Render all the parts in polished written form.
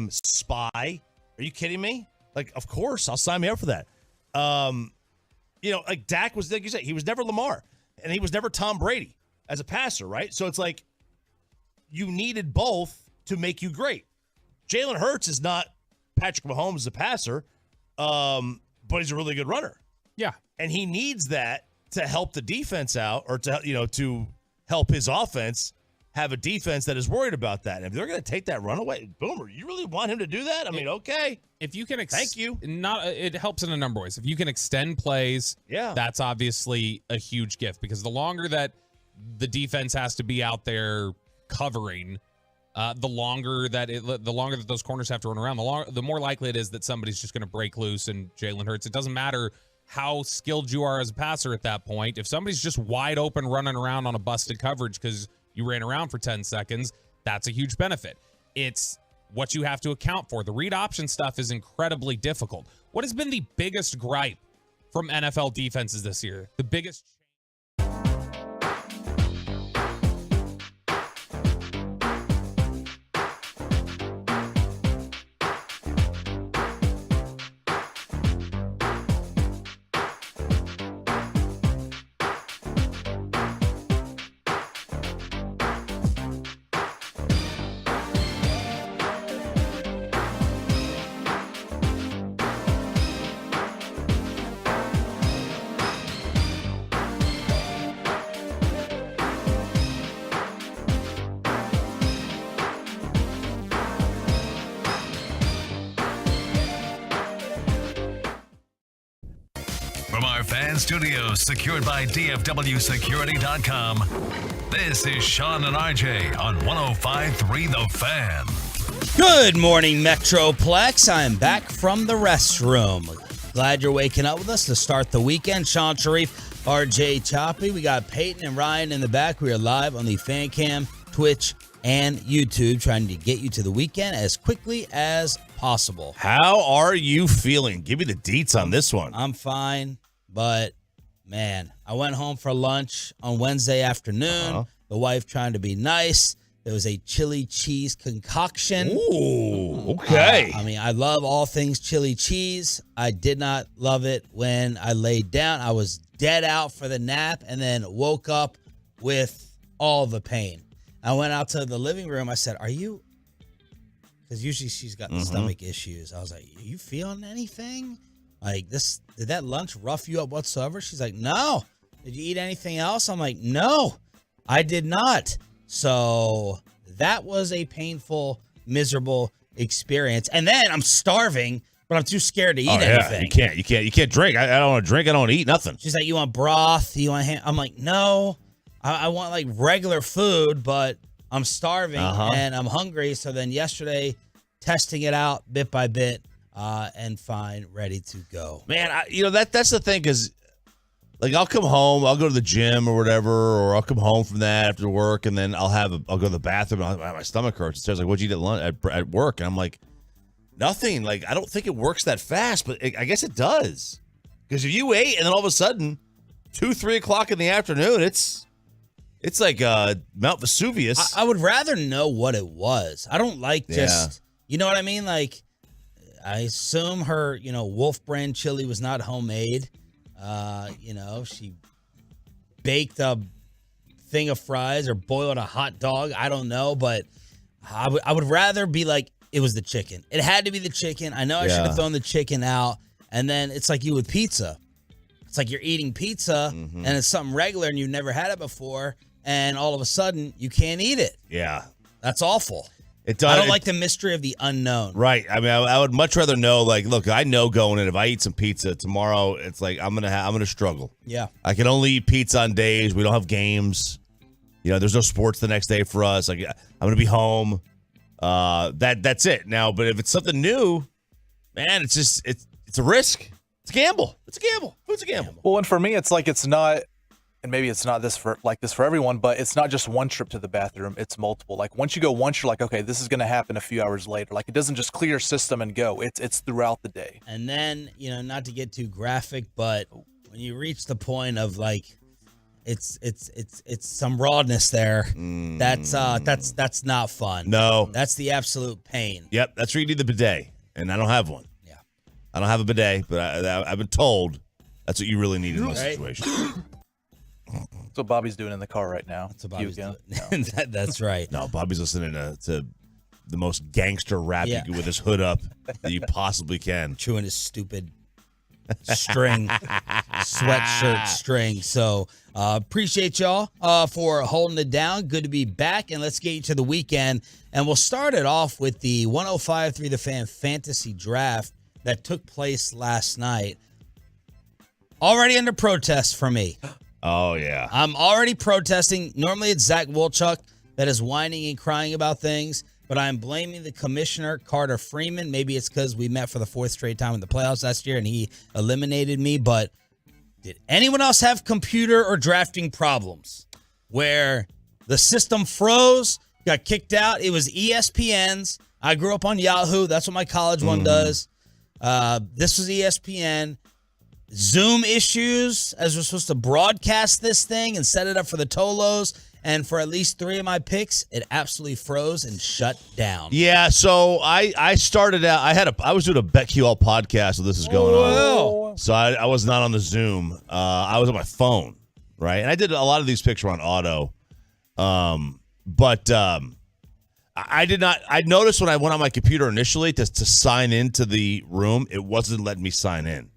spy. Are you kidding me? Like, of course, I'll sign me up for that. Like Dak was, like you said, he was never Lamar, and he was never Tom Brady as a passer, right? So it's like you needed both to make you great. Jalen Hurts is not Patrick Mahomes as a passer, but he's a really good runner. Yeah. And he needs that to help the defense out, or to help his offense have a defense that is worried about that. And if they're going to take that run away, Boomer, you really want him to do that? I mean, okay. If you can, thank you. It helps in a number of ways. If you can extend plays, that's obviously a huge gift, because the longer that the defense has to be out there covering, the longer that those corners have to run around, the more likely it is that somebody's just going to break loose. And Jalen Hurts, it doesn't matter how skilled you are as a passer at that point. If somebody's just wide open running around on a busted coverage because you ran around for 10 seconds, that's a huge benefit. It's what you have to account for. The read option stuff is incredibly difficult. What has been the biggest gripe from NFL defenses this year? The biggest Studios secured by DFWsecurity.com. This is Sean and RJ on 105.3 The Fan. Good morning, Metroplex. I'm back from the restroom. Glad you're waking up with us to start the weekend. Sean Sharif, RJ Choppy. We got Peyton and Ryan in the back. We are live on the Fan Cam, Twitch, and YouTube, trying to get you to the weekend as quickly as possible. How are you feeling? Give me the deets on this one. I'm fine. But, man, I went home for lunch on Wednesday afternoon. The wife trying to be nice. There was a chili cheese concoction. Ooh, okay. I love all things chili cheese. I did not love it when I laid down. I was dead out for the nap and then woke up with all the pain. I went out to the living room. I said, are you? Because usually she's got stomach issues. I was like, are you feeling anything? Like this, did that lunch rough you up whatsoever? She's like, no. Did you eat anything else? I'm like, no, I did not. So that was a painful, miserable experience. And then I'm starving, but I'm too scared to eat anything. You can't drink. I don't want to drink. I don't want to eat nothing. She's like, you want broth? You want ham? I'm like, no, I want like regular food, but I'm starving and I'm hungry. So then yesterday, testing it out bit by bit. And fine, ready to go. Man, that's the thing, is like I'll come home, I'll go to the gym or whatever, or I'll come home from that after work, and then I'll go to the bathroom. And my stomach hurts. It says like, "What'd you eat at lunch at work?" And I'm like, nothing. Like I don't think it works that fast, but I guess it does. Because if you ate and then all of a sudden, 2-3 o'clock in the afternoon, it's like Mount Vesuvius. I would rather know what it was. I don't like just, you know what I mean, like. I assume her, Wolf brand chili was not homemade. She baked a thing of fries or boiled a hot dog. I don't know, but I would rather be like, it was the chicken. It had to be the chicken. I know I should have thrown the chicken out. And then it's like you with pizza. It's like you're eating pizza and it's something regular and you've never had it before. And all of a sudden you can't eat it. Yeah. That's awful. It does. I don't like the mystery of the unknown. Right. I mean, I would much rather know. Like, look, I know going in, if I eat some pizza tomorrow, it's like I'm gonna struggle. Yeah. I can only eat pizza on days we don't have games. There's no sports the next day for us. Like, I'm gonna be home. That's it now. But if it's something new, man, it's a risk. It's a gamble. It's a gamble. Food's a gamble. Well, and for me, it's like it's not. And maybe it's not this for everyone, but it's not just one trip to the bathroom. It's multiple. Like once you go once, you're like, okay, this is going to happen a few hours later. Like it doesn't just clear your system and go. It's throughout the day. And then, not to get too graphic, but when you reach the point of like, it's some rawness there. That's not fun. No. That's the absolute pain. Yep, that's where you need the bidet, and I don't have one. Yeah. I don't have a bidet, but I've been told that's what you really need in my situation. That's what Bobby's doing in the car right now. That's what Bobby's doing. No. That's right. No, Bobby's listening to the most gangster rap you can with his hood up that you possibly can. Chewing his stupid sweatshirt string. So appreciate y'all for holding it down. Good to be back, and let's get you to the weekend. And we'll start it off with the 105.3 The Fan Fantasy Draft that took place last night. Already under protest for me. Oh, yeah. I'm already protesting. Normally it's Zach Wolchuk that is whining and crying about things, but I'm blaming the commissioner, Carter Freeman. Maybe it's because we met for the 4th straight time in the playoffs last year and he eliminated me. But did anyone else have computer or drafting problems where the system froze, got kicked out? It was ESPN's. I grew up on Yahoo. That's what my college one does. This was ESPN. Zoom issues as we're supposed to broadcast this thing and set it up for the Tolos. And for at least 3 of my picks, it absolutely froze and shut down. Yeah, so I started out. I was doing a BetQL podcast, so this is going on. So I was not on the Zoom. I was on my phone, right? And I did a lot of these picks were on auto. But I did not. I noticed when I went on my computer initially to sign into the room, it wasn't letting me sign in.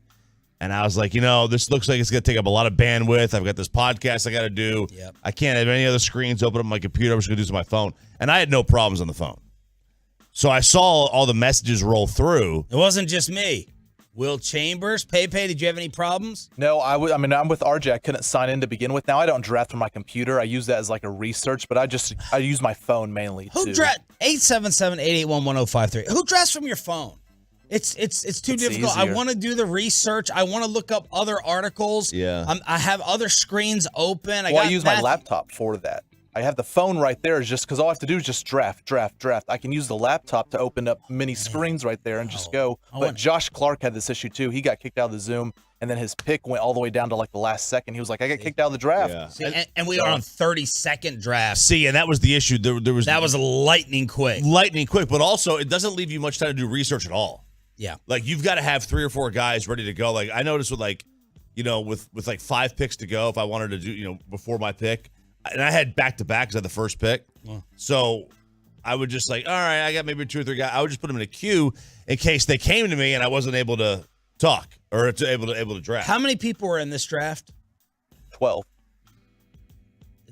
And I was like, this looks like it's going to take up a lot of bandwidth. I've got this podcast I got to do. Yep. I can't have any other screens open up on my computer. I'm just going to do this on my phone. And I had no problems on the phone. So I saw all the messages roll through. It wasn't just me. Will Chambers, Pepe, did you have any problems? No, I'm with RJ. I couldn't sign in to begin with. Now I don't draft from my computer. I use that as like a research, but I use my phone mainly. Who draft 877-881-1053? Who drafts from your phone? It's too difficult. Easier. I want to do the research. I want to look up other articles. Yeah. I have other screens open. I use my laptop for that. I have the phone right there just because all I have to do is just draft. I can use the laptop to open up many screens right there and just go. But Josh Clark had this issue too. He got kicked out of the Zoom, and then his pick went all the way down to like the last second. He was like, I got kicked out of the draft. Yeah. See, and we are on 32nd draft. See, and that was the issue. That was lightning quick. But also it doesn't leave you much time to do research at all. Yeah. Like you've got to have 3 or 4 guys ready to go. Like I noticed with with like 5 picks to go, if I wanted to do, before my pick, and I had back-to-back because I had the first pick. Yeah. So I would just like, all right, I got maybe 2 or 3 guys. I would just put them in a queue in case they came to me and I wasn't able to talk or able to draft. How many people were in this draft? 12.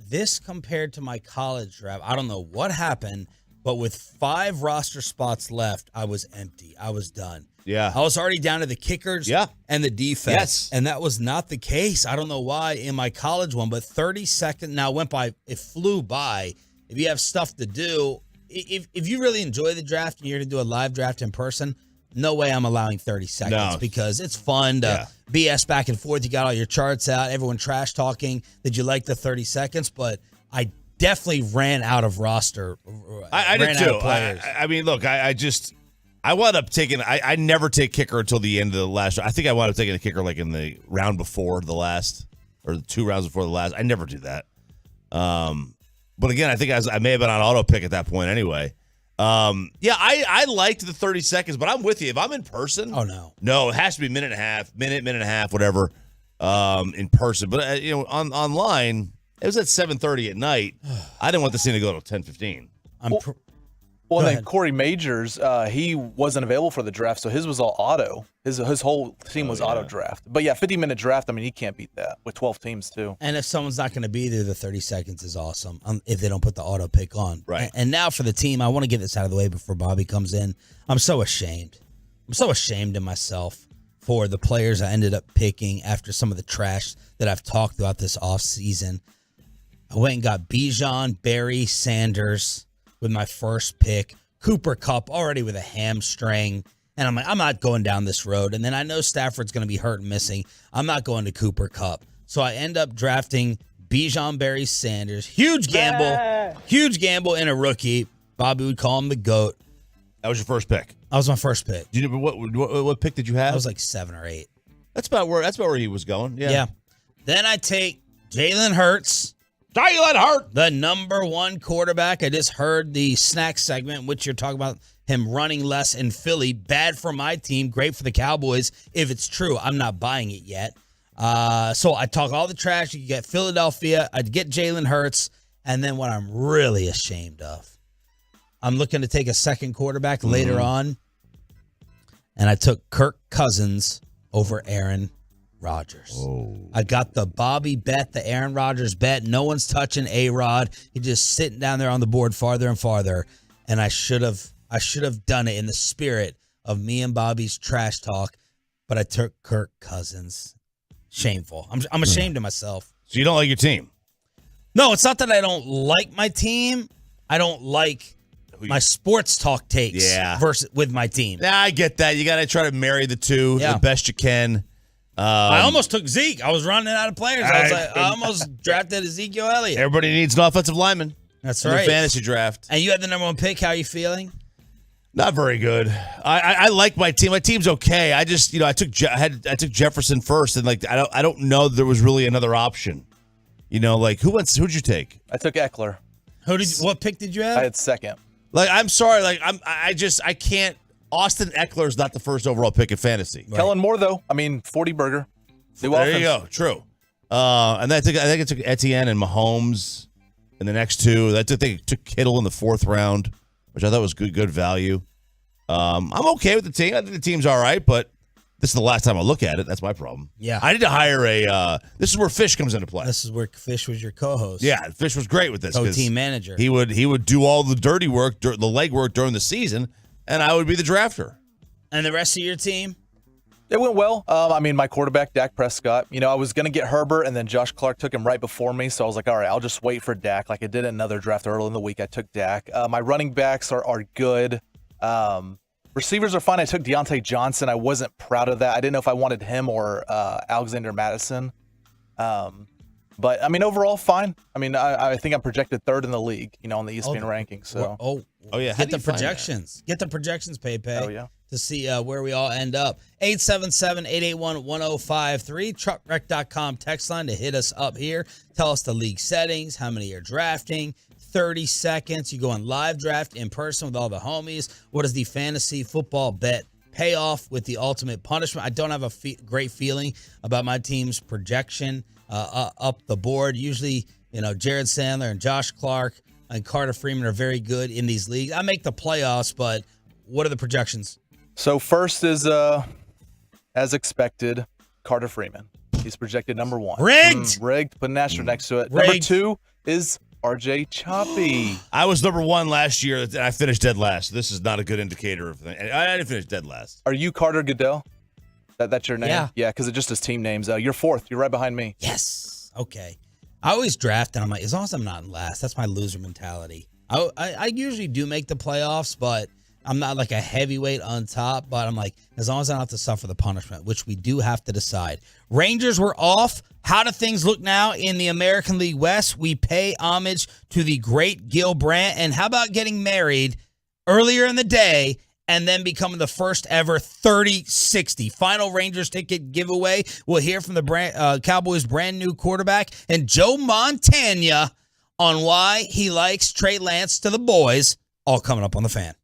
This compared to my college draft, I don't know what happened, but with 5 roster spots left, I was empty. I was done. Yeah. I was already down to the kickers and the defense. Yes. And that was not the case. I don't know why in my college one, but 30 seconds now went by. It flew by. If you have stuff to do, if you really enjoy the draft and you're going to do a live draft in person, no way I'm allowing 30 seconds because it's fun to BS back and forth. You got all your charts out, everyone trash talking. Did you like the 30 seconds? But I definitely ran out of roster. I did too. I mean, look, I wound up taking. I never take kicker until the end of the last. I think I wound up taking a kicker like in the round before the last, or the 2 rounds before the last. I never do that. But again, I think I may have been on auto pick at that point anyway. I liked the 30 seconds, but I'm with you. If I'm in person, no, it has to be minute and a half, whatever, in person. But online. It was at 7:30 at night. I didn't want the scene to go to 10:15. Well, then Corey Majors, he wasn't available for the draft, so his was all auto. His whole team was auto draft. But 50-minute draft, I mean, he can't beat that with 12 teams too. And if someone's not going to be there, the 30 seconds is awesome if they don't put the auto pick on. Right. And now for the team, I want to get this out of the way before Bobby comes in. I'm so ashamed. I'm so ashamed of myself for the players I ended up picking after some of the trash that I've talked throughout this offseason. I went and got Bijan, Barry, Sanders with my first pick. Cooper Kupp already with a hamstring. And I'm like, I'm not going down this road. And then I know Stafford's going to be hurt and missing. I'm not going to Cooper Kupp. So I end up drafting Bijan, Barry, Sanders. Huge gamble in a rookie. Bobby would call him the GOAT. That was your first pick? That was my first pick. What pick did you have? I was like 7 or 8. That's about where he was going. Yeah. Then I take Jalen Hurts. Jalen Hurts. The number one quarterback. I just heard the snack segment in which you're talking about him running less in Philly. Bad for my team. Great for the Cowboys. If it's true, I'm not buying it yet. So I talk all the trash. You get Philadelphia. I'd get Jalen Hurts. And then what I'm really ashamed of, I'm looking to take a second quarterback later on. And I took Kirk Cousins over Aaron Rodgers. Oh. I got the Bobby bet, the Aaron Rodgers bet. No one's touching A-Rod. He's just sitting down there on the board farther and farther. And I should have done it in the spirit of me and Bobby's trash talk, but I took Kirk Cousins. Shameful. I'm ashamed of myself. So you don't like your team? No, it's not that I don't like my team. I don't like my sports talk takes versus with my team. Yeah, I get that. You got to try to marry the two the best you can. I almost took Zeke. I was running out of players. I almost drafted Ezekiel Elliott. Everybody needs an offensive lilineman. That's in right. the fantasy draft. And you had the number one pick. How are you feeling? Not very good. I like my team. My team's okay. I just I took Jefferson first, and like I don't know that there was really another option. Who'd you take? I took Eckler. What pick did you have? I had second. Like, I'm sorry. Like, I can't. Austin Eckler's not the first overall pick in fantasy. Right. Kellen Moore, though. I mean, 40 burger. There you go. True. And I think I took Etienne and Mahomes in the next two. I think I took Kittle in the fourth round, which I thought was good value. I'm okay with the team. I think the team's all right, but this is the last time I look at it. That's my problem. Yeah. I need to hire this is where Fish comes into play. This is where Fish was your co-host. Yeah, Fish was great with this. Co-team manager. He would do all the dirty work, the legwork during the season, and I would be the drafter. And the rest of your team? It went well. My quarterback, Dak Prescott, I was going to get Herbert, and then Josh Clark took him right before me, so I was like, all right, I'll just wait for Dak. Like I did another draft early in the week. I took Dak. My running backs are good. Receivers are fine. I took Deontay Johnson. I wasn't proud of that. I didn't know if I wanted him or Alexander Madison. But, overall, fine. I think I'm projected third in the league, on the ESPN rankings. So. Oh, yeah. Get the projections. Get the projections, Pepe. Oh, yeah. To see where we all end up. 877-881-1053. Truckwreck.com text line to hit us up here. Tell us the league settings, how many you're drafting. 30 seconds. You go on live draft in person with all the homies. What is the fantasy football bet payoff with the ultimate punishment? I don't have a great feeling about my team's projection up the board. Usually, Jared Sandler and Josh Clark and Carter Freeman are very good in these leagues. I make the playoffs, but what are the projections? So first is, as expected, Carter Freeman. He's projected number one. Rigged! Rigged. Put an asterisk next to it. Rigged. Number two is RJ Choppy. I was number one last year, and I finished dead last. This is not a good indicator of things. I didn't finish dead last. Are you Carter Goodell? That's your name? Yeah. Yeah, because it just is team names. You're fourth. You're right behind me. Yes. Okay. I always draft, and I'm like, as long as I'm not in last, that's my loser mentality. I usually do make the playoffs, but I'm not like a heavyweight on top. But I'm like, as long as I don't have to suffer the punishment, which we do have to decide. Rangers were off. How do things look now in the American League West? We pay homage to the great Gil Brandt. And how about getting married earlier in the day and then becoming the first ever 30-60 final Rangers ticket giveaway? We'll hear from the Cowboys' brand new quarterback and Joe Montana on why he likes Trey Lance to the boys. All coming up on The Fan.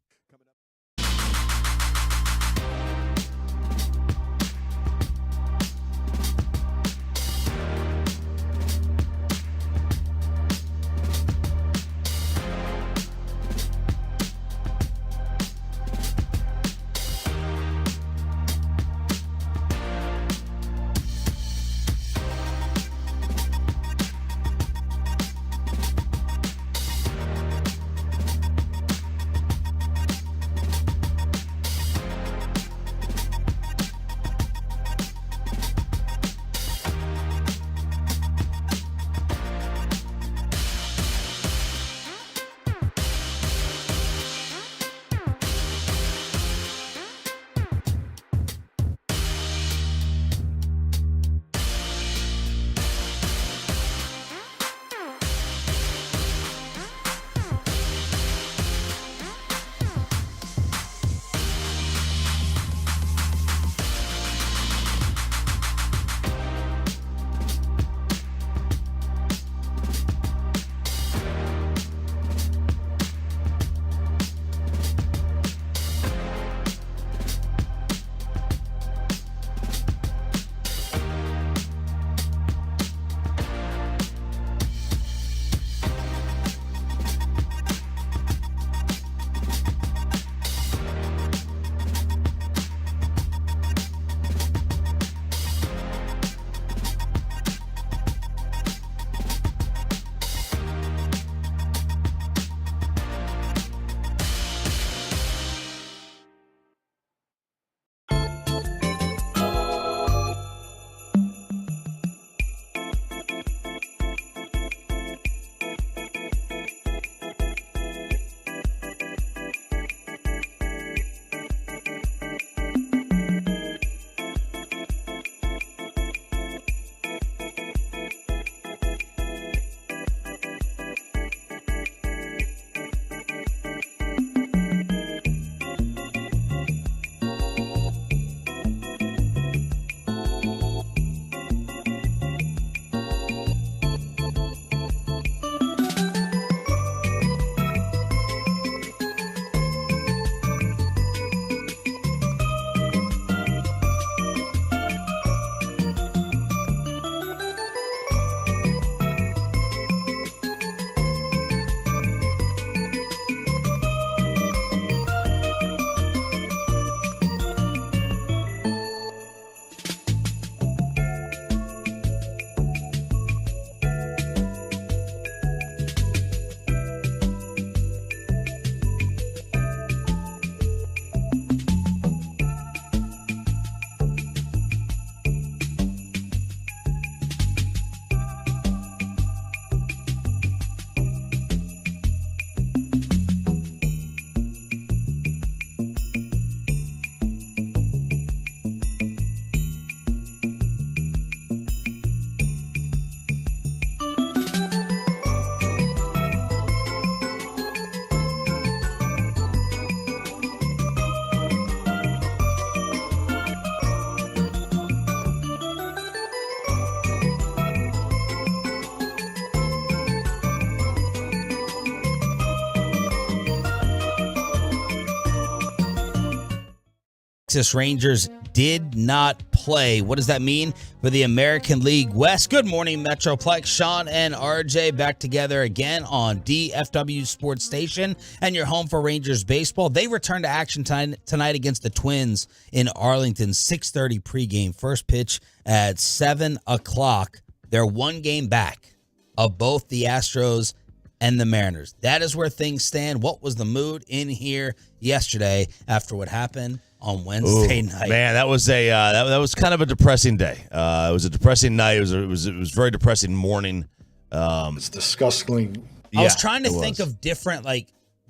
Texas Rangers did not play. What does that mean for the American League West? Good morning, Metroplex. Sean and RJ back together again on DFW Sports Station and your home for Rangers baseball. They return to action tonight against the Twins in Arlington. 6:30 pregame. First pitch at 7 o'clock. They're one game back of both the Astros and the Mariners. That is where things stand. What was the mood in here yesterday after what happened on Wednesday night? Man, that was that was kind of a depressing day. It was a depressing night. It was a very depressing morning. It's disgustingly. I was trying to think of different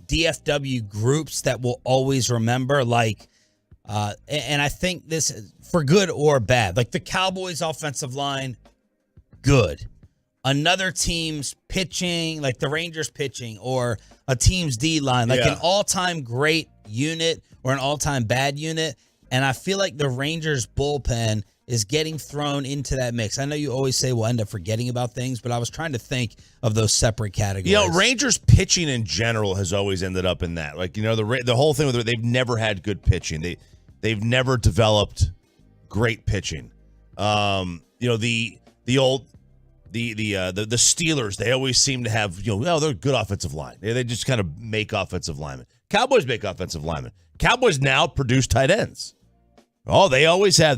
DFW groups that will always remember, and I think this is for good or bad. Like the Cowboys' offensive line, good. Another team's pitching, like the Rangers pitching, or a team's D-line, an all-time great unit or an all-time bad unit. And I feel like the Rangers bullpen is getting thrown into that mix. I know you always say we'll end up forgetting about things, but I was trying to think of those separate categories. Rangers pitching in general has always ended up in that. The whole thing with it, they've never had good pitching. They've never developed great pitching. The Steelers, they always seem to have, they're good offensive line. They just kind of make offensive linemen. Cowboys make offensive linemen. Cowboys now produce tight ends. Oh, they always have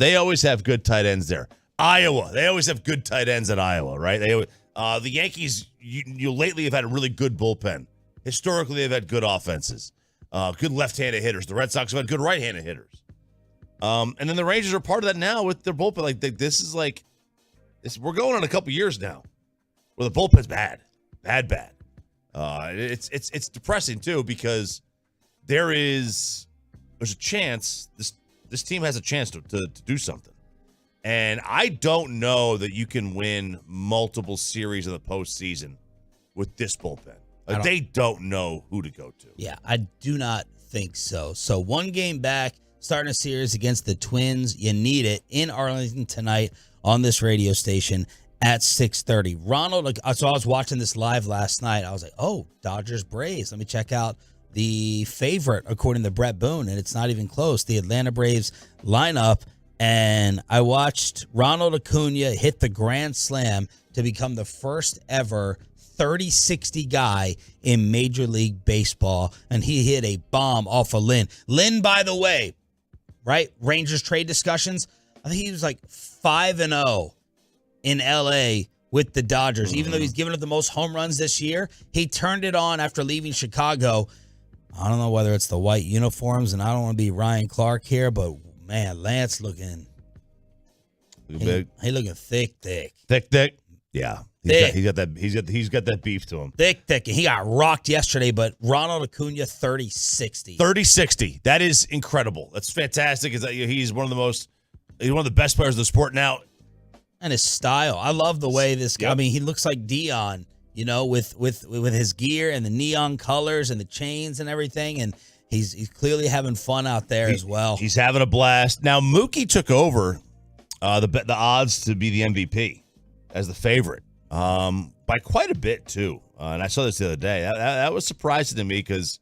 good tight ends there. Iowa, they always have good tight ends at Iowa, right? The Yankees, you lately have had a really good bullpen. Historically, they've had good offenses, good left-handed hitters. The Red Sox have had good right-handed hitters. And then the Rangers are part of that now with their bullpen. We're going on a couple years now where the bullpen's bad. It's depressing too because there's a chance this team has a chance to do something, and I don't know that you can win multiple series in the postseason with this bullpen. They don't know who to go to. Yeah, I do not think so. So one game back, starting a series against the Twins. You need it in Arlington tonight on this radio station at 6:30. Ronald, so I was watching this live last night. I was like, Dodgers Braves. Let me check out the favorite according to Brett Boone, and it's not even close. The Atlanta Braves lineup, and I watched Ronald Acuna hit the grand slam to become the first ever 30-60 guy in Major League Baseball, and he hit a bomb off of Lynn. Lynn, by the way, right? Rangers trade discussions. I think he was 5-0 in L.A. with the Dodgers. Even though he's given up the most home runs this year, he turned it on after leaving Chicago. I don't know whether it's the white uniforms, and I don't want to be Ryan Clark here, but, man, Lance looking big. He looking thick. Thick? Yeah. He's got that beef to him. Thick. And he got rocked yesterday, but Ronald Acuna, 30-60. 30-60. That is incredible. That's fantastic. He's one of the best players of the sport now. And his style. I love the way this guy, he looks like Dion, with his gear and the neon colors and the chains and everything. And he's clearly having fun out there as well. He's having a blast. Now, Mookie took over the odds to be the MVP as the favorite by quite a bit, too. And I saw this the other day. That was surprising to me because,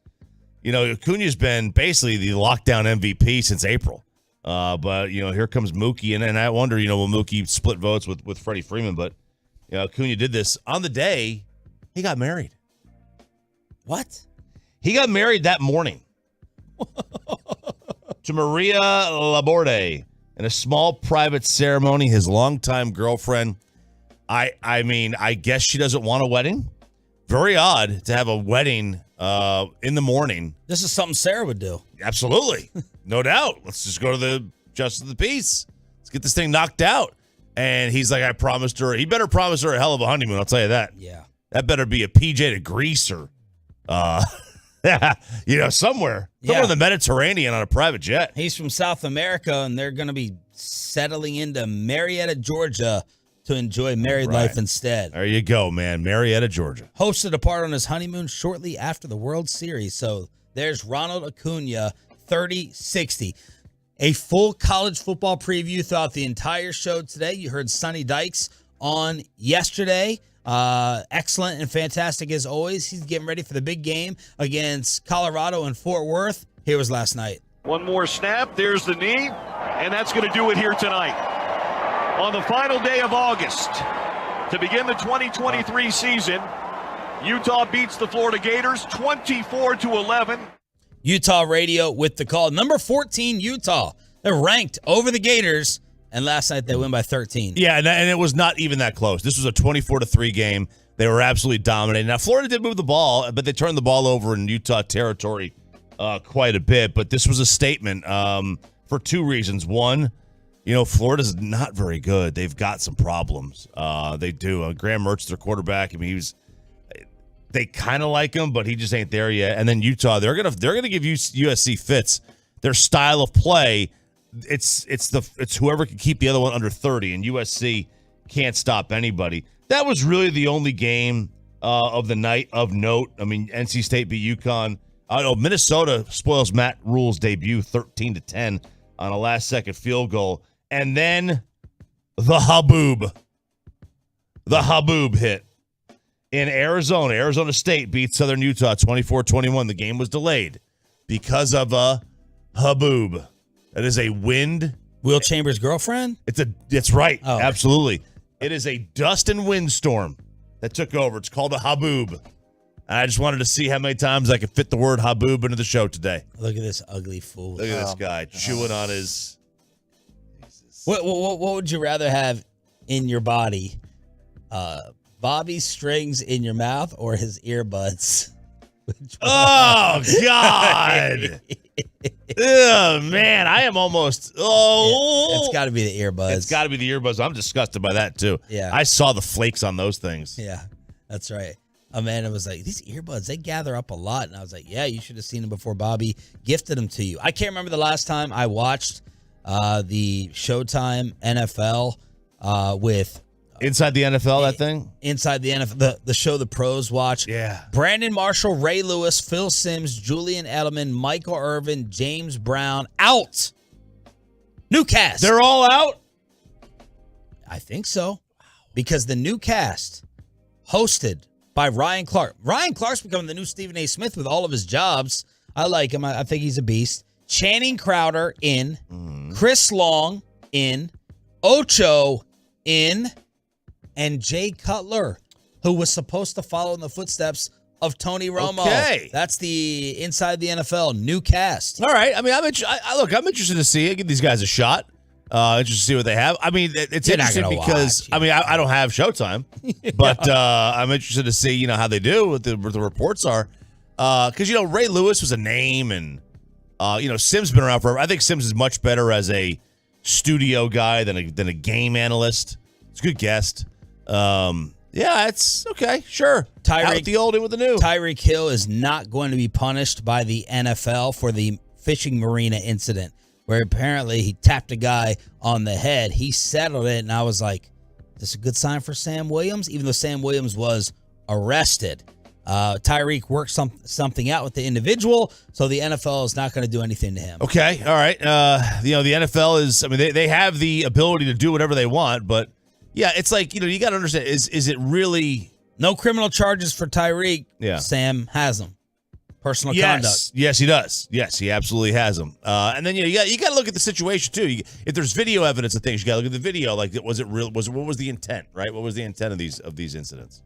Acuna's been basically the lockdown MVP since April. But here comes Mookie, and I wonder, will Mookie split votes with Freddie Freeman? But Acuna did this on the day he got married. What? He got married that morning to Maria Laborde in a small private ceremony. His longtime girlfriend. I guess she doesn't want a wedding. Very odd to have a wedding in the morning. This is something Sarah would do. Absolutely. No doubt. Let's just go to the Justice of the Peace. Let's get this thing knocked out. And he's like, I promised her. He better promise her a hell of a honeymoon, I'll tell you that. Yeah. That better be a PJ to Greece or, somewhere in the Mediterranean on a private jet. He's from South America, and they're going to be settling into Marietta, Georgia to enjoy married life instead. There you go, man. Marietta, Georgia. Hosted a part on his honeymoon shortly after the World Series. So there's Ronald Acuna, 30-60. A full college football preview throughout the entire show today. You heard Sonny Dykes on yesterday. Excellent and fantastic as always. He's getting ready for the big game against Colorado and Fort Worth. Here was last night. One more snap. There's the knee. And that's going to do it here tonight. On the final day of August, to begin the 2023 season, Utah beats the Florida Gators 24-11. Utah Radio with the call. Number 14, Utah. They're ranked over the Gators, and last night they win by 13. Yeah, and it was not even that close. This was a 24-3 game. They were absolutely dominating. Now, Florida did move the ball, but they turned the ball over in Utah territory quite a bit. But this was a statement for two reasons. One, Florida's not very good. They've got some problems. They do. Graham Mertz, their quarterback. I mean, they kind of like him, but he just ain't there yet. And then Utah, they're gonna give USC fits. Their style of play, it's whoever can keep the other one under 30, and USC can't stop anybody. That was really the only game of the night of note. I mean, NC State beat UConn. Minnesota spoils Matt Rule's debut 13-10 on a last-second field goal. And then the haboob hit in Arizona. Arizona State beat Southern Utah 24-21. The game was delayed because of a haboob. That is a wind. Will Chambers' girlfriend? It's right. Oh. Absolutely. It is a dust and windstorm that took over. It's called a haboob. And I just wanted to see how many times I could fit the word haboob into the show today. Look at this ugly fool. Look at this guy chewing on his. What would you rather have in your body? Bobby's strings in your mouth or his earbuds? Oh, God. Oh, man. I am almost. It's got to be the earbuds. It's got to be the earbuds. I'm disgusted by that, too. Yeah. I saw the flakes on those things. Yeah, that's right. Amanda was like, these earbuds, they gather up a lot. And I was like, yeah, you should have seen them before Bobby gifted them to you. I can't remember the last time I watched the Showtime NFL with Inside the NFL, that thing? Inside the NFL, the show the pros watch. Yeah. Brandon Marshall, Ray Lewis, Phil Simms, Julian Edelman, Michael Irvin, James Brown, out. New cast. They're all out? I think so. Because the new cast, hosted by Ryan Clark. Ryan Clark's becoming the new Stephen A. Smith with all of his jobs. I like him. I think he's a beast. Channing Crowder in. Chris Long in. Ocho in. And Jay Cutler, who was supposed to follow in the footsteps of Tony Romo. Okay. That's the Inside the NFL new cast. All right. I mean, I'm interested to see it. Give these guys a shot. Interested to see what they have. I mean, it's You're not interesting gonna because, watch, I don't have Showtime, but I'm interested to see, how they do, what the reports are. Because, Ray Lewis was a name, and, Simms been around forever. I think Simms is much better as a studio guy than a game analyst. It's a good guest. Yeah, it's okay. Sure. Out with the old, in with the new. Tyreek Hill is not going to be punished by the NFL for the fishing marina incident where apparently he tapped a guy on the head. He settled it, and I was like, is this a good sign for Sam Williams? Even though Sam Williams was arrested. Tyreek worked something out with the individual, so the NFL is not going to do anything to him. Okay. All right. The NFL is, they have the ability to do whatever they want, but yeah, it's like, you got to understand, is it really... No criminal charges for Tyreek. Yeah. Sam has them. Personal conduct. Yes, he does. Yes, he absolutely has them. And then, you got to look at the situation, too. If there's video evidence of things, you got to look at the video. Like, was it real? What was the intent, right? What was the intent of these incidents?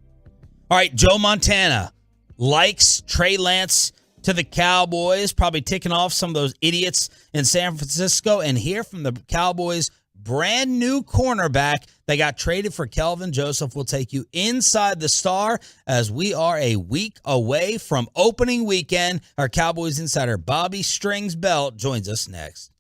All right, Joe Montana likes Trey Lance to the Cowboys, probably ticking off some of those idiots in San Francisco. And hear from the Cowboys' brand new cornerback that got traded for Kelvin Joseph. Will take you inside the Star as we are a week away from opening weekend. Our Cowboys insider Bobby Strings Belt joins us next.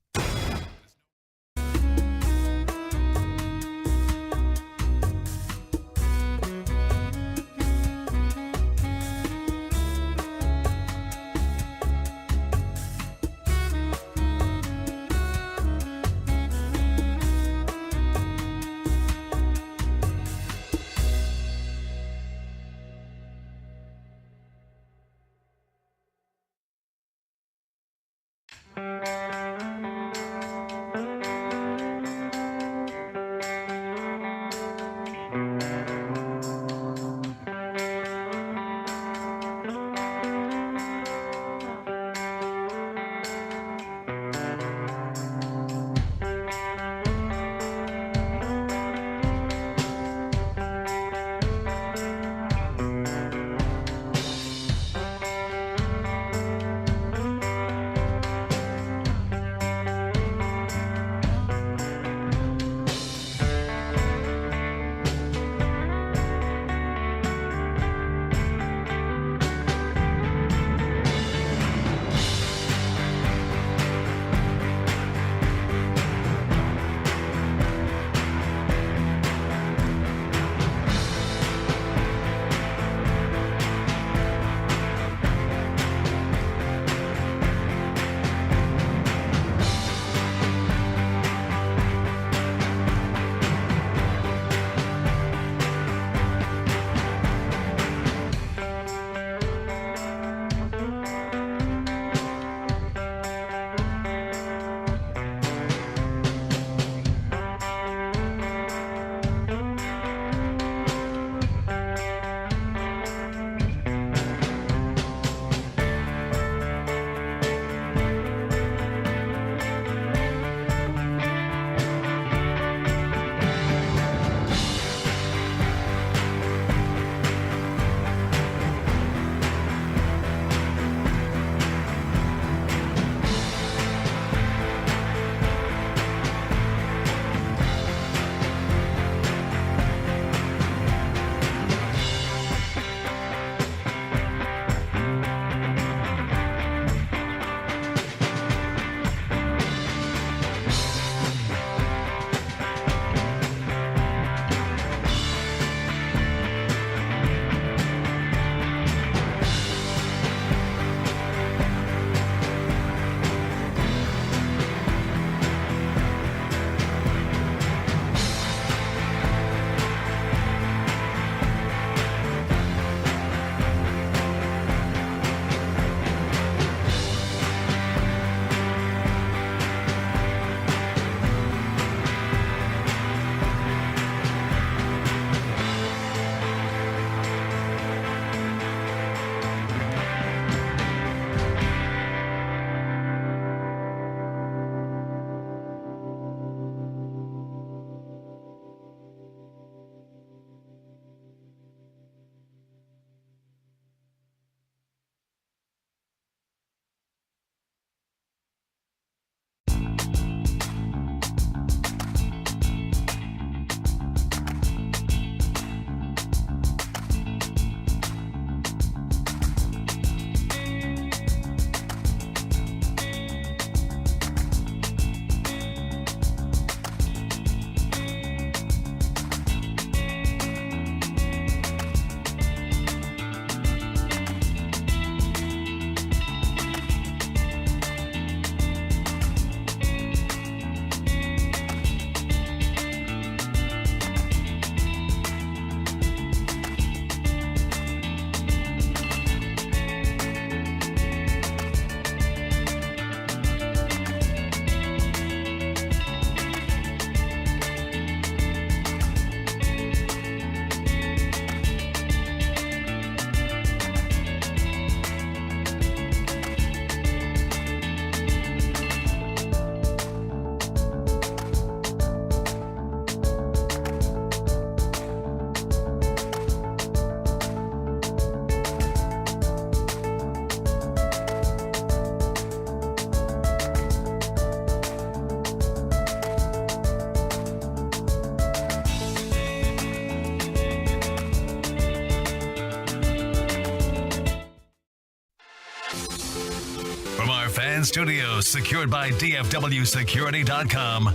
Fan Studios, secured by DFWSecurity.com.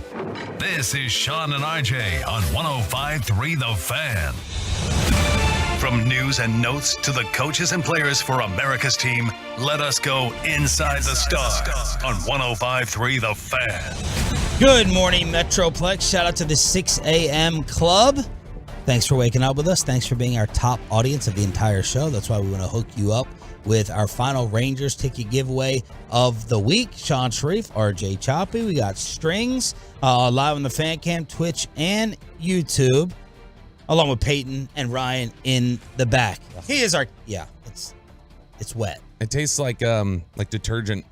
This is Sean and RJ on 105.3 The Fan. From news and notes to the coaches and players for America's team, let us go inside the stars on 105.3 The Fan. Good morning, Metroplex. Shout out to the 6 a.m. club. Thanks for waking up with us. Thanks for being our top audience of the entire show. That's why we want to hook you up with our final Rangers ticket giveaway of the week. Sean Sharif, RJ Choppy. We got Strings live on the Fan Cam, Twitch, and YouTube, along with Peyton and Ryan in the back. He is our, yeah, it's wet. It tastes like detergent.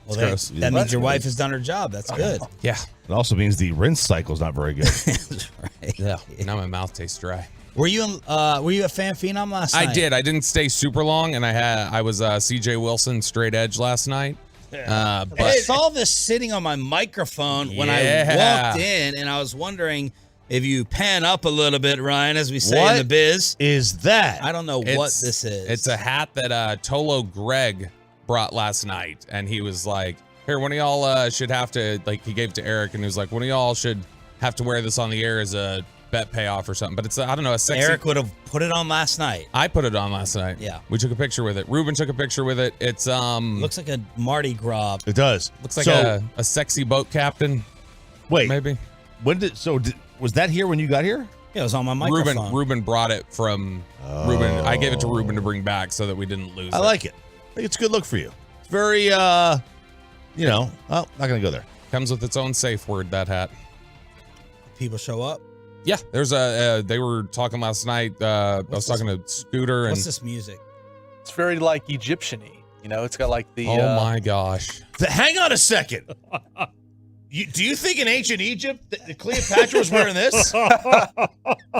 Well, gross. That means your wife has done her job. That's good. Yeah. It also means the rinse cycle is not very good. That's right. Yeah. Now my mouth tastes dry. Were you a Fan Phenom last night? I did. I didn't stay super long, and I was CJ Wilson straight edge last night. But I saw this sitting on my microphone when I walked in, and I was wondering if you pan up a little bit, Ryan, as we say in the biz. Is that? I don't know what this is. It's a hat that Tolo Greg brought last night, and he was like, here, one of y'all should have to, like, he gave it to Eric, and he was like, one of y'all should have to wear this on the air as a bet payoff or something. But it's, I don't know, a sexy. Eric would have put it on last night. I put it on last night. Yeah. We took a picture with it. Ruben took a picture with it. It's looks like a Mardi Gras. It does. Looks like a sexy boat captain. Wait. Maybe. Was that here when you got here? Yeah, it was on my microphone. Ruben brought it from Ruben. I gave it to Ruben to bring back so that we didn't lose it. I like it. I think it's a good look for you. It's very, not going to go there. Comes with its own safe word, that hat. People show up? Yeah, there's they were talking last night. I was talking to Scooter. What's this music? It's very like Egyptian-y. You know, it's got like the. Oh my gosh! Hang on a second. Do you think in ancient Egypt that Cleopatra was wearing this?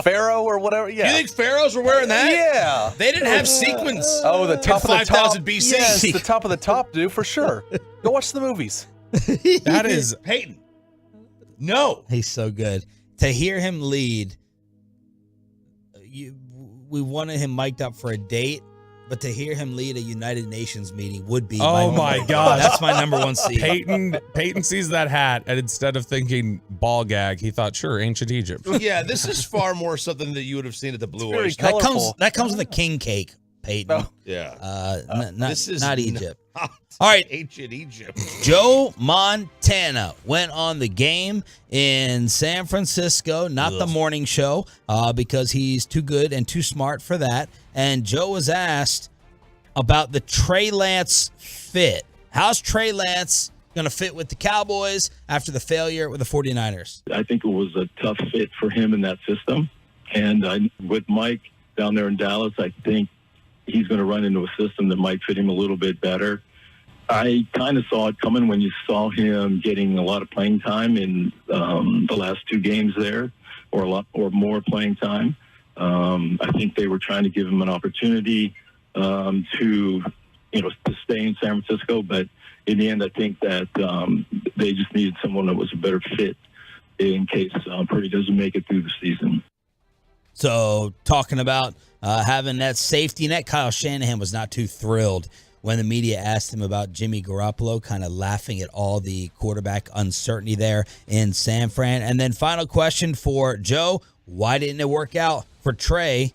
Pharaoh or whatever? Yeah. You think pharaohs were wearing that? Yeah. They didn't have sequins. Oh, the top of the top. 5,000 BC. Yes, the top of the top, dude, for sure. Go watch the movies. That is Peyton. No. He's so good. To hear him lead, we wanted him mic'd up for a date, but to hear him lead a United Nations meeting would be. Oh my God. That's my number one seed. Peyton sees that hat, and instead of thinking ball gag, he thought, sure, ancient Egypt. Yeah, this is far more something that you would have seen at the Blue very Oyster. That comes with a king cake, Peyton. Oh. Yeah. This is not Egypt. All right, ancient Egypt. Joe Montana went on the game in San Francisco, not the morning show, because he's too good and too smart for that. And Joe was asked about the Trey Lance fit. How's Trey Lance going to fit with the Cowboys after the failure with the 49ers? I think it was a tough fit for him in that system. And with Mike down there in Dallas, I think he's going to run into a system that might fit him a little bit better. I kind of saw it coming when you saw him getting a lot of playing time in the last two games there, or a lot or more playing time. I think they were trying to give him an opportunity to stay in San Francisco, but in the end, I think that they just needed someone that was a better fit in case Purdy doesn't make it through the season. So talking about having that safety net, Kyle Shanahan was not too thrilled when the media asked him about Jimmy Garoppolo, kind of laughing at all the quarterback uncertainty there in San Fran. And then final question for Joe, why didn't it work out for Trey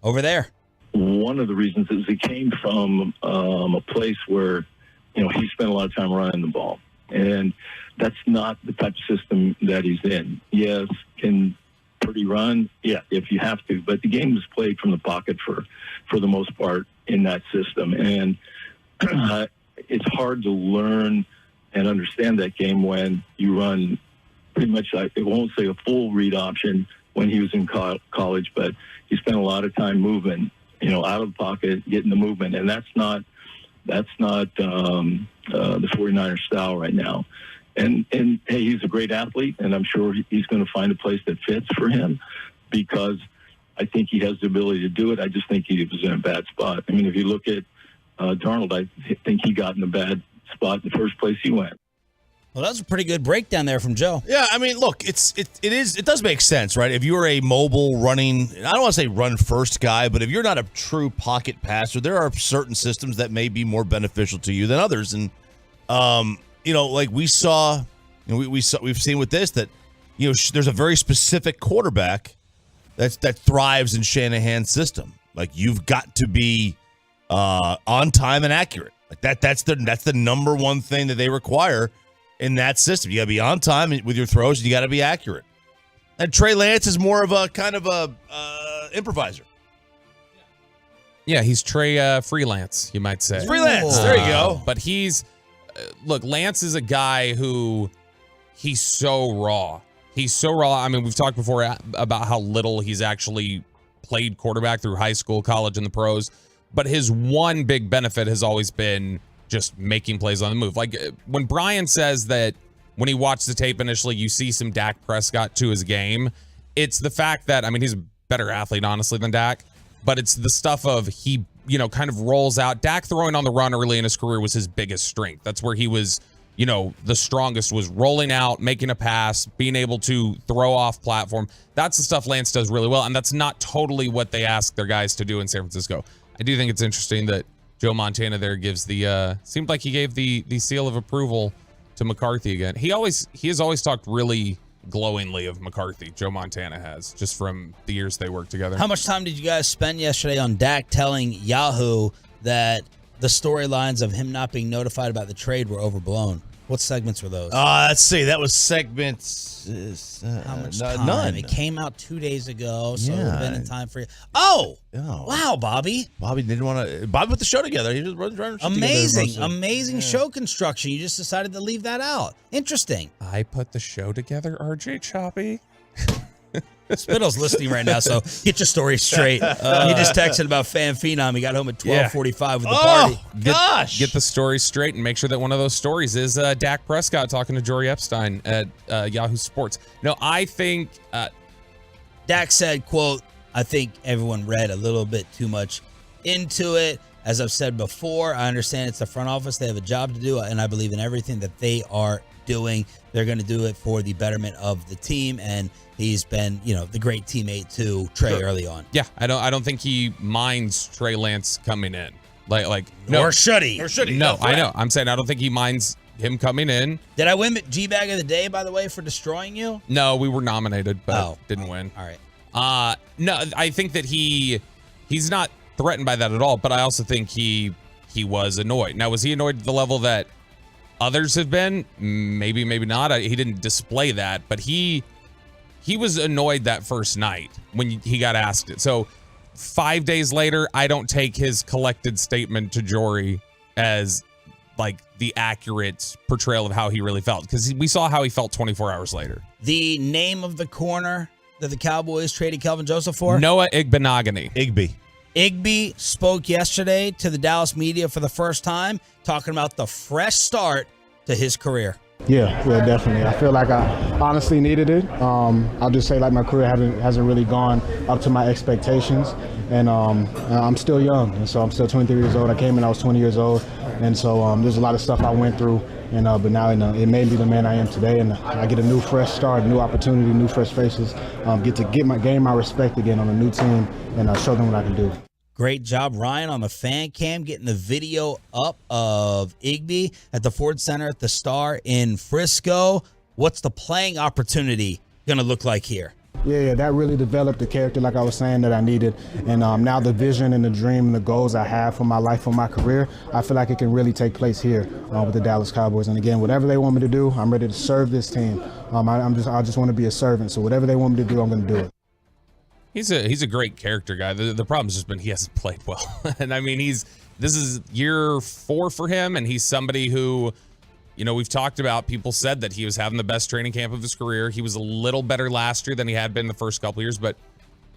over there? One of the reasons is he came from a place where, he spent a lot of time running the ball. And that's not the type of system that he's in. Yes, can Purdy run? Yeah, if you have to. But the game is played from the pocket for the most part in that system. And it's hard to learn and understand that game when you run pretty much, I won't say a full read option when he was in college, but he spent a lot of time moving, out of the pocket, getting the movement. And that's not the 49ers style right now. And hey, he's a great athlete, and I'm sure he's going to find a place that fits for him because I think he has the ability to do it. I just think he was in a bad spot. I mean, if you look at Darnold, I think he got in a bad spot in the first place he went. Well, that was a pretty good breakdown there from Joe. Yeah, I mean, look, it does make sense, right? If you're a mobile running, I don't want to say run first guy, but if you're not a true pocket passer, there are certain systems that may be more beneficial to you than others. And Like we saw, we've seen with this that, there's a very specific quarterback that thrives in Shanahan's system. Like you've got to be on time and accurate. Like that's the number one thing that they require in that system. You got to be on time with your throws, and you got to be accurate. And Trey Lance is more of a kind of a improviser. Yeah, he's Trey Freelance, you might say. Freelance. There you go. But look, Lance is a guy who he's so raw. He's so raw. I mean, we've talked before about how little he's actually played quarterback through high school, college, and the pros. But his one big benefit has always been just making plays on the move. Like when Brian says that when he watched the tape initially, you see some Dak Prescott to his game. It's the fact that, I mean, he's a better athlete, honestly, than Dak. But it's the stuff of he, kind of rolls out. Dak throwing on the run early in his career was his biggest strength. That's where he was, the strongest, was rolling out, making a pass, being able to throw off platform. That's the stuff Lance does really well, and that's not totally what they ask their guys to do in San Francisco. I do think it's interesting that Joe Montana there gives seemed like he gave the seal of approval to McCarthy again. He has always talked really glowingly of McCarthy. Joe Montana has, just from the years they worked together. How much time did you guys spend yesterday on Dak telling Yahoo that the storylines of him not being notified about the trade were overblown? What segments were those? Let's see. That was segments. How much time? None. It came out 2 days ago, so it would have been in time for you. Oh, wow, Bobby. Bobby didn't want to. Bobby put the show together. He just running amazing show construction. You just decided to leave that out. Interesting. I put the show together, RJ Choppy. Spittle's listening right now, so get your story straight. He just texted about Fan Phenom. He got home at 12:45 with the party. Get the story straight and make sure that one of those stories is Dak Prescott talking to Jory Epstein at Yahoo Sports. No, I think Dak said, quote, I think everyone read a little bit too much into it. As I've said before, I understand it's the front office. They have a job to do, and I believe in everything that they are doing. They're going to do it for the betterment of the team, and he's been, the great teammate to Trey early on. Yeah, I don't think he minds Trey Lance coming in. Like no. Or should he? No, I know. I'm saying I don't think he minds him coming in. Did I win G-Bag of the Day, by the way, for destroying you? No, we were nominated, but didn't win. All right. No, I think that he's not threatened by that at all, but I also think he was annoyed. Now, was he annoyed to the level that others have been? Maybe not. He didn't display that, but he was annoyed that first night when he got asked it. So 5 days later, I don't take his collected statement to Jory as like the accurate portrayal of how he really felt, because we saw how he felt 24 hours later. The name of the corner that the Cowboys traded Kelvin Joseph for? Noah Igbenogany. Igby spoke yesterday to the Dallas media for the first time, talking about the fresh start to his career. Yeah, definitely. I feel like I honestly needed it. I'll just say like my career hasn't really gone up to my expectations, and I'm still young, and so I'm still 23 years old. I came in, I was 20 years old, and so there's a lot of stuff I went through, and but now it made me the man I am today, and I get a new fresh start, new opportunity, new fresh faces, get to gain my respect again on a new team, and show them what I can do. Great job, Ryan, on the fan cam, getting the video up of Igby at the Ford Center at the Star in Frisco. What's the playing opportunity going to look like here? Yeah, that really developed the character, like I was saying, that I needed. And now the vision and the dream and the goals I have for my life, for my career, I feel like it can really take place here with the Dallas Cowboys. And again, whatever they want me to do, I'm ready to serve this team. I just want to be a servant. So whatever they want me to do, I'm going to do it. He's a great character guy. The problem's just been he hasn't played well. And I mean, this is year 4 for him, and he's somebody who, we've talked about, people said that he was having the best training camp of his career. He was a little better last year than he had been the first couple years, but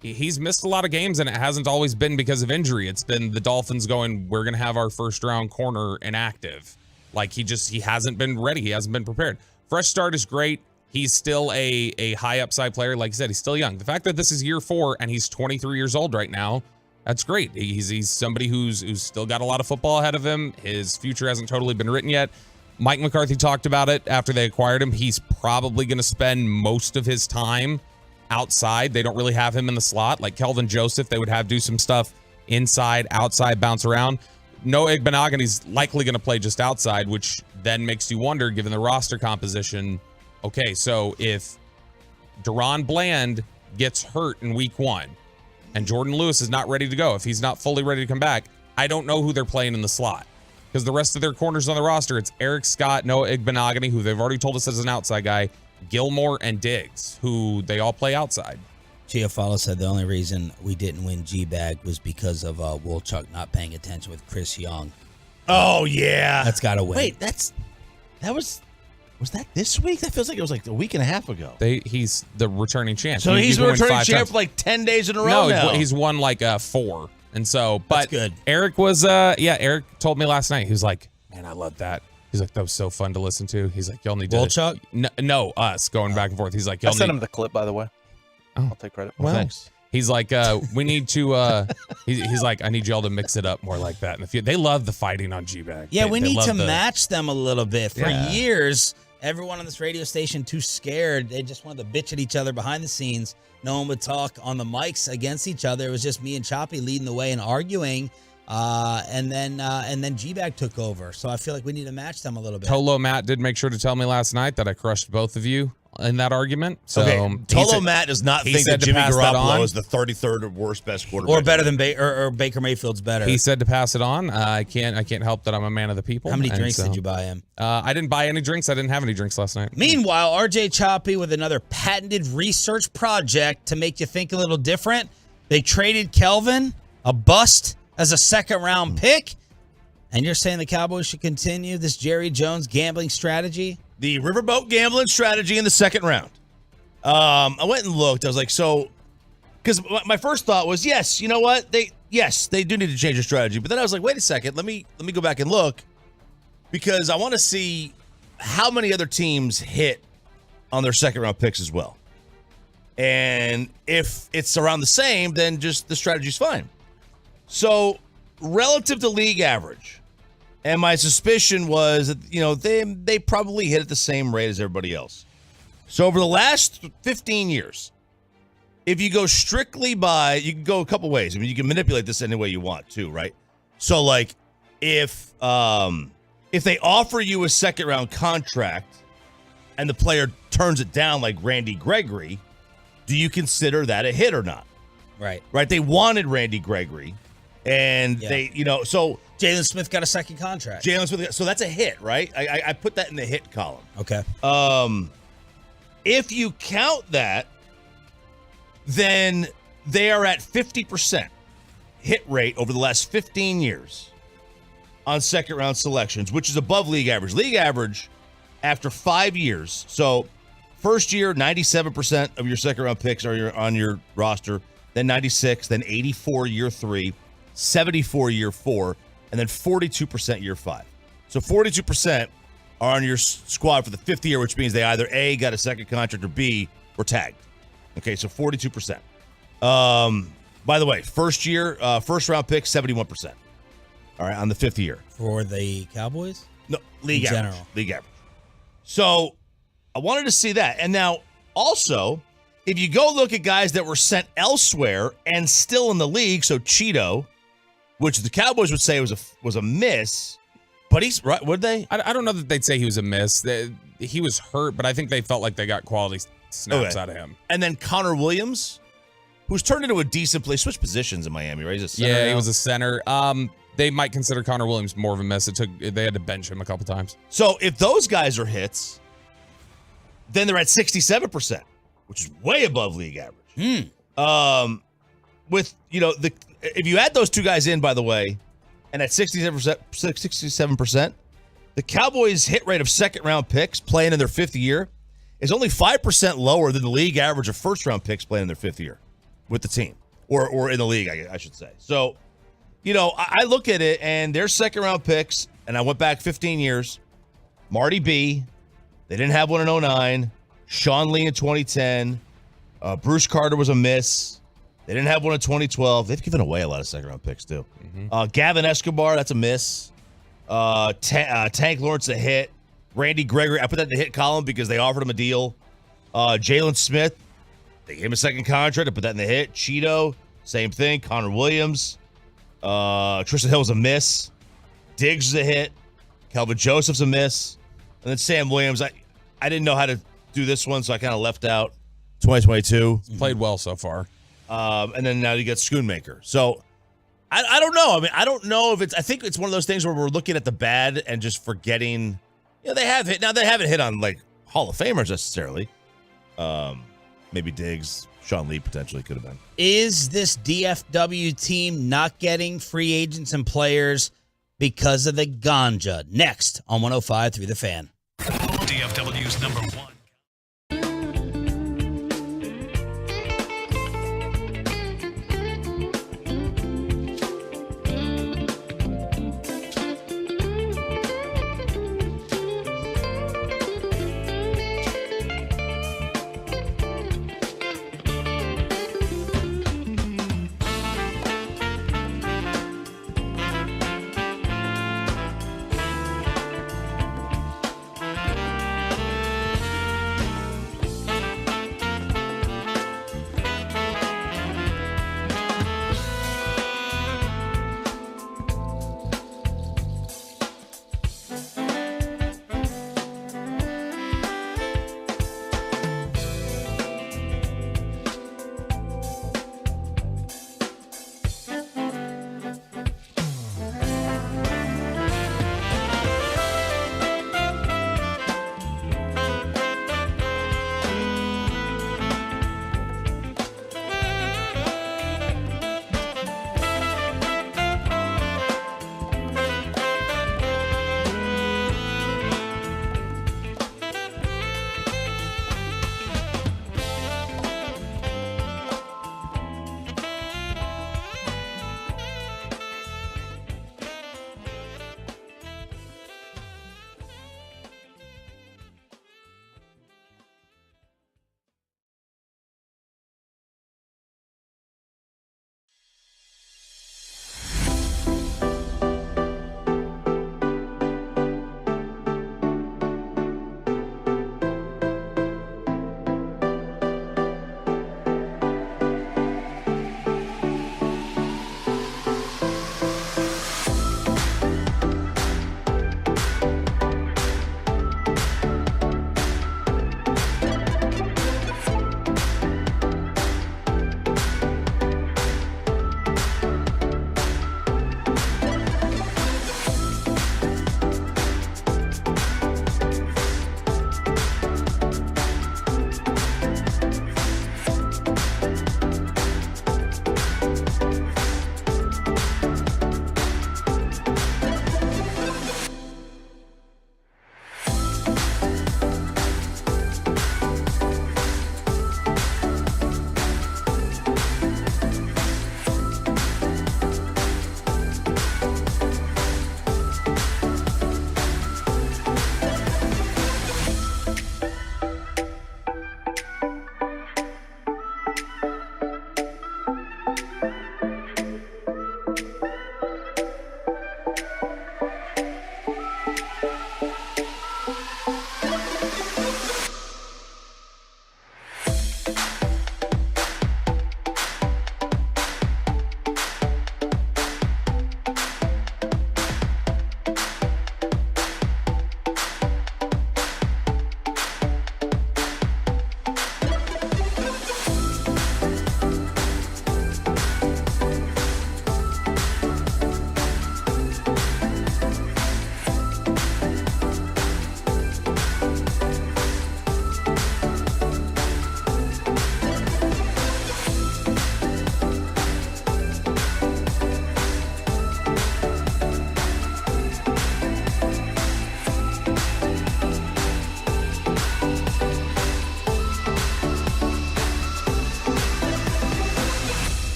he's missed a lot of games, and it hasn't always been because of injury. It's been the Dolphins going, we're going to have our first round corner inactive. Like he hasn't been ready. He hasn't been prepared. Fresh start is great. He's still a high upside player. Like I said, he's still young. The fact that this is year 4 and he's 23 years old right now, that's great. He's somebody who's still got a lot of football ahead of him. His future hasn't totally been written yet. Mike McCarthy talked about it after they acquired him. He's probably going to spend most of his time outside. They don't really have him in the slot. Like Kelvin Joseph, they would have do some stuff inside, outside, bounce around. Noah Igbenogany's likely going to play just outside, which then makes you wonder, given the roster composition, okay, so if Deron Bland gets hurt in week 1 and Jordan Lewis is not ready to go, if he's not fully ready to come back, I don't know who they're playing in the slot. Because the rest of their corners on the roster, it's Eric Scott, Noah Igbenogany, who they've already told us is an outside guy, Gilmore, and Diggs, who they all play outside. Giafalo said the only reason we didn't win G-Bag was because of Wolchuk not paying attention with Chris Young. Oh, yeah. That's got to win. Wait, was that this week? That feels like it was like a week and a half ago. He's the returning champ. So he's the returning champ for like 10 days in a row now. No, he's won like 4. And so, but that's good. Eric was, Eric told me last night, he was like, man, I love that. He's like, that was so fun to listen to. He's like, y'all need to. Wolchuk? No, us going back and forth. He's like, I sent him the clip, by the way. I'll take credit. Well, thanks. He's like, we need to, he's like, I need y'all to mix it up more like that. And they love the fighting on G-Bag. Yeah, we need to match them a little bit. For years, everyone on this radio station too scared. They just wanted to bitch at each other behind the scenes. No one would talk on the mics against each other. It was just me and Choppy leading the way and arguing. And then G-Bag took over. So I feel like we need to match them a little bit. Tolo Matt did make sure to tell me last night that I crushed both of you in that argument. So Tolo Matt does not think that Jimmy Garoppolo is the 33rd worst best quarterback, or better than Baker Mayfield's better. He said to pass it on. I can't help that I'm a man of the people. How many drinks did you buy him? I didn't buy any drinks. I didn't have any drinks last night. Meanwhile, RJ Choppy with another patented research project to make you think a little different. They traded Kelvin, a bust, as a second-round pick. And you're saying the Cowboys should continue this Jerry Jones gambling strategy? The riverboat gambling strategy in the second round. I went and looked. I was like, because my first thought was, yes, you know what? They do need to change their strategy. But then I was like, wait a second. Let me go back and look, because I want to see how many other teams hit on their second round picks as well. And if it's around the same, then just the strategy's fine. So relative to league average, and my suspicion was that, they probably hit at the same rate as everybody else. So over the last 15 years, if you go strictly by, you can go a couple ways. I mean, you can manipulate this any way you want too, right? So like if they offer you a second round contract and the player turns it down like Randy Gregory, do you consider that a hit or not? Right. Right. They wanted Randy Gregory. And they, so Jalen Smith got a second contract. Jalen Smith, so that's a hit, right? I put that in the hit column. Okay. If you count that, then they are at 50% hit rate over the last 15 years on second round selections, which is above league average. League average after 5 years. So first year, 97% of your second round picks are on your roster, then 96, then 84 year 3. 74 year 4, and then 42% year 5. So 42% are on your squad for the 5th year, which means they either A, got a second contract, or B, were tagged. Okay, so 42%. By the way, first round pick, 71%. All right, on the 5th year. For the Cowboys? No, league in average. General. League average. So I wanted to see that. And now also, if you go look at guys that were sent elsewhere and still in the league, so Cheeto, which the Cowboys would say was a miss, but he's right. Would they? I don't know that they'd say he was a miss. He was hurt, but I think they felt like they got quality snaps out of him. And then Connor Williams, who's turned into a decent play, switched positions in Miami, right? He's a center now. He was a center. They might consider Connor Williams more of a miss. They had to bench him a couple times. So if those guys are hits, then they're at 67%, which is way above league average. With if you add those two guys in, by the way, and at 67%, the Cowboys' hit rate of second-round picks playing in their 5th year is only 5% lower than the league average of first-round picks playing in their 5th year with the team, or in the league, I should say. So, I look at it, and their second-round picks, and I went back 15 years, Marty B, they didn't have one in 2009, Sean Lee in 2010, Bruce Carter was a miss. They didn't have one in 2012. They've given away a lot of second-round picks, too. Gavin Escobar, that's a miss. Tank Lawrence, a hit. Randy Gregory, I put that in the hit column because they offered him a deal. Jalen Smith, they gave him a second contract. I put that in the hit. Cheeto, same thing. Connor Williams. Tristan Hill was a miss. Diggs is a hit. Kelvin Joseph's a miss. And then Sam Williams, I didn't know how to do this one, so I kind of left out 2022. Played well so far. And then now you get Schoonmaker. So I don't know. I mean, I don't know if I think it's one of those things where we're looking at the bad and just forgetting. They have hit. Now, they haven't hit on like Hall of Famers necessarily. Maybe Diggs, Sean Lee potentially could have been. Is this DFW team not getting free agents and players because of the ganja? Next on 105.3 The Fan. DFW's number one.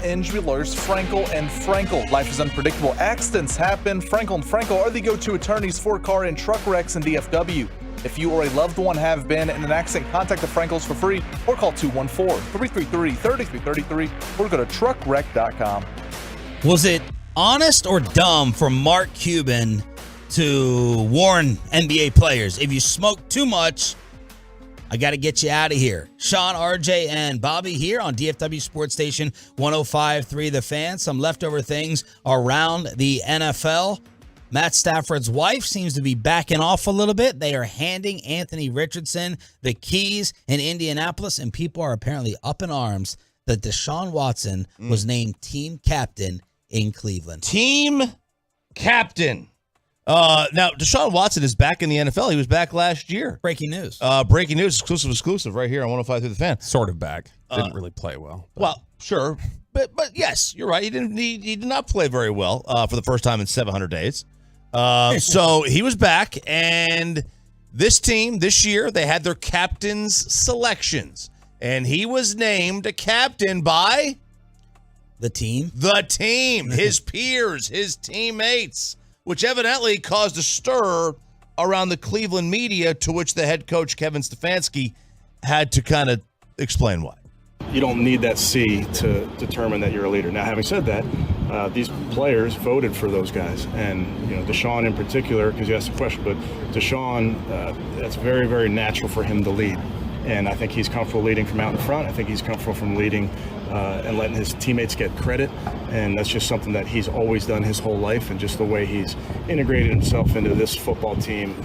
injury lawyers Frankel and Frankel. Life is unpredictable. Accidents happen. Frankel and Frankel are the go-to attorneys for car and truck wrecks in DFW. If you or a loved one have been in an accident, contact the Frankels for free or call 214-333-3333 or go to truckwreck.com. Was it honest or dumb for Mark Cuban to warn NBA players, if you smoke too much, I got to get you out of here? Sean, RJ, and Bobby here on DFW Sports Station 105.3 The Fan. Some leftover things around the NFL. Matt Stafford's wife seems to be backing off a little bit. They are handing Anthony Richardson the keys in Indianapolis, and people are apparently up in arms that Deshaun Watson was named team captain in Cleveland. Team captain. Now, Deshaun Watson is back in the NFL. He was back last year. Breaking news. Breaking news, exclusive right here on 105 through the Fan. Sort of back. Didn't really play well. But. Well, sure. But yes, you're right. He did not play very well for the first time in 700 days. So he was back, and this team this year, they had their captain's selections, and he was named a captain by the team. The team, his peers, his teammates, which evidently caused a stir around the Cleveland media, to which the head coach, Kevin Stefanski, had to kind of explain why. You don't need that C to determine that you're a leader. Now, having said that, these players voted for those guys, and Deshaun in particular, because you asked the question, but Deshaun, that's very, very natural for him to lead, and I think he's comfortable leading from out in front. I think he's comfortable from leading and letting his teammates get credit, and that's just something that he's always done his whole life, and just the way he's integrated himself into this football team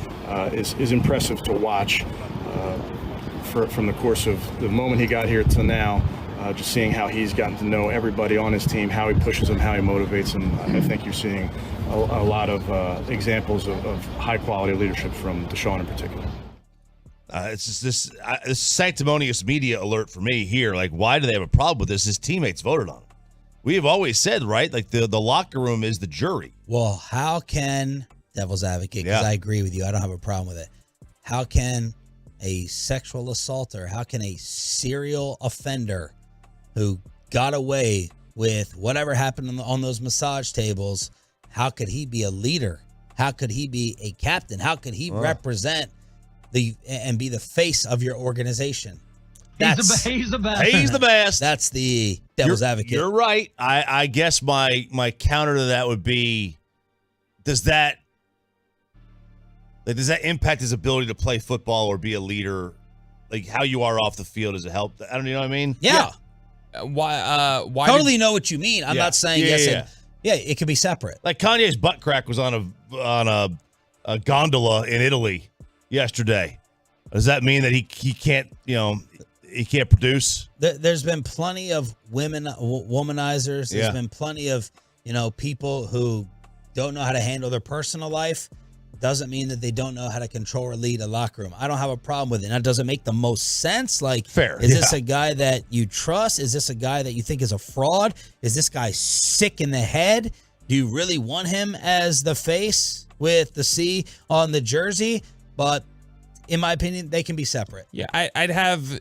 is impressive to watch. From the course of the moment he got here to now, just seeing how he's gotten to know everybody on his team, how he pushes them, how he motivates them. I think you're seeing a lot of examples of high-quality leadership from Deshaun in particular. It's just this sanctimonious media alert for me here. Like, why do they have a problem with this? His teammates voted on it. We have always said, right, like the locker room is the jury. Well, how can, devil's advocate, because I agree with you, I don't have a problem with it. How can a sexual assaulter, how can a serial offender who got away with whatever happened on those massage tables, how could he be a leader? How could he be a captain? How could he represent and be the face of your organization? He's the best. He's the best. That's the devil's advocate. You're right. I guess my counter to that would be, does that impact his ability to play football or be a leader? Like, how you are off the field, does it help? I don't know what I mean? Yeah. Why? Totally know what you mean. I'm not saying it could be separate. Like Kanye's butt crack was on a gondola in Italy yesterday. Does that mean that he can't he can't produce? There's been plenty of womanizers. There's been plenty of people who don't know how to handle their personal life. Doesn't mean that they don't know how to control or lead a locker room. I don't have a problem with it. Now, does it make the most sense? Like, fair. Is this a guy that you trust? Is this a guy that you think is a fraud? Is this guy sick in the head? Do you really want him as the face with the C on the jersey? But in my opinion, they can be separate. Yeah, I'd have.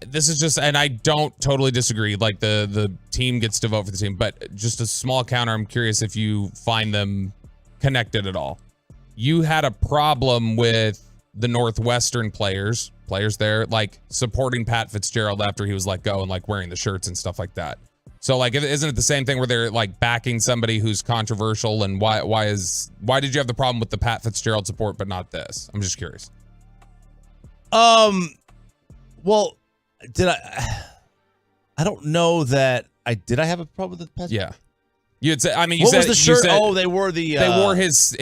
This is just, and I don't totally disagree. Like the team gets to vote for the team, but just a small counter. I'm curious if you find them connected at all. You had a problem with the Northwestern players there, like supporting Pat Fitzgerald after he was let go and like wearing the shirts and stuff like that. So like, isn't it the same thing where they're like backing somebody who's controversial? And why did you have the problem with the Pat Fitzgerald support, but not this? I'm just curious. Well, I don't know that did I have a problem with the Pat? Yeah. You'd say, you what said, was the shirt? Said, they wore his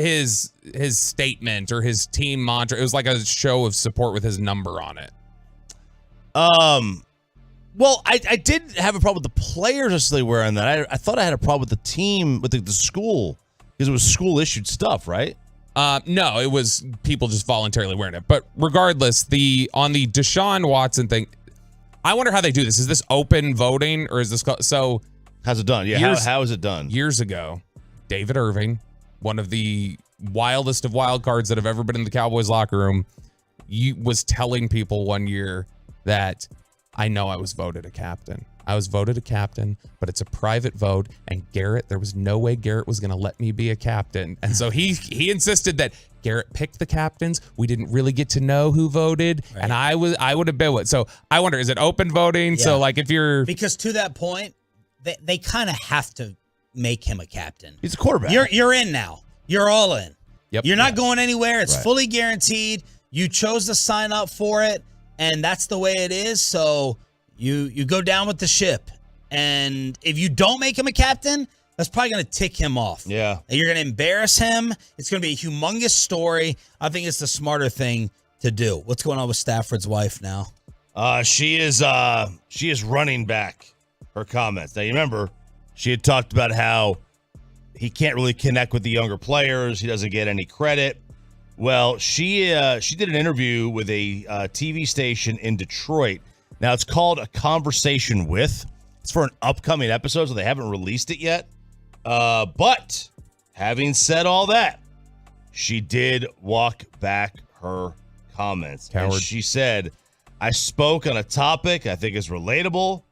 statement or his team mantra. It was like a show of support with his number on it. Well, I did have a problem with the players necessarily wearing that. I thought I had a problem with the team, with the school, because it was school issued stuff, right? No, it was people just voluntarily wearing it. But regardless, on the Deshaun Watson thing, I wonder how they do this. Is this open voting or is this so? How's it done? Yeah, how is it done? Years ago, David Irving, one of the wildest of wild cards that have ever been in the Cowboys locker room, was telling people one year that I know I was voted a captain. I was voted a captain, but it's a private vote. And Garrett, there was no way Garrett was going to let me be a captain. And so he insisted that Garrett picked the captains. We didn't really get to know who voted, and I would have been with. So I wonder, is it open voting? Yeah. So like if you're because to that point, they kind of have to make him a captain. He's a quarterback. You're in now. You're all in. Yep. You're not going anywhere. It's fully guaranteed. You chose to sign up for it, and that's the way it is. So you go down with the ship. And if you don't make him a captain, that's probably going to tick him off. Yeah. And you're going to embarrass him. It's going to be a humongous story. I think it's the smarter thing to do. What's going on with Stafford's wife now? She is running back her comments. Now, you remember, she had talked about how he can't really connect with the younger players. He doesn't get any credit. Well, she did an interview with a TV station in Detroit. Now, it's called A Conversation With. It's for an upcoming episode, so they haven't released it yet. But having said all that, she did walk back her comments. Coward. And she said, I spoke on a topic I think is relatable.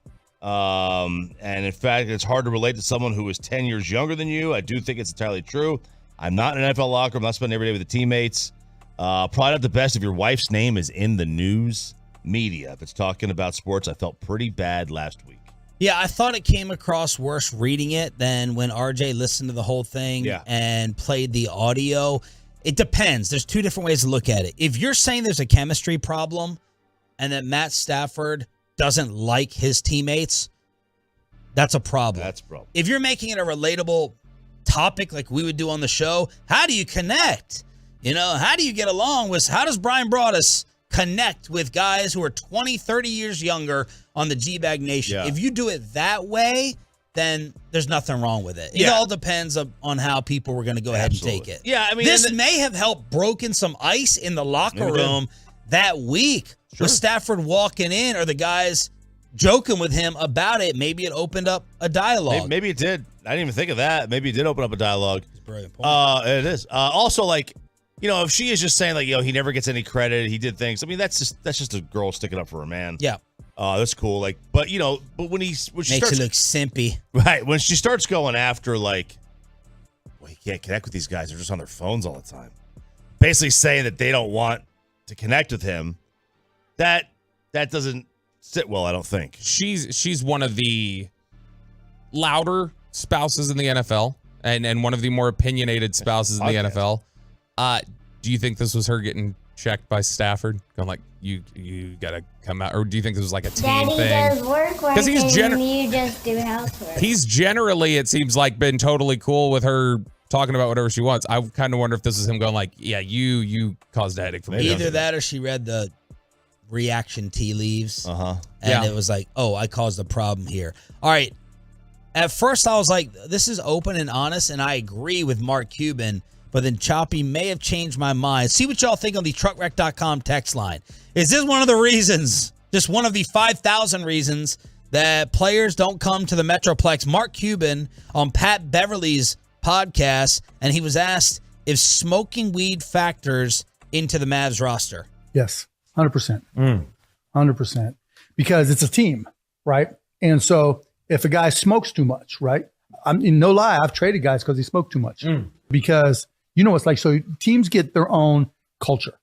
And in fact, it's hard to relate to someone who is 10 years younger than you. I do think it's entirely true. I'm not in an NFL locker room. I'm not spending every day with the teammates. Probably not the best if your wife's name is in the news media. If it's talking about sports, I felt pretty bad last week. Yeah, I thought it came across worse reading it than when RJ listened to the whole thing and played the audio. It depends. There's two different ways to look at it. If you're saying there's a chemistry problem and that Matt Stafford doesn't like his teammates, that's a problem. That's a problem. If you're making it a relatable topic like we would do on the show, how do you connect? How do you get along how does Brian Broaddus connect with guys who are 20, 30 years younger on the G-Bag Nation? Yeah. If you do it that way, then there's nothing wrong with it. It all depends on how people were going to go ahead and take it. Yeah, I mean, this may have helped broken some ice in the locker room that week with Stafford walking in or the guys joking with him about it. Maybe it opened up a dialogue. Maybe it did. I didn't even think of that. Maybe it did open up a dialogue. It's a brilliant point. It is. Also, if she is just saying he never gets any credit, he did things. I mean, that's just a girl sticking up for a man. Yeah. That's cool. But when she Makes starts, you look simpy. right, when she starts going after you can't connect with these guys. They're just on their phones all the time. Basically saying that they don't want to connect with him. That doesn't sit well, I don't think. She's one of the louder spouses in the NFL and one of the more opinionated spouses in the NFL. Do you think this was her getting checked by Stafford? Going you got to come out, or do you think this was like a team Daddy thing? does work Because he's and you just do housework. He's generally, it seems like, been totally cool with her talking about whatever she wants. I kind of wonder if this is him going you caused a headache for me. Either that or she read the reaction tea leaves. Uh-huh. And it was I caused the problem here. All right. At first I was like, this is open and honest, and I agree with Mark Cuban, but then Choppy may have changed my mind. See what y'all think on the truckwreck.com text line. Is this one of the reasons, just one of the 5,000 reasons that players don't come to the Metroplex? Mark Cuban on Pat Beverly's podcast, and he was asked if smoking weed factors into the Mavs roster. Yes, 100%. 100%. Because it's a team, right? And so if a guy smokes too much, right? No lie, I've traded guys because he smoked too much. Because it's like, so teams get their own culture,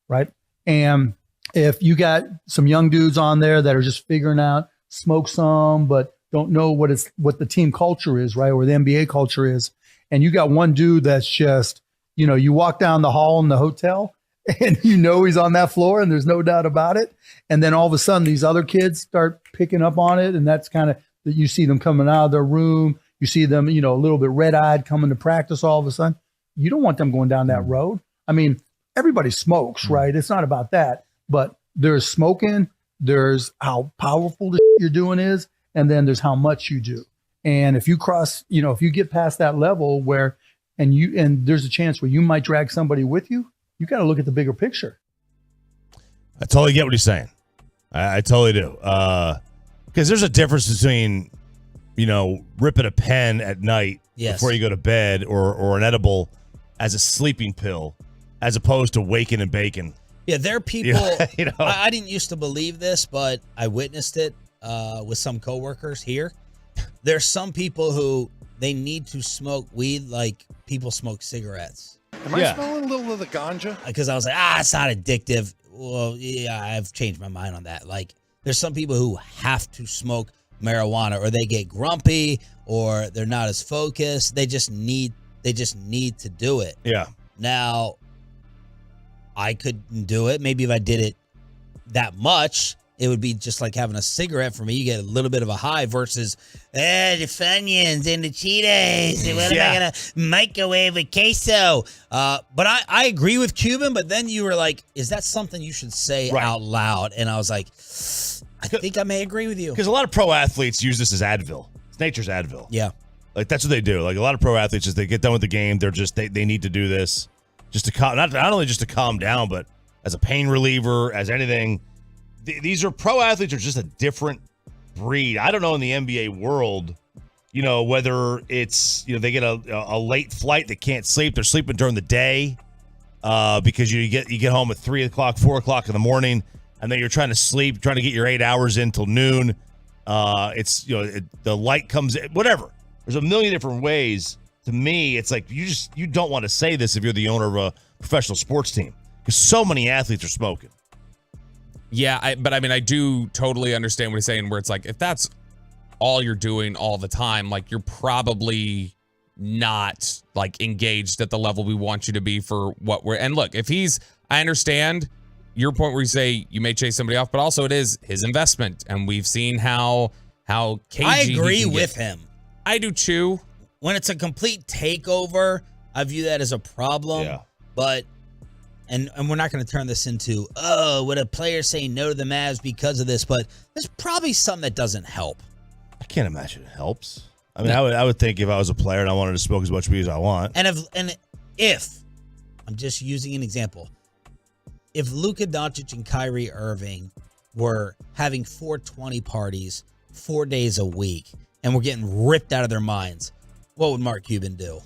right? And if you got some young dudes on there that are just figuring out, smoke some, but don't know what the team culture is, right? Or the NBA culture is. And you got one dude that's just, you walk down the hall in the hotel and he's on that floor and there's no doubt about it. And then all of a sudden these other kids start picking up on it. And that's kind of, you see them coming out of their room. You see them, a little bit red-eyed coming to practice all of a sudden. You don't want them going down that road. I mean, everybody smokes, right? It's not about that. But there's smoking, there's how powerful the you're doing is, and then there's how much you do. And if you cross, if you get past that level where, and there's a chance where you might drag somebody with you, you got to look at the bigger picture. I totally get what he's saying. I totally do. Because there's a difference between, ripping a pen at night before you go to bed or an edible as a sleeping pill as opposed to waking and baking. Yeah, there are people, I didn't used to believe this, but I witnessed it. with some coworkers here. There's some people who they need to smoke weed like people smoke cigarettes. Am I smelling a little of the ganja? Because I was like, it's not addictive. Well, yeah, I've changed my mind on that. Like, there's some people who have to smoke marijuana, or they get grumpy, or they're not as focused. They just need to do it. Yeah. Now, I couldn't do it. Maybe if I did it that much, it would be just like having a cigarette for me. You get a little bit of a high versus the Funyuns and the Cheetos. And what am I going to microwave a queso? But I agree with Cuban, but then you were like, is that something you should say out loud? And I was like, I think I may agree with you. Because a lot of pro athletes use this as Advil. It's nature's Advil. Yeah. Like, that's what they do. Like, a lot of pro athletes, as they get done with the game, they're just, they need to do this just to calm, not only just to calm down, but as a pain reliever, as anything. These are pro athletes are just a different breed. I don't know in the NBA world, whether it's, they get a late flight, they can't sleep. They're sleeping during the day because you get home at 3 o'clock, 4 o'clock in the morning, and then you're trying to sleep, trying to get your 8 hours in till noon. It's, the light comes in, whatever. There's a million different ways. To me, it's like you don't want to say this if you're the owner of a professional sports team, because so many athletes are smoking. Yeah, I do totally understand what he's saying, where it's like, if that's all you're doing all the time, like, you're probably not like engaged at the level we want you to be for what we're. And look, I understand your point where you say you may chase somebody off, but also it is his investment, and we've seen how cagey I agree with him. I do too. When it's a complete takeover, I view that as a problem. Yeah. But and we're not going to turn this into, would a player say no to the Mavs because of this? But there's probably something that doesn't help. I can't imagine it helps. I mean, I would think if I was a player and I wanted to smoke as much weed as I want. And if I'm just using an example, if Luka Doncic and Kyrie Irving were having 420 parties 4 days a week and were getting ripped out of their minds, what would Mark Cuban do?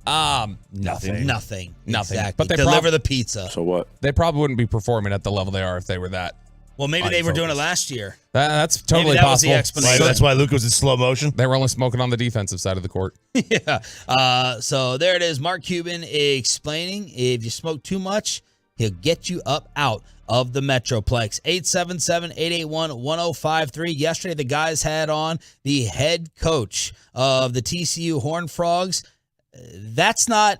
Nothing. Exactly. But they deliver the pizza. So what? They probably wouldn't be performing at the level they are if they were that. Well, maybe they were doing it last year. That's totally Maybe that possible. was the explanation. That's why Luka was in slow motion. They were only smoking on the defensive side of the court. Yeah. So there it is. Mark Cuban explaining if you smoke too much, he'll get you up out of the Metroplex. 877-881-1053. Yesterday, the guys had on the head coach of the TCU Horned Frogs. That's not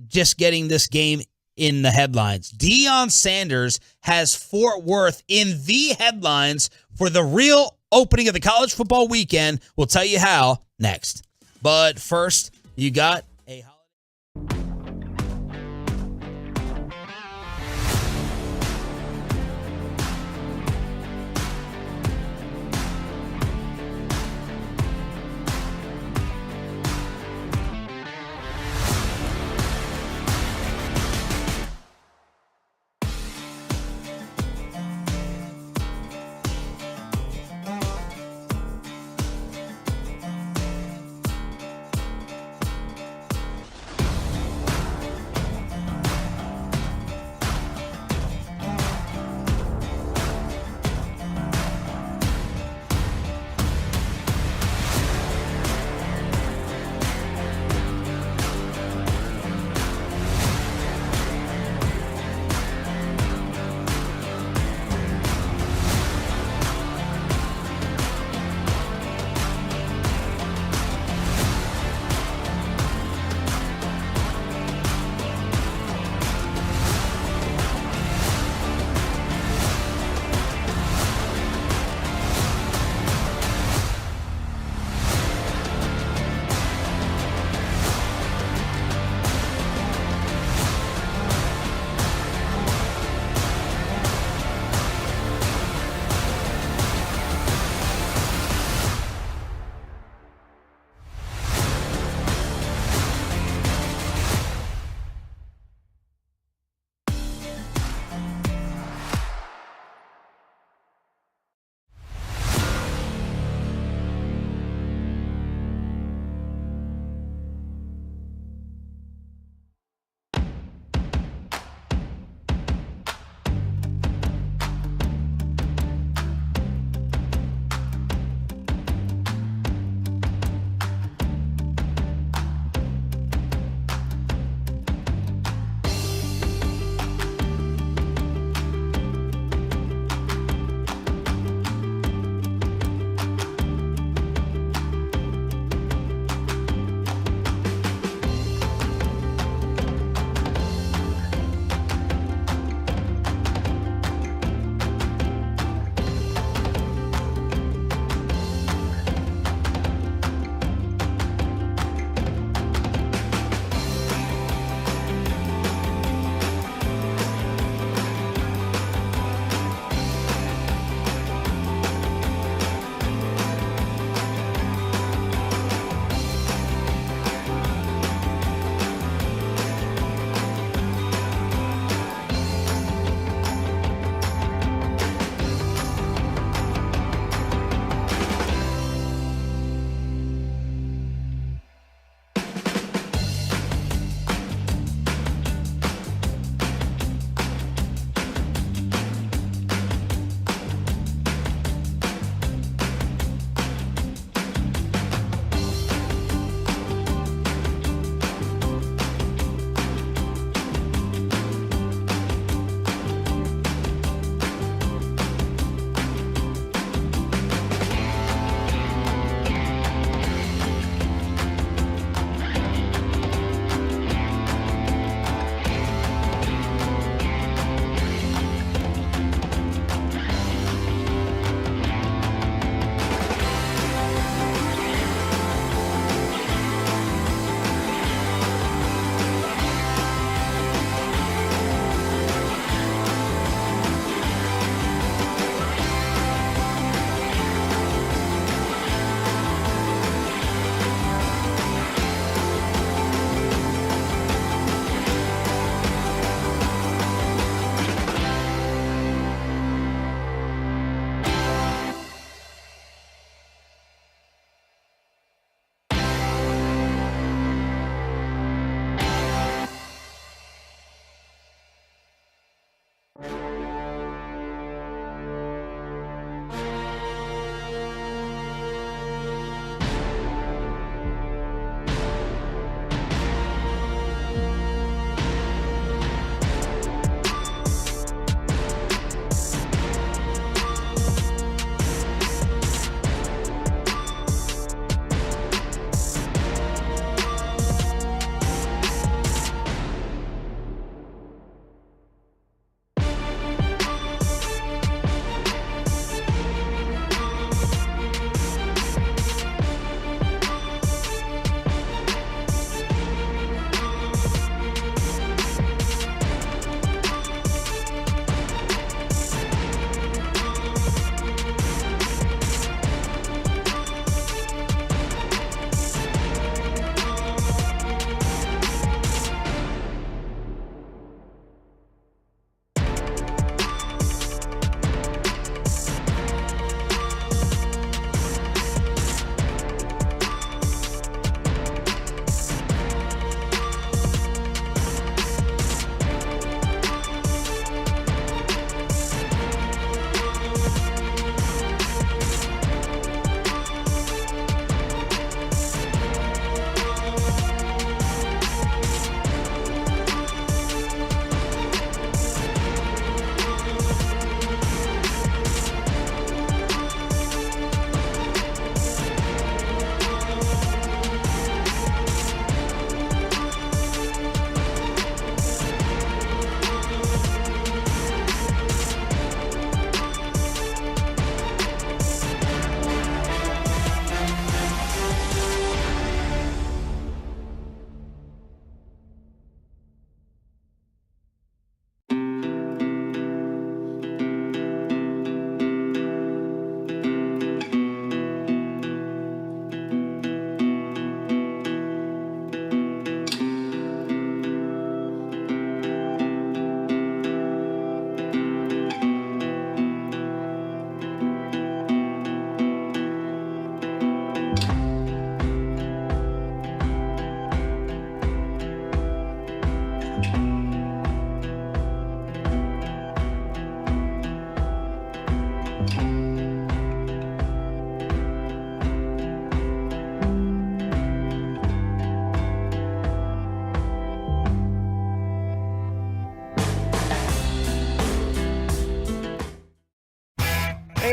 just getting this game in the headlines. Deion Sanders has Fort Worth in the headlines for the real opening of the college football weekend. We'll tell you how next. But first, you got a holiday.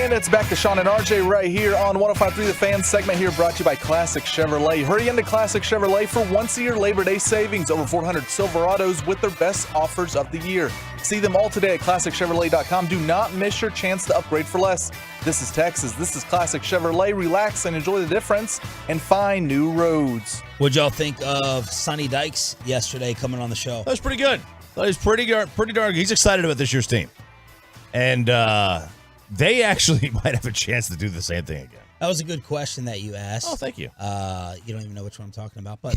And it's back to Sean and RJ right here on 105.3 The Fan. Segment here brought to you by Classic Chevrolet. Hurry into Classic Chevrolet for once-a-year Labor Day savings. Over 400 Silverados with their best offers of the year. See them all today at ClassicChevrolet.com. Do not miss your chance to upgrade for less. This is Texas. This is Classic Chevrolet. Relax and enjoy the difference and find new roads. What'd y'all think of Sonny Dykes yesterday coming on the show? That was pretty good. That was pretty darn good. He's excited about this year's team. And they actually might have a chance to do the same thing again. That was a good question that you asked. Oh, thank you. You don't even know which one I'm talking about, but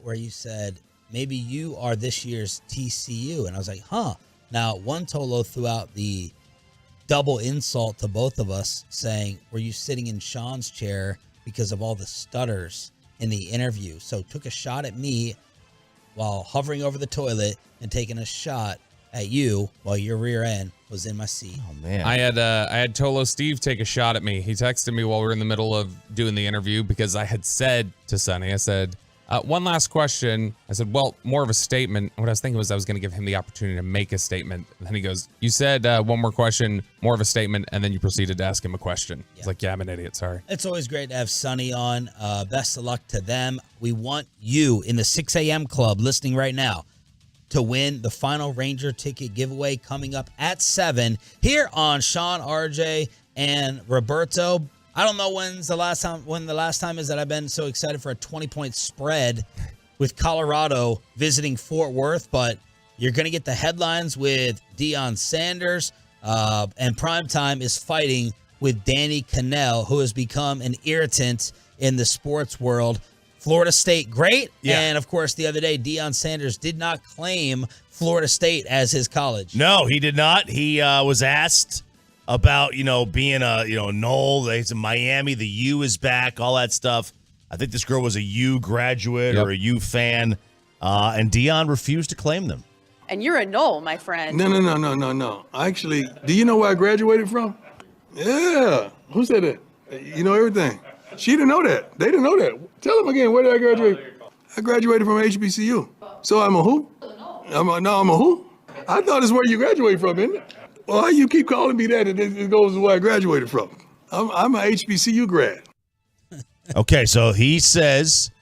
where you said, maybe you are this year's TCU. And I was like, huh. Now, one Tolo threw out the double insult to both of us saying, were you sitting in Sean's chair because of all the stutters in the interview? So took a shot at me while hovering over the toilet and taking a shot at you while your rear end was in my seat. Oh, man. I had Tolo Steve take a shot at me. He texted me while we were in the middle of doing the interview because I had said to Sonny, I said, one last question. I said, well, more of a statement. What I was thinking was I was going to give him the opportunity to make a statement. And then he goes, you said one more question, more of a statement, and then you proceeded to ask him a question. Yeah. It's like, yeah, I'm an idiot. Sorry. It's always great to have Sonny on. Best of luck to them. We want you in the 6 a.m. club listening right now to win the final Ranger ticket giveaway coming up at 7 here on Sean, RJ, and Roberto. I don't know when the last time is that I've been so excited for a 20-point spread with Colorado visiting Fort Worth, but you're going to get the headlines with Deion Sanders, and Primetime is fighting with Danny Cannell, who has become an irritant in the sports world. Florida State, great. Yeah. And, of course, the other day, Deion Sanders did not claim Florida State as his college. No, he did not. He was asked about, being a Knoll. He's in Miami. The U is back, all that stuff. I think this girl was a U graduate or a U fan, and Deion refused to claim them. And you're a Knoll, my friend. No. Actually, do you know where I graduated from? Yeah. Who said that? You know everything. She didn't know that. They didn't know that. Tell them again, where did I graduate? I graduated from HBCU. So I'm a who? I'm a who? I thought it's where you graduated from, isn't it? Well, how you keep calling me that? It goes to where I graduated from. I'm an HBCU grad. Okay, so he says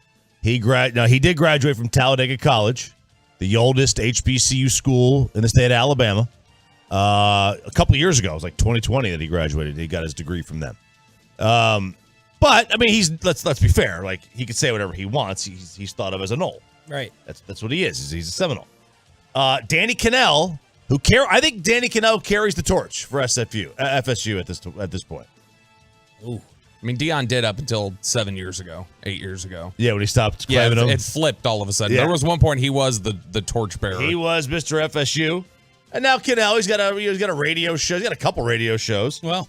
he did graduate from Talladega College, the oldest HBCU school in the state of Alabama. A couple of years ago, it was like 2020 that he graduated. He got his degree from them. But I mean, let's be fair. Like, he could say whatever he wants. He's thought of as a Knoll. Right. That's what he is. He's a Seminole. Danny Cannell, I think Danny Cannell carries the torch for FSU at this point. Ooh. I mean, Deion did up until 8 years ago. Yeah, when he stopped claiming them. It flipped all of a sudden. Yeah. There was one point he was the torchbearer. He was Mr. FSU. And now Cannell, he's got a radio show. He's got a couple radio shows. Well.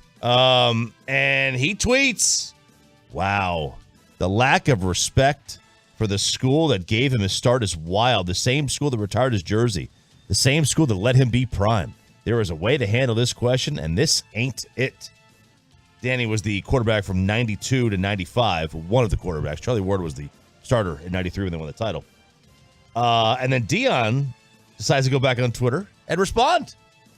And he tweets, wow, the lack of respect for the school that gave him his start is wild. The same school that retired his jersey. The same school that let him be prime. There is a way to handle this question, and this ain't it. Danny was the quarterback from 92 to 95, one of the quarterbacks. Charlie Ward was the starter in 93 when they won the title. And then Deion decides to go back on Twitter and respond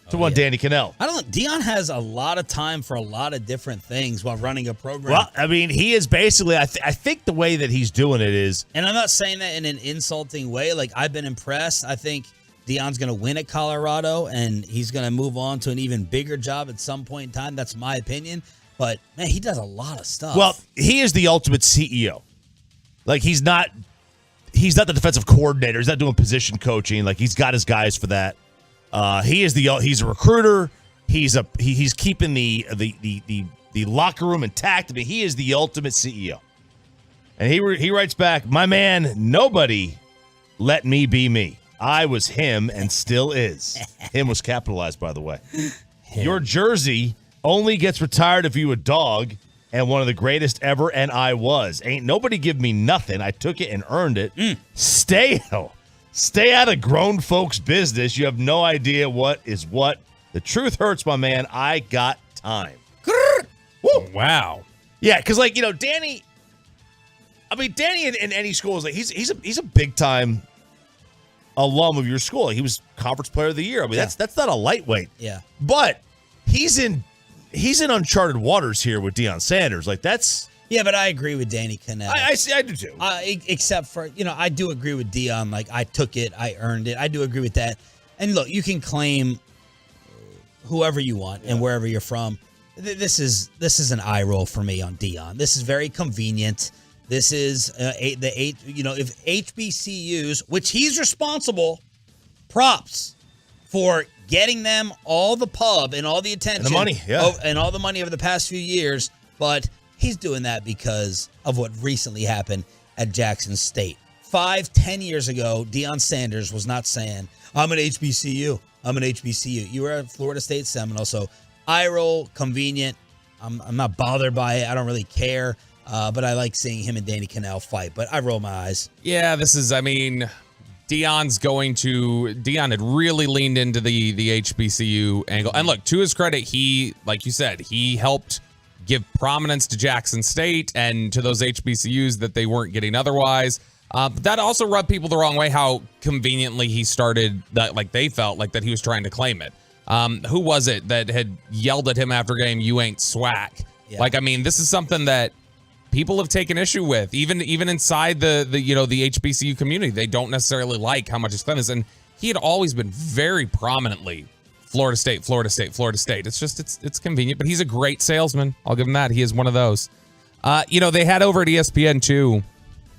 to one Danny Cannell. Deion has a lot of time for a lot of different things while running a program. Well, I mean, he is basically, I think the way that he's doing it is. And I'm not saying that in an insulting way. Like, I've been impressed. I think Deion's going to win at Colorado, and he's going to move on to an even bigger job at some point in time. That's my opinion. But, man, he does a lot of stuff. Well, he is the ultimate CEO. Like, he's not the defensive coordinator. He's not doing position coaching. Like, he's got his guys for that. He's a recruiter. He's keeping the locker room intact. I mean, he is the ultimate CEO. And he writes back, my man, nobody let me be me. I was him and still is. Him was capitalized, by the way. Your jersey only gets retired if you a dog and one of the greatest ever, and I was. Ain't nobody give me nothing. I took it and earned it. Stay out of grown folks' business. You have no idea what is what. The truth hurts, my man. I got time. Wow. Yeah, because Danny. I mean, Danny in any school is he's a big time alum of your school. He was conference player of the year. I mean, that's not a lightweight. Yeah. But he's in he's in uncharted waters here with Deion Sanders. Like, that's... Yeah, but I agree with Danny Kanell. I do too. Except for, I do agree with Deion. Like, I took it, I earned it. I do agree with that. And look, you can claim whoever you want and wherever you're from. This is an eye roll for me on Deion. This is very convenient. This is if HBCUs, which he's responsible, props for getting them all the pub and all the attention, and the money, and all the money over the past few years, but he's doing that because of what recently happened at Jackson State. 5-10 years ago, Deion Sanders was not saying, I'm an HBCU. I'm an HBCU. You were at Florida State Seminole, so eye roll, convenient. I'm not bothered by it. I don't really care. But I like seeing him and Danny Kanell fight. But I roll my eyes. Yeah, Deion's Deion had really leaned into the HBCU angle. And look, to his credit, he, like you said, he helped give prominence to Jackson State and to those HBCUs that they weren't getting otherwise. But that also rubbed people the wrong way, how conveniently he started that, like they felt like that he was trying to claim it. Who was it that had yelled at him after game, "You ain't swag"? Yeah. Like, I mean, this is something that people have taken issue with, even inside the HBCU community. They don't necessarily like how much he's claimed this. And he had always been very prominently Florida State. It's just, it's convenient, but he's a great salesman. I'll give him that. He is one of those. They had over at ESPN too,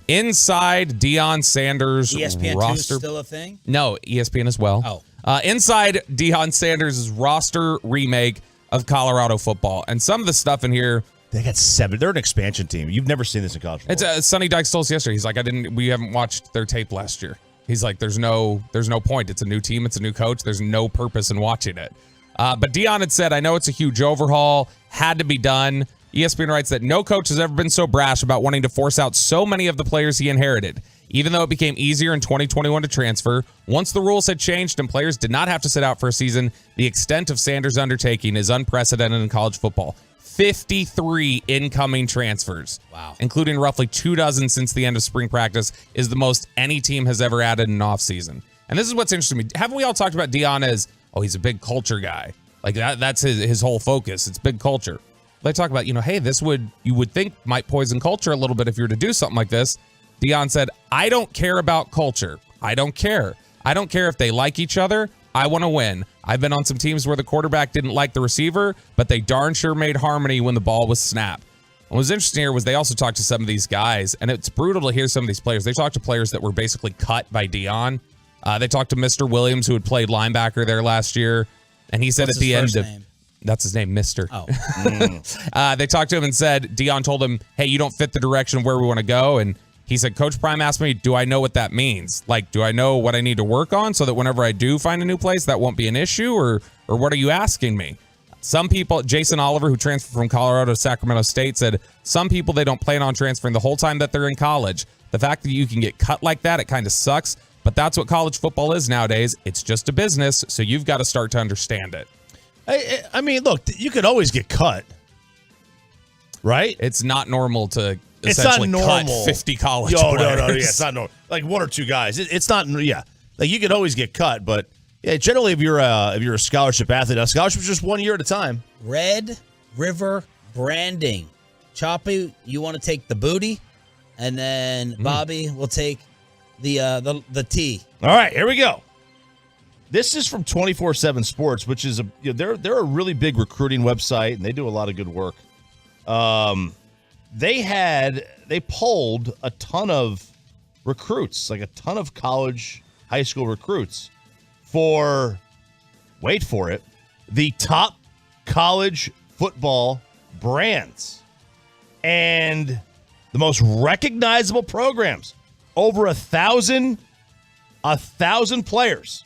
inside Deion Sanders' ESPN roster. 2 is still a thing? No, ESPN as well. Oh. Inside Deion Sanders' roster remake of Colorado football. And some of the stuff in here, they got 7. They're an expansion team. You've never seen this in college football. It's Sonny Dykes told us yesterday. He's like, we haven't watched their tape last year. He's like, there's no point. It's a new team. It's a new coach. There's no purpose in watching it. But Deion had said, I know it's a huge overhaul, had to be done. ESPN writes that no coach has ever been so brash about wanting to force out so many of the players he inherited. Even though it became easier in 2021 to transfer, once the rules had changed and players did not have to sit out for a season, the extent of Sanders' undertaking is unprecedented in college football. 53 incoming transfers. Wow. Including roughly 24 since the end of spring practice, is the most any team has ever added in an offseason. And this is what's interesting to me. Haven't we all talked about Deion as, he's a big culture guy? Like that's his whole focus. It's big culture. They talk about, hey, you would think might poison culture a little bit if you were to do something like this. Deion said, I don't care about culture. I don't care. I don't care if they like each other. I want to win. I've been on some teams where the quarterback didn't like the receiver, but they darn sure made harmony when the ball was snapped. What was interesting here was they also talked to some of these guys, and it's brutal to hear some of these players. They talked to players that were basically cut by Deion. They talked to Mr. Williams, who had played linebacker there last year, and he said at the end of... That's his name, Mr. Oh. They talked to him and said, Deion told him, hey, you don't fit the direction of where we want to go. And he said, Coach Prime asked me, do I know what that means? Like, do I know what I need to work on so that whenever I do find a new place, that won't be an issue? Or what are you asking me? Some people, Jason Oliver, who transferred from Colorado to Sacramento State, said some people, they don't plan on transferring the whole time that they're in college. The fact that you can get cut like that, it kind of sucks. But that's what college football is nowadays. It's just a business, so you've got to start to understand it. I mean, look, you could always get cut, right? It's not normal to essentially cut 50 college players. No, it's not normal. Like 1 or 2 guys. It's not, like you could always get cut, but generally if you're a scholarship athlete, a scholarship is just 1 year at a time. Red River Branding. Choppy, you want to take the booty, and then Bobby will take the T. All right, here we go. This is from 24/7 Sports, which is they're a really big recruiting website, and they do a lot of good work. They polled a ton of recruits, like a ton of high school recruits for, wait for it, the top college football brands and the most recognizable programs. Over 1,000 players.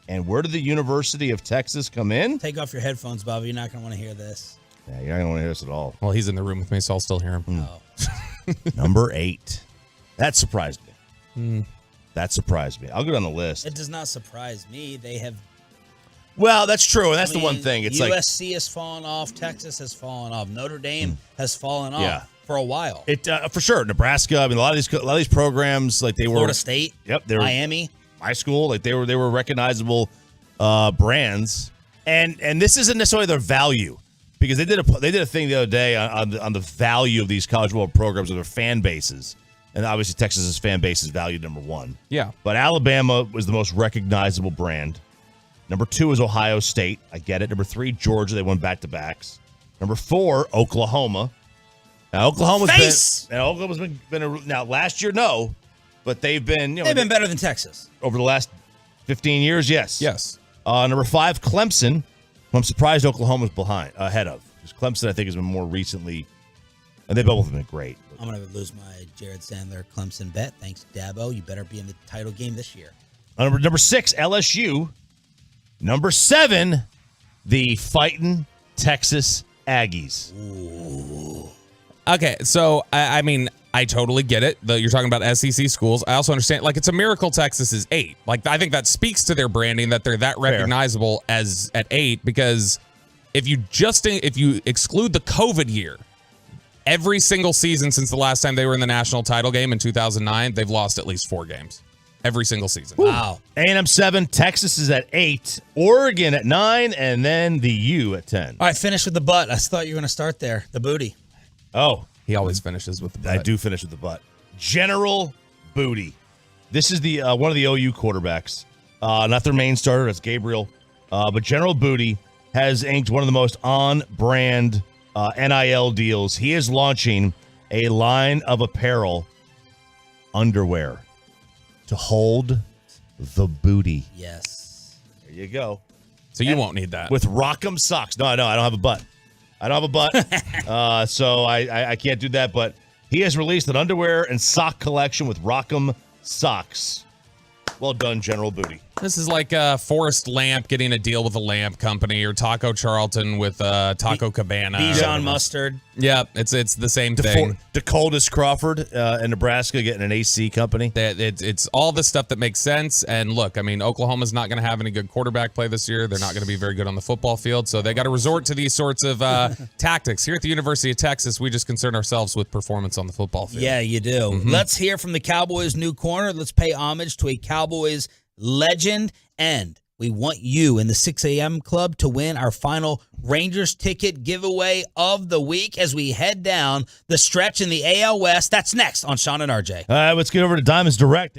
And where did the University of Texas come in? Take off your headphones, Bobby. You're not going to want to hear this. Yeah, you're not going to want to hear this at all. Well, he's in the room with me, so I'll still hear him. Oh. Number 8. That surprised me. That surprised me. I'll go down the list. It does not surprise me. They have... Well, that's true, and that's the one thing. It's USC has fallen off. Texas has fallen off. Notre Dame has fallen off for a while. It for sure. Nebraska. I mean, a lot of these programs, like they were Florida State. Yep. They were Miami. High school. Like they were recognizable brands, and this isn't necessarily their value, because they did a thing the other day on the value of these college football programs and their fan bases. And obviously Texas's fan base is valued number 1. Yeah. But Alabama was the most recognizable brand. Number 2 is Ohio State. I get it. Number 3, Georgia. They won back-to-backs. Number 4, Oklahoma. Now, Oklahoma's been now last year, no. But they've been they've been better than Texas. Over the last 15 years, yes. Yes. Number 5, Clemson, who I'm surprised Oklahoma's ahead of. Because Clemson, I think, has been more recently, and they both have been great. I'm going to lose my Jared Sandler Clemson bet. Thanks, Dabo. You better be in the title game this year. Number 6, LSU. Number 7, the fighting Texas Aggies. Ooh. Okay, so, I mean, I totally get it. You're talking about SEC schools. I also understand, like, it's a miracle Texas is 8. Like, I think that speaks to their branding that they're that recognizable as at 8, because if you exclude the COVID year, every single season since the last time they were in the national title game in 2009, they've lost at least 4 games. Every single season. Wow. A&M 7, Texas is at 8, Oregon at 9, and then the U at 10. All right, finish with the butt. I thought you were going to start there. The booty. Oh. He always finishes with the butt. I do finish with the butt. General Booty. This is the one of the OU quarterbacks. Not their main starter. That's Gabriel. But General Booty has inked one of the most on-brand NIL deals. He is launching a line of apparel, underwear, to hold the booty. Yes. There you go. So you won't need that. With Rock'em socks. No, I don't have a butt. I don't have a butt. So I can't do that. But he has released an underwear and sock collection with Rock'em socks. Well done, General Booty. This is like Forrest Lamp getting a deal with a lamp company, or Taco Charlton with Taco Cabana. Bijan Mustard. Yeah, it's the same thing. Dakotas Crawford in Nebraska getting an AC company. It's all the stuff that makes sense. And look, I mean, Oklahoma's not going to have any good quarterback play this year. They're not going to be very good on the football field. So they got to resort to these sorts of tactics. Here at the University of Texas, we just concern ourselves with performance on the football field. Yeah, you do. Mm-hmm. Let's hear from the Cowboys' new corner. Let's pay homage to a Cowboys legend. And we want you in the 6 a.m. club to win our final Rangers ticket giveaway of the week as we head down the stretch in the AL West. That's next on Sean and RJ. All right, let's get over to Diamonds Direct.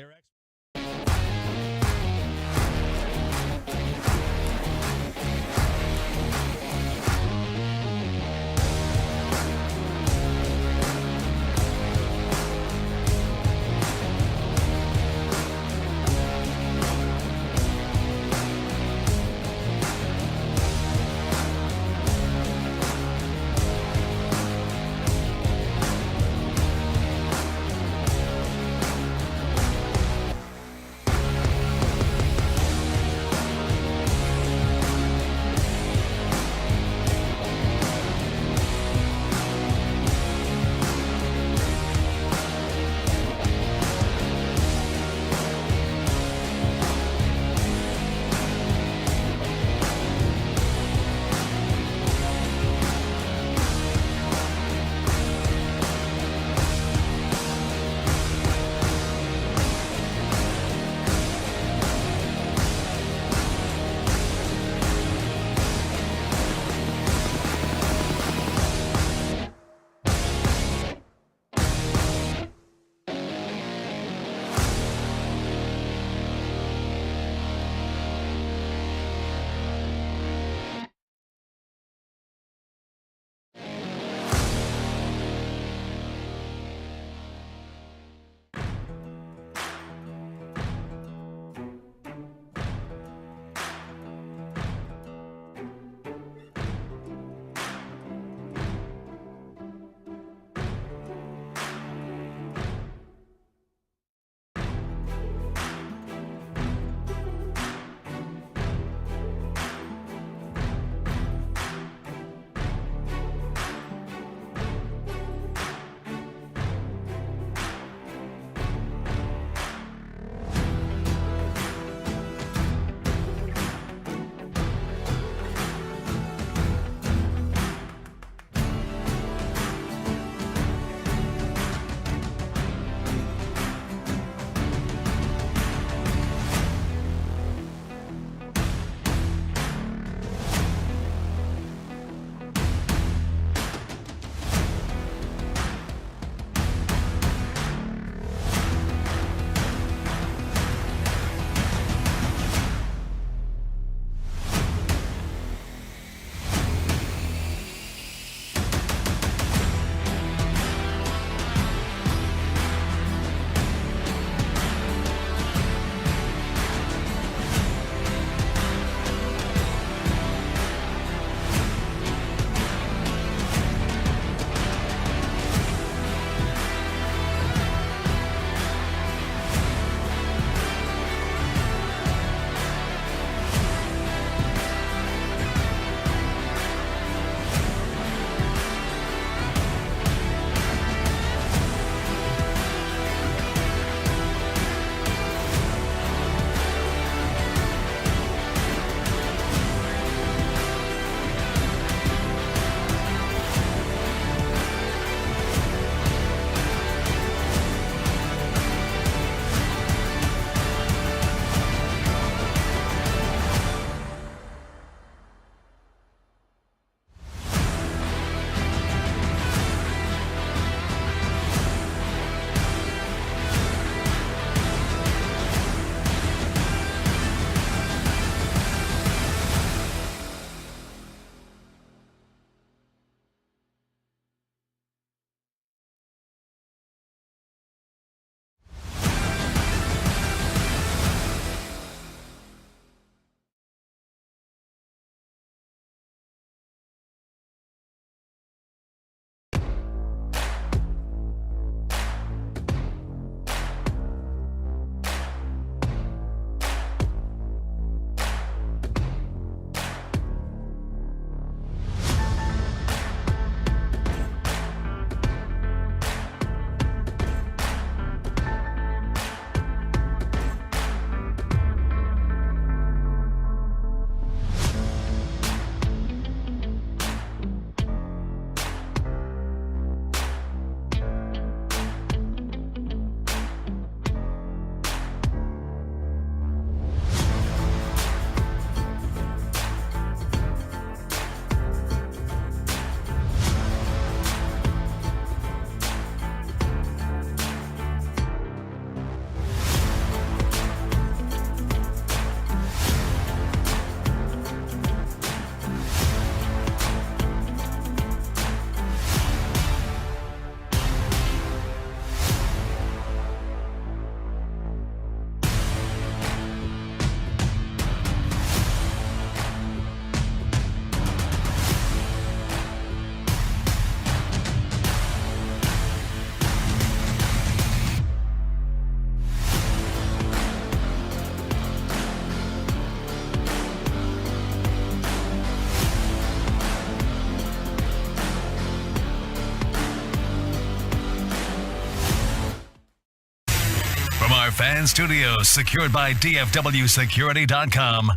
Fan Studios, secured by DFWSecurity.com.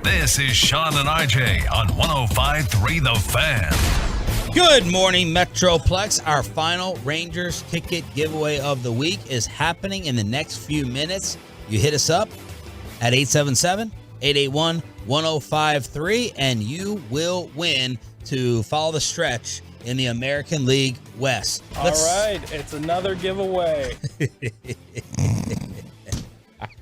This is Sean and RJ on 105.3 The Fan. Good morning, Metroplex. Our final Rangers ticket giveaway of the week is happening in the next few minutes. You hit us up at 877-881-1053, and you will win to follow the stretch in the American League West. All right, it's another giveaway.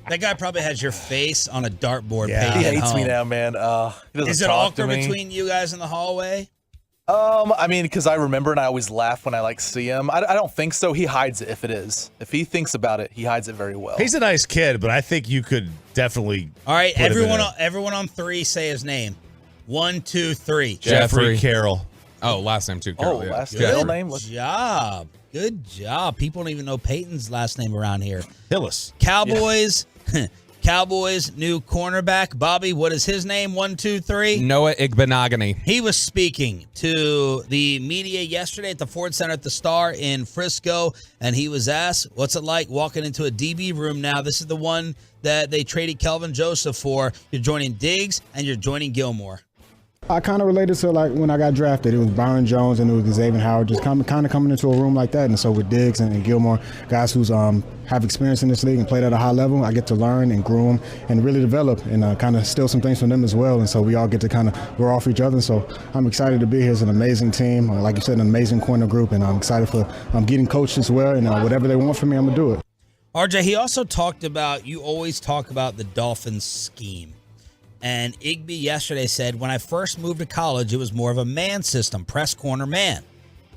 That guy probably has your face on a dartboard. Yeah, he hates me now, man. He doesn't Is it talk to awkward me. between you guys in the hallway? I mean, because I remember and I always laugh when I see him. I don't think so. He hides it if it is. If he thinks about it, he hides it very well. He's a nice kid, but I think you could definitely. All right, everyone on three, say his name. 1, 2, 3. Jeffrey Carroll. Oh, last name too. Carroll, yeah. last Good middle name. job. Good job. People don't even know Peyton's last name around here. Hillis. Cowboys. Cowboys new cornerback. Bobby, what is his name? 1, 2, 3. Noah Igbenogany. He was speaking to the media yesterday at the Ford Center at the Star in Frisco, and he was asked, what's it like walking into a DB room now? This is the one that they traded Kelvin Joseph for. You're joining Diggs, and you're joining Gilmore. I kind of related to like when I got drafted. It was Byron Jones and it was Xavier Howard, just kind of coming into a room like that. And so with Diggs and Gilmore, guys who's have experience in this league and played at a high level, I get to learn and groom and really develop and kind of steal some things from them as well. And so we all get to kind of grow off each other. And so I'm excited to be here. It's an amazing team, like you said, an amazing corner group, and I'm excited for getting coached as well. And whatever they want from me, I'm gonna do it. RJ, he also talked about, you always talk about the Dolphins scheme. And Igby yesterday said, when I first moved to college, it was more of a man system, press corner man.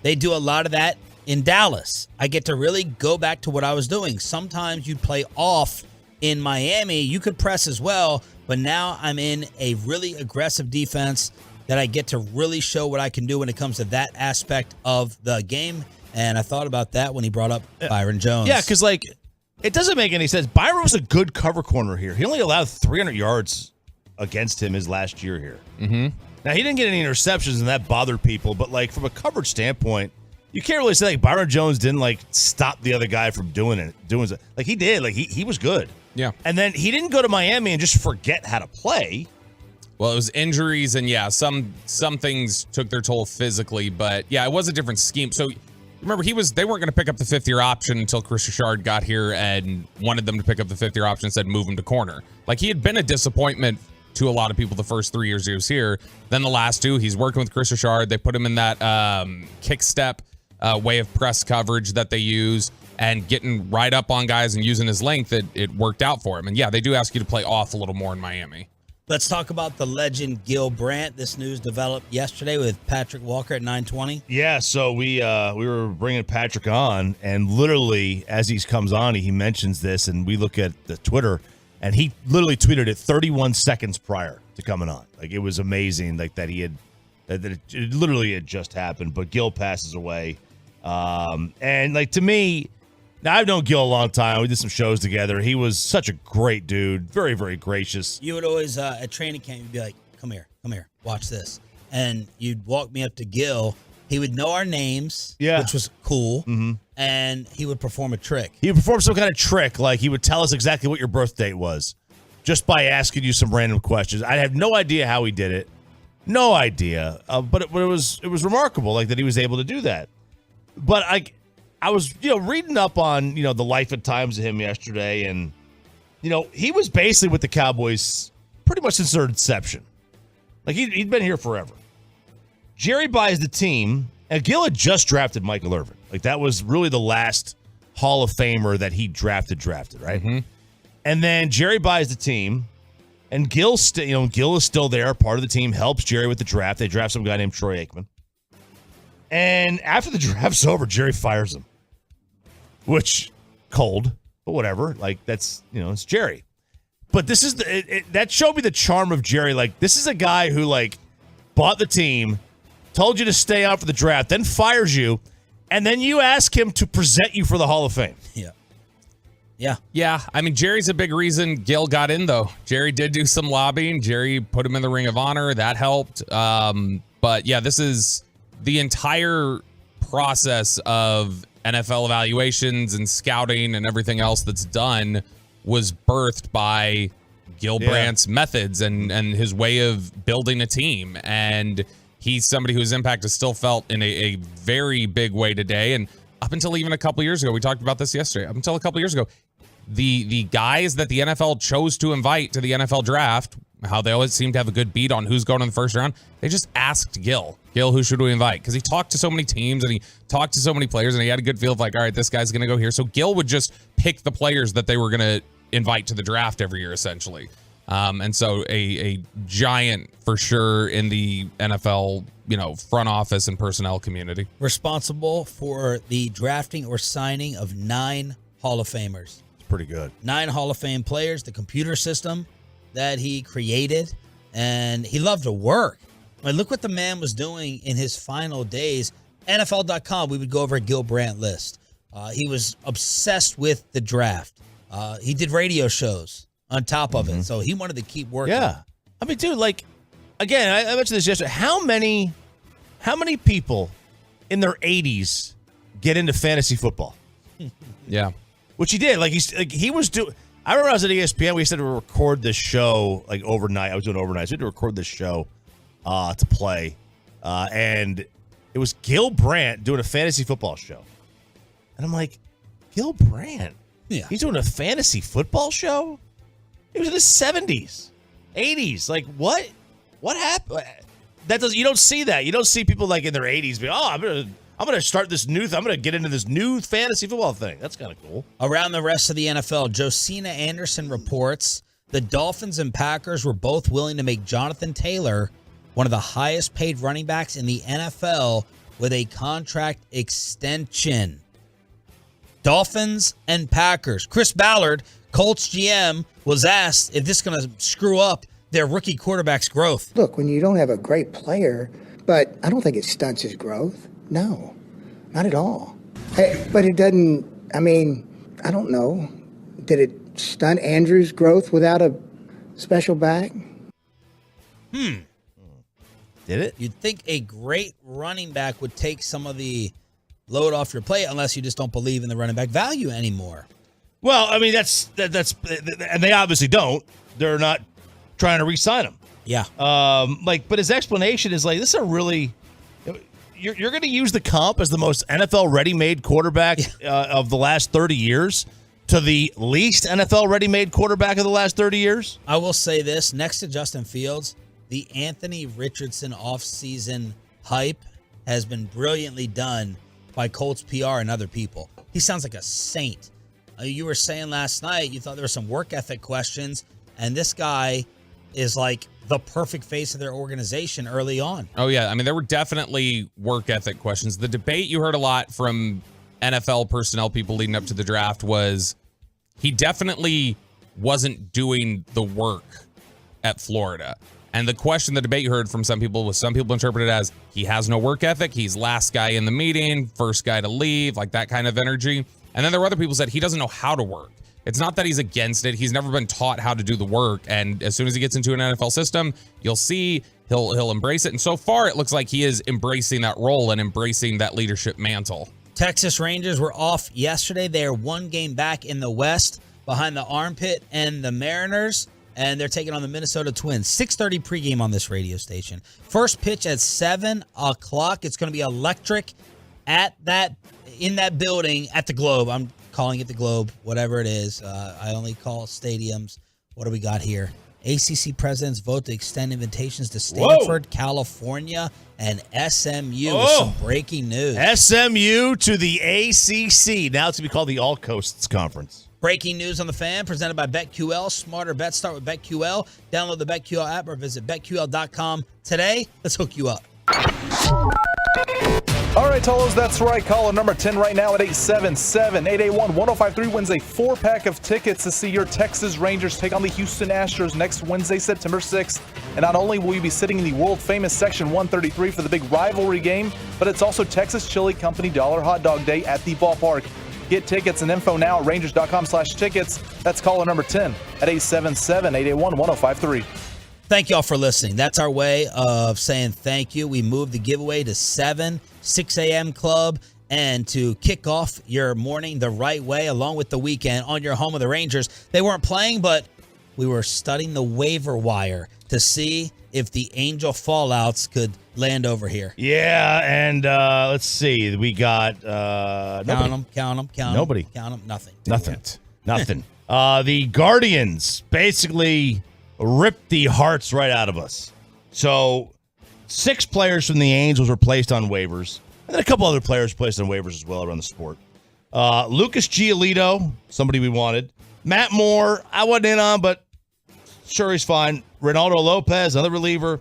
They do a lot of that in Dallas. I get to really go back to what I was doing. Sometimes you'd play off in Miami. You could press as well, but now I'm in a really aggressive defense that I get to really show what I can do when it comes to that aspect of the game. And I thought about that when he brought up Byron Jones. Yeah, because, like, it doesn't make any sense. Byron was a good cover corner here. He only allowed 300 yards against him his last year here. Mm-hmm. Now, he didn't get any interceptions, and that bothered people. But, like, from a coverage standpoint, you can't really say, like, Byron Jones didn't, like, stop the other guy from doing it. Like, he did. Like, he was good. Yeah. And then he didn't go to Miami and just forget how to play. Well, it was injuries, and, yeah, some things took their toll physically. But, yeah, it was a different scheme. So, remember, they weren't going to pick up the fifth-year option until Chris Richard got here and wanted them to pick up the fifth-year option and said move him to corner. Like, he had been a disappointment to a lot of people the first 3 years he was here. Then the last two, he's working with Chris Richard. They put him in that kick step way of press coverage that they use and getting right up on guys and using his length. It worked out for him. And, yeah, they do ask you to play off a little more in Miami. Let's talk about the legend Gil Brandt. This news developed yesterday with Patrick Walker at 9:20. Yeah, so we were bringing Patrick on, and literally as he comes on, he mentions this, and we look at the Twitter, and he literally tweeted it 31 seconds prior to coming on. Like, it was amazing, like that it literally had just happened. But Gil passes away, and like to me, now I've known Gil a long time. We did some shows together. He was such a great dude, very, very gracious. You would always at training camp, you'd be like, "Come here, watch this," and you'd walk me up to Gil. He would know our names, which was cool, and he would perform a trick. He would perform some kind of trick, like he would tell us exactly what your birth date was, just by asking you some random questions. I have no idea how he did it, no idea, but it was remarkable, like that he was able to do that. But I was reading up on the life and times of him yesterday, and he was basically with the Cowboys pretty much since their inception. Like he'd been here forever. Jerry buys the team, and Gil had just drafted Michael Irvin. Like, that was really the last Hall of Famer that he drafted, right? Mm-hmm. And then Jerry buys the team, and Gil is still there, part of the team, helps Jerry with the draft. They draft some guy named Troy Aikman. And after the draft's over, Jerry fires him, which, cold, but whatever. Like, that's, it's Jerry. But this is that showed me the charm of Jerry. Like, this is a guy who, like, bought the team, told you to stay out for the draft, then fires you, and then you ask him to present you for the Hall of Fame. Yeah. I mean, Jerry's a big reason Gil got in, though. Jerry did do some lobbying. Jerry put him in the Ring of Honor. That helped. But, yeah, this is the entire process of NFL evaluations and scouting and everything else that's done was birthed by Gil Brandt's methods and his way of building a team. And he's somebody whose impact is still felt in a very big way today. And up until even a couple years ago, we talked about this yesterday, up until a couple years ago, the guys that the NFL chose to invite to the NFL draft, how they always seem to have a good beat on who's going in the first round, they just asked Gil, who should we invite? Because he talked to so many teams and he talked to so many players and he had a good feel of like, all right, this guy's going to go here. So Gil would just pick the players that they were going to invite to the draft every year, essentially. And so a giant for sure in the NFL, front office and personnel community. Responsible for the drafting or signing of 9 Hall of Famers. It's pretty good. 9 Hall of Fame players, the computer system that he created, and he loved to work. I mean, look what the man was doing in his final days. NFL.com, we would go over a Gil Brandt list. He was obsessed with the draft. He did radio shows on top of it, so he wanted to keep working. Yeah. I mean, dude, again, I mentioned this yesterday. How many people in their 80s get into fantasy football? Yeah. Which he did. He was doing. I remember I was at ESPN. We used to record this show overnight. I was doing overnight. So we had to record this show to play. And it was Gil Brandt doing a fantasy football show. And I'm like, Gil Brandt? Yeah. He's doing a fantasy football show? He was in his 70s, 80s. Like, what? What happened? You don't see that. You don't see people in their 80s be, I'm gonna start this new. I'm gonna get into this new fantasy football thing. That's kind of cool. Around the rest of the NFL, Josina Anderson reports the Dolphins and Packers were both willing to make Jonathan Taylor one of the highest paid running backs in the NFL with a contract extension. Dolphins and Packers. Chris Ballard, Colts GM, was asked if this is going to screw up their rookie quarterback's growth. Look, when you don't have a great player, but I don't think it stunts his growth. No, not at all. But it doesn't, I don't know. Did it stunt Andrews' growth without a special back? Did it? You'd think a great running back would take some of the load off your plate unless you just don't believe in the running back value anymore. Well, that's and they obviously don't. They're not trying to re-sign him. Yeah. But his explanation is this is a really, you're going to use the comp as the most NFL ready-made quarterback of the last 30 years to the least NFL ready-made quarterback of the last 30 years? I will say this, next to Justin Fields, the Anthony Richardson offseason hype has been brilliantly done by Colts PR and other people. He sounds like a saint. You were saying last night you thought there were some work ethic questions, and this guy is the perfect face of their organization early on. Oh, yeah. There were definitely work ethic questions. The debate you heard a lot from NFL personnel people leading up to the draft was he definitely wasn't doing the work at Florida. And the question, the debate you heard from some people was some people interpreted it as he has no work ethic. He's last guy in the meeting, first guy to leave, that kind of energy. And then there were other people who said he doesn't know how to work. It's not that he's against it. He's never been taught how to do the work. And as soon as he gets into an NFL system, you'll see he'll embrace it. And so far, it looks like he is embracing that role and embracing that leadership mantle. Texas Rangers were off yesterday. They are 1 game back in the West behind the Armpit and the Mariners. And they're taking on the Minnesota Twins. 6:30 pregame on this radio station. First pitch at 7 o'clock. It's going to be electric in that building at the Globe. I'm calling it the Globe, whatever it is. I only call stadiums. What do we got here? ACC presidents vote to extend invitations to Stanford, California, and SMU with some breaking news. SMU to the ACC. Now it's going to be called the All Coasts Conference. Breaking news on the Fan, presented by BetQL. Smarter bets start with BetQL. Download the BetQL app or visit BetQL.com today. Let's hook you up. All right, Tolos, that's right. Caller number 10 right now at 877-881-1053 wins a 4-pack of tickets to see your Texas Rangers take on the Houston Astros next Wednesday, September 6th. And not only will you be sitting in the world-famous Section 133 for the big rivalry game, but it's also Texas Chili Company Dollar Hot Dog Day at the ballpark. Get tickets and info now at Rangers.com/tickets. That's caller number 10 at 877-881-1053. Thank y'all for listening. That's our way of saying thank you. We moved the giveaway to 6 a.m. club And to kick off your morning the right way, along with the weekend on your home of the Rangers, they weren't playing, but we were studying the waiver wire to see if the Angel fallouts could land over here. Yeah, and let's see. We got count them. Nobody. Count them. Nothing. Nothing. The Guardians basically ripped the hearts right out of us. So 6 players from the Angels were placed on waivers. And then a couple other players placed on waivers as well around the sport. Lucas Giolito, somebody we wanted. Matt Moore, I wasn't in on, but sure, he's fine. Ronaldo Lopez, another reliever.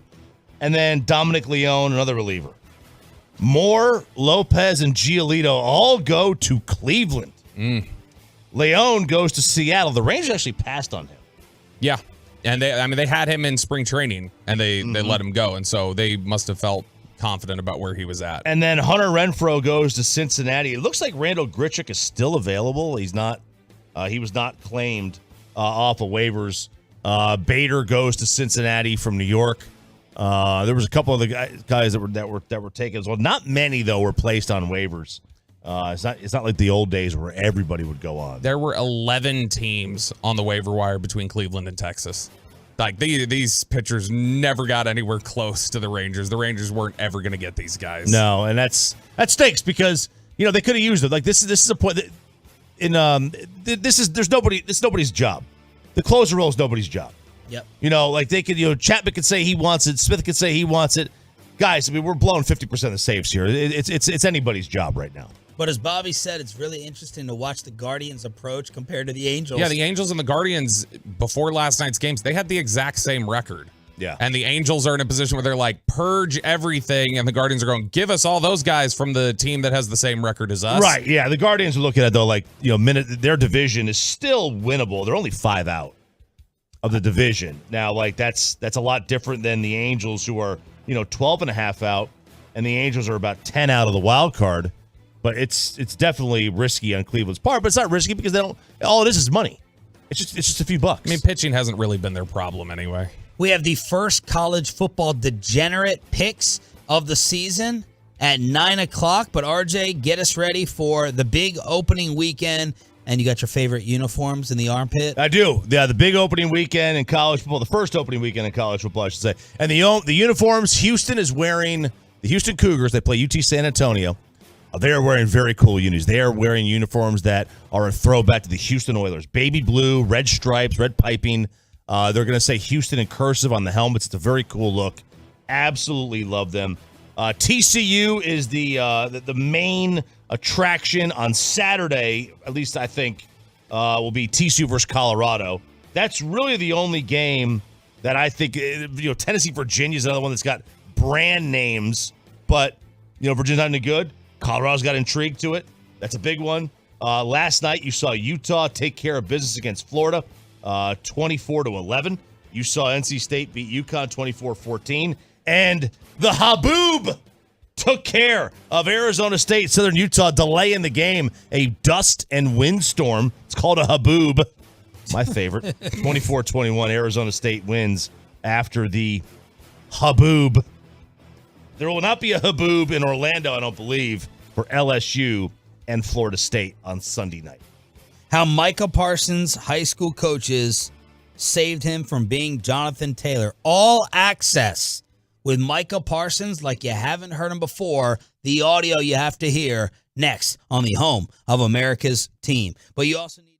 And then Dominic Leone, another reliever. Moore, Lopez, and Giolito all go to Cleveland. Leone goes to Seattle. The Rangers actually passed on him. Yeah. And they had him in spring training, and they let him go. And so they must have felt confident about where he was at. And then Hunter Renfroe goes to Cincinnati. It looks like Randall Grichuk is still available. He's not. He was not claimed off of waivers. Bader goes to Cincinnati from New York. There was a couple of the guys that were taken as well. Not many though were placed on waivers. It's not like the old days where everybody would go on. There were 11 teams on the waiver wire between Cleveland and Texas. Like these pitchers never got anywhere close to the Rangers. The Rangers weren't ever going to get these guys. No, and that stinks because they could have used it. Like this is a point that this is nobody's job. The closer role is nobody's job. Yep. Like they could Chapman could say he wants it, Smith could say he wants it. Guys, I mean we're blowing 50% of the saves here. It's anybody's job right now. But as Bobby said, it's really interesting to watch the Guardians' approach compared to the Angels. Yeah, the Angels and the Guardians, before last night's games, they had the exact same record. Yeah. And the Angels are in a position where they're like, purge everything, and the Guardians are going, give us all those guys from the team that has the same record as us. Right, yeah. The Guardians are looking at, though, like, their division is still winnable. They're only 5 out of the division. Now, like, that's a lot different than the Angels, who are, 12 and a half out, and the Angels are about 10 out of the wild card. But it's definitely risky on Cleveland's part, but it's not risky because all it is money. It's just a few bucks. I mean, pitching hasn't really been their problem anyway. We have the first college football degenerate picks of the season at 9 o'clock. But RJ, get us ready for the big opening weekend. And you got your favorite uniforms in the armpit? I do. Yeah, the big opening weekend in college football, the first opening weekend in college football, I should say. And the uniforms, Houston is wearing, the Houston Cougars, they play UT San Antonio. They are wearing very cool unis. They are wearing uniforms that are a throwback to the Houston Oilers. Baby blue, red stripes, red piping. They're going to say Houston in cursive on the helmets. It's a very cool look. Absolutely love them. TCU is the main attraction on Saturday. At least I think will be TCU versus Colorado. That's really the only game that I think. Tennessee, Virginia is another one that's got brand names, but Virginia's not any good. Colorado's got intrigue to it. That's a big one. Last night, you saw Utah take care of business against Florida, 24-11. You saw NC State beat UConn 24-14. And the Haboob took care of Arizona State. Southern Utah delaying the game. A dust and windstorm. It's called a Haboob. My favorite. 24-21. Arizona State wins after the Haboob. There will not be a Haboob in Orlando, I don't believe, for LSU and Florida State on Sunday night. How Micah Parsons' high school coaches saved him from being Jonathan Taylor. All access with Micah Parsons like you haven't heard him before. The audio you have to hear next on the home of America's team. But you also need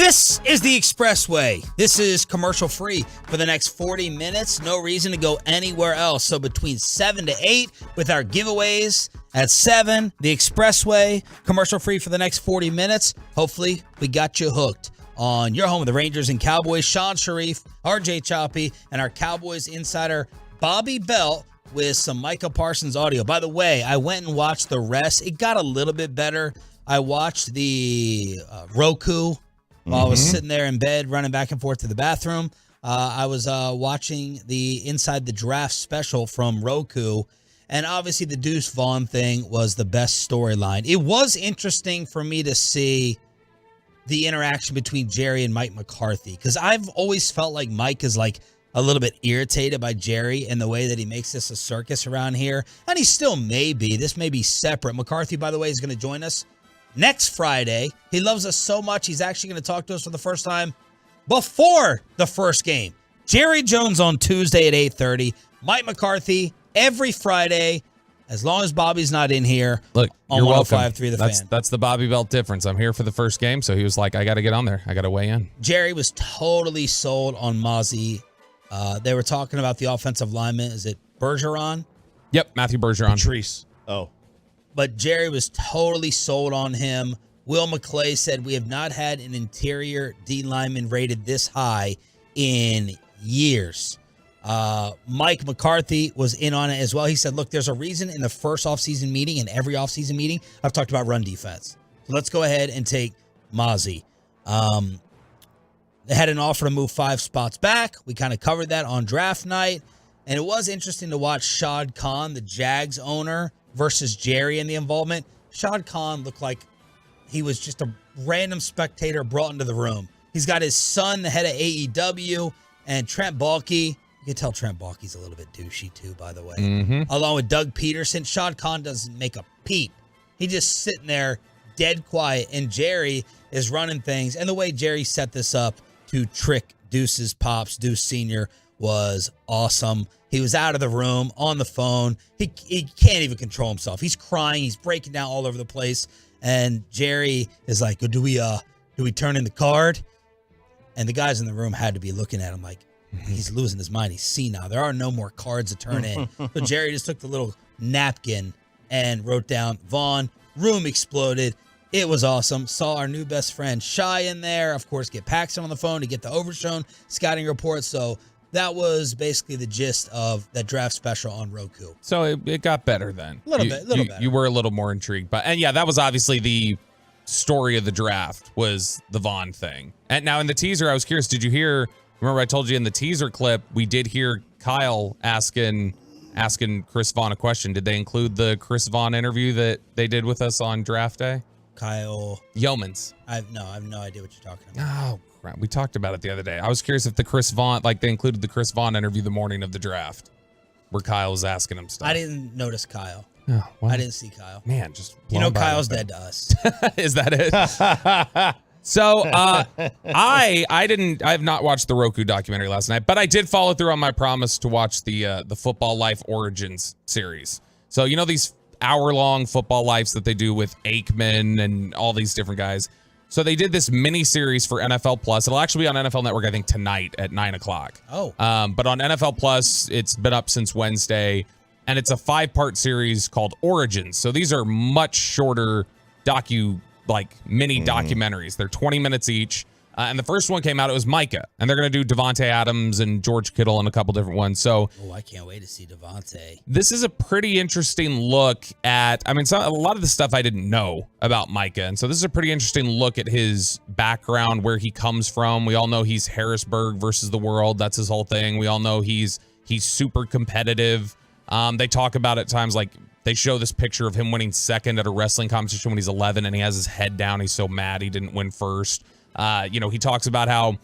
This is the Expressway. This is commercial free for the next 40 minutes. No reason to go anywhere else. So between 7 to 8 with our giveaways at 7, the Expressway, commercial free for the next 40 minutes. Hopefully we got you hooked on your home of the Rangers and Cowboys. Sean Sharif, RJ Choppy, and our Cowboys insider Bobby Belt with some Micah Parsons audio. By the way, I went and watched the rest. It got a little bit better. I watched the Roku while I was sitting there in bed running back and forth to the bathroom. I was watching the Inside the Draft special from Roku, and obviously the Deuce Vaughn thing was the best storyline. It was interesting for me to see the interaction between Jerry and Mike McCarthy, because I've always felt like Mike is like a little bit irritated by Jerry and the way that he makes this a circus around here, and he still may be. This may be separate. McCarthy, by the way, is going to join us next Friday. He loves us so much, he's actually going to talk to us for the first time before the first game. Jerry Jones on Tuesday at 8:30. Mike McCarthy every Friday, as long as Bobby's not in here. Look, on you're welcome. 105.3 The Fan. That's the Bobby Belt difference. I'm here for the first game, so he was like, I got to get on there. I got to weigh in. Jerry was totally sold on Mozzie. They were talking about the offensive lineman. Is it Bergeron? Yep, Matthew Bergeron. Patrice. Oh. But Jerry was totally sold on him. Will McClay said, we have not had an interior D lineman rated this high in years. Mike McCarthy was in on it as well. He said, look, there's a reason in the first offseason meeting and every offseason meeting I've talked about run defense. So let's go ahead and take Mozzie. They had an offer to move 5 spots back. We kind of covered that on draft night. And it was interesting to watch Shad Khan, the Jags owner, versus Jerry in the involvement. Shad Khan looked like he was just a random spectator brought into the room. He's got his son, the head of AEW, and Trent Baalke. You can tell Trent Baalke's a little bit douchey too, by the way. Along with Doug Peterson. Shad Khan doesn't make a peep. He's just sitting there dead quiet, and Jerry is running things. And the way Jerry set this up to trick Deuce's pops, Deuce Sr., was awesome. He was out of the room, on the phone. He can't even control himself. He's crying. He's breaking down all over the place. And Jerry is like, do we turn in the card? And the guys in the room had to be looking at him like, he's losing his mind. He's senile. There are no more cards to turn in. So Jerry just took the little napkin and wrote down Vaughn. Room exploded. It was awesome. Saw our new best friend Shy in there. Of course, get Paxton on the phone to get the Overshown scouting report. So that was basically the gist of that draft special on Roku. So it got better then. A little bit better. You were a little more intrigued. And yeah, that was obviously the story of the draft, was the Vaughn thing. And now in the teaser, I was curious, did you hear, remember I told you in the teaser clip, we did hear Kyle asking Chris Vaughn a question. Did they include the Chris Vaughn interview that they did with us on draft day? Kyle Yeomans. I have no idea what you're talking about. Oh, crap. We talked about it the other day. I was curious if the Chris Vaughn, like they included the Chris Vaughn interview the morning of the draft where Kyle was asking him stuff. I didn't notice Kyle. Oh, well, I didn't see Kyle. Man, just Kyle's dead to us. Is that it? So I have not watched the Roku documentary last night, but I did follow through on my promise to watch the Football Life Origins series. So you know these hour-long Football Lives that they do with Aikman and all these different guys. So they did this mini series for NFL Plus. It'll actually be on NFL Network, I think, tonight at 9:00. Oh. But on NFL Plus, it's been up since Wednesday, and it's a 5-part series called Origins. So these are much shorter mini documentaries. They're 20 minutes each. And the first one came out, it was Micah. And they're going to do Devontae Adams and George Kittle and a couple different ones. So I can't wait to see Devontae. This is a pretty interesting look at, a lot of the stuff I didn't know about Micah. And so this is a pretty interesting look at his background, where he comes from. We all know he's Harrisburg versus the world. That's his whole thing. We all know he's super competitive. They talk about at times, like they show this picture of him winning second at a wrestling competition when he's 11 and he has his head down. He's so mad he didn't win first. He talks about how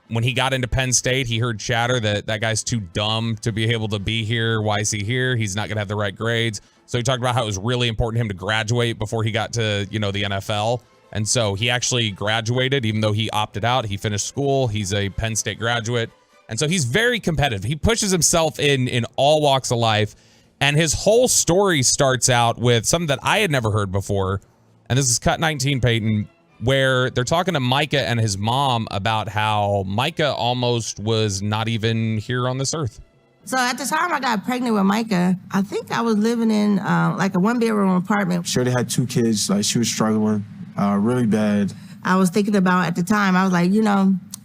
when he got into Penn State, he heard chatter that guy's too dumb to be able to be here. Why is he here? He's not going to have the right grades. So he talked about how it was really important to him to graduate before he got to, the NFL. And so he actually graduated, even though he opted out. He finished school. He's a Penn State graduate. And so he's very competitive. He pushes himself in all walks of life. And his whole story starts out with something that I had never heard before. And this is cut 19, Peyton. where they're talking to Micah and his mom about how Micah almost was not even here on this earth. So at the time I got pregnant with Micah, I think I was living in like a 1-bedroom apartment. She already had 2 kids. Like, she was struggling really bad. I was thinking about at the time, I was like,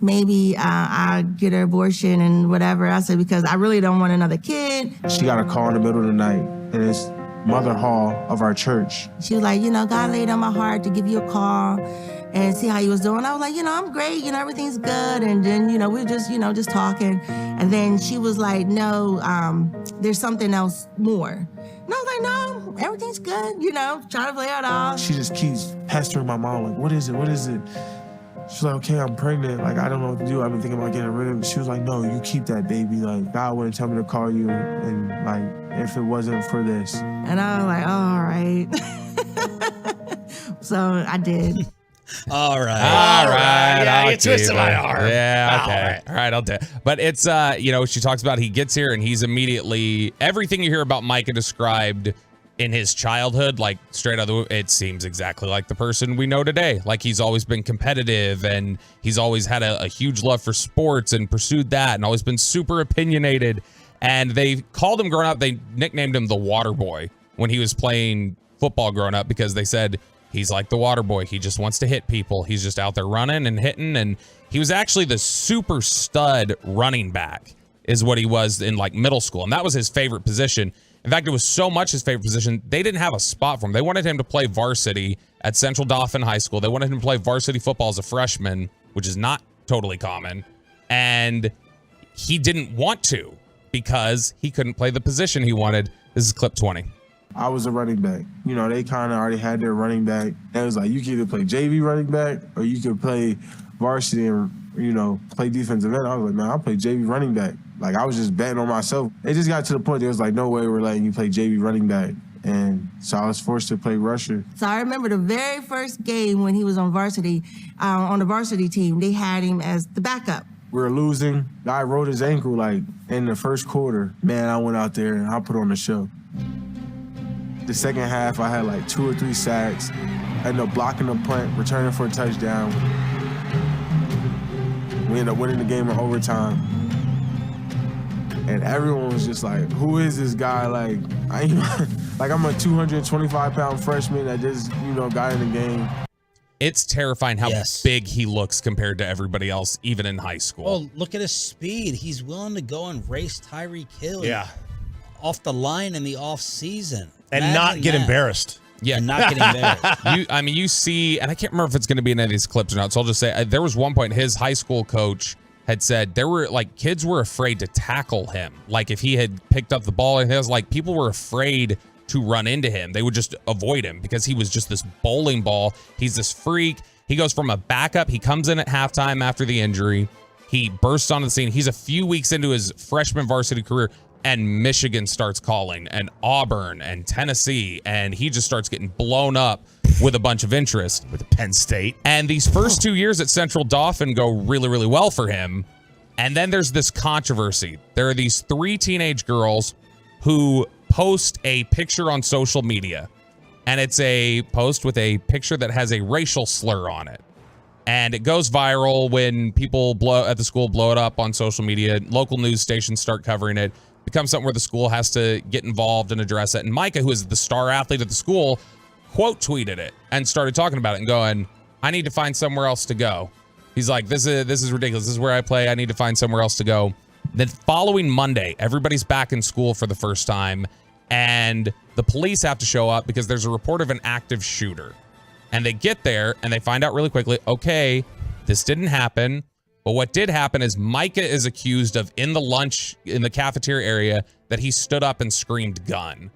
maybe I get an abortion and whatever. I said, because I really don't want another kid. She got a call in the middle of the night, and it's Mother Hall of our church. She was like, God laid on my heart to give you a call and see how you was doing. I was like, I'm great, everything's good. And then, we were just talking. And then she was like, no, there's something else more. And I was like, no, everything's good, trying to play it off. She just keeps pestering my mom, like, what is it? What is it? She's like, okay, I'm pregnant. Like, I don't know what to do. I've been thinking about getting rid of it. She was like, no, you keep that baby. Like, God wouldn't tell me to call you. And like, if it wasn't for this. And I was like, oh, all right. So I did. All right. Yeah, you twisted my arm. Yeah, okay. All right, I'll do it. But it's, she talks about he gets here and he's immediately, everything you hear about Micah described in his childhood, like straight out of the, it seems exactly like the person we know today. Like, he's always been competitive and he's always had a huge love for sports and pursued that and always been super opinionated. And they called him growing up, they nicknamed him the Water Boy when he was playing football growing up, because they said he's like the Water Boy. He just wants to hit people. He's just out there running and hitting. And he was actually the super stud running back is what he was in like middle school. And that was his favorite position. In fact, it was so much his favorite position, they didn't have a spot for him. They wanted him to play varsity at Central Dauphin High School. They wanted him to play varsity football as a freshman, which is not totally common. And he didn't want to because he couldn't play the position he wanted. This is clip 20. I was a running back. They kind of already had their running back. And it was like, you could either play JV running back or you could play varsity and, play defensive end. I was like, man, I'll play JV running back. Like, I was just betting on myself. It just got to the point there was like, no way we're letting you play JV running back. And so I was forced to play rusher. So I remember the very first game when he was on varsity, on the varsity team, they had him as the backup. We were losing. Guy rolled his ankle like in the first quarter. Man, I went out there and I put on the show. The second half, I had like 2 or 3 sacks. I ended up blocking the punt, returning for a touchdown. We ended up winning the game in overtime. And everyone was just like, who is this guy? Like, I'm a 225-pound freshman that just, got in the game. It's terrifying how big he looks compared to everybody else, even in high school. Oh, look at his speed. He's willing to go and race Tyreek Hill. Yeah. Off the line in the off season. And not get embarrassed. Yeah. And not get embarrassed. You see, and I can't remember if it's going to be in any of these clips or not, so I'll just say, there was one point his high school coach had said there were like kids were afraid to tackle him. Like, if he had picked up the ball, and it was like people were afraid to run into him. They would just avoid him because he was just this bowling ball. He's this freak. He goes from a backup. He comes in at halftime after the injury. He bursts onto the scene. He's a few weeks into his freshman varsity career, and Michigan starts calling, and Auburn and Tennessee, and he just starts getting blown up with a bunch of interest. With Penn State. And these first 2 years at Central Dauphin go really, really well for him. And then there's this controversy. There are these 3 teenage girls who post a picture on social media. And it's a post with a picture that has a racial slur on it. And it goes viral when people at the school blow it up on social media. Local news stations start covering it. Becomes something where the school has to get involved and address it. And Micah, who is the star athlete of the school, quote tweeted it and started talking about it and going, I need to find somewhere else to go. He's like, this is ridiculous. This is where I play. I need to find somewhere else to go. The following Monday, everybody's back in school for the first time, and the police have to show up because there's a report of an active shooter. And they get there and they find out really quickly, okay, this didn't happen. But what did happen is Micah is accused of, in the cafeteria area, that he stood up and screamed gun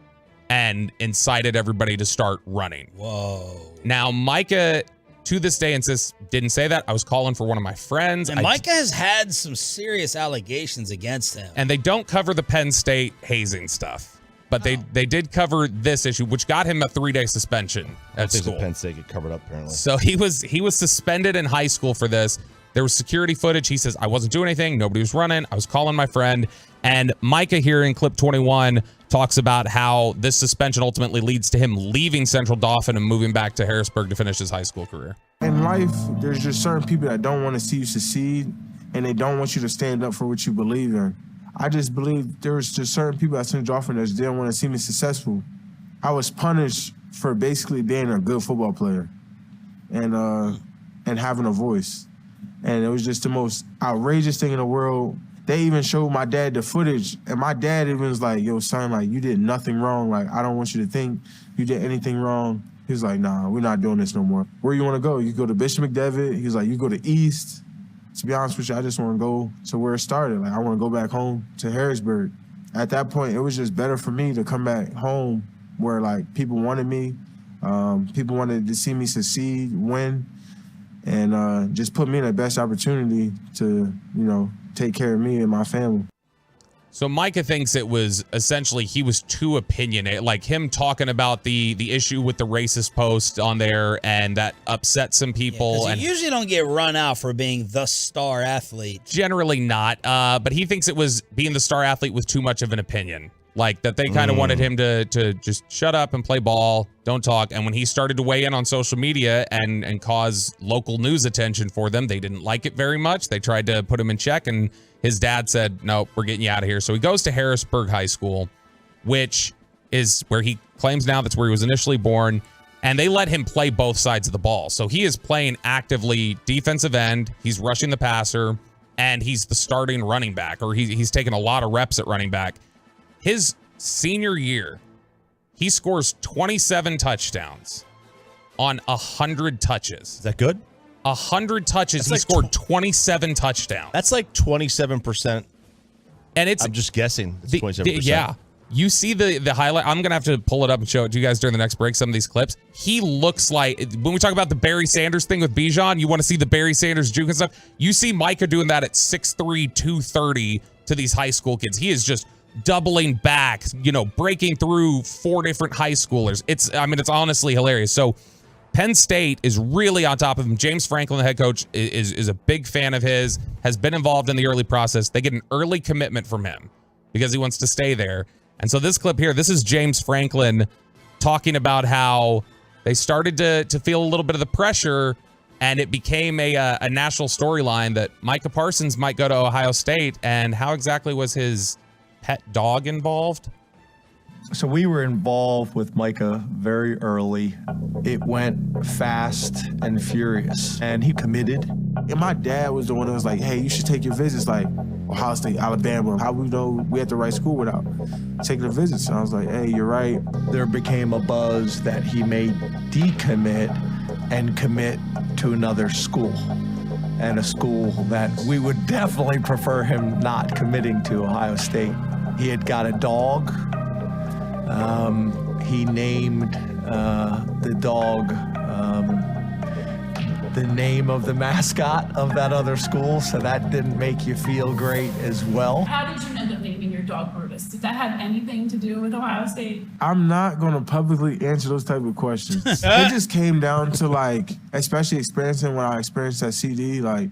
and incited everybody to start running. Whoa. Now, Micah, to this day, insists, didn't say that. I was calling for one of my friends. And Micah has had some serious allegations against him. And they don't cover the Penn State hazing stuff. But they did cover this issue, which got him a 3-day suspension at school. Penn State get covered up, apparently. So he was suspended in high school for this. There was security footage. He says, I wasn't doing anything. Nobody was running. I was calling my friend. And Micah here in clip 21 talks about how this suspension ultimately leads to him leaving Central Dauphin and moving back to Harrisburg to finish his high school career. In life, there's just certain people that don't want to see you succeed, and they don't want you to stand up for what you believe in. I just believe there was just certain people at Central Dauphin that just didn't want to see me successful. I was punished for basically being a good football player and having a voice. And it was just the most outrageous thing in the world. They even showed my dad the footage, and my dad even was like, yo, son, like, you did nothing wrong. Like, I don't want you to think you did anything wrong. He was like, nah, we're not doing this no more. Where you want to go? You go to Bishop McDevitt. He was like, you go to East. To be honest with you, I just want to go to where it started. Like, I want to go back home to Harrisburg. At that point, it was just better for me to come back home where, like, people wanted me. People wanted to see me succeed, win, and just put me in the best opportunity to, take care of me and my family. So Micah thinks it was essentially he was too opinionated, like him talking about the issue with the racist post on there, and that upset some people. And you usually don't get run out for being the star athlete. Generally not, but he thinks it was being the star athlete with too much of an opinion. Like that they kind of wanted him to just shut up and play ball, don't talk. And when he started to weigh in on social media and cause local news attention for them, they didn't like it very much. They tried to put him in check, and his dad said, no, we're getting you out of here. So he goes to Harrisburg High School, which is where he claims now that's where he was initially born. And they let him play both sides of the ball. So he is playing actively defensive end. He's rushing the passer, and he's the starting running back, or he's taking a lot of reps at running back. His senior year, he scores 27 touchdowns on 100 touches. Is that good? 100 touches. He scored 27 touchdowns. That's like 27%. And it's, I'm just guessing. It's 27%. Yeah. You see the highlight. I'm going to have to pull it up and show it to you guys during the next break, some of these clips. He looks like, when we talk about the Barry Sanders thing with Bijan, you want to see the Barry Sanders juke and stuff. You see Micah doing that at 6'3", 230 to these high school kids. He is just doubling back, breaking through 4 different high schoolers. It's honestly hilarious. So Penn State is really on top of him. James Franklin, the head coach, is a big fan of his, has been involved in the early process. They get an early commitment from him because he wants to stay there. And so this clip here, this is James Franklin talking about how they started to feel a little bit of the pressure, and it became a national storyline that Micah Parsons might go to Ohio State. And how exactly was his pet dog involved? So we were involved with Micah very early. It went fast and furious, and he committed. And my dad was the one that was like, hey, you should take your visits, like Ohio State, Alabama. How we know we at the right school without taking the visits? And I was like, hey, you're right. There became a buzz that he may decommit and commit to another school, and a school that we would definitely prefer him not committing to, Ohio State. He had got a dog. He named the dog the name of the mascot of that other school, so that didn't make you feel great as well. How did you end up naming your dog Brutus? Did that have anything to do with Ohio State? I'm not going to publicly answer those type of questions. It just came down to, like, especially experiencing what I experienced at CD, like,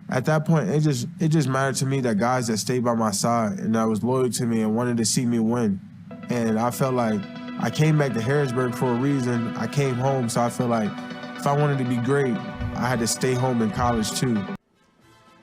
at that point, it just mattered to me that guys that stayed by my side and that was loyal to me and wanted to see me win. And I felt like I came back to Harrisburg for a reason. I came home, so I feel like if I wanted to be great, I had to stay home in college too.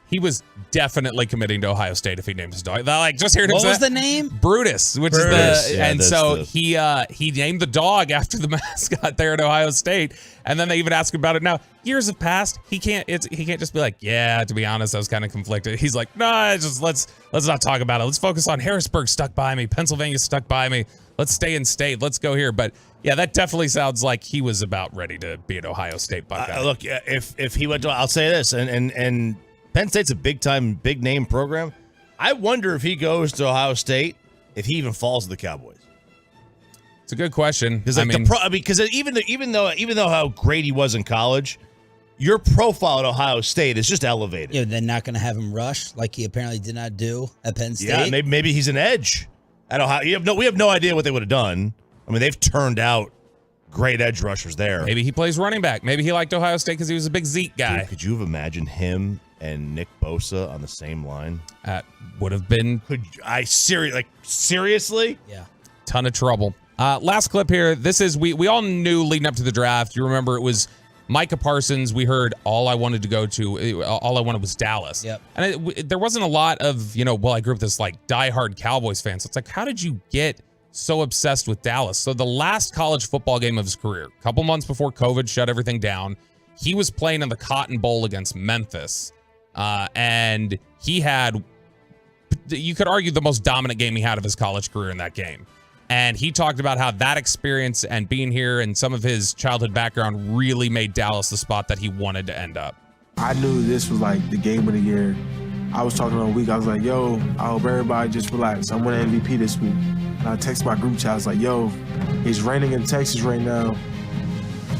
He was definitely committing to Ohio State if he named his dog. Like, just hearing him say, what was the name? Brutus, which Brutus. is he named the dog after the mascot there at Ohio State. And then they even ask about it now. Years have passed. He can't just be like, yeah, to be honest, I was kind of conflicted. He's like, no, just let's not talk about it. Let's focus on Harrisburg stuck by me. Pennsylvania stuck by me. Let's stay in state. Let's go here. But yeah, that definitely sounds like he was about ready to be an Ohio State Buckeye. Look, if he went to, I'll say this, and Penn State's a big name program. I wonder if he goes to Ohio State, if he even falls to the Cowboys. It's a good question. Because even though how great he was in college, your profile at Ohio State is just elevated. Yeah, they're not going to have him rush like he apparently did not do at Penn State. Yeah, maybe he's an edge at Ohio. We have no idea what they would have done. I mean, they've turned out great edge rushers there. Maybe he plays running back. Maybe he liked Ohio State because he was a big Zeke guy. Dude, could you have imagined him and Nick Bosa on the same line? Would have been. Seriously? Yeah. Ton of trouble. Last clip here. This is we all knew leading up to the draft. You remember it was Micah Parsons. We heard all I wanted was Dallas. Yep. And there wasn't a lot of, I grew up this like diehard Cowboys fan. So it's like, how did you get so obsessed with Dallas? So the last college football game of his career, a couple months before COVID shut everything down, he was playing in the Cotton Bowl against Memphis. And he had, you could argue, the most dominant game he had of his college career in that game. And he talked about how that experience and being here and some of his childhood background really made Dallas the spot that he wanted to end up. I knew this was like the game of the year. I was talking all week. I was like, yo, I hope everybody just relax. I'm winning MVP this week. And I texted my group chat. I was like, yo, it's raining in Texas right now.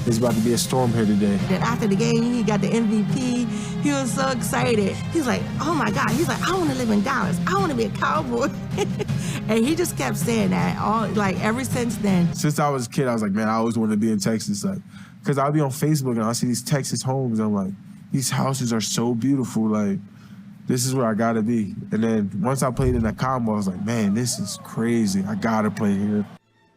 There's about to be a storm here today. Then after the game, he got the MVP. He was so excited. He's like, oh my God. He's like, I want to live in Dallas. I want to be a Cowboy. And he just kept saying that ever since then. Since I was a kid, I was like, man, I always wanted to be in Texas. Because I'll be on Facebook and I'll see these Texas homes. And I'm like, these houses are so beautiful. Like, this is where I got to be. And then once I played in that combo, I was like, man, this is crazy. I got to play here.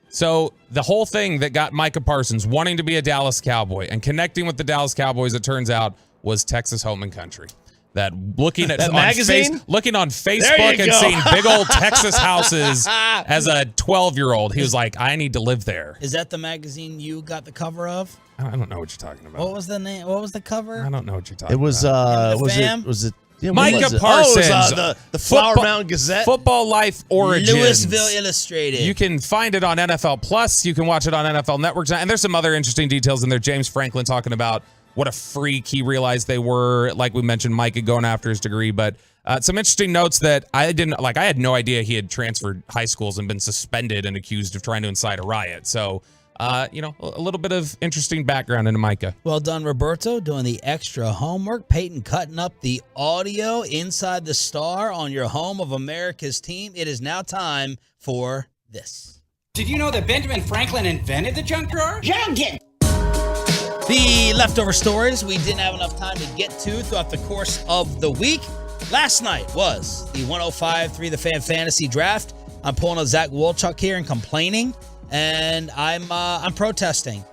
So the whole thing that got Micah Parsons wanting to be a Dallas Cowboy and connecting with the Dallas Cowboys, it turns out, was Texas Home and Country. That looking at that magazine, looking on Facebook and seeing big old Texas houses as a 12-year-old, he was like, I need to live there. Is that the magazine you got the cover of? I don't know what you're talking about. What was the name? What was the cover? I don't know what you're talking It was about. was it yeah, Micah Parsons. The Flower Mound Gazette. Football Life Origins. Louisville Illustrated. You can find it on NFL Plus. You can watch it on NFL Network. And there's some other interesting details in there. James Franklin talking about what a freak he realized they were. Like we mentioned, Micah going after his degree. But some interesting notes that I didn't like. I had no idea he had transferred high schools and been suspended and accused of trying to incite a riot. So, a little bit of interesting background into Micah. Well done, Roberto, doing the extra homework. Peyton cutting up the audio inside the star on your home of America's team. It is now time for this. Did you know that Benjamin Franklin invented the junk drawer? Junkin! The leftover stories we didn't have enough time to get to throughout the course of the week. Last night was the 105.3 The Fan Fantasy Draft. I'm pulling a Zach Wolchuk here and complaining. And I'm protesting.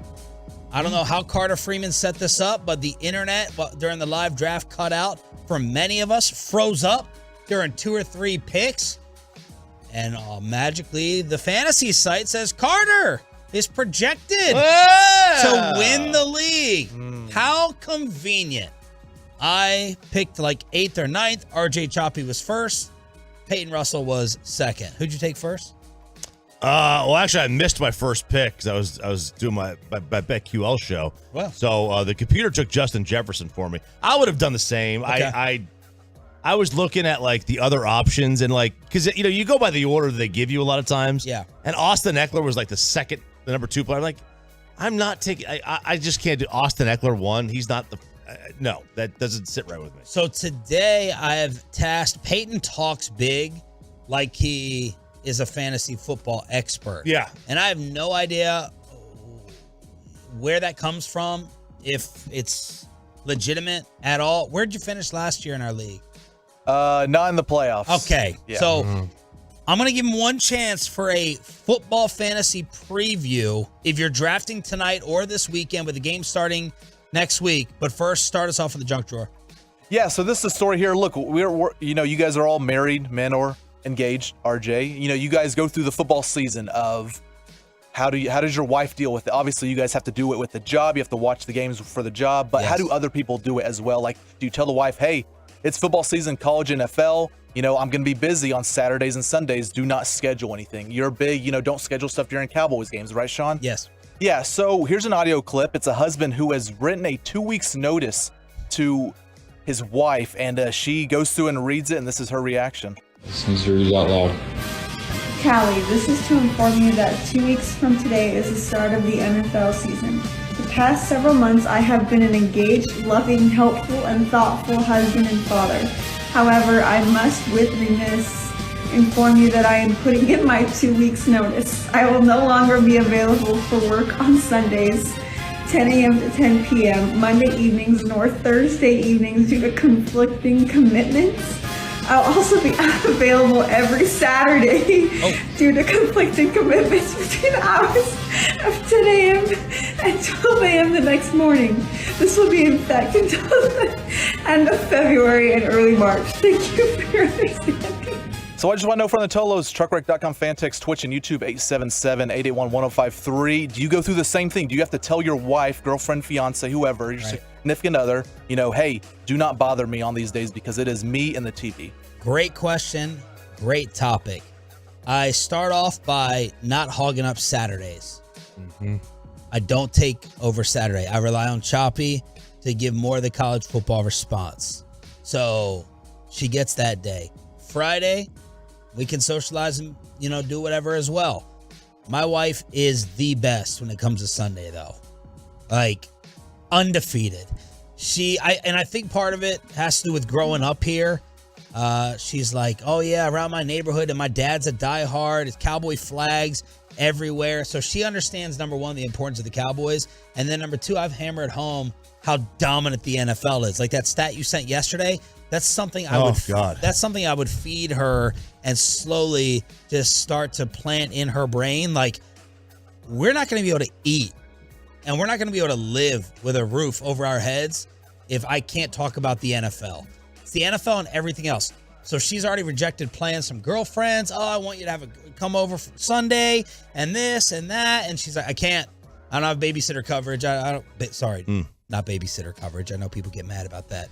I don't know how Carter Freeman set this up, but the internet during the live draft cut out for many of us, froze up during 2 or 3 picks. And magically, the fantasy site says Carter is projected to win the league. How convenient. I picked like 8th or 9th. RJ Choppy was first. Peyton Russell was second. Who'd you take first? Well, actually, I missed my first pick because I was doing my BetQL show. Wow. So the computer took Justin Jefferson for me. I would have done the same. Okay. I was looking at like the other options and like because you go by the order that they give you a lot of times. Yeah. And Austin Eckler was like the number 2 player. I'm like, I'm not taking. I just can't do Austin Eckler 1. He's not the. No, that doesn't sit right with me. So today I have tasked Peyton talks big, like he is a fantasy football expert. Yeah. And I have no idea where that comes from, if it's legitimate at all. Where'd you finish last year in our league? Not in the playoffs. Okay. Yeah. So I'm going to give him one chance for a football fantasy preview if you're drafting tonight or this weekend with the game starting next week. But first, start us off with the junk drawer. Yeah, so this is the story here. Look, we're you guys are all married, men or engaged, RJ. You guys go through the football season of how does your wife deal with it? Obviously, you guys have to do it with the job. You have to watch the games for the job. But how do other people do it as well? Like, do you tell the wife, hey, it's football season, college, NFL. I'm going to be busy on Saturdays and Sundays. Do not schedule anything. You're big, don't schedule stuff during Cowboys games, right, Sean? Yes. Yeah, so here's an audio clip. It's a husband who has written a 2 weeks notice to his wife, and she goes through and reads it, and this is her reaction. This read out loud. Callie, this is to inform you that 2 weeks from today is the start of the NFL season. The past several months, I have been an engaged, loving, helpful, and thoughtful husband and father. However, I must, with remiss inform you that I am putting in my 2 weeks notice. I will no longer be available for work on Sundays, 10 a.m. to 10 p.m., Monday evenings, nor Thursday evenings due to conflicting commitments. I'll also be unavailable every Saturday due to conflicting commitments between the hours of 10 a.m. and 12 a.m. the next morning. This will be in effect until the end of February and early March. Thank you for your understanding. So I just want to know from the Tolos, truckwreck.com, fan text, Twitch, and YouTube, 877-881-1053. Do you go through the same thing? Do you have to tell your wife, girlfriend, fiance, whoever, your significant other, hey, do not bother me on these days because it is me and the TV? Great question. Great topic. I start off by not hogging up Saturdays. I don't take over Saturday. I rely on Choppy to give more of the college football response. So she gets that day. Friday, we can socialize and, do whatever as well. My wife is the best when it comes to Sunday, though. Like, undefeated. I think part of it has to do with growing up here. She's like, oh yeah, around my neighborhood, and my dad's a diehard. It's Cowboy flags everywhere. So she understands, number one, the importance of the Cowboys. And then number two, I've hammered home how dominant the NFL is. Like that stat you sent yesterday, that's something that's something I would feed her and slowly just start to plant in her brain. Like, we're not going to be able to eat and we're not going to be able to live with a roof over our heads if I can't talk about the NFL. It's the NFL and everything else. So she's already rejected plans from girlfriends. Oh, I want you to come over for Sunday and this and that. And she's like, I can't. I don't have babysitter coverage. Not babysitter coverage. I know people get mad about that.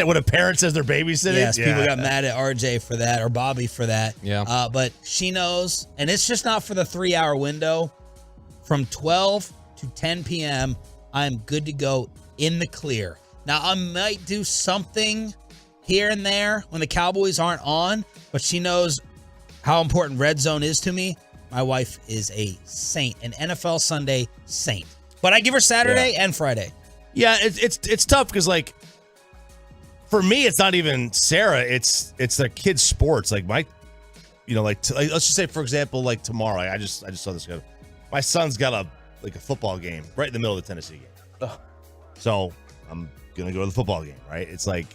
When a parent says they're babysitting? Yes, people got mad at RJ for that or Bobby for that. Yeah. But she knows, and it's just not for the 3-hour window. From 12 to 10 p.m., I'm good to go in the clear. Now, I might do something here and there when the Cowboys aren't on, but she knows how important Red Zone is to me. My wife is a saint, an NFL Sunday saint. But I give her Saturday and Friday. Yeah, it's tough because, like, for me, it's not even Sarah. It's the kids' sports. Like let's just say, for example, like tomorrow. I just saw this guy. My son's got a football game right in the middle of the Tennessee game. Ugh. So I'm gonna go to the football game, right? It's like,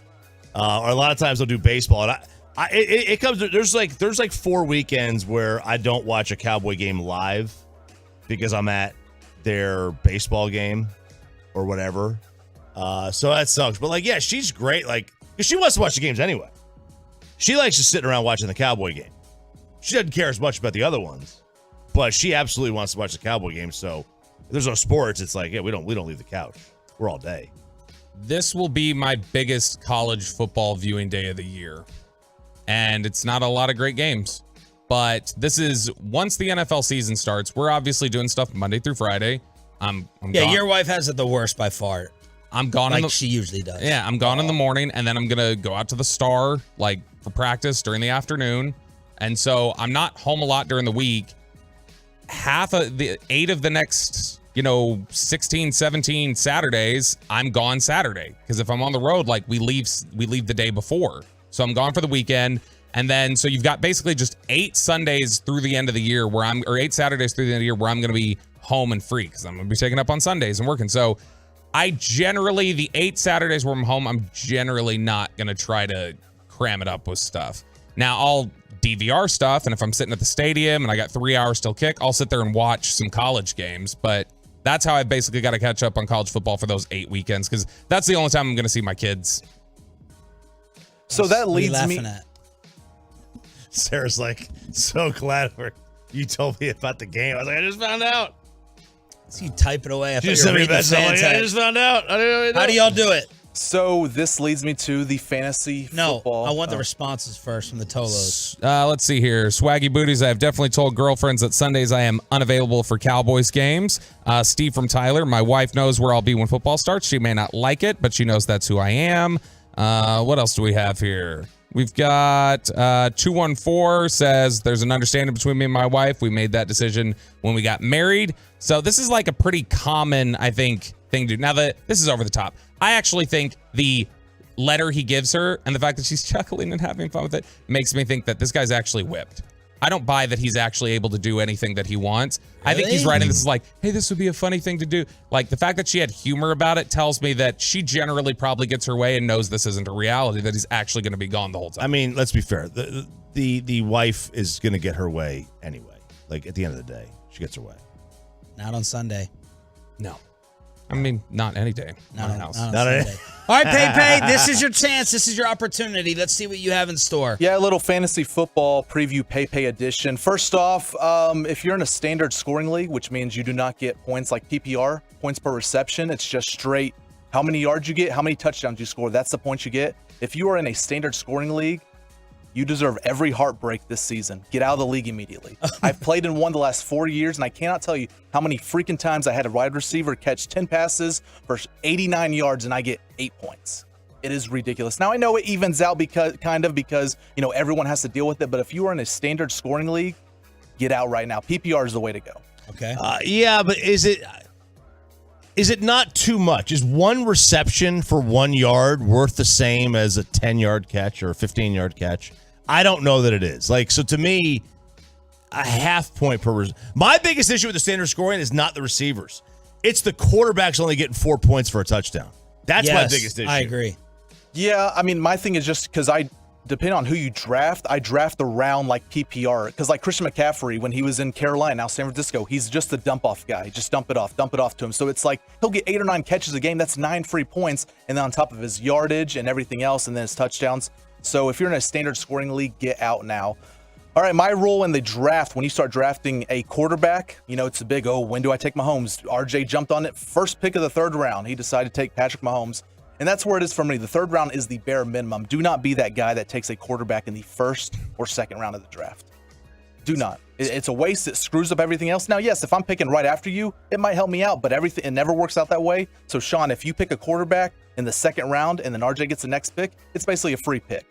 or a lot of times they'll do baseball, and it comes. There's 4 weekends where I don't watch a Cowboy game live because I'm at their baseball game or whatever. So that sucks. But she's great. Because she wants to watch the games anyway. She likes just sitting around watching the Cowboy game. She doesn't care as much about the other ones, but she absolutely wants to watch the Cowboy game. So if there's no sports, it's like, we don't leave the couch. We're all day. This will be my biggest college football viewing day of the year. And it's not a lot of great games. But this is, once the NFL season starts, we're obviously doing stuff Monday through Friday. I'm gone. Your wife has it the worst by far. I'm gone. She usually does. Yeah, I'm gone in the morning, and then I'm going to go out to the Star, for practice during the afternoon. And so I'm not home a lot during the week. 8 of the next, 16, 17 Saturdays, I'm gone Saturday. Because if I'm on the road, we leave the day before. So I'm gone for the weekend. And then, so you've got basically just 8 Sundays through the end of the year or 8 Saturdays through the end of the year where I'm going to be home and free because I'm going to be taking up on Sundays and working. So the 8 Saturdays where I'm home, I'm generally not going to try to cram it up with stuff. Now, I'll DVR stuff, and if I'm sitting at the stadium and I got 3 hours till kick, I'll sit there and watch some college games. But that's how I basically got to catch up on college football for those 8 weekends because that's the only time I'm going to see my kids. So that leads me... Sarah's so glad you told me about the game. I was like, I just found out. So you type it away. I just just found out. How do y'all do it? So this leads me to the fantasy football. I want the responses first from the Tolos. Let's see here. Swaggy Booties, I have definitely told girlfriends that Sundays I am unavailable for Cowboys games. Steve from Tyler, my wife knows where I'll be when football starts. She may not like it, but she knows that's who I am. What else do we have here? We've got 214 says there's an understanding between me and my wife. We made that decision when we got married. So this is a pretty common, I think, thing to do. Now, this is over the top. I actually think the letter he gives her and the fact that she's chuckling and having fun with it makes me think that this guy's actually whipped. I don't buy that he's actually able to do anything that he wants. Really? I think he's writing this is like, hey, this would be a funny thing to do. Like, the fact that she had humor about it tells me that she generally probably gets her way and knows this isn't a reality, that he's actually going to be gone the whole time. I mean, let's be fair. The wife is going to get her way anyway. Like, at the end of the day, she gets her way. Not on Sunday. No. I mean, not any day. Not on house. Not any day. All right, Pay, this is your chance. This is your opportunity. Let's see what you have in store. Yeah, a little fantasy football preview Pay edition. First off, if you're in a standard scoring league, which means you do not get points like PPR, points per reception, it's just straight how many yards you get, how many touchdowns you score. That's the points you get. If you are in a standard scoring league, you deserve every heartbreak this season. Get out of the league immediately. I've played in one the last 4 years, and I cannot tell you how many freaking times I had a wide receiver catch 10 passes for 89 yards, and I get 8 points. It is ridiculous. Now, I know it evens out because everyone has to deal with it, but if you are in a standard scoring league, get out right now. PPR is the way to go. Okay. Yeah, but is it not too much? Is one reception for 1 yard worth the same as a 10-yard catch or a 15-yard catch? I don't know that it is. Like, so to me, a half point per. My biggest issue with the standard scoring is not the receivers. It's the quarterbacks only getting 4 points for a touchdown. That's my biggest issue. I agree. Yeah, I mean, my thing is just because depending on who you draft, I draft around like PPR. Because like Christian McCaffrey, when he was in Carolina, now San Francisco, he's just a dump off guy. Just dump it off to him. So it's like he'll get 8 or 9 catches a game. That's 9 free points. And then on top of his yardage and everything else, and then his touchdowns. So if you're in a standard scoring league, get out now. All right, my role in the draft, when you start drafting a quarterback, it's a big, when do I take Mahomes? RJ jumped on it. First pick of the third round, he decided to take Patrick Mahomes. And that's where it is for me. The third round is the bare minimum. Do not be that guy that takes a quarterback in the first or second round of the draft. Do not. It's a waste. It screws up everything else. Now, yes, if I'm picking right after you, it might help me out, but it never works out that way. So, Sean, if you pick a quarterback in the second round and then RJ gets the next pick, it's basically a free pick.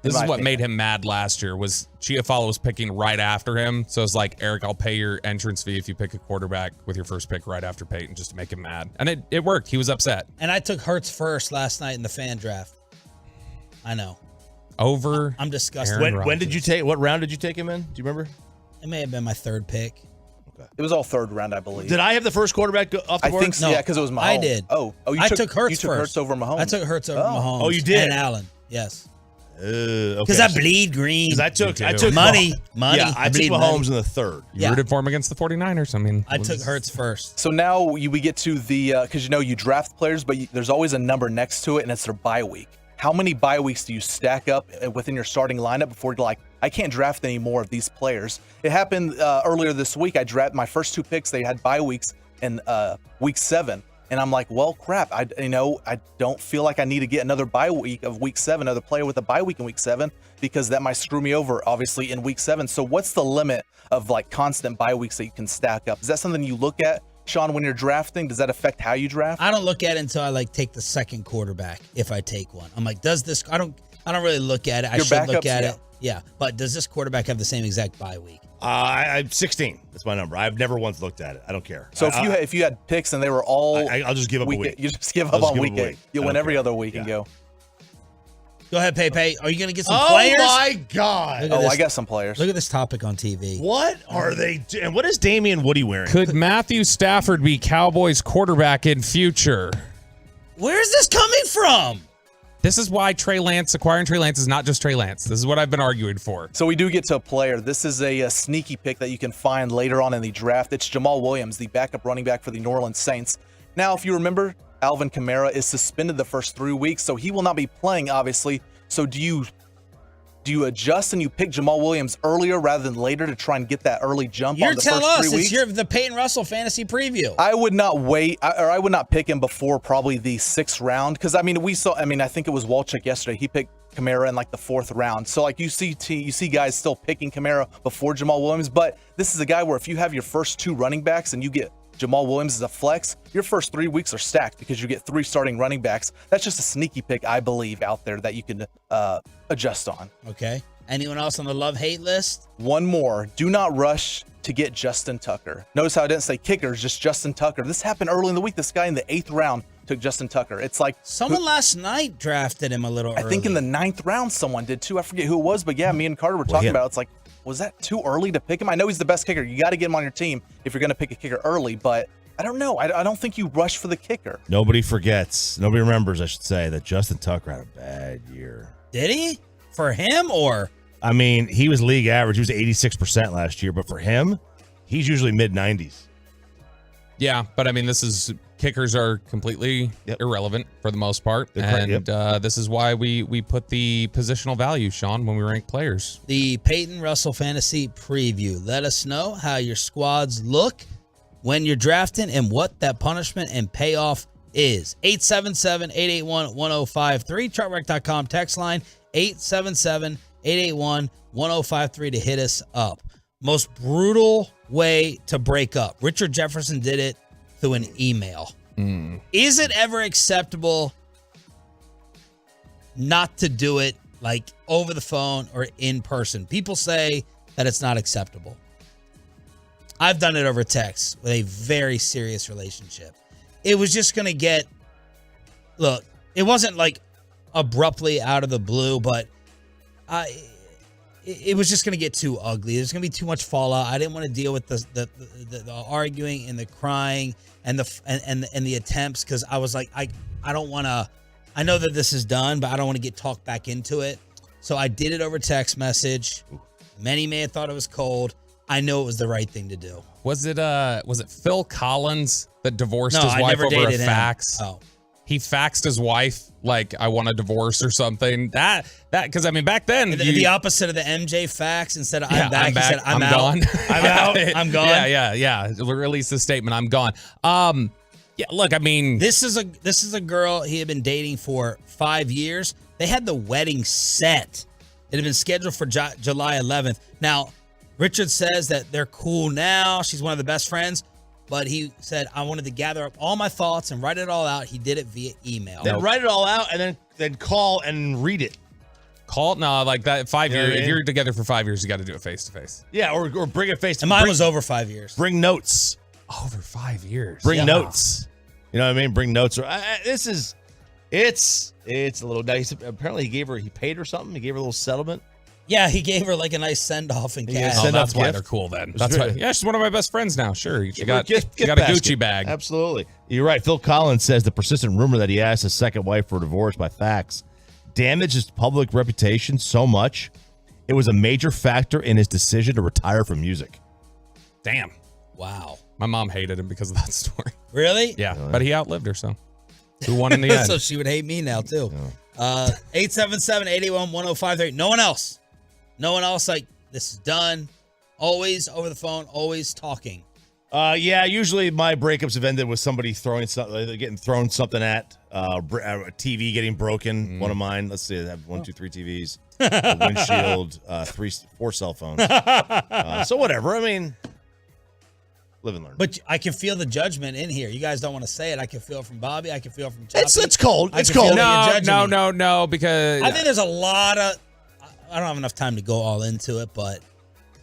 This is what made him mad last year, was Chiafalo was picking right after him. So it's like, Eric, I'll pay your entrance fee if you pick a quarterback with your first pick right after Peyton, just to make him mad. And it worked. He was upset. And I took Hurts first last night in the fan draft. I know. I'm disgusted. When did you take? What round did you take him in? Do you remember? It may have been my third pick. Okay. It was all third round, I believe. Did I have the first quarterback off the board? I think so, yeah, because it was Mahomes. I did. I took Hurts you took first. Hurts over Mahomes. I took Hurts over Mahomes. Oh, you did? And Allen, yes. Because I bleed green. Because I took money. Yeah, I took Mahomes in the third. You rooted for him against the 49ers. I mean, I took Hurts first. So now we get to the because you draft players, but there's always a number next to it, and it's their bye week. How many bye weeks do you stack up within your starting lineup before you're like, I can't draft any more of these players? It happened earlier this week. I drafted my first 2 picks. They had bye weeks in week 7. And I'm like, well, crap. I don't feel like I need to get another bye week of week 7, another player with a bye week in week 7, because that might screw me over, obviously, in week 7. So what's the limit of like constant bye weeks that you can stack up? Is that something you look at, Sean, when you're drafting? Does that affect how you draft? I don't look at it until I take the second quarterback. If I take one, I'm like, does this? I don't really look at it. I should look at it. Yeah, but does this quarterback have the same exact bye week? I'm 16. That's my number. I've never once looked at it. I don't care. So if you had picks and they were all, I'll just give up a week. You just give up on week 8. You win every other week and go. Go ahead, Pepe. Are you going to get some players? Oh my God! I got some players. Look at this topic on TV. What are they? And what is Damian Woody wearing? Could Matthew Stafford be Cowboys quarterback in future? Where's this coming from? This is why acquiring Trey Lance is not just Trey Lance. This is what I've been arguing for. So we do get to a player. This is a sneaky pick that you can find later on in the draft. It's Jamal Williams, the backup running back for the New Orleans Saints. Now, if you remember, Alvin Kamara is suspended the first 3 weeks, so he will not be playing, obviously. So do you adjust and you pick Jamal Williams earlier rather than later to try and get that early jump on the first 3 weeks? It's the Peyton Russell fantasy preview. I would not wait, or I would not pick him before probably the 6th round, because I think it was Walchuk yesterday. He picked Kamara in like the 4th round. So like you see guys still picking Kamara before Jamal Williams, but this is a guy where if you have your first 2 running backs and you get Jamal Williams as a flex, your first 3 weeks are stacked because you get 3 starting running backs. That's just a sneaky pick, I believe, out there that you can adjust on. Okay. Anyone else on the love-hate list? One more. Do not rush to get Justin Tucker. Notice how I didn't say kickers, just Justin Tucker. This happened early in the week. This guy in the 8th round took Justin Tucker. It's like someone last night drafted him a little early. I think in the 9th round someone did too. I forget who it was, but yeah, me and Carter were talking about it. It's like, was that too early to pick him? I know he's the best kicker. You got to get him on your team if you're going to pick a kicker early, but I don't know. I don't think you rush for the kicker. Nobody forgets. Nobody remembers, I should say, that Justin Tucker had a bad year. Did he? For him or? I mean, he was league average. He was 86% last year, but for him, he's usually mid-90s. Yeah, but I mean, kickers are completely irrelevant for the most part, and this is why we put the positional value, Sean, when we rank players. The Peyton Russell Fantasy Preview. Let us know how your squads look when you're drafting and what that punishment and payoff is. 877-881-1053, chartrec.com text line, 877-881-1053 to hit us up. Most brutal way to break up. Richard Jefferson did it through an email. Is it ever acceptable not to do it like over the phone or in person? People say that it's not acceptable. I've done it over text with a very serious relationship. It was just going to get, look, it wasn't like abruptly out of the blue, but it was just going to get too ugly. There's going to be too much fallout. I didn't want to deal with the arguing and the crying and the attempts, because I was like, I don't want to. I know that this is done, but I don't want to get talked back into it. So I did it over text message. Many may have thought it was cold. I know it was the right thing to do. Was it Phil Collins that divorced his wife over a fax? Oh. He faxed his wife like, I want a divorce or something. That because I mean back then the opposite of the MJ fax. Instead of I'm back, he said I'm gone. I'm out. I'm gone. Yeah. Release the statement. I'm gone. Yeah. Look, I mean, this is a girl he had been dating for 5 years. They had the wedding set. It had been scheduled for July 11th. Now, Richard says that they're cool now. She's one of the best friends. But he said, I wanted to gather up all my thoughts and write it all out. He did it via email. Then write it all out and then call and read it. Like that 5 years. If you're together for 5 years, you got to do it face to face. Yeah, or bring it face to face. And mine was over 5 years. Bring notes. Over 5 years. Bring notes. You know what I mean? Bring notes. It's a little nice. Apparently he paid her something. He gave her a little settlement. Yeah, he gave her like a nice send-off in cash. That's why they're cool then. That's why. Yeah, she's one of my best friends now. Sure. She got a Gucci bag. Absolutely. You're right. Phil Collins says the persistent rumor that he asked his second wife for a divorce by fax damaged his public reputation so much, it was a major factor in his decision to retire from music. Damn. Wow. My mom hated him because of that story. Really? Yeah. Really? But he outlived her, so who won in the end? So she would hate me now, too. 877-881-1053. No one else. Like, this is done. Always over the phone, always talking. Yeah, usually my breakups have ended with somebody getting thrown something at, a TV getting broken. One of mine, let's see, I have 1, 2, 3 TVs, a windshield, 4 cell phones. So whatever, I mean, live and learn. But I can feel the judgment in here. You guys don't want to say it. I can feel it from Bobby. I can feel it from Choppy. It's cold. It's cold. No, because I think there's a lot of. I don't have enough time to go all into it, but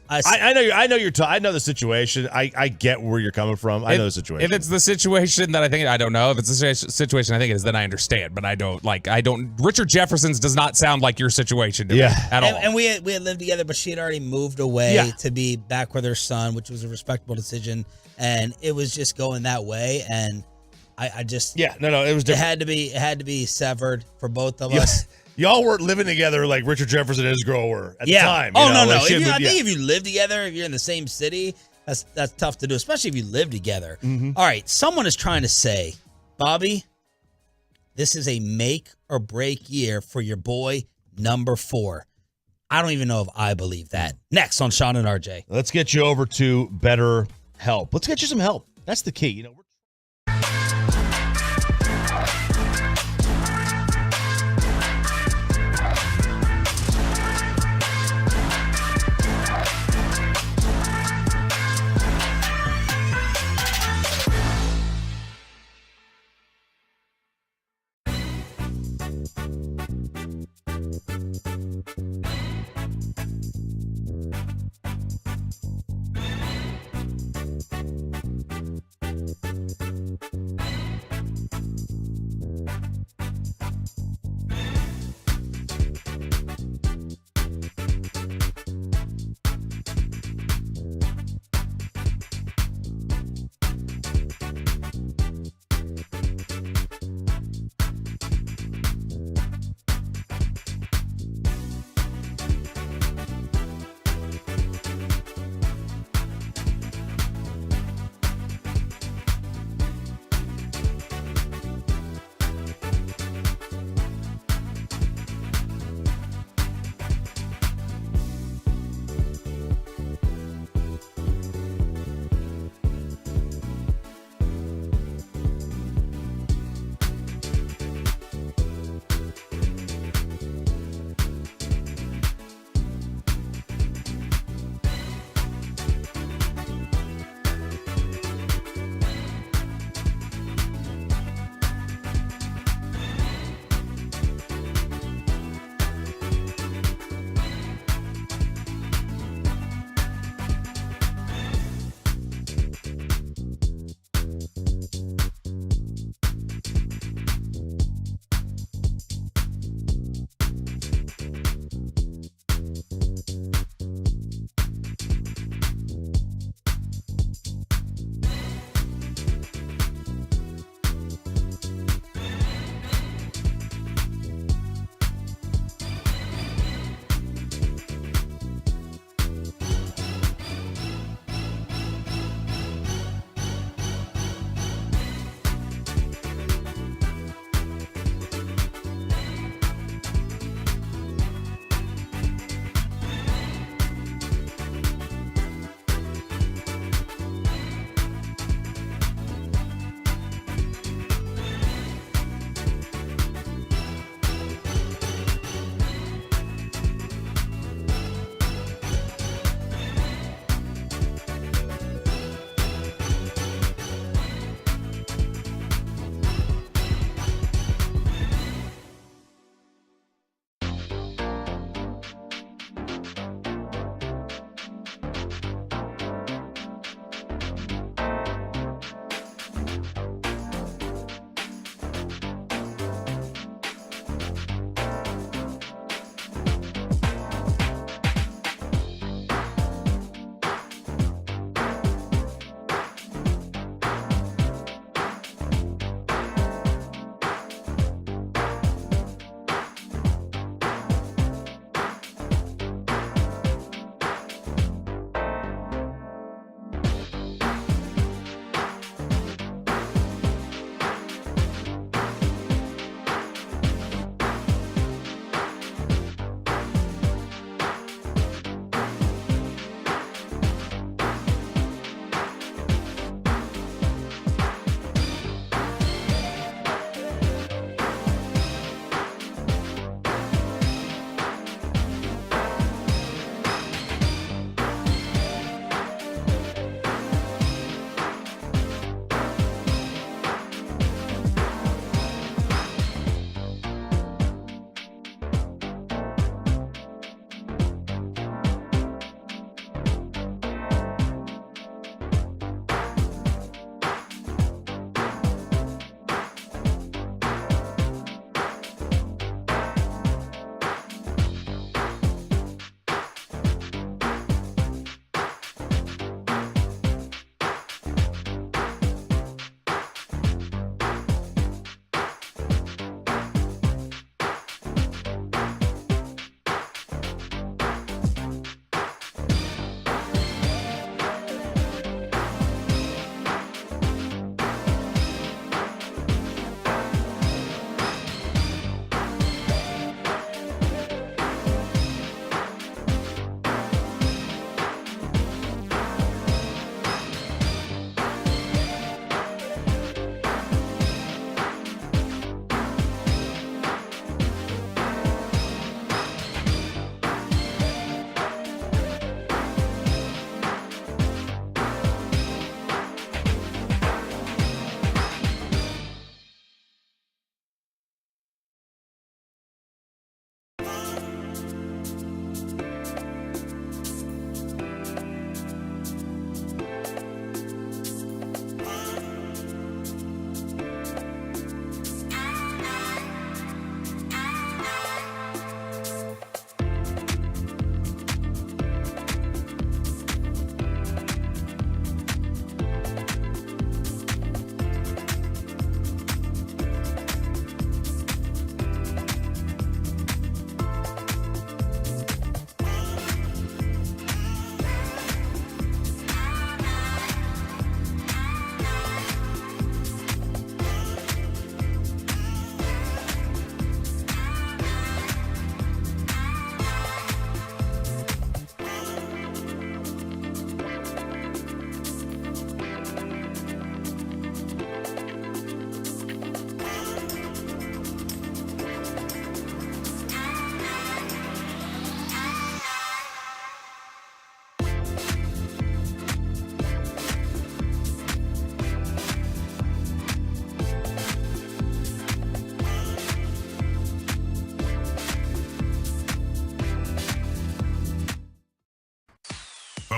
I know the situation. I get where you're coming from. I know the situation. If it's the situation that I don't know. If it's the situation I think it is, then I understand. But I don't. Richard Jefferson's does not sound like your situation to me at all. And we had lived together, but she had already moved away to be back with her son, which was a respectable decision. And it was just going that way. And I just it was different. It had to be severed for both of us. Y'all weren't living together like Richard Jefferson and his girl were at the time. No. I think if you live together, if you're in the same city, that's tough to do, especially if you live together. Mm-hmm. All right, someone is trying to say, Bobby, this is a make or break year for your boy, number 4. I don't even know if I believe that. Next on Sean and RJ. Let's get you over to better help. Let's get you some help. That's the key.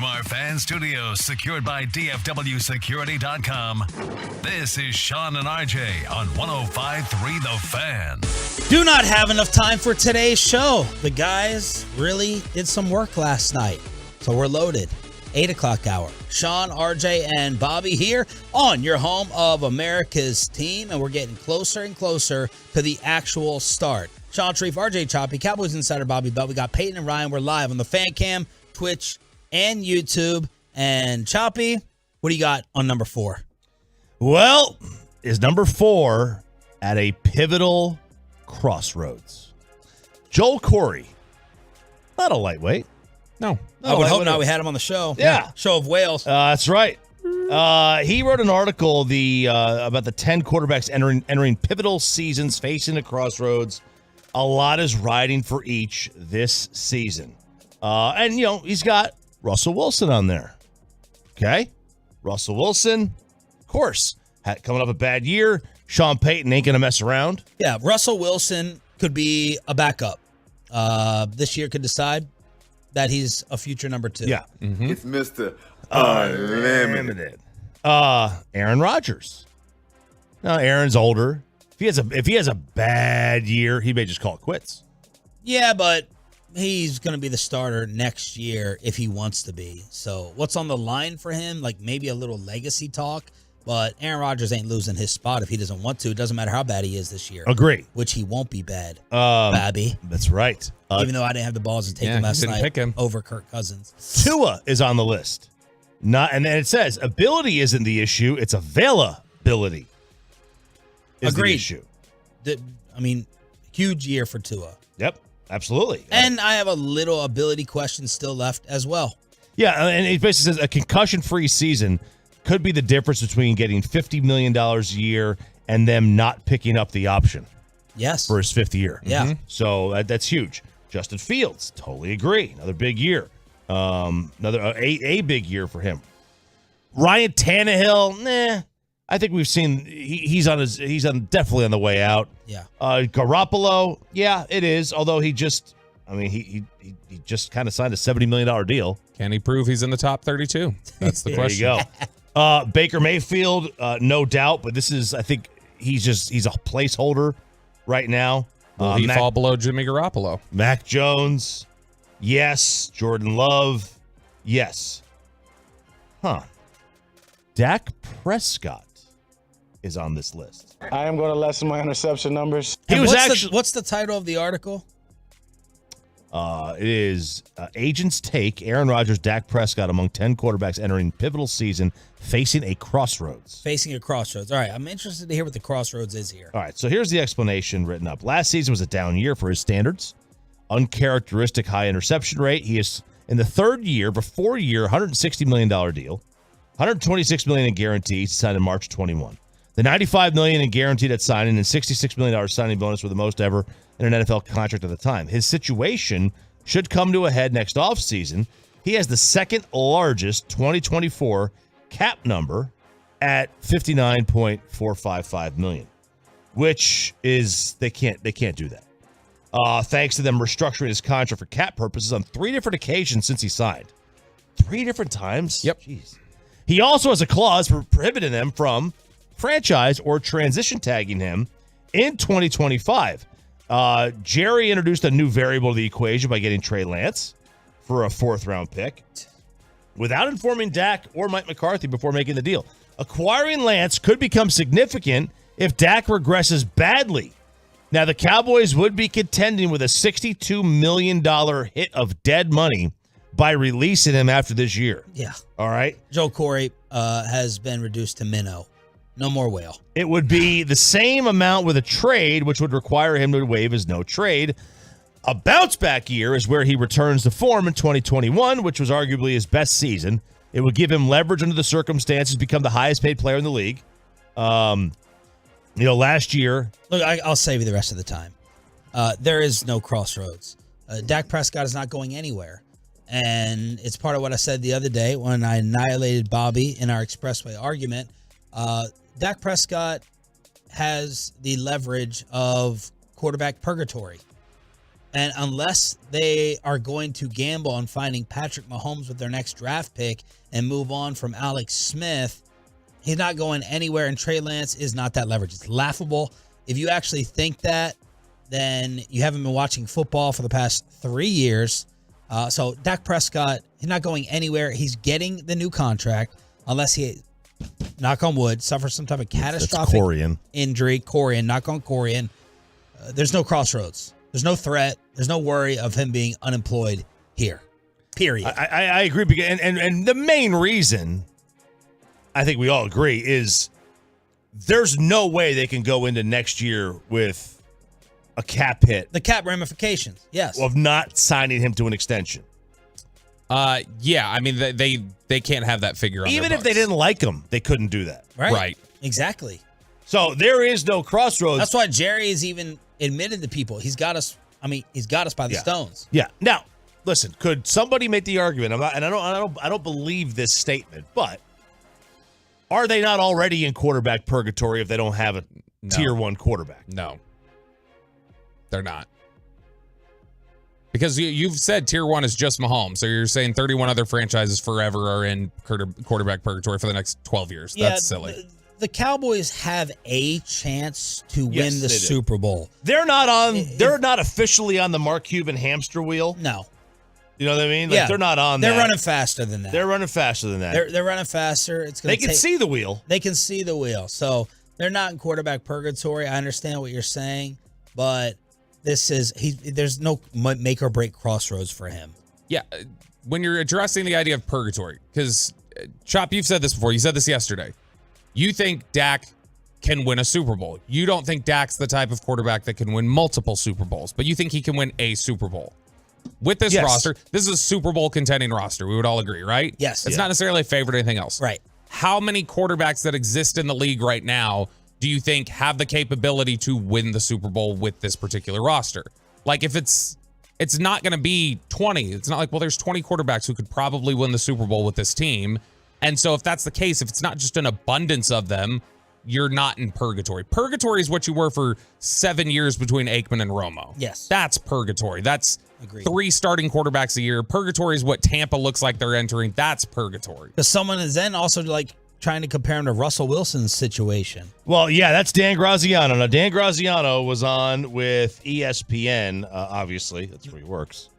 From our fan studios, secured by DFWsecurity.com, this is Sean and RJ on 105.3 The Fan. Do not have enough time for today's show. The guys really did some work last night, so we're loaded. 8 o'clock hour. Sean, RJ, and Bobby here on your home of America's team, and we're getting closer and closer to the actual start. Sean Sharif, RJ Choppy, Cowboys Insider Bobby Belt. We got Peyton and Ryan. We're live on the Fan Cam, Twitch, and YouTube. And Choppy, what do you got on number 4? Well, is number 4 at a pivotal crossroads. Joel Corey, not a lightweight. No. I would hope not. We had him on the show. Yeah. Show of Wales. That's right. He wrote an article about the 10 quarterbacks entering pivotal seasons facing the crossroads. A lot is riding for each this season. And, he's got Russell Wilson on there. Okay? Russell Wilson, of course, coming up a bad year. Sean Payton ain't going to mess around. Yeah, Russell Wilson could be a backup. This year could decide that he's a future number 2. Yeah. Mm-hmm. It's Mr. Unlimited. Aaron Rodgers. Now, Aaron's older. If he has a bad year, he may just call it quits. Yeah, but he's going to be the starter next year if he wants to be. So what's on the line for him? Like maybe a little legacy talk, but Aaron Rodgers ain't losing his spot if he doesn't want to. It doesn't matter how bad he is this year. Agree. Which he won't be bad, Babby. That's right. Even though I didn't have the balls to take him last night over Kirk Cousins. Tua is on the list. And then it says ability isn't the issue; it's availability. Agreed. The issue. Huge year for Tua. Yep, absolutely. And I have a little ability question still left as well. Yeah, and it basically says a concussion-free season could be the difference between getting $50 million a year and them not picking up the option. Yes. For his 5th year. Yeah. Mm-hmm. So that's huge. Justin Fields, totally agree. Another big year. Another a big year for him. Ryan Tannehill, I think we've seen he's definitely on the way out. Yeah. Garoppolo, yeah, it is. Although he just kind of signed a $70 million deal. Can he prove he's in the top 32? That's the question. There you go. Baker Mayfield, no doubt, but I think he's a placeholder right now. Will he fall below Jimmy Garoppolo? Mac Jones, yes. Jordan Love, yes. Dak Prescott is on this list. I am going to lessen my interception numbers. What's the title of the article? It is Agents Take Aaron Rodgers, Dak Prescott among 10 quarterbacks entering pivotal season facing a crossroads. Facing a crossroads. All right, I'm interested to hear what the crossroads is here. All right, so here's the explanation written up. Last season was a down year for his standards. Uncharacteristic high interception rate. He is in the 3rd year of a 4-year, $160 million deal. $126 million in guarantees signed in March 21. The $95 million in guaranteed at signing and $66 million signing bonus were the most ever in an NFL contract at the time. His situation should come to a head next offseason. He has the 2nd largest 2024 cap number at $59.455 million, which is they can't do that. Thanks to them restructuring his contract for cap purposes on 3 different occasions since he signed. 3 different times? Yep. Jeez. He also has a clause for prohibiting them from franchise or transition tagging him in 2025. Jerry introduced a new variable to the equation by getting Trey Lance for a 4th-round pick without informing Dak or Mike McCarthy before making the deal. Acquiring Lance could become significant if Dak regresses badly. Now, the Cowboys would be contending with a $62 million hit of dead money by releasing him after this year. Yeah. All right? Joe Corey has been reduced to minnow. No more whale. It would be the same amount with a trade, which would require him to waive his no trade. A bounce-back year is where he returns to form in 2021, which was arguably his best season. It would give him leverage under the circumstances, become the highest-paid player in the league. Last year... Look, I'll save you the rest of the time. There is no crossroads. Dak Prescott is not going anywhere. And it's part of what I said the other day when I annihilated Bobby in our Expressway argument. Dak Prescott has the leverage of quarterback purgatory. And unless they are going to gamble on finding Patrick Mahomes with their next draft pick and move on from Alex Smith, he's not going anywhere. And Trey Lance is not that leverage. It's laughable. If you actually think that, then you haven't been watching football for the past 3 years. So Dak Prescott, he's not going anywhere. He's getting the new contract unless he, knock on wood, suffers some type of catastrophic injury. Corian, knock on Corian. There's no crossroads. There's no threat. There's no worry of him being unemployed here. Period. I agree. Because, and the main reason, I think we all agree, is there's no way they can go into next year with a cap hit. The cap ramifications, yes. Of not signing him to an extension. Yeah, I mean, they can't have that figure on Even their if they didn't like him, they couldn't do that. Right. Exactly. So there is no crossroads. That's why Jerry has even admitted to people. He's got us. I mean, he's got us by the stones. Yeah. Now, listen. Could somebody make the argument? I don't believe this statement, but are they not already in quarterback purgatory if they don't have a tier 1 quarterback? No, they're not. Because you've said tier 1 is just Mahomes, so you're saying 31 other franchises forever are in quarterback purgatory for the next 12 years. That's silly. The Cowboys have a chance to win the Super Bowl. They're not on. They're not officially on the Mark Cuban hamster wheel. No. You know what I mean? Like, they're not on. They're running faster than that. They're running faster than that. They're running faster. It's they can see the wheel. They can see the wheel. So they're not in quarterback purgatory. I understand what you're saying, but this is there's no make or break crossroads for him. Yeah, when you're addressing the idea of purgatory, because Chop, you've said this before. You said this yesterday. You think Dak can win a Super Bowl. You don't think Dak's the type of quarterback that can win multiple Super Bowls, but you think he can win a Super Bowl. With this roster, this is a Super Bowl contending roster. We would all agree, right? Yes. It's not necessarily a favorite or anything else. Right. How many quarterbacks that exist in the league right now do you think have the capability to win the Super Bowl with this particular roster? Like, if it's not going to be 20. It's not like, well, there's 20 quarterbacks who could probably win the Super Bowl with this team. And so if that's the case, if it's not just an abundance of them, you're not in purgatory. Purgatory is what you were for 7 years between Aikman and Romo. Yes. That's purgatory. That's Agreed. 3 starting quarterbacks a year. Purgatory is what Tampa looks like they're entering. That's purgatory. Because someone is then also like trying to compare him to Russell Wilson's situation. Well, yeah, that's Dan Graziano. Now, Dan Graziano was on with ESPN, obviously. That's where he works.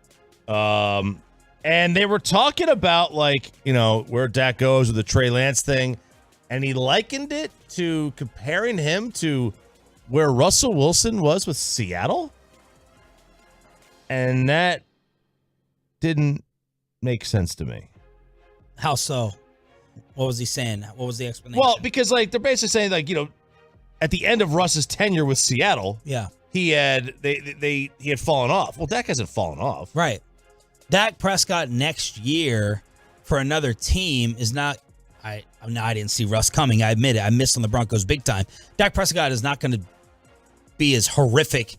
And they were talking about, like, you know, where Dak goes with the Trey Lance thing. And he likened it to comparing him to where Russell Wilson was with Seattle. And that didn't make sense to me. How so? What was he saying? What was the explanation? Well, because, like, they're basically saying, like, you know, at the end of Russ's tenure with Seattle, he had fallen off. Well, Dak hasn't fallen off. Right. Dak Prescott next year for another team is not. I didn't see Russ coming. I admit it. I missed on the Broncos big time. Dak Prescott is not going to be as horrific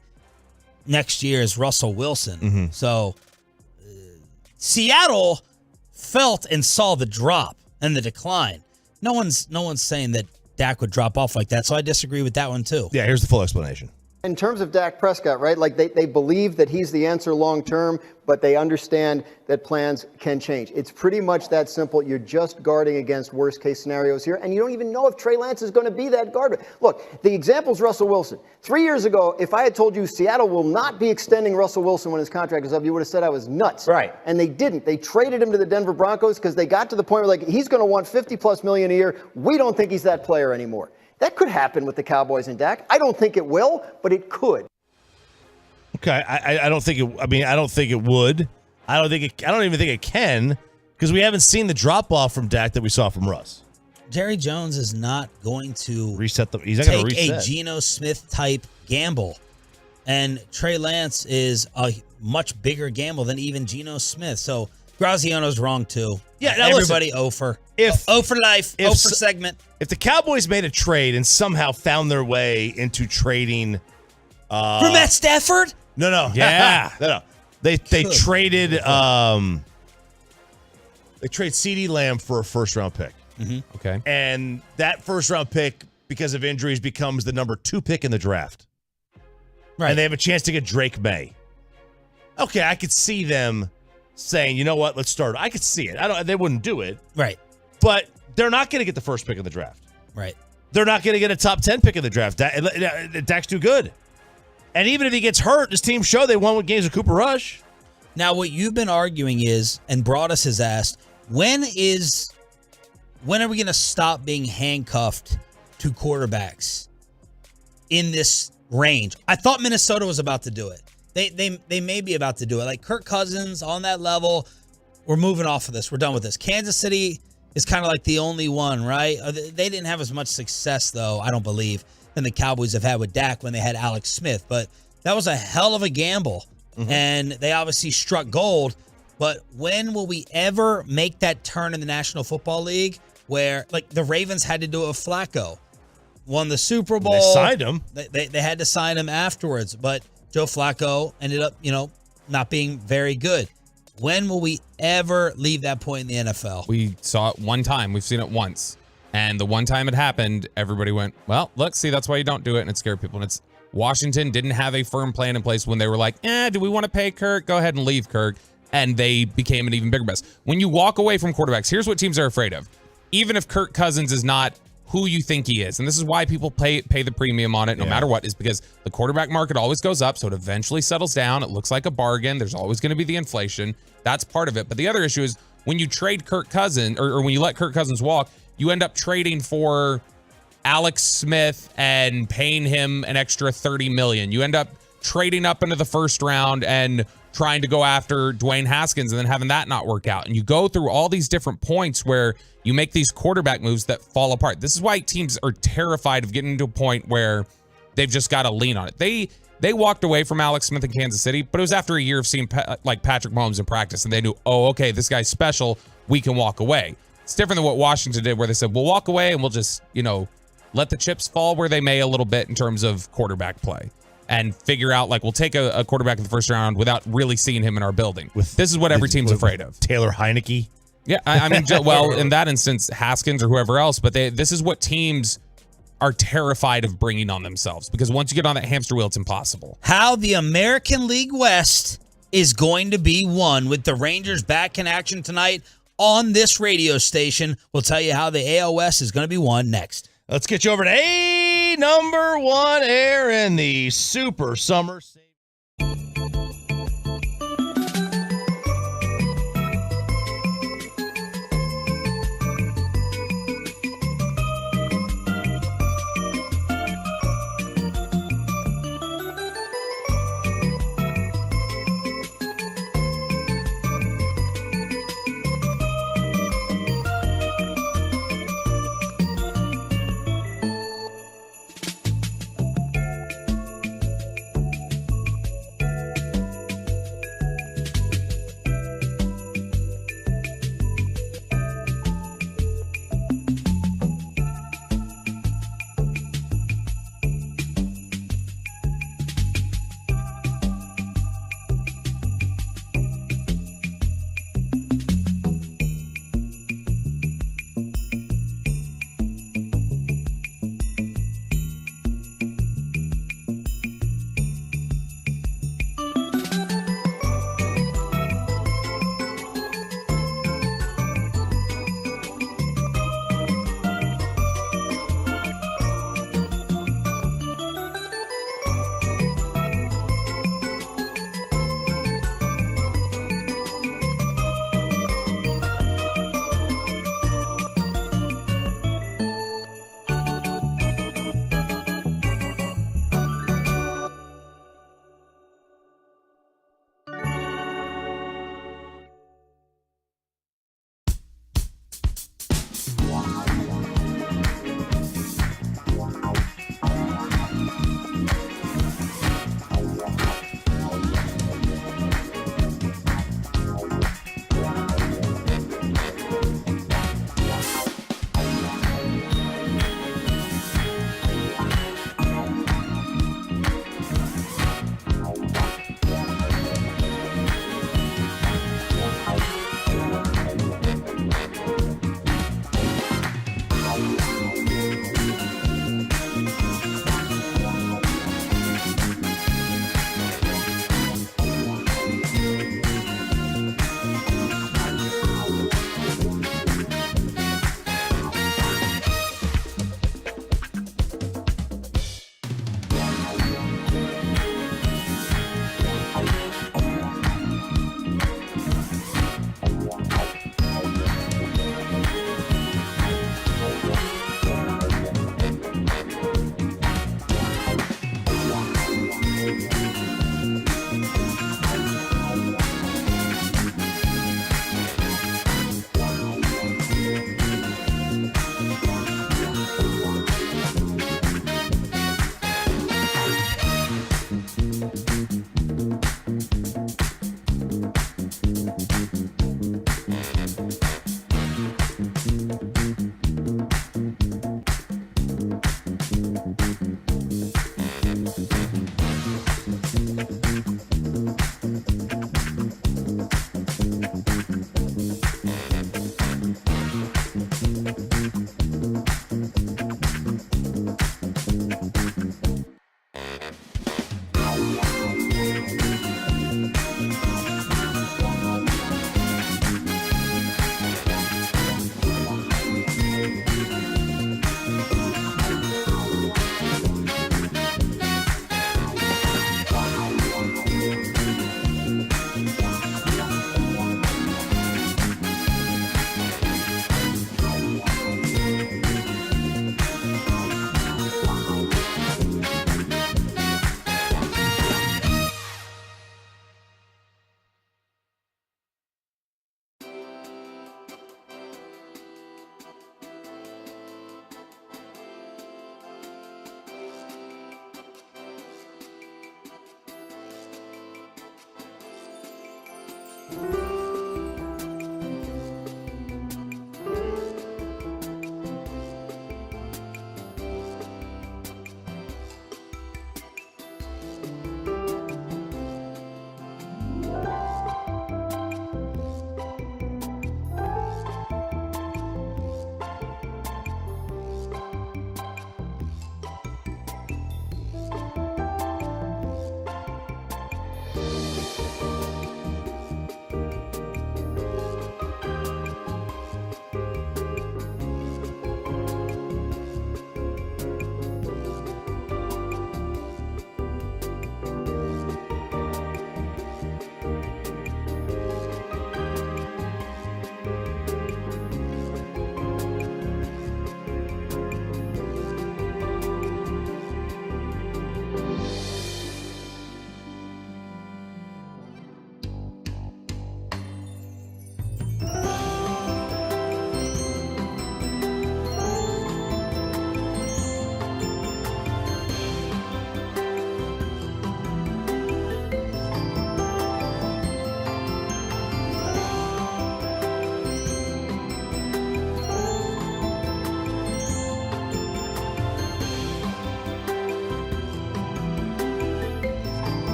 next year as Russell Wilson. Mm-hmm. So Seattle felt and saw the drop and the decline. No one's saying that Dak would drop off like that. So I disagree with that one too. Yeah, here's the full explanation. In terms of Dak Prescott, right, like they believe that he's the answer long term, but they understand that plans can change. It's pretty much that simple. You're just guarding against worst case scenarios here, and you don't even know if Trey Lance is going to be that guard. Look, the example is Russell Wilson. 3 years ago, if I had told you Seattle will not be extending Russell Wilson when his contract is up, you would have said I was nuts. Right. And they didn't. They traded him to the Denver Broncos because they got to the point where, like, he's going to want $50+ million a year. We don't think he's that player anymore. That could happen with the Cowboys and Dak. I don't think it will, but it could. Okay, I don't think it. I mean, I don't think it would. I don't even think it can, because we haven't seen the drop off from Dak that we saw from Russ. Jerry Jones is not going to reset the. He's not going to take reset a Geno Smith type gamble, and Trey Lance is a much bigger gamble than even Geno Smith. So Graziano's wrong too. Yeah, now everybody listen, 0 for if 0 for life, 0 for segment. If the Cowboys made a trade and somehow found their way into trading for Matt Stafford. No. Yeah. no. They traded they trade CeeDee Lamb for a first round pick. Mm-hmm. Okay. And that first round pick, because of injuries, becomes the number 2 pick in the draft. Right. And they have a chance to get Drake May. okay, I could see them saying, you know what, let's start. I could see it. They wouldn't do it. Right. But they're not going to get the first pick of the draft. Right. They're not going to get a top 10 pick of the draft. Dak's too good. And even if he gets hurt, this team showed they won with games with Cooper Rush. Now, what you've been arguing is, and Broadus has asked, when are we going to stop being handcuffed to quarterbacks in this range? I thought Minnesota was about to do it. They may be about to do it. Like Kirk Cousins on that level, we're moving off of this. We're done with this. Kansas City is kind of like the only one, right? They didn't have as much success, though, I don't believe, than the Cowboys have had with Dak when they had Alex Smith. But that was a hell of a gamble. Mm-hmm. And they obviously struck gold. But when will we ever make that turn in the National Football League where, like, the Ravens had to do it with Flacco? Won the Super Bowl. They signed him. They had to sign him afterwards. But Joe Flacco ended up, not being very good. When will we ever leave that point in the NFL? We saw it one time. We've seen it once. And the one time it happened, everybody went, well, look, see, that's why you don't do it. And it scared people. And it's Washington didn't have a firm plan in place when they were like, do we want to pay Kirk? Go ahead and leave Kirk. And they became an even bigger mess. When you walk away from quarterbacks, here's what teams are afraid of. Even if Kirk Cousins is not who you think he is, and this is why people pay the premium on it no matter what, is because the quarterback market always goes up, so it eventually settles down. It looks like a bargain. There's always going to be the inflation. That's part of it. But the other issue is when you trade Kirk Cousins, or when you let Kirk Cousins walk, you end up trading for Alex Smith and paying him an extra $30 million. You end up trading up into the first round and trying to go after Dwayne Haskins and then having that not work out. And you go through all these different points where you make these quarterback moves that fall apart. This is why teams are terrified of getting to a point where they've just got to lean on it. They walked away from Alex Smith in Kansas City, but it was after a year of seeing Patrick Mahomes in practice, and they knew, oh, okay, this guy's special. We can walk away. It's different than what Washington did, where they said, we'll walk away and we'll just, let the chips fall where they may a little bit in terms of quarterback play. And figure out, we'll take a quarterback in the first round without really seeing him in our building. This is what every team's afraid of. Taylor Heineke. Yeah, I mean, well, in that instance, Haskins or whoever else. But this is what teams are terrified of bringing on themselves. Because once you get on that hamster wheel, it's impossible. How the American League West is going to be won with the Rangers back in action tonight on this radio station. We'll tell you how the AL West is going to be won next. Let's get you over to number one air in the Super Summer.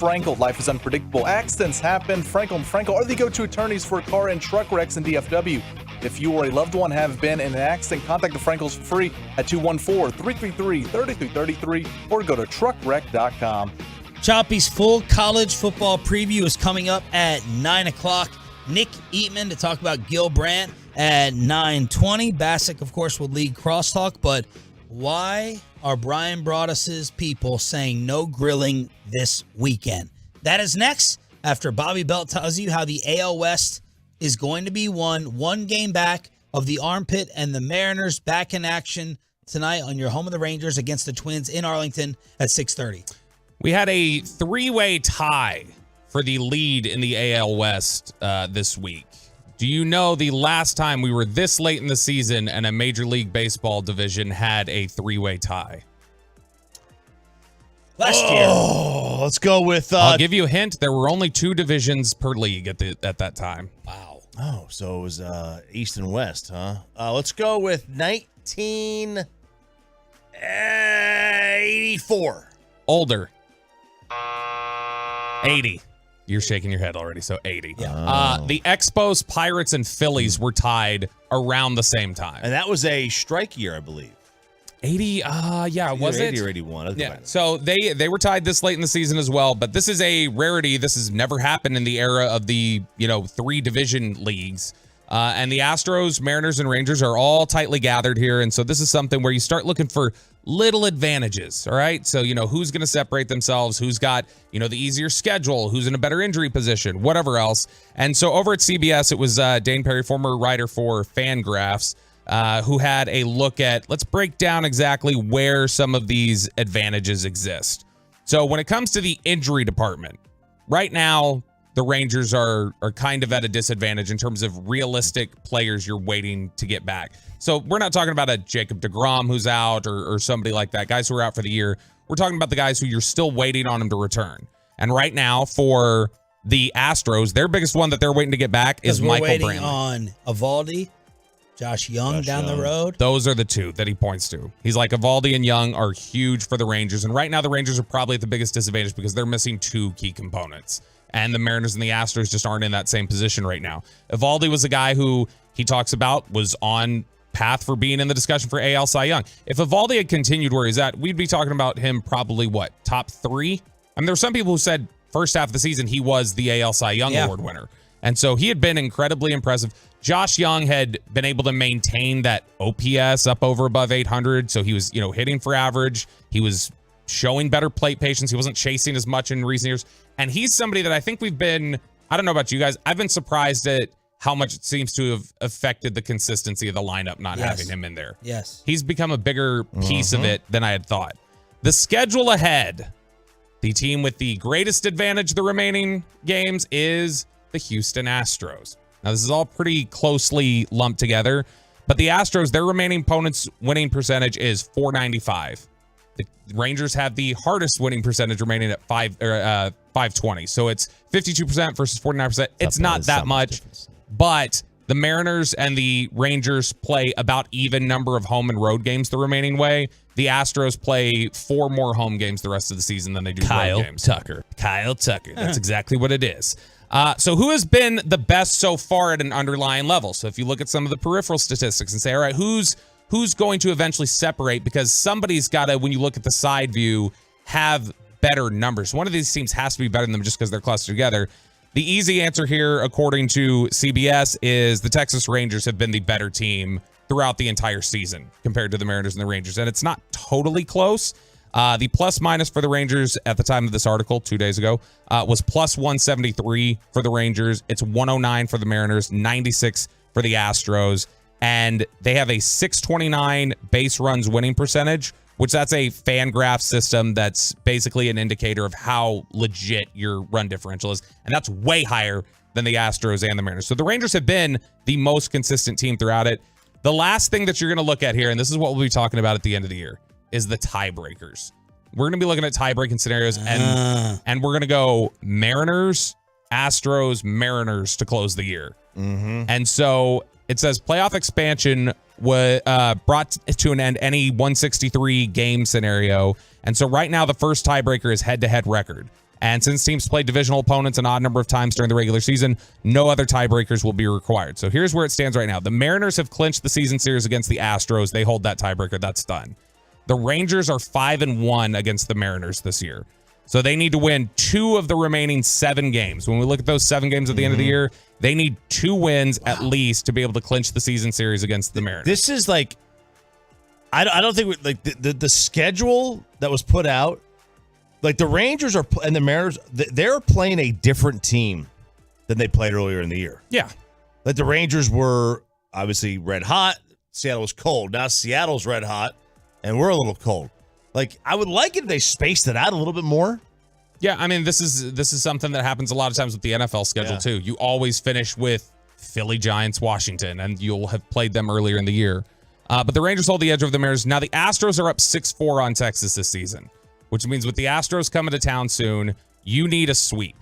Frankel, life is unpredictable. Accidents happen. Frankel and Frankel are the go-to attorneys for car and truck wrecks in DFW. If you or a loved one have been in an accident, contact the Frankels for free at 214-333-3333 or go to truckwreck.com. Choppy's full college football preview is coming up at 9 o'clock. Nick Eatman to talk about Gil Brandt at 9:20. Bassick, of course, will lead crosstalk, but why are Brian Broaddus's people saying no grilling this weekend? That is next after Bobby Belt tells you how the AL West is going to be won one game back of the Armpit and the Mariners back in action tonight on your home of the Rangers against the Twins in Arlington at 6:30. We had a three-way tie for the lead in the AL West this week. Do you know the last time we were this late in the season and a Major League Baseball division had a three-way tie? Last year. Let's go with... I'll give you a hint. There were only two divisions per league at that time. Wow. Oh, so it was East and West, huh? Let's go with 1984. Older. 80. You're shaking your head already, so 80. Yeah. The Expos, Pirates, and Phillies were tied around the same time. And that was a strike year, I believe. 80, yeah, was it? 80 or 81. Yeah. So they were tied this late in the season as well, but this is a rarity. This has never happened in the era of the 3 division leagues. And the Astros, Mariners, and Rangers are all tightly gathered here. And so this is something where you start looking for little advantages. All right. So, who's going to separate themselves, who's got, the easier schedule, who's in a better injury position, whatever else. And so over at CBS, it was Dane Perry, former writer for Fangraphs, who had a look at, let's break down exactly where some of these advantages exist. So when it comes to the injury department, right now, the Rangers are kind of at a disadvantage in terms of realistic players you're waiting to get back. So we're not talking about a Jacob deGrom who's out or somebody like that, guys who are out for the year. We're talking about the guys who you're still waiting on them to return. And right now for the Astros, their biggest one that they're waiting to get back is Michael Brantley. We're waiting on Eovaldi, Josh Young down the road. Those are the two that he points to. He's like, Eovaldi and Young are huge for the Rangers. And right now the Rangers are probably at the biggest disadvantage because they're missing 2 key components. And the Mariners and the Astros just aren't in that same position right now. Eovaldi was a guy who he talks about was on path for being in the discussion for AL Cy Young. If Eovaldi had continued where he's at, we'd be talking about him probably, top 3? I mean, there were some people who said first half of the season he was the AL Cy Young Award winner. And so he had been incredibly impressive. Josh Young had been able to maintain that OPS up over above 800. So he was, hitting for average. He was showing better plate patience. He wasn't chasing as much in recent years. And he's somebody that I think I don't know about you guys, I've been surprised at how much it seems to have affected the consistency of the lineup not having him in there. Yes. He's become a bigger piece of it than I had thought. The schedule ahead, the team with the greatest advantage the remaining games is the Houston Astros. Now, this is all pretty closely lumped together, but the Astros, their remaining opponent's winning percentage is .495. The Rangers have the hardest winning percentage remaining at 520. So it's 52% versus 49%. It's not that much, but the Mariners and the Rangers play about even number of home and road games the remaining way. The Astros play 4 more home games the rest of the season than they do road games. Kyle Tucker. That's exactly what it is. So who has been the best so far at an underlying level? So if you look at some of the peripheral statistics and say, all right, who's going to eventually separate, because somebody's got to, when you look at the side view, have better numbers. One of these teams has to be better than them just because they're clustered together. The easy answer here, according to CBS, is the Texas Rangers have been the better team throughout the entire season compared to the Mariners and the Rangers. And it's not totally close. The plus minus for the Rangers at the time of this article 2 days ago was plus 173 for the Rangers. It's 109 for the Mariners, 96 for the Astros. And they have a 629 base runs winning percentage, which that's a Fangraph system that's basically an indicator of how legit your run differential is. And that's way higher than the Astros and the Mariners. So the Rangers have been the most consistent team throughout it. The last thing that you're going to look at here, and this is what we'll be talking about at the end of the year, is the tiebreakers. We're going to be looking at tie-breaking scenarios, and we're going to go Mariners, Astros, Mariners to close the year. And so it says playoff expansion was brought to an end any 163 game scenario. And so right now the first tiebreaker is head-to-head record. And since teams play divisional opponents an odd number of times during the regular season, no other tiebreakers will be required. So here's where it stands right now. The Mariners have clinched the season series against the Astros. They hold that tiebreaker. That's done. The Rangers are 5-1 against the Mariners this year. So they need to win 2 of the remaining 7 games. When we look at those 7 games at the end of the year, they need 2 wins at least to be able to clinch the season series against the Mariners. This is like, I don't think the schedule that was put out, like the Rangers are and the Mariners, they're playing a different team than they played earlier in the year. Yeah. Like the Rangers were obviously red hot. Seattle was cold. Now Seattle's red hot and we're a little cold. Like, I would like it if they spaced it out a little bit more. Yeah, I mean, this is something that happens a lot of times with the NFL schedule, too. You always finish with Philly, Giants, Washington, and you'll have played them earlier in the year. But the Rangers hold the edge over the Mariners. Now, the Astros are up 6-4 on Texas this season, which means with the Astros coming to town soon, you need a sweep.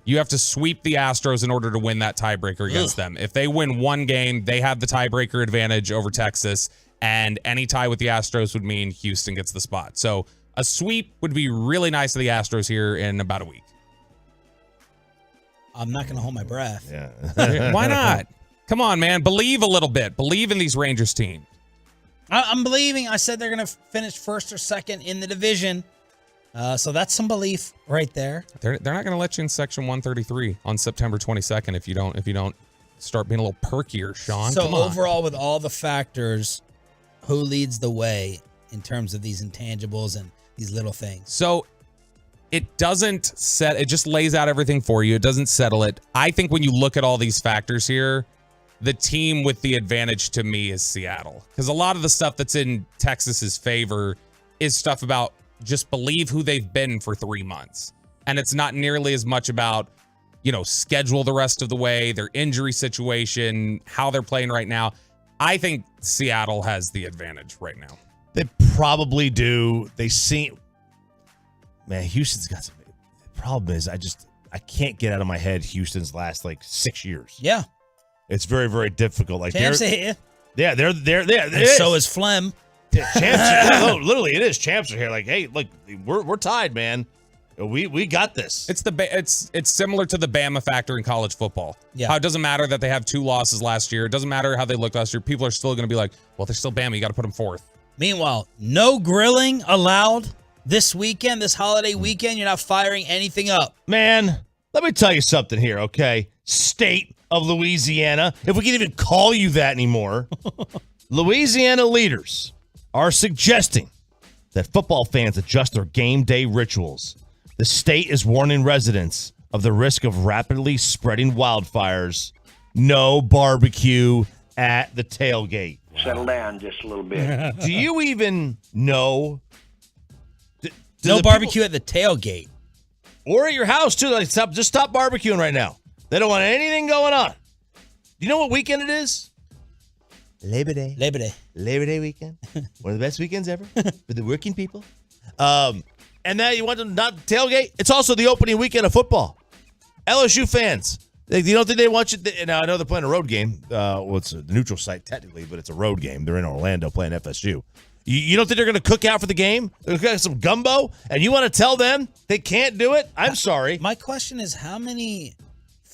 You have to sweep the Astros in order to win that tiebreaker against them. If they win one game, they have the tiebreaker advantage over Texas. And any tie with the Astros would mean Houston gets the spot. So a sweep would be really nice to the Astros here in about a week. I'm not going to hold my breath. Yeah. Why not? Come on, man. Believe a little bit. Believe in these Rangers team. I'm believing. I said they're going to finish first or second in the division. So that's some belief right there. They're not going to let you in Section 133 on September 22nd if you don't start being a little perkier, Sean. So Come on. overall, with all the factors, who leads the way in terms of these intangibles and these little things? So it just lays out everything for you. It doesn't settle it. I think when you look at all these factors here, the team with the advantage to me is Seattle. Because a lot of the stuff that's in Texas's favor is stuff about just believe who they've been for 3 months. And it's not nearly as much about, schedule the rest of the way, their injury situation, how they're playing right now. I think Seattle has the advantage right now. They probably do. They seem... Man, Houston's got some... The problem is, I can't get out of my head Houston's last, 6 years. Yeah. It's very, very difficult. Champs are here. Yeah, they're And so is Flem. Yeah, champs are, literally, it is. Champs are here. Hey, look, we're tied, man. We got this. It's similar to the Bama factor in college football. Yeah. How it doesn't matter that they have 2 losses last year. It doesn't matter how they looked last year. People are still going to be like, well, they're still Bama. You got to put them fourth. Meanwhile, no grilling allowed this weekend, this holiday weekend. You're not firing anything up. Man, let me tell you something here, okay? State of Louisiana, if we can even call you that anymore. Louisiana leaders are suggesting that football fans adjust their game day rituals. The state is warning residents of the risk of rapidly spreading wildfires. No barbecue at the tailgate. Settle down just a little bit. Do you even know? No barbecue at the tailgate. Or at your house, too. Just stop barbecuing right now. They don't want anything going on. Do you know what weekend it is? Labor Day. Labor Day weekend. One of the best weekends ever for the working people. And now you want them not to tailgate? It's also the opening weekend of football. LSU fans, you don't think they want you? Now, I know they're playing a road game. It's a neutral site technically, but it's a road game. They're in Orlando playing FSU. You don't think they're going to cook out for the game? They're going to have some gumbo? And you want to tell them they can't do it? I'm sorry. My question is, how many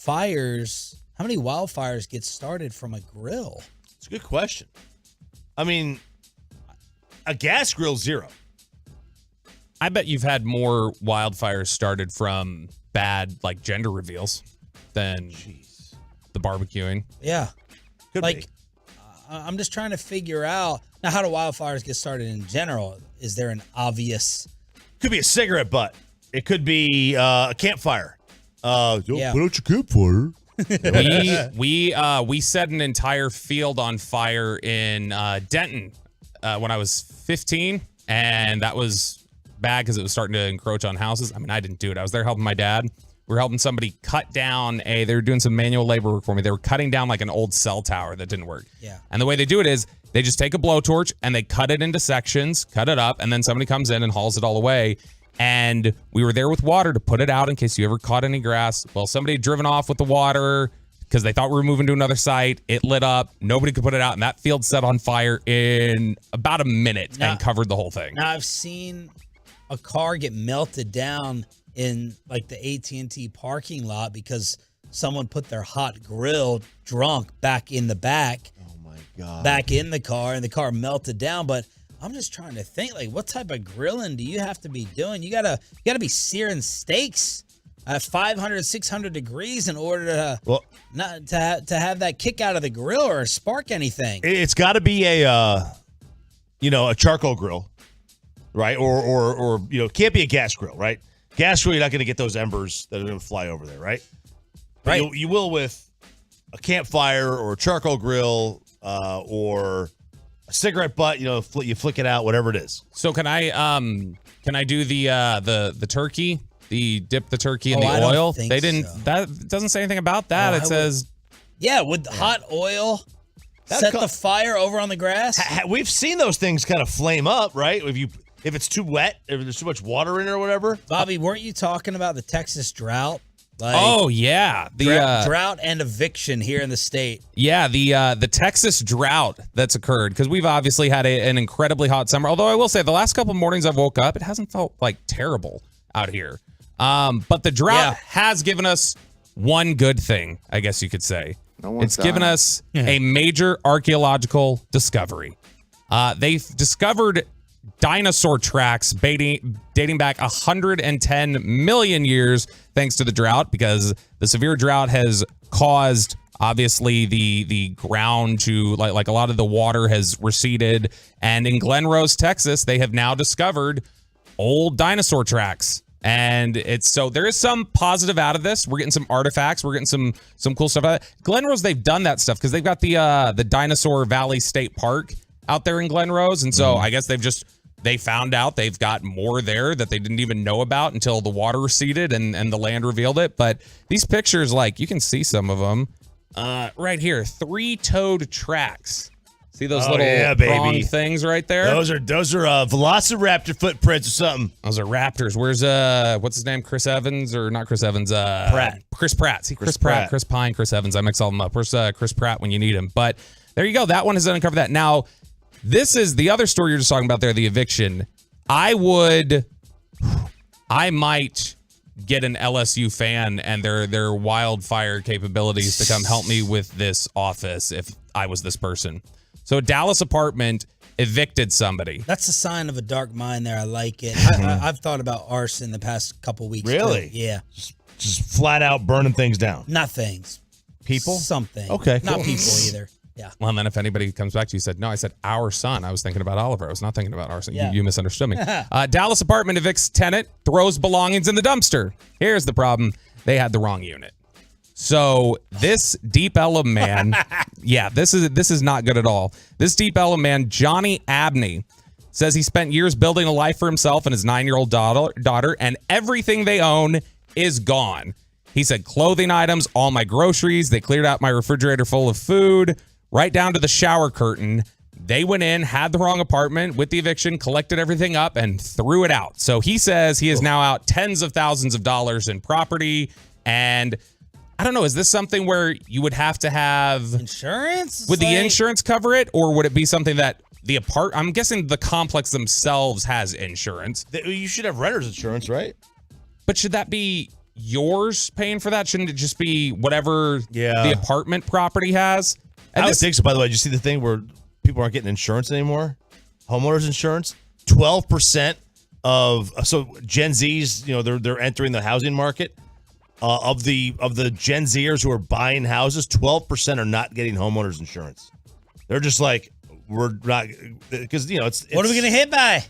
wildfires get started from a grill? It's a good question. I mean, a gas grill, 0. I bet you've had more wildfires started from bad, gender reveals than the barbecuing. Yeah. Could be. I'm just trying to figure out, now, how do wildfires get started in general? Is there an obvious... Could be a cigarette butt. It could be a campfire. Yeah. Put out your campfire. We set an entire field on fire in Denton when I was 15, and that was bad because it was starting to encroach on houses. I mean, I didn't do it. I was there helping my dad. We were helping somebody cut down they were doing some manual labor work for me. They were cutting down an old cell tower that didn't work. Yeah. And the way they do it is they just take a blowtorch and they cut it into sections, cut it up, and then somebody comes in and hauls it all away. And we were there with water to put it out in case you ever caught any grass. Well, somebody had driven off with the water because they thought we were moving to another site. It lit up. Nobody could put it out. And that field set on fire in about a minute and covered the whole thing. Now, I've seen a car get melted down in the AT&T parking lot because someone put their hot grill drunk back in the back. Oh, my God. Back in the car, and the car melted down. But I'm just trying to think, what type of grilling do you have to be doing? You gotta be searing steaks at 500, 600 degrees in order to have that kick out of the grill or spark anything. It's got to be a charcoal grill, right? Or it can't be a gas grill, right? Gas grill, you're not going to get those embers that are going to fly over there, right? Right. You will with a campfire or a charcoal grill or a cigarette butt. You flick it out, whatever it is. So can I do the turkey? Dip the turkey in the I don't oil. think They didn't. so. That doesn't say anything about that. It says, with hot oil. Set the fire over on the grass. We've seen those things kind of flame up, right? If it's too wet, if there's too much water in it or whatever. Bobby, weren't you talking about the Texas drought? oh yeah, the drought and eviction here in the state. Yeah, the Texas drought that's occurred because we've obviously had an incredibly hot summer. Although I will say the last couple mornings I've woke up, it hasn't felt terrible out here. But the drought has given us one good thing, I guess you could say. It's given us a major archaeological discovery. They've discovered dinosaur tracks dating back 110 million years thanks to the drought, because the severe drought has caused, obviously, the ground to, like a lot of the water has receded. And in Glen Rose, Texas, they have now discovered old dinosaur tracks. And there is some positive out of this. We're getting some artifacts. We're getting some cool stuff out of it. Glen Rose, they've done that stuff because they've got the Dinosaur Valley State Park out there in Glen Rose. And so I guess they found out they've got more there that they didn't even know about until the water receded and the land revealed it. But these pictures, you can see some of them right here. 3-toed tracks. See those little prong things right there? Those are Velociraptor footprints or something. Those are raptors. Where's what's his name? Chris Evans, or not Chris Evans? Pratt. Chris Pratt. See, Chris Pratt, Chris Pine, Chris Evans. I mix all them up. Where's Chris Pratt when you need him? But there you go. That one has uncovered that. Now, this is the other story you're just talking about there, the eviction. I might get an LSU fan and their wildfire capabilities to come help me with this office if I was this person. So a Dallas apartment evicted somebody. That's a sign of a dark mind there. I like it. I've thought about arson the past couple weeks. Really? Too. Yeah. Just flat out burning things down. Not things. People? Something. Okay. Not cool. people either. Yeah. Well, and then if anybody comes back to you, said, no, I said our son. I was thinking about Oliver. I was not thinking about arson. Yeah. You misunderstood me. Dallas apartment evicts tenant, throws belongings in the dumpster. Here's the problem. They had the wrong unit. So this Deep Ellum man, this is not good at all. This Deep Ellum man, Johnny Abney, says he spent years building a life for himself and his 9-year-old daughter, and everything they own is gone. He said clothing items, all my groceries, they cleared out my refrigerator full of food, right down to the shower curtain. They went in, had the wrong apartment with the eviction, collected everything up, and threw it out. So he says he is now out tens of thousands of dollars in property. And I don't know, is this something where you would have to have insurance? Would the insurance cover it, or would it be something that I'm guessing the complex themselves has insurance. You should have renter's insurance, right? But should that be yours paying for that? Shouldn't it just be whatever the apartment property has? And I would think so. By the way, did you see the thing where people aren't getting insurance anymore? Homeowners insurance? 12% of Gen Zs, they're entering the housing market. Of the Gen Zers who are buying houses, 12% are not getting homeowners insurance. They're just like, we're not, because it's what are we gonna hit by?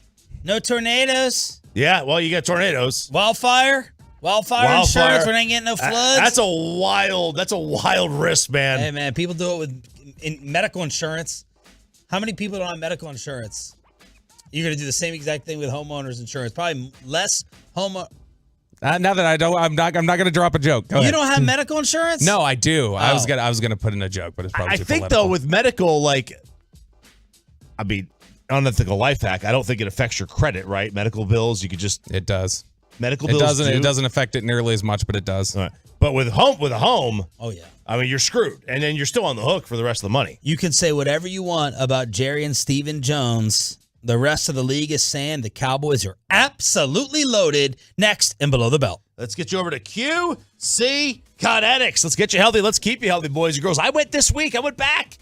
No tornadoes. Yeah, well, you got tornadoes. Wildfire insurance. We're not getting no floods. That's a wild risk, man. Hey, man, people do it with medical insurance. How many people don't have medical insurance? You're gonna do the same exact thing with homeowners insurance. Probably less now that I don't, I'm not going to drop a joke. Go ahead. You don't have medical insurance? No, I do. Oh. I was gonna put in a joke, but it's probably too think political. though with medical, unethical life hack. I don't think it affects your credit, right? Medical bills, you could just it does. Medical bills It doesn't affect it nearly as much, but it does. Right. But with a home, oh yeah. You're screwed, and then you're still on the hook for the rest of the money. You can say whatever you want about Jerry and Stephen Jones. The rest of the league is saying the Cowboys are absolutely loaded. Next and below the belt. Let's get you over to QC Kinetics. Let's get you healthy. Let's keep you healthy, boys and girls. I went this week. I went back.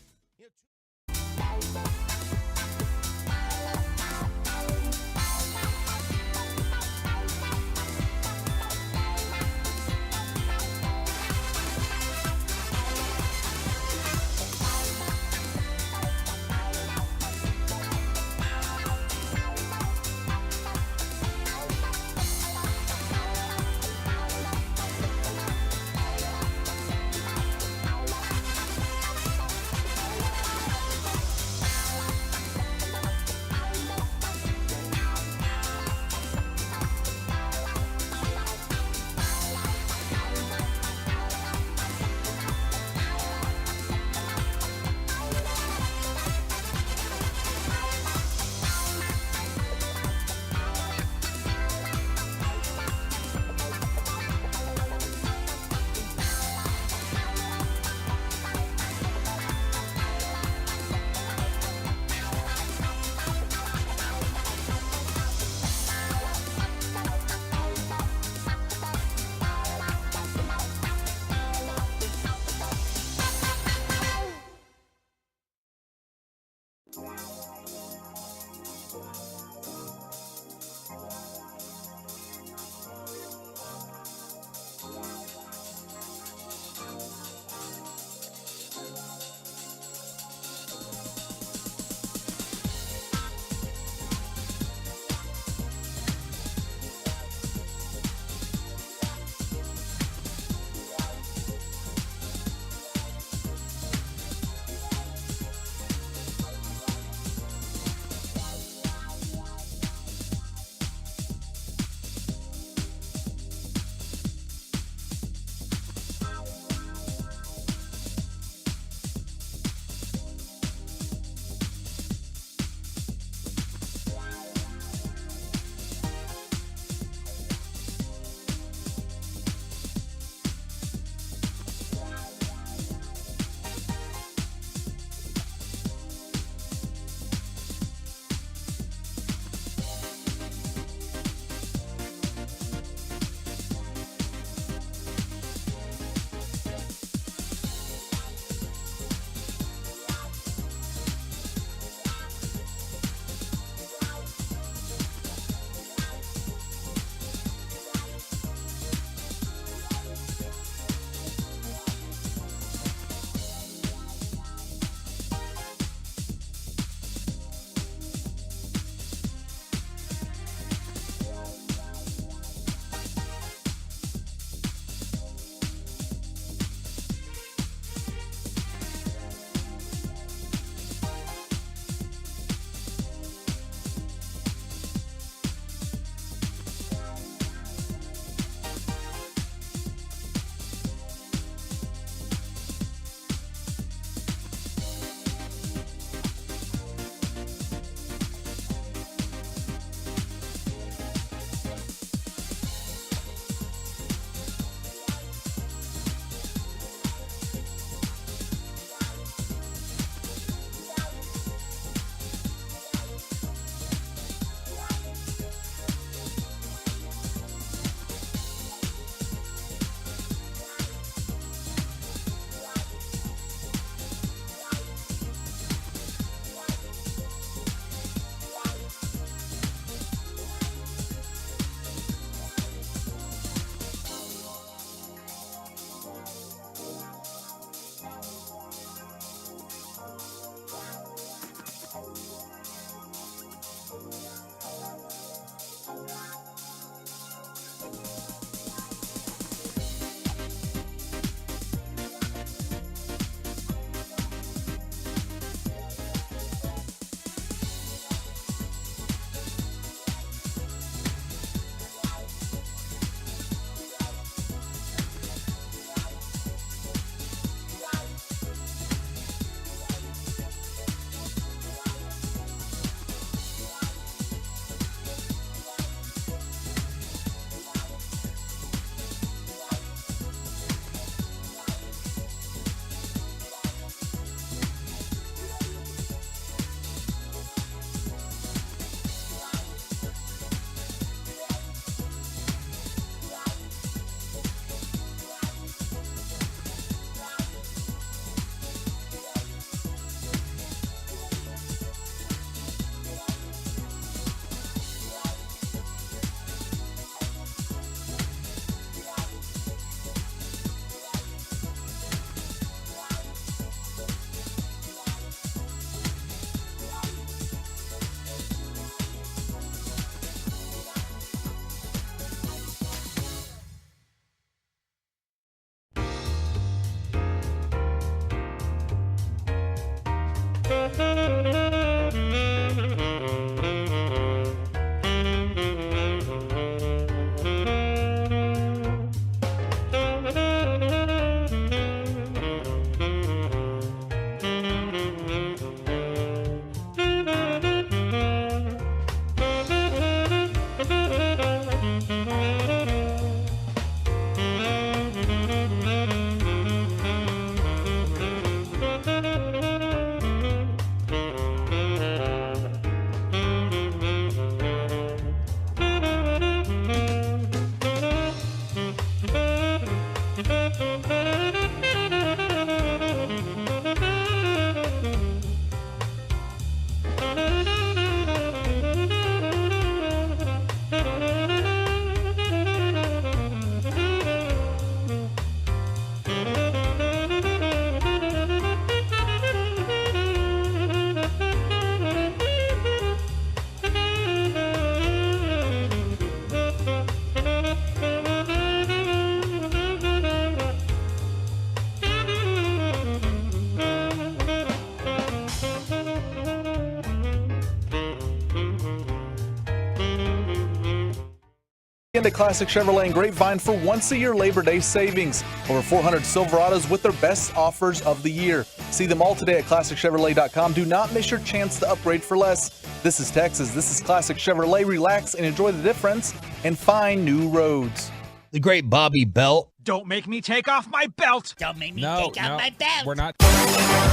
Into Classic Chevrolet and Grapevine for once-a-year Labor Day savings. Over 400 Silverados with their best offers of the year. See them all today at ClassicChevrolet.com. Do not miss your chance to upgrade for less. This is Texas. This is Classic Chevrolet. Relax and enjoy the difference and find new roads. The great Bobby Belt. Don't make me take off my belt. Don't make me take off my belt. We're not.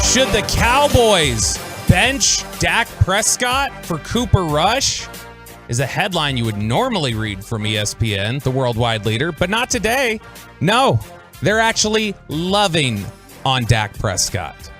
Should the Cowboys bench Dak Prescott for Cooper Rush? Is a headline you would normally read from ESPN, the worldwide leader, but not today. No, they're actually loving on Dak Prescott.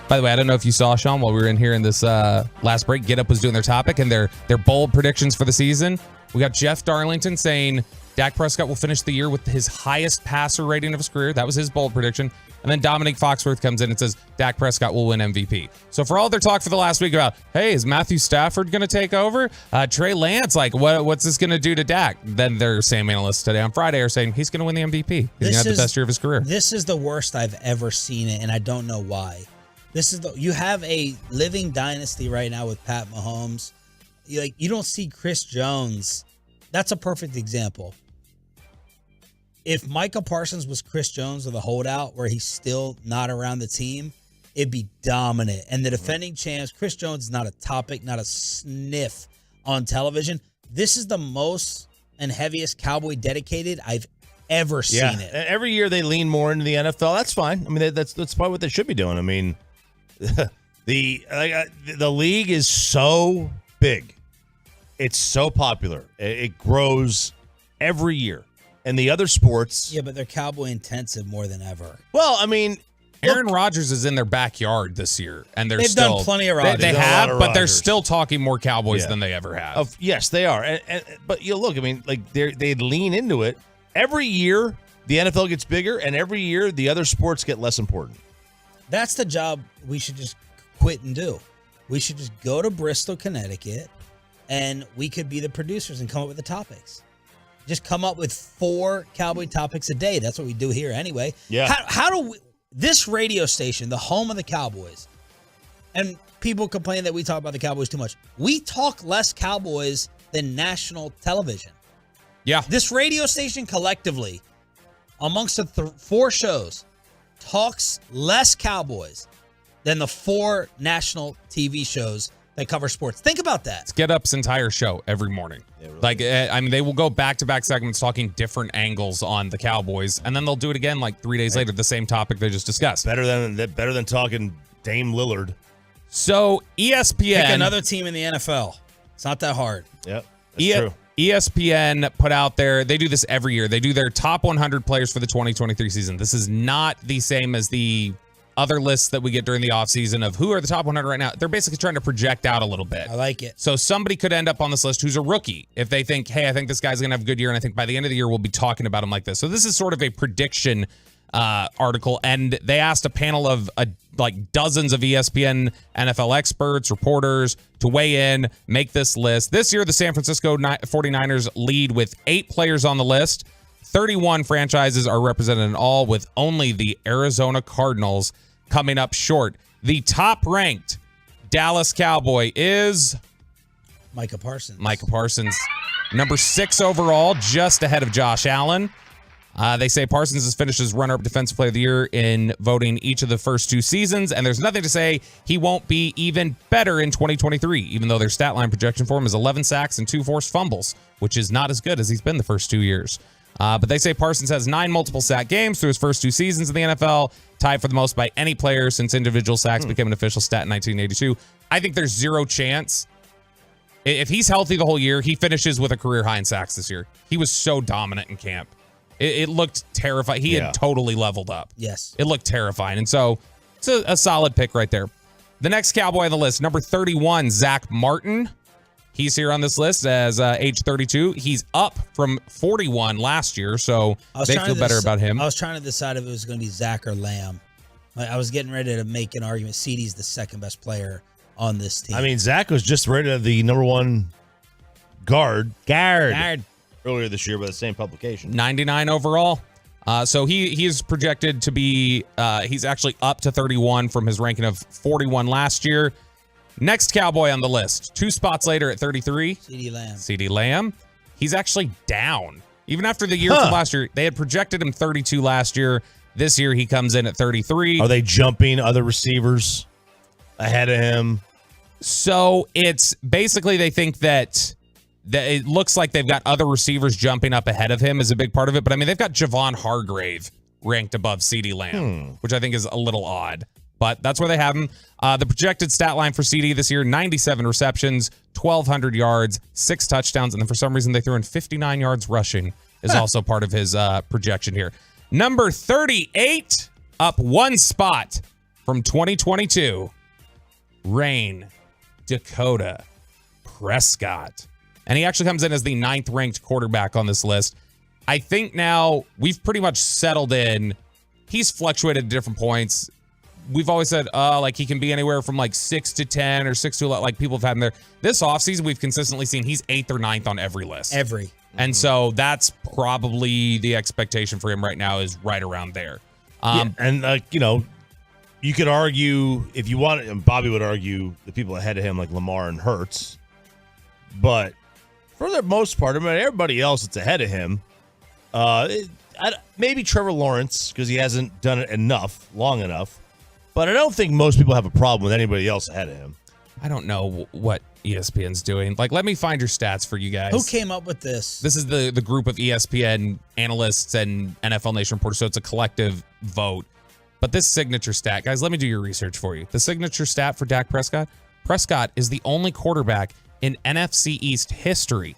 By the way, I don't know if you saw, Sean, while we were in here in this last break, Get Up was doing their topic and their bold predictions for the season. We got Jeff Darlington saying Dak Prescott will finish the year with his highest passer rating of his career. That was his bold prediction. And then Dominic Foxworth comes in and says Dak Prescott will win MVP. So for all their talk for the last week about, hey, is Matthew Stafford going to take over? Trey Lance, like, what's this going to do to Dak? Then their same analysts today on Friday are saying he's going to win the MVP. He's going to have the best year of his career. This is the worst I've ever seen it, and I don't know why. You have a living dynasty right now with Pat Mahomes. You don't see Chris Jones. That's a perfect example. If Micah Parsons was Chris Jones or the holdout where he's still not around the team, it'd be dominant. And the defending champs, Chris Jones is not a topic, not a sniff on television. This is the most and heaviest Cowboy dedicated I've ever seen it. Every year they lean more into the NFL. That's fine. I mean, that's probably what they should be doing. I mean, the league is so big. It's so popular. It grows every year. And the other sports. Yeah, but they're Cowboy intensive more than ever. Well, I mean, Aaron Rodgers is in their backyard this year, and they've done plenty of Rodgers. They have, but they're still talking more Cowboys than they ever have. Yes, they are. But look, I mean, like they lean into it every year. The NFL gets bigger, and every year the other sports get less important. That's the job we should just quit and do. We should just go to Bristol, Connecticut, and we could be the producers and come up with the topics. Just come up with 4 Cowboy topics a day. That's what we do here anyway. Yeah. How do we, this radio station, the home of the Cowboys, and people complain that we talk about the Cowboys too much. We talk less Cowboys than national television. Yeah. This radio station collectively, amongst the 4 shows, talks less Cowboys than the 4 national TV shows that cover sports. Think about that. It's Get Up's entire show every morning. I mean, they will go back-to-back segments talking different angles on the Cowboys, and then they'll do it again like 3 days later, the same topic they just discussed. Better than talking Dame Lillard. So ESPN. Pick another team in the NFL. It's not that hard. Yep, that's true. ESPN put out they do this every year. They do their top 100 players for the 2023 season. This is not the same as the other lists that we get during the offseason of who are the top 100 right now. They're basically trying to project out a little bit. I like it. So somebody could end up on this list who's a rookie if they think, hey, I think this guy's going to have a good year, and I think by the end of the year we'll be talking about him like this. So this is sort of a prediction article, and they asked a panel of like dozens of ESPN NFL experts, reporters to weigh in, make this list. This year, the San Francisco 49ers lead with 8 players on the list. 31 franchises are represented in all, with only the Arizona Cardinals coming up short. The top-ranked Dallas Cowboy is Micah Parsons. Micah Parsons, number 6 overall, just ahead of Josh Allen. They say Parsons has finished as runner-up defensive player of the year in voting each of the first 2 seasons, and there's nothing to say he won't be even better in 2023, even though their stat line projection for him is 11 sacks and 2 forced fumbles, which is not as good as he's been the first 2 years. But they say Parsons has 9 multiple sack games through his first 2 seasons in the NFL, tied for the most by any player since individual sacks became an official stat in 1982. I think there's zero chance. If he's healthy the whole year, he finishes with a career high in sacks this year. He was so dominant in camp. It looked terrifying. He had totally leveled up. Yes. It looked terrifying. And so it's a solid pick right there. The next Cowboy on the list, number 31, Zach Martin. He's here on this list as age 32. He's up from 41 last year, so they feel better about him. I was trying to decide if it was going to be Zach or Lamb. I was getting ready to make an argument. CeeDee's the second best player on this team. I mean, Zach was just rated the number 1 guard earlier this year by the same publication. 99 overall. So he is projected to be, he's actually up to 31 from his ranking of 41 last year. Next Cowboy on the list, 2 spots later at 33. CeeDee Lamb. He's actually down. Even after the year from last year, they had projected him 32 last year. This year he comes in at 33. Are they jumping other receivers ahead of him? So it's basically they think that it looks like they've got other receivers jumping up ahead of him is a big part of it. But I mean, they've got Javon Hargrave ranked above CeeDee Lamb, which I think is a little odd. But that's where they have him. The projected stat line for CeeDee this year, 97 receptions, 1,200 yards, 6 touchdowns. And then for some reason, they threw in 59 yards rushing is also part of his projection here. Number 38, up 1 spot from 2022, Rayne Dakota Prescott. And he actually comes in as the 9th ranked quarterback on this list. I think now we've pretty much settled in. He's fluctuated at different points. We've always said, like he can be anywhere from like 6 to 10 or 6 to 11, like people have had him there. This offseason, we've consistently seen he's 8th or 9th on every list. And so that's probably the expectation for him right now is right around there. And you know, you could argue if you want, and Bobby would argue the people ahead of him like Lamar and Hurts, but for the most part, I mean, everybody else that's ahead of him, maybe Trevor Lawrence because he hasn't done it long enough. But I don't think most people have a problem with anybody else ahead of him. I don't know what ESPN's doing. Like, let me find your stats for you guys. Who came up with this? This is the group of ESPN analysts and NFL Nation reporters, so it's a collective vote. But this signature stat, guys, let me do your research for you. The signature stat for Dak Prescott, Prescott is the only quarterback in NFC East history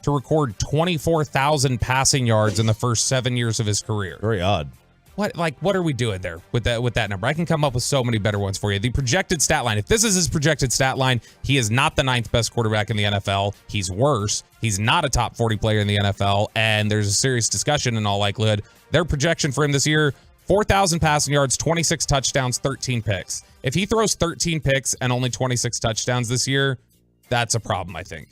to record 24,000 passing yards in the first 7 years of his career. Very odd. What are we doing there with that number? I can come up with so many better ones for you. The projected stat line. If this is his projected stat line, he is not the 9th best quarterback in the NFL. He's worse. He's not a top 40 player in the NFL, and there's a serious discussion in all likelihood. Their projection for him this year, 4,000 passing yards, 26 touchdowns, 13 picks. If he throws 13 picks and only 26 touchdowns this year, that's a problem, I think.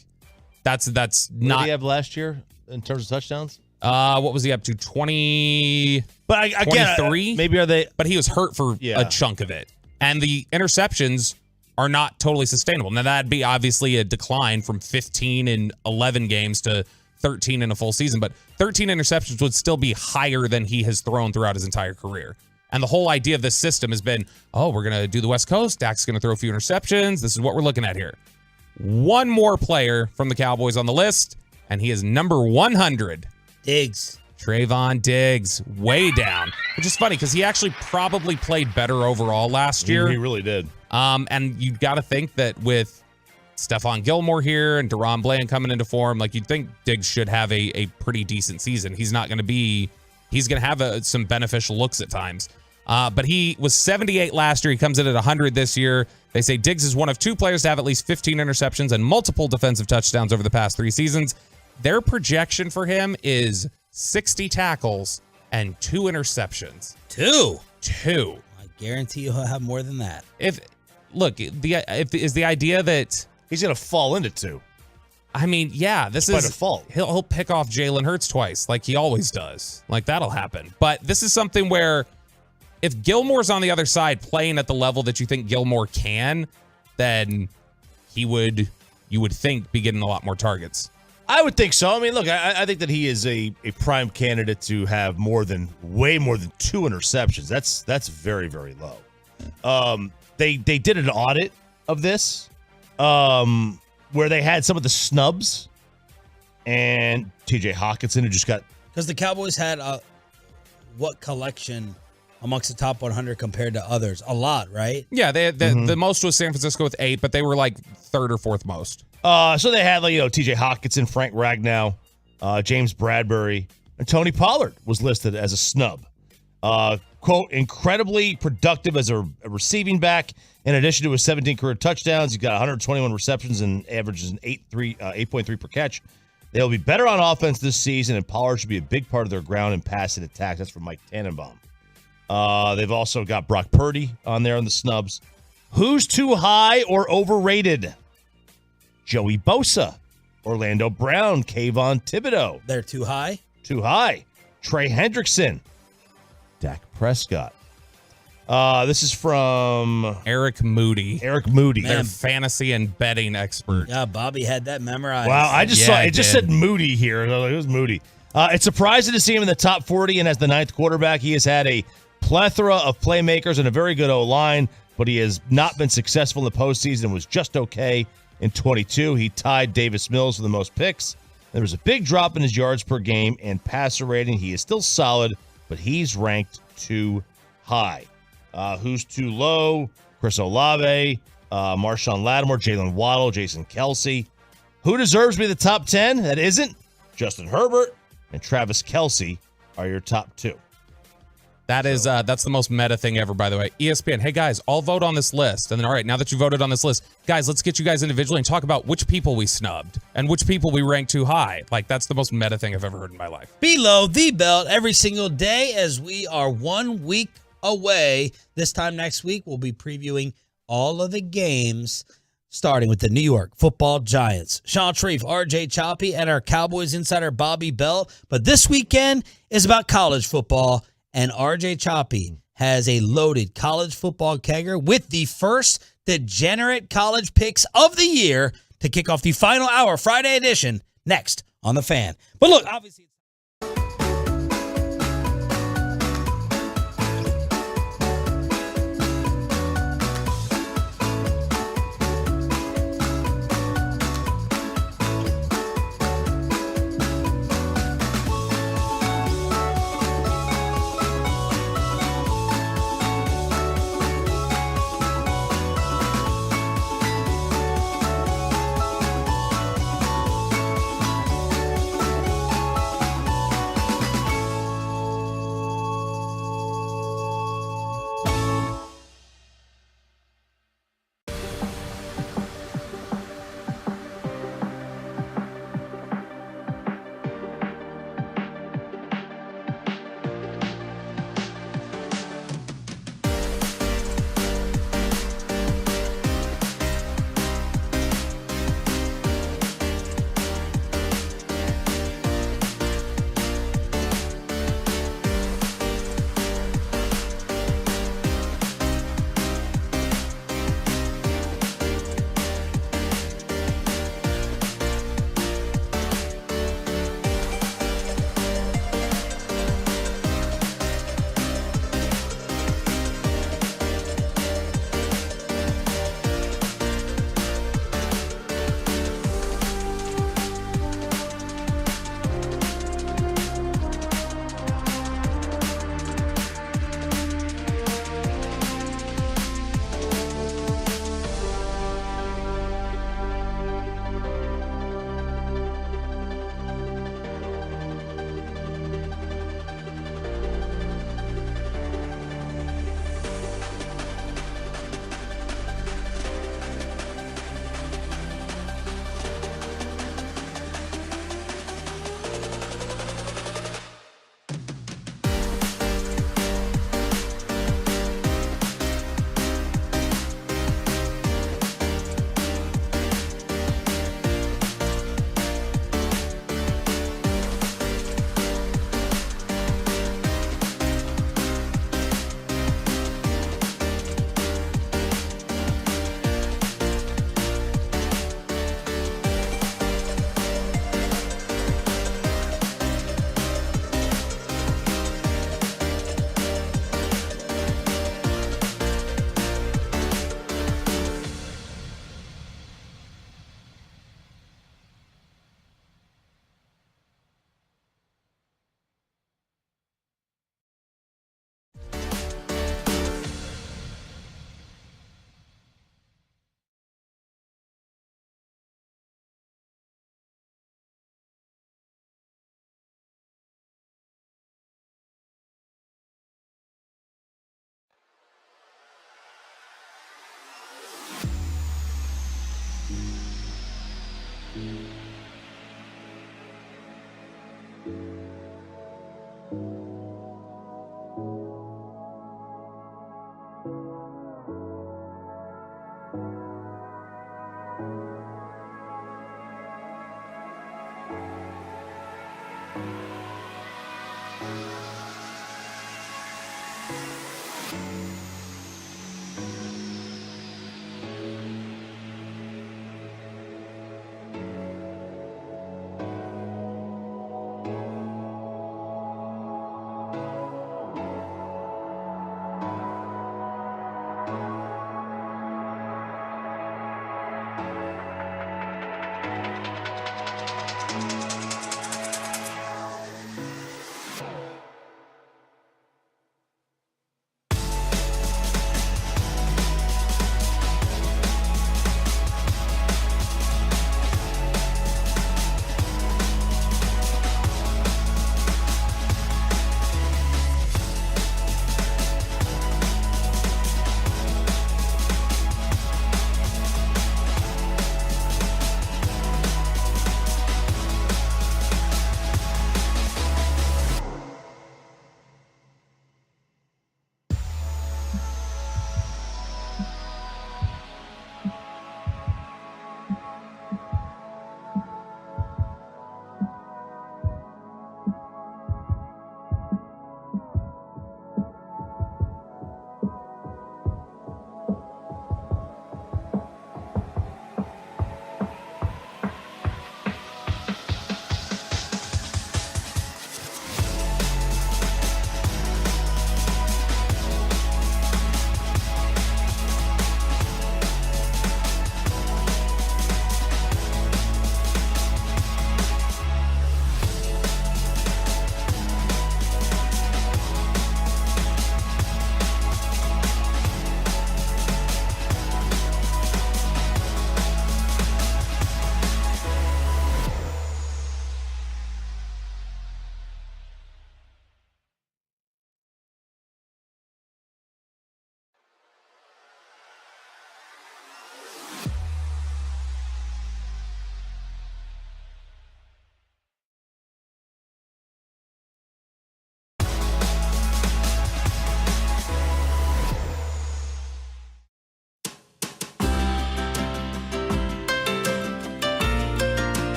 That's not. What did he have last year in terms of touchdowns? What was he up to? 20. But again, 23? Maybe are they? But he was hurt for a chunk of it. And the interceptions are not totally sustainable. Now, that'd be obviously a decline from 15 in 11 games to 13 in a full season. But 13 interceptions would still be higher than he has thrown throughout his entire career. And the whole idea of this system has been, we're going to do the West Coast. Dak's going to throw a few interceptions. This is what we're looking at here. One more player from the Cowboys on the list, and he is number 100. Diggs. Trayvon Diggs, way down, which is funny because he actually probably played better overall last year. He really did. And you got to think that with Stephon Gilmore here and Deron Bland coming into form, like you'd think Diggs should have a pretty decent season. He's going to have some beneficial looks at times. But he was 78 last year. He comes in at 100 this year. They say Diggs is one of 2 players to have at least 15 interceptions and multiple defensive touchdowns over the past 3 seasons. Their projection for him is 60 tackles and 2 interceptions. 2? 2. I guarantee you'll have more than that. Is the idea that he's going to fall into 2. I mean, yeah, this is by default. He'll pick off Jalen Hurts twice, like he always does. Like that'll happen. But this is something where if Gilmore's on the other side playing at the level that you think Gilmore can, then you would think be getting a lot more targets. I would think so. I mean, look, I think that he is a prime candidate to have way more than 2 interceptions. That's very, very low. They did an audit of this where they had some of the snubs, and TJ Hawkinson, who just got... Because the Cowboys had what collection amongst the top 100 compared to others? A lot, right? Yeah, they had the most was San Francisco with 8, but they were like third or fourth most. So they had, TJ Hawkinson, Frank Ragnow, James Bradbury, and Tony Pollard was listed as a snub. Quote, incredibly productive as a receiving back. In addition to his 17 career touchdowns, he's got 121 receptions and averages an 8.3 per catch. They'll be better on offense this season, and Pollard should be a big part of their ground and passing attack. That's from Mike Tannenbaum. They've also got Brock Purdy on there on the snubs. Who's too high or overrated? Joey Bosa, Orlando Brown, Kayvon Thibodeau. They're too high? Too high. Trey Hendrickson, Dak Prescott. This is from Eric Moody. Their fantasy and betting expert. Yeah, Bobby had that memorized. Wow, I just saw it. Just said Moody here. It was Moody. It's surprising to see him in the top 40 and as the 9th quarterback. He has had a plethora of playmakers and a very good O-line, but he has not been successful in the postseason and was just okay in 22. He tied Davis Mills for the most picks. There was a big drop in his yards per game and passer rating. He is still solid, but he's ranked too high. Who's too low? Chris Olave, Marshawn Lattimore, Jalen Waddle, Jason Kelsey. Who deserves to be the top 10? That isn't Justin Herbert and Travis Kelsey are your top 2. That's the most meta thing ever, by the way. ESPN, hey guys, all vote on this list. And then, all right, now that you voted on this list, guys, let's get you guys individually and talk about which people we snubbed and which people we ranked too high. Like, that's the most meta thing I've ever heard in my life. Below the belt every single day as we are 1 week away. This time next week, we'll be previewing all of the games, starting with the New York Football Giants. Sean Sharif, RJ Choppy, and our Cowboys insider Bobby Belt. But this weekend is about college football, and RJ Choppy has a loaded college football kegger with the first degenerate college picks of the year to kick off the final hour Friday edition next on The Fan. But look, obviously...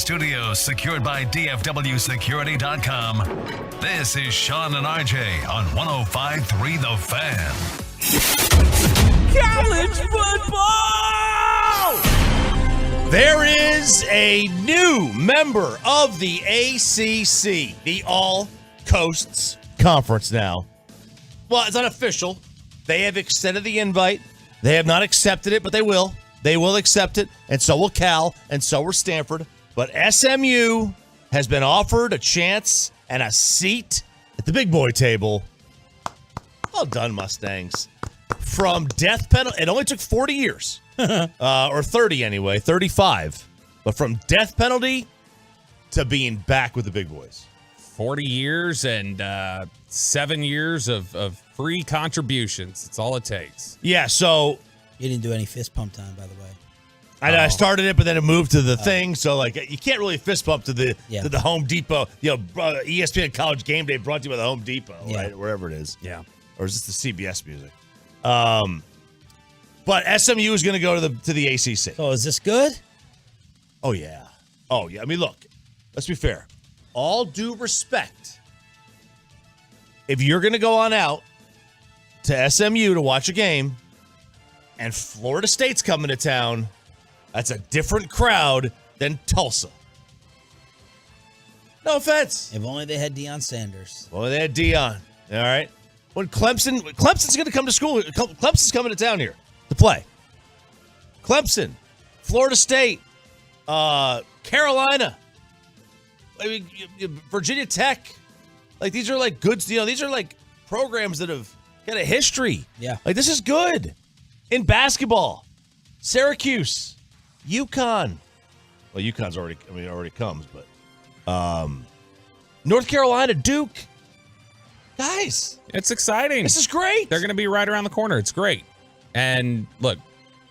studios secured by DFWsecurity.com. This is Sean and RJ on 105.3 The Fan. College football! There is a new member of the ACC, the All Coasts Conference now. Well, it's unofficial. They have extended the invite. They have not accepted it, but they will. They will accept it, and so will Cal, and so will Stanford. But SMU has been offered a chance and a seat at the big boy table. Well done, Mustangs. From death penalty, it only took 40 years, or 30 anyway, 35. But from death penalty to being back with the big boys. 40 years and 7 years of free contributions. That's all it takes. Yeah, so... You didn't do any fist pump time, by the way. I started it, but then it moved to the thing. So, like, you can't really fist bump to the Home Depot. ESPN College Game Day brought to you by the Home Depot, right? Wherever it is. Yeah. Or is this the CBS music? But SMU is going to go to the ACC. So is this good? Oh, yeah. Oh, yeah. I mean, look, let's be fair. All due respect, if you're going to go on out to SMU to watch a game and Florida State's coming to town, that's a different crowd than Tulsa. No offense. If only they had Deion Sanders. Well, they had Deion. All right. When Clemson's going to come to school. Clemson's coming to town here to play. Clemson, Florida State, Carolina, I mean, Virginia Tech. Like, these are like good, these are like programs that have got a history. Yeah. Like, this is good. In basketball, Syracuse, UConn. Well, UConn's already comes, but North Carolina, Duke. Guys, it's exciting. This is great. They're going to be right around the corner. It's great. And look,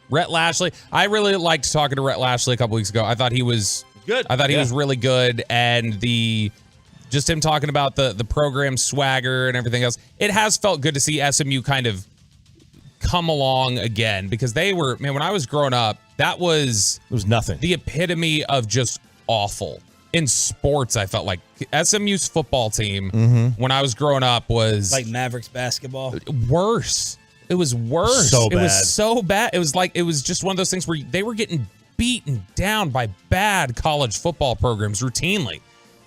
Rhett Lashley, I really liked talking to Rhett Lashley a couple weeks ago. I thought he was good. I thought he was really good. And just him talking about the program swagger and everything else, it has felt good to see SMU kind of come along again, because they were, man, when I was growing up, it was nothing. The epitome of just awful. In sports, I felt like SMU's football team when I was growing up was like Mavericks basketball. Worse. It was worse. So It was so bad. It was just one of those things where they were getting beaten down by bad college football programs routinely.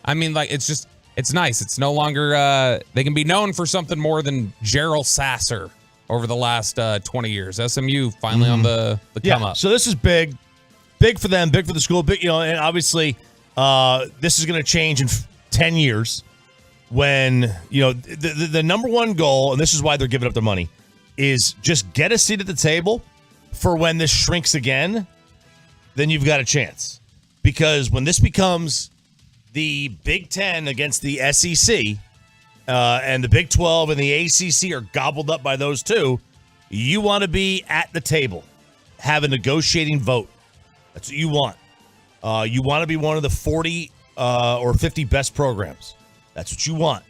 I mean, like, it's nice. It's no longer, they can be known for something more than Gerald Sasser over the last 20 years. SMU finally on the come up. So this is big for them, big for the school, big, and obviously this is going to change in 10 years when, the number one goal, and this is why they're giving up the money, is just get a seat at the table for when this shrinks again, then you've got a chance. Because when this becomes the Big Ten against the SEC, and the Big 12 and the ACC are gobbled up by those two, you want to be at the table, have a negotiating vote. That's what you want. You want to be one of the 40 or 50 best programs. That's what you want.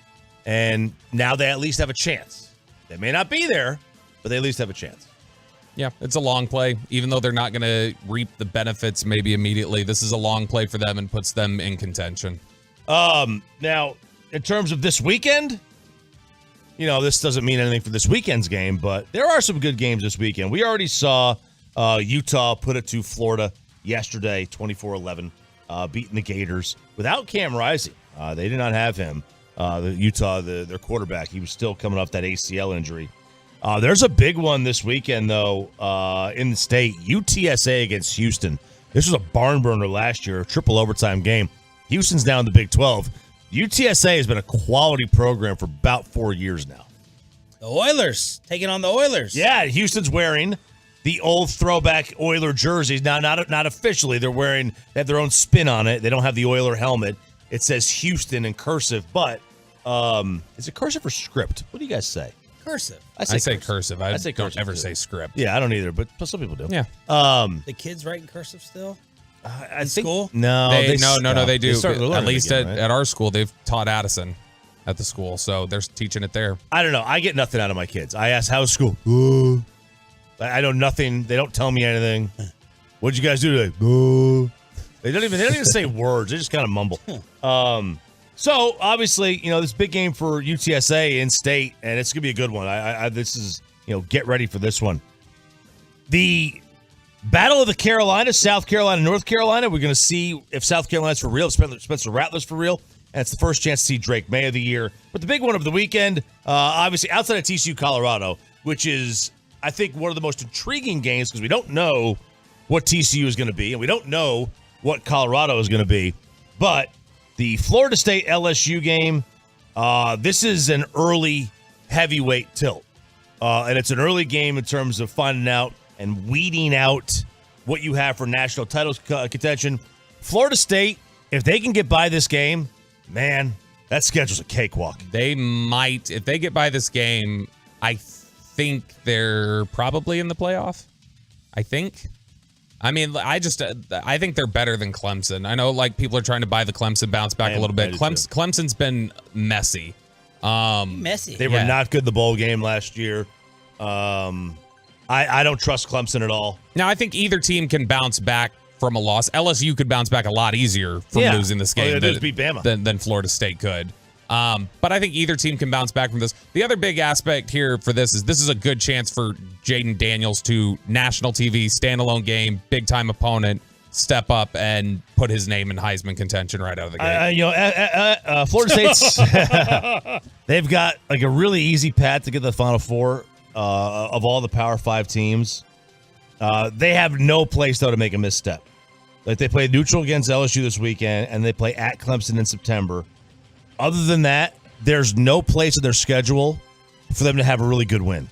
And now they at least have a chance. They may not be there, but they at least have a chance. Yeah, it's a long play. Even though they're not going to reap the benefits maybe immediately, this is a long play for them and puts them in contention. Now, in terms of this weekend, this doesn't mean anything for this weekend's game, but there are some good games this weekend. We already saw Utah put it to Florida yesterday, 24-11, beating the Gators without Cam Rising. They did not have him. Their quarterback, he was still coming off that ACL injury. There's a big one this weekend, though, in the state. UTSA against Houston. This was a barn burner last year, a triple overtime game. Houston's now in the Big 12. UTSA has been a quality program for about 4 years now. The Oilers, taking on the Oilers. Yeah, Houston's wearing the old throwback Oiler jerseys. Now, not officially. They have their own spin on it. They don't have the Oiler helmet. It says Houston in cursive, but is it cursive or script? What do you guys say? Cursive. I say cursive. I say don't cursive ever too. say script. Yeah, I don't either, but some people do. Yeah. The kids writing cursive still? I think school? No, They do. started learning At least again, right? at our school, they've taught Addison at the school, so they're teaching it there. I don't know. I get nothing out of my kids. I ask, how's school? I know nothing. They don't tell me anything. What'd you guys do today? They don't even say words. They just kind of mumble. So obviously, this big game for UTSA in state, and it's gonna be a good one. This is, get ready for this one. The Battle of the Carolinas, South Carolina, North Carolina. We're gonna see if South Carolina's for real, if Spencer Rattler's for real, and it's the first chance to see Drake May of the year. But the big one of the weekend, obviously outside of TCU, Colorado, which is, I think, one of the most intriguing games because we don't know what TCU is going to be, and we don't know what Colorado is going to be. But the Florida State LSU game, this is an early heavyweight tilt. And it's an early game in terms of finding out and weeding out what you have for national title contention. Florida State, if they can get by this game, man, that schedule's a cakewalk. They might. If they get by this game, I think they're probably in the playoff. I think. I mean, I think they're better than Clemson. I know, people are trying to buy the Clemson bounce back a little bit. Clemson's been messy. Messy. They were not good in the bowl game last year. I don't trust Clemson at all. Now, I think either team can bounce back from a loss. LSU could bounce back a lot easier from losing this game than Florida State could. But I think either team can bounce back from this. The other big aspect here for this is a good chance for Jaden Daniels to national TV, standalone game, big-time opponent, step up and put his name in Heisman contention right out of the gate. Florida State's they've got a really easy path to get to the Final Four of all the Power 5 teams. They have no place, though, to make a misstep. They play neutral against LSU this weekend, and they play at Clemson in September. Other than that, there's no place in their schedule for them to have a really good win.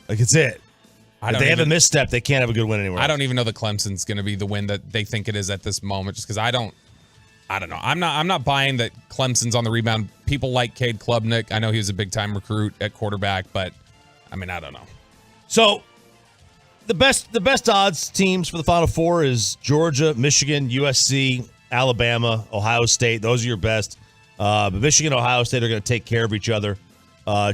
It's it. If they have a misstep, they can't have a good win anywhere else. I don't even know that Clemson's going to be the win that they think it is at this moment, just because I don't know. I'm not buying that Clemson's on the rebound. People like Cade Klubnik. I know he was a big-time recruit at quarterback, but, I don't know. So, the best odds teams for the Final Four is Georgia, Michigan, USC, Alabama, Ohio State. Those are your best. But Michigan and Ohio State are going to take care of each other.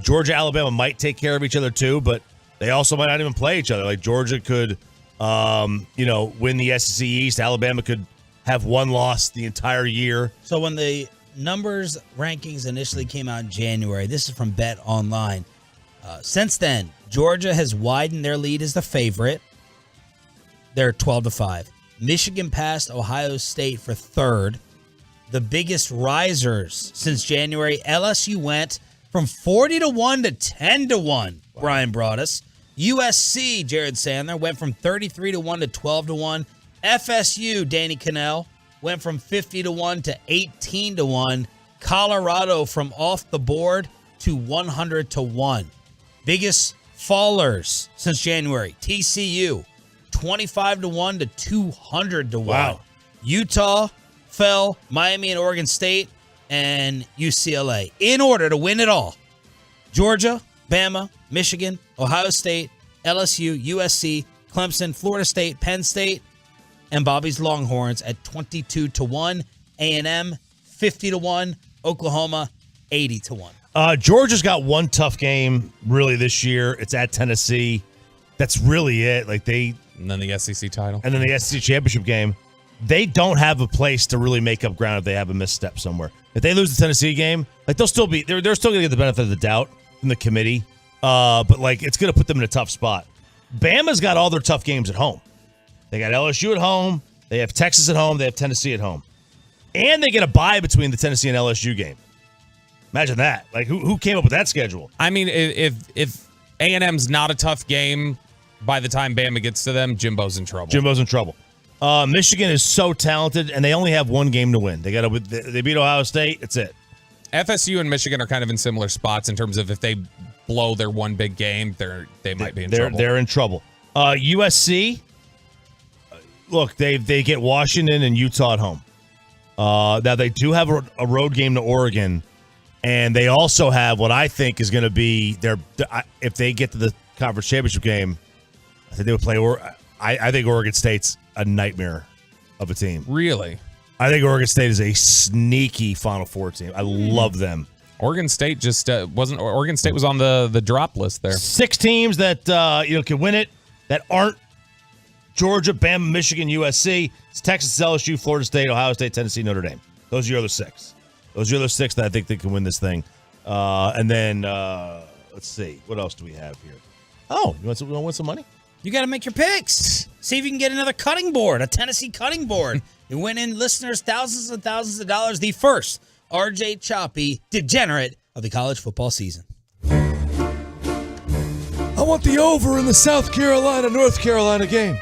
Georgia, Alabama might take care of each other too, but they also might not even play each other. Georgia could, win the SEC East. Alabama could have one loss the entire year. So when the numbers rankings initially came out in January, this is from Bet Online. Since then, Georgia has widened their lead as the favorite. They're 12-5. Michigan passed Ohio State for third. The biggest risers since January, LSU went from 40-1 to 10-1. Wow. Brian brought us. USC, Jared Sandler, went from 33-1 to 12-1. FSU, Danny Cannell, went from 50-1 to 18-1. Colorado from off the board to 100-1. Biggest fallers since January, TCU, 25-1 to 200-1. Wow. Utah fell, Miami and Oregon State, and UCLA in order to win it all. Georgia, Bama, Michigan, Ohio State, LSU, USC, Clemson, Florida State, Penn State, and Bobby's Longhorns at 22-1. A&M 50-1. Oklahoma 80-1. Georgia's got one tough game really this year. It's at Tennessee. That's really it. And then the SEC title. And then the SEC championship game. They don't have a place to really make up ground if they have a misstep somewhere. If they lose the Tennessee game, they'll still be they're still gonna get the benefit of the doubt from the committee. But it's gonna put them in a tough spot. Bama's got all their tough games at home. They got LSU at home, they have Texas at home, they have Tennessee at home. And they get a bye between the Tennessee and LSU game. Imagine that. Who came up with that schedule? If A&M's not a tough game by the time Bama gets to them, Jimbo's in trouble. Michigan is so talented, and they only have one game to win. They beat Ohio State. That's it. FSU and Michigan are kind of in similar spots in terms of if they blow their one big game, they might be in trouble. They're in trouble. USC, look, they get Washington and Utah at home. Now they do have a road game to Oregon, and they also have what I think is going to be if they get to the conference championship game. I think they would play. I think Oregon State's a nightmare of a team. Really? I think Oregon State is a sneaky Final Four team. I love them. Oregon State just wasn't. Oregon State was on the drop list there. 6 teams that can win it that aren't Georgia, Bama, Michigan, USC. It's Texas, LSU, Florida State, Ohio State, Tennessee, Notre Dame. Those are your other 6. Those are your other 6 that I think they can win this thing. And then let's see. What else do we have here? Oh, you want to win some money? You got to make your picks. See if you can get another cutting board, a Tennessee cutting board. You win in listeners thousands and thousands of dollars. The first RJ Choppy degenerate of the college football season. I want the over in the South Carolina-North Carolina game.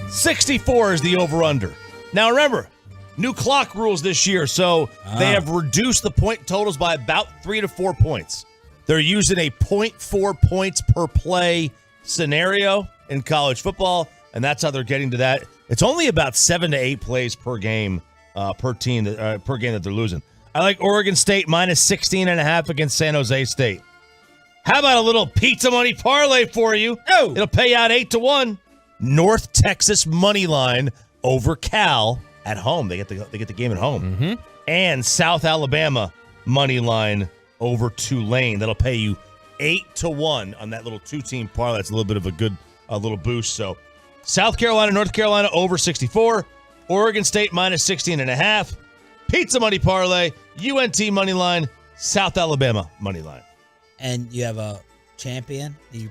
64 is the over-under. Now remember, new clock rules this year, so they have reduced the point totals by about 3 to 4 points. They're using a 0.4 points per play scenario in college football, and that's how they're getting to that. It's only about 7 to 8 plays per game, per team, per game that they're losing. I like Oregon State minus 16.5 against San Jose State. How about a little pizza money parlay for you? Oh, it'll pay out 8 to 1. North Texas money line over Cal at home. They get the game at home. Mm-hmm. And South Alabama money line over Tulane. That'll pay you 8 to 1 on that little 2-team parlay. That's a little bit of a little boost. So South Carolina, North Carolina over 64. Oregon State minus 16.5. Pizza money parlay. UNT money line. South Alabama money line. And you have a champion? Are you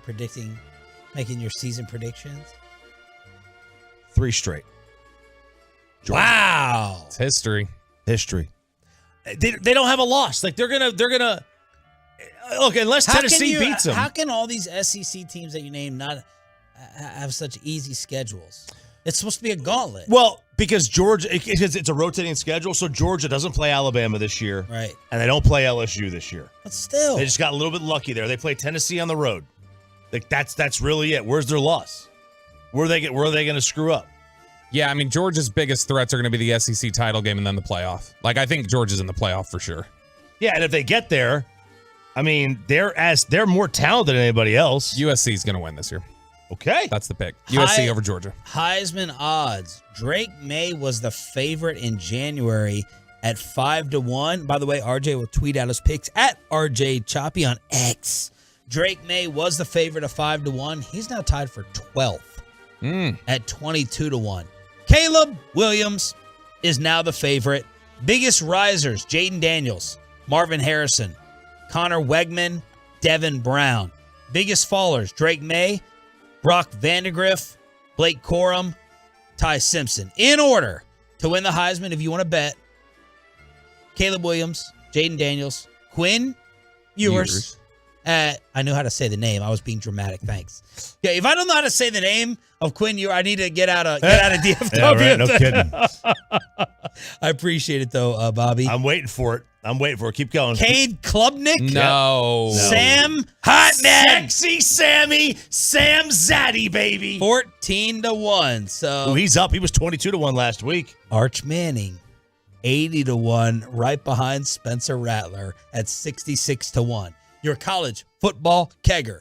making your season predictions? 3 straight. Georgia. Wow. It's history. They don't have a loss. Like they're gonna look, unless Tennessee beats them. How can all these SEC teams that you name not have such easy schedules? It's supposed to be a gauntlet. Well, because it's a rotating schedule, so Georgia doesn't play Alabama this year. Right. And they don't play LSU this year. But still. They just got a little bit lucky there. They play Tennessee on the road. Like that's really it. Where's their loss? Where are they going to screw up? Yeah, I mean, Georgia's biggest threats are going to be the SEC title game and then the playoff. Like, I think Georgia's in the playoff for sure. Yeah, and if they get there, I mean, they're more talented than anybody else. USC's going to win this year. Okay. That's the pick. USC over Georgia. Heisman odds. Drake May was the favorite in January at 5 to 1. By the way, RJ will tweet out his picks at RJ Choppy on X. Drake May was the favorite at 5 to 1. He's now tied for 12th at 22 to 1. Caleb Williams is now the favorite. Biggest risers, Jaden Daniels, Marvin Harrison, Connor Wegman, Devin Brown. Biggest fallers, Drake May, Brock Vandegrift, Blake Corum, Ty Simpson. In order to win the Heisman, if you want to bet, Caleb Williams, Jaden Daniels, Quinn Ewers. I knew how to say the name. I was being dramatic. Thanks. Yeah, if I don't know how to say the name of Quinn Ewers, I need to get out of DFW. Yeah, right, no kidding. I appreciate it, though, Bobby. I'm waiting for it. Keep going. Cade Klubnik. No. Sam Hotman. Sexy Sammy. Sam Zaddy, baby. 14 to 1. So he's up. He was 22 to 1 last week. Arch Manning, 80 to 1, right behind Spencer Rattler at 66 to 1. Your college football kegger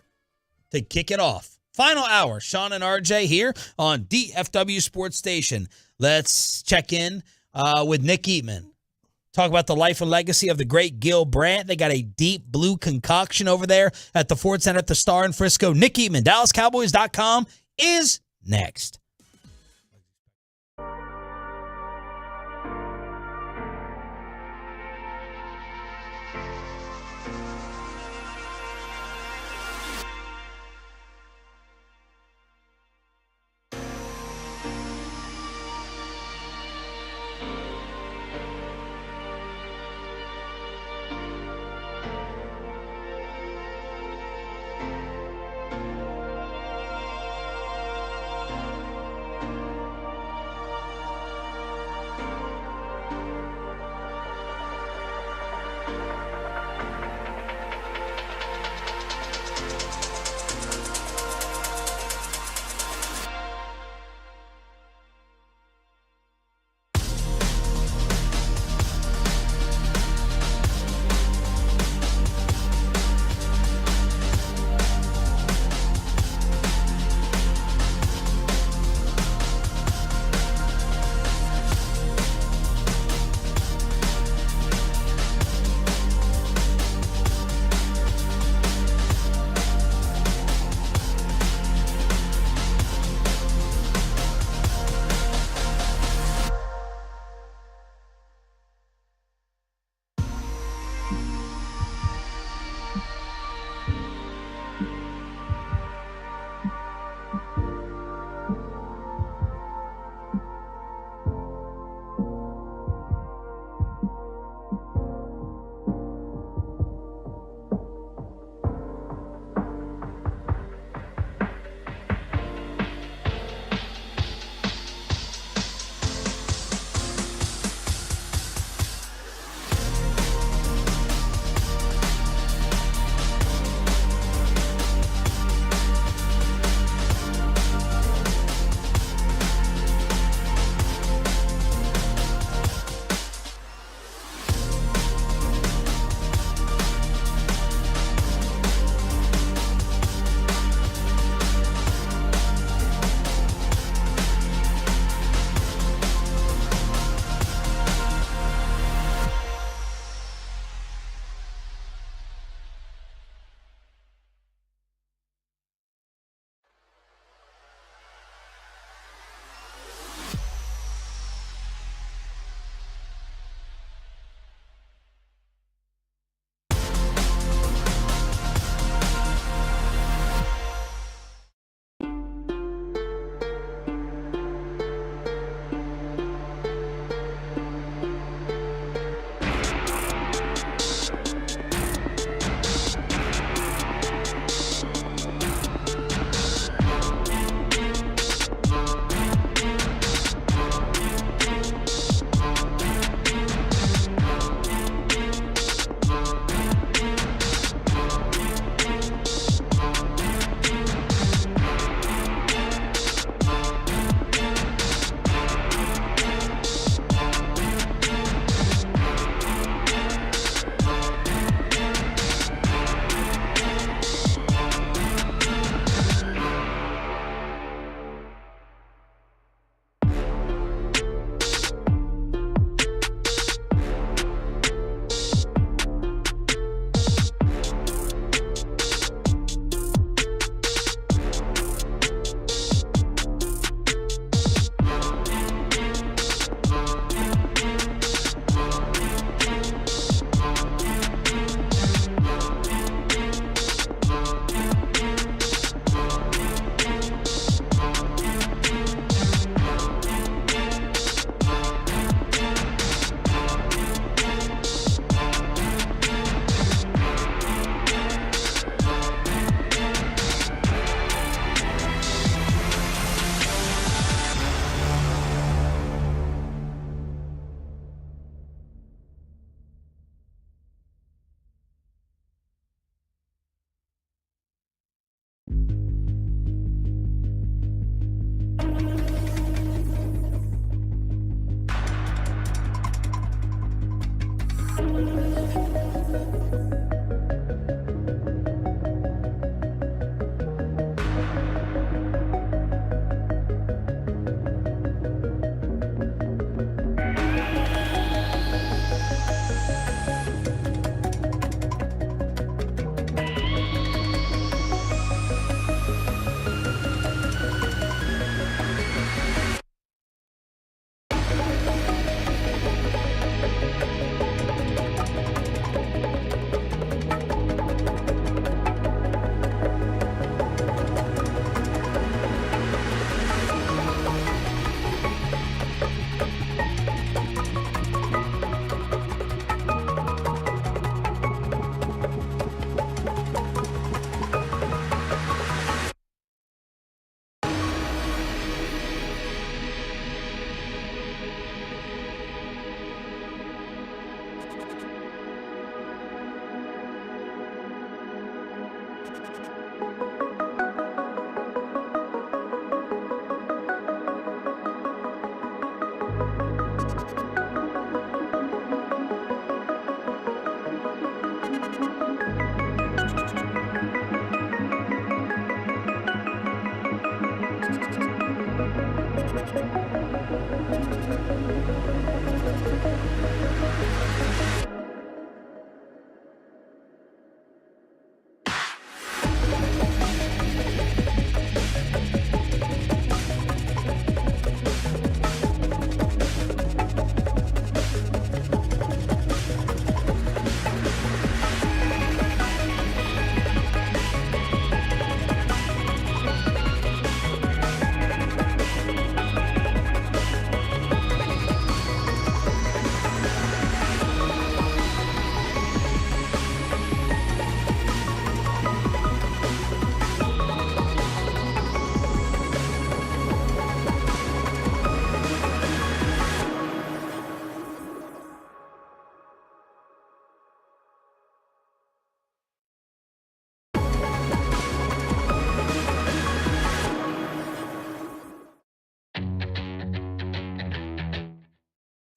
to kick it off. Final hour, Sean and RJ here on DFW Sports Station. Let's check in with Nick Eatman. Talk about the life and legacy of the great Gil Brandt. They got a deep blue concoction over there at the Ford Center at the Star in Frisco. Nick Eatman, DallasCowboys.com is next.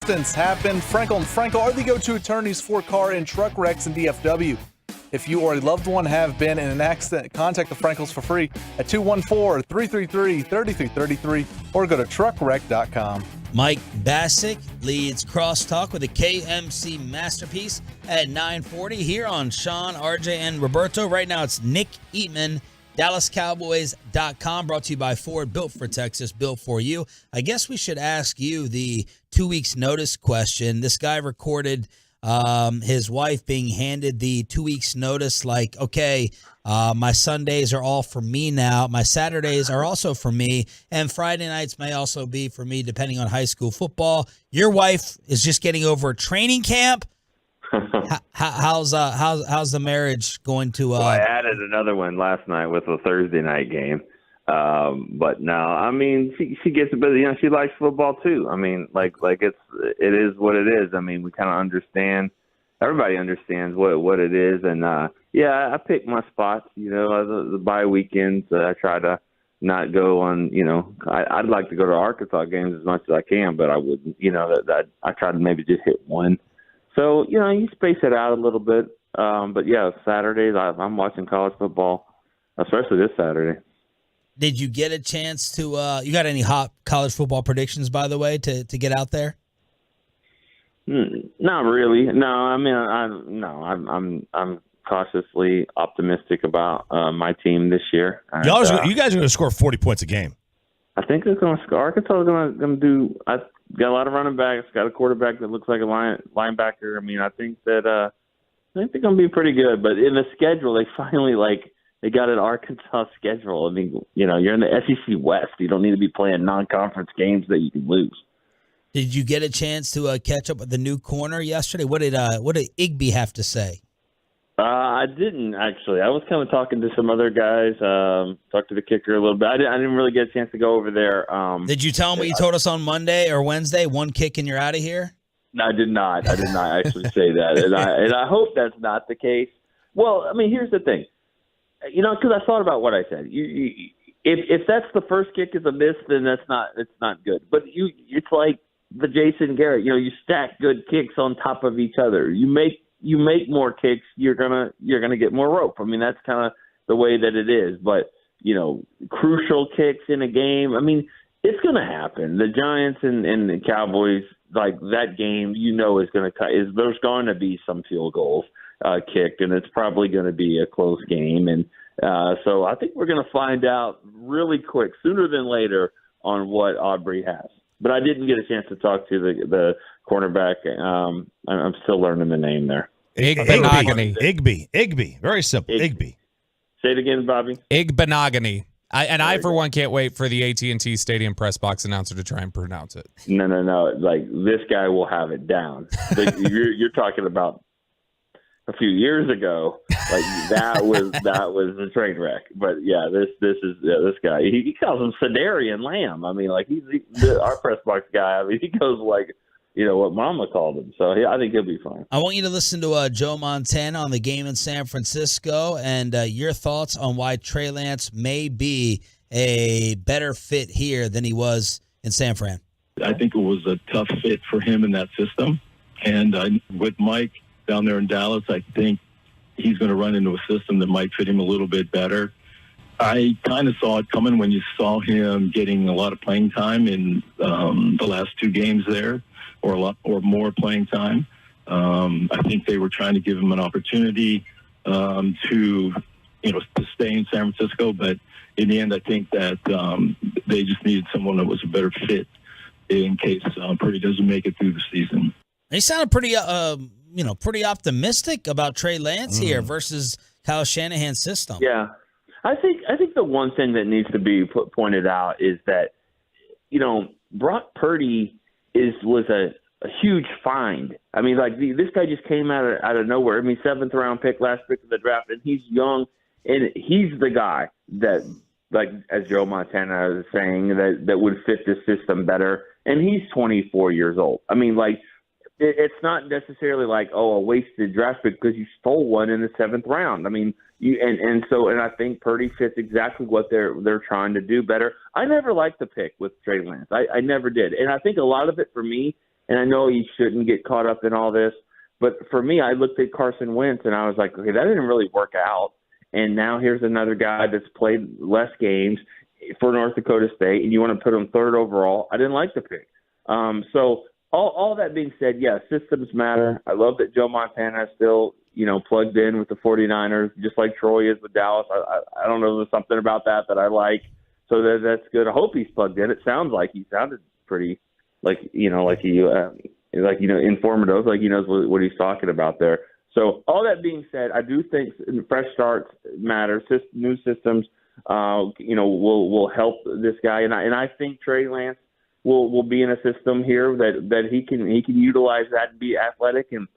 accidents happen, Frankel & Frankel are the go-to attorneys for car and truck wrecks in DFW. If you or a loved one have been in an accident, contact the Frankels for free at 214-333-3333 or go to truckwreck.com. Mike Bassick leads Crosstalk with a KMC masterpiece at 9:40 here on Sean, RJ, and Roberto. Right now it's Nick Eatman, DallasCowboys.com, brought to you by Ford, built for Texas, built for you. I guess we should ask you the 2 weeks notice question. This guy recorded his wife being handed the 2 weeks notice, like, okay, my Sundays are all for me now. My Saturdays are also for me, and Friday nights may also be for me, depending on high school football. Your wife is just getting over training camp. How's the marriage going to? Well, I added another one last night with a Thursday night game. But no, I mean, she gets it, but she likes football too. I mean, like it is what it is. I mean, we kind of understand. Everybody understands what it is, and yeah, I pick my spots. The bye weekends, I try to not go on. I'd like to go to Arkansas games as much as I can, but I wouldn't. I try to maybe just hit one. So you space it out a little bit. But yeah, Saturdays I'm watching college football, especially this Saturday. Did you get a chance to? You got any hot college football predictions, by the way, to get out there? Not really. No, I mean, I'm cautiously optimistic about my team this year. And, you guys are going to score 40 points a game. I think they're going to score. Arkansas is going to do. I got a lot of running backs. Got a quarterback that looks like a linebacker. I mean, I think they're going to be pretty good. But in the schedule, they finally they got an Arkansas schedule. I mean, you're in the SEC West. You don't need to be playing non-conference games that you can lose. Did you get a chance to catch up with the new corner yesterday? What did Igby have to say? I didn't, actually. I was kind of talking to some other guys, talked to the kicker a little bit. I didn't really get a chance to go over there. Did you tell him what you told us on Monday or Wednesday? One kick and you're out of here? No, I did not. I did not actually say that. And I hope that's not the case. Well, I mean, here's the thing. Because I thought about what I said. If that's the first kick is a miss, then it's not good. But it's like the Jason Garrett. You stack good kicks on top of each other. You make more kicks, you're gonna get more rope. I mean, that's kind of the way that it is. But crucial kicks in a game. I mean, it's gonna happen. The Giants and the Cowboys, like that game, is gonna cut. There's going to be some field goals kicked, and it's probably going to be a close game. And so I think we're going to find out really quick, sooner than later, on what Aubrey has. But I didn't get a chance to talk to the cornerback. I'm still learning the name there. Igby. Very simple. Igby. Say it again, Bobby. Igbenogany. I, for one, can't wait for the AT&T Stadium press box announcer to try and pronounce it. No. Like, this guy will have it down. You're talking about a few years ago. Like, that was a train wreck. But yeah, this guy. He calls him Sedarian Lamb. I mean, like, he's our press box guy. I mean, he goes like, what Mama called him. So I think he'll be fine. I want you to listen to Joe Montana on the game in San Francisco and your thoughts on why Trey Lance may be a better fit here than he was in San Fran. I think it was a tough fit for him in that system. And with Mike down there in Dallas, I think he's going to run into a system that might fit him a little bit better. I kind of saw it coming when you saw him getting a lot of playing time in the last two games there, or a lot or more playing time. I think they were trying to give him an opportunity to stay in San Francisco, but in the end, I think that they just needed someone that was a better fit in case Purdy doesn't make it through the season. They sounded pretty optimistic about Trey Lance here versus Kyle Shanahan's system. Yeah, I think the one thing that needs to be pointed out is that Brock Purdy was a huge find. I mean, like this guy just came out of nowhere. I mean, 7th round pick, last pick of the draft, and he's young, and he's the guy that, like as Joe Montana is saying, that would fit the system better. And he's 24 years old. I mean, like it's not necessarily like a wasted draft pick because you stole one in the 7th round. I mean, and I think Purdy fits exactly what they're trying to do better. I never liked the pick with Trey Lance. I never did. And I think a lot of it for me and I know he shouldn't get caught up in all this, but for me, I looked at Carson Wentz and I was like, okay, that didn't really work out. And now here's another guy that's played less games for North Dakota State, and you want to put him third overall. I didn't like the pick. So all that being said, yeah, systems matter. I love that Joe Montana is still, plugged in with the 49ers, just like Troy is with Dallas. I don't know, there's something about that I like. So that's good. I hope he's plugged in. It sounds like he sounded pretty, informative, like he knows what he's talking about there. So all that being said, I do think fresh starts matter. New systems, will help this guy, and I think Trey Lance will be in a system here that he can utilize that and be athletic. And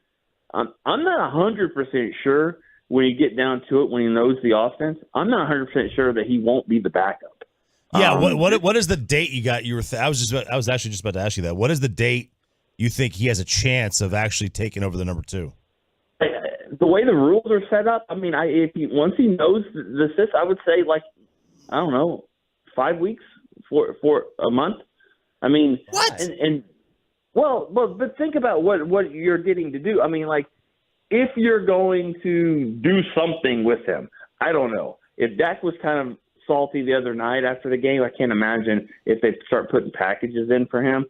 I'm not 100% sure when you get down to it, when he knows the offense. I'm not 100% sure that he won't be the backup. Yeah. What is the date you got? I was actually just about to ask you that. What is the date you think he has a chance of actually taking over the number 2? The way the rules are set up, I mean, once he knows the system, I would say 5 weeks for a month. I mean, what? But think about what you're getting to do. I mean, if you're going to do something with him, I don't know. If Dak was kind of salty the other night after the game, I can't imagine if they start putting packages in for him.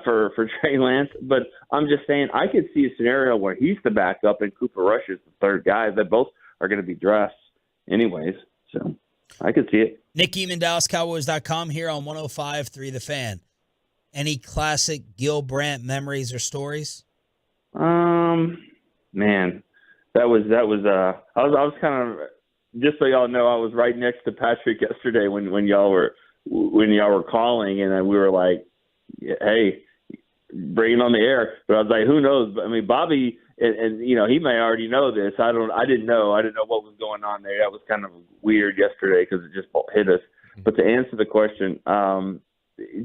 For Trey Lance, but I'm just saying I could see a scenario where he's the backup and Cooper Rush is the third guy. That both are going to be dressed anyways, so I could see it. Nick Eamon, DallasCowboys.com here on 105.3 The Fan. Any classic Gil Brandt memories or stories? Man, that was. I was kind of, just so y'all know, I was right next to Patrick yesterday when y'all were calling, and we were like, hey, bring it on the air. But I was like, who knows? I mean, Bobby, and he may already know this. I didn't know what was going on there. That was kind of weird yesterday because it just hit us. But to answer the question,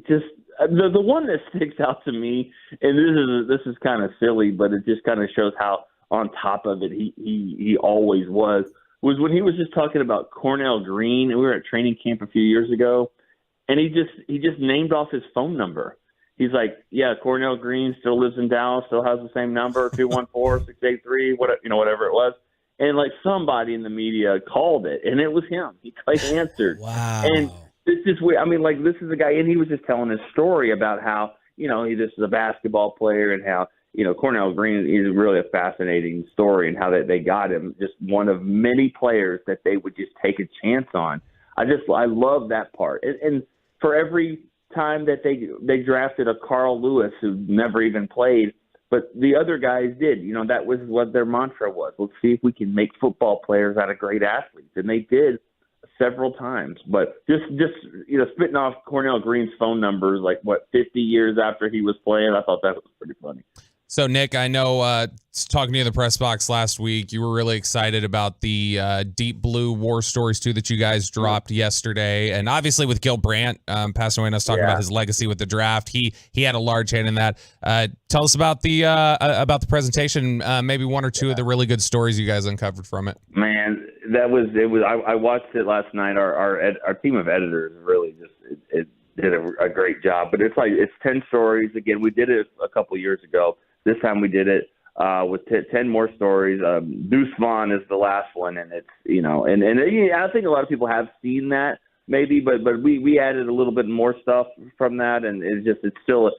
just the one that sticks out to me, and this is kind of silly, but it just kind of shows how on top of it he always was when he was just talking about Cornell Green, and we were at training camp a few years ago. And he just named off his phone number. He's like, yeah, Cornell Green still lives in Dallas, still has the same number, 214-683, whatever it was. And somebody in the media called it, and it was him. He answered. Wow. And this is weird. I mean, this is a guy, and he was just telling his story about how, this is a basketball player and how, Cornell Green is really a fascinating story and how they got him, just one of many players that they would just take a chance on. I love that part. And for every time that they drafted a Carl Lewis who never even played, but the other guys did. That was what their mantra was. Let's see if we can make football players out of great athletes, and they did several times. But just spitting off Cornell Green's phone numbers 50 years after he was playing, I thought that was pretty funny. So, Nick, I know talking to you in the press box last week, you were really excited about the Deep Blue War Stories 2 that you guys dropped yesterday. And obviously with Gil Brandt passing away and us talking about his legacy with the draft, he had a large hand in that. Tell us about the presentation, maybe one or two of the really good stories you guys uncovered from it. Man, I watched it last night. Our team of editors really just did a great job. But it's 10 stories. Again, we did it a couple years ago. This time we did it with 10 more stories. Deuce Vaughn is the last one, and it's I think a lot of people have seen that maybe, but we added a little bit more stuff from that, and it's still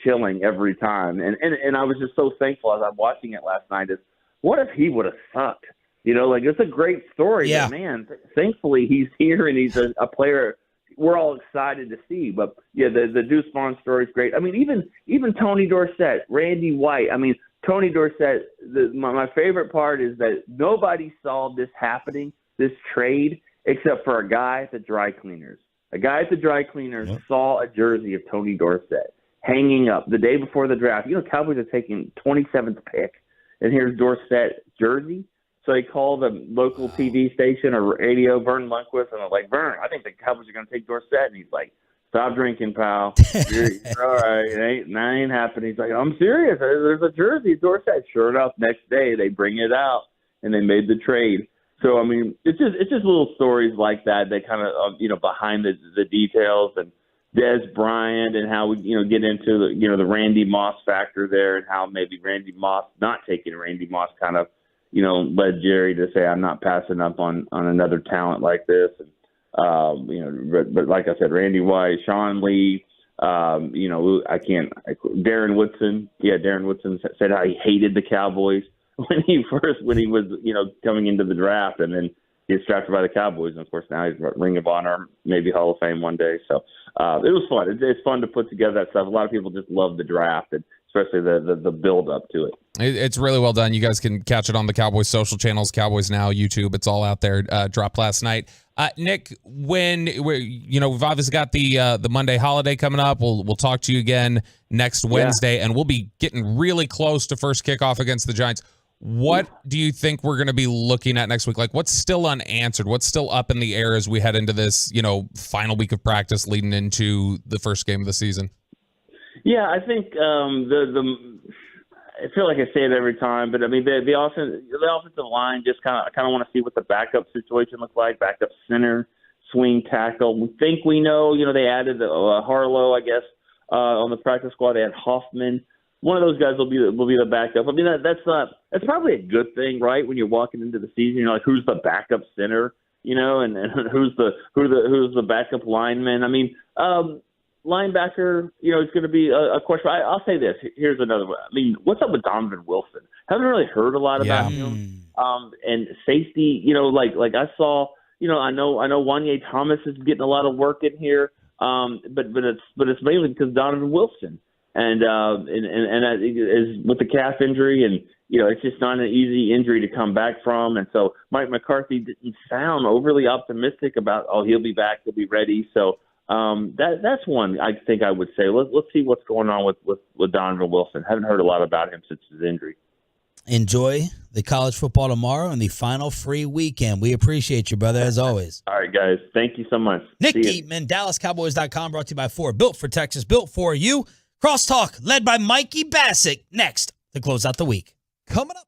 chilling every time. And I was just so thankful as I'm watching it last night. Is what if he would have sucked? It's a great story. Yeah. But man, thankfully he's here and he's a player we're all excited to see. But yeah, the Deuce Vaughn story is great. I mean, even Tony Dorsett, Randy White. I mean, Tony Dorsett. My favorite part is that nobody saw this happening, this trade, except for a guy at the dry cleaners. A guy at the dry cleaners saw a jersey of Tony Dorsett hanging up the day before the draft. Cowboys are taking 27th pick, and here's Dorsett's jersey. So they call the local TV station or radio, Vern Lundquist, and they're like, Vern, I think the Cowboys are going to take Dorsett. And he's like, stop drinking, pal. You're all right. That ain't happening. He's like, I'm serious. There's a jersey of Dorsett. Sure enough, next day they bring it out, and they made the trade. So, I mean, it's just little stories like that kind of, behind the details. And Des Bryant and how we, get into the Randy Moss factor there and how maybe Randy Moss, not taking Randy Moss kind of, led Jerry to say, I'm not passing up on another talent like this. And, but like I said, Randy White, Sean Lee, Darren Woodson. Yeah, Darren Woodson said how he hated the Cowboys when he was, coming into the draft, and then he was drafted by the Cowboys, and of course now he's Ring of Honor, maybe Hall of Fame one day. So it was fun. It's fun to put together that stuff. A lot of people just love the draft, and especially the build up to it. It's really well done. You guys can catch it on the Cowboys social channels, Cowboys Now, YouTube. It's all out there. Dropped last night. Nick, we've obviously got the Monday holiday coming up. We'll talk to you again next Wednesday, and we'll be getting really close to first kickoff against the Giants. What do you think we're going to be looking at next week? Like, what's still unanswered? What's still up in the air as we head into this, final week of practice leading into the first game of the season? Yeah, I think I feel like I say it every time, but I mean the offensive line just kind of want to see what the backup situation looks like. Backup center, swing tackle. We think we know. They added Harlow, I guess, on the practice squad. They had Hoffman. One of those guys will be the backup. I mean that's probably a good thing, right? When you're walking into the season, you're like, who's the backup center? And who's the backup lineman? I mean, linebacker, it's going to be a question. I'll say this. Here's another one. I mean, what's up with Donovan Wilson? Haven't really heard a lot about him. And safety, like I saw, I know Wanye Thomas is getting a lot of work in here. But it's mainly because Donovan Wilson. And is with the calf injury, and it's just not an easy injury to come back from. And so Mike McCarthy didn't sound overly optimistic about he'll be back, he'll be ready. So that's one I think I would say. Let's see what's going on with Donovan Wilson. Haven't heard a lot about him since his injury. Enjoy the college football tomorrow and the final free weekend. We appreciate you, brother, as always. All right, guys. Thank you so much. Nick Eatman, DallasCowboys.com, brought to you by Ford. Built for Texas, built for you. Crosstalk, led by Mikey Bassick, next to close out the week. Coming up.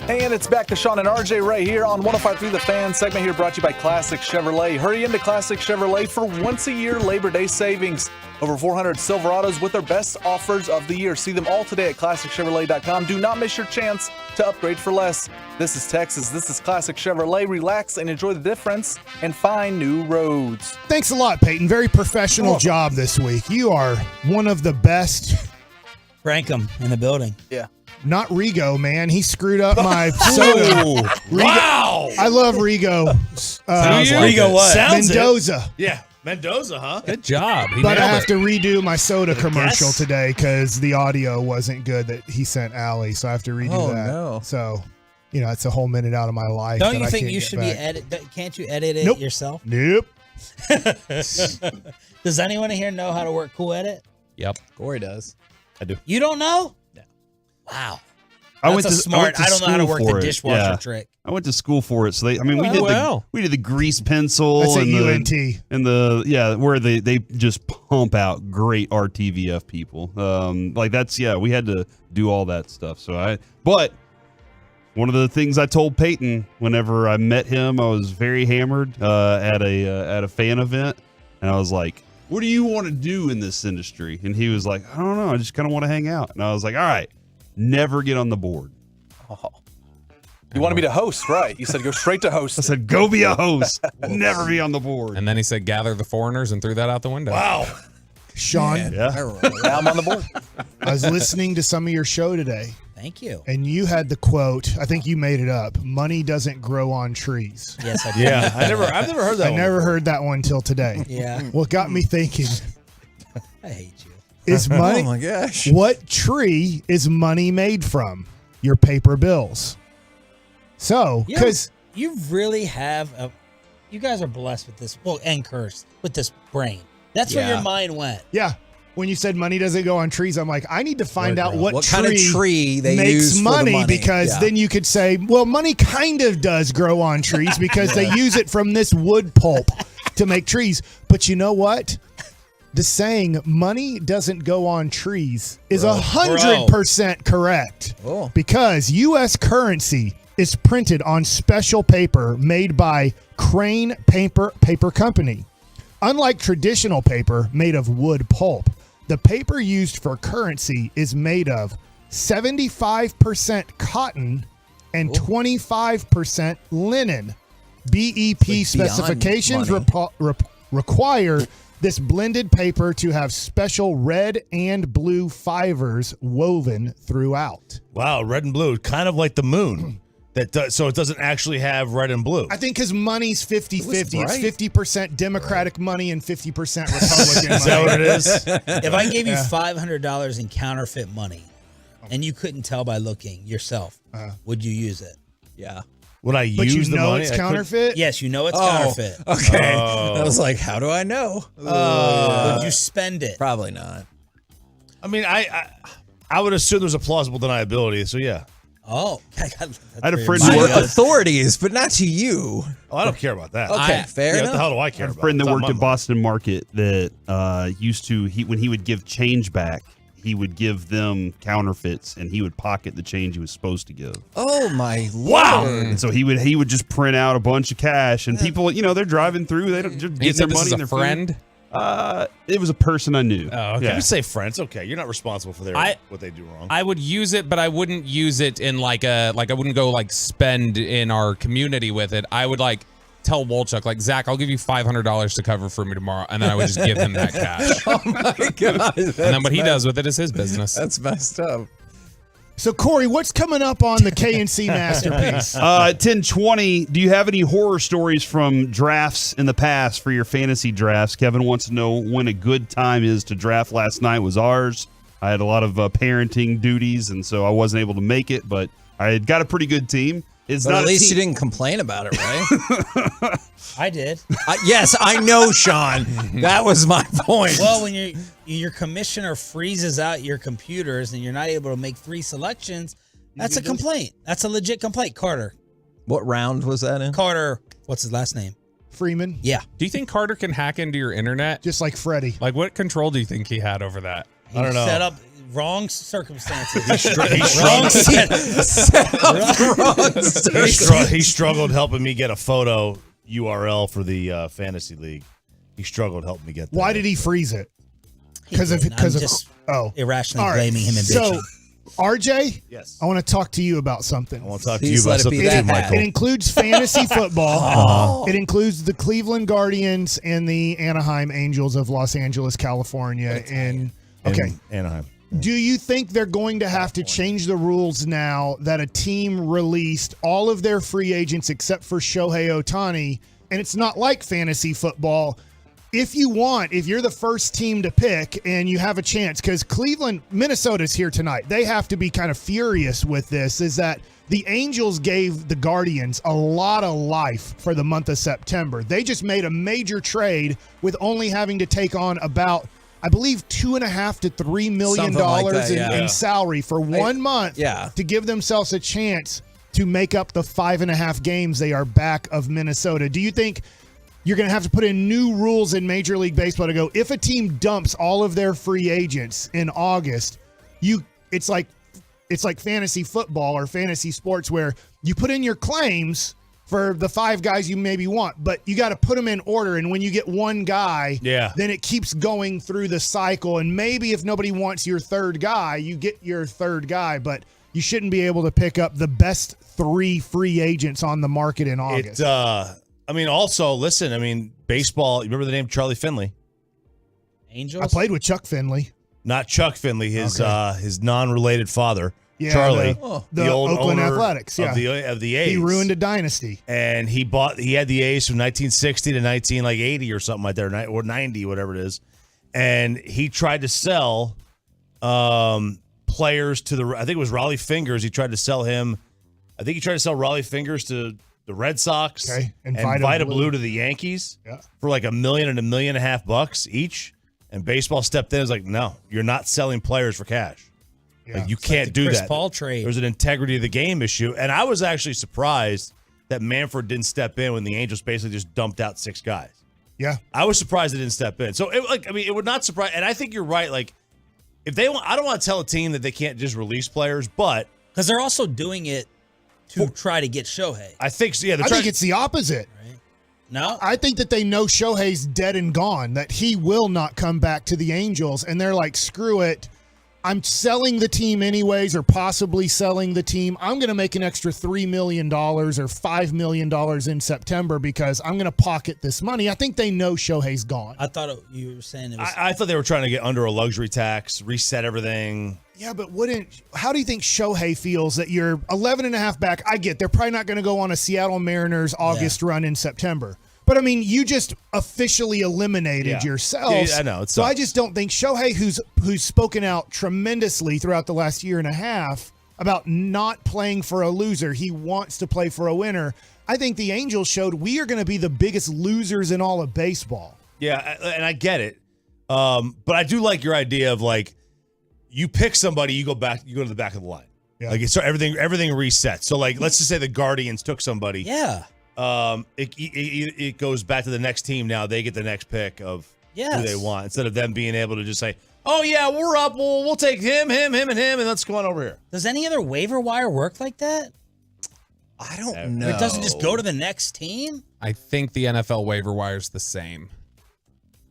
And it's back to Sean and RJ right here on 105.3 The Fan. Segment here brought to you by Classic Chevrolet. Hurry into Classic Chevrolet for once-a-year Labor Day savings. Over 400 Silverados with their best offers of the year. See them all today at ClassicChevrolet.com. Do not miss your chance to upgrade for less. This is Texas. This is Classic Chevrolet. Relax and enjoy the difference and find new roads. Thanks a lot, Peyton. Very professional job this week. You are one of the best. Frankham in the building. Yeah. Not Rigo, man. He screwed up my soda. Rigo, wow. I love Rigo. Sounds like Rigo what? Mendoza. Yeah. Mendoza, huh? Good job. But I have to redo my soda commercial today because the audio wasn't good that he sent Allie. So I have to redo that. No. So, it's a whole minute out of my life. Don't you think you should can't you edit it yourself? Nope. Does anyone here know how to work Cool Edit? Yep. Corey does. I do. You don't know? No. Wow. I went to smart. I don't know how to work the dishwasher trick. I went to school for it, so we did the grease pencil. That's and at UNT. Where they just pump out great RTVF people. We had to do all that stuff. But one of the things I told Peyton whenever I met him, I was very hammered at a fan event, and I was like, "What do you want to do in this industry?" And he was like, "I don't know. I just kind of want to hang out." And I was like, "All right, never get on the board." Oh. You wanted me to host, right? You said go straight to host. I said, go be a host. Never be on the board. And then he said, gather the foreigners and threw that out the window. Wow. Sean. Now I'm on the board. I was listening to some of your show today. Thank you. And you had the quote, I think you made it up, money doesn't grow on trees. Yes, I did. Yeah, I've never heard that I never heard that one till today. Yeah. What got me thinking I hate you. is money. Oh my gosh. What tree is money made from? Your paper bills. So, because you really have you guys are blessed with this, and cursed with this brain. That's where your mind went. Yeah. When you said money doesn't go on trees, I'm like, I need to find out what kind of tree they makes use money, for the money. because then you could say, well, money kind of does grow on trees because they use it from this wood pulp to make trees. But you know what? The saying money doesn't go on trees is 100% correct. Oh. Because U.S. currency is printed on special paper made by Crane Paper Company. Unlike traditional paper made of wood pulp, the paper used for currency is made of 75% cotton and 25% linen. BEP specifications require this blended paper to have special red and blue fibers woven throughout. Wow, red and blue, kind of like the moon. So it doesn't actually have red and blue. I think because money's 50-50. It's 50% Democratic money and 50% Republican money. Is that what it is? If I gave you $500 in counterfeit money and you couldn't tell by looking yourself, would you use it? Yeah. Would I But use you the know money? it's counterfeit? Yes, you know it's counterfeit. Okay. I was like, how do I know? Would you spend it? Probably not. I mean, I would assume there's a plausible deniability, so yeah. Oh, I had a friend To who worked authorities, but not to you. Oh, I don't care about that. Okay, fair enough. What the hell do I care a about? friend that It's not worked my at money. Boston Market that used to when he would give change back, he would give them counterfeits and he would pocket the change he was supposed to give. Oh my Wow. Lord. And so he would just print out a bunch of cash, and people, they're driving through, they don't just You get their said this money is in a their friend? food. It was a person I knew. Oh, okay. Yeah. You say friends, okay. You're not responsible for what they do wrong. I would use it, but I wouldn't use it in I wouldn't go spend in our community with it. I would tell Wolchuk, Zach, I'll give you $500 to cover for me tomorrow, and then I would just give him that cash. Oh my God. And then what he does with it is his business. That's messed up. So, Corey, what's coming up on the KNC Masterpiece? 1020, do you have any horror stories from drafts in the past for your fantasy drafts? Kevin wants to know when a good time is to draft. Last night was ours. I had a lot of parenting duties, and so I wasn't able to make it, but I had got a pretty good team. It's But not at least team. you didn't complain about it, right? I did. Yes, I know, Sean. That was my point. Well, when your commissioner freezes out your computers and you're not able to make 3 selections, that's a complaint. That's a legit complaint. Carter. What round was that in? Carter. What's his last name? Freeman. Yeah. Do you think Carter can hack into your internet? Just like Freddie. What control do you think he had over that? I don't know. Set up wrong circumstances. He struggled helping me get a photo URL for the fantasy league. He struggled helping me get that. Why did he freeze it? Because of irrationally All right. blaming him and bitching. So, RJ, yes, I want to talk to you about something. I want to talk to you about something too, Michael. It includes fantasy football. It includes the Cleveland Guardians and the Anaheim Angels of Los Angeles, California. In Anaheim. Do you think they're going to have to change the rules now that a team released all of their free agents except for Shohei Ohtani? And it's not like fantasy football. If you're the first team to pick and you have a chance, because Minnesota's here tonight, they have to be kind of furious with this, is that the Angels gave the Guardians a lot of life for the month of September. They just made a major trade with only having to take on about, I believe, $2.5 to $3 million in salary for 1 month to give themselves a chance to make up the 5.5 games they are back of Minnesota. Do you think you're going to have to put in new rules in Major League Baseball to go, if a team dumps all of their free agents in August, it's like fantasy football or fantasy sports where you put in your claims for the 5 guys you maybe want, but you got to put them in order. And when you get one guy, then it keeps going through the cycle. And maybe if nobody wants your third guy, you get your third guy, but you shouldn't be able to pick up the best 3 free agents on the market in August. Also, listen, baseball, you remember the name Charlie Finley? Angels? I played with Chuck Finley. Not Chuck Finley, his non-related father, Yeah, Charlie, the old Oakland owner Athletics, of the A's. He ruined a dynasty. And he had the A's from 1960 to 1980 or something like that, or 90, whatever it is. And he tried to sell players to I think it was Raleigh Fingers. He tried to sell him. I think he tried to sell Raleigh Fingers to the Red Sox and Vita Blue to the Yankees for like $1 million and $1.5 million each. And baseball stepped in and was like, no, you're not selling players for cash. Yeah. Like, you can't do Chris that. Paul trade. There's an integrity of the game issue. And I was actually surprised that Manfred didn't step in when the Angels basically just dumped out 6 guys. Yeah. I was surprised they didn't step in. So, it would not surprise. And I think you're right. Like, if they want, I don't want to tell a team that they can't just release players, but. Because they're also doing it to try to get Shohei. I think so. Yeah, I think it's the opposite. Right? No, I think that they know Shohei's dead and gone, that he will not come back to the Angels, and they're like, screw it. I'm selling the team anyways, or possibly selling the team. I'm going to make an extra $3 million or $5 million in September because I'm going to pocket this money. I think they know Shohei's gone. I thought you were saying it was. I thought they were trying to get under a luxury tax, reset everything. Yeah, but how do you think Shohei feels that you're 11 and a half back? I get they're probably not going to go on a Seattle Mariners August run in September. But, you just officially eliminated yourselves. Yeah, I know. So I just don't think Shohei, who's spoken out tremendously throughout the last year and a half about not playing for a loser, he wants to play for a winner. I think the Angels showed we are going to be the biggest losers in all of baseball. Yeah, and I get it. But I do like your idea of, like, you pick somebody, you go to the back of the line. Yeah. Like, so everything resets. So, like, let's just say the Guardians took somebody. Yeah. It goes back to the next team now. They get the next pick of who they want instead of them being able to just say, oh, yeah, we're up. We'll take him, and him, and let's go on over here. Does any other waiver wire work like that? I don't know. It doesn't just go to the next team? I think the NFL waiver wire is the same.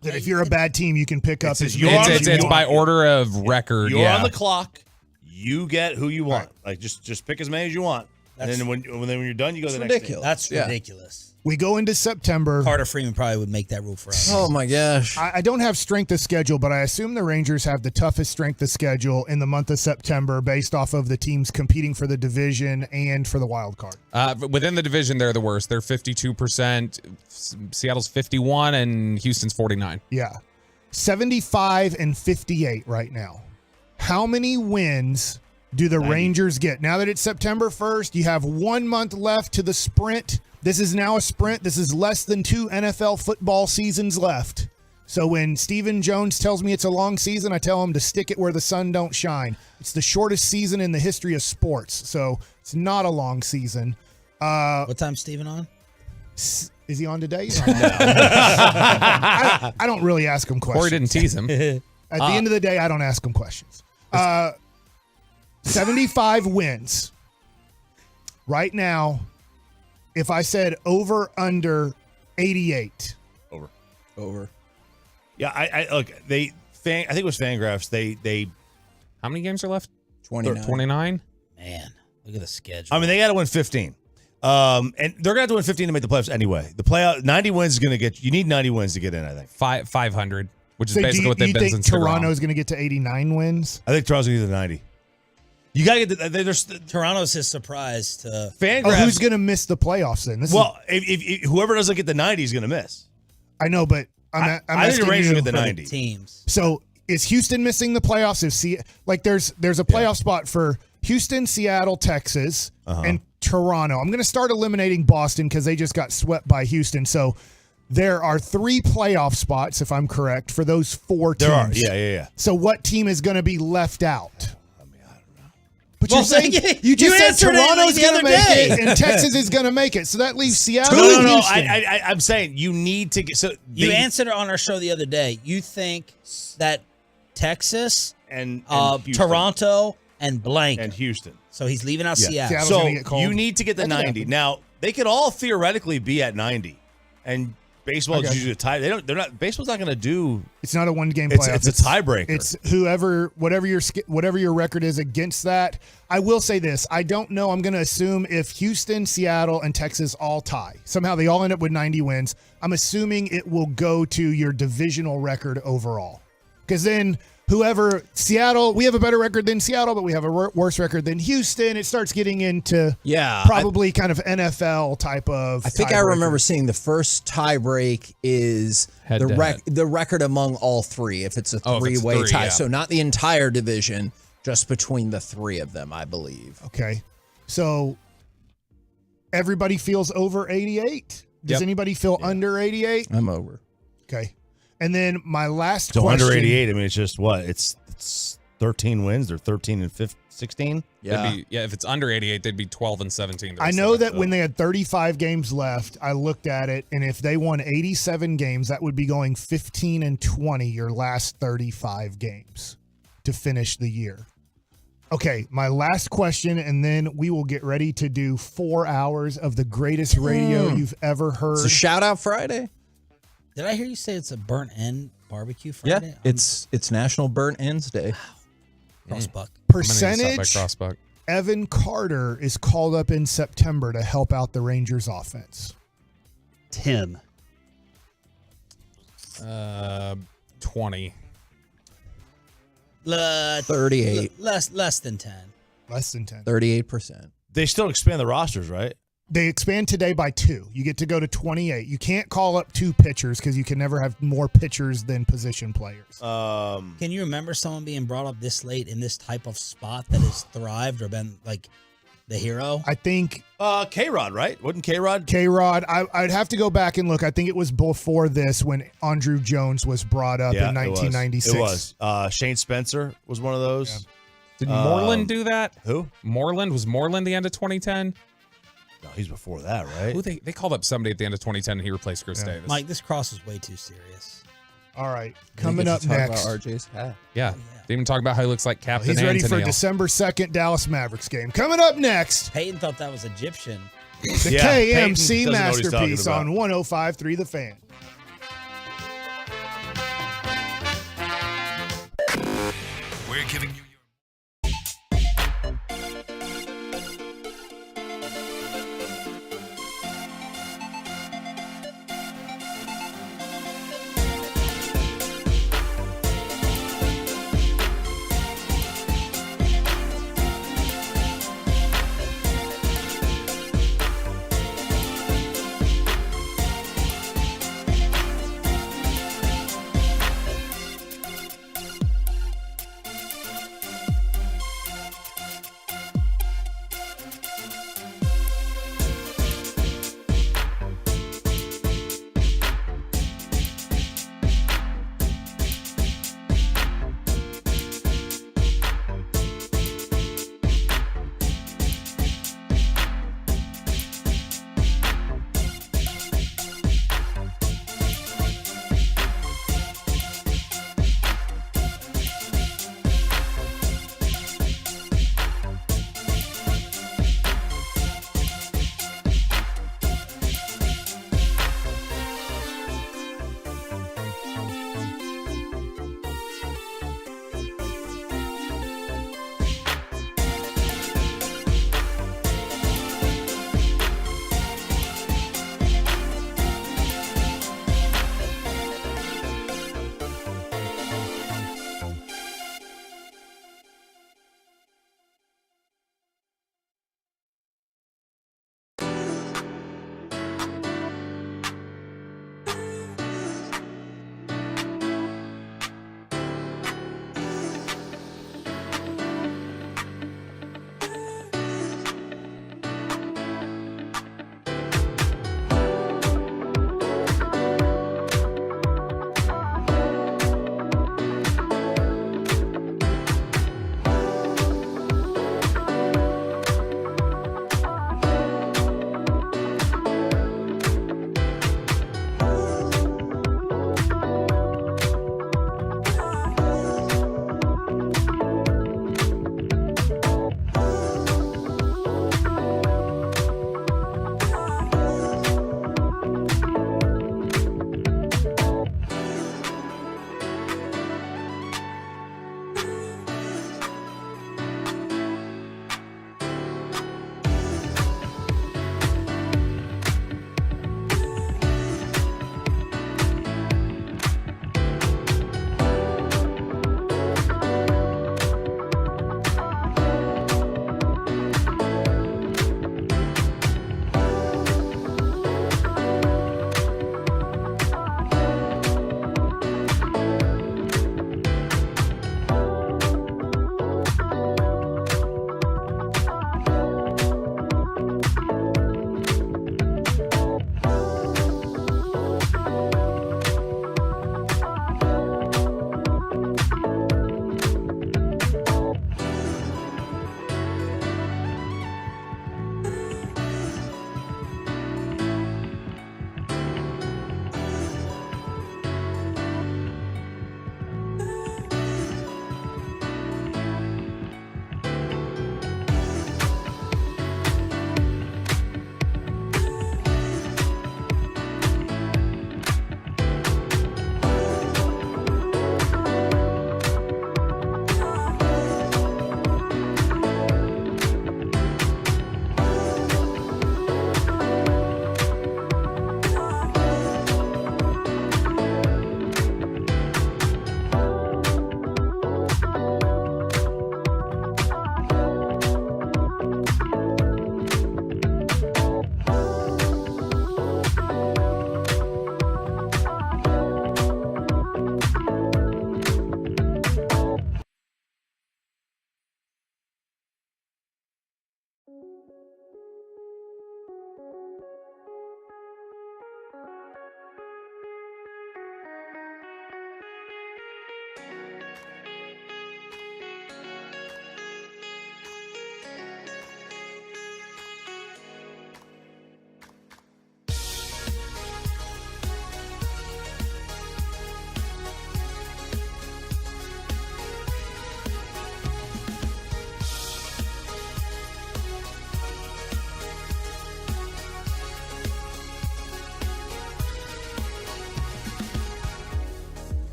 That if you're a bad team, you can pick up. It's by order of record. You're on the clock. You get who you want. Like, just pick as many as you want. And then when you're done, you go to the next team. That's ridiculous. We go into September. Carter Freeman probably would make that rule for us. Oh, my gosh. I don't have strength of schedule, but I assume the Rangers have the toughest strength of schedule in the month of September based off of the teams competing for the division and for the wild card. Within the division, they're the worst. They're 52%. Seattle's 51% and Houston's 49%. Yeah. 75 and 58 right now. How many wins do the Rangers get? Now that it's September 1st, you have 1 month left to the sprint. This is now a sprint. This is less than 2 NFL football seasons left. So when Stephen Jones tells me it's a long season, I tell him to stick it where the sun don't shine. It's the shortest season in the history of sports, so it's not a long season. What time's Stephen on? Is he on today? I don't really ask him questions. Or he didn't tease him. At the end of the day, I don't ask him questions. 75 wins. Right now, if I said over under 88. Over. Yeah, I look. I think it was Fangraphs. They. How many games are left? 29. 29. Man, look at the schedule. I mean, they got to win 15. And they're gonna have to win 15 to make the playoffs anyway. The playoff 90 wins is gonna get. You need 90 wins to get in. I think 500, which is So basically what they've do been you think since Toronto's going to get to 89 wins? I think Toronto's gonna get to 90. You gotta get. There's Toronto's his surprise to Fangraphs. Who's going to miss the playoffs then? If whoever doesn't get the 90 is gonna miss. I know, but I'm I think the asking Rangers you- will get the 90 teams. So is Houston missing the playoffs? There's a playoff spot for Houston, Seattle, Texas, and Toronto. I'm going to start eliminating Boston because they just got swept by Houston. So there are 3 playoff spots, if I'm correct, for those 4 teams. There are. Yeah. So what team is going to be left out? But Well, you're saying you just said answered it like Toronto's the going to other make day. it and Texas is going to make it. So that leaves Seattle No, and no. Houston. I'm saying you need to get. So You they- answered it on our show the other day. You think that Texas and Houston. Toronto and blank and Houston. So he's leaving out Yeah. Seattle. So you need to get the 90. Now they could all theoretically be at 90, and baseball is Okay. usually a tie. They're not. Baseball's not going to do. It's not a one-game It's- playoff. it's a tiebreaker. It's whatever your record is against that. I will say this. I don't know. I'm going to assume if Houston, Seattle, and Texas all tie, somehow they all end up with 90 wins, I'm assuming it will go to your divisional record overall. Because then Seattle, we have a better record than Seattle, but we have a worse record than Houston. It starts getting into probably kind of NFL type of I think I remember seeing the first tie break is Head-to-head. the record among all 3, if it's a Oh, if it's three-way 3, tie. yeah. So not the entire division, just between the 3 of them, I believe. Okay. So everybody feels over 88. Does Yep. anybody feel under 88? I'm over. Okay. And then my last So question. under 88. I mean, it's just what? It's 13 wins. They're 13 and 16. If it's under 88, they'd be 12 and 17. I know that when they had 35 games left, I looked at it, and if they won 87 games, that would be going 15 and 20 your last 35 games to finish the year. Okay, my last question, and then we will get ready to do 4 hours of the greatest radio you've ever heard. It's a shout out Friday. Did I hear you say it's a burnt end barbecue Yeah, Friday? it's National Burnt Ends Day. Crossbuck. Percentage. Evan Carter is called up in September to help out the Rangers offense. 10. 20. 38. Less than 10. Less than 10. 38%. They still expand the rosters, right? They expand today by 2. You get to go to 28. You can't call up 2 pitchers because you can never have more pitchers than position players. Can you remember someone being brought up this late in this type of spot that has thrived or been like the hero? I think K-Rod, right? Wasn't K-Rod? K-Rod. I'd have to go back and look. I think it was before this when Andrew Jones was brought up in 1996. It was. Shane Spencer was one of those. Did Moreland do that? Who? Was Moreland the end of 2010? No, he's before that, right? Who they called up somebody at the end of 2010 and he replaced Chris Davis. Mike, this cross is way too serious. All right. Coming up next. RJ's hat. Yeah. Didn't even talk about how he looks like Captain He's ready Antonio. for December 2nd Dallas Mavericks game. Coming up next. Peyton thought that was Egyptian. The Peyton KMC doesn't know what he's talking masterpiece about. on 105.3 The Fan. We're giving you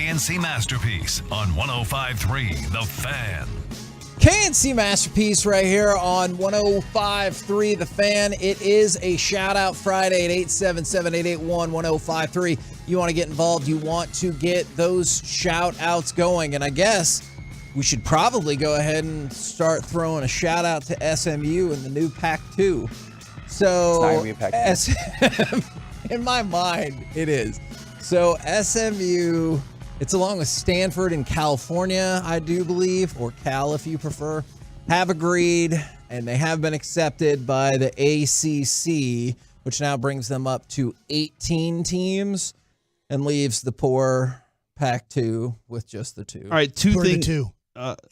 KNC Masterpiece on 105.3 The Fan. KNC Masterpiece right here on 105.3 The Fan. It is a shout-out Friday at 877-881-1053. You want to get involved. You want to get those shout-outs going. And I guess we should probably go ahead and start throwing a shout-out to SMU in the new Pac-2. So, in my mind, it is. So, SMU... It's along with Stanford and California, I do believe, or Cal if you prefer, have agreed, and they have been accepted by the ACC, which now brings them up to 18 teams and leaves the poor Pac-2 with just the 2. All right, two things.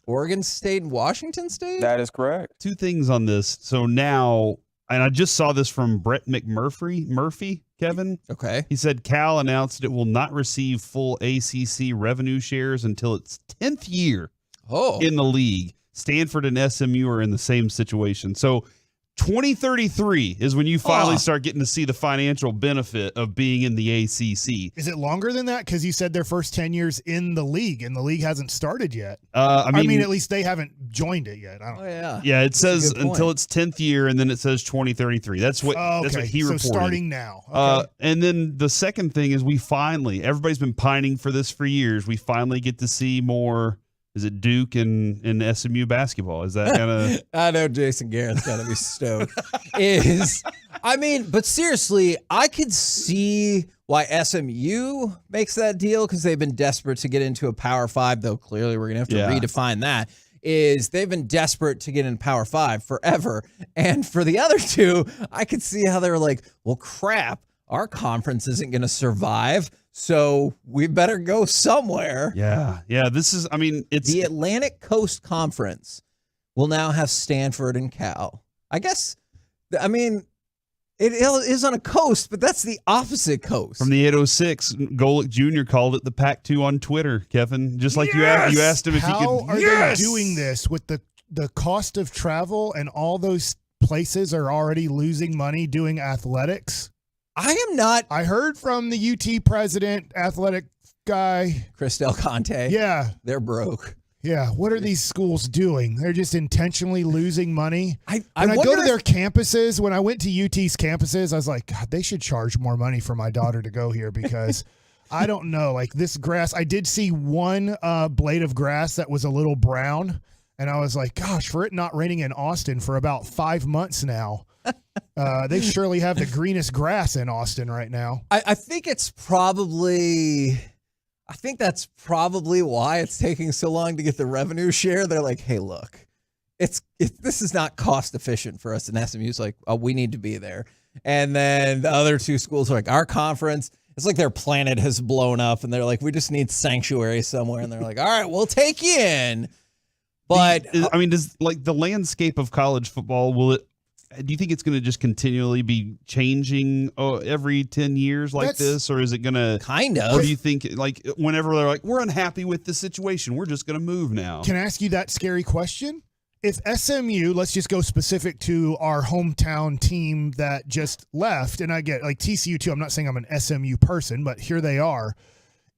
Oregon State and Washington State? That is correct. Two things on this. So now, and I just saw this from Brett Murphy, Kevin. Okay. He said Cal announced it will not receive full ACC revenue shares until its 10th year in the league. Stanford and SMU are in the same situation. So 2033 is when you finally start getting to see the financial benefit of being in the ACC. Is it longer than that? Because you said their first 10 years in the league, and the league hasn't started yet. I mean, at least they haven't joined it yet. I don't know. Yeah, it says until its 10th year, and then it says 2033. That's what that's what he reported. So starting now. Okay. And then the second thing is everybody's been pining for this for years. We finally get to see more. Is it Duke and SMU basketball? Is that gonna? I know Jason Garrett's gotta be stoked. But seriously, I could see why SMU makes that deal because they've been desperate to get into a Power 5, though clearly we're gonna have to redefine that. They've been desperate to get in Power 5 forever. And for the other two, I could see how they were like, well, crap, our conference isn't gonna survive. So we better go somewhere. Yeah. It's the Atlantic Coast Conference will now have Stanford and Cal. I guess, it is on a coast, but that's the opposite coast. From the 806, Golick Jr. called it the Pac-2 on Twitter, Kevin. Just like you asked him if he could. How are they doing this with the cost of travel and all those places are already losing money doing athletics? I am not. I heard from the UT president, athletic guy. Chris Del Conte. Yeah. They're broke. Yeah. What are these schools doing? They're just intentionally losing money. I go to their campuses, when I went to UT's campuses, I was like, God, they should charge more money for my daughter to go here because I don't know. Like this grass, I did see one blade of grass that was a little brown. And I was like, gosh, for it not raining in Austin for about 5 months now. They surely have the greenest grass in Austin right now. I think that's probably why it's taking so long to get the revenue share. They're like, hey, look, this is not cost efficient for us. And SMU's like, oh, we need to be there. And then the other two schools are like, our conference, it's like their planet has blown up and they're like, we just need sanctuary somewhere. And they're like, all right, we'll take you in. But does like the landscape of college football, do you think it's going to just continually be changing every 10 years like this? Or is it going to kind of, or do you think like whenever they're like, we're unhappy with the situation, we're just going to move now? Can I ask you that scary question? If SMU, let's just go specific to our hometown team that just left, and I get like TCU too. I'm not saying I'm an SMU person, but here they are.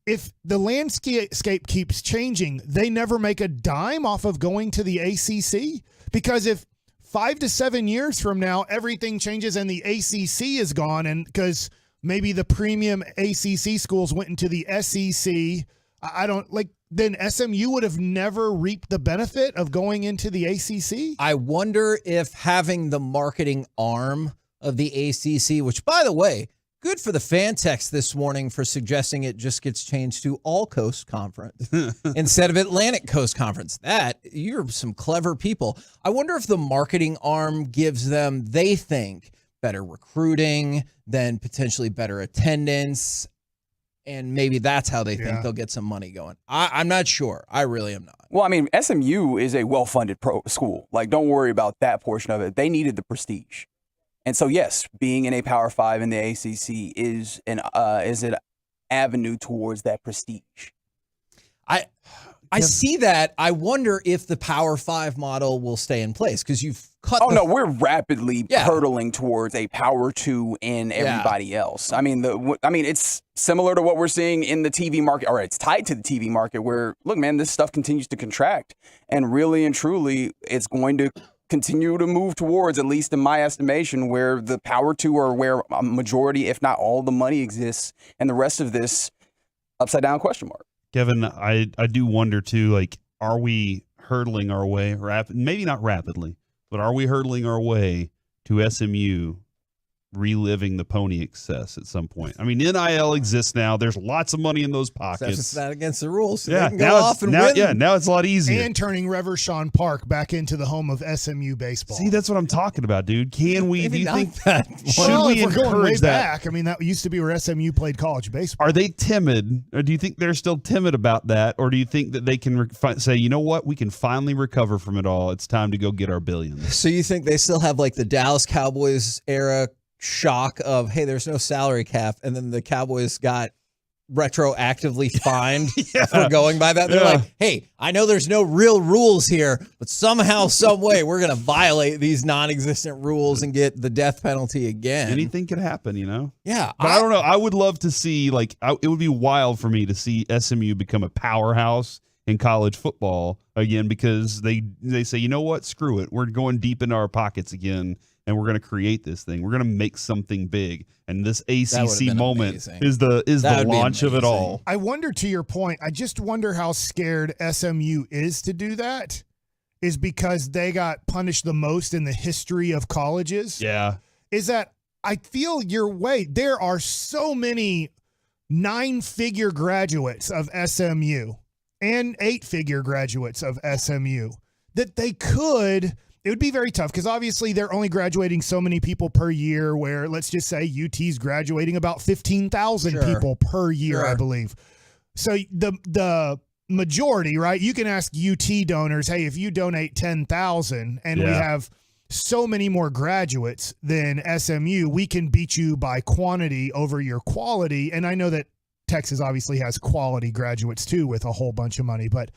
If the landscape keeps changing, they never make a dime off of going to the ACC? Because if 5 to 7 years from now, everything changes and the ACC is gone, and because maybe the premium ACC schools went into the SEC, then SMU would have never reaped the benefit of going into the ACC? I wonder if having the marketing arm of the ACC, which, by the way, good for the fan text this morning for suggesting it just gets changed to All Coast Conference instead of Atlantic Coast Conference. You're some clever people. I wonder if the marketing arm gives them, they think, better recruiting, then potentially better attendance, and maybe that's how they think they'll get some money going. I'm not sure. I really am not. Well, SMU is a well-funded pro school. Like, don't worry about that portion of it. They needed the prestige. And so, yes, being in a Power 5 in the ACC is an avenue towards that prestige. I I see that. I wonder if the Power 5 model will stay in place because you've cut. Oh no, we're rapidly hurtling towards a Power 2 in everybody else. I mean, it's similar to what we're seeing in the TV market, or it's tied to the TV market. Where look, man, this stuff continues to contract, and really and truly, it's going to continue to move towards, at least in my estimation, where the Power 2 or where a majority, if not all, the money exists, and the rest of this upside down question mark. Kevin, I do wonder too, like, are we hurtling our way, maybe not rapidly, but are we hurtling our way to SMU reliving the pony excess at some point? I mean, NIL exists now. There's lots of money in those pockets. It's not against the rules. So yeah, they can go off and win. Yeah, now it's a lot easier. And turning Revershawn Park back into the home of SMU baseball. See, that's what I'm talking about, dude. Can we? Do you think that? Should we if we're going way encourage that? back, I mean, that used to be where SMU played college baseball. Are they timid, or do you think they're still timid about that, or do you think that they can say, you know what, we can finally recover from it all? It's time to go get our billions. So you think they still have like the Dallas Cowboys era shock of, hey, there's no salary cap, and then the Cowboys got retroactively fined for going by that? They're like, hey, I know there's no real rules here, but somehow, some way, we're going to violate these non-existent rules and get the death penalty again. Anything could happen, you know? Yeah. But I don't know. I would love to see, like, it would be wild for me to see SMU become a powerhouse in college football again, because they say, you know what, screw it. We're going deep into our pockets again, and we're going to create this thing. We're going to make something big. And this ACC moment is the launch of it all. I wonder, to your point, I just wonder how scared SMU is to do that, is because they got punished the most in the history of colleges. Yeah. Is that I feel your way. There are so many 9-figure graduates of SMU and 8-figure graduates of SMU that they could. It would be very tough because obviously they're only graduating so many people per year, where let's just say UT's graduating about 15,000 people per year, I believe. So the majority, right? You can ask UT donors, hey, if you donate 10,000 and we have so many more graduates than SMU, we can beat you by quantity over your quality. And I know that Texas obviously has quality graduates too with a whole bunch of money, but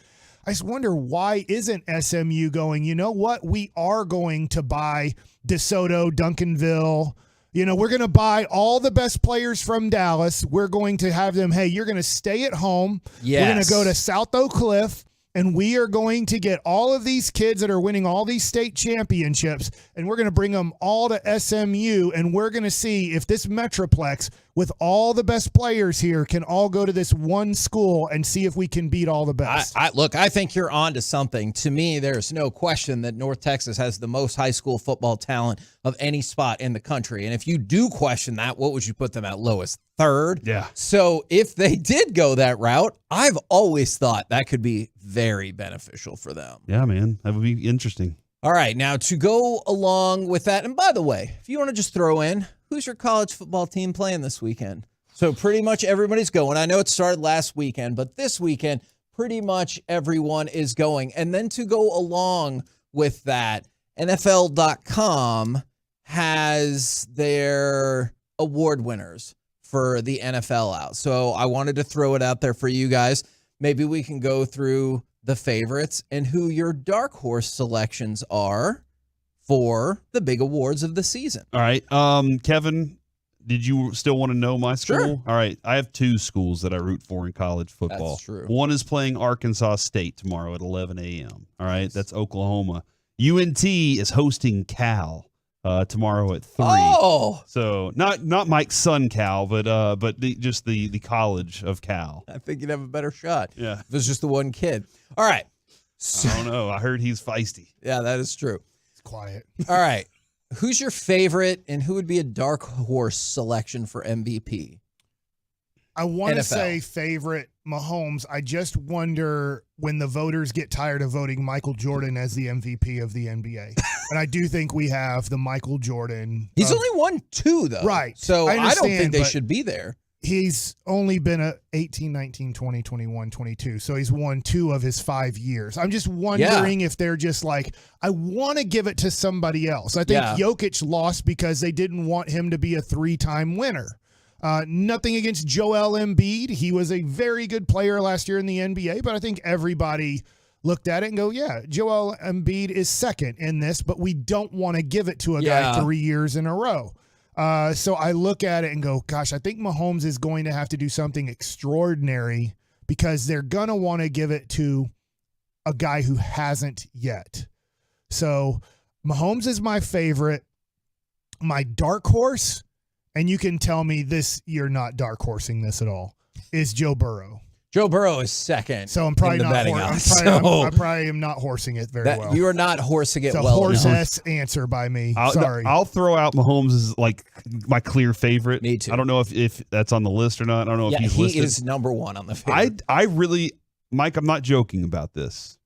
I just wonder, why isn't SMU going, you know what, we are going to buy DeSoto, Duncanville. You know, we're going to buy all the best players from Dallas. We're going to have them, hey, you're going to stay at home. Yes. We're going to go to South Oak Cliff, and we are going to get all of these kids that are winning all these state championships, and we're going to bring them all to SMU, and we're going to see if this Metroplex with all the best players here can all go to this one school and see if we can beat all the best. Look, I think you're on to something. To me, there's no question that North Texas has the most high school football talent of any spot in the country. And if you do question that, what would you put them at lowest? Third? Yeah. So if they did go that route, I've always thought that could be very beneficial for them. Yeah, man. That would be interesting. All right. Now, to go along with that, and by the way, if you want to just throw in, who's your college football team playing this weekend? So pretty much everybody's going. I know it started last weekend, but this weekend, pretty much everyone is going. And then to go along with that, NFL.com has their award winners for the NFL out. So I wanted to throw it out there for you guys. Maybe we can go through the favorites and who your dark horse selections are for the big awards of the season. All right. Kevin, did you still want to know my school? Sure. All right. I have 2 schools that I root for in college football. That's true. One is playing Arkansas State tomorrow at 11 a.m. All right. That's Oklahoma. UNT is hosting Cal tomorrow at 3. Oh. So not Mike's son Cal, but just the college of Cal. I think you'd have a better shot. Yeah. If it's just the one kid. All right. So, I don't know. I heard he's feisty. Yeah, that is true. It's quiet. All right. Who's your favorite and who would be a dark horse selection for MVP? I want to NFL. say favorite Mahomes. I just wonder when the voters get tired of voting Michael Jordan as the MVP of the NBA. And I do think we have the Michael Jordan. He's only won 2, though. Right. So I don't think they but should be there. He's only been a 18, 19, 20, 21, 22. So he's won 2 of his 5 years. I'm just wondering if they're just like, I want to give it to somebody else. I think Jokic lost because they didn't want him to be a 3-time winner. Nothing against Joel Embiid. He was a very good player last year in the NBA, but I think everybody looked at it and go, yeah, Joel Embiid is second in this, but we don't want to give it to a guy 3 years in a row. So I look at it and go, gosh, I think Mahomes is going to have to do something extraordinary because they're going to want to give it to a guy who hasn't yet. So Mahomes is my favorite. My dark horse, and you can tell me this, you're not dark horsing this at all, is Joe Burrow. Joe Burrow is second. So I'm probably not. I probably am not horsing it very well. You are not horsing it it's well. It's a horse answer by me. Sorry. I'll throw out Mahomes as like my clear favorite. Me too. I don't know if that's on the list or not. I don't know if he's listed. He is number one on the favorite. I really, Mike, I'm not joking about this.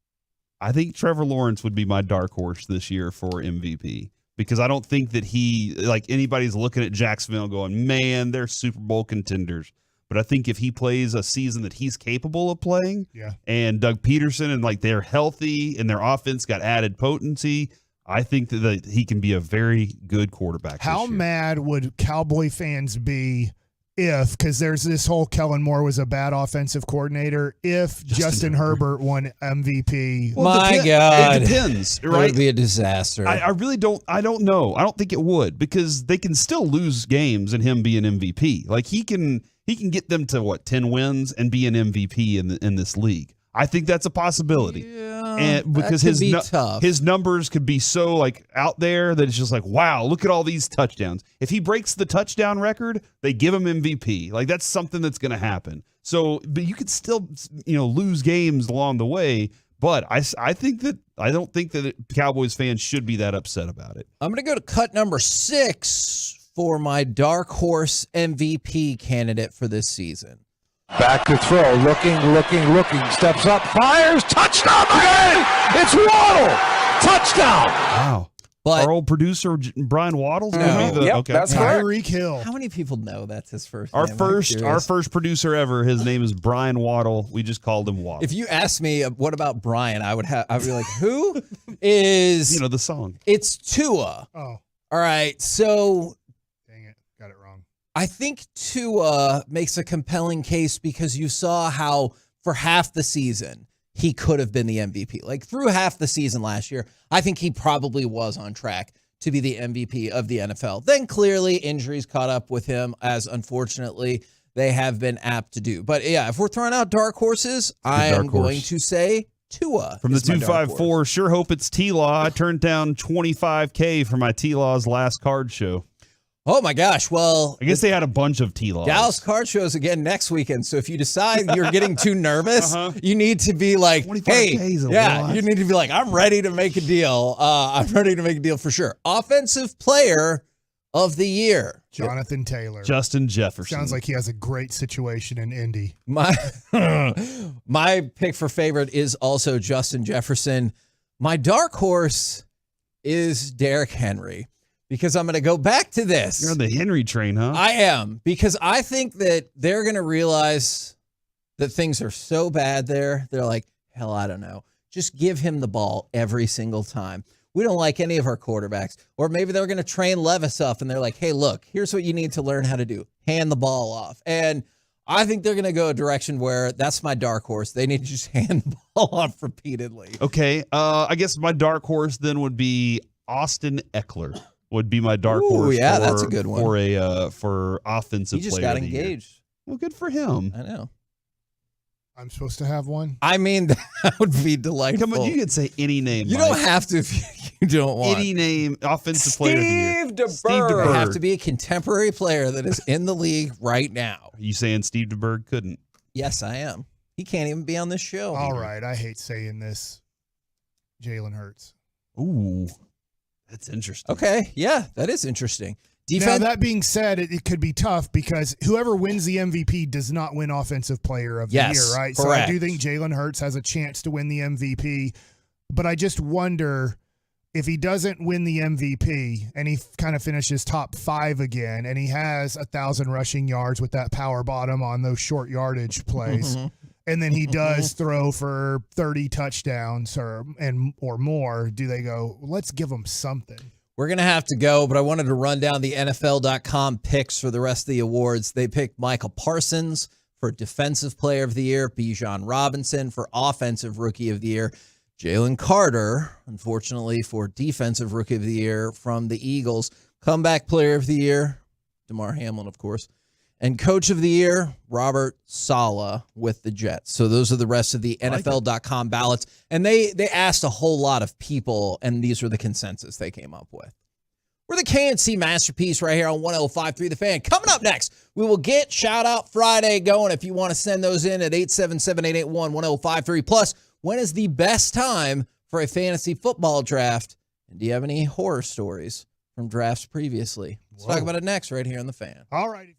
I think Trevor Lawrence would be my dark horse this year for MVP. Because I don't think that anybody's looking at Jacksonville going, man, they're Super Bowl contenders. But I think if he plays a season that he's capable of playing, and Doug Peterson and they're healthy and their offense got added potency, I think that he can be a very good quarterback. How mad would Cowboy fans be if, because there's this whole Kellen Moore was a bad offensive coordinator, if Justin Herbert won MVP? Well, my God. It depends, right? It would be a disaster. I really don't. I don't know. I don't think it would, because they can still lose games and him be an MVP. Like he can get them to 10 wins and be an MVP in this league. I think that's a possibility. Yeah, and because his numbers could be so out there that it's just wow, look at all these touchdowns. If he breaks the touchdown record, they give him MVP. That's something that's going to happen. So, but you could still lose games along the way. But I don't think that Cowboys fans should be that upset about it. I'm going to go to cut number 6 for my dark horse MVP candidate for this season. Back to throw, looking, steps up, fires, touchdown again! It's Waddle! Touchdown! Wow. But our old producer, Brian Waddle's going to be the... Yep, that's correct. Tyreek Hill. How many people know that's his first our name? Our first producer ever, his name is Brian Waddle. We just called him Waddle. If you asked me, what about Brian, I'd be like, who is... the song. It's Tua. Oh. All right, so... Dang it, got it wrong. I think Tua makes a compelling case because you saw how for half the season he could have been the MVP. Through half the season last year, I think he probably was on track to be the MVP of the NFL. Then clearly injuries caught up with him, as unfortunately they have been apt to do. But yeah, if we're throwing out dark horses, I am going to say Tua. From the 254, sure hope it's T-Law. I turned down $25K for my T-Law's last card show. Oh my gosh! Well, I guess they had a bunch of T-Laws. Dallas card shows again next weekend. So if you decide you're getting too nervous, you need to be like, "Hey, you need to be like, I'm ready to make a deal. I'm ready to make a deal for sure." Offensive Player of the Year, Jonathan Taylor, Justin Jefferson. Sounds like he has a great situation in Indy. My pick for favorite is also Justin Jefferson. My dark horse is Derrick Henry. Because I'm going to go back to this. You're on the Henry train, huh? I am. Because I think that they're going to realize that things are so bad there. They're like, hell, I don't know. Just give him the ball every single time. We don't like any of our quarterbacks. Or maybe they're going to train Levis up and they're like, hey, look, here's what you need to learn how to do. Hand the ball off. And I think they're going to go a direction where that's my dark horse. They need to just hand the ball off repeatedly. Okay. I guess my dark horse then would be Austin Eckler. Would be my dark horse. Yeah, that's a good one for offensive. He just player got of the year. engaged. Well, good for him. I know. I'm supposed to have one. I mean, that would be delightful. Come on, you can say any name. You don't have to if you don't want. Any name, offensive player of the year. Steve DeBerg. They have to be a contemporary player that is in the league right now. Are you saying Steve DeBerg couldn't? Yes, I am. He can't even be on this show. All right, I hate saying this. Jalen Hurts. Ooh. That's interesting. Okay, yeah, that is interesting. Now, that being said, it could be tough because whoever wins the MVP does not win Offensive Player of the Year, right? Correct. So I do think Jalen Hurts has a chance to win the MVP, but I just wonder if he doesn't win the MVP and he kind of finishes top 5 again and he has 1,000 rushing yards with that power bottom on those short yardage plays. And then he does throw for 30 touchdowns or more. Do they go, let's give him something? We're going to have to go, but I wanted to run down the NFL.com picks for the rest of the awards. They picked Michael Parsons for Defensive Player of the Year, Bijan Robinson for Offensive Rookie of the Year, Jalen Carter, unfortunately, for Defensive Rookie of the Year from the Eagles, Comeback Player of the Year, Damar Hamlin, of course, and Coach of the Year, Robert Saleh with the Jets. So those are the rest of the NFL.com ballots. And they asked a whole lot of people, and these were the consensus they came up with. We're the KNC Masterpiece right here on 105.3 The Fan. Coming up next, we will get Shout Out Friday going. If you want to send those in at 877-881-1053. Plus, when is the best time for a fantasy football draft? And do you have any horror stories from drafts previously? Let's talk about it next right here on The Fan. All right.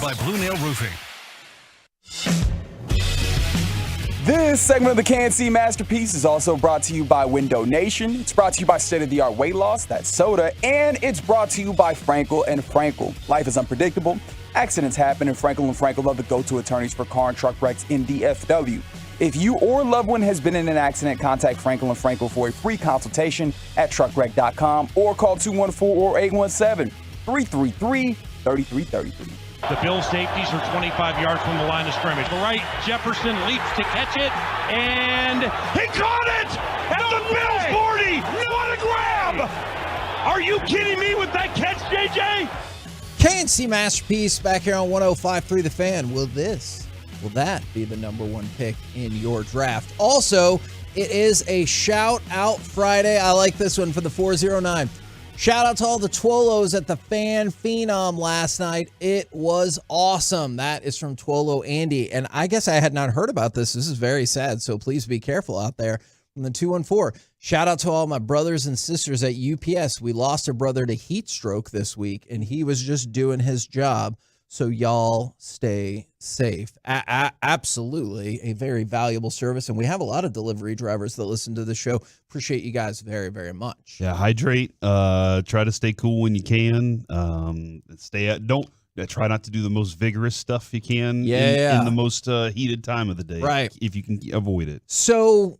By Blue Nail Roofing. This segment of the KNC Masterpiece is also brought to you by Window Nation. It's brought to you by State-of-the-Art Weight Loss, that's soda, and it's brought to you by Frankel and Frankel. Life is unpredictable. Accidents happen, and Frankel and Frankel are the go-to attorneys for car and truck wrecks in DFW. If you or a loved one has been in an accident, contact Frankel and Frankel for a free consultation at truckwreck.com or call 214 or 817-333-3333. The Bills safeties are 25 yards from the line of scrimmage. The right, Jefferson leaps to catch it, and he caught it at the Bills 40. What a grab! Are you kidding me with that catch, JJ? KNC Masterpiece back here on 105.3 The Fan. Will that be the number one pick in your draft? Also, it is a shout out Friday. I like this one for the 409. Shout out to all the Twolos at the Fan Phenom last night. It was awesome. That is from Twolo Andy. And I guess I had not heard about this. This is very sad, so please be careful out there. From the 214, shout out to all my brothers and sisters at UPS. We lost a brother to heat stroke this week, and he was just doing his job. So y'all stay safe. Absolutely a very valuable service. And we have a lot of delivery drivers that listen to the show. Appreciate you guys very, very much. Yeah, hydrate. Try to stay cool when you can. Try not to do the most vigorous stuff you can in the most heated time of the day. Right. If you can avoid it. So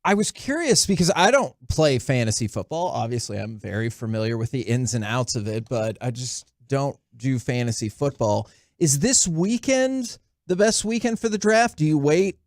I was curious because I don't play fantasy football. Obviously, I'm very familiar with the ins and outs of it, but I just don't do fantasy football. Is this weekend the best weekend for the draft? Do you wait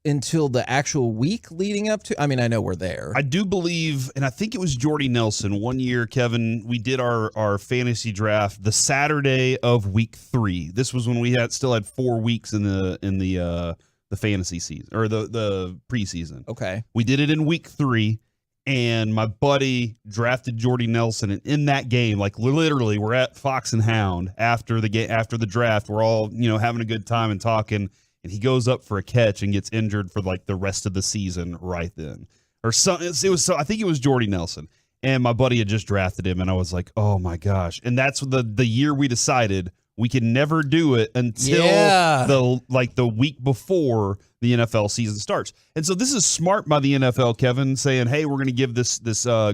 until the actual week leading up to? I mean, I know we're there. I do believe, and I think it was Jordy Nelson one year, Kevin, we did our fantasy draft the Saturday of week 3. This was when we still had 4 weeks in the fantasy season or the preseason. Okay. We did it in week 3. And my buddy drafted Jordy Nelson, and in that game, like literally, we're at Fox and Hound after the draft. We're all having a good time and talking, and he goes up for a catch and gets injured for like the rest of the season right then, or something. I think it was Jordy Nelson, and my buddy had just drafted him, and I was like, oh my gosh! And that's the year we decided we can never do it until the week before the NFL season starts. And so this is smart by the NFL, Kevin, saying, hey, we're going to give this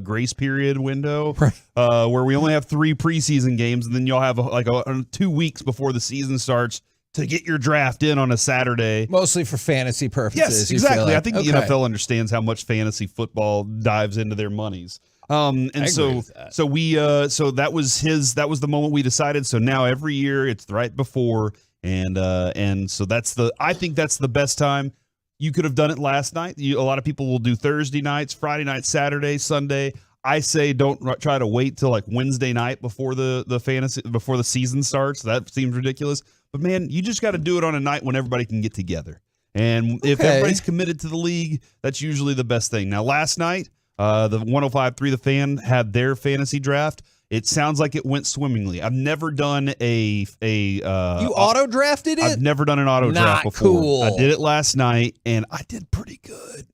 grace period window where we only have 3 preseason games, and then you'll have 2 weeks before the season starts to get your draft in on a Saturday. Mostly for fantasy purposes. Yes, exactly. I think the NFL understands how much fantasy football dives into their monies. So that was the moment we decided. So now every year it's right before, and so I think that's the best time. You could have done it last night. A lot of people will do Thursday nights, Friday night, Saturday, Sunday. I say don't try to wait till like Wednesday night before before the season starts. That seems ridiculous. But man, you just got to do it on a night when everybody can get together. And if everybody's committed to the league, that's usually the best thing. Now, last night, the 105.3 The Fan had their fantasy draft. It sounds like it went swimmingly. I've never done you auto drafted it? I've never done an auto draft before. Cool. I did it last night, and I did pretty good.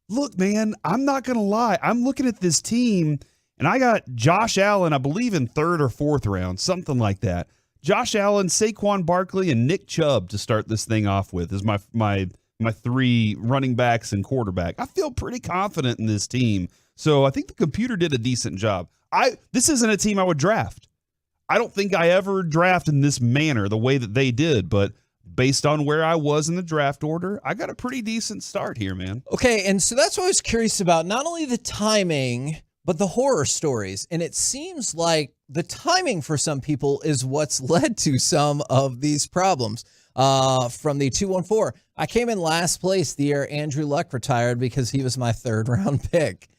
Look, man, I'm not gonna lie. I'm looking at this team, and I got Josh Allen, I believe in 3rd or 4th round, something like that. Josh Allen, Saquon Barkley, and Nick Chubb to start this thing off with is my 3 running backs and quarterback. I feel pretty confident in this team. So I think the computer did a decent job. This isn't a team I would draft. I don't think I ever draft in this manner, the way that they did, but based on where I was in the draft order, I got a pretty decent start here, man. Okay, and so that's what I was curious about, not only the timing, but the horror stories. And it seems like the timing for some people is what's led to some of these problems. From the 214, I came in last place the year Andrew Luck retired because he was my 3rd round pick.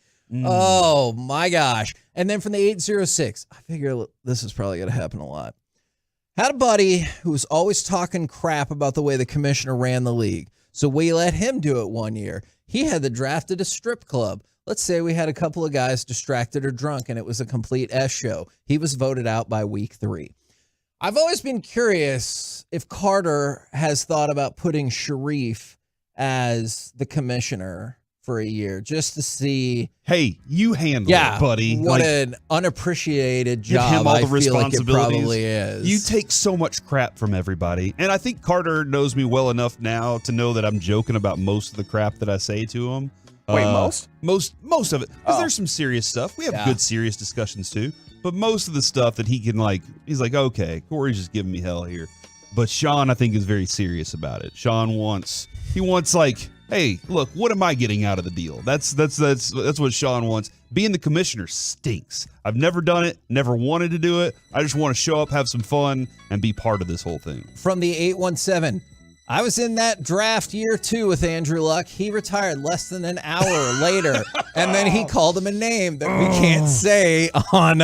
Oh my gosh. And then from the 806, I figure this is probably going to happen a lot. Had a buddy who was always talking crap about the way the commissioner ran the league. So we let him do it one year. He had the draft at a strip club. Let's say we had a couple of guys distracted or drunk and it was a complete S show. He was voted out by week 3. I've always been curious if Carter has thought about putting Sharif as the commissioner for a year just to see. Hey, you handle it, buddy. What an unappreciated job. Give him all the I feel like it responsibilities. probably is. You take so much crap from everybody. And I think Carter knows me well enough now to know that I'm joking about most of the crap that I say to him. Wait, most? Most of it. Because there's some serious stuff. We have good serious discussions too. But most of the stuff that he can he's like, okay, Corey's just giving me hell here. But Sean, I think, is very serious about it. Sean wants hey, look, what am I getting out of the deal? That's what Sean wants. Being the commissioner stinks. I've never done it, never wanted to do it. I just want to show up, have some fun, and be part of this whole thing. From the 817, I was in that draft year 2 with Andrew Luck. He retired less than an hour later, and then he called him a name that we can't say on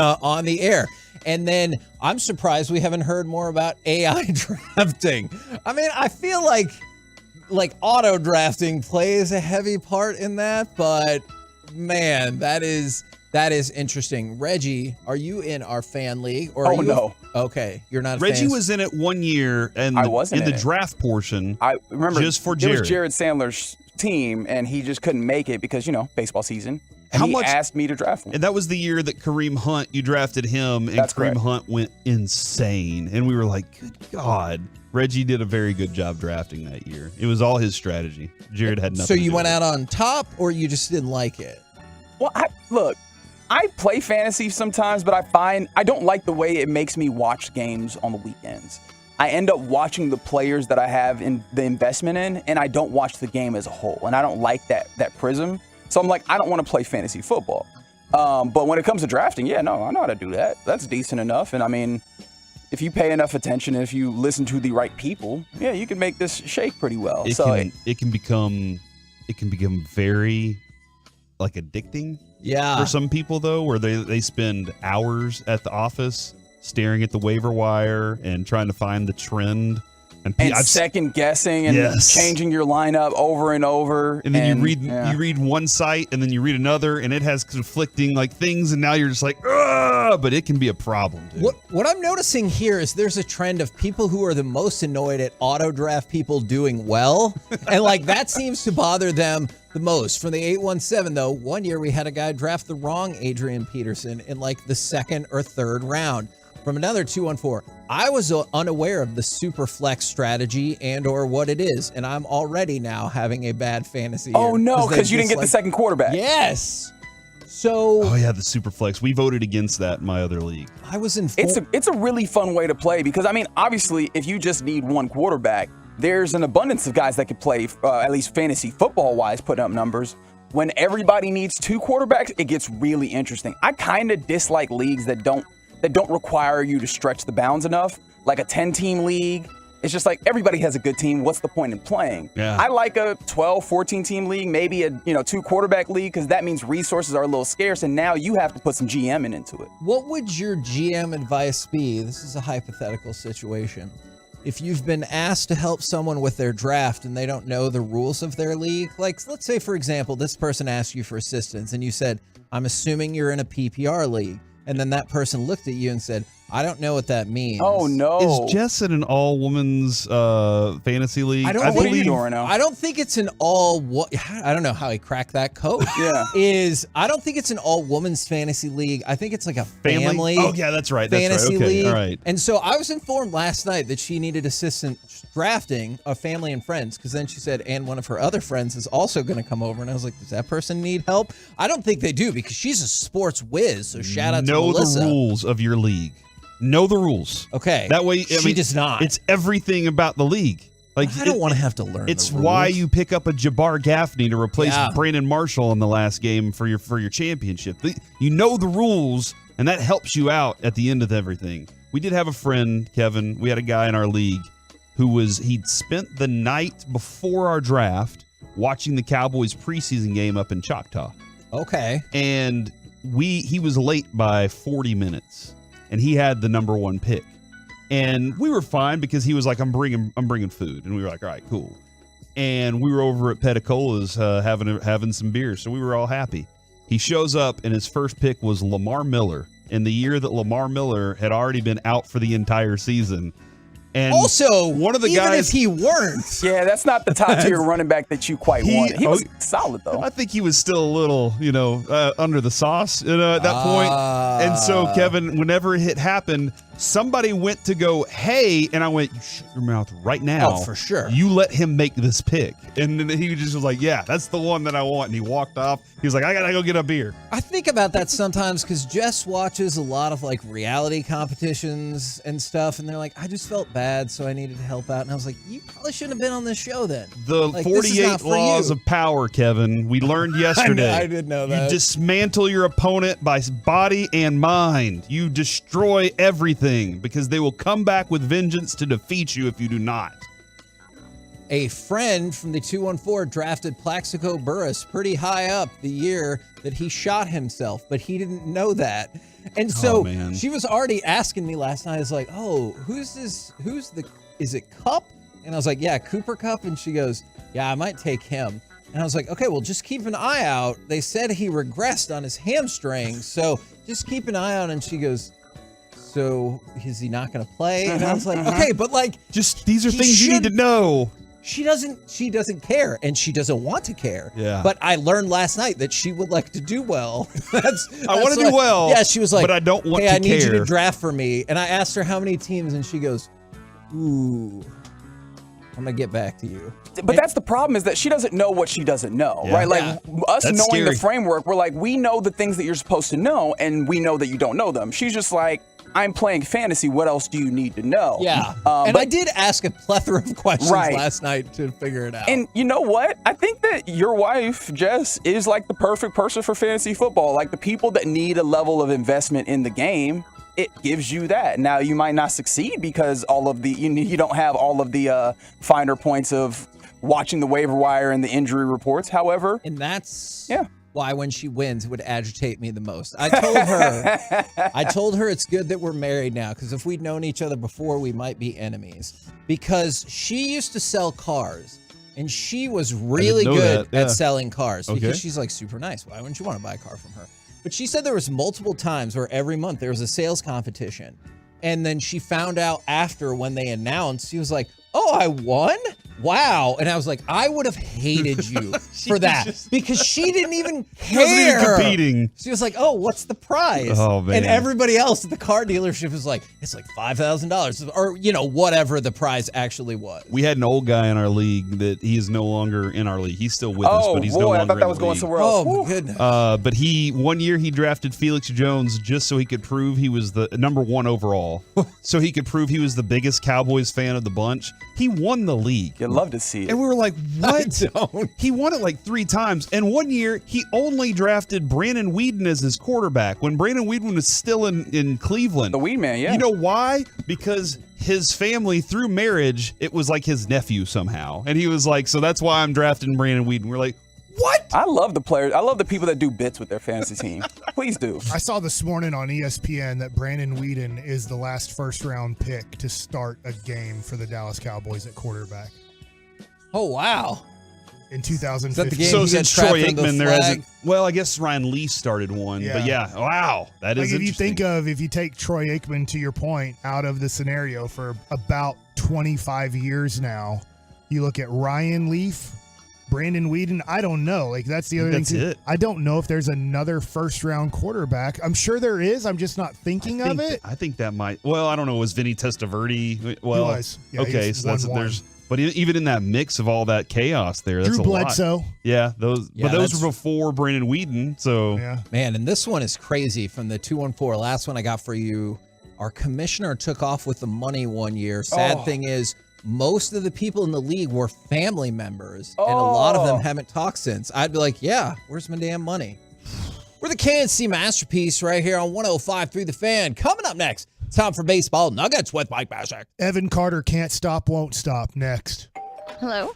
the air. And then I'm surprised we haven't heard more about AI drafting. I mean, I feel like auto drafting plays a heavy part in that, but man, that is interesting. Reggie, are you in our fan league? Or no. Okay, you're not. Reggie was in it 1 year, and I wasn't in the it. draft portion. I remember just for it Jared. was Jared Sandler's team, and he just couldn't make it because baseball season. And he asked me to draft him. And that was the year that Kareem Hunt, you drafted him, and That's Kareem correct. Hunt went insane. And we were like, good God. Reggie did a very good job drafting that year. It was all his strategy. Jared had nothing So to you do went with it. out on top, or you just didn't like it? Well, I play fantasy sometimes, but I don't like the way it makes me watch games on the weekends. I end up watching the players that I have in the investment in, and I don't watch the game as a whole. And I don't like that prism. So I'm like, I don't want to play fantasy football. But when it comes to drafting, I know how to do that. That's decent enough. And I mean, if you pay enough attention and if you listen to the right people, you can make this shake pretty well. It can become very addicting. Yeah. For some people though, where they spend hours at the office staring at the waiver wire and trying to find the trend. And second guessing and changing your lineup over and over. And then you read one site and then you read another and it has conflicting things, and now you're just like, ugh, but it can be a problem, dude. What I'm noticing here is there's a trend of people who are the most annoyed at auto draft people doing well. And that seems to bother them the most. From the 817 though, 1 year we had a guy draft the wrong Adrian Peterson in the second or third round. From another 214, I was unaware of the super flex strategy and or what it is, and I'm already now having a bad fantasy year. Oh no, because you didn't get the second quarterback. Yes. So. Oh yeah, the super flex. We voted against that in my other league. I was in. It's a really fun way to play because I mean, obviously, if you just need one quarterback, there's an abundance of guys that could play at least fantasy football wise, put up numbers. When everybody needs two quarterbacks, it gets really interesting. I kind of dislike leagues that don't require you to stretch the bounds enough, like a 10-team league. It's just like everybody has a good team. What's the point in playing? Yeah. I like a 12, 14-team league, maybe a 2-quarterback league, because that means resources are a little scarce, and now you have to put some GMing into it. What would your GM advice be? This is a hypothetical situation. If you've been asked to help someone with their draft and they don't know the rules of their league, let's say, for example, this person asked you for assistance and you said, I'm assuming you're in a PPR league. And then that person looked at you and said, I don't know what that means. Oh, no. Is Jess in an all-women's fantasy league? I don't think it's an all. I don't know how he cracked that code. Yeah. I don't think it's an all-women's fantasy league. I think it's like a family. Oh, yeah, that's right. Fantasy Okay, league. all right. And so I was informed last night that she needed assistance drafting a family and friends, because then she said, and one of her other friends is also going to come over. And I was like, does that person need help? I don't think they do, because she's a sports whiz. So shout out to Melissa. Know the rules of your league. Know the rules. Okay. That way, she does not. It's everything about the league. I don't want to have to learn. It's the rules. why you pick up a Jabbar Gaffney to replace Brandon Marshall in the last game for your championship. You know the rules, and that helps you out at the end of everything. We did have a friend, Kevin. We had a guy in our league he'd spent the night before our draft watching the Cowboys preseason game up in Choctaw. Okay. And he was late by 40 minutes. And he had the number one pick, and we were fine because he was like, "I'm bringing food," and we were like, "All right, cool." And we were over at Petticola's having some beers, so we were all happy. He shows up, and his first pick was Lamar Miller in the year that Lamar Miller had already been out for the entire season. And also, one of the even guys, if he weren't. Yeah, that's not the top tier running back that you quite want. He was solid, though. I think he was still a little, under the sauce at that point. And so, Kevin, whenever it happened, somebody went to go, hey, and I went, you shut your mouth right now. Oh, for sure. You let him make this pick. And then he just was like, yeah, that's the one that I want. And he walked off. He was like, I got to go get a beer. I think about that sometimes because Jess watches a lot of like reality competitions and stuff. And they're like, I just felt bad, so I needed to help out. And I was like, you probably shouldn't have been on this show then. The like, 48 laws of power, Kevin. We learned yesterday. I did know that. You dismantle your opponent by body and mind. You destroy everything because they will come back with vengeance to defeat you if you do not. A friend from the 214 drafted Plaxico Burress pretty high up the year that he shot himself, but he didn't know that. And so she was already asking me last night, I was like, oh, is it Cup? And I was like, yeah, Cooper Cup. And she goes, yeah, I might take him. And I was like, okay, well, just keep an eye out. They said he regressed on his hamstring, so just keep an eye out. And she goes, so is he not going to play? And I was like, okay, but like, just these are things you need to know. She doesn't care, and she doesn't want to care. Yeah. But I learned last night that she would like to do well. I want to do well. Yeah, she was like, but I don't want hey, to I need care. you to draft for me. And I asked her how many teams, and she goes, ooh, I'm going to get back to you. But that's the problem, is that she doesn't know what she doesn't know, right? Like us That's knowing scary. the framework, we're like, we know the things that you're supposed to know, and we know that you don't know them. She's just like, I'm playing fantasy. What else do you need to know? Yeah. And but I did ask a plethora of questions Right. last night to figure it out. And you know what? I think that your wife, Jess, is like the perfect person for fantasy football. Like the people that need a level of investment in the game, it gives you that. Now you might not succeed because all of the you don't have all of the finer points of watching the waiver wire and the injury reports. However, and that's why when she wins, it would agitate me the most. I told her it's good that we're married now, because if we'd known each other before, we might be enemies. Because she used to sell cars, and she was really good at selling cars because she's like super nice. Why wouldn't you want to buy a car from her? But she said there was multiple times where every month there was a sales competition. And then she found out after when they announced, she was like, oh, I won? Wow. And I was like, I would have hated you for that because she didn't even care. She wasn't even competing. She was like, oh, what's the prize? Oh, man. And everybody else at the car dealership was like, it's like $5,000 or, whatever the prize actually was. We had an old guy in our league that he is no longer in our league. He's still with us, but he's no longer I thought that was in the going league. somewhere else. Oh, my goodness. But one year he drafted Felix Jones just so he could prove he was the number one overall. So he could prove he was the biggest Cowboys fan of the bunch. He won the league. You'd love to see it. And we were like, what? He won it like 3 times. And one year, he only drafted Brandon Weeden as his quarterback when Brandon Weeden was still in Cleveland. The Weed Man, yeah. You know why? Because his family, through marriage, it was like his nephew somehow. And he was like, so that's why I'm drafting Brandon Weeden. We're like, what? I love the players. I love the people that do bits with their fantasy team. Please do. I saw this morning on ESPN that Brandon Weeden is the last first-round pick to start a game for the Dallas Cowboys at quarterback. Oh, wow. In 2015. Is that the game So he since got Troy trapped under the Aikman, there flag? hasn't. Well, I guess Ryan Lee started one, but yeah, wow, that is Like if interesting. if you take Troy Aikman, to your point, out of the scenario for about 25 years now, you look at Ryan Leaf, Brandon Weeden. I don't know. Like that's the other thing. That's too. it. I don't know if there's another first-round quarterback. I'm sure there is. I'm just not thinking of it. I think that might. Well, I don't know. Was Vinny Testaverde? Well, He was. Yeah, he okay, was so that's 1-1. there's. But even in that mix of all that chaos there, that's Drew a lot. Bledsoe. Yeah, those. Yeah, but those that's- were before Brandon Weeden. So Yeah. Man, and this one is crazy from the 214. Last one I got for you. Our commissioner took off with the money one year. Sad thing is, most of the people in the league were family members, and a lot of them haven't talked since. I'd be like, yeah, where's my damn money? We're the KNC Masterpiece right here on 105.3 The Fan. Coming up next, it's time for Baseball Nuggets with Mike Basak. Evan Carter can't stop, won't stop. Next. Hello?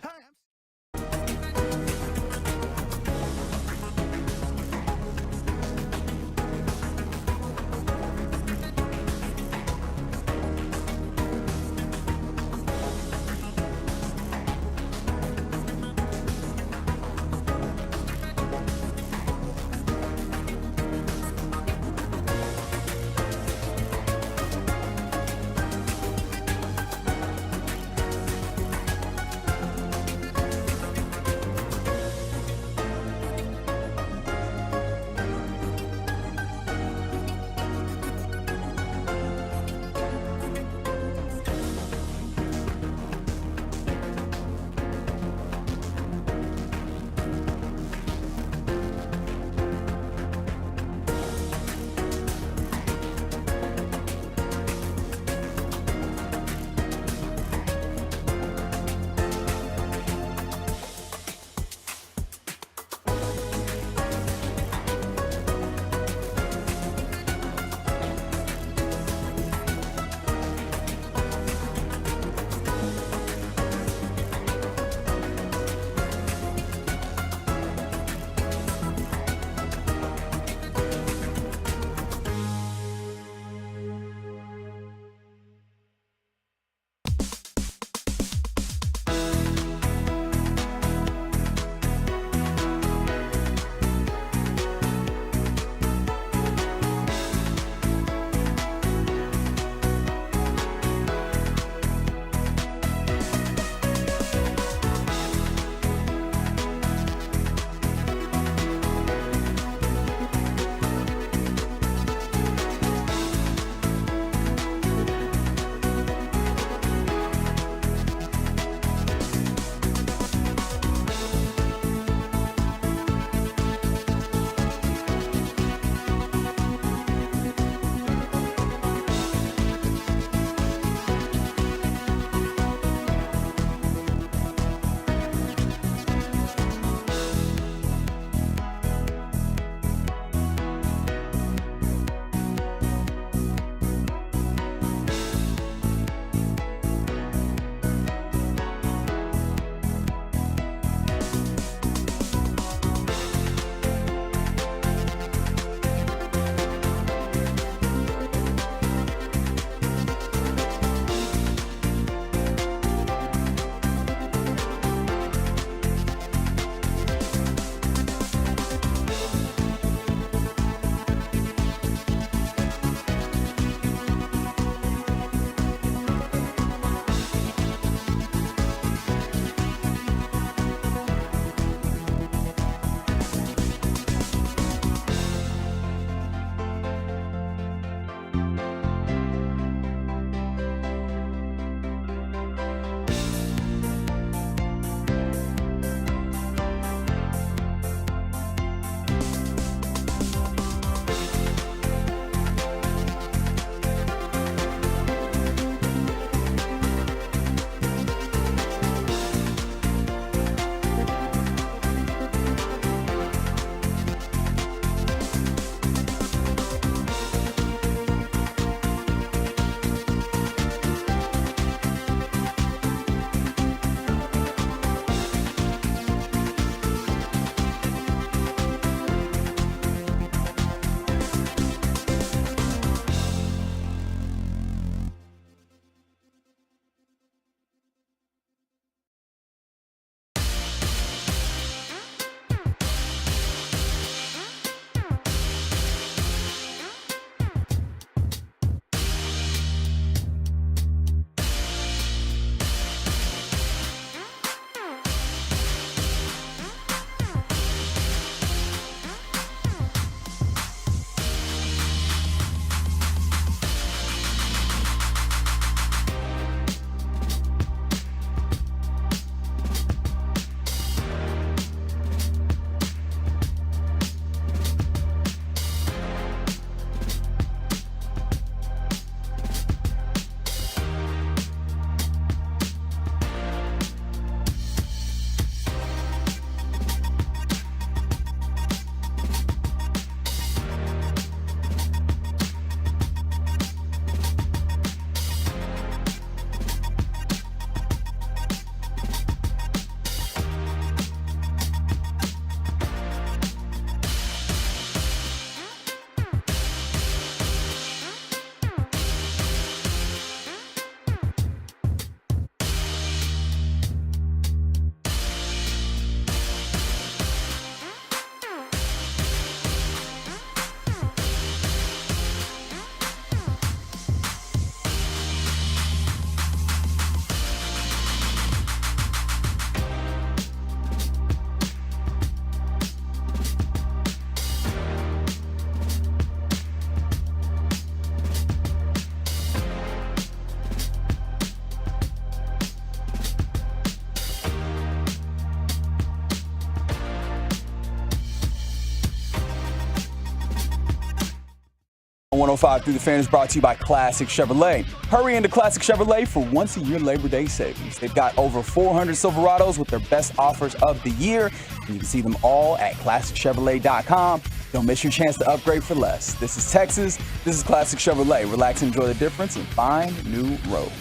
105 Through the Fan is brought to you by Classic Chevrolet. Hurry into Classic Chevrolet for once-a-year Labor Day savings. They've got over 400 Silverados with their best offers of the year, and you can see them all at ClassicChevrolet.com. Don't miss your chance to upgrade for less. This is Texas. This is Classic Chevrolet. Relax and enjoy the difference and find new roads.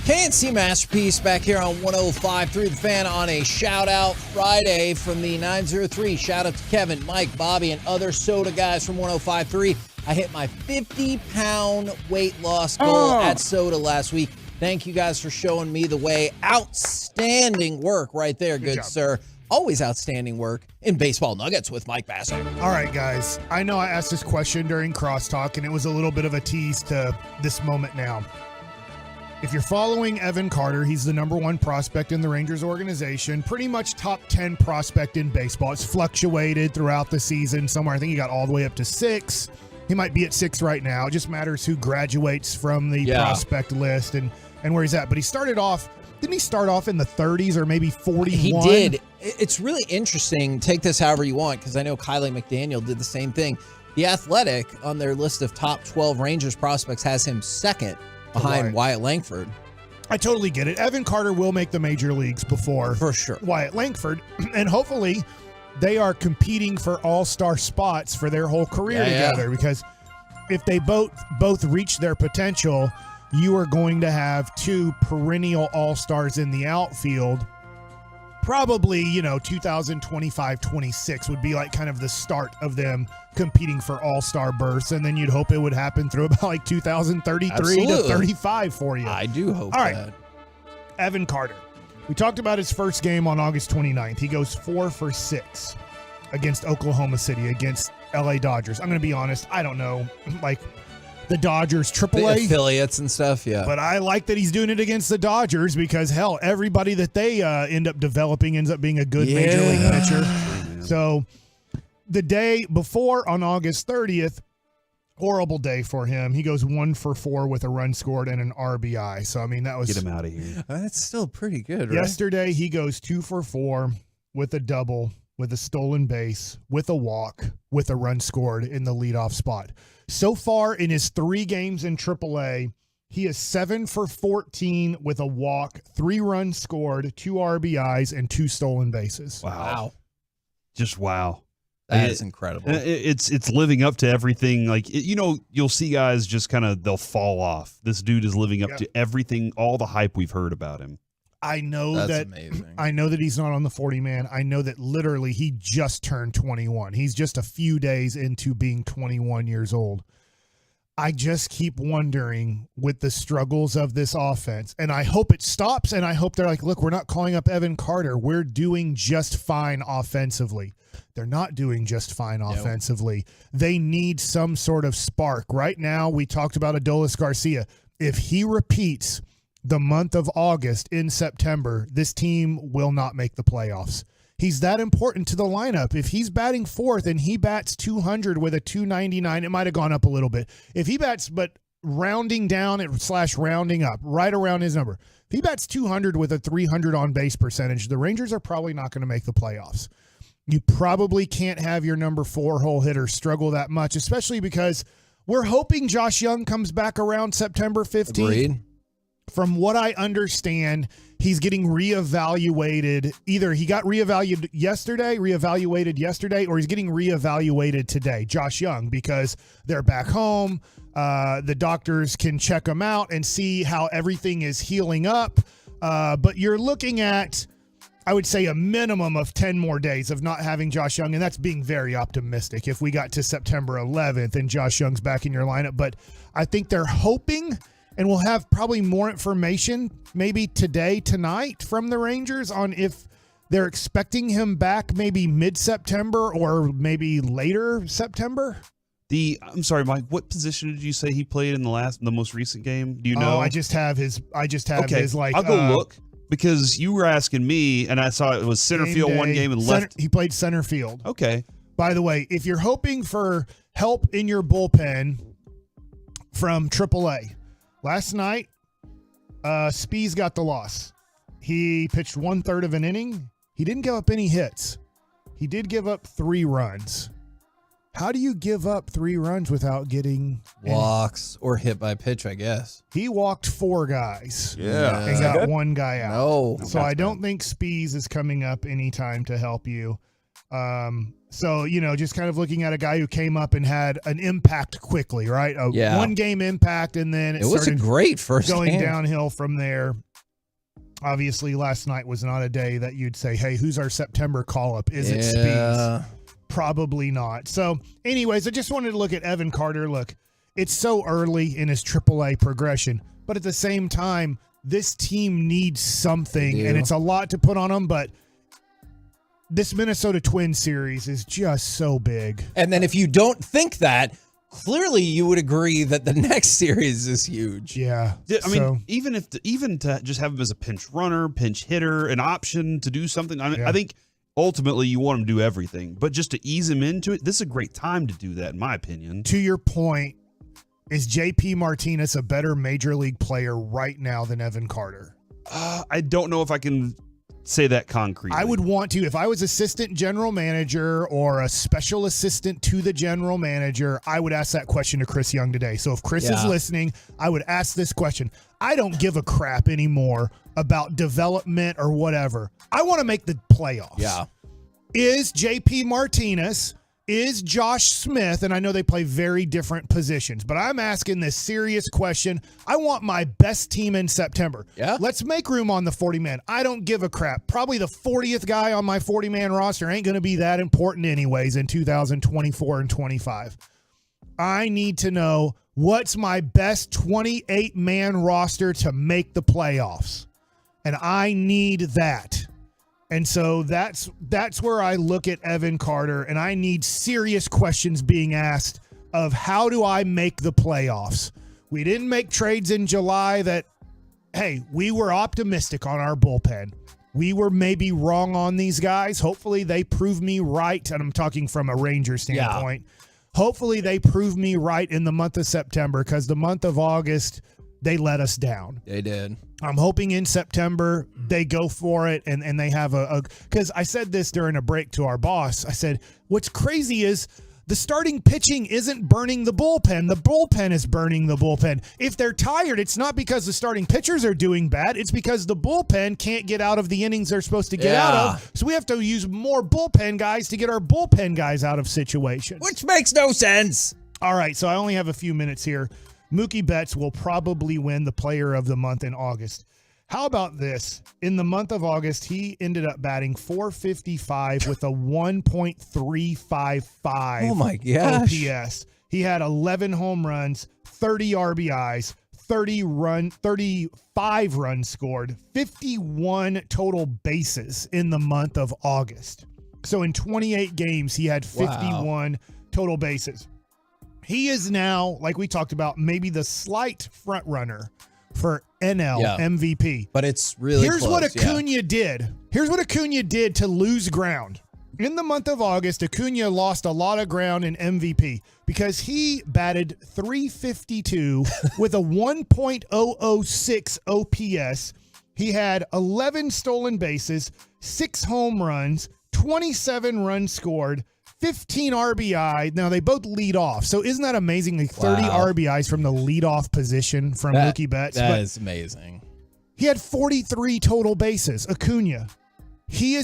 KNC Masterpiece back here on 105 Through the Fan on a shout-out Friday from the 903. Shout-out to Kevin, Mike, Bobby, and other soda guys from 105.3. I hit my 50-pound weight loss goal at soda last week. Thank you guys for showing me the way. Outstanding work right there, good sir. Always outstanding work in Baseball Nuggets with Mike Bassett. All right, guys. I know I asked this question during Crosstalk, and it was a little bit of a tease to this moment now. If you're following Evan Carter, he's the number one prospect in the Rangers organization, pretty much top 10 prospect in baseball. It's fluctuated throughout the season somewhere. I think he got all the way up to 6. He might be at 6 right now. It just matters who graduates from the prospect list and where he's at. But he started off, didn't he start off in the 30s or maybe 41? He did. It's really interesting. Take this however you want, because I know Kylie McDaniel did the same thing. The Athletic, on their list of top 12 Rangers prospects, has him second behind Wyatt Langford. I totally get it. Evan Carter will make the major leagues before for sure Wyatt Langford, and hopefully they are competing for all-star spots for their whole career together, because if they both reach their potential, you are going to have 2 perennial all-stars in the outfield. Probably, 2025-26 would be like kind of the start of them competing for all-star berths, and then you'd hope it would happen through about like 2033 to 35 for you. I do hope All that. right. Evan Carter. We talked about his first game on August 29th. He goes 4 for 6 against Oklahoma City, against LA Dodgers. I'm going to be honest, I don't know, like the Dodgers AAA. The affiliates and stuff, yeah. But I like that he's doing it against the Dodgers because, hell, everybody that they end up developing ends up being a good major league pitcher. So the day before, on August 30th, horrible day for him. He goes 1 for 4 with a run scored and an RBI. So, I mean, that was... Get him out of here. That's still pretty good, right? Yesterday, he goes 2 for 4 with a double, with a stolen base, with a walk, with a run scored in the leadoff spot. So far in his 3 games in AAA, he is 7 for 14 with a walk, 3 runs scored, 2 RBIs, and 2 stolen bases. Wow. Just wow. That is incredible. It's living up to everything. Like, you'll see guys just kind of, they'll fall off. This dude is living up to everything, all the hype we've heard about him. I know That's amazing. I know that he's not on the 40-man. I know that literally he just turned 21. He's just a few days into being 21 years old. I just keep wondering with the struggles of this offense, and I hope it stops, and I hope they're like, look, we're not calling up Evan Carter. We're doing just fine offensively. They're not doing just fine offensively. They need some sort of spark. Right now, we talked about Adolis Garcia. If he repeats the month of August in September, this team will not make the playoffs. He's that important to the lineup. If he's batting 4th and he bats 200 with a 299, it might have gone up a little bit. If he bats, but rounding down / rounding up, right around his number. If he bats 200 with a 300 on base percentage, the Rangers are probably not going to make the playoffs. You probably can't have your number 4 hole hitter struggle that much, especially because we're hoping Josh Young comes back around September 15th. Agreed. From what I understand, he's getting reevaluated. Either he got reevaluated yesterday, or he's getting reevaluated today, Josh Young, because they're back home. The doctors can check him out and see how everything is healing up. But you're looking at, I would say, a minimum of 10 more days of not having Josh Young, and that's being very optimistic if we got to September 11th and Josh Young's back in your lineup. But I think they're hoping, and we'll have probably more information maybe tonight from the Rangers on if they're expecting him back maybe mid-September or maybe later September. I'm sorry, Mike, what position did you say he played in the most recent game? Do you know? Oh, I just have his like. I'll go look, because you were asking me and I saw it was center field one game and left. He played center field. Okay. By the way, if you're hoping for help in your bullpen from AAA, last night, Spees got the loss. He pitched 1/3 of an inning. He didn't give up any hits. He did give up 3 runs. How do you give up 3 runs without getting walks or hit by pitch, I guess? He walked 4 guys. Yeah. And got 1 guy out. No. So I don't think Spees is coming up anytime to help you. So, just kind of looking at a guy who came up and had an impact quickly, right? A 1-game impact, and then it was a started great first going game. downhill from there. Obviously, last night was not a day that you'd say, hey, who's our September call-up? Is it Spees? Probably not. So, anyways, I just wanted to look at Evan Carter. Look, it's so early in his AAA progression, but at the same time, this team needs something, and it's a lot to put on them, but this Minnesota Twins series is just so big. And then if you don't think that, clearly you would agree that the next series is huge. Yeah. I mean, even to just have him as a pinch runner, pinch hitter, an option to do something. I think ultimately you want him to do everything, but just to ease him into it, this is a great time to do that, in my opinion. To your point, is JP Martinez a better major league player right now than Evan Carter? I don't know if I can say that concretely. I would want to. If I was assistant general manager or a special assistant to the general manager, I would ask that question to Chris Young today. So if Chris is listening, I would ask this question. I don't give a crap anymore about development or whatever. I want to make the playoffs. Yeah. Is JP Martinez, is Josh Smith, and I know they play very different positions, but I'm asking this serious question. I want my best team in September. Yeah. Let's make room on the 40-man. I don't give a crap. Probably the 40th guy on my 40-man roster ain't going to be that important anyways in 2024 and 25. I need to know what's my best 28-man roster to make the playoffs. And I need that. And so that's where I look at Evan Carter, and I need serious questions being asked of how do I make the playoffs? We didn't make trades in July that, hey, we were optimistic on our bullpen. We were maybe wrong on these guys. Hopefully they prove me right, and I'm talking from a Ranger standpoint. Yeah. Hopefully they prove me right in the month of September, because the month of August, they let us down. They did. I'm hoping in September they go for it and they have because I said this during a break to our boss. I said, what's crazy is the starting pitching isn't burning the bullpen. The bullpen is burning the bullpen. If they're tired, it's not because the starting pitchers are doing bad. It's because the bullpen can't get out of the innings they're supposed to get out of. So we have to use more bullpen guys to get our bullpen guys out of situations. Which makes no sense. All right, so I only have a few minutes here. Mookie Betts will probably win the player of the month in August. How about this? In the month of August, he ended up batting .455 with a 1.355 oh my gosh. OPS. He had 11 home runs, 30 RBIs, 35 runs scored, 51 total bases in the month of August. So in 28 games, he had 51 total bases. He is now, like we talked about, maybe the slight front runner for NL MVP. But it's really Here's close, what Acuna did. Here's what Acuna did to lose ground. In the month of August, Acuna lost a lot of ground in MVP because he batted .352 with a 1.006 OPS. He had 11 stolen bases, 6 home runs, 27 runs scored, 15 RBI. Now, they both lead off. So isn't that amazing? Like 30 RBIs from the leadoff position from Mookie Betts. That is amazing. He had 43 total bases, Acuna. He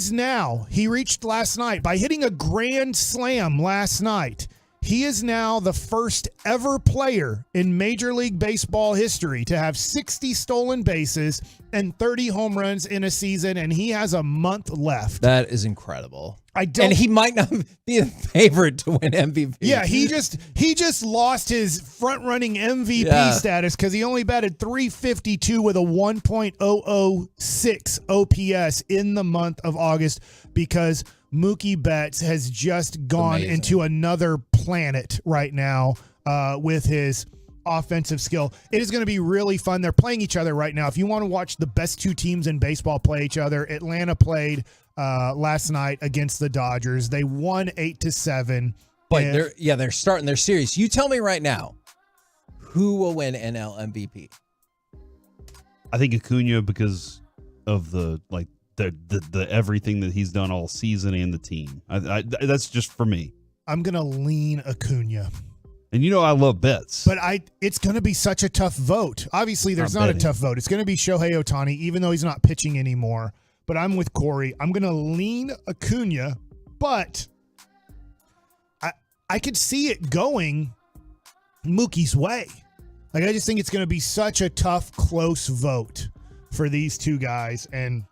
reached last night by hitting a grand slam last night. He is now the first ever player in Major League Baseball history to have 60 stolen bases and 30 home runs in a season, and he has a month left. That is incredible. And he might not be the favorite to win MVP. Yeah, he just lost his front-running MVP status because he only batted .352 with a 1.006 OPS in the month of August because Mookie Betts has just gone into another planet right now with his offensive skill. It is going to be really fun. They're playing each other right now. If you want to watch the best two teams in baseball play each other, Atlanta played last night against the Dodgers. They won 8-7. But they're starting their series. You tell me right now, who will win NL MVP? I think Acuna because of the everything that he's done all season and the team. That's just for me. I'm going to lean Acuna. And you know I love bets. But it's going to be such a tough vote. Obviously, there's not a tough vote. It's going to be Shohei Ohtani, even though he's not pitching anymore. But I'm with Corey. I'm going to lean Acuna, but I could see it going Mookie's way. Like, I just think it's going to be such a tough, close vote for these two guys, and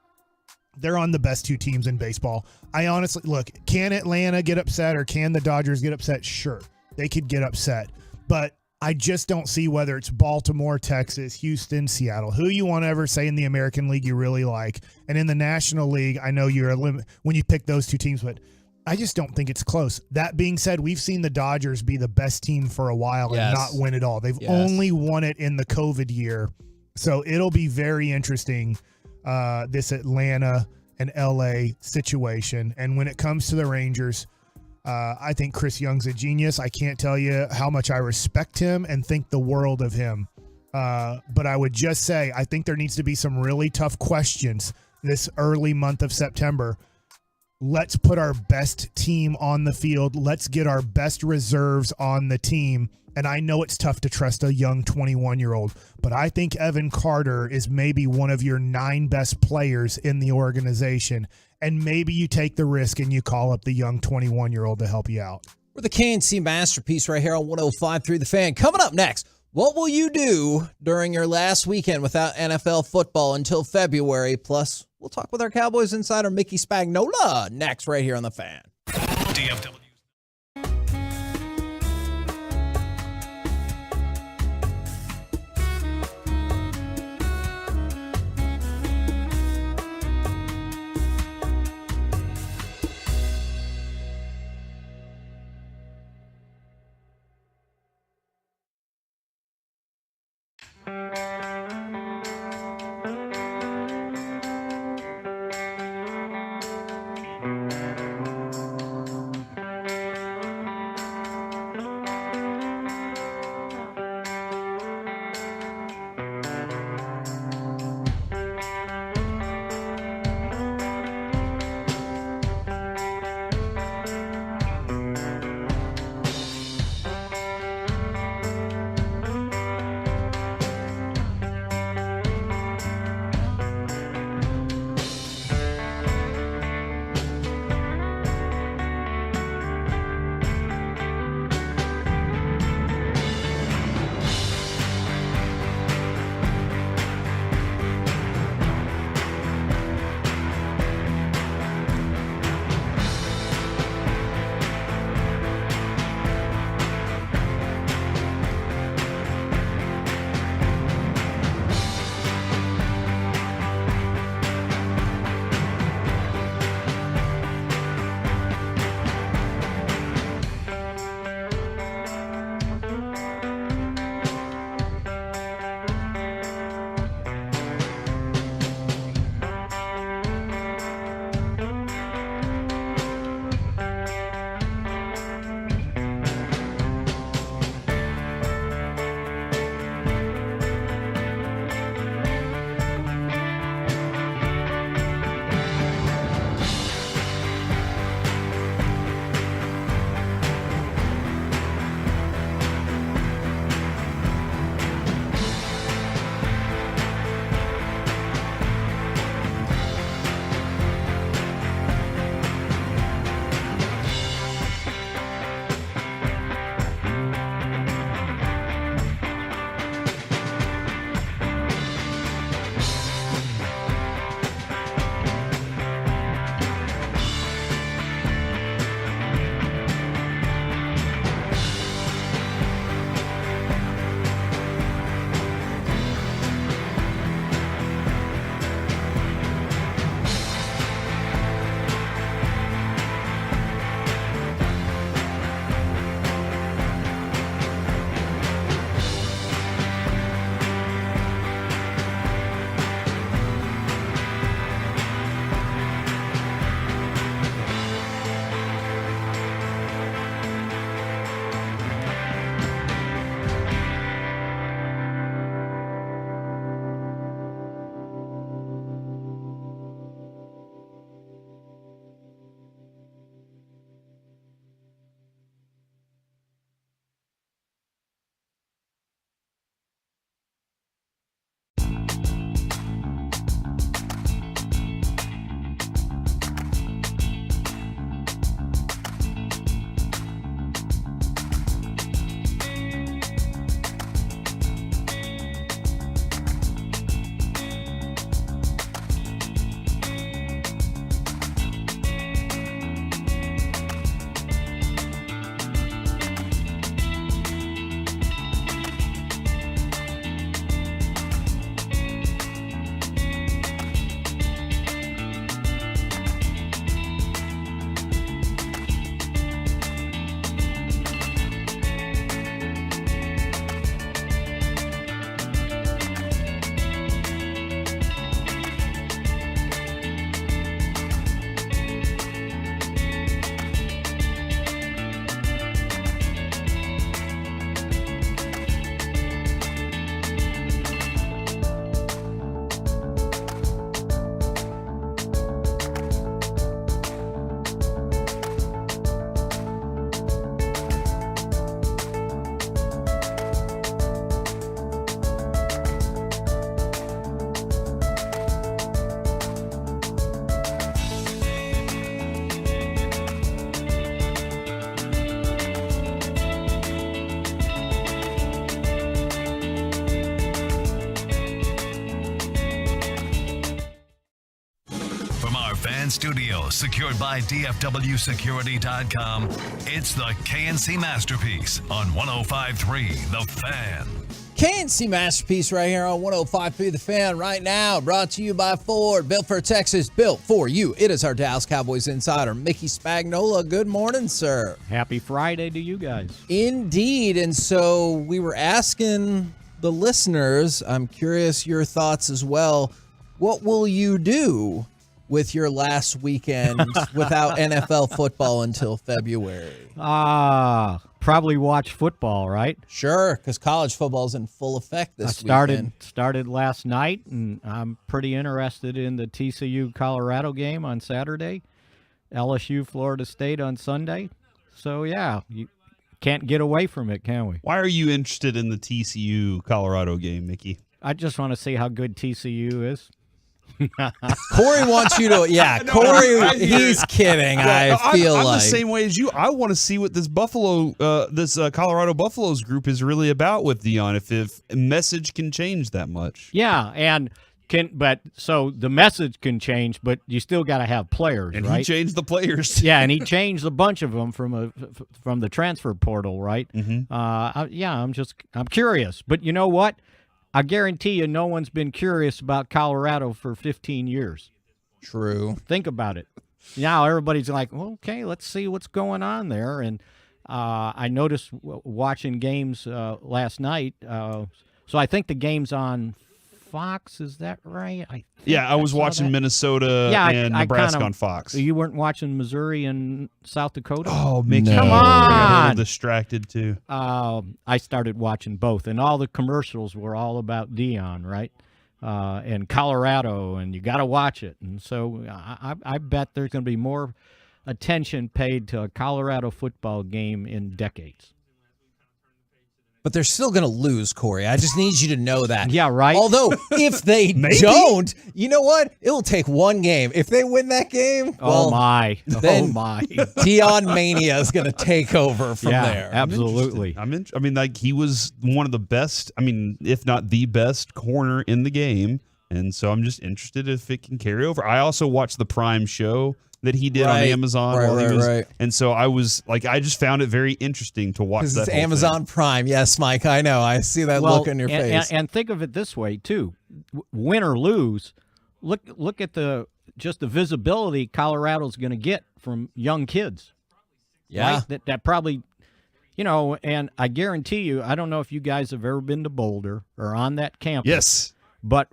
they're on the best two teams in baseball. I honestly, look, can Atlanta get upset or can the Dodgers get upset? Sure. They could get upset, but I just don't see whether it's Baltimore, Texas, Houston, Seattle, who you want to ever say in the American League you really like. And in the National League, I know you're a limit when you pick those two teams, but I just don't think it's close. That being said, we've seen the Dodgers be the best team for a while and not win it all. They've only won it in the COVID year. So it'll be very interesting, this Atlanta and LA situation. And when it comes to the Rangers, I think Chris Young's a genius. I can't tell you how much I respect him and think the world of him. But I would just say, I think there needs to be some really tough questions this early month of September. Let's put our best team on the field. Let's get our best reserves on the team. And I know it's tough to trust a young 21-year-old, but I think Evan Carter is maybe one of your 9 best players in the organization. And maybe you take the risk and you call up the young 21-year-old to help you out. We're the KNC Masterpiece right here on 105.3 The Fan. Coming up next, what will you do during your last weekend without NFL football until February? Plus, we'll talk with our Cowboys insider, Mickey Spagnola, next right here on The Fan. DFW. Fan Studio, secured by DFWsecurity.com. It's the KNC Masterpiece on 105.3 The Fan. KNC Masterpiece right here on 105.3 The Fan right now. Brought to you by Ford. Built for Texas, built for you. It is our Dallas Cowboys insider, Mickey Spagnola. Good morning, sir. Happy Friday to you guys. Indeed. And so we were asking the listeners, I'm curious your thoughts as well. What will you do with your last weekend without NFL football until February? Probably watch football, right? Sure, because college football's in full effect this weekend. Started last night, and I'm pretty interested in the TCU Colorado game on Saturday, LSU Florida State on Sunday. So yeah, you can't get away from it, can we? Why are you interested in the TCU Colorado game, Mickey? I just want to see how good TCU is. Corey wants you to, Corey, he's kidding. I feel I'm like the same way as you. I want to see what this Colorado Buffaloes group is really about with Dion. If message can change that much, yeah, so the message can change, but you still got to have players, and right? he changed the players. Yeah, and he changed a bunch of them from the transfer portal, right? Mm-hmm. I'm curious, but you know what? I guarantee you no one's been curious about Colorado for 15 years. True. Think about it. Now everybody's like, well, okay, let's see what's going on there. And I noticed watching games last night. So I think the game's on Fox. Is that right? I was watching Minnesota and Nebraska on Fox. You weren't watching Missouri and South Dakota? Oh, Mickey. Come on. I got distracted, too. I started watching both, and all the commercials were all about Dion, right? And Colorado, and you got to watch it. And so I bet there's going to be more attention paid to a Colorado football game in decades. But they're still going to lose, Corey. I just need you to know that. Yeah, right? Although, if they don't, you know what? It'll take one game. If they win that game, then Dion Mania is going to take over from there. Absolutely. He was one of the best, if not the best corner in the game. And so I'm just interested if it can carry over. I also watched the Prime show that he did on Amazon while he was, and so I was like, I just found it very interesting to watch that. It's Amazon Prime, yes, Mike. I know. I see that look on your face. And think of it this way too: win or lose, look at the visibility Colorado's going to get from young kids. Yeah, right? That probably, and I guarantee you, I don't know if you guys have ever been to Boulder or on that campus. Yes, but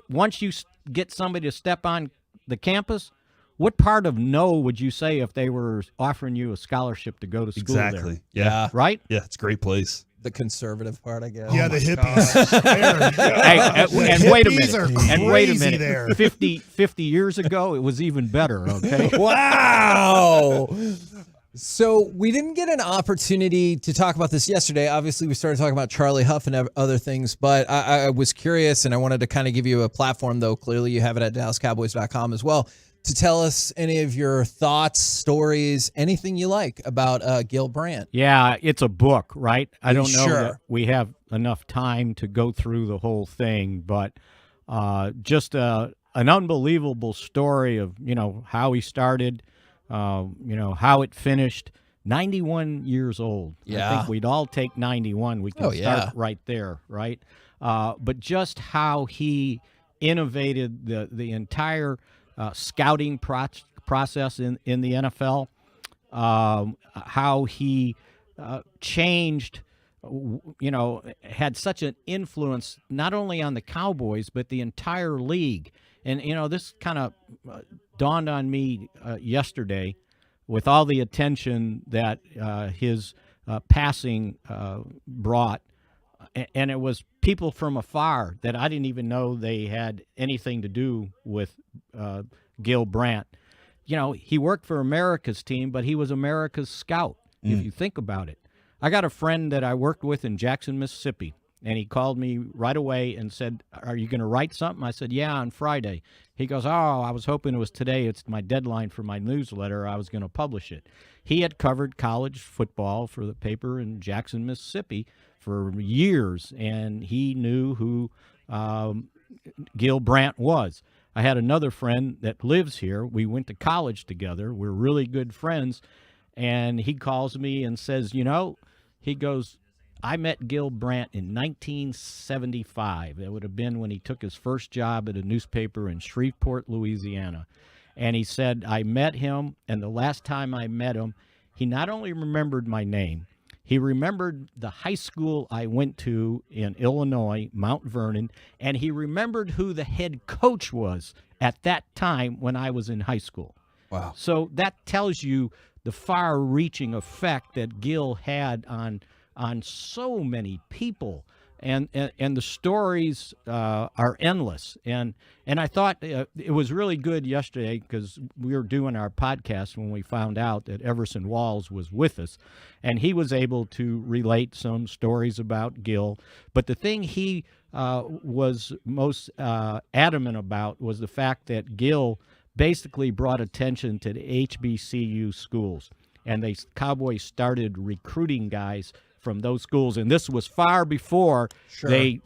once you get somebody to step on the campus. What part of no would you say if they were offering you a scholarship to go to school there? Exactly. Yeah. Right? Yeah, it's a great place. The conservative part, I guess. Yeah, the hippies. And wait a minute. And wait a minute. There. 50 years ago, it was even better, okay? Wow. So we didn't get an opportunity to talk about this yesterday. Obviously, we started talking about Charlie Huff and other things, but I was curious, and I wanted to kind of give you a platform, though. Clearly, you have it at DallasCowboys.com as well, to tell us any of your thoughts, stories, anything you like about Gil Brandt. Yeah, it's a book, right? I don't know Sure. that we have enough time to go through the whole thing, but just an unbelievable story of, how he started, how it finished. 91 years old. Yeah. I think we'd all take 91. We can start right there, right? But just how he innovated the entire scouting process in the NFL, how he changed, had such an influence not only on the Cowboys but the entire league. And this kind of dawned on me yesterday with all the attention that his passing brought. And it was people from afar that I didn't even know they had anything to do with Gil Brandt. He worked for America's team, but he was America's scout, if you think about it. I got a friend that I worked with in Jackson, Mississippi, and he called me right away and said, "Are you going to write something?" I said, "Yeah, on Friday." He goes, "Oh, I was hoping it was today. It's my deadline for my newsletter. I was going to publish it." He had covered college football for the paper in Jackson, Mississippi for years, and he knew who Gil Brandt was. I had another friend that lives here. We went to college together. We're really good friends. And he calls me and says, he goes, I met Gil Brandt in 1975. It would have been when he took his first job at a newspaper in Shreveport, Louisiana. And he said, I met him, and the last time I met him, he not only remembered my name, he remembered the high school I went to in Illinois, Mount Vernon, and he remembered who the head coach was at that time when I was in high school. Wow. So that tells you the far-reaching effect that Gil had on so many people, and the stories are endless. And I thought it was really good yesterday because we were doing our podcast when we found out that Everson Walls was with us, and he was able to relate some stories about Gil. But the thing he was most adamant about was the fact that Gil basically brought attention to the HBCU schools, and the Cowboys started recruiting guys from those schools, and this was far before they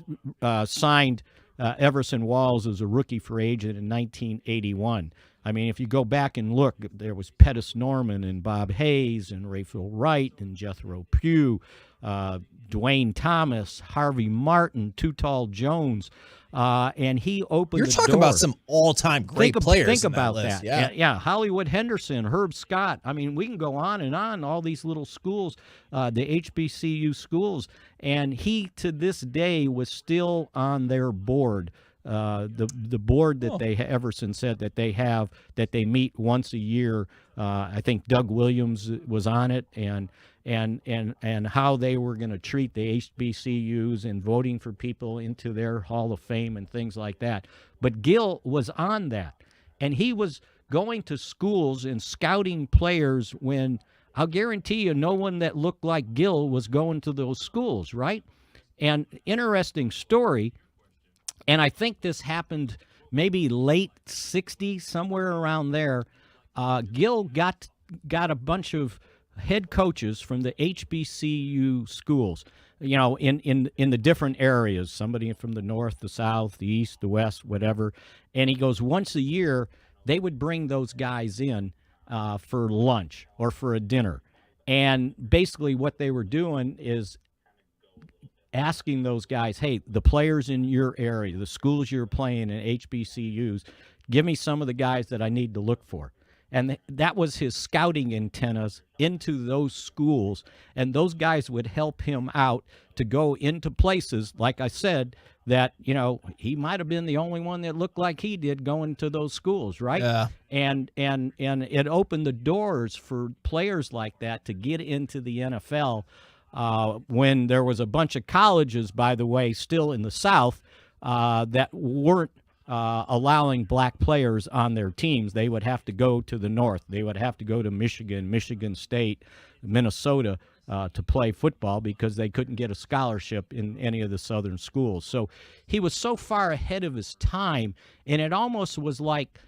signed Everson Walls as a rookie free agent in 1981. I mean, if you go back and look, there was Pettis Norman and Bob Hayes and Rayfield Wright and Jethro Pugh, Dwayne Thomas, Harvey Martin, Too Tall Jones, and he opened You're the talking door. about some all-time great players. Think in about that. List. that. Yeah. Hollywood Henderson, Herb Scott. I mean, we can go on and on, all these little schools, the HBCU schools. And he, to this day, was still on their board. The board that Everson said that they have, that they meet once a year. I think Doug Williams was on it, and how they were going to treat the HBCUs and voting for people into their Hall of Fame and things like that. But Gil was on that, and he was going to schools and scouting players when I'll guarantee you no one that looked like Gil was going to those schools, right? And interesting story, and I think this happened maybe late 60s, somewhere around there. Gil got a bunch of head coaches from the HBCU schools, in the different areas, somebody from the north, the south, the east, the west, whatever. And he goes, once a year, they would bring those guys in for lunch or for a dinner. And basically what they were doing is asking those guys, hey, the players in your area, the schools you're playing in HBCUs, give me some of the guys that I need to look for. And that was his scouting antennas into those schools. And those guys would help him out to go into places, like I said, that, he might have been the only one that looked like he did going to those schools, right? Yeah. And it opened the doors for players like that to get into the NFL when there was a bunch of colleges, by the way, still in the South that weren't allowing black players on their teams. They would have to go to the north. They would have to go to Michigan State, Minnesota to play football because they couldn't get a scholarship in any of the southern schools. So he was so far ahead of his time, and it almost was like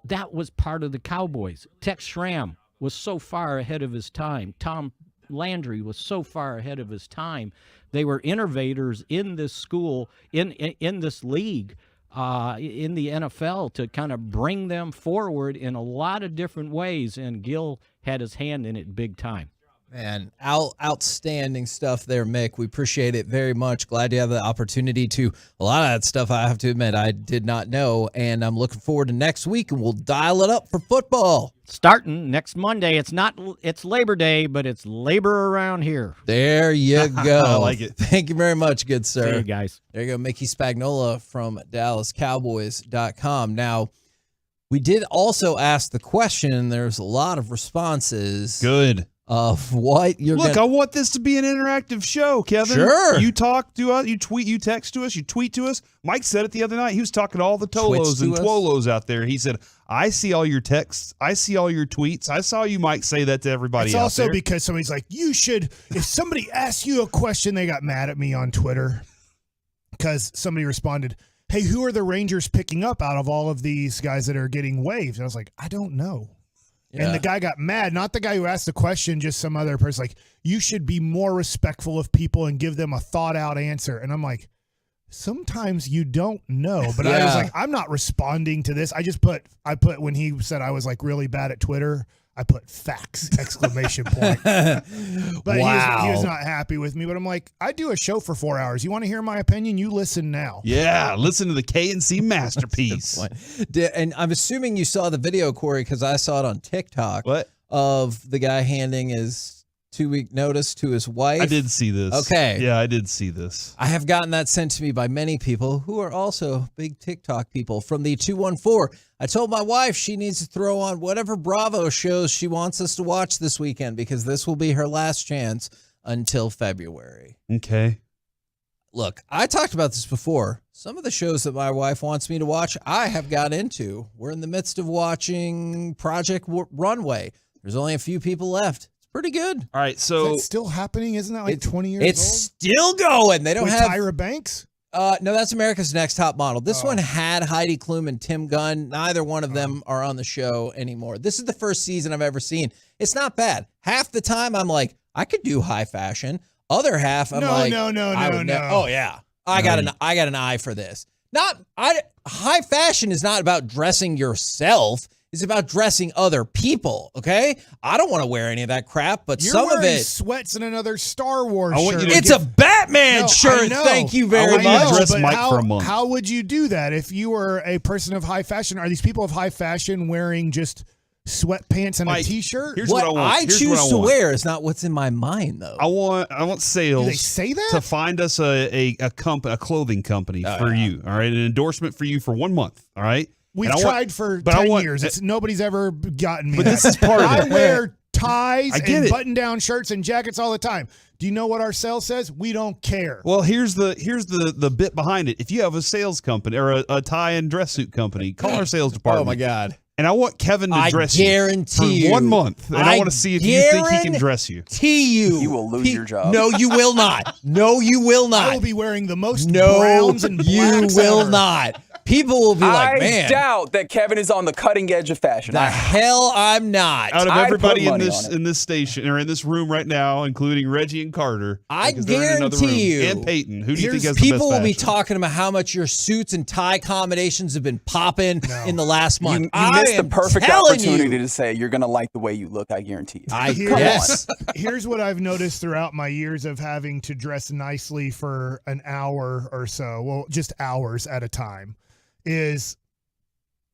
that was part of the Cowboys. Tex Schramm was so far ahead of his time. Tom Landry was so far ahead of his time. They were innovators in this school, in this league, in the NFL, to kind of bring them forward in a lot of different ways, and Gil had his hand in it big time. Man, outstanding stuff there, Mick. We appreciate it very much. Glad to have the opportunity to. A lot of that stuff, I have to admit, I did not know, and I'm looking forward to next week, and we'll dial it up for football. Starting next Monday. It's Labor Day, but it's labor around here. There you go. I like it. Thank you very much, good sir. See you guys. There you go, Mickey Spagnola from DallasCowboys.com. Now, we did also ask the question, and there's a lot of responses. Good. Of what you're I want this to be an interactive show, Kevin. Sure. You talk to us, you tweet, you text to us, you tweet to us. Mike said it the other night. He was talking to all the Tolos and Twolos out there. He said, I see all your texts. I see all your tweets. I saw you, Mike, say that to everybody It's out also there. because somebody's like, you should, if somebody asks you a question, they got mad at me on Twitter because somebody responded, hey, who are the Rangers picking up out of all of these guys that are getting waived? And I was like, I don't know. Yeah. And the guy got mad, not the guy who asked the question, just some other person. Like, you should be more respectful of people and give them a thought out answer. And I'm like, sometimes you don't know. But I was like, I'm not responding to this. I put when he said I was like really bad at Twitter, I put facts, exclamation point. But he was not happy with me. But I'm like, I do a show for 4 hours. You want to hear my opinion? You listen now. Yeah, listen to the KNC masterpiece. And I'm assuming you saw the video, Corey, because I saw it on TikTok. What? Of the guy handing his 2-week notice to his wife. I did see this. Okay. Yeah, I did see this. I have gotten that sent to me by many people who are also big TikTok people. From the 214, I told my wife she needs to throw on whatever Bravo shows she wants us to watch this weekend because this will be her last chance until February. Okay. Look, I talked about this before. Some of the shows that my wife wants me to watch, I have got into. We're in the midst of watching Project Runway. There's only a few people left. Pretty good. All right, so it's still happening, isn't that like 20 years it's old? It's still going. They don't with have Tyra Banks. No, that's America's Next Top Model. This one had Heidi Klum and Tim Gunn. Neither one of them are on the show anymore. This is the first season I've ever seen. It's not bad. Half the time I'm like, I could do high fashion. Other half I'm like, no. Oh yeah, I got an eye for this. High fashion is not about dressing yourself. It's about dressing other people, okay? I don't want to wear any of that crap, but You're some of it... sweats in another Star Wars shirt. It's a Batman shirt, thank you very much. Dress Mike for a month. How would you do that if you were a person of high fashion? Are these people of high fashion wearing just sweatpants and Mike, a T-shirt? Here's what I want. I choose to wear is not what's in my mind, though. I want sales. Do they say that? To find us a clothing company for you, all right? An endorsement for you for 1 month, all right? We've tried for 10 years. Nobody's ever gotten me. But this is part of it. I wear ties I get and it. button-down shirts and jackets all the time. Do you know what our sales says? We don't care. Well, here's the bit behind it. If you have a sales company or a tie and dress suit company, call our sales department. Oh my God. And I want Kevin to dress you for 1 month. And I want to see if you think he can dress you. You will lose your job. No, you will not. No, you will not. I will be wearing the most browns and blacks you will ever. not. People will be like, man. I doubt that Kevin is on the cutting edge of fashion. The hell I'm not. Out of I'd everybody put in money this on it. in this station or in this room right now, including Reggie and Carter, I because they're in another room, guarantee you. and Peyton, who do you think has the best People will be fashion? talking about how much your suits and tie combinations have been popping in the last month. You missed the perfect telling opportunity you. to say you're going to like the way you look, I guarantee you. Here's what I've noticed throughout my years of having to dress nicely for an hour or so, well, just hours at a time, is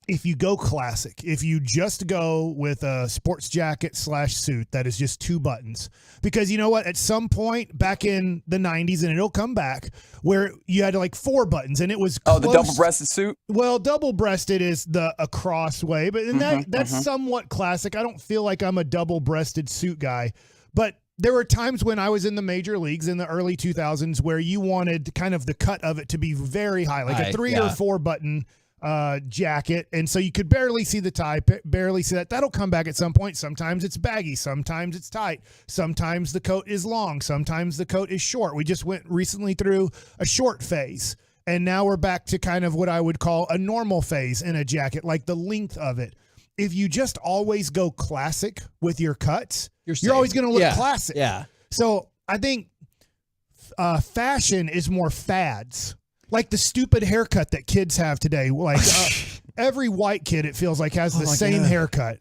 if you go classic, if you just go with a sports jacket / suit that is just 2 buttons, because you know what, at some point back in the 90s, and it'll come back, where you had like 4 buttons and it was close. the double-breasted suit? Well, double-breasted is the across way, but that's somewhat classic. I don't feel like I'm a double-breasted suit guy, but there were times when I was in the major leagues in the early 2000s where you wanted kind of the cut of it to be very high, like a 3 or 4 button jacket, and so you could barely see the tie, barely see that. That'll come back at some point. Sometimes it's baggy, sometimes it's tight, sometimes the coat is long, sometimes the coat is short. We just went recently through a short phase, and now we're back to kind of what I would call a normal phase in a jacket, like the length of it. If you just always go classic with your cuts, you're always going to look classic. Yeah. So I think fashion is more fads. Like the stupid haircut that kids have today. Like every white kid, it feels like, has the same haircut.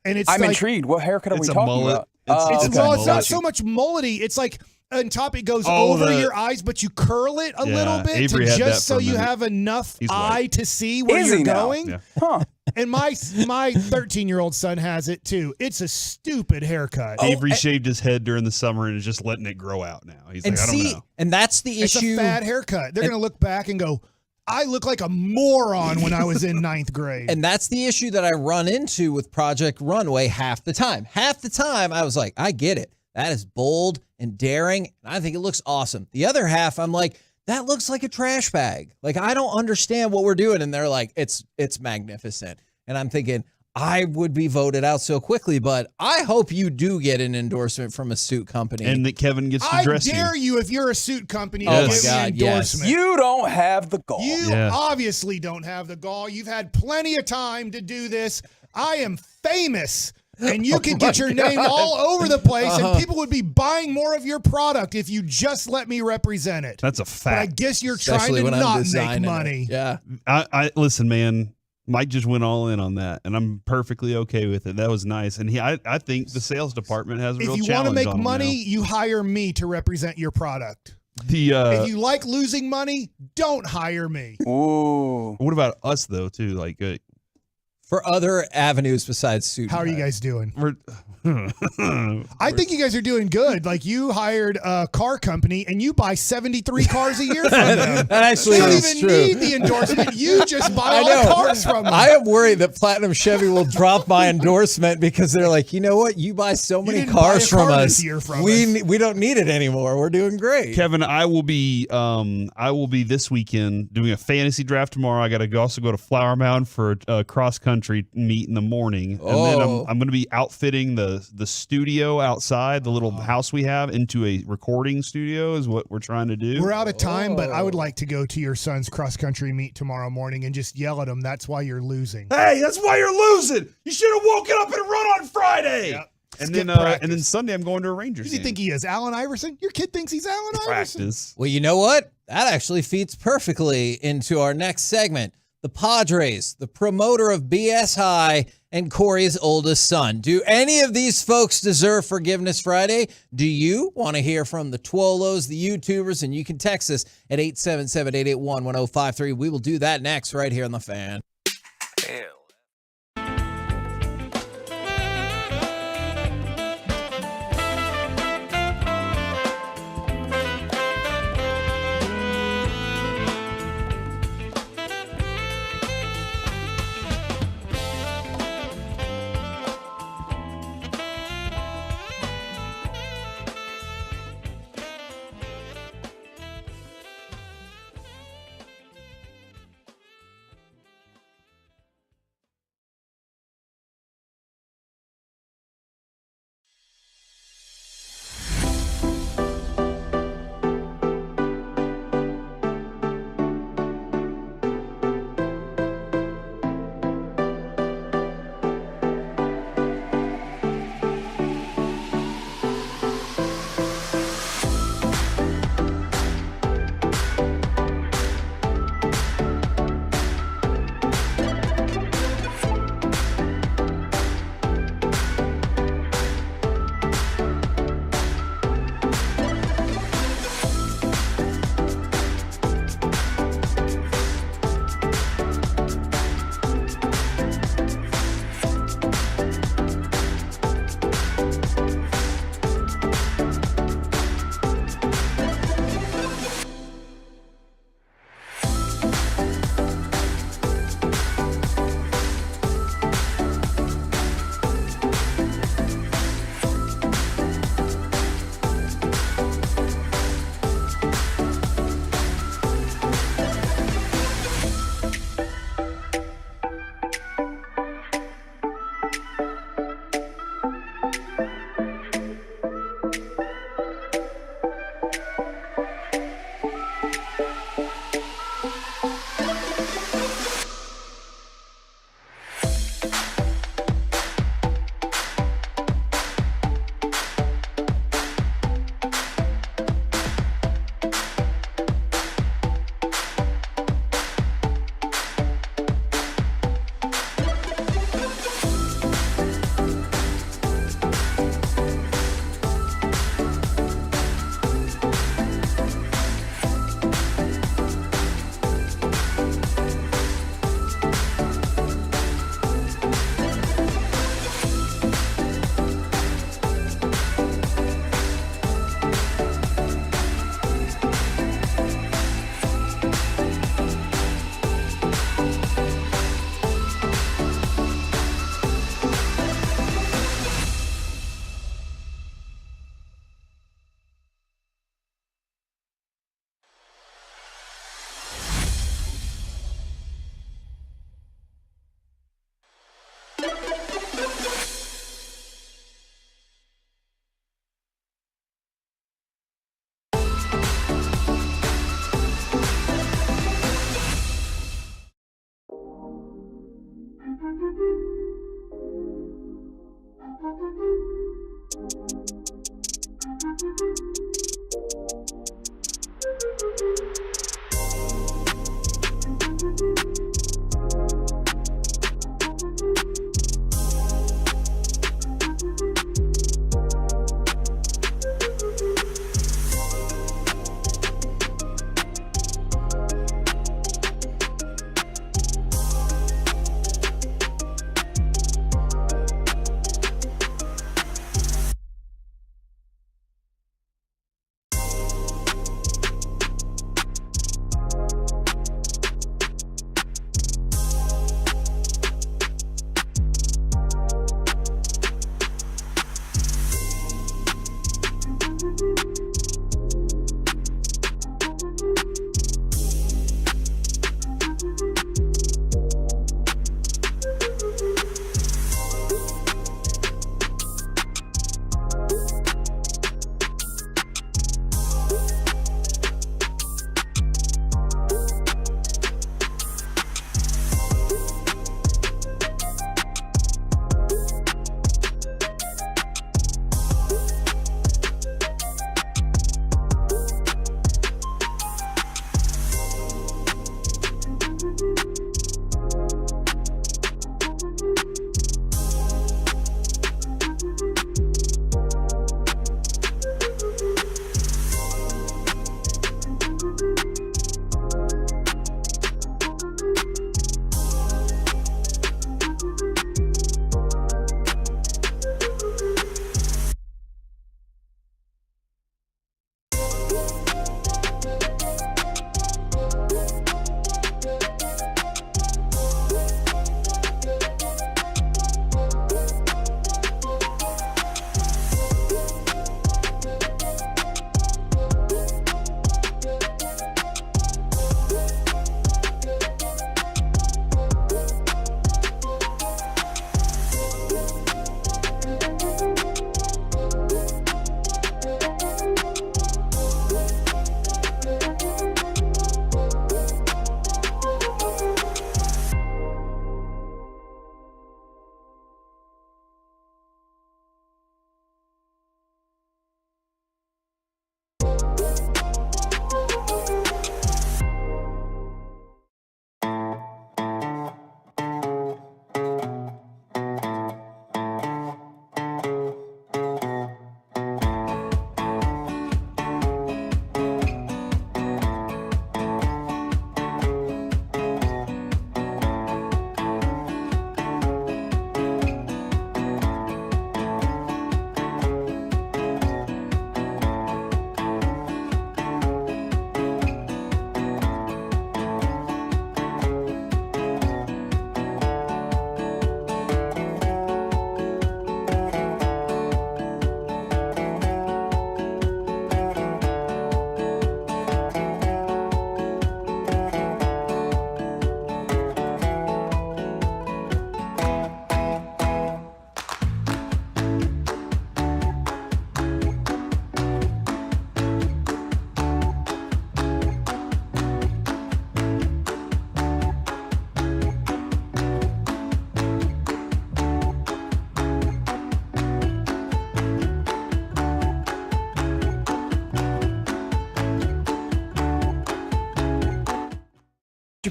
And it's I'm like, intrigued. What haircut are we talking about? It's not so much mullety. It's like on top it goes over your eyes, but you curl it a little bit Avery to had that just so for a you minute. have enough He's eye white. to see where Is you're he now? going. Yeah. Huh. And my 13-year-old son has it too. It's a stupid haircut. Avery shaved his head during the summer and is just letting it grow out now. He's like, I don't know. And that's the It's issue. a fad haircut. They're going to look back and go, I look like a moron when I was in 9th grade. And that's the issue that I run into with Project Runway half the time. Half the time, I was like, I get it. That is bold and daring, and I think it looks awesome. The other half, I'm like, that looks like a trash bag. Like, I don't understand what we're doing. And they're like, it's magnificent. And I'm thinking, I would be voted out so quickly, but I hope you do get an endorsement from a suit company. And that Kevin gets to dress I dare you if you're a suit company to Oh give my me God, an yes. endorsement. You don't have the gall. You obviously don't have the gall. You've had plenty of time to do this. I am famous and you could get your name all over the place, and people would be buying more of your product if you just let me represent it. That's a But fact. I guess you're Especially trying to when I'm not make designing it. money. Yeah. I listen, man. Mike just went all in on that, and I'm perfectly okay with it. That was nice, and I think the sales department has a real If you challenge want to make on them money, now. you hire me to represent your product. If you like losing money, don't hire me. Ooh. What about us though, too? Like, For other avenues besides suit. How are you guys doing? We're I think you guys are doing good. Like, you hired a car company and you buy 73 cars a year from them. That actually you don't is even true. need the endorsement. You just buy all the cars from them. I am worried that Platinum Chevy will drop my endorsement because they're like, you know what? You buy so many didn't cars buy a from car us. this year from We don't need it anymore. We're doing great. Kevin, I will be this weekend doing a fantasy draft tomorrow. I got to also go to Flower Mound for a cross country meet in the morning, and then I'm going to be outfitting the studio outside, the little house we have, into a recording studio is what we're trying to do. We're out of time, but I would like to go to your son's cross-country meet tomorrow morning and just yell at him, that's why you're losing. Hey, that's why you're losing. You should have woken up and run on Friday. Yep. And Skip then practice. Sunday I'm going to a Rangers Who do you game. think he is, Allen Iverson? Your kid thinks he's Allen Iverson. Practice. Well, you know what? That actually feeds perfectly into our next segment. The Padres, the promoter of BS High, and Corey's oldest son. Do any of these folks deserve Forgiveness Friday? Do you want to hear from the Twolos, the YouTubers? And you can text us at 877-881-1053. We will do that next right here on The Fan.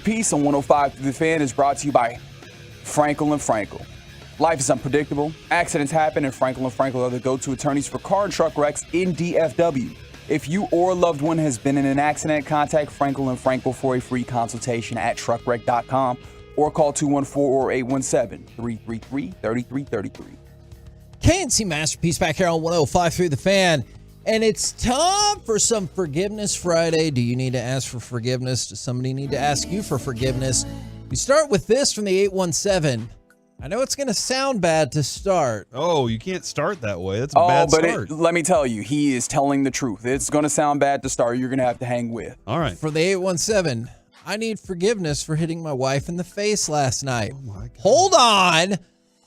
Piece on 105 Through the Fan is brought to you by Frankel and Frankel. Life is unpredictable. Accidents happen, and Frankel and Frankel are the go-to attorneys for car and truck wrecks in DFW. If you or a loved one has been in an accident, contact Frankel and Frankel for a free consultation at truckwreck.com or call 214 or 817-333-3333. KNC Masterpiece back here on 105 Through the Fan. And it's time for some Forgiveness Friday. Do you need to ask for forgiveness? Does somebody need to ask you for forgiveness? We start with this from the 817. I know it's going to sound bad to start. Oh, you can't start that way. That's a bad start. Let me tell you, he is telling the truth. It's going to sound bad to start. You're going to have to hang with. All right. For the 817, I need forgiveness for hitting my wife in the face last night. Oh my God. Hold on.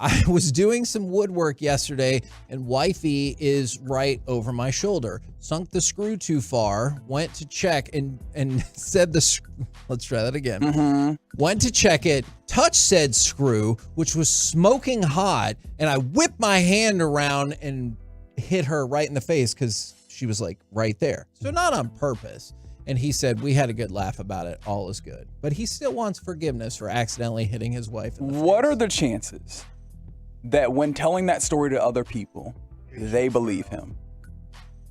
I was doing some woodwork yesterday, and wifey is right over my shoulder. Sunk the screw too far, went to check and said let's try that again. Mm-hmm. Went to check it, touch said screw, which was smoking hot, and I whipped my hand around and hit her right in the face because she was like right there. So not on purpose. And he said, we had a good laugh about it. All is good. But he still wants forgiveness for accidentally hitting his wife in the face. What are the chances that when telling that story to other people, they believe him?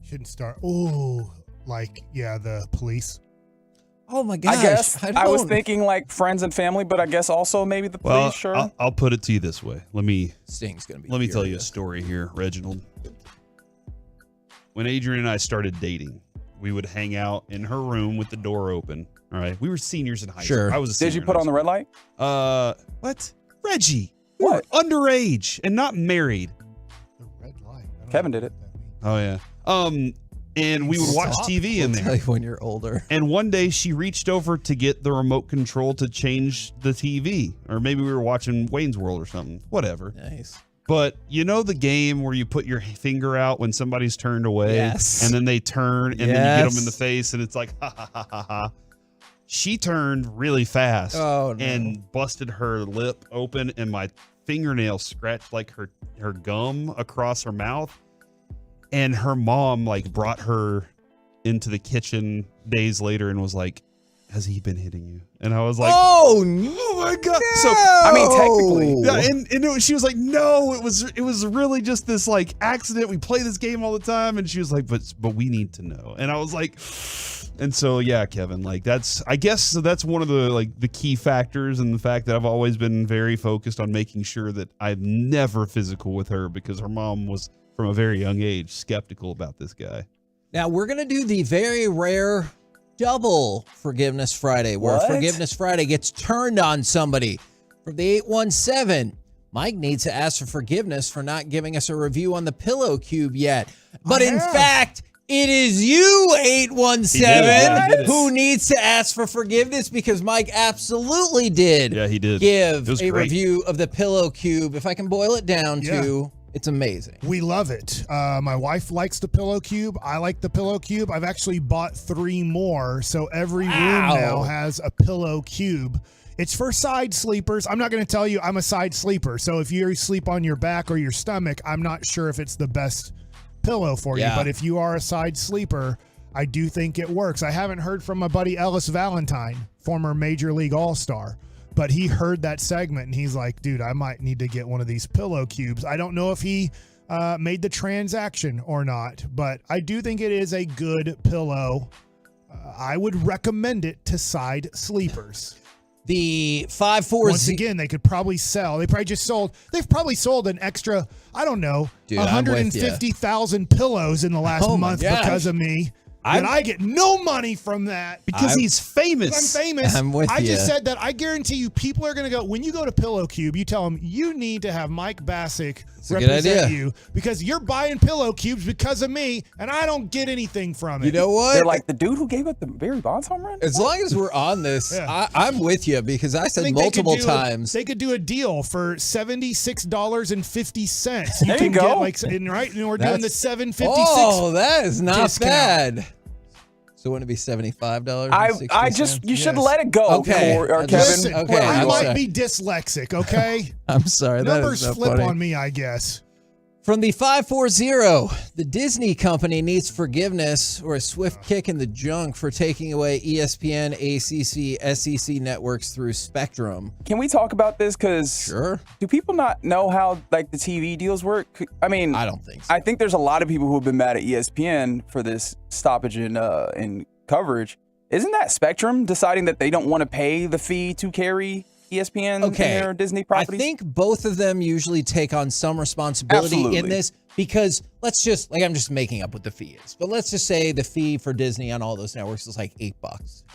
Shouldn't start. Oh, the police. Oh my gosh. I guess I was thinking like friends and family, but I guess also maybe the police. Well, Sure. I'll put it to you this way. Sting's gonna be. Let me tell you a story here, Reginald. When Adrian and I started dating, we would hang out in her room with the door open. All right, we were seniors in high school. I was a senior. Did you put on the red light? What? Reggie, what? We're underage and not married. Kevin did it. Oh yeah. And we would watch TV in there. Tell you when you're older. And one day she reached over to get the remote control to change the TV, or maybe we were watching Wayne's World or something. Whatever. Nice. But you know the game where you put your finger out when somebody's turned away, Yes. and then they turn, and then you get them in the face, and it's like ha ha ha ha ha. She turned really fast and busted her lip open, and my fingernail scratched like her gum across her mouth. And her mom brought her into the kitchen days later and was like, "Has he been hitting you?" And I was like, "Oh my god!" No. So I mean, technically, yeah. And she was like, "No, it was really just this accident. We play this game all the time." And she was like, "But we need to know." And I was like, and so yeah, Kevin, I guess that's one of the key factors, and the fact that I've always been very focused on making sure that I'm never physical with her, because her mom was, from a very young age, skeptical about this guy. Now we're going to do the very rare double Forgiveness Friday, where Forgiveness Friday gets turned on somebody. From the 817, Mike needs to ask for forgiveness for not giving us a review on the Pillow Cube yet. But in fact, it is you, 817, who needs to ask for forgiveness, because Mike absolutely did. Yeah, he did. Give It was a great. review of the Pillow Cube. If I can boil it down to, it's amazing. We love it. My wife likes the Pillow Cube. I like the Pillow Cube. I've actually bought 3 more, so every room now has a Pillow Cube. It's for side sleepers. I'm not going to tell you I'm a side sleeper, so if you sleep on your back or your stomach, I'm not sure if it's the best pillow for you. But if you are a side sleeper, I do think it works. I haven't heard from my buddy Ellis Valentine, former Major League All-Star. But he heard that segment and he's like, dude, I might need to get one of these Pillow Cubes. I don't know if he made the transaction or not, but I do think it is a good pillow. I would recommend it to side sleepers. The 540. Once again, they could probably sell. They've probably sold an extra, I don't know, 150,000 pillows in the last month because of me. And I get no money from that. Because he's famous. I'm famous. I'm with I you. just said that. I guarantee you people are going to go, when you go to Pillow Cube, you tell them you need to have Mike Bassick a good represent idea. you, because you're buying Pillow Cubes because of me, and I don't get anything from it. You know what? They're like the dude who gave up the Barry Bonds home run? As long as we're on this, I'm with you, because I said multiple times. They could do a deal for $76.50. There you go. We're doing the $7.56. Oh, that is not discount. bad. So wouldn't it be $75? You should let it go. Okay. Kevin. Listen, Okay, I I'm might sorry. be dyslexic, okay? I'm sorry. That Numbers is so flip funny. on me, I guess. From the 540, the Disney company needs forgiveness or a swift kick in the junk for taking away ESPN, ACC, SEC networks through Spectrum. Can we talk about this? Because Sure. do people not know how the TV deals work? I mean, I don't think so. I think there's a lot of people who have been mad at ESPN for this stoppage in coverage. Isn't that Spectrum deciding that they don't want to pay the fee to carry ESPN and their Disney properties? I think both of them usually take on some responsibility in this, because let's just, I'm just making up what the fee is, but let's just say the fee for Disney on all those networks is like $8.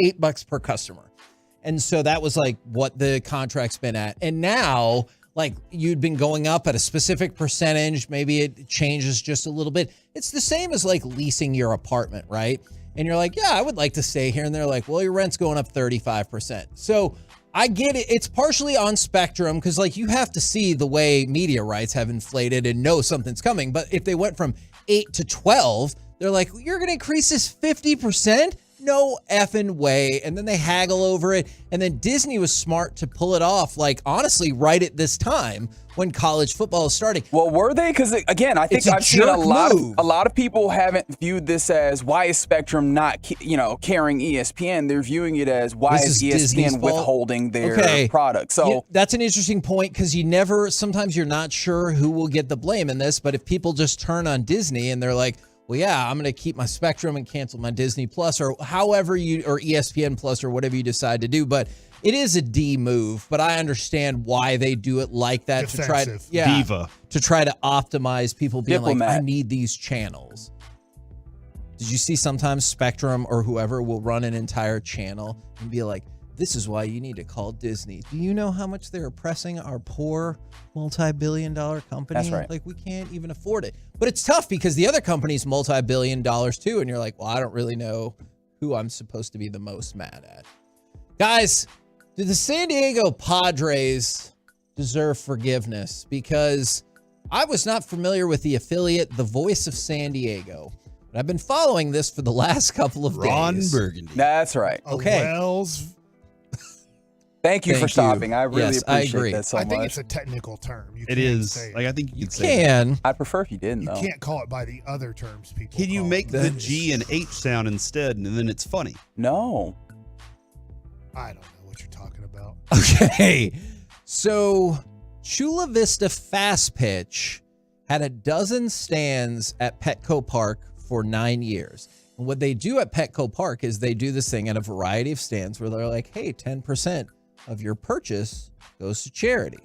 $8 per customer. And so that was what the contract's been at. And now, you'd been going up at a specific percentage, maybe it changes just a little bit. It's the same as leasing your apartment, right? And you're like, yeah, I would like to stay here. And they're like, well, your rent's going up 35%. So I get it. It's partially on Spectrum, because you have to see the way media rights have inflated and know something's coming. But if they went from 8 to 12, they're like, you're going to increase this 50%? no effing way. And then they haggle over it. And then Disney was smart to pull it off, like, honestly, right at this time when college football is starting. Well, were they? Because, again, I think I've seen a lot of people haven't viewed this as why is Spectrum not, carrying ESPN. They're viewing it as why is ESPN withholding their product. So that's an interesting point because sometimes you're not sure who will get the blame in this. But if people just turn on Disney and they're like, well, yeah, I'm going to keep my Spectrum and cancel my Disney Plus or however or ESPN Plus or whatever you decide to do. But it is a D move, but I understand why they do it like that to try to optimize people being like, I need these channels. Did you see sometimes Spectrum or whoever will run an entire channel and be like, this is why you need to call Disney. Do you know how much they're oppressing our poor multi-billion-dollar company? That's right. Like, we can't even afford it. But it's tough because the other company's multi-billion dollars too, and you're like, well, I don't really know who I'm supposed to be the most mad at. Guys, do the San Diego Padres deserve forgiveness? Because I was not familiar with the affiliate, The Voice of San Diego. But I've been following this for the last couple of days. Ron Burgundy. That's right. Okay. Thank you for stopping. I really appreciate that so much. I think it's a technical term. It is. Like, I think you say can. I'd prefer if you didn't, though. You can't call it by the other terms people Can you call make it. the G and H sound instead, and then it's funny? No. I don't know what you're talking about. Okay. So Chula Vista Fast Pitch had a dozen stands at Petco Park for 9 years. And what they do at Petco Park is they do this thing at a variety of stands where they're like, hey, 10% of your purchase goes to charity.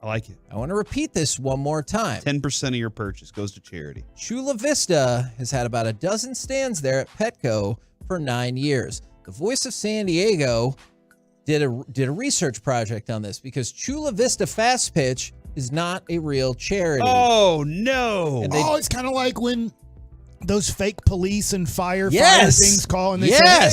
I like it. I want to repeat this one more time. 10% of your purchase goes to charity. Chula Vista has had about a dozen stands there at Petco for 9 years. The Voice of San Diego did a research project on this because Chula Vista Fast Pitch is not a real charity. Oh, no. It's kind of like when those fake police and fire things call and they say, hey,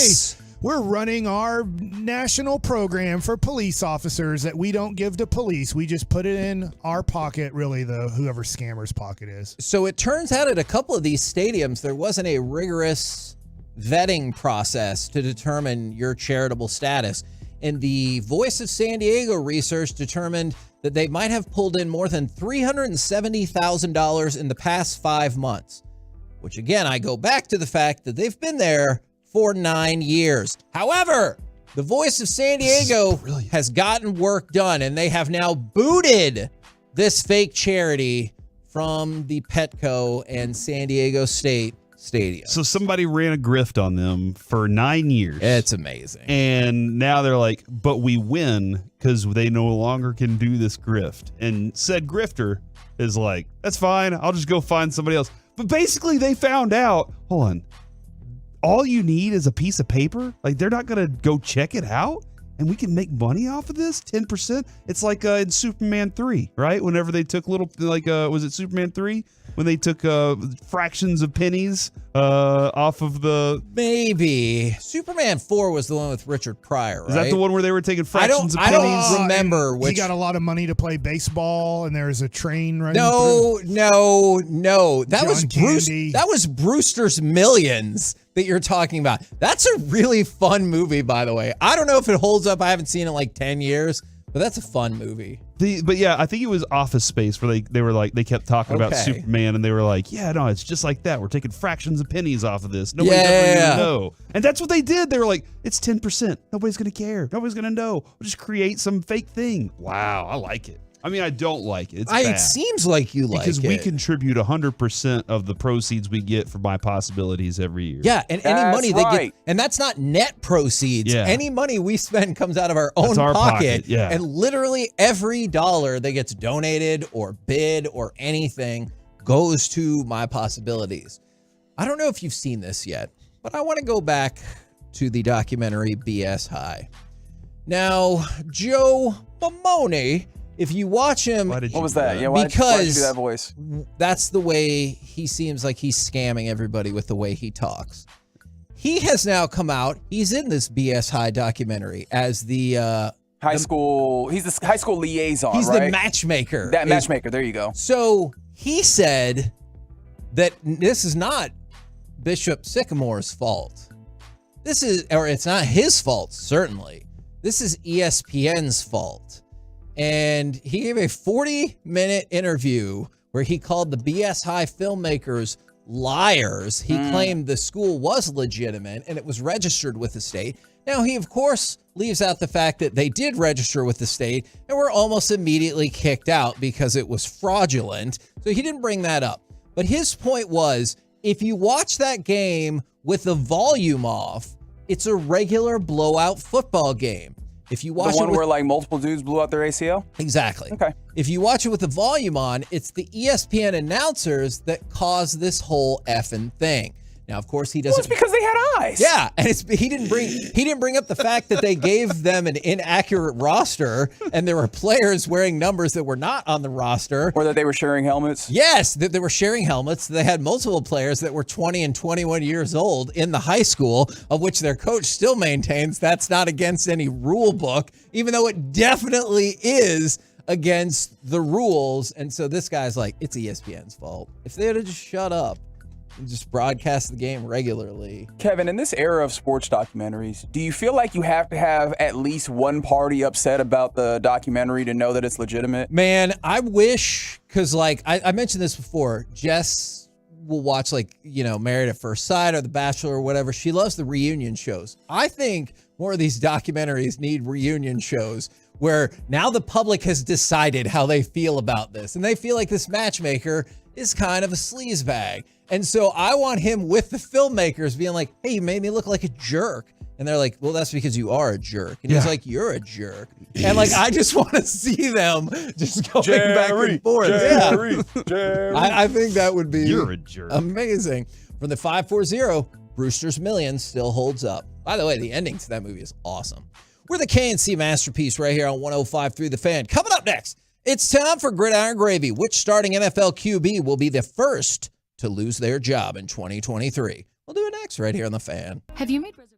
we're running our national program for police officers that we don't give to police. We just put it in our pocket, really, whoever scammer's pocket is. So it turns out at a couple of these stadiums, there wasn't a rigorous vetting process to determine your charitable status. And the Voice of San Diego research determined that they might have pulled in more than $370,000 in the past 5 months. Which, again, I go back to the fact that they've been there for 9 years. However, the Voice of San Diego has gotten work done, and they have now booted this fake charity from the Petco and San Diego State Stadium. So somebody ran a grift on them for 9 years. It's amazing. And now they're like, but we win because they no longer can do this grift. And said grifter is like, that's fine. I'll just go find somebody else. But basically they found out, hold on, all you need is a piece of paper. Like, they're not going to go check it out and we can make money off of this 10%. It's like in Superman 3, right? Whenever they took was it Superman 3? When they took fractions of pennies off of the... Maybe. Superman 4 was the one with Richard Pryor, right? Is that the one where they were taking fractions of pennies? I don't remember which... He got a lot of money to play baseball, and there's a train running No. That John was Bruce. Candy. That was Brewster's Millions that you're talking about. That's a really fun movie, by the way. I don't know if it holds up. I haven't seen it in like 10 years, but that's a fun movie. But yeah, I think it was Office Space where they were like, they kept talking about Superman and they were like, yeah, no, it's just like that. We're taking fractions of pennies off of this. Nobody's ever going to know. And that's what they did. They were like, it's 10%. Nobody's going to care. Nobody's going to know. We'll just create some fake thing. Wow, I like it. I mean, I don't like it. It's bad. It seems like you like it. Because we contribute 100% of the proceeds we get for My Possibilities every year. Yeah, and any money they get, and that's not net proceeds. Yeah. Any money we spend comes out of our own pocket. Yeah. And literally every dollar that gets donated or bid or anything goes to My Possibilities. I don't know if you've seen this yet, but I want to go back to the documentary BS High. Now, Joe Mamone, if you watch him, what was that? Yeah, why'd you do that voice? That's the way he seems like he's scamming everybody with the way he talks. He has now come out. He's in this BS High documentary as the high school. He's the high school liaison. He's right? the matchmaker. That matchmaker. There you go. So he said that this is not Bishop Sycamore's fault. it's not his fault, certainly. This is ESPN's fault. And he gave a 40-minute interview where he called the BS High filmmakers liars. He claimed the school was legitimate and it was registered with the state. Now, he, of course, leaves out the fact that they did register with the state and were almost immediately kicked out because it was fraudulent. So he didn't bring that up. But his point was, if you watch that game with the volume off, it's a regular blowout football game. If you watch the one it with, where like multiple dudes blew out their ACL? Exactly. Okay. If you watch it with the volume on, it's the ESPN announcers that cause this whole effing thing. Now, of course, he doesn't. Well, it's because they had eyes. Yeah, and he didn't bring up the fact that they gave them an inaccurate roster, and there were players wearing numbers that were not on the roster, or that they were sharing helmets. Yes, that they were sharing helmets. They had multiple players that were 20 and 21 years old in the high school, of which their coach still maintains that's not against any rule book, even though it definitely is against the rules. And so this guy's like, it's ESPN's fault. If they would have just shut up and just broadcast the game regularly. Kevin, in this era of sports documentaries, do you feel like you have to have at least one party upset about the documentary to know that it's legitimate? Man, I wish, because like I mentioned this before, Jess will watch Married at First Sight or The Bachelor or whatever. She loves the reunion shows. I think more of these documentaries need reunion shows where now the public has decided how they feel about this. And they feel like this matchmaker is kind of a sleazebag. And so I want him with the filmmakers being like, hey, you made me look like a jerk. And they're like, well, that's because you are a jerk. And he's like, you're a jerk. And like, I just want to see them just going back and forth. Jerry. I think that would be You're a jerk. Amazing. From the 540, Brewster's Millions still holds up. By the way, the ending to that movie is awesome. We're the KNC Masterpiece right here on 105.3 The Fan. Coming up next, it's time for Gridiron Gravy. Which starting NFL QB will be the first to lose their job in 2023? We'll do it next right here on The Fan. Have you made reservations?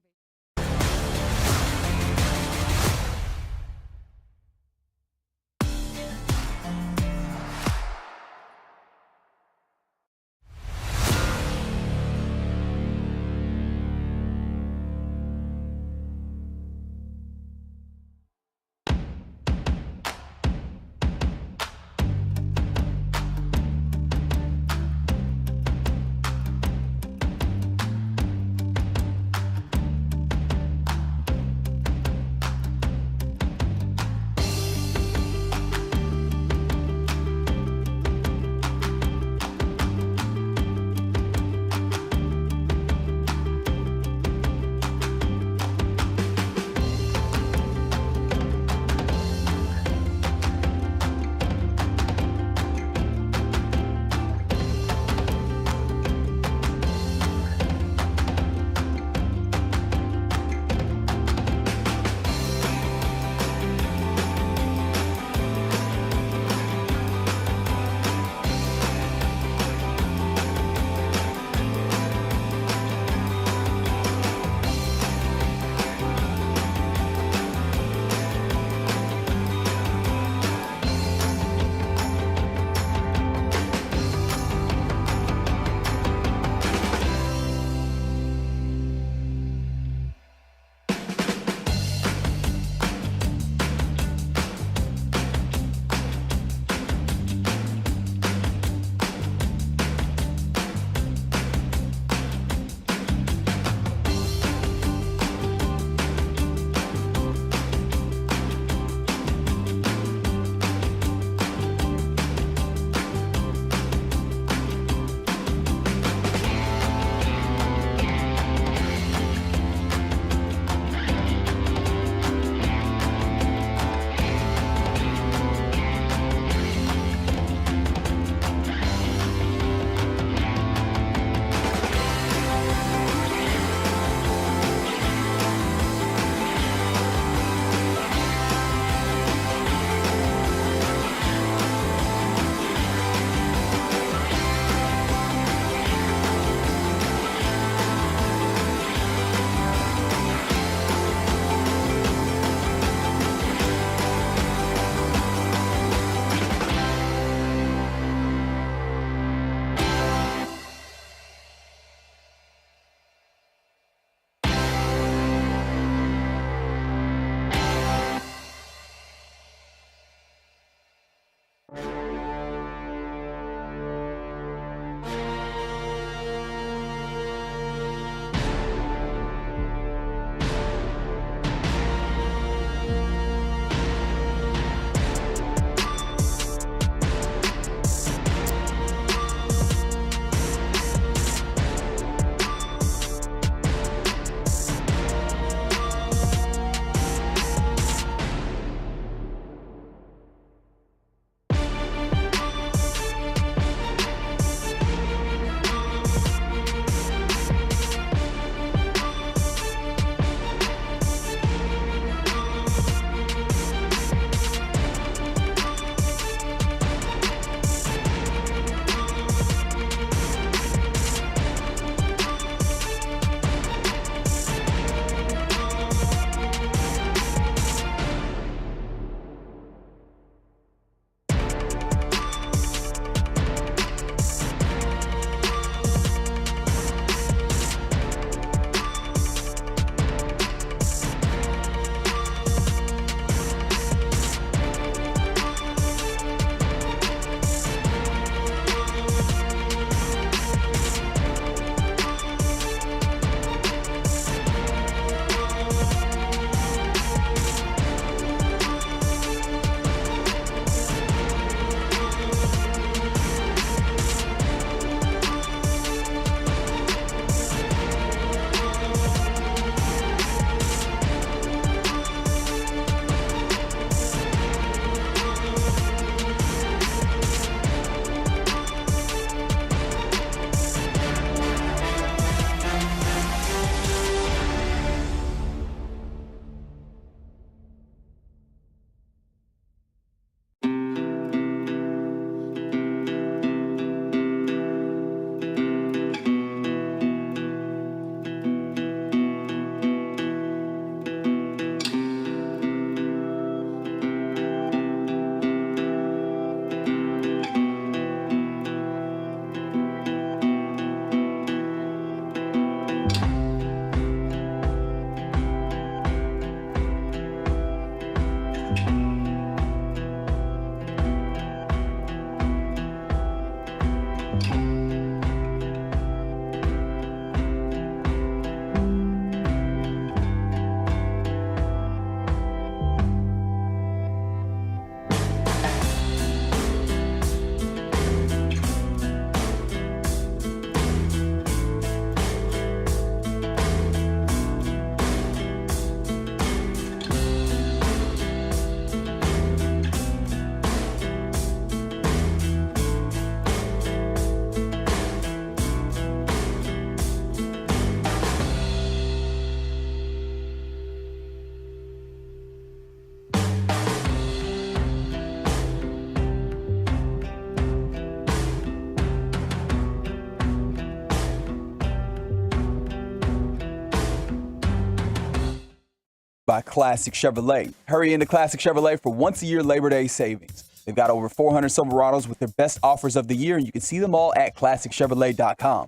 by Classic Chevrolet. Hurry into Classic Chevrolet for once-a-year Labor Day savings. They've got over 400 Silverados with their best offers of the year, and you can see them all at ClassicChevrolet.com.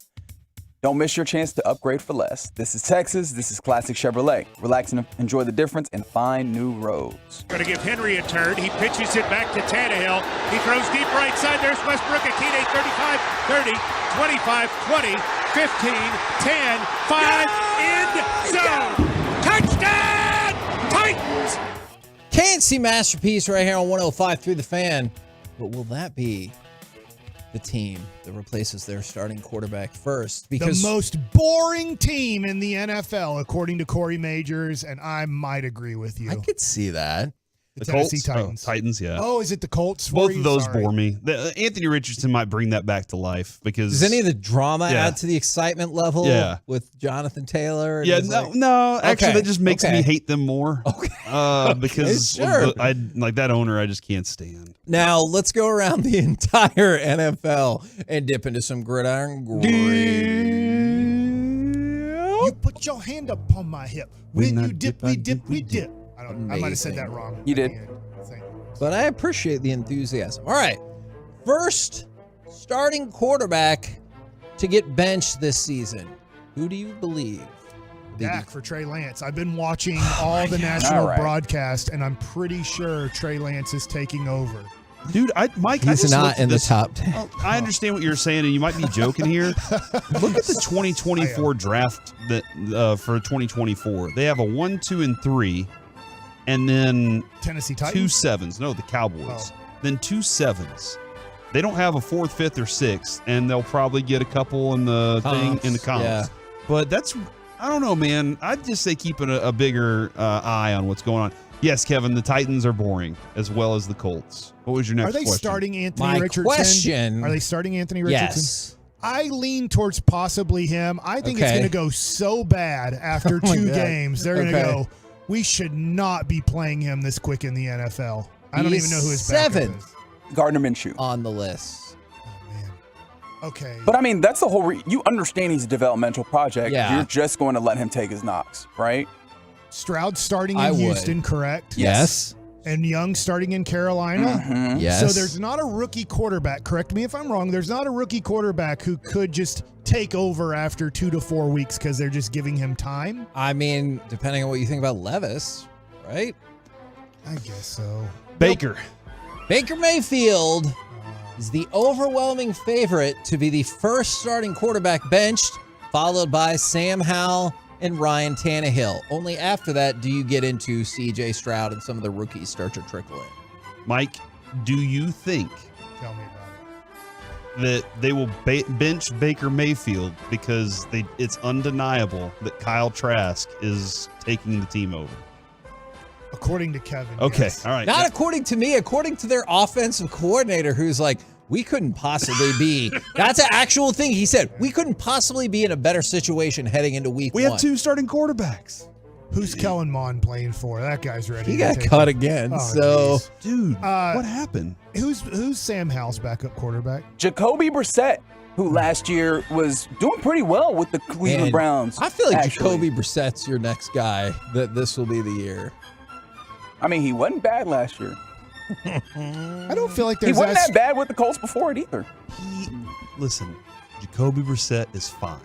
Don't miss your chance to upgrade for less. This is Texas. This is Classic Chevrolet. Relax and enjoy the difference and find new roads. Going to give Henry a turn. He pitches it back to Tannehill. He throws deep right side. There's Westbrook. A teammate 35, 30, 25, 20, 15, 10, 5, end zone. Touchdown, Titans! KNC masterpiece right here on 105 through the Fan. But will that be the team that replaces their starting quarterback first? Because the most boring team in the NFL, according to Corey Majors, and I might agree with you. I could see that. The Tennessee Titans. Titans, yeah. Oh, is it the Colts? Both of those bore me. Anthony Richardson might bring that back to life because does any of the drama add to the excitement level? Yeah. With Jonathan Taylor. No. Actually, that just makes me hate them more. Okay. Because I like that owner. I just can't stand. Now let's go around the entire NFL and dip into some gridiron. You put your hand up on my hip. When you dip, we dip, we dip. I might have said that wrong. You did. But I appreciate the enthusiasm. All right. First starting quarterback to get benched this season. Who do you believe? Dak for Trey Lance. I've been watching all the national broadcast, and I'm pretty sure Trey Lance is taking over. Dude, Mike, he's not in the top 10. I understand what you're saying, and you might be joking here. Look at the 2024 draft that for 2024. They have a 1, 2, and 3. And then Tennessee Titans? 2 sevens. No, the Cowboys. Then 2 sevens. They don't have a 4th, 5th, or 6th, and they'll probably get a couple in the comps. Yeah. But that's, I don't know, man. I'd just say keeping a bigger eye on what's going on. Yes, Kevin, the Titans are boring, as well as the Colts. What was your next question? Are they starting Anthony Richardson? Are they starting Anthony Richardson? Yes. I lean towards possibly him. I think it's going to go so bad after 2 games. They're going to go, we should not be playing him this quick in the NFL. I don't even know who his backup is. Gardner Minshew. On the list. Oh, man. Okay. But, I mean, that's the whole you understand he's a developmental project. Yeah. You're just going to let him take his knocks, right? Stroud starting in Houston, correct? Yes. And Young starting in Carolina. Mm-hmm. Yes. So there's not a rookie quarterback. Correct me if I'm wrong. There's not a rookie quarterback who could just take over after 2 to 4 weeks because they're just giving him time. I mean, depending on what you think about Levis, right? I guess so. Baker Mayfield is the overwhelming favorite to be the first starting quarterback benched, followed by Sam Howell and Ryan Tannehill. Only after that do you get into C.J. Stroud and some of the rookies start to trickle in. Mike, do you think Tell me about that they will bench Baker Mayfield because it's undeniable that Kyle Trask is taking the team over? According to Kevin. Okay, yes. all right. Not according to me, according to their offensive coordinator, who's like, we couldn't possibly be. That's an actual thing. He said, we couldn't possibly be in a better situation heading into week 1. We have 2 starting quarterbacks. Who's Kellen Mond playing for? That guy's ready. He got cut again. Geez. Dude, what happened? Who's Sam Howell's backup quarterback? Jacoby Brissett, who last year was doing pretty well with the Cleveland Browns. I feel like actually. Jacoby Brissett's your next guy, that this will be the year. I mean, he wasn't bad last year. I don't feel like there's he wasn't that bad with the Colts before it either. Listen, Jacoby Brissett is fine.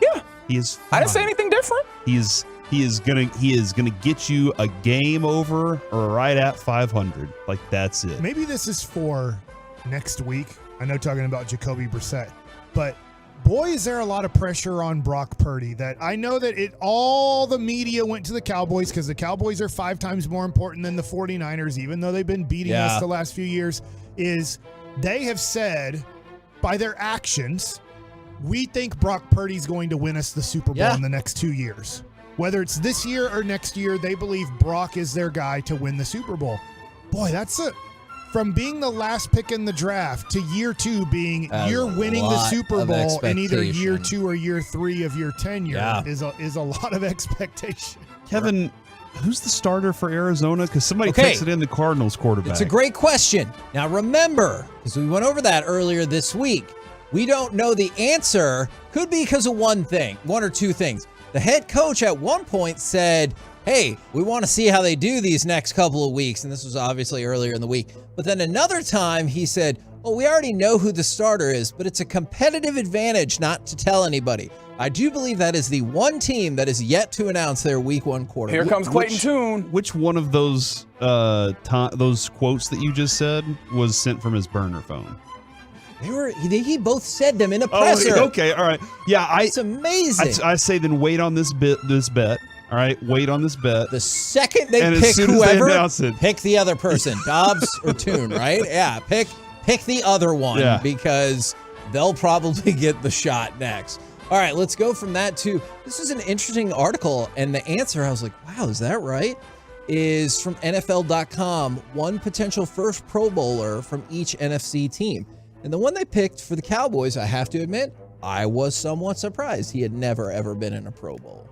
Yeah. He is fine. I didn't say anything different. He is gonna get you a game over or right at 500. Like, that's it. Maybe this is for next week. I know talking about Jacoby Brissett, but boy, is there a lot of pressure on Brock Purdy. That I know that all the media went to the Cowboys because the Cowboys are 5 times more important than the 49ers, even though they've been beating us the last few years. Is they have said by their actions, we think Brock Purdy's going to win us the Super Bowl in the next 2 years. Whether it's this year or next year, they believe Brock is their guy to win the Super Bowl. Boy, that's from being the last pick in the draft to year 2 being you're winning the Super Bowl in either year 2 or year 3 of your tenure is a lot of expectation. Kevin, who's the starter for Arizona? Because somebody texted in the Cardinals quarterback. It's a great question. Now remember, because we went over that earlier this week, we don't know the answer. Could be because of one or two things. The head coach at one point said hey, we want to see how they do these next couple of weeks. And this was obviously earlier in the week. But then another time he said, well, we already know who the starter is, but it's a competitive advantage not to tell anybody. I do believe that is the one team that is yet to announce their week one quarterback. Here comes Clayton Tune. Which one of those quotes that you just said was sent from his burner phone? He both said them in a presser. Oh, okay, all right. Yeah, it's amazing. I say then wait on this bet. All right, wait on this bet. The second they pick whoever, pick the other person, Dobbs or Tune, right? Yeah, pick the other one because they'll probably get the shot next. All right, let's go from that to, this is an interesting article, and the answer, I was like, wow, is that right? Is from NFL.com, one potential first Pro Bowler from each NFC team. And the one they picked for the Cowboys, I have to admit, I was somewhat surprised. He had never, ever been in a Pro Bowl.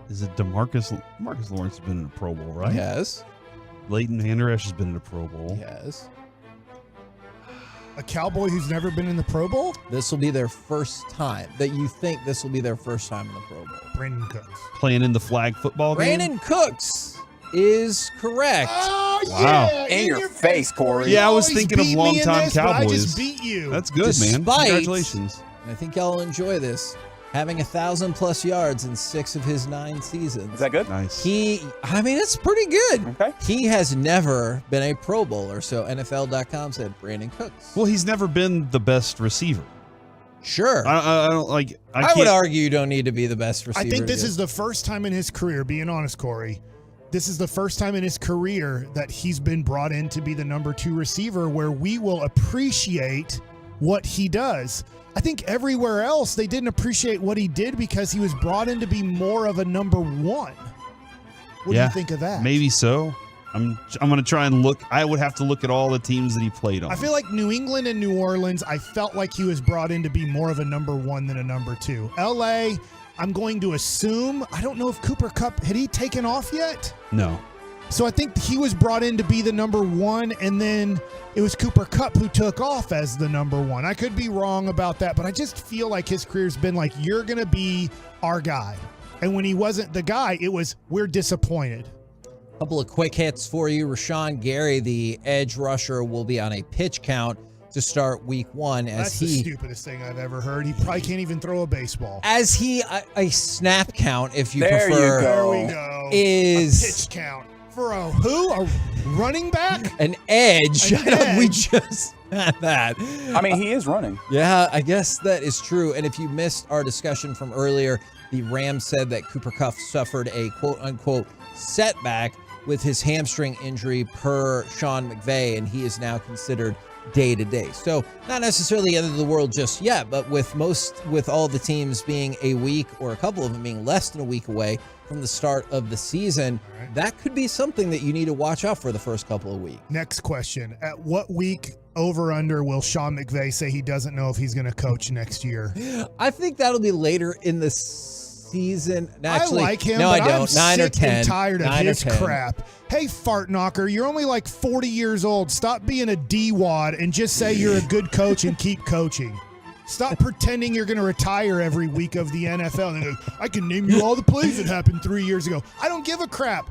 Is it Demarcus Lawrence has been in a Pro Bowl, right? Yes. Leighton Vander Esch has been in a Pro Bowl. Yes. A Cowboy who's never been in the Pro Bowl? This will be their first time. That you think this will be their first time in the Pro Bowl. Brandon Cooks. Playing in the flag football game? Brandon Cooks is correct. Oh, wow. yeah. In your face, Corey. Yeah, I was thinking of longtime Cowboys. I just beat you. That's good, man. Congratulations. I think y'all enjoy this. Having 1,000+ yards in 6 of his 9 seasons. Is that good? Nice. It's pretty good. Okay. He has never been a Pro Bowler, so NFL.com said Brandon Cooks. Well, he's never been the best receiver. Sure. I don't like. I would argue you don't need to be the best receiver. I think this is the first time in his career, being honest, Corey, this is the first time in his career that he's been brought in to be the number 2 receiver where we will appreciate what he does. I think everywhere else they didn't appreciate what he did because he was brought in to be more of a number 1. What do you think of that? Maybe so. I'm going to try and look. I would have to look at all the teams that he played on. I feel like New England and New Orleans, I felt like he was brought in to be more of a number 1 than a number 2. LA, I'm going to assume, I don't know if Cooper Kupp, had he taken off yet? No. So I think he was brought in to be the number 1, and then it was Cooper Kupp who took off as the number 1. I could be wrong about that, but I just feel like his career's been like, you're going to be our guy. And when he wasn't the guy, it was, we're disappointed. A couple of quick hits for you. Rashawn Gary, the edge rusher, will be on a pitch count to start week 1 That's the stupidest thing I've ever heard. He probably can't even throw a baseball. As a snap count, if you there prefer. There we go. Is a pitch count. For a who? A running back? An edge. An edge. We just had that. I mean, he is running. Yeah, I guess that is true. And if you missed our discussion from earlier, the Rams said that Cooper Kupp suffered a quote-unquote setback with his hamstring injury per Sean McVay, and he is now considered day-to-day. So not necessarily the end of the world just yet, but with all the teams being a week or a couple of them being less than a week away from the start of the season, that could be something that you need to watch out for the first couple of weeks. Next question. At what week over under will Sean McVay say he doesn't know if he's going to coach next year? I think that'll be later in the season. Actually, I like him, no, but I don't. I'm 9 or sick 10. and tired of 9 or his 10. crap. Hey, fart knocker, you're only like 40 years old. Stop being a D-wad and just say you're a good coach and keep coaching. Stop pretending you're going to retire every week of the NFL. And go, I can name you all the plays that happened 3 years ago. I don't give a crap.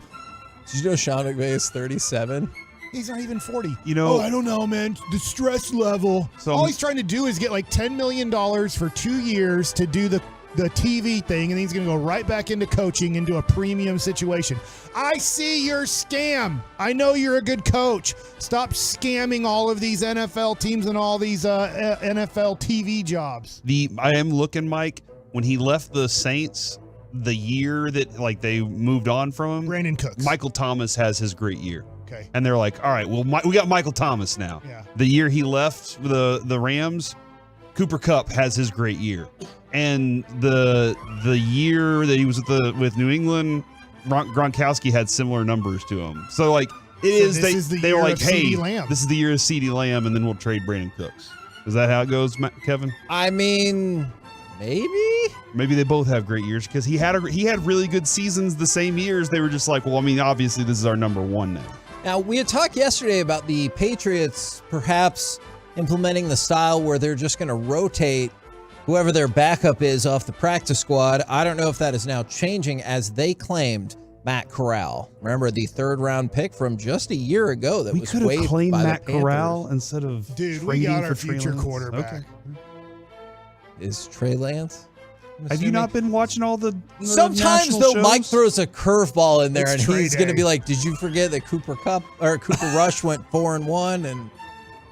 Did you know Sean McVay is 37? He's not even 40. You know, I don't know, man. The stress level. So all he's trying to do is get like $10 million for 2 years to do the TV thing, and then he's going to go right back into coaching into a premium situation. I see your scam. I know you're a good coach. Stop scamming all of these NFL teams and all these NFL TV jobs. I am looking, Mike, when he left the Saints, the year that they moved on from him, Brandon Cooks. Michael Thomas has his great year. Okay. And they're like, all right, well, we got Michael Thomas now. Yeah. The year he left the Rams, Cooper Kupp has his great year. And the year that he was with New England, Gronkowski had similar numbers to him. So they were like, hey, this is the year of CeeDee Lamb, and then we'll trade Brandon Cooks. Is that how it goes, Kevin? I mean, maybe they both have great years because he had really good seasons the same years. They were just like, well, I mean, obviously this is our number 1 now. Now, we had talked yesterday about the Patriots perhaps implementing the style where they're just going to rotate whoever their backup is off the practice squad. I don't know if that is now changing as they claimed Matt Corral. Remember the 3rd-round pick from just a year ago that We was could have waived claimed by the Matt Panthers. Corral instead of Dude, we trading got for our Trey future Lance. quarterback. Okay. Is Trey Lance? Have you not been watching all the Sometimes national though, shows? Mike throws a curveball in there, It's and Trey he's going to Day. be like, "Did you forget that Cooper Rush went 4-1?" And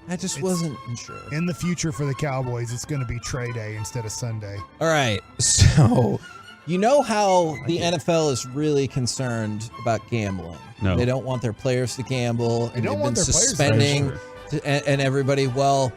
I just wasn't sure. In the future for the Cowboys, it's going to be Trey Day instead of Sunday. All right, so you know how the NFL is really concerned about gambling. No. They don't want their players to gamble, and don't they've been want their players to suspending gamble. and everybody. Well,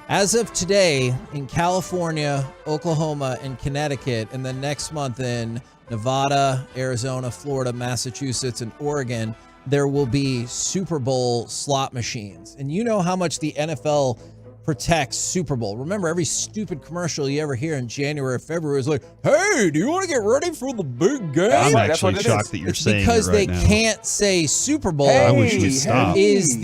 as of today, in California, Oklahoma, and Connecticut, and then next month in Nevada, Arizona, Florida, Massachusetts, and Oregon, there will be Super Bowl slot machines. And you know how much the NFL protects Super Bowl. Remember, every stupid commercial you ever hear in January or February is like, "Hey, do you want to get ready for the big game?" I'm That's actually what it shocked is. that you're It's saying because it they right now. can't say Super Bowl. I wish you'd stop. Is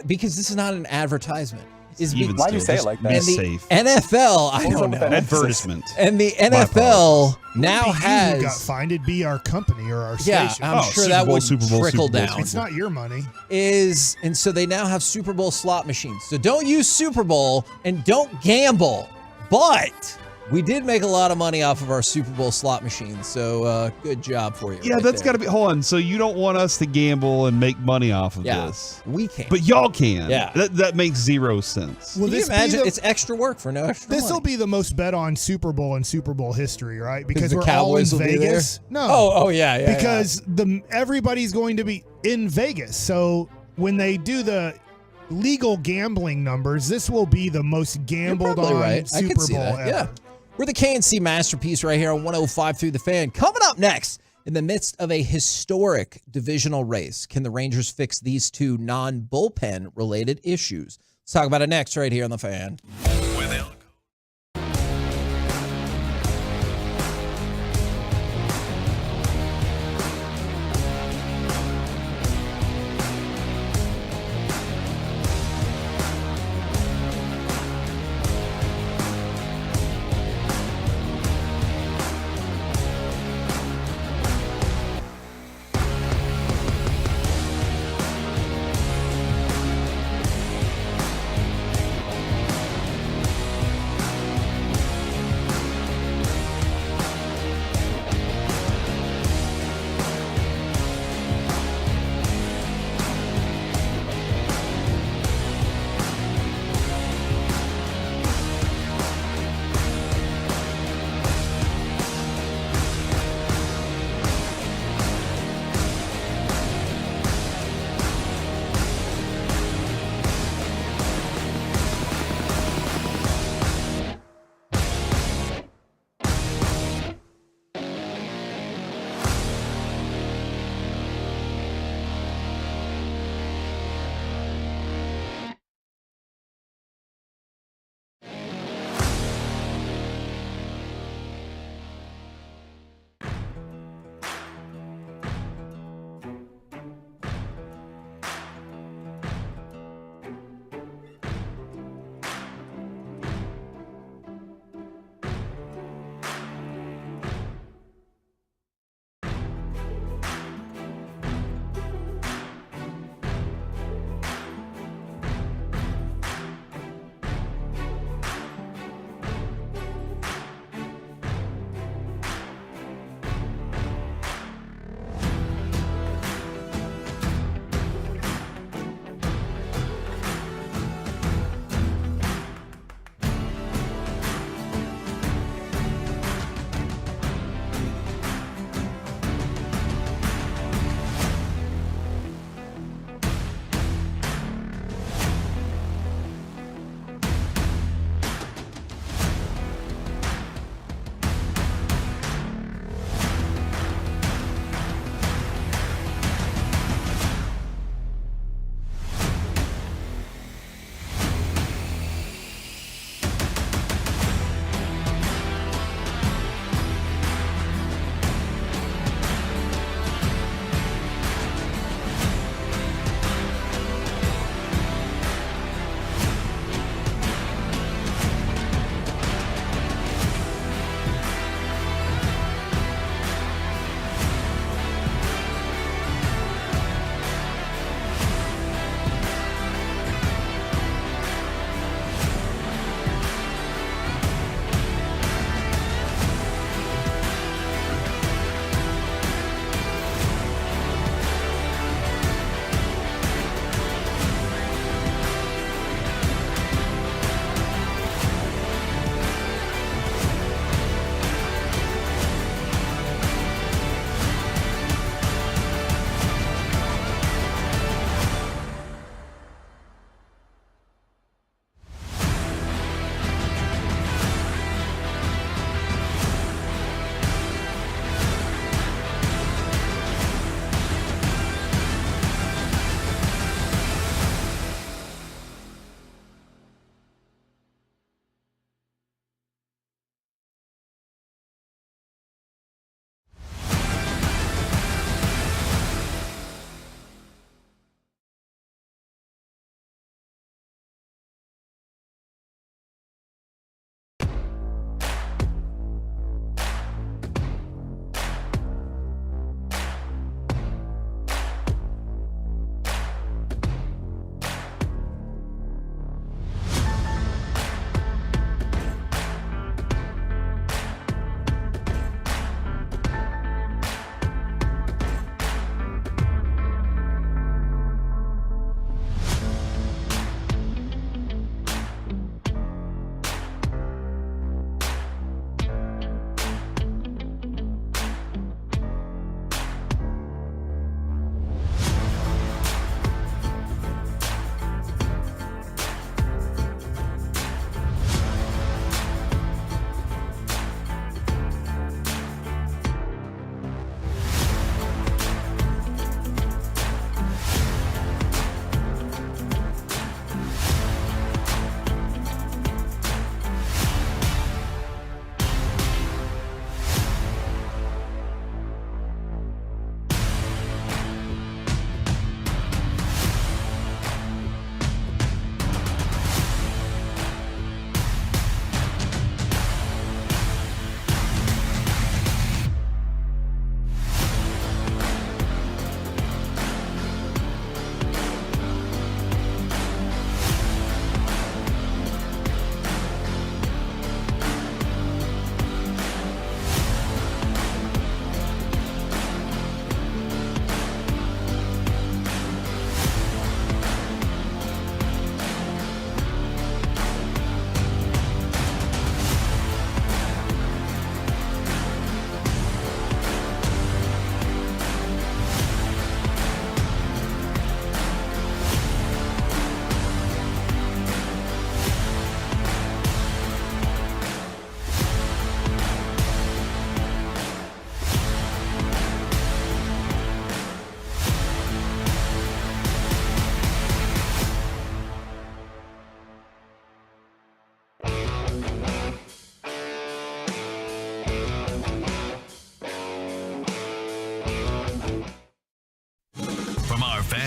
because this is not an advertisement. Is Even Why do you still, say it like that? Be and the safe. NFL, I What's don't up with know. that Advertisement. And the My NFL now Who got has, fined? It'd be our company or our yeah, station. I'm sure that would trickle down. It's not your money. And so they now have Super Bowl slot machines. So don't use Super Bowl and don't gamble. But we did make a lot of money off of our Super Bowl slot machines. So good job for you. Yeah, that's got to be. Hold on. So you don't want us to gamble and make money off of this? We can. But y'all can. Yeah. That makes zero sense. Will Can you this be imagine? the- It's extra work for no extra This will money. be the most bet on Super Bowl in Super Bowl history, right? Because the we're all in Cowboys will be there? Vegas. No. Oh, yeah. Because everybody's going to be in Vegas. So when they do the legal gambling numbers, this will be the most gambled Probably on right. I Super can see Bowl that. ever. Yeah. We're the KNC Masterpiece right here on 105 through the Fan. Coming up next, in the midst of a historic divisional race, can the Rangers fix these two non-bullpen related issues? Let's talk about it next right here on the Fan.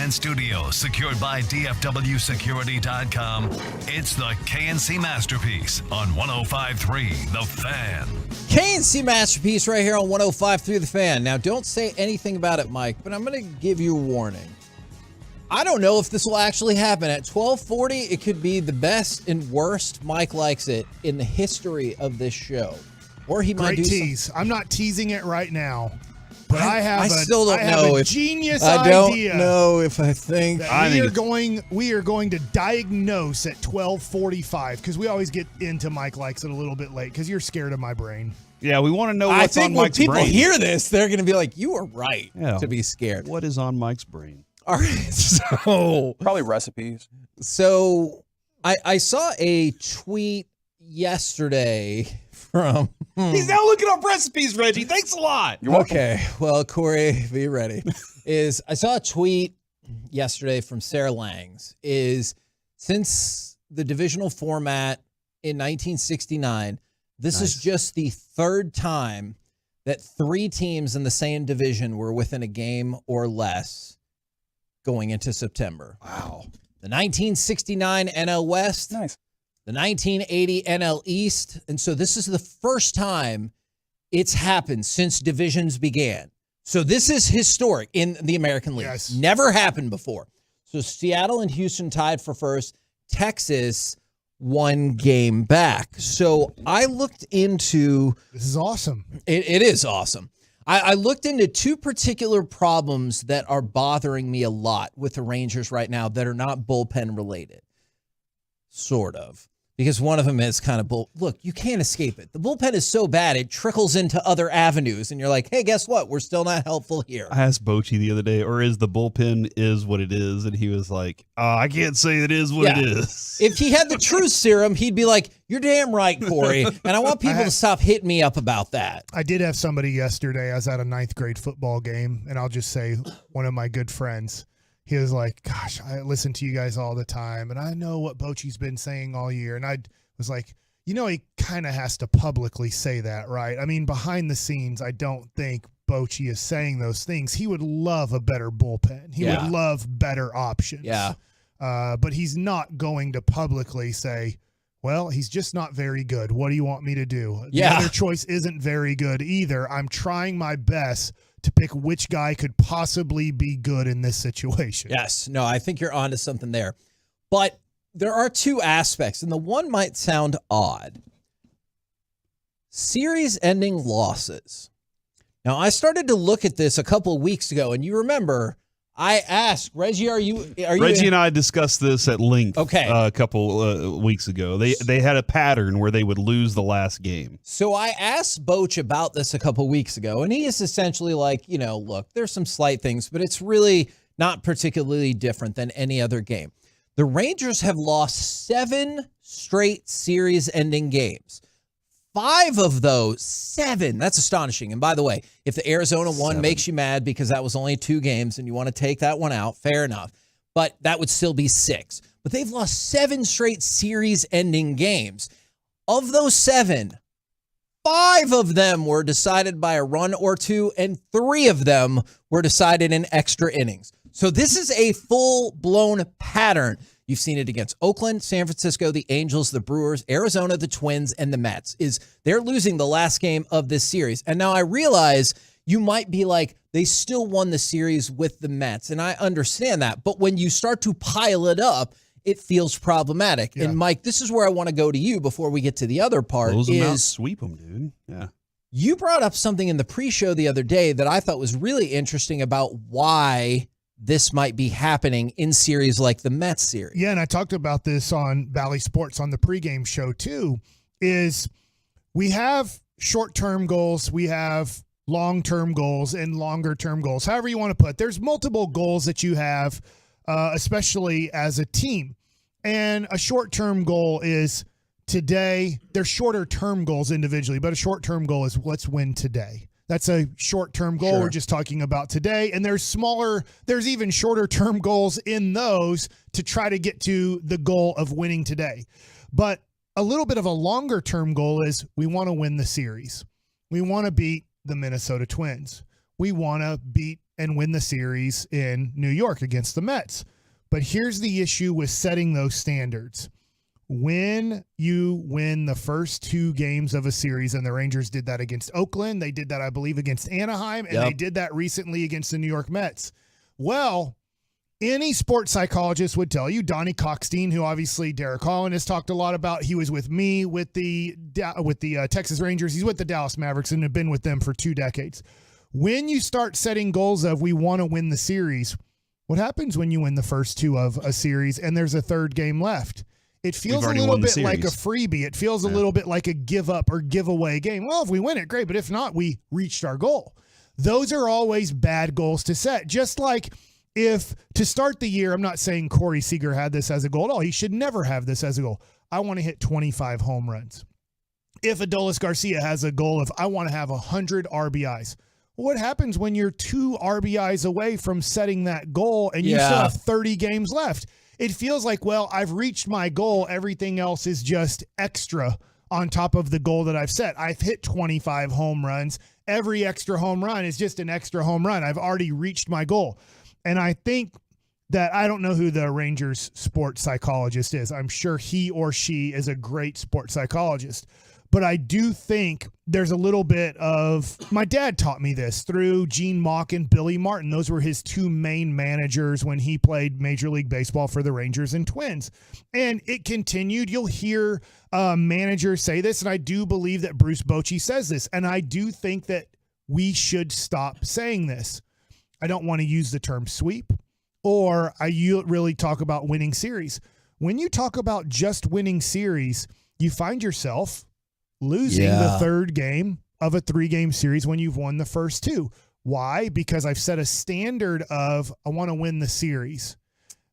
Fan Studios, secured by DFWsecurity.com. It's the KNC Masterpiece on 105.3 The Fan. KNC Masterpiece right here on 105.3 The Fan. Now, don't say anything about it, Mike, but I'm going to give you a warning. I don't know if this will actually happen. At 12:40, it could be the best and worst Mike likes it in the history of this show. Or he might do tease. I'm not teasing it right now. But I still don't know a if genius I idea. don't know if I think we are going to diagnose at 12:45 because we always get into Mike likes it a little bit late because you're scared of my brain. Yeah, we want to know what's on Mike's brain. I think when people hear this, they're going to be like, "You are right to be scared." What is on Mike's brain? All right, so probably recipes. So I saw a tweet yesterday from. He's now looking up recipes, Reggie. Thanks a lot. Okay, well, Corey, be ready. I saw a tweet yesterday from Sarah Langs. Since the divisional format in 1969, this is just the third time that 3 teams in the same division were within a game or less going into September. Wow. The 1969 NL West. Nice. The 1980 NL East. And so this is the first time it's happened since divisions began. So this is historic in the American League. Yes. Never happened before. So Seattle and Houston tied for first. Texas 1 game back. So I looked into... This is awesome. It is awesome. I looked into 2 particular problems that are bothering me a lot with the Rangers right now that are not bullpen related. Sort of. Because one of them is kind of look, you can't escape it. The bullpen is so bad, it trickles into other avenues. And you're like, hey, guess what? We're still not helpful here. I asked Bochy the other day, or is the bullpen is what it is? And he was like, I can't say it is what it is. If he had the truth serum, he'd be like, you're damn right, Corey. And I want people to stop hitting me up about that. I did have somebody yesterday. I was at a 9th grade football game, and I'll just say one of my good friends. He was like, gosh, I listen to you guys all the time, and I know what Bochy's been saying all year. And I was like, he kind of has to publicly say that, right? I mean, behind the scenes, I don't think Bochy is saying those things. He would love a better bullpen. He would love better options. Yeah. But he's not going to publicly say, well, he's just not very good. What do you want me to do? The other choice isn't very good either. I'm trying my best to pick which guy could possibly be good in this situation. Yes. No, I think you're onto something there. But there are 2 aspects, and the one might sound odd. Series-ending losses. Now, I started to look at this a couple of weeks ago, and you remember I asked, Reggie, are you Reggie and I discussed this at length a couple weeks ago. They had a pattern where they would lose the last game. So I asked Boch about this a couple of weeks ago, and he is essentially like, look, there's some slight things, but it's really not particularly different than any other game. The Rangers have lost 7 straight series-ending games. 5 of those, 7. That's astonishing. And by the way, if the Arizona one makes you mad because that was only 2 games and you want to take that one out, fair enough. But that would still be 6. But they've lost 7 straight series-ending games. Of those 7, 5 of them were decided by a run or 2, and 3 of them were decided in extra innings. So this is a full-blown pattern. You've seen it against Oakland, San Francisco, the Angels, the Brewers, Arizona, the Twins, and the Mets. They're losing the last game of this series. And now I realize you might be like, they still won the series with the Mets. And I understand that. But when you start to pile it up, it feels problematic. Yeah. And Mike, this is where I want to go to you before we get to the other part. Close them out, sweep them, dude. Yeah. You brought up something in the pre-show the other day that I thought was really interesting about why this might be happening in series like the Mets series. Yeah, and I talked about this on Bally Sports on the pregame show too, is we have short-term goals, we have long-term goals, and longer-term goals, however you want to put. There's multiple goals that you have, especially as a team. And a short-term goal is today. There's shorter-term goals individually, but a short-term goal is let's win today. That's a short-term goal. Sure. We're just talking about today. And there's even shorter-term goals in those to try to get to the goal of winning today. But a little bit of a longer-term goal is we want to win the series. We want to beat the Minnesota Twins. We want to beat and win the series in New York against the Mets. But here's the issue with setting those standards. When you win the first 2 games of a series, and the Rangers did that against Oakland, they did that, I believe, against Anaheim, and they did that recently against the New York Mets. Well, any sports psychologist would tell you, Donnie Cockstein, who obviously Derek Holland has talked a lot about, he was with me with the Texas Rangers. He's with the Dallas Mavericks and have been with them for 2 decades. When you start setting goals of we want to win the series, what happens when you win the first 2 of a series and there's a 3rd game left? It feels a little bit like a freebie. It feels a little bit like a give up or giveaway game. Well, if we win it, great. But if not, we reached our goal. Those are always bad goals to set. Just like if to start the year, I'm not saying Corey Seager had this as a goal at all. He should never have this as a goal. I want to hit 25 home runs. If Adolis Garcia has a goal of I want to have 100 RBIs. What happens when you're 2 RBIs away from setting that goal and you still have 30 games left? It feels like, well, I've reached my goal. Everything else is just extra on top of the goal that I've set. I've hit 25 home runs. Every extra home run is just an extra home run. I've already reached my goal. And I think that I don't know who the Rangers sports psychologist is. I'm sure he or she is a great sports psychologist. But I do think there's a little bit of, my dad taught me this through Gene Mauch and Billy Martin. Those were his 2 main managers when he played Major League Baseball for the Rangers and Twins. And it continued. You'll hear managers say this, and I do believe that Bruce Bochy says this. And I do think that we should stop saying this. I don't want to use the term sweep, or you really talk about winning series. When you talk about just winning series, you find yourself losing the 3rd game of a 3-game series when you've won the first 2. Why? Because I've set a standard of I want to win the series.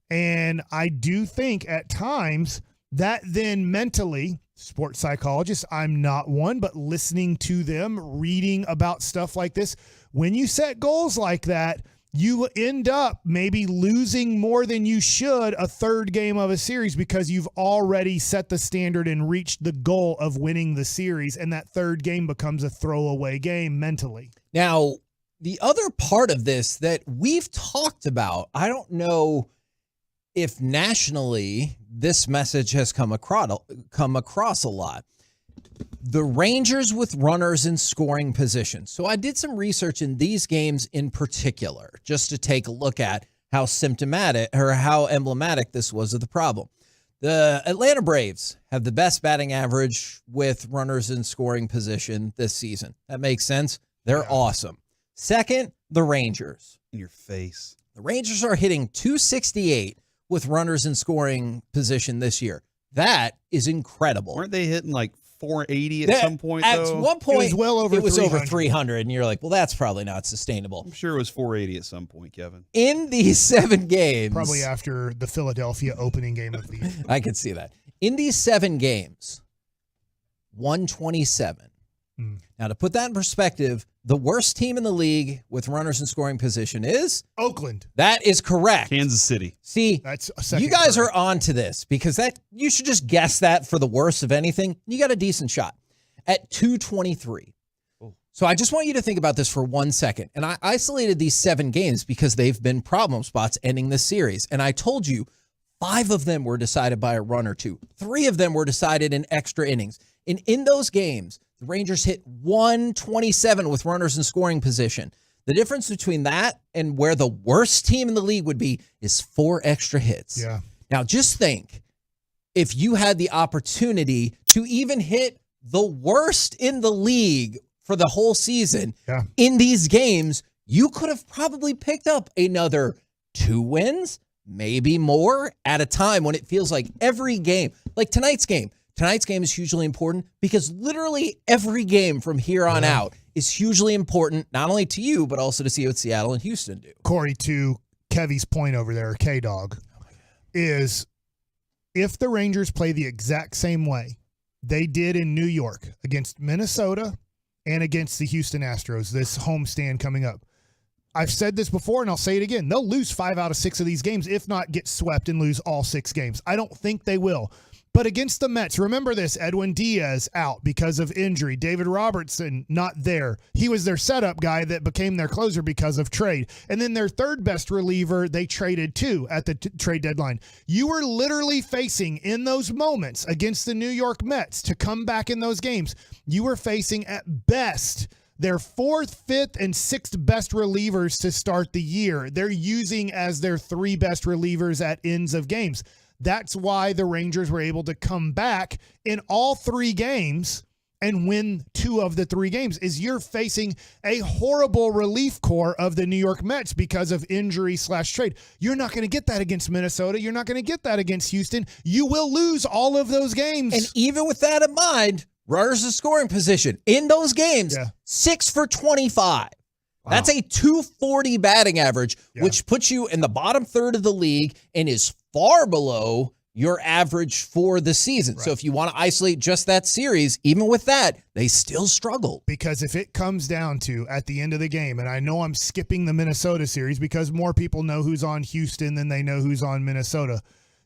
And I do think at times that then mentally, sports psychologists, I'm not one, but listening to them, reading about stuff like this, when you set goals like that, you end up maybe losing more than you should a 3rd game of a series because you've already set the standard and reached the goal of winning the series, and that 3rd game becomes a throwaway game mentally. Now, the other part of this that we've talked about, I don't know if nationally this message has come across a lot. The Rangers with runners in scoring position. So I did some research in these games in particular, just to take a look at how symptomatic or how emblematic this was of the problem. The Atlanta Braves have the best batting average with runners in scoring position this season. That makes sense. They're awesome. Second, the Rangers. In your face. The Rangers are hitting .268 with runners in scoring position this year. That is incredible. Weren't they hitting like .480 at some point, At though? one point, it was well over 300. over 300, and you're like, well, that's probably not sustainable. I'm sure it was .480 at some point, Kevin. In these 7 games. Probably after the Philadelphia opening game of the year. I could see that. In these 7 games, 127. Now, to put that in perspective, the worst team in the league with runners in scoring position is Oakland. That is correct. Kansas City. See, that's a second you guys correct. are on to this because that you should just guess that for the worst of anything. You got a decent shot at 223. So I just want you to think about this for 1 second. And I isolated these 7 games because they've been problem spots ending this series. And I told you 5 of them were decided by a run or 2. 3 of them were decided in extra innings. And in those games, the Rangers hit 127 with runners in scoring position. The difference between that and where the worst team in the league would be is 4 extra hits. Yeah. Now, just think, if you had the opportunity to even hit the worst in the league for the whole season in these games, you could have probably picked up another 2 wins, maybe more, at a time when it feels like every game, like tonight's game is hugely important because literally every game from here on out is hugely important, not only to you, but also to see what Seattle and Houston do. Corey, to Kevy's point over there, K-Dog, is if the Rangers play the exact same way they did in New York against Minnesota and against the Houston Astros, this homestand coming up, I've said this before and I'll say it again. They'll lose 5 out of 6 of these games, if not get swept and lose all 6 games. I don't think they will. But against the Mets, remember this, Edwin Diaz out because of injury. David Robertson not there. He was their setup guy that became their closer because of trade. And then their third best reliever, they traded too at the trade deadline. You were literally facing in those moments against the New York Mets to come back in those games. You were facing at best their fourth, fifth, and sixth best relievers to start the year. They're using as their three best relievers at ends of games. That's why the Rangers were able to come back in all three games and win two of the three games. Is you're facing a horrible relief corps of the New York Mets because of injury/trade. You're not going to get that against Minnesota. You're not going to get that against Houston. You will lose all of those games. And even with that in mind, runners in scoring position in those games, 6 for 25. That's a 240 batting average, which puts you in the bottom third of the league and is far below your average for the season. So if you want to isolate just that series, even with that, they still struggle. Because if it comes down to at the end of the game, and I know I'm skipping the Minnesota series because more people know who's on Houston than they know who's on Minnesota.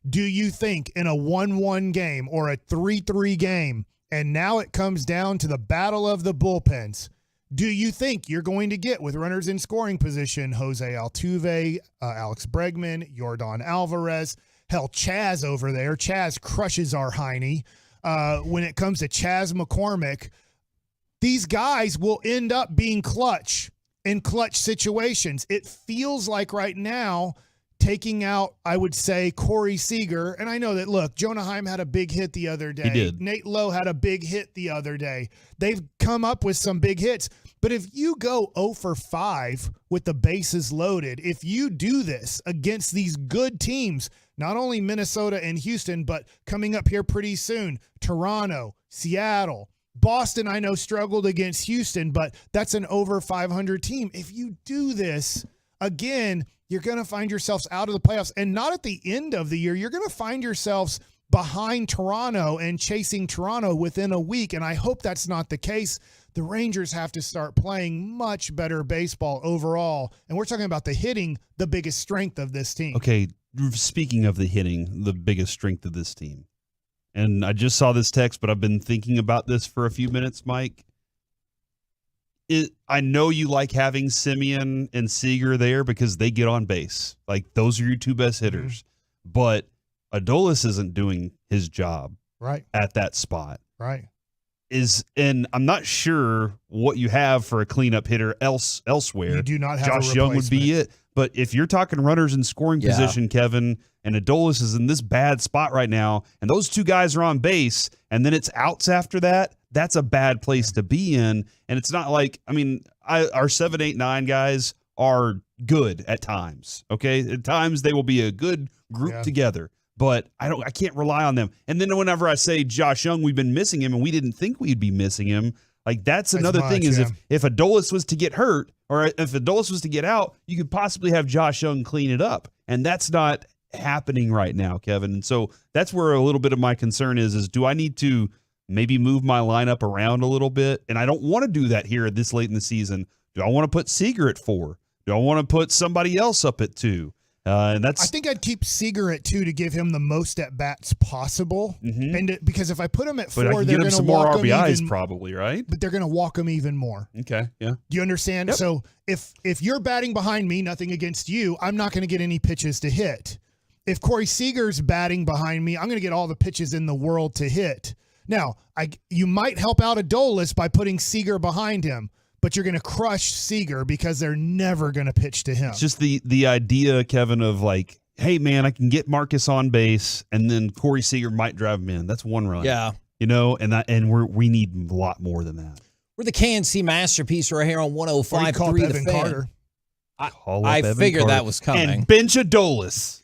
Do you think in a 1-1 game or a 3-3 game, and now it comes down to the battle of the bullpens, do you think you're going to get, with runners in scoring position, Jose Altuve, Alex Bregman, Yordan Alvarez, hell, Chaz over there. Chaz crushes our Heine. When it comes to Chaz McCormick, these guys will end up being clutch in clutch situations. It feels like right now, taking out, I would say, Corey Seager. And I know that, look, Jonah Heim had a big hit the other day. He did. Nate Lowe had a big hit the other day. They've come up with some big hits. But if you go 0 for 5 with the bases loaded, if you do this against these good teams, not only Minnesota and Houston, but coming up here pretty soon, Toronto, Seattle, Boston, I know struggled against Houston, but that's an over 500 team. If you do this, again, you're going to find yourselves out of the playoffs, and not at the end of the year. You're going to find yourselves behind Toronto and chasing Toronto within a week, and I hope that's not the case. The Rangers have to start playing much better baseball overall, and we're talking about the hitting, the biggest strength of this team. Okay, speaking of the hitting, the biggest strength of this team, and I just saw this text, but I've been thinking about this for a few minutes, Mike. I know you like having Semien and Seager there because they get on base. Like, those are your two best hitters. But Adolis isn't doing his job at that spot. And I'm not sure what you have for a cleanup hitter elsewhere. You do not have Josh a Young would be it. But if you're talking runners in scoring position, Kevin, and Adolis is in this bad spot right now, and those two guys are on base, and then it's outs after that, that's a bad place to be in. And it's not like, I mean, our 7, 8, 9 guys are good at times. Okay. At times they will be a good group together, but I can't rely on them. And then whenever I say Josh Young, we've been missing him and we didn't think we'd be missing him. Like, that's another thing is if Adolis was to get hurt or if Adolis was to get out, you could possibly have Josh Young clean it up. And that's not happening right now, Kevin. And so that's where a little bit of my concern is do I need to maybe move my lineup around a little bit? And I don't want to do that here this late in the season. Do I want to put Seager at 4? Do I want to put somebody else up at 2? And that's. I think I'd keep Seager at 2 to give him the most at bats possible, and because if I put him at 4, they're going to walk him RBIs probably, right? But they're going to walk him even more. Okay, yeah. Do you understand? Yep. So if you're batting behind me, nothing against you, I'm not going to get any pitches to hit. If Corey Seager's batting behind me, I'm going to get all the pitches in the world to hit. Now, you might help out Adolis by putting Seager behind him, but you're going to crush Seager because they're never going to pitch to him. It's just the idea, Kevin, of like, hey, man, I can get Marcus on base, and then Corey Seager might drive him in. That's one run. Yeah. You know, and we need a lot more than that. We're the KNC Masterpiece right here on 105.3 The Fan. Carter. I figured that was coming. And bench Adolis.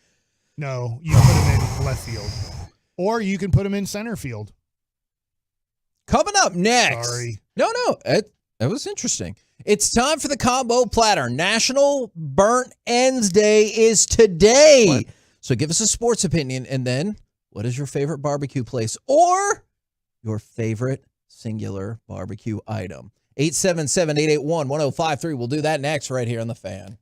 No, you put him in left field. Or you can put him in center field. Coming up next. Sorry. No, it was interesting. It's time for the combo platter. National Burnt Ends Day is today. What? So give us a sports opinion, and then what is your favorite barbecue place or your favorite singular barbecue item? 877-881-1053. We'll do that next right here on The Fan.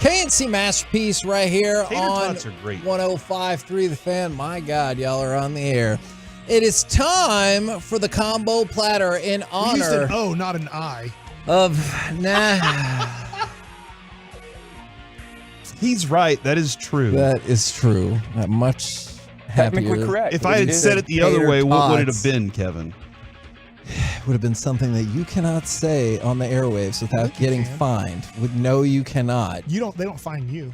KNC Masterpiece right here Tater on tots are great. 105.3 The Fan. My God, y'all are on the air. It is time for the combo platter in honor. We used an O, not an I. Of He's right. That is true. That is true. I'm much happier. Technically correct. If I had said it the other way, what would it have been, Kevin? Would have been something that you cannot say on the airwaves without getting fined. No, you cannot. They don't find you.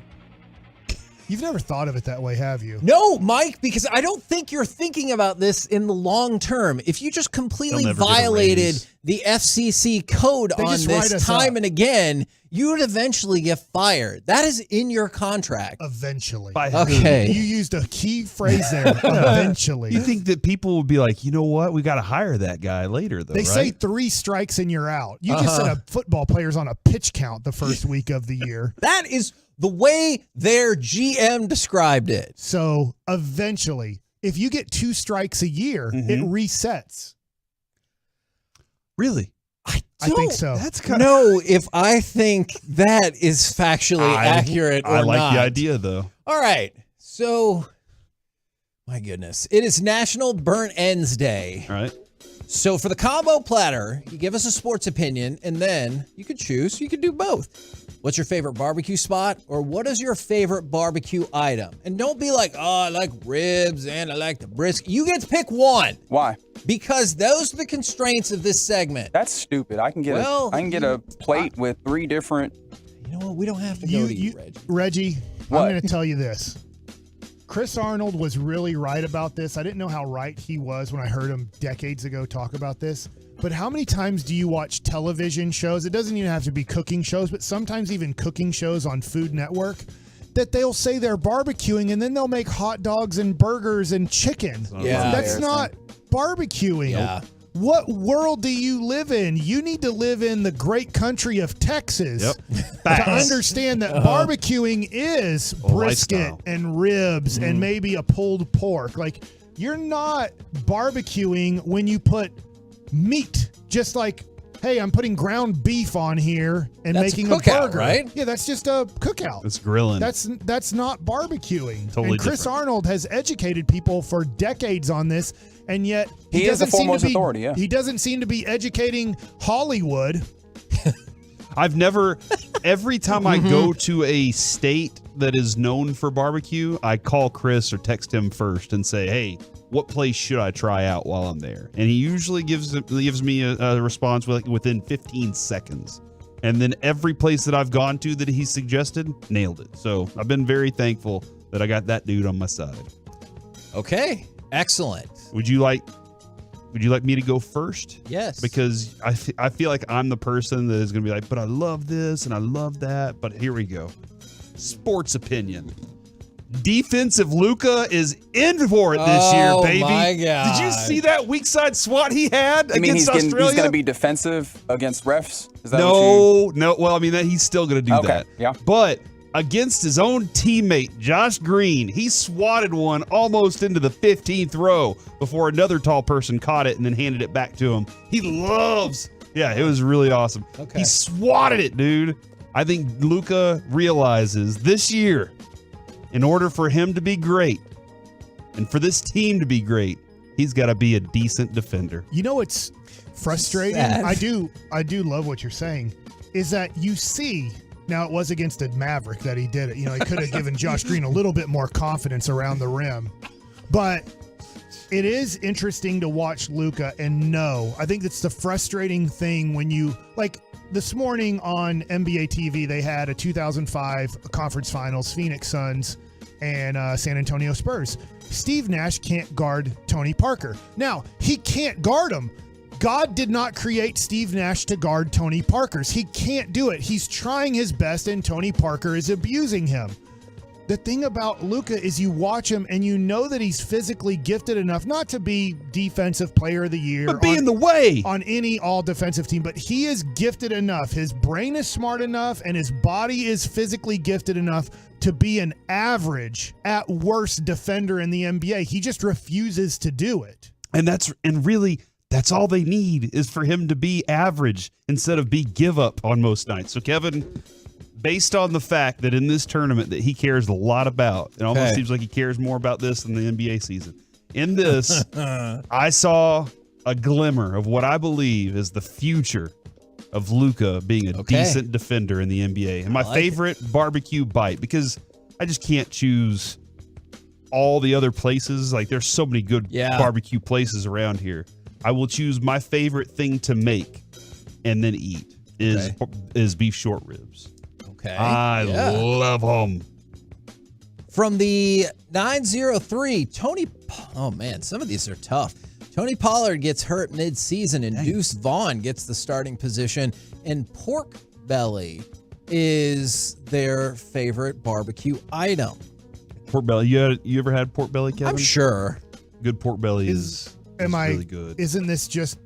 You've never thought of it that way, have you? No, Mike, because I don't think you're thinking about this in the long term. If you just completely violated the FCC code on this time and again, you would eventually get fired. That is in your contract. Eventually. Okay. You used a key phrase there. Eventually. You think that people would be like, you know what? We got to hire that guy later, though, They right? say 3 strikes and you're out. You just said a football player's on a pitch count the first week of the year. That is the way their GM described it. So eventually, if you get 2 strikes a year, it resets. Really? I think so. That's kind No, if I think that is factually accurate or I like not. the idea, though. All right. So, my goodness. It is National Burn Ends Day. All right. So, for the combo platter, you give us a sports opinion, and then you could choose. You could do both. What's your favorite barbecue spot, or what is your favorite barbecue item? And don't be like, oh, I like ribs and I like the brisket. You get to pick one. Why? Because those are the constraints of this segment. That's stupid. I can get a plate with 3 different. You know what? We don't have to go to you, Reggie, What? I'm going to tell you this. Chris Arnold was really right about this. I didn't know how right he was when I heard him decades ago talk about this. But how many times do you watch television shows? It doesn't even have to be cooking shows, but sometimes even cooking shows on Food Network that they'll say they're barbecuing and then they'll make hot dogs and burgers and chicken. Yeah. That's not barbecuing. Yeah. What world do you live in? You need to live in the great country of Texas to understand that barbecuing is brisket lifestyle. and ribs and maybe a pulled pork. Like, you're not barbecuing when you put meat, just like, hey, I'm putting ground beef on here and That's making a a cookout, burger. right? Yeah, that's just a cookout. It's grilling. That's not barbecuing. Totally and Chris different. Arnold has educated people for decades on this, and yet He is the doesn't seem to foremost be- authority, yeah. He doesn't seem to be educating Hollywood. I've never, every time I go to a state that is known for barbecue, I call Chris or text him first and say, hey, what place should I try out while I'm there? And he usually gives me a response within 15 seconds. And then every place that I've gone to that he suggested, nailed it. So I've been very thankful that I got that dude on my side. Okay. Excellent. Would you like me to go first? Yes. Because I feel like I'm the person that is going to be like, but I love this and I love that. But here we go. Sports opinion. Defensive Luka is in for it this year, baby. My God. Did you see that weak side swat he had I mean, against he's Australia? going to be defensive against refs? Is that No. Well, I mean, he's still going to do Okay, that. yeah. But against his own teammate, Josh Green, he swatted one almost into the 15th row before another tall person caught it and then handed it back to him. He loves. Yeah, it was really awesome. Okay. He swatted it, dude. I think Luka realizes this year, in order for him to be great and for this team to be great, he's got to be a decent defender. You know what's frustrating? Sad. I do love what you're saying. Is that you see, now it was against a Maverick that he did it. You know, he could have given Josh Green a little bit more confidence around the rim. But it is interesting to watch Luka and know. I think that's the frustrating thing when you, like, this morning on NBA TV, they had a 2005 conference finals, Phoenix Suns and San Antonio Spurs. Steve Nash can't guard Tony Parker. Now, he can't guard him. God did not create Steve Nash to guard Tony Parker's. He can't do it. He's trying his best, and Tony Parker is abusing him. The thing about Luka is you watch him and you know that he's physically gifted enough not to be defensive player of the year. But be in the way. On any all-defensive team, but he is gifted enough. His brain is smart enough and his body is physically gifted enough to be an average, at worst, defender in the NBA. He just refuses to do it. And really, that's all they need is for him to be average instead of be give up on most nights. So, Kevin, based on the fact that in this tournament that he cares a lot about, it almost Okay. seems like he cares more about this than the NBA season. In this, I saw a glimmer of what I believe is the future of Luka being a decent defender in the NBA. And my favorite barbecue bite, because I just can't choose all the other places. Like, there's so many good barbecue places around here. I will choose my favorite thing to make and then eat is beef short ribs. Okay. I love them. From the 903, oh man, some of these are tough. Tony Pollard gets hurt mid-season, and Deuce Vaughn gets the starting position, and pork belly is their favorite barbecue item. Pork belly. You ever had pork belly, Kevin? I'm sure. Good pork belly is really good. Isn't this just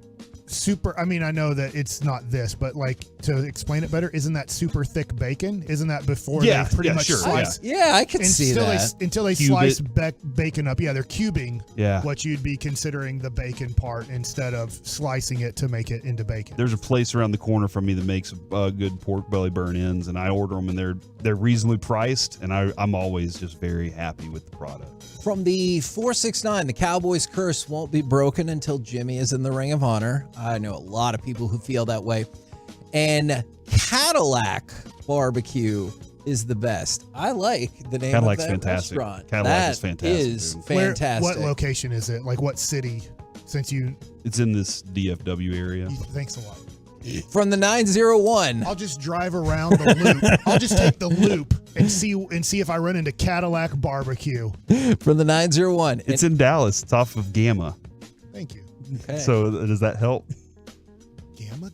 super? I mean, I know that it's not this, but like, to explain it better, isn't that super thick bacon? Isn't that before they pretty much slice? Yeah, I could see that. Until they Cube slice it. bacon up. Yeah, they're cubing Yeah. what you'd be considering the bacon part instead of slicing it to make it into bacon. There's a place around the corner from me that makes good pork belly burn-ins, and I order them, and they're reasonably priced, and I'm always just very happy with the product. From the 469, the Cowboys curse won't be broken until Jimmy is in the Ring of Honor. I know a lot of people who feel that way. And Cadillac Barbecue is the best. I like the name Cadillac's of that fantastic. restaurant. Cadillac is That fantastic, is dude. fantastic. What location is it? Like, what city? Since you... It's in this DFW area. Thanks a lot. From the 901. I'll just drive around the loop. I'll just take the loop and see if I run into Cadillac Barbecue. From the 901. It's in Dallas. It's off of Gamma. Thank you. Okay. So does that help? Gamma.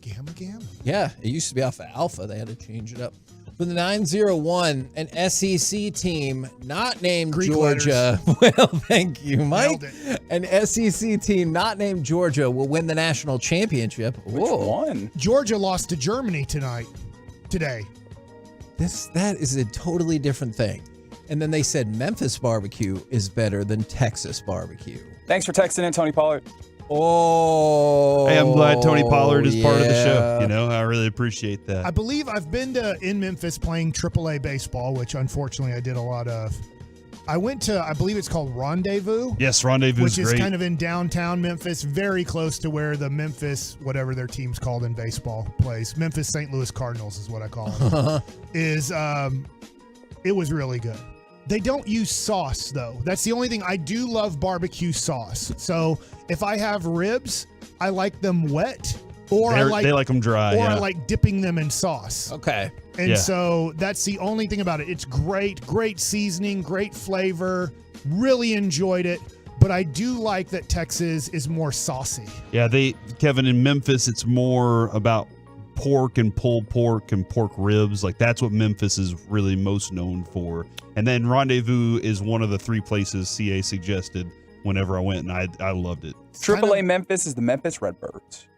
Yeah, it used to be off of Alpha. They had to change it up. For the 901, an SEC team not named Greek Georgia. Well, thank you, Mike. Nailed An SEC team not named Georgia will win the national championship. Which one? Georgia lost to Germany today. That is a totally different thing. And then they said Memphis barbecue is better than Texas barbecue. Thanks for texting in, Tony Pollard. Oh, Hey, I'm glad Tony Pollard is part of the show. You know, I really appreciate that. I believe I've been in Memphis playing AAA baseball, which unfortunately I did a lot of. I went to, I believe it's called Rendezvous. Yes, Rendezvous which is great. kind of in downtown Memphis, very close to where the Memphis, whatever their team's called in baseball, plays. Memphis St. Louis Cardinals is what I call them. It was really good. They don't use sauce, though. That's the only thing. I do love barbecue sauce. So if I have ribs, I like them wet, or They like them dry. or Yeah. I like dipping them in sauce. Okay. And Yeah. so that's the only thing about it. It's great seasoning, great flavor. Really enjoyed it. But I do like that Texas is more saucy. Yeah, Kevin, in Memphis, it's more about pork and pulled pork and pork ribs. Like, that's what Memphis is really most known for. And then Rendezvous is one of the 3 places CA suggested whenever I went, and I loved it. AAA Memphis is the Memphis Redbirds.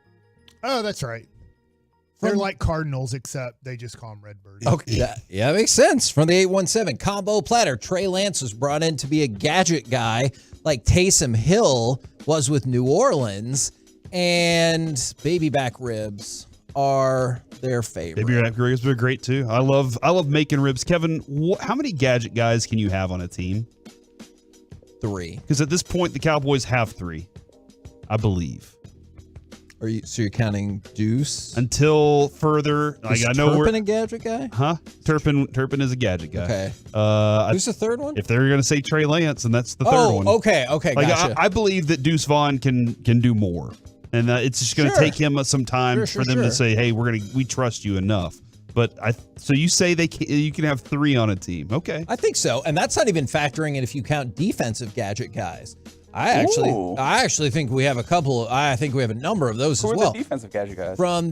Oh, that's right. They're like Cardinals, except they just call them Redbirds. Okay. Yeah, makes sense. From the 817, combo platter. Trey Lance was brought in to be a gadget guy like Taysom Hill was with New Orleans, and baby back ribs are their favorite. Baby back ribs are great too. I love making ribs. Kevin, how many gadget guys can you have on a team? 3. Because at this point, the Cowboys have 3, I believe. So you're counting Deuce? Until further, Is Turpin a gadget guy? Huh? Turpin is a gadget guy. Okay. Who's the third one? If they're going to say Trey Lance, and that's the third one. Okay, Like, gotcha. I believe that Deuce Vaughn can do more, and it's just going to take him some time for them to say, "Hey, we trust you enough." But so you say you can have 3 on a team? Okay, I think so, and that's not even factoring in if you count defensive gadget guys. I actually think we have a couple. I think we have a number of those as well. The defensive gadget guys. From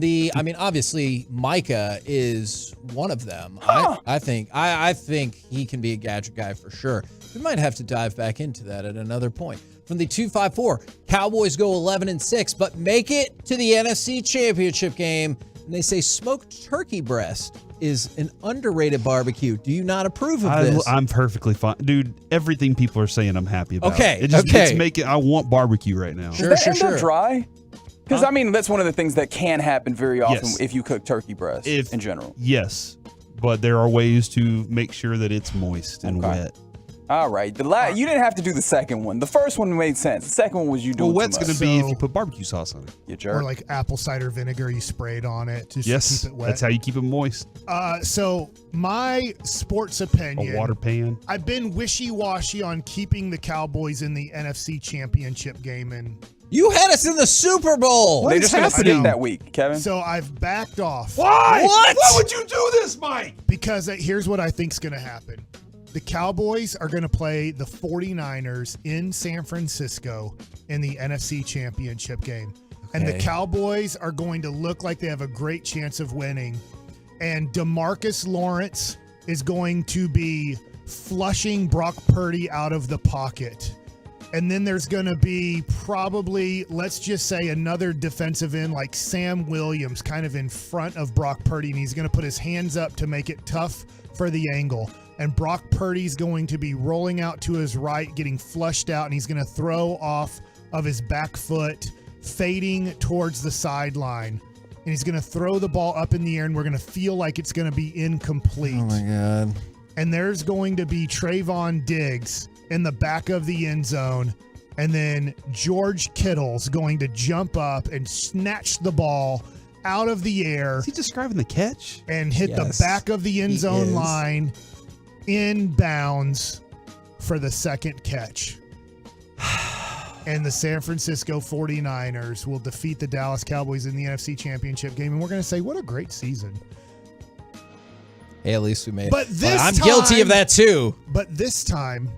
obviously Micah is one of them. I think he can be a gadget guy for sure. We might have to dive back into that at another point. From the 254, Cowboys go 11-6, but make it to the NFC Championship game. And they say smoked turkey breast is an underrated barbecue. Do you not approve of this? I'm perfectly fine, dude. Everything people are saying, I'm happy about. Okay, It's making. I want barbecue right now. Sure. Dry? Because I mean, that's one of the things that can happen very often if you cook turkey breast in general. Yes, but there are ways to make sure that it's moist and wet. All right. You didn't have to do the second one. The first one made sense. The second one was you doing wet's too going much. to be if you put barbecue sauce on it. You jerk. Or like apple cider vinegar, you spray it on it to Yes, keep it wet. that's how you keep it moist. So my sports opinion. A water pan. I've been wishy-washy on keeping the Cowboys in the NFC Championship game, and You had us in the Super Bowl. They just finished it that week, Kevin. so I've backed off. Why? What? Why would you do this, Mike? Because here's what I think's going to happen. The Cowboys are going to play the 49ers in San Francisco in the NFC Championship game. And the Okay. Cowboys are going to look like they have a great chance of winning. And DeMarcus Lawrence is going to be flushing Brock Purdy out of the pocket. And then there's going to be probably, let's just say, another defensive end like Sam Williams kind of in front of Brock Purdy. And he's going to put his hands up to make it tough for the angle. And Brock Purdy's going to be rolling out to his right, getting flushed out, and he's going to throw off of his back foot, fading towards the sideline. And he's going to throw the ball up in the air, and we're going to feel like it's going to be incomplete. Oh, my God. And there's going to be Trayvon Diggs in the back of the end zone. And then George Kittle's going to jump up and snatch the ball out of the air. Is he describing the catch? And hit Yes, the back of the end he zone is. line inbounds for the second catch. And the San Francisco 49ers will defeat the Dallas Cowboys in the NFC Championship game. And we're going to say, what a great season. Hey, at least we made But it. this I'm guilty of time- that, too. But this time,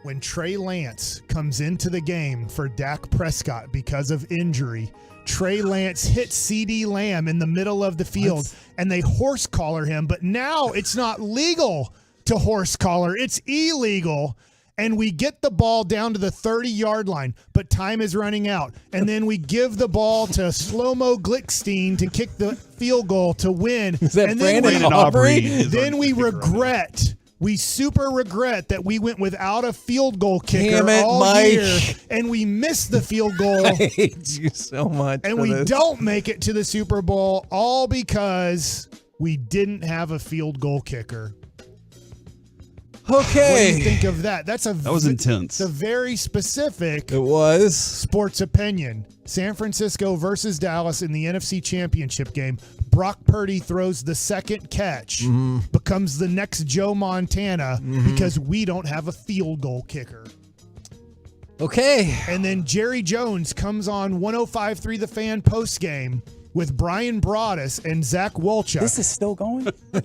when Trey Lance comes into the game for Dak Prescott because of injury, Trey Lance hits CD Lamb in the middle of the field, and they horse collar him. But now it's not legal to horse collar. It's illegal. And we get the ball down to the 30-yard line, but time is running out. And then we give the ball to Slow-Mo Glickstein to kick the field goal to win. Is that and Brandon then Aubrey? then we regret. We super regret that we went without a field goal kicker Damn it, all Mike. year, and we missed the field goal. I hate you so much. And for we this. don't make it to the Super Bowl, all because we didn't have a field goal kicker. What do Okay. you think of that? That was intense. It's a very specific It was. sports opinion. San Francisco versus Dallas in the NFC Championship game. Brock Purdy throws the second catch, becomes the next Joe Montana because we don't have a field goal kicker. Okay. And then Jerry Jones comes on 105.3 The Fan postgame with Brian Broaddus and Zach Wolchuk. This is still going? he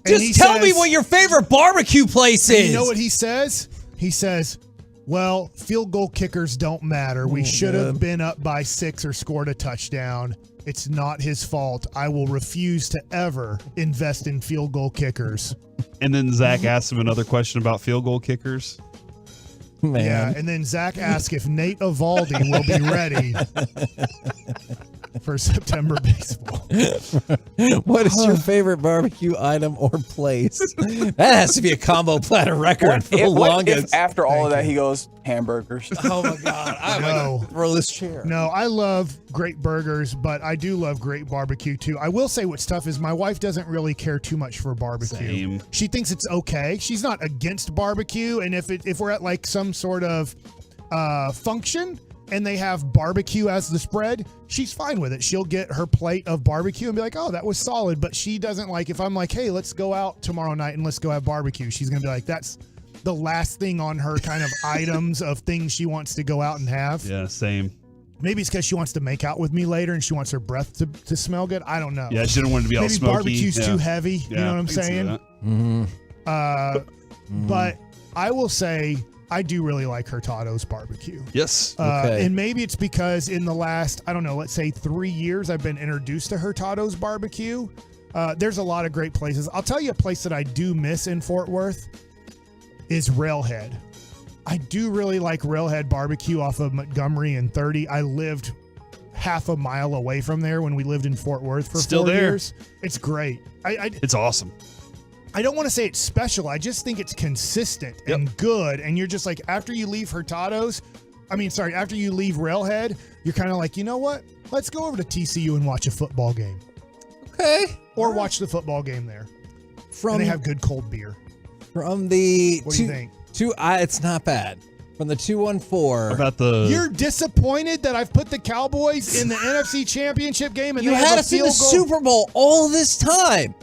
Just tell me says- what your favorite barbecue place And is. you know what he says? He says, well, field goal kickers don't matter. We should have been up by 6 or scored a touchdown. It's not his fault. I will refuse to ever invest in field goal kickers. And then Zach asked him another question about field goal kickers. Man. Yeah, and then Zach asked if Nate Evaldi will be ready for September baseball. What is your favorite barbecue item or place? That has to be a combo platter record for the What longest. if after all of that he goes, hamburgers? Oh my God. I'm going to throw this chair. No, I love great burgers, but I do love great barbecue too. I will say what's tough is my wife doesn't really care too much for barbecue. Same. She thinks it's okay. She's not against barbecue, and if we're at like some sort of function and they have barbecue as the spread, she's fine with it. She'll get her plate of barbecue and be like, oh, that was solid. But she doesn't like, if I'm like, hey, let's go out tomorrow night and let's go have barbecue, she's going to be like, that's the last thing on her kind of items of things she wants to go out and have. Yeah, same. Maybe it's because she wants to make out with me later and she wants her breath to smell good. I don't know. Yeah, she didn't want it to be all Maybe smoky. barbecue's Yeah. too heavy. You Yeah, know what I'm I can see saying? that. But I will say I do really like Hurtado's barbecue. Yes. Okay. And maybe it's because in the last, I don't know, let's say 3 years, I've been introduced to Hurtado's barbecue. There's a lot of great places. I'll tell you a place that I do miss in Fort Worth is Railhead. I do really like Railhead barbecue off of Montgomery and 30. I lived half a mile away from there when we lived in Fort Worth for Still 4 there. years. It's great. It's awesome. I don't want to say it's special. I just think it's consistent and good. And you're just like, after you leave Hurtado's, after you leave Railhead, you're kind of like, you know what? Let's go over to TCU and watch a football game. Okay. Or watch the football game there. And they have good cold beer. From the What do you think? It's not bad. From the 214. About the You're disappointed that I've put the Cowboys in the NFC Championship game and you they had have a us in field the goal? Super Bowl all this time.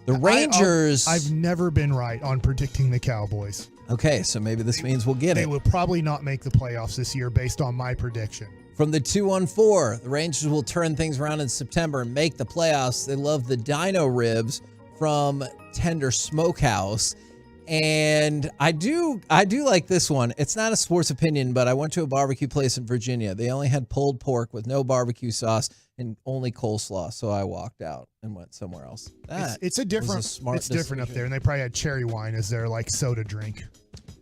The Rangers. I've never been right on predicting the Cowboys. Okay, so maybe this means we'll get They it. will probably not make the playoffs this year based on my prediction. From the 214, the Rangers will turn things around in September and make the playoffs. They love the dino ribs from Tender Smokehouse. And I do like this one. It's not a sports opinion, but I went to a barbecue place in Virginia. They only had pulled pork with no barbecue sauce and only coleslaw. So I walked out and went somewhere else. It's different up there, and they probably had cherry wine as their like soda drink.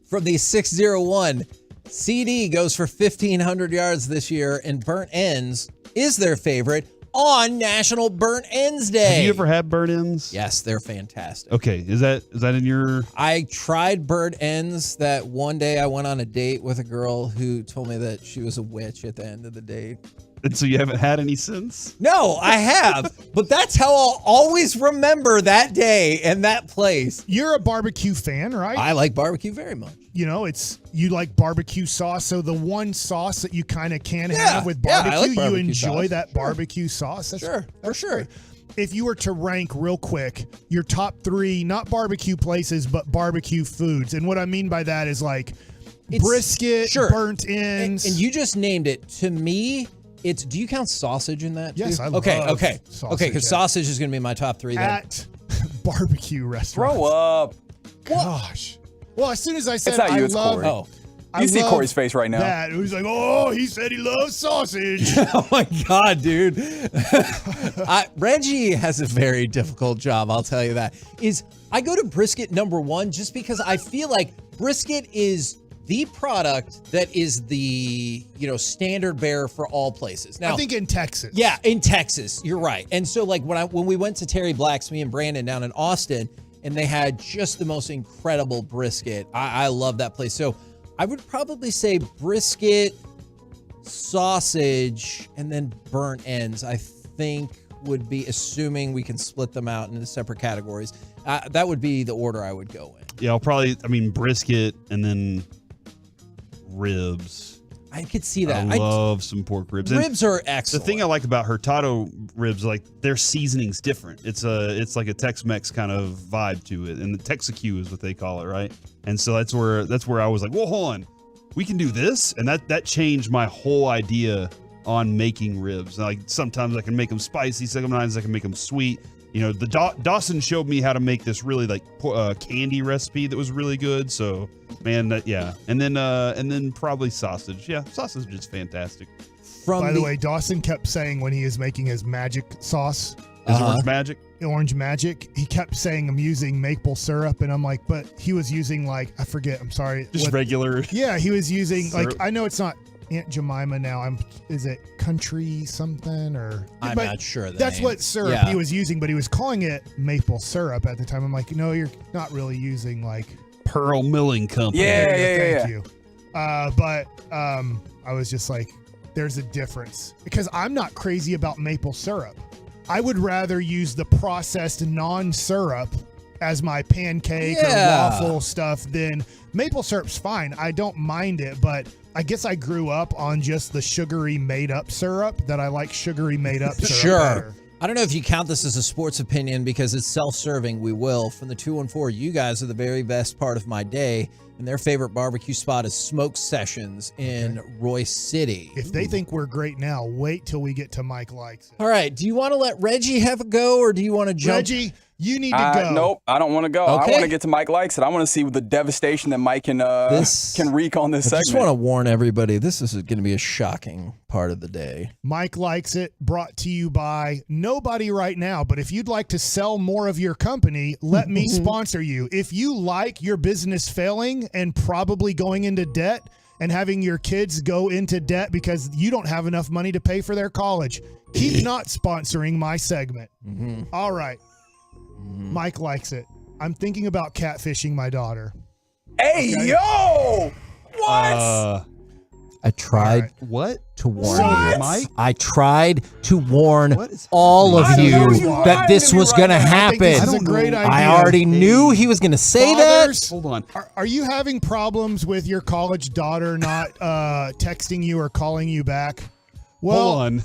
From the 601, CD goes for 1,500 yards this year, and Burnt Ends is their favorite on National Burnt Ends Day. Have you ever had burnt ends? Yes, they're fantastic. Okay, is that in your? I tried burnt ends that one day. I went on a date with a girl who told me that she was a witch at the end of the date. And so you haven't had any since? No, I have, but that's how I'll always remember that day and that place. You're a barbecue fan, right? I like barbecue very much. You know, you like barbecue sauce. So the one sauce that you kind of can have with barbecue, I like barbecue you enjoy sauce. that barbecue sauce. For sure. If you were to rank real quick your top 3, not barbecue places, but barbecue foods. And what I mean by that is like brisket, burnt ends. And you just named it. To me, do you count sausage in that? Yes, too? I love sausage. Okay, because sausage is going to be my top 3 then. At barbecue restaurants. Grow up. Gosh. Well, as soon as I said It's not you, I it's love Corey. Oh. You see Corey's face right now. that, it was like, oh, he said he loves sausage. Oh my God, dude. Reggie has a very difficult job, I'll tell you that. I go to brisket number 1 just because I feel like brisket is the product that is the, standard bearer for all places. Now, I think in Texas. Yeah, in Texas. You're right. And so like when we went to Terry Black's, me and Brandon down in Austin, and they had just the most incredible brisket. I love that place. So I would probably say brisket, sausage, and then burnt ends, I think would be, assuming we can split them out into separate categories. That would be the order I would go in. Yeah, I'll probably, brisket and then ribs. I could see that. I love some pork ribs. Ribs are excellent. The thing I like about Hurtado ribs, like their seasoning's different. It's like a Tex-Mex kind of vibe to it, and the Texaque is what they call it, right? And so that's where I was like, well, hold on, we can do this, and that changed my whole idea on making ribs. Like sometimes I can make them spicy, sometimes I can make them sweet. Dawson showed me how to make this really like candy recipe that was really good. So, man, yeah. And then probably sausage. Yeah, sausage is fantastic. By the way, Dawson kept saying when he is making his magic sauce, Orange Magic, he kept saying I'm using maple syrup, and I'm like, but he was using like, I forget. I'm sorry, regular. Yeah, he was using syrup. like, I know it's not Aunt Jemima now. Is it country something or? I'm not sure. That's what syrup he was using, but he was calling it maple syrup at the time. I'm like, no, you're not really using like Pearl Milling Company. Thank you. But I was just like, there's a difference because I'm not crazy about maple syrup. I would rather use the processed non-syrup as my pancake or waffle stuff than maple syrup's fine. I don't mind it, but I guess I grew up on just the sugary made-up syrup that I like sugary made-up syrup better. I don't know if you count this as a sports opinion because it's self-serving. We will. From the 214, you guys are the very best part of my day, and their favorite barbecue spot is Smoke Sessions in Royce City. If they think we're great now, wait till we get to Mike Likes It. All right. Do you want to let Reggie have a go, or do you want to jump? Reggie, you need to go. Nope, I don't want to go. Okay. I want to get to Mike Likes It. I want to see the devastation that Mike can wreak on this segment. I just want to warn everybody, this is going to be a shocking part of the day. Mike Likes It, brought to you by nobody right now, but if you'd like to sell more of your company, let me sponsor you. If you like your business failing and probably going into debt and having your kids go into debt because you don't have enough money to pay for their college, keep not sponsoring my segment. All right. Mike Likes It. I'm thinking about catfishing my daughter. Hey, yo! What? I tried what to warn What? you. Mike? I tried to warn all of you that this was going to happen. This is a great idea. I already knew he was going to say Fathers, that. Hold on. Are you having problems with your college daughter not texting you or calling you back? Well, Hold on.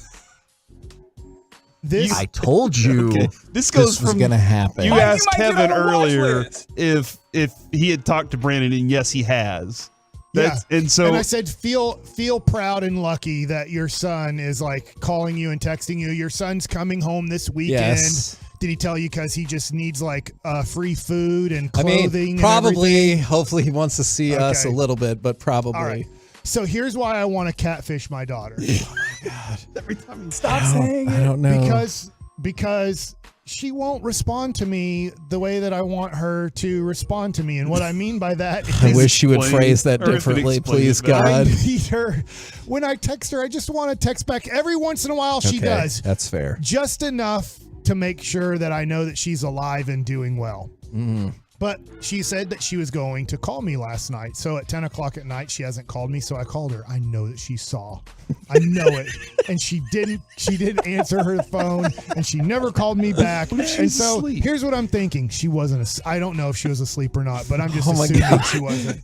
This I told you This goes was from going to happen. You Why asked you might get Kevin on a watch earlier list? if he had talked to Brandon, and yes, he has. That's, yeah. And so I said, feel proud and lucky that your son is like calling you and texting you. Your son's coming home this weekend. Yes. Did he tell you because he just needs like free food and I clothing? mean, probably, and hopefully he wants to see us a Okay. little bit, but probably. All right. So here's why I want to catfish my daughter. every time he Stop saying it. I don't know. Because she won't respond to me the way that I want her to respond to me. And what I mean by that is I wish you would explain- phrase that or if it differently, explains please, it better. I God. need her. When I text her, I just want to text back every once in a while. She Okay, does. That's fair. Just enough to make sure that I know that she's alive and doing well. But she said that she was going to call me last night. So at 10 o'clock at night, she hasn't called me. So I called her. I know that she saw. I know it. And she didn't answer her phone, and she never called me back. And so asleep? here's what I'm thinking. She wasn't I don't know if she was asleep or not, but I'm just Oh my assuming God. she wasn't.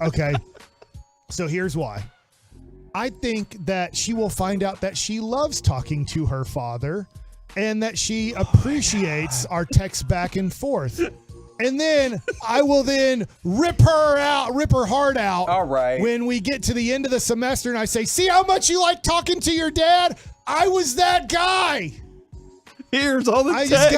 Okay. So here's why. I think that she will find out that she loves talking to her father and that she appreciates our text back and forth. And then I will then rip her heart out. All right. When we get to the end of the semester and I say, see how much you like talking to your dad? I was that guy. Here's all the I just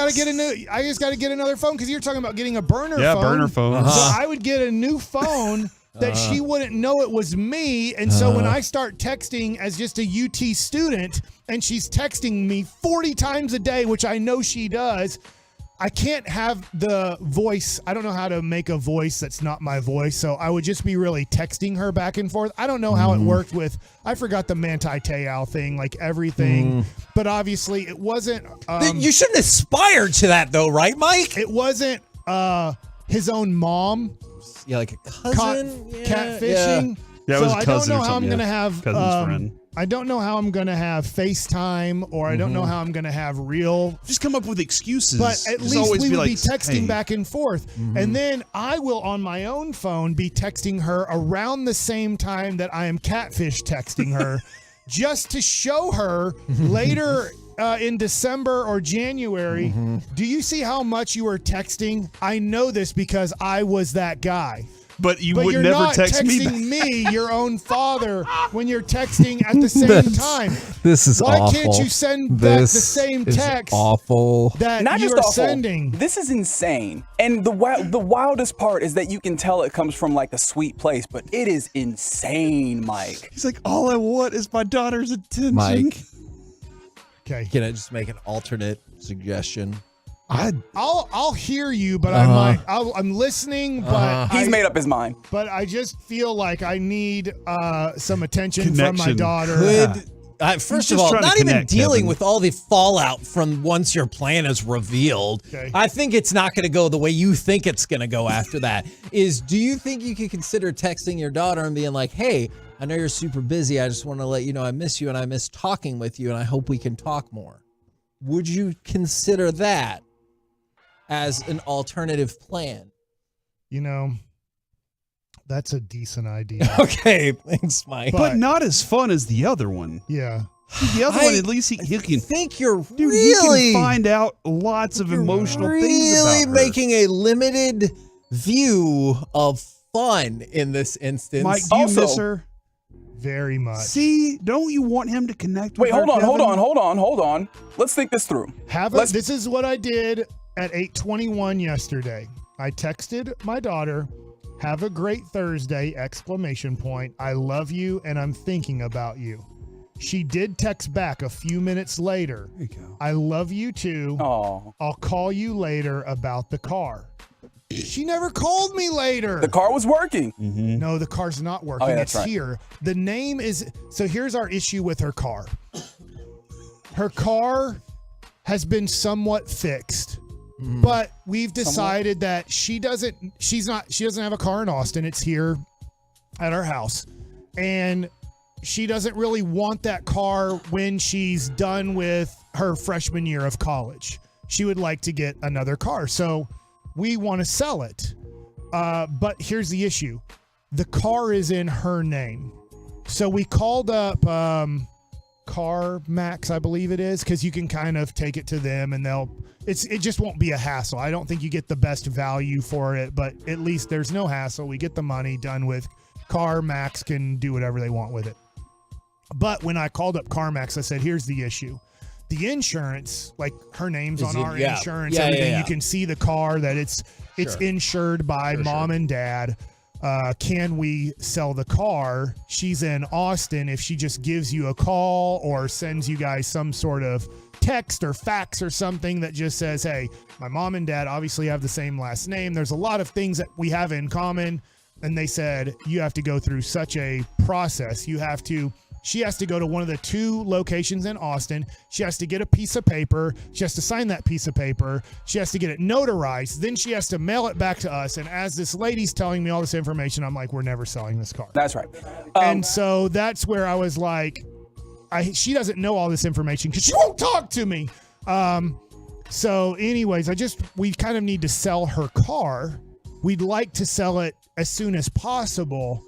gotta get another phone because you're talking about getting a burner phone. Yeah, burner phone. So I would get a new phone that she wouldn't know it was me. And so when I start texting as just a UT student and she's texting me 40 times a day, which I know she does, I can't have the voice. I don't know how to make a voice that's not my voice. So I would just be really texting her back and forth. I don't know how it worked with, I forgot the Manti Te'o thing, like everything. But obviously it wasn't. You shouldn't aspire to that, though, right, Mike? It wasn't his own mom. Yeah, like a cousin. Catfishing. Yeah, it so was I don't cousin know or how I'm something, gonna yeah. have. Cousin's friend. I don't know how I'm gonna have FaceTime, or I don't know how I'm gonna have real. Just come up with excuses. But at Just least always we would like, be texting hey. back and forth. And then I will, on my own phone, be texting her around the same time that I am catfish texting her, just to show her later in December or January, do you see how much you were texting? I know this because I was that guy. But you But would you're never not text me texting back. me, your own father, when you're texting at the same time. This is Why awful. can't you send back the same is text awful. that Not you just are awful. sending? This is insane. And the wildest part is that you can tell it comes from like a sweet place, but it is insane, Mike. He's like, all I want is my daughter's attention. Mike, Okay. can I just make an alternate suggestion? I'll hear you, but I'm listening, but He's made up his mind. But I just feel like I need some attention from my Connection. daughter. First just of all, trying to not even connect, dealing Kevin. with all the fallout from once your plan is revealed. Okay. I think it's not going to go the way you think it's going to go after that. Do you think you could consider texting your daughter and being like, hey, I know you're super busy. I just want to let you know I miss you and I miss talking with you and I hope we can talk more. Would you consider that as an alternative plan? You know, that's a decent idea. Okay, thanks, Mike. But not as fun as the other one. Yeah. The other one, at least he can. Think you're Dude, really he can find out lots of emotional things really about her. making a limited view of fun in this instance. Mike, do you Also- miss her? Very much. See, don't you want him to connect with Wait, her? hold Kevin? on. Let's think this through. This is what I did at 8:21 yesterday. I texted my daughter, "Have a great Thursday!" ! I love you and I'm thinking about you. She did text back a few minutes later. There you go. I love you too. Oh, I'll call you later about the car. She never called me later. the car was working. No, the car's not working. Oh, yeah, that's it's right. here. The name is. So here's our issue with her car. Her car has been somewhat fixed, but we've decided that she doesn't have a car in Austin. It's here at our house. And she doesn't really want that car when she's done with her freshman year of college. She would like to get another car. So we want to sell it. But here's the issue. The car is in her name. So we called up CarMax, I believe it is, because you can kind of take it to them and it just won't be a hassle. I don't think you get the best value for it, but at least there's no hassle. We get the money done with. CarMax can do whatever they want with it. But when I called up CarMax, I said, here's the issue. The insurance, like her name's on our insurance, everything. You can see the car that it's insured by mom and dad. Can we sell the car? She's in Austin. If she just gives you a call or sends you guys some sort of text or fax or something that just says, hey, my mom and dad obviously have the same last name. There's a lot of things that we have in common. And they said, you have to go through such a process. She has to go to one of the 2 locations in Austin. She has to get a piece of paper. She has to sign that piece of paper. She has to get it notarized. Then she has to mail it back to us. And as this lady's telling me all this information, I'm like, we're never selling this car. That's right. And so that's where I was like, she doesn't know all this information because she won't talk to me. So anyways, we kind of need to sell her car. We'd like to sell it as soon as possible,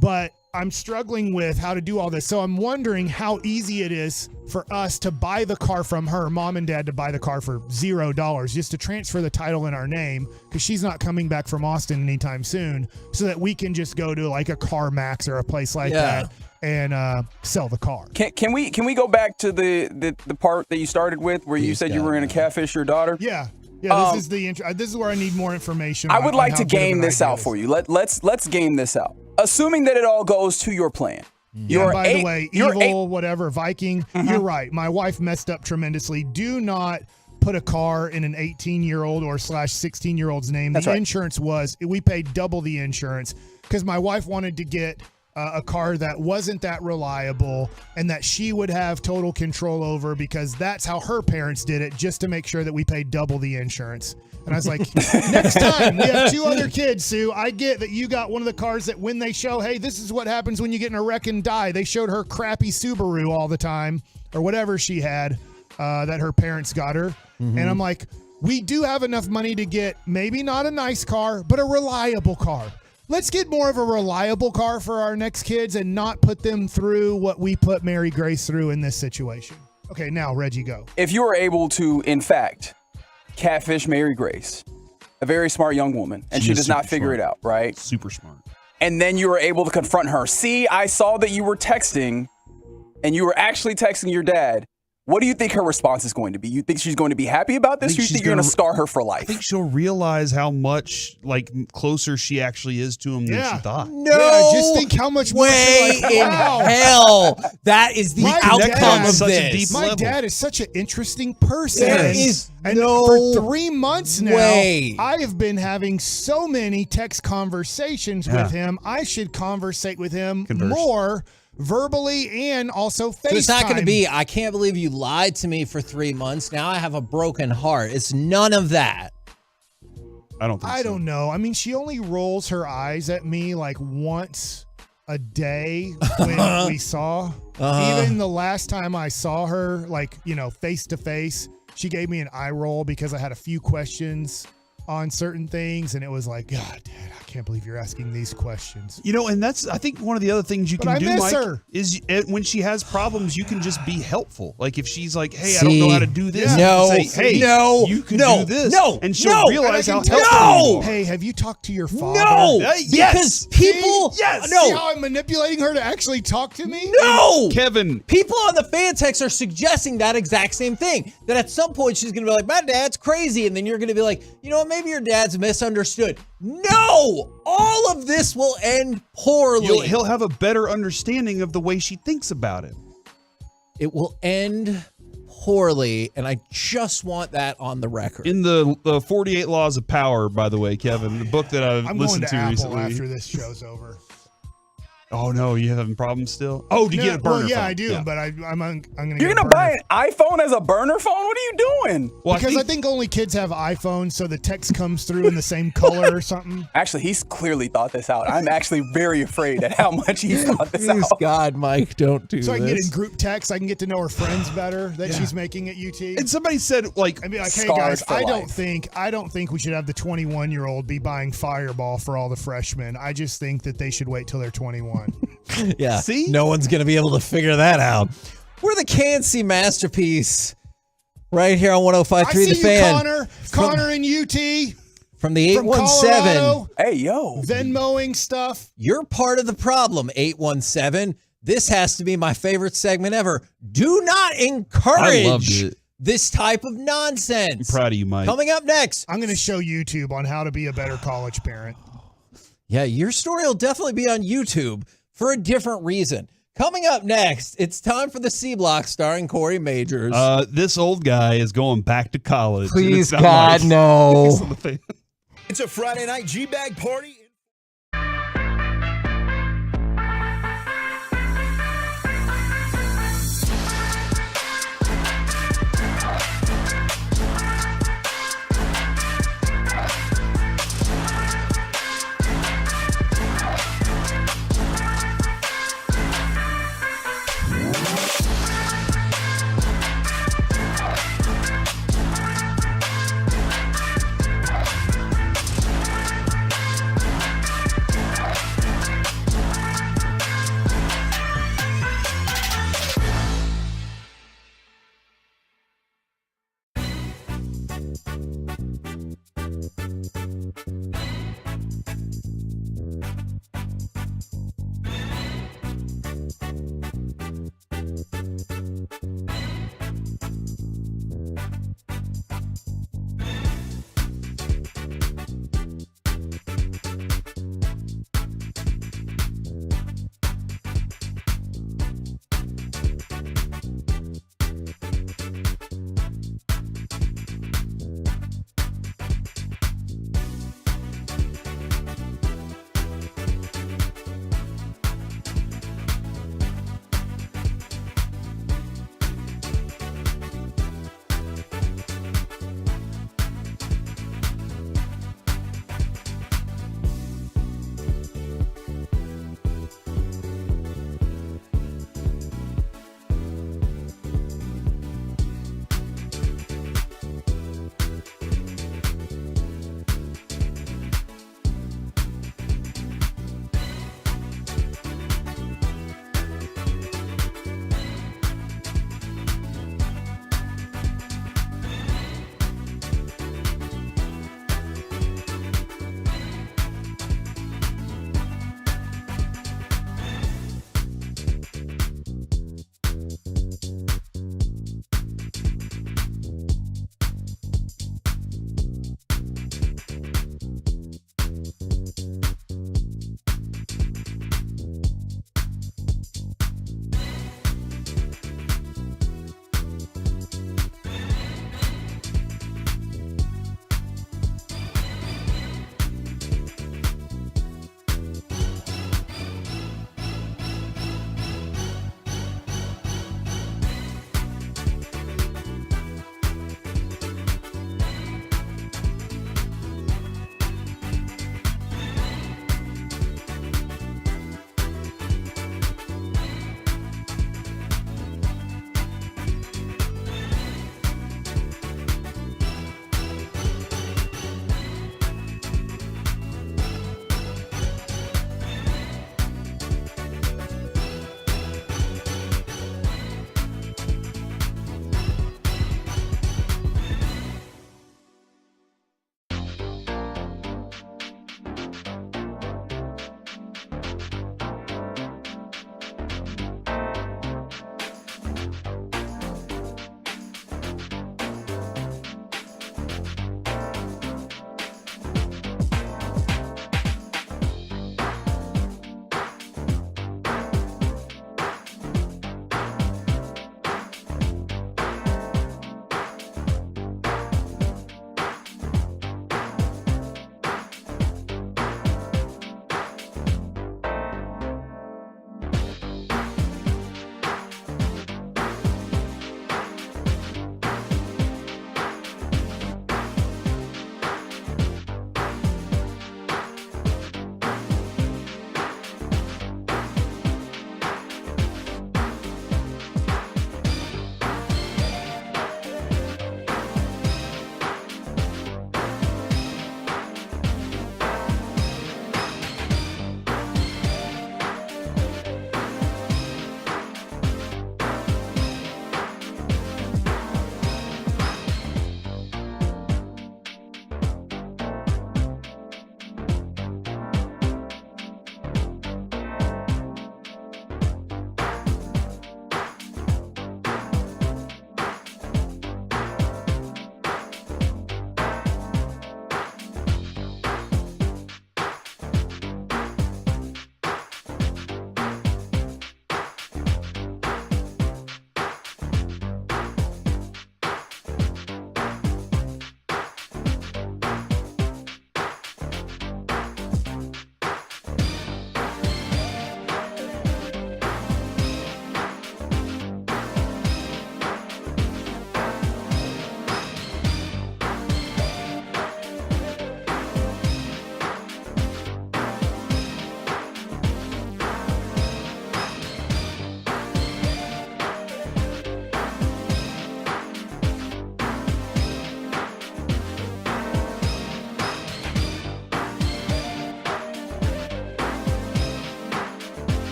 but I'm struggling with how to do all this. So I'm wondering how easy it is for us to buy the car from her, mom and dad, to buy the car for $0, just to transfer the title in our name, because she's not coming back from Austin anytime soon, so that we can just go to like a CarMax or a place like that and sell the car. Can we go back to the part that you started with where you said you were going to catfish your daughter? Yeah. Yeah, this is the intro. This is where I need more information. I would like to game this out for you. Let's game this out. Assuming that it all goes to your plan. Yeah, by the way, evil, whatever, Viking, you're right. My wife messed up tremendously. Do not put a car in an 18-year-old or /16-year-old's name. The insurance we paid double the insurance because my wife wanted to get a car that wasn't that reliable and that she would have total control over, because that's how her parents did it, just to make sure that we paid double the insurance. And I was like, next time we have 2 other kids, Sue, I get that you got one of the cars that when they show, hey, this is what happens when you get in a wreck and die. They showed her crappy Subaru all the time, or whatever she had that her parents got her. And I'm like, we do have enough money to get maybe not a nice car, but a reliable car. Let's get more of a reliable car for our next kids and not put them through what we put Mary Grace through in this situation. Okay, now, Reggie, go. If you were able to, in fact, catfish Mary Grace, a very smart young woman, and she does not figure it out, right? Super smart. And then you were able to confront her. See, I saw that you were texting, and you were actually texting your dad. What do you think her response is going to be? You think she's going to be happy about this, or you think you're going to scar her for life? I think she'll realize how much closer she actually is to him than she thought. No, just think how much more in hell that is the outcome of this. My dad is such an interesting person. There is for 3 months now, I have been having so many text conversations with him. I should conversate with him more verbally and also FaceTime. So it's not going to be, I can't believe you lied to me for 3 months. Now I have a broken heart. It's none of that. I don't think so. I don't know. I mean, she only rolls her eyes at me like once a day when we saw. Even the last time I saw her, like, face to face, she gave me an eye roll because I had a few questions on certain things, and it was like, God, Dad, I can't believe you're asking these questions. And that's, I think, one of the other things you can do, Mike, is when she has problems, you can just be helpful. Like if she's like, hey, I don't know how to do this. Say, hey, you can do this. And she'll realize how helpful you are. Hey, have you talked to your father? No. Yes. Because people. Yes. No. See how I'm manipulating her to actually talk to me? No. Kevin. People on the fan text are suggesting that exact same thing. That at some point she's going to be like, my dad's crazy. And then you're going to be like, you know what? Maybe your dad's misunderstood. No. All of this will end poorly. He'll have a better understanding of the way she thinks about it. It will end poorly, and I just want that on the record. In the 48 Laws of Power, by the way, Kevin, the book that I've listened to recently. Apple after this show's over. Oh no, you having problems still? Oh, to get a burner Well, yeah, phone. I do, but I'm going to. You're gonna buy an iPhone as a burner phone? What are you doing? Well, because I think only kids have iPhones, so the text comes through in the same color or something. Actually, he's clearly thought this out. I'm actually very afraid at how much he's thought this Please, out. God, Mike, don't do So I can this. get in group text. I can get to know her friends better that she's making at UT. And somebody said, like, I mean, like, hey Scarred guys, for I don't life. think we should have the 21-year-old be buying Fireball for all the freshmen. I just think that they should wait till they're 21. Yeah. See? No one's going to be able to figure that out. We're the Kansas masterpiece right here on 105.3 I see The you, Fan. Connor in UT. From the From 817. Colorado. Hey, yo. Venmoing stuff. You're part of the problem, 817. This has to be my favorite segment ever. Do not I loved encourage it. this type of nonsense. I'm proud of you, Mike. Coming up next. I'm going to show YouTube on how to be a better college parent. Yeah, your story will definitely be on YouTube for a different reason. Coming up next, it's time for the C Block starring Corey Majors. This old guy is going back to college. Please, And it's not God, Mike. no. He's on the Fan. It's a Friday night G-Bag party.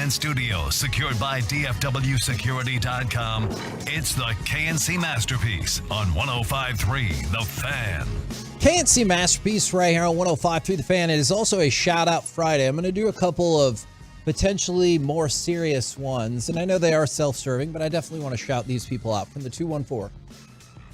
Fan Studio, secured by DFWsecurity.com. It's the KNC Masterpiece on 105.3 The Fan. KNC Masterpiece right here on 105.3 The Fan. It is also a shout-out Friday. I'm going to do a couple of potentially more serious ones, and I know they are self-serving, but I definitely want to shout these people out from the 214.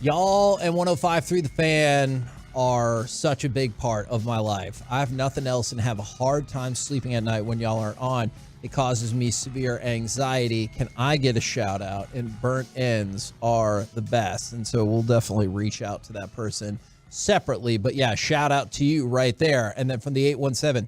Y'all and 105.3 The Fan are such a big part of my life. I have nothing else and have a hard time sleeping at night when y'all aren't on. It causes me severe anxiety. Can I get a shout out? And burnt ends are the best. And so we'll definitely reach out to that person separately. But yeah, shout out to you right there. And then from the 817,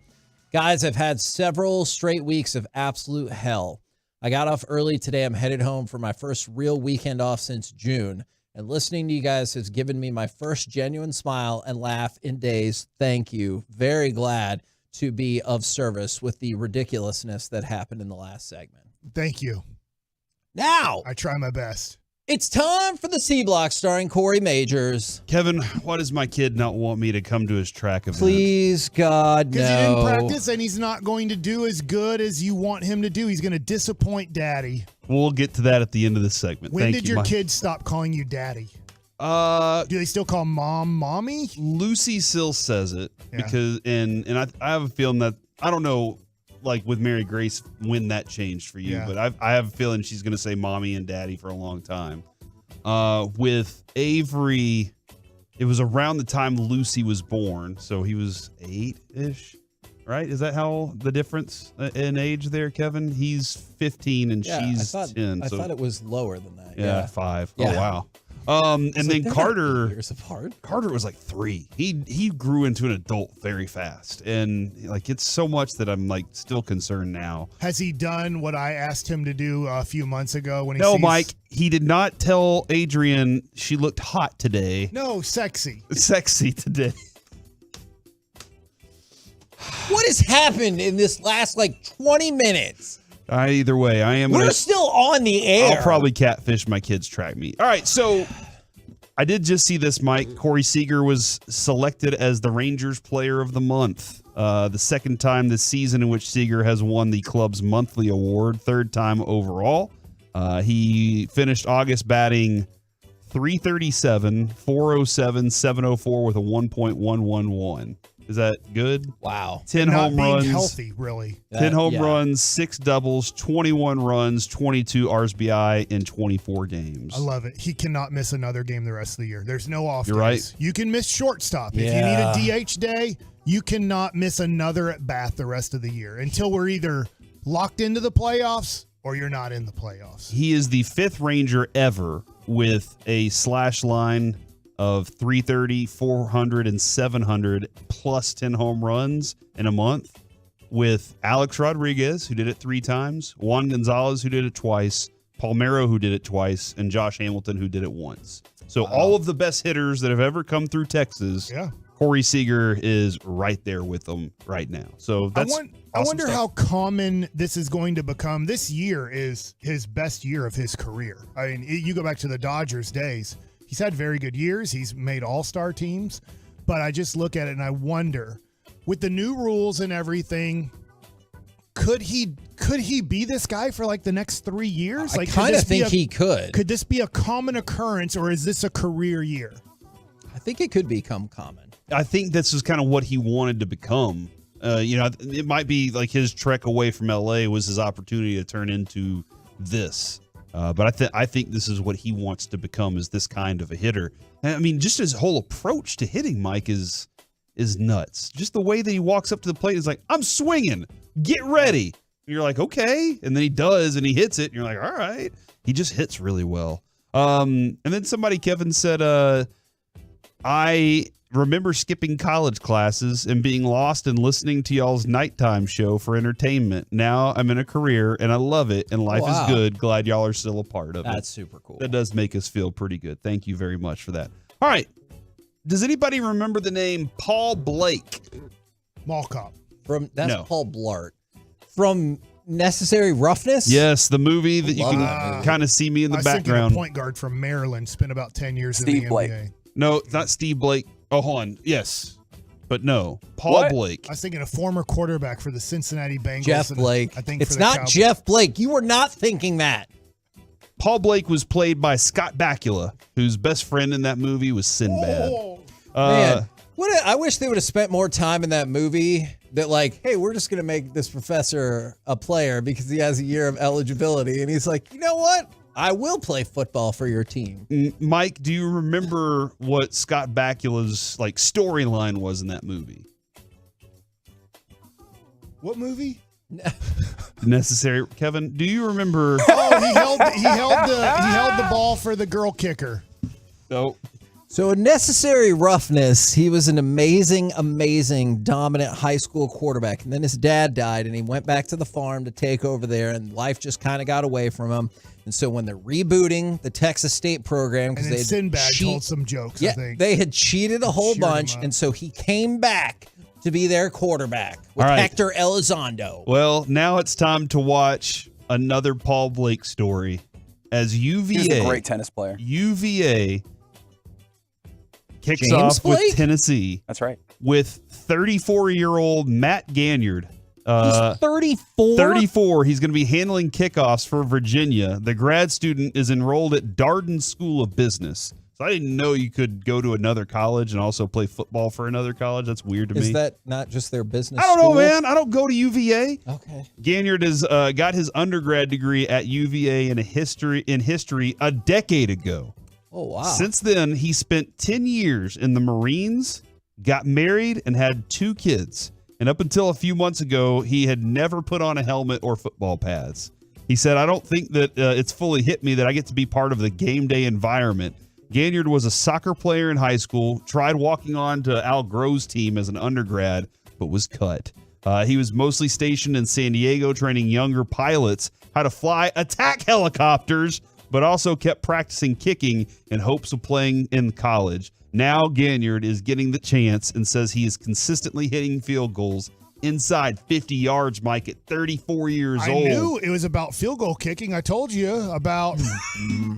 guys, I've had several straight weeks of absolute hell. I got off early today. I'm headed home for my first real weekend off since June. And listening to you guys has given me my first genuine smile and laugh in days. Thank you. Very glad to be of service with the ridiculousness that happened in the last segment. Thank you. Now, I try my best. It's time for the C Block starring Corey Majors. Kevin, why does my kid not want me to come to his track event? Please, God, no. Because he didn't practice and he's not going to do as good as you want him to do. He's going to disappoint Daddy. We'll get to that at the end of the segment. When did your kids stop calling you Daddy? Do they still call Mom Mommy? Lucy still says it because and I have a feeling that I don't know, like with Mary Grace, when that changed for you, but I have a feeling she's going to say Mommy and Daddy for a long time. With Avery, it was around the time Lucy was born, so he was 8-ish. Right? Is that how the difference in age there, Kevin? He's 15 and she's 10. I thought it was lower than that. Yeah, 5. Yeah. Oh, wow. And then Carter, years apart. Carter was like 3. He grew into an adult very fast, and like it's so much that I'm like still concerned now. Has he done what I asked him to do a few months ago when he? No, Mike. He did not tell Adrian she looked hot today. No, sexy. Sexy today. What has happened in this last 20 minutes? Either way, I am. We're still on the air. I'll probably catfish my kids' track meet. All right, so I did just see this, Mike. Corey Seager was selected as the Rangers Player of the Month. The second time this season in which Seager has won the club's monthly award, third time overall. He finished August batting .337, .407, .704 with a 1.111. Is that good? Wow. 10 home runs. Healthy, really. 10 home runs, 6 doubles, 21 runs, 22 RSBI in 24 games. I love it. He cannot miss another game the rest of the year. There's no off You're days. right. You can miss shortstop. If you need a DH day, you cannot miss another at bat the rest of the year until we're either locked into the playoffs or you're not in the playoffs. He is the 5th Ranger ever with a slash line of 330, 400, and 700 plus 10 home runs in a month, with Alex Rodriguez, who did it 3 times, Juan Gonzalez, who did it twice, Palmeiro, who did it twice, and Josh Hamilton, who did it once. So all of the best hitters that have ever come through Texas, Corey Seager is right there with them right now. So that's I wonder how common this is going to become. This year is his best year of his career. I mean, you go back to the Dodgers days. He's had very good years. He's made all-star teams. But I just look at it and I wonder, with the new rules and everything, could he be this guy for the next 3 years? I kind of think he could. Could this be a common occurrence, or is this a career year? I think it could become common. I think this is kind of what he wanted to become. It might be like his trek away from LA was his opportunity to turn into this. But I think this is what he wants to become, is this kind of a hitter. I mean, just his whole approach to hitting, Mike, is nuts. Just the way that he walks up to the plate is like, I'm swinging, get ready. And you're like, okay. And then he does, and he hits it. And you're like, all right. He just hits really well. And then somebody, Kevin, said, I remember skipping college classes and being lost and listening to y'all's nighttime show for entertainment. Now I'm in a career and I love it, and life is good. Glad y'all are still a part of it. That's super cool. That does make us feel pretty good. Thank you very much for that. All right. Does anybody remember the name Paul Blake? Mall Cop. That's Paul Blart. From Necessary Roughness? Yes, the movie that you can kind of see me in the background. I was point guard from Maryland, spent about 10 years in the NBA. No, not Steve Blake. Oh, hold on. Yes. but no, Paul What? Blake. I was thinking a former quarterback for the Cincinnati Bengals. Jeff and Blake. I think It's for the not Cowboys. Jeff Blake. You were not thinking that. Paul Blake was played by Scott Bakula, whose best friend in that movie was Sinbad. Man, I wish they would have spent more time in that movie that like, hey, we're just going to make this professor a player because he has a year of eligibility. And he's like, you know what? I will play football for your team. Mike, do you remember what Scott Bakula's like storyline was in that movie? What movie? Necessary. Kevin, do you remember? Oh, he held the ball for the girl kicker. No. So in Necessary Roughness, he was an amazing, dominant high school quarterback. And then his dad died, and he went back to the farm to take over there, and life just kind of got away from him. And so when they're rebooting the Texas State program, because And then they Sinbad told some jokes, I think. they had cheated a whole Cheered him bunch, up. and so he came back to be their quarterback with All right. Hector Elizondo. Well, now it's time to watch another Paul Blake story as UVA. He was a great tennis player. UVA kicks James off Blake? with Tennessee. That's right. With 34-year-old Matt Ganyard. He's 34? 34. He's going to be handling kickoffs for Virginia. The grad student is enrolled at Darden School of Business. So I didn't know you could go to another college and also play football for another college. That's weird to me. Is that not just their business I don't know, school? man. I don't go to UVA. Okay. Ganyard has got his undergrad degree at UVA in history a decade ago. Oh, wow. Since then, he spent 10 years in the Marines, got married, and had 2 kids. And up until a few months ago, he had never put on a helmet or football pads. He said, I don't think that it's fully hit me that I get to be part of the game day environment. Ganyard was a soccer player in high school, tried walking on to Al Groh's team as an undergrad, but was cut. He was mostly stationed in San Diego, training younger pilots how to fly attack helicopters, but also kept practicing kicking in hopes of playing in college. Now Ganyard is getting the chance and says he is consistently hitting field goals inside 50 yards, Mike, at 34 years I old. knew it was about field goal kicking. I told you about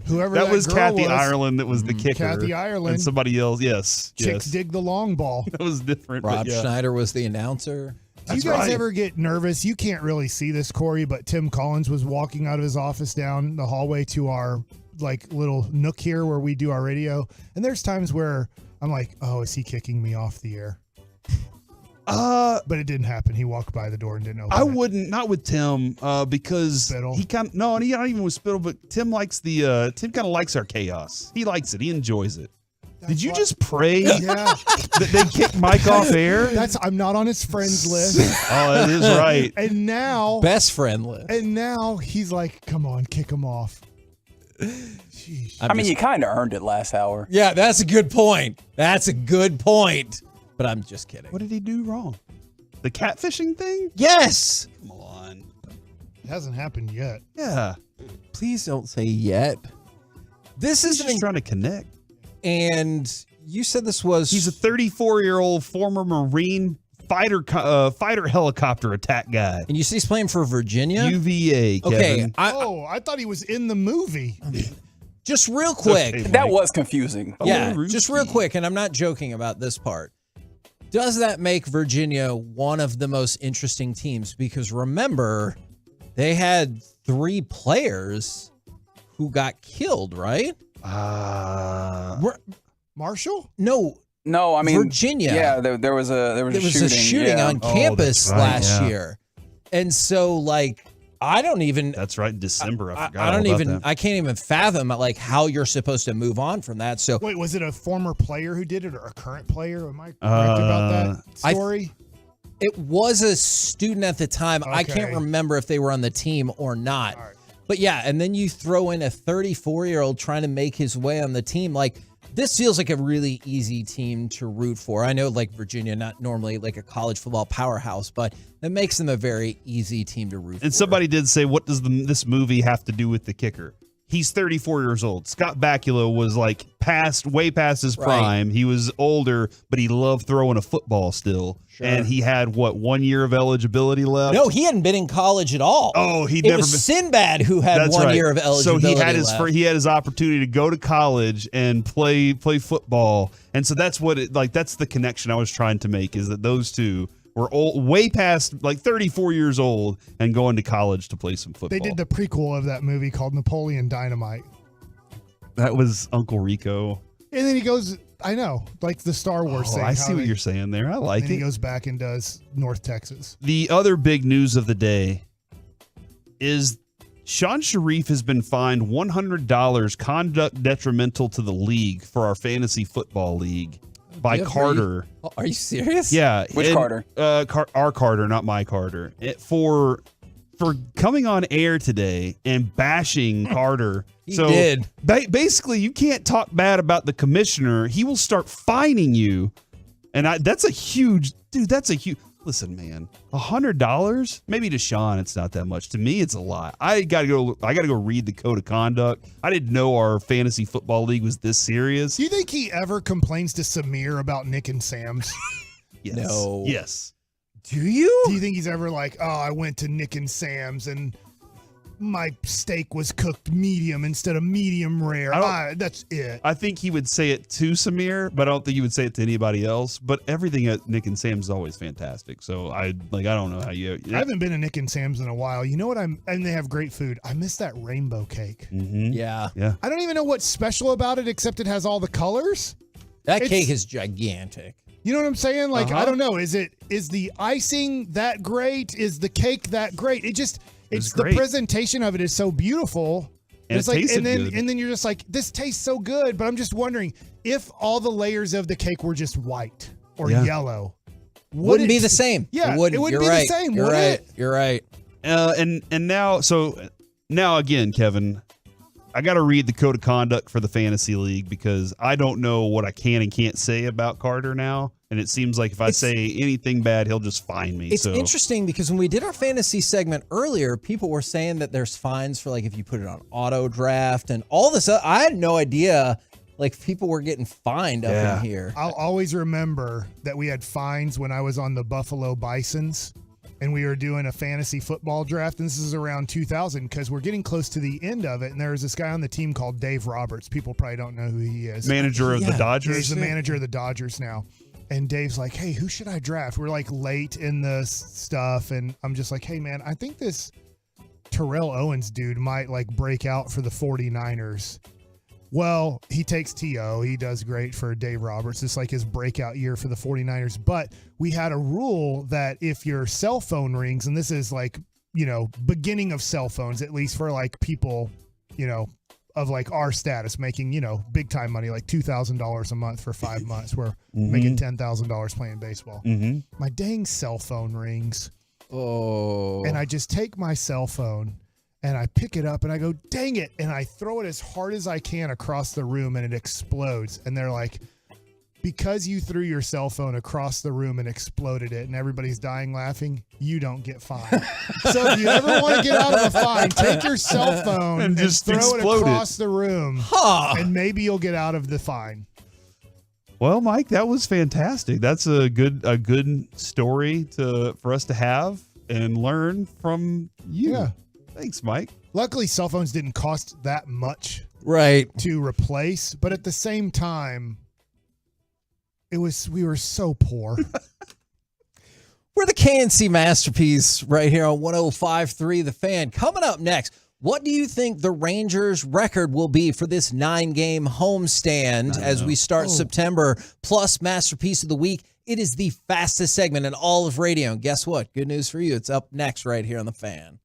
whoever That was girl Kathy was. Ireland that was the kicker. Kathy Ireland. And somebody else, yes. Chicks yes. dig the long ball. That was different. Rob but yeah. Schneider was the announcer. Do you guys ever get nervous? You can't really see this, Corey, but Tim Collins was walking out of his office down the hallway to our like little nook here where we do our radio. And there's times where I'm like, oh, is he kicking me off the air? But it didn't happen. He walked by the door and didn't open I it. wouldn't, not with Tim, because Spittle. he kind of, no, and he not even with Spittle, but Tim likes Tim kind of likes our chaos. He likes it. He enjoys it. Did you just pray that they kick Mike off air? I'm not on his friends list. Oh, that is right. And now best friend list. And now he's like, come on, kick him off. I mean, you kind of earned it last hour. Yeah, that's a good point. That's a good point. But I'm just kidding. What did he do wrong? The catfishing thing? Yes. Come on. It hasn't happened yet. Yeah. Please don't say yet. This is just trying to connect. And you said this was. He's a 34-year-old former Marine fighter helicopter attack guy. And you see he's playing for Virginia? UVA, Kevin. Okay. I thought he was in the movie. Just real quick. okay, That was confusing. Yeah, just real quick, and I'm not joking about this part. Does that make Virginia one of the most interesting teams? Because remember, they had 3 players who got killed, right? Marshall? No, I mean Virginia. Yeah, there was a shooting. On campus that's right, last yeah. year, and so like I don't even. That's right, in December. I forgot. I don't all about even. that. I can't even fathom like how you're supposed to move on from that. So Wait, was it a former player who did it or a current player? Am I correct about that story? It was a student at the time. I can't Okay. remember if they were on the team or not. But yeah, and then you throw in a 34-year-old trying to make his way on the team. Like, this feels like a really easy team to root for. I know, like, Virginia, not normally like a college football powerhouse, but that makes them a very easy team to root for. And somebody did say, what does this movie have to do with the kicker? he's 34 years old. Scott Bakula was like way past his prime. He was older, but he loved throwing a football still. Sure. And he had 1 year of eligibility left? No, he hadn't been in college at all. Oh, it was Sinbad who had 1 year of eligibility. So he had left. he had his opportunity to go to college and play football. And so that's that's the connection I was trying to make, is that those two were way past 34 years old and going to college to play some football. They did the prequel of that movie called Napoleon Dynamite. That was Uncle Rico. And then he goes, I know, like the Star Wars thing. I see what you're saying there. I like it. And he goes back and does North Texas. The other big news of the day is Sean Sharif has been fined $100 conduct detrimental to the league for our fantasy football league by Carter. Are you serious? Yeah. Which Carter? Our Carter, not my Carter. For coming on air today and bashing Carter. He did. Basically, you can't talk bad about the commissioner. He will start fining you. And that's a huge, listen, man, $100? Maybe to Sean, it's not that much. To me, it's a lot. I gotta go read the code of conduct. I didn't know our fantasy football league was this serious. Do you think he ever complains to Samir about Nick and Sam's? Yes. No. Yes. Do you? Do you think he's ever like, oh, I went to Nick and Sam's and my steak was cooked medium instead of medium rare? That's it. I think he would say it to Samir, but I don't think he would say it to anybody else. But everything at Nick and Sam's is always fantastic. So I don't know how you. I haven't been to Nick and Sam's in a while. You know what? And they have great food. I miss that rainbow cake. Mm-hmm. Yeah. I don't even know what's special about it except it has all the colors. That cake is gigantic. You know what I'm saying? Like, I don't know. Is the icing that great? Is the cake that great? It's the presentation of it is so beautiful. And it's like, and then you're just like, this tastes so good. But I'm just wondering if all the layers of the cake were just white or yellow, wouldn't be the same. Yeah, it wouldn't be the same. You're right. You're right. And now again, Kevin, I got to read the code of conduct for the fantasy league because I don't know what I can and can't say about Carter now. And it seems like if I say anything bad, he'll just fine me. It's interesting because when we did our fantasy segment earlier, people were saying that there's fines for if you put it on auto draft and all this. I had no idea people were getting fined up in here. I'll always remember that we had fines when I was on the Buffalo Bisons and we were doing a fantasy football draft. And this is around 2000 because we're getting close to the end of it. And there was this guy on the team called Dave Roberts. People probably don't know who he is. Manager of the Dodgers. He's the manager of the Dodgers now. And Dave's like, hey, who should I draft? We're late in the stuff. And I'm just like, hey, man, I think this Terrell Owens dude might break out for the 49ers. Well, he takes T.O. He does great for Dave Roberts. It's his breakout year for the 49ers. But we had a rule that if your cell phone rings, and this is beginning of cell phones, at least for people, of our status, making, big time money, $2,000 a month for 5 months. We're making $10,000 playing baseball. Mm-hmm. My dang cell phone rings. Oh. And I just take my cell phone and I pick it up and I go, dang it. And I throw it as hard as I can across the room and it explodes. And they're like, because you threw your cell phone across the room and exploded it and everybody's dying laughing, you don't get fined. So if you ever want to get out of a fine, take your cell phone and just throw it across the room and maybe you'll get out of the fine. Well, Mike, that was fantastic. That's a good story for us to have and learn from you. Yeah. Thanks, Mike. Luckily, cell phones didn't cost that much to replace, but at the same time, we were so poor. We're the KNC Masterpiece right here on 105.3 The Fan. Coming up next, what do you think the Rangers' record will be for this 9-game homestand as we start September? Plus, Masterpiece of the Week. It is the fastest segment in all of radio. And guess what? Good news for you. It's up next right here on The Fan.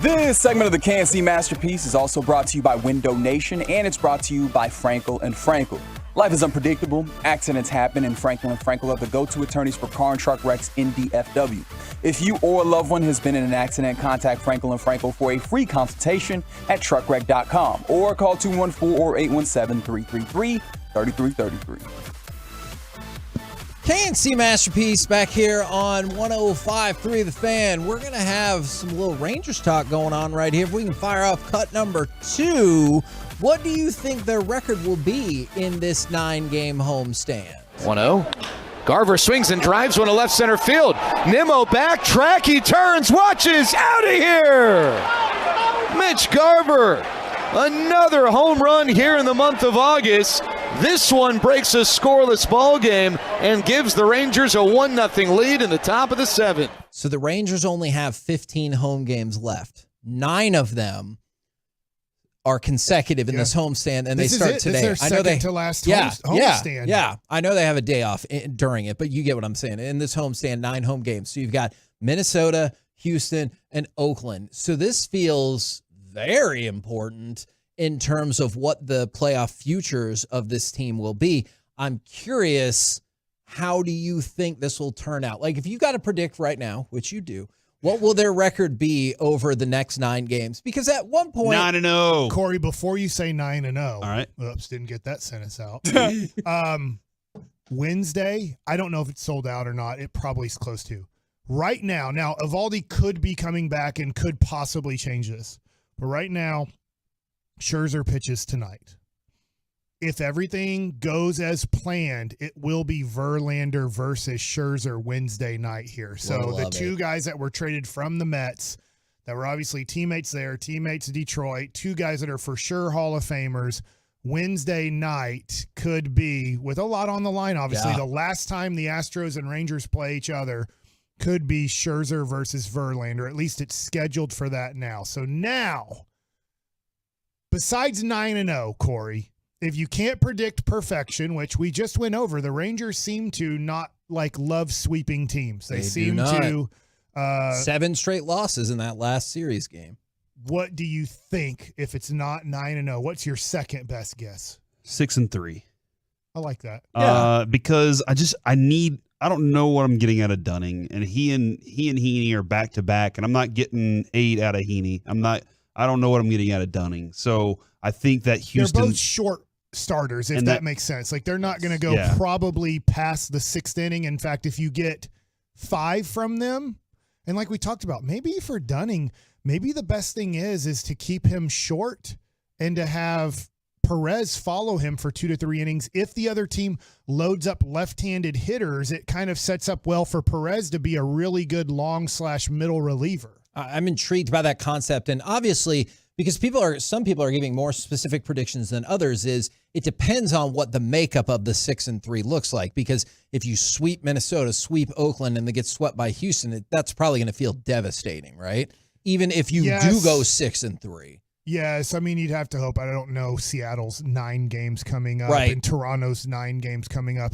This segment of the KNC Masterpiece is also brought to you by Window Nation, and it's brought to you by Frankel & Frankel. Life is unpredictable. Accidents happen, and Frankel & Frankel are the go-to attorneys for car and truck wrecks in DFW. If you or a loved one has been in an accident, contact Frankel & Frankel for a free consultation at truckwreck.com or call 214 or 817-333-3333. KNC Masterpiece back here on 105.3 The Fan. We're going to have some little Rangers talk going on right here. If we can fire off cut number 2, what do you think their record will be in this 9-game homestand? 1-0. Garver swings and drives one to left center field. Nimmo back track. He turns, watches, out of here. Mitch Garver, another home run here in the month of August. This one breaks a scoreless ball game and gives the Rangers a 1-0 lead in the top of the 7th. So the Rangers only have 15 home games left. 9 of them are consecutive in this homestand, and This they is start it. today. This is their second to last homestand. Yeah. I know they have a day off during it, but you get what I'm saying. In this homestand, 9 home games. So you've got Minnesota, Houston, and Oakland. So this feels very important in terms of what the playoff futures of this team will be. I'm curious, how do you think this will turn out? Like, if you got to predict right now, which you do, what will their record be over the next 9 games? Because at one point, 9-0. Corey, before you say 9-0, all right. Oops, didn't get that sentence out. Wednesday, I don't know if it's sold out or not. It probably is close to. Right now, Evaldi could be coming back and could possibly change this. But right now, Scherzer pitches tonight. If everything goes as planned, it will be Verlander versus Scherzer Wednesday night here. So the two guys that were traded from the Mets that were obviously teammates there, teammates Detroit, 2 guys that are for sure Hall of Famers. Wednesday night could be, with a lot on the line, obviously. The last time the Astros and Rangers play each other could be Scherzer versus Verlander. At least it's scheduled for that now. So now, besides 9-0, Corey, if you can't predict perfection, which we just went over, the Rangers seem to not love sweeping teams. They seem to 7 straight losses in that last series game. What do you think if it's not 9-0? What's your second best guess? 6-3. I like that. Because I don't know what I'm getting out of Dunning, and he and Heaney are back to back, and I'm not getting 8 out of Heaney. I don't know what I'm getting out of Dunning. So I think that Houston, they're both short starters, if that makes sense. Like, they're not going to go probably past the 6th inning. In fact, if you get 5 from them, and like we talked about, maybe for Dunning, maybe the best thing is to keep him short and to have Perez follow him for 2 to 3 innings. If the other team loads up left-handed hitters, it kind of sets up well for Perez to be a really good long/middle reliever. I'm intrigued by that concept, and obviously, because some people are giving more specific predictions than others, is it depends on what the makeup of the 6-3 looks like. Because if you sweep Minnesota, sweep Oakland, and they get swept by Houston, that's probably going to feel devastating, right? Even if you do go 6-3. Yes, I mean, you'd have to hope. I don't know Seattle's 9 games coming up and Toronto's 9 games coming up.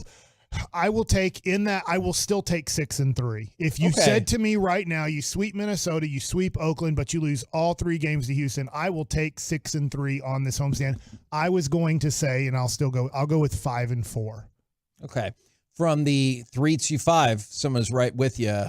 I will still take 6-3. If you said to me right now, you sweep Minnesota, you sweep Oakland, but you lose all 3 games to Houston, I will take 6-3 on this homestand. I was going to say, and I'll go with 5-4. Okay. From the 3-5, someone's right with you.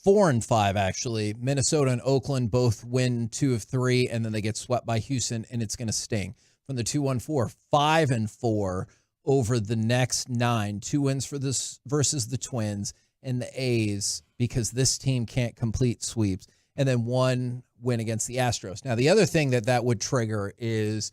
4-5, actually. Minnesota and Oakland both win 2 of 3, and then they get swept by Houston, and it's going to sting. From the 2-4, 5-4 over the next 9. 2 wins for this versus the Twins and the A's, because this team can't complete sweeps, and then 1 win against the Astros. Now, the other thing that would trigger is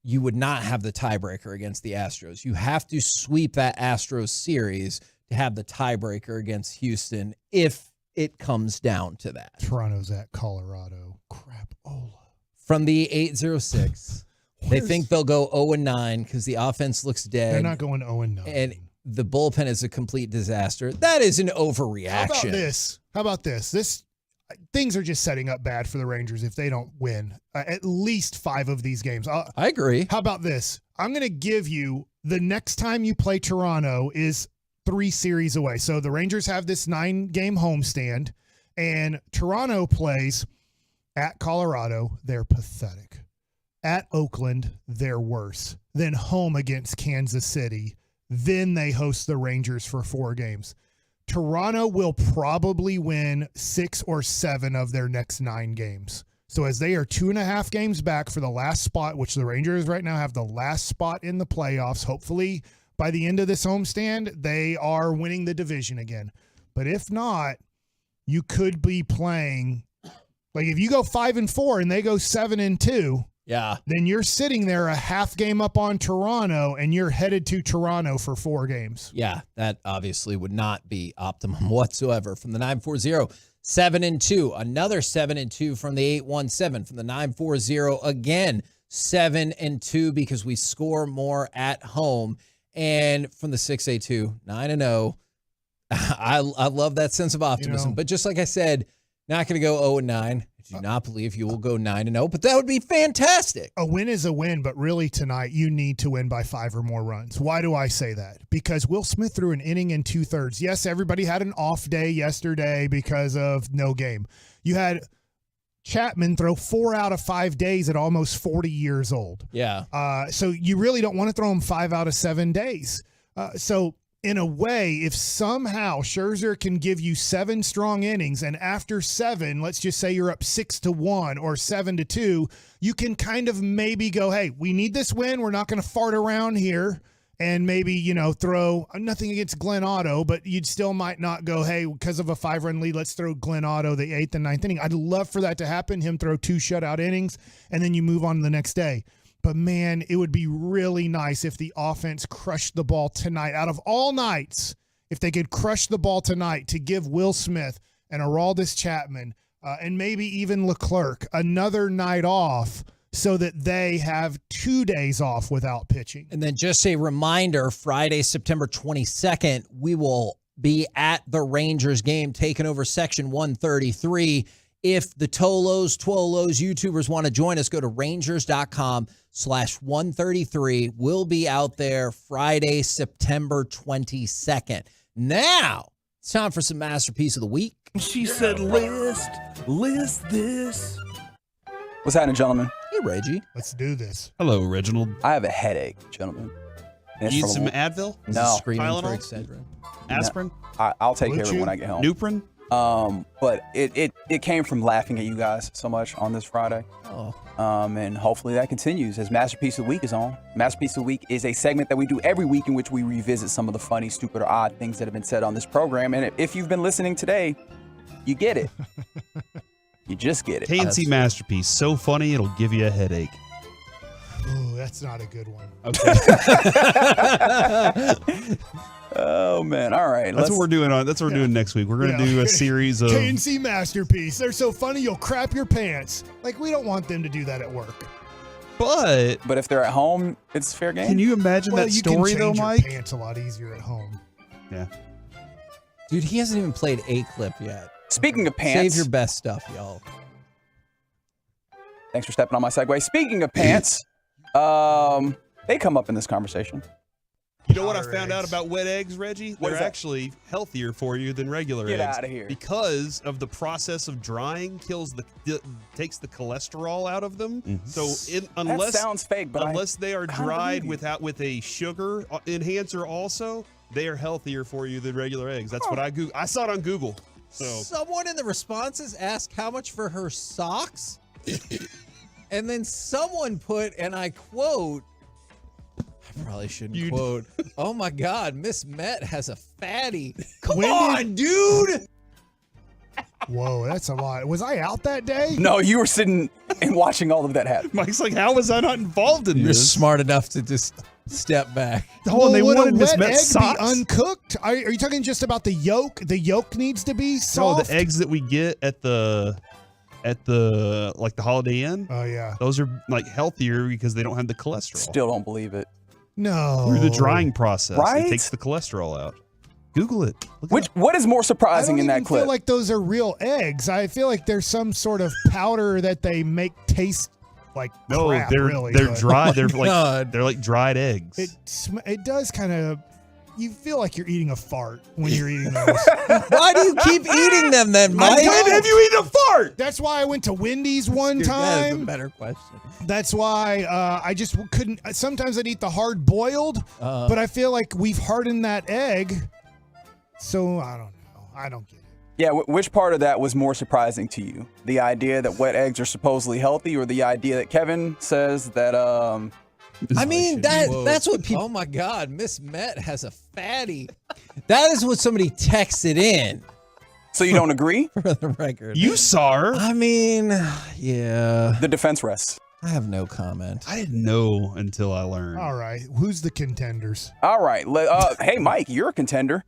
you would not have the tiebreaker against the Astros. You have to sweep that Astros series to have the tiebreaker against Houston if it comes down to that. Toronto's at Colorado. Crap-ola. From the 8-6, they think they'll go 0-9 because the offense looks dead. They're not going 0-9. And the bullpen is a complete disaster. That is an overreaction. How about this? Things are just setting up bad for the Rangers if they don't win at least 5 of these games. I agree. How about this? I'm going to give you the next time you play Toronto is 3 series away. So the Rangers have this 9-game homestand, and Toronto plays at Colorado. They're pathetic. At Oakland, they're worse. Then home against Kansas City. Then they host the Rangers for 4 games. Toronto will probably win 6 or 7 of their next 9 games. So as they are 2.5 games back for the last spot, which the Rangers right now have the last spot in the playoffs, hopefully by the end of this homestand, they are winning the division again. But if not, you could be playing, like if you go 5-4 and they go 7-2, then you're sitting there a half game up on Toronto, and you're headed to Toronto for 4 games. Yeah, that obviously would not be optimum whatsoever. From the 9-4-0, 7-2. Another 7-2 from the 8-1-7. From the 9-4-0, again, 7-2 because we score more at home. And from the 6-8-2, 9-0. I love that sense of optimism. But just like I said, not going to go 0-9. do not believe you will go 9-0, but that would be fantastic. A win is a win, but really tonight you need to win by 5 or more runs. Why do I say that? Because Will Smith threw an inning and 2/3. Yes, everybody had an off day yesterday because of no game. You had Chapman throw 4 out of 5 days at almost 40 years old. Yeah. So you really don't want to throw him 5 out of 7 days. So in a way, if somehow Scherzer can give you 7 strong innings, and after 7, let's just say you're up 6-1 or 7-2, you can kind of maybe go, hey, we need this win. We're not going to fart around here. And maybe, throw nothing against Glenn Otto, but you'd still might not go, hey, because of a 5-run lead, let's throw Glenn Otto the 8th and 9th inning. I'd love for that to happen, him throw 2 shutout innings, and then you move on the next day. But, man, it would be really nice if the offense crushed the ball tonight. Out of all nights, if they could crush the ball tonight to give Will Smith and Aroldis Chapman and maybe even Leclerc another night off, so that they have 2 days off without pitching. And then just a reminder, Friday, September 22nd, we will be at the Rangers game taking over Section 133. If the Tolos, Twolos, YouTubers want to join us, go to rangers.com/133. We'll be out there Friday, September 22nd. Now, it's time for some Masterpiece of the Week. She said, list this. What's happening, gentlemen? Hey, Reggie. Let's do this. Hello, Reginald. I have a headache, gentlemen. And You it's need from some Advil? No. Screaming for Tylenol? Excedrin. Aspirin? I'll take care of it when I get home. Nuprin? But it came from laughing at you guys so much on this Friday. Oh. And hopefully that continues as Masterpiece of the Week is on. Masterpiece of the Week is a segment that we do every week in which we revisit some of the funny, stupid, or odd things that have been said on this program. And if you've been listening today, you get it. You just get it. KNC Masterpiece. So funny, it'll give you a headache. Ooh, that's not a good one. Okay. Oh, man. All right. That's what we're doing That's what we're doing next week. We're going to do a series of KNC Masterpiece. They're so funny, you'll crap your pants. Like, we don't want them to do that at work. But if they're at home, it's fair game. Can you imagine that story, though, Mike? Your pants a lot easier at home. Yeah. Dude, he hasn't even played a clip yet. Speaking of pants. Save your best stuff, y'all. Thanks for stepping on my segue. Speaking of pants, they come up in this conversation. You know what I found out about wet eggs, Reggie? What is They're that? actually healthier for you than regular Get eggs. outta here. Because of the process of drying takes the cholesterol out of them. So unless that sounds fake, but unless they are kinda dried believe with a sugar enhancer also, they are healthier for you than regular eggs. That's what I saw it on Google. So Someone in the responses asked how much for her socks. And then someone put, and I quote, I probably shouldn't quote, oh my God, Miss Met has a fatty. Come on, dude. Whoa, that's a lot. Was I out that day? No, you were sitting and watching all of that happen. Mike's like, how was I not involved in You're this? smart enough to just step back. Well, they would wanted a Miss wet egg Met's socks? be uncooked? Are you talking just about the yolk? The yolk needs to be No, soft? the eggs that we get at the Holiday Inn. Oh, yeah. Those are like healthier because they don't have the cholesterol. Still don't believe it. No. Through the drying process, Right? it takes the cholesterol out. Google it. What is more I surprising don't in even that clip? feel like those are real eggs. I feel like there's some sort of powder that they make taste like No, crap, they're really, they're but dry. They're God. they're like dried eggs. It does kind of. You feel like you're eating a fart when you're eating those. Why do you keep eating them then, Mike? When have you eaten a fart? That's why I went to Wendy's one That is a time. better question. That's why I just couldn't. Sometimes I'd eat the hard boiled, but I feel like we've hardened that egg. So I don't know. I don't get it. Yeah, which part of that was more surprising to you? The idea that wet eggs are supposedly healthy, or the idea that Kevin says that I mean, that's what people. Oh my God, Miss Met has a fatty. That is what somebody texted in. So you don't agree? For the record. You saw her. I mean, yeah. The defense rests. I have no comment. I didn't know until I learned. All right, who's the contenders? All right. Hey, Mike, you're a contender.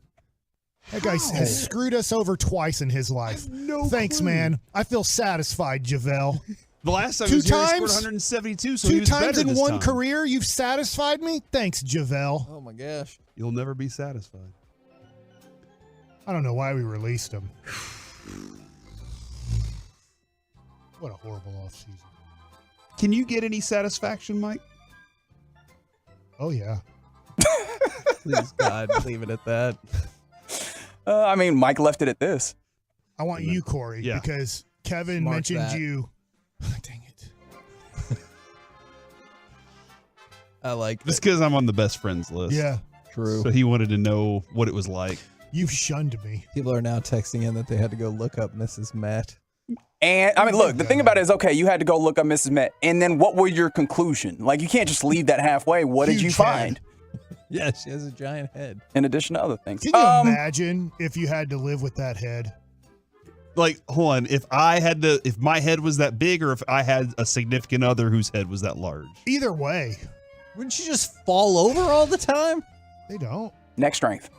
That guy has screwed us over twice in his life. Thanks, man. I feel satisfied, Javel. The last time Two he was here, he times? scored 172, so Two he was times better in this one time. career, you've satisfied me? Thanks, Javel. Oh my gosh. You'll never be satisfied. I don't know why we released him. What a horrible offseason. Can you get any satisfaction, Mike? Oh, yeah. Please, God, leave it at that. I mean, Mike left it at this. I want you, Corey, because Kevin mentioned you. Dang it. I like Just because I'm on the best friends list. Yeah. True. So he wanted to know what it was like. You've shunned me. People are now texting in that they had to go look up Mrs. Met. And I mean, look, the thing about it is, okay, you had to go look up Mrs. Met, and then what was your conclusion? Like, you can't just leave that halfway. What did you find? Yeah, she has a giant head. In addition to other things. Can you imagine if you had to live with that head? Like, hold on, if my head was that big, or if I had a significant other whose head was that large. Either way. Wouldn't you just fall over all the time? They don't. Neck strength.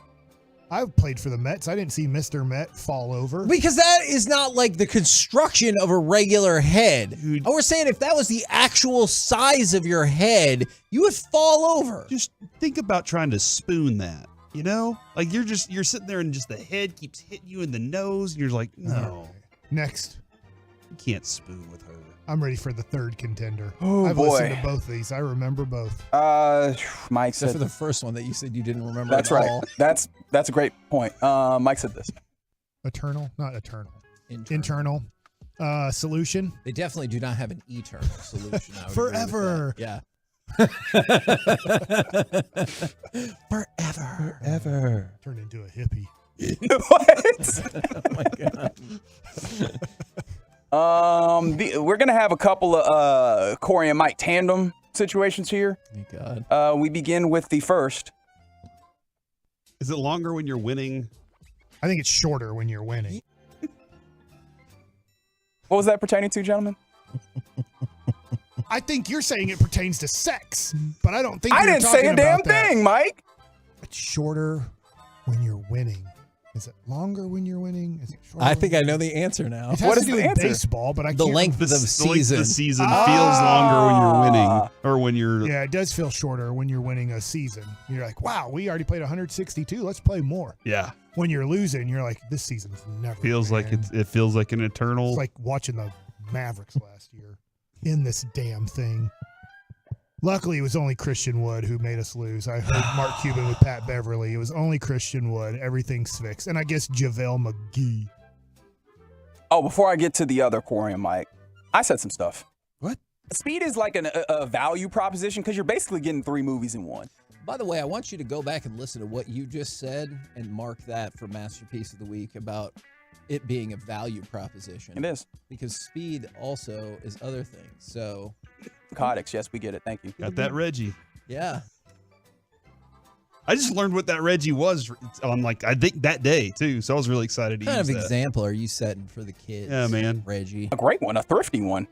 I played for the Mets. I didn't see Mr. Met fall over. Because that is not like the construction of a regular head. I was saying if that was the actual size of your head, you would fall over. Just think about trying to spoon that, you know? Like you're sitting there and just the head keeps hitting you in the nose and you're like, no. Next. You can't spoon with her. I'm ready for the third contender. Oh, I've boy. listened to both these. I remember both. Mike Except said for the first one that you said you didn't remember That's at right. all. That's a great point. Mike said this. Eternal? Not eternal. Internal. Solution? They definitely do not have an eternal solution. I would Forever. agree with that. Yeah. Forever. Turned into a hippie. What? Oh my God. We're gonna have a couple of Corey and Mike tandem situations here. Thank God. We begin with the first. Is it longer when you're winning? I think it's shorter when you're winning. What was that pertaining to, gentlemen? I think you're saying it pertains to sex, but I don't think I you're didn't say talking a damn about that. thing, Mike. It's shorter when you're winning. Is it longer when you're winning? Is it shorter? I think I know the answer now. It has What to is do the with answer? baseball, but I The can't length of the season. The season feels longer when you're winning, or when you're. Yeah, it does feel shorter when you're winning a season. You're like, wow, we already played 162. Let's play more. Yeah. When you're losing, you're like, this season's never. Feels like it feels like an eternal. It's like watching the Mavericks last year in this damn thing. Luckily, it was only Christian Wood who made us lose. I heard Mark Cuban with Pat Beverly. It was only Christian Wood. Everything's fixed. And I guess JaVale McGee. Oh, before I get to the other Corey and Mike, I said some stuff. What? Speed is like a value proposition because you're basically getting 3 movies in one. By the way, I want you to go back and listen to what you just said and mark that for Masterpiece of the Week about it being a value proposition. It is. Because speed also is other things. So, Narcotics, yes, we get it. Thank you. Got that Reggie. yeah. I just learned what that Reggie was on, like, I think that day too. So I was really excited to What kind use of that. example are you setting for the kids? Yeah, man. Reggie. A great one, a thrifty one.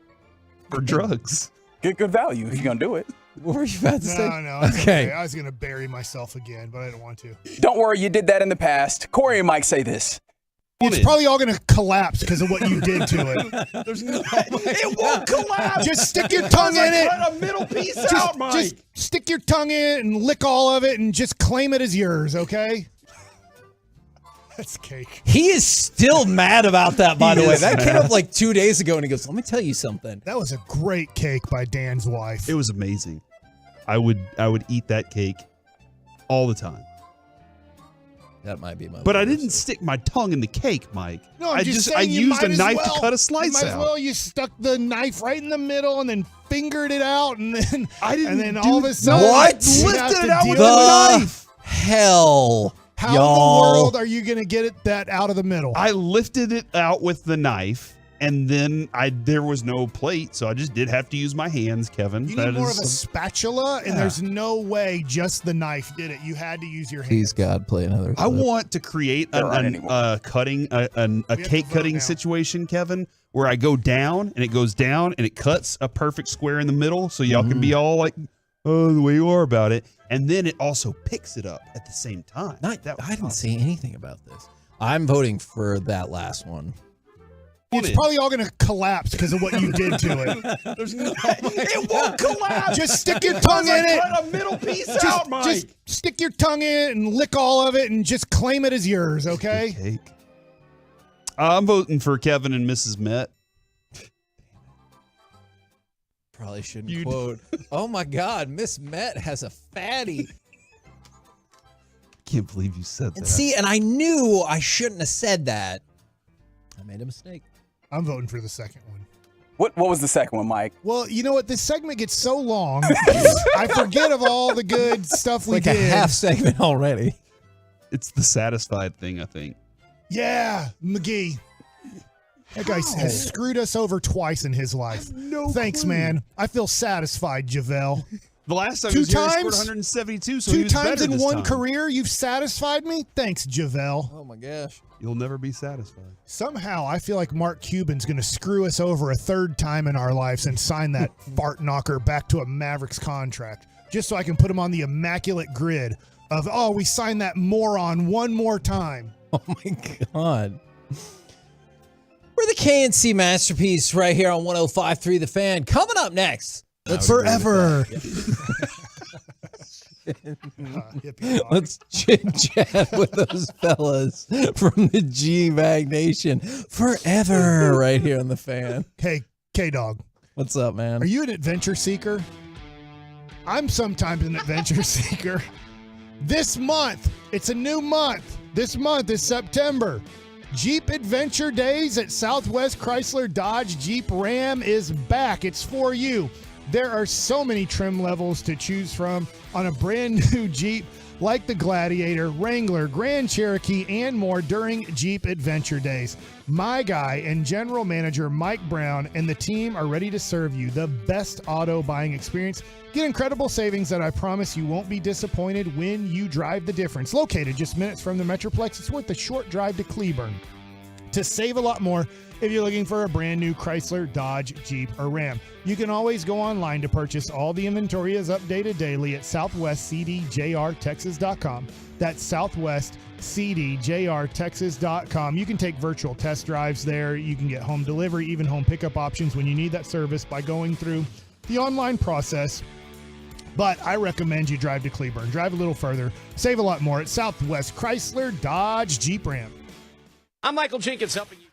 For drugs. Good value if you're going to do it. What were you about to say? No, it's Okay. okay. I was going to bury myself again, but I didn't want to. Don't worry, you did that in the past. Corey and Mike say this. It's probably all going to collapse because of what you did to it. There's no. It won't collapse. Just stick your tongue in it. Cut a middle piece out, Mike. Just stick your tongue in it and lick all of it and just claim it as yours, okay? That's cake. He is still mad about that, by He the way. is That came mad. up like 2 days ago, and he goes, let me tell you something. That was a great cake by Dan's wife. It was amazing. I would eat that cake all the time. That might be my But I worst. didn't stick my tongue in the cake, Mike. No, I'm I just I saying you used might a as knife well. to cut a You slice might as out. well. You stuck the knife right in the middle and then fingered it out, and then I didn't. and then do all of a sudden, What? you have Lifted to it out deal with with a it. knife. Hell, How y'all. in the world are you going to get that out of the middle? I lifted it out with the knife, and then there was no plate, so I just did have to use my hands, Kevin. You That need more is of a spatula, and Yeah. there's no way just the knife did it. You had to use your hands. Please, God, play another I clip. want to create There aren't any a more. cutting a to cake vote cutting now. situation, Kevin, where I go down and it goes down and it cuts a perfect square in the middle, so y'all can be all like, "Oh, the way you are about it," and then it also picks it up at the same time. I didn't say anything about this. I'm voting for that last one. It's probably all going to collapse because of what you did to it. There's no. It won't collapse. Just stick your tongue in it. Cut a middle piece out, Mike. Just stick your tongue in it and lick all of it and just claim it as yours, okay? Cake. I'm voting for Kevin and Mrs. Met. probably shouldn't quote. Oh my God, Miss Met has a fatty. Can't believe you said that. And see, and I knew I shouldn't have said that. I made a mistake. I'm voting for the second one. What was the second one, Mike? Well, you know what? This segment gets so long, I forget of all the good stuff we Like did. a half segment already. It's the satisfied thing, I think. Yeah, McGee. That guy has screwed us over twice in his life. Thanks, man. I feel satisfied, Javel. The last time he scored 172, so he two was times better in this one time. career, you've satisfied me. Thanks, Javel. Oh my gosh. You'll never be satisfied. Somehow, I feel like Mark Cuban's going to screw us over a third time in our lives and sign that fart knocker back to a Mavericks contract, just so I can put him on the immaculate grid of, we signed that moron one more time. Oh my God. We're the KNC Masterpiece right here on 105.3 The Fan. Coming up next. Let's forever. Let's chit chat with those fellas from the G-Mag Nation forever right here on The Fan. Hey, K-Dog. What's up, man? Are you an adventure seeker? I'm sometimes an adventure seeker. This month, it's a new month. This month is September. Jeep Adventure Days at Southwest Chrysler Dodge Jeep Ram is back. It's for you. There are so many trim levels to choose from on a brand new Jeep like the Gladiator, Wrangler, Grand Cherokee, and more during Jeep Adventure Days. My guy and General Manager Mike Brown and the team are ready to serve you the best auto buying experience. Get incredible savings that I promise you won't be disappointed when you drive the difference. Located just minutes from the Metroplex, it's worth a short drive to Cleburne. To save a lot more, if you're looking for a brand new Chrysler, Dodge, Jeep, or Ram, you can always go online to purchase. All the inventory is updated daily at southwestcdjrtexas.com. That's southwestcdjrtexas.com. You can take virtual test drives there. You can get home delivery, even home pickup options when you need that service by going through the online process. But I recommend you drive to Cleburne. Drive a little further. Save a lot more at Southwest Chrysler, Dodge, Jeep, Ram. I'm Michael Jenkins helping you.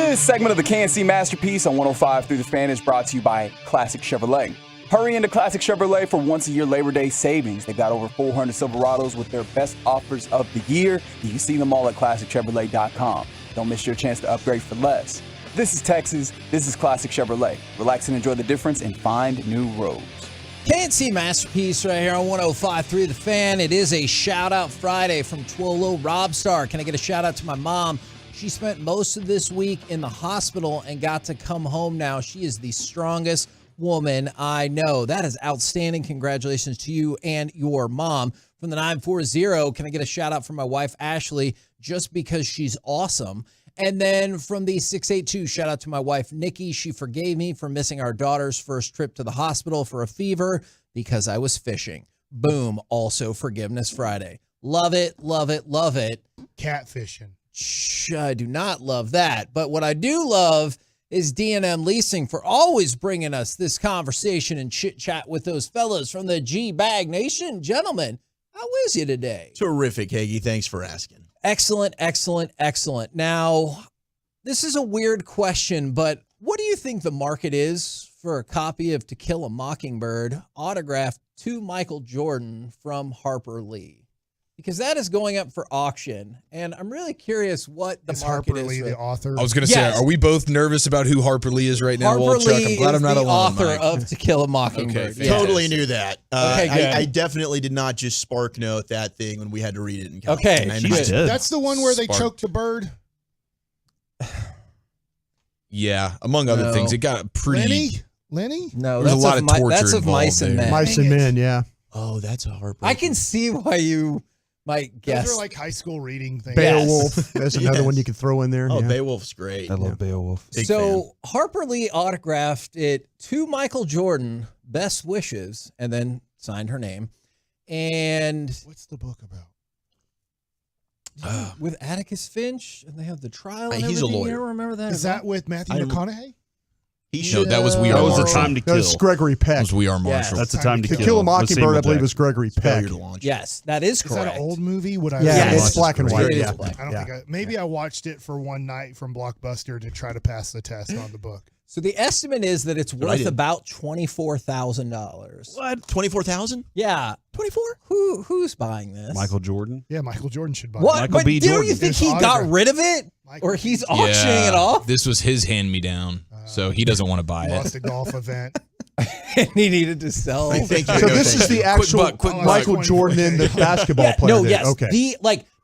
This segment of the KNC Masterpiece on 105 through the Fan is brought to you by Classic Chevrolet. Hurry into Classic Chevrolet for once-a-year Labor Day savings. They've got over 400 Silverados with their best offers of the year. You can see them all at ClassicChevrolet.com. Don't miss your chance to upgrade for less. This is Texas. This is Classic Chevrolet. Relax and enjoy the difference and find new roads. KNC Masterpiece right here on 105.3 The Fan. It is a shout-out Friday from Twolo Robstar. Can I get a shout-out to my mom? She spent most of this week in the hospital and got to come home now. She is the strongest woman I know. That is outstanding. Congratulations to you and your mom. From the 940, can I get a shout-out from my wife, Ashley, just because she's awesome? And then from the 682, shout out to my wife, Nikki. She forgave me for missing our daughter's first trip to the hospital for a fever because I was fishing. Boom. Also Forgiveness Friday. Love it, love it, love it. Catfishing. I do not love that. But what I do love is D&M Leasing for always bringing us this conversation and chit-chat with those fellows from the G-Bag Nation. Gentlemen, how is you today? Terrific, Hagee. Thanks for asking. Excellent, excellent, excellent. Now, this is a weird question, but what do you think the market is for a copy of To Kill a Mockingbird autographed to Michael Jordan from Harper Lee? Because that is going up for auction, and I'm really curious what the market Harper is. Lee, the author? I was going to say, are we both nervous about who Harper Lee is right now? Harper Chuck, Lee I'm glad is I'm not the alone, author Mike. of To Kill a Mockingbird. Okay, Yes. Totally knew that. Okay, good. I definitely did not just spark note that thing when we had to read it in college. Okay, I That's the one where they choked the bird? Yeah, among other things. It got pretty... Lenny? No, There's a lot of torture that's of involved Mice and there. Men. Mice and Men, yeah. Oh, that's a Harper. I can see why you might guess. Those are like high school reading things. Beowulf. That's another one you could throw in there. Oh, yeah. Beowulf's great. I love Beowulf. Big So fan. Harper Lee autographed it to Michael Jordan, best wishes, and then signed her name. And what's the book about? With Atticus Finch, and they have the trial. And He's a everything. lawyer. You don't remember that? Is that with Matthew McConaughey? He No, should. that was We Are That was Marshall. The Time to Kill. That was Gregory Peck. That was We Are Marshall. That's The Time to To Kill. Kill a With Mockingbird, Samuel I believe, Peck. was Gregory Peck. Failure to launch. Yes, that is Is correct. that an old movie? Would I? Yeah, Yes. it's black and white. It is Yeah. black. I don't Yeah. think maybe I watched it for one night from Blockbuster to try to pass the test on the book. So the estimate is that it's I worth did. about $24,000. What? 24,000? Yeah. 24? Who's buying this? Michael Jordan. Yeah, Michael Jordan should buy What? it. Michael But B. don't Jordan. you think His he got autograph. rid of it? Michael Or he's B. auctioning it off? This was his hand-me-down, so he doesn't want to buy Lost it. a golf event. And he needed to sell. Thank you. So this is the actual quick buck. Michael Jordan in the basketball player. No, then. yes. Okay.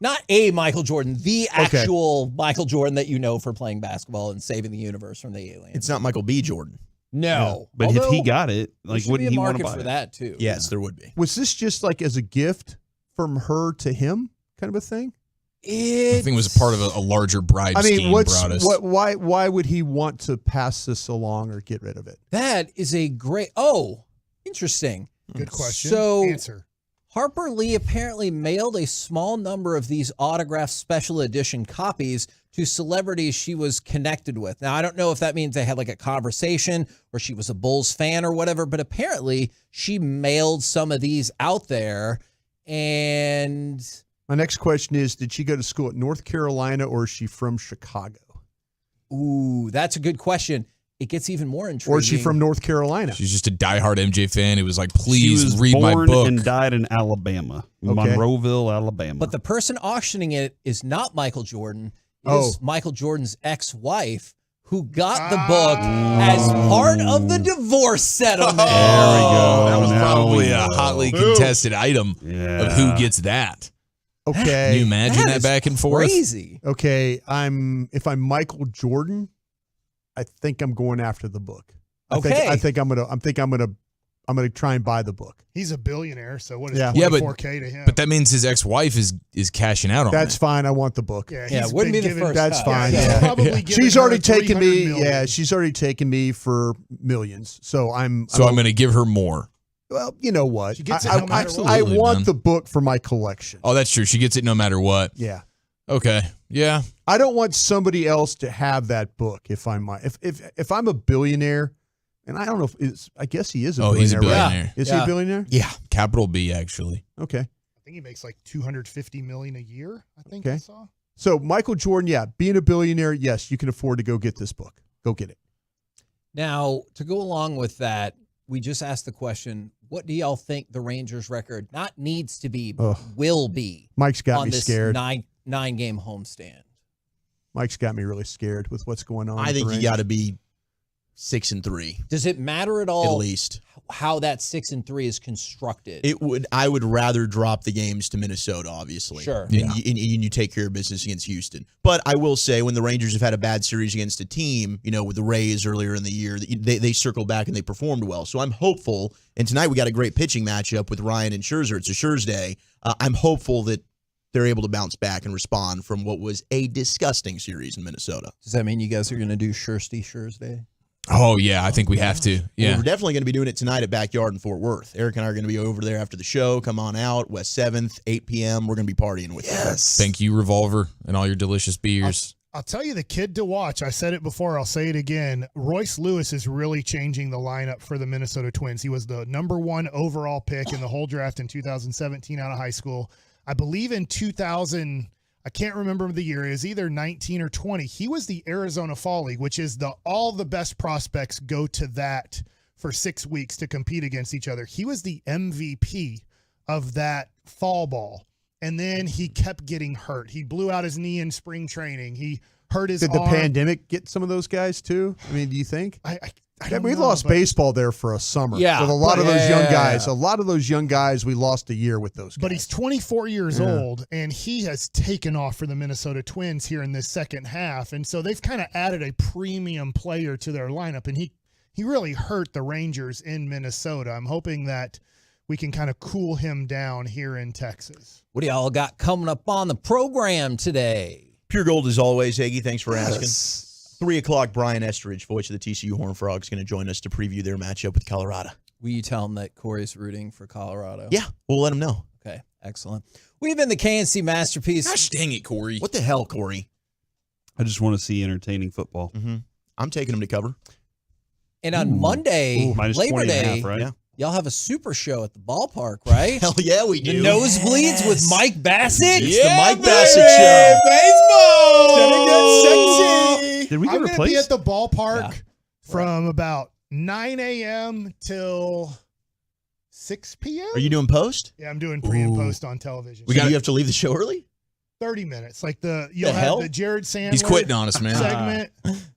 Not a Michael Jordan, the actual Michael Jordan that you know for playing basketball and saving the universe from the aliens. It's not Michael B. Jordan. No. But if he Although, got it, there like, should wouldn't be he a want market to buy for it? that too. Yes, there would be. Was this just like as a gift from her to him kind of a thing? I think it was part of a larger bride scheme. Why would he want to pass this along or get rid of it? That is a great. Interesting. Good question. So Answer. Harper Lee apparently mailed a small number of these autographed special edition copies to celebrities she was connected with. Now, I don't know if that means they had like a conversation or she was a Bulls fan or whatever, but apparently she mailed some of these out there. And My next question is, did she go to school at North Carolina or is she from Chicago? ooh, that's a good question. It gets even more intriguing. Or is she from North Carolina? She's just a diehard MJ fan who was like, She please was read my born book. and died in Alabama, Okay. Monroeville, Alabama. But the person auctioning it is not Michael Jordan. It Oh. is Michael Jordan's ex-wife who got the book as part of the divorce settlement. There we go. That was Now probably we a know. hotly contested item of who gets that. Okay. Can you imagine that is back and forth? Crazy. Okay, if I'm Michael Jordan, I think I'm going after the book. I think I'm gonna try and buy the book. He's a billionaire, so what is Yeah. 24K to him? But that means his ex-wife is cashing out on That's it. fine. I want the book. Yeah, Yeah, he's it wouldn't been be the given- first That's time. fine. Yeah, he's Yeah. probably given She's her already taken 300 me. million. Yeah, she's already taken me for millions. So I'm going to give her more. Well, you know what? She gets it no matter what. I Absolutely, want man. the book for my collection. Oh, that's true. She gets it no matter what. Yeah. Okay. Yeah. I don't want somebody else to have that book if I'm if I'm a billionaire, and I don't know if I guess he is a billionaire. He's a right? billionaire. Is he a billionaire? Yeah. Capital B, actually. Okay. I think he makes like $250 million a year. I think Okay. I saw. So Michael Jordan, yeah, being a billionaire, yes, you can afford to go get this book. Go get it. Now, to go along with that, we just asked the question, what do y'all think the Rangers record not needs to be, but will be? Mike's got on me this scared. nine-game homestand? Mike's got me really scared with what's going on. I think you got to be 6-3. Does it matter at all? At least how that 6-3 is constructed. It would. I would rather drop the games to Minnesota, obviously. Sure. And, Yeah. you take care of business against Houston. But I will say, when the Rangers have had a bad series against a team, with the Rays earlier in the year, they circled back and they performed well. So I'm hopeful. And tonight we got a great pitching matchup with Ryan and Scherzer. It's a Scherzer day. I'm hopeful that they're able to bounce back and respond from what was a disgusting series in Minnesota. Does that mean you guys are going to do Scherzer Day? Oh, yeah, I think we have to. Yeah. Well, we're definitely going to be doing it tonight at Backyard in Fort Worth. Eric and I are going to be over there after the show. Come on out, West 7th, 8 p.m. We're going to be partying with you. Thank you, Revolver, and all your delicious beers. I'll tell you the kid to watch. I said it before. I'll say it again. Royce Lewis is really changing the lineup for the Minnesota Twins. He was the #1 overall pick in the whole draft in 2017 out of high school. I believe in 2000, I can't remember the year. It was either 19 or 20. He was the Arizona Fall League, which is all the best prospects go to that for 6 weeks to compete against each other. He was the MVP of that fall ball. And then he kept getting hurt. He blew out his knee in spring training. He hurt his Did the arm. pandemic get some of those guys too? I mean, do you think? I don't we know, lost but- baseball there for a summer. Yeah, So a lot of but- those young Yeah. guys, we lost a year with those guys. But he's 24 years Yeah. old, and he has taken off for the Minnesota Twins here in this second half. And so they've kind of added a premium player to their lineup, and he really hurt the Rangers in Minnesota. I'm hoping that we can kind of cool him down here in Texas. What do y'all got coming up on the program today? Pure Gold as always, Eggy. Thanks for asking. 3 o'clock, Brian Estridge, voice of the TCU Horned Frogs, going to join us to preview their matchup with Colorado. Will you tell him that Corey's rooting for Colorado? Yeah, we'll let him know. Okay, excellent. We've been the KNC Masterpiece. Gosh dang it, Corey. What the hell, Corey? I just want to see entertaining football. Mm-hmm. I'm taking him to cover. And on Monday, minus Labor 20 and a Day, half, right? Yeah. y'all have a super show at the ballpark, right? Hell yeah, we do. The Nosebleeds with Mike Bassett. It's the Mike Bassett Show. Baseball. Did we I'm get going to be replaced? at the ballpark from about 9 a.m. till 6 p.m. Are you doing post? Yeah, I'm doing pre and post on television. So you have to leave the show early? 30 minutes. Like you'll have hell? the Jared Sandler He's quitting on us, man. segment.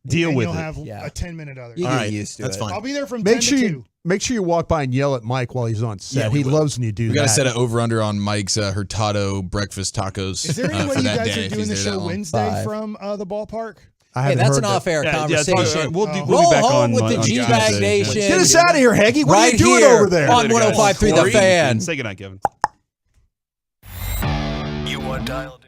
Deal and with you'll it. have Yeah. a 10-minute other. You All get right, used to that's it. fine. I'll be there from Make 10 sure to you 2. make sure you walk by and yell at Mike while he's on set. Yeah, we He will. loves when you do We that. got to set an over-under on Mike's Hurtado breakfast tacos Is there any way for you that guys day are if doing he's the there that show long. Wednesday 5. from the ballpark? I Hey, haven't that's heard an that. off-air Yeah, conversation. we'll Roll be back home on with the on G-Bag Tuesday. Nation. Get us out of here, Heggy. What are right you doing here over there? on Later, guys. 105.3 The Corey, Fan. Say goodnight, Kevin. You are dialed in.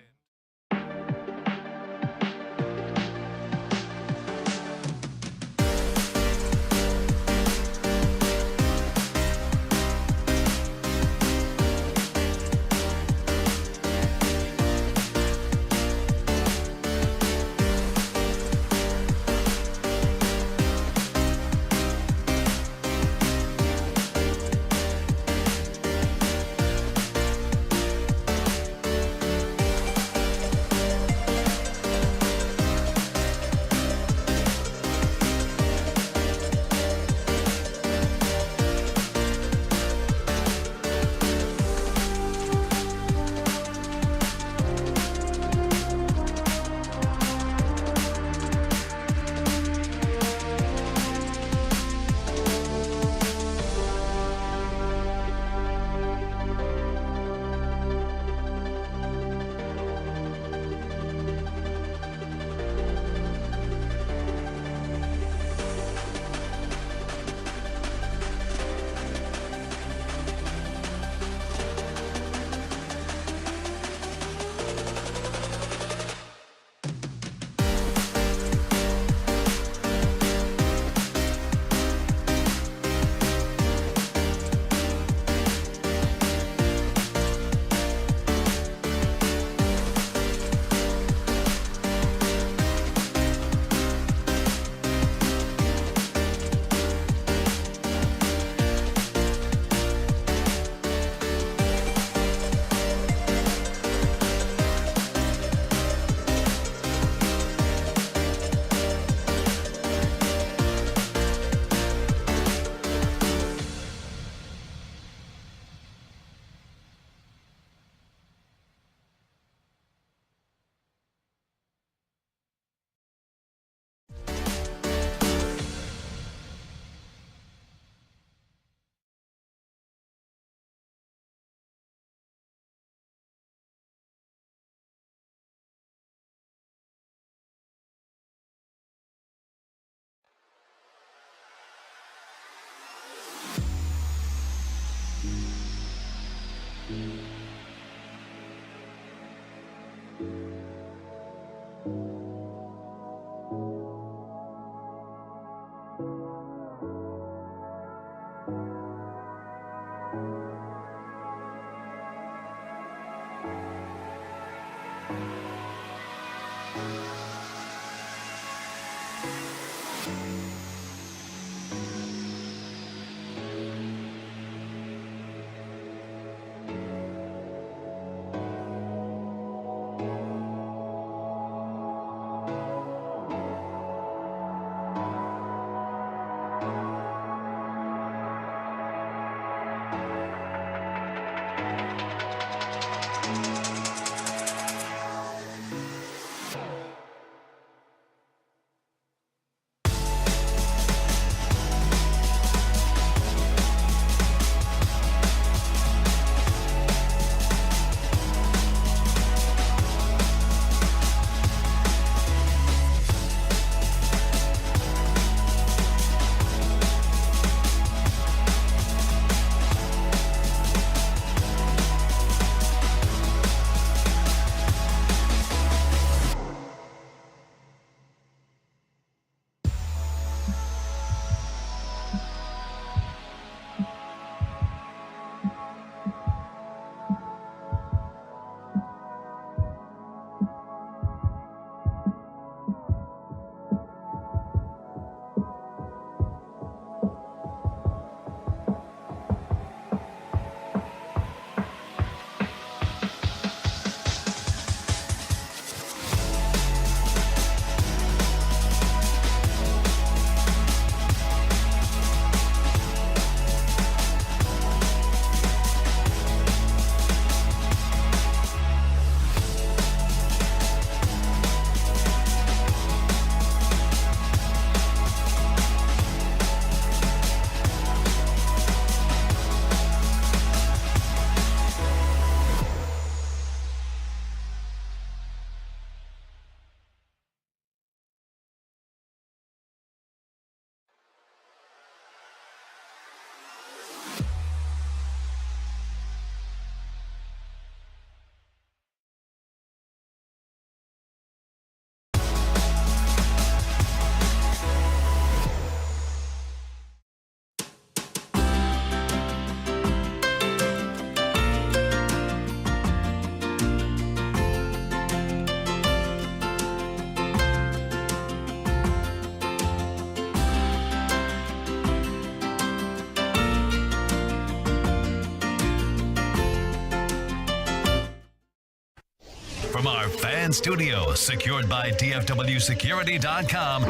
From our fan studio, secured by DFWsecurity.com,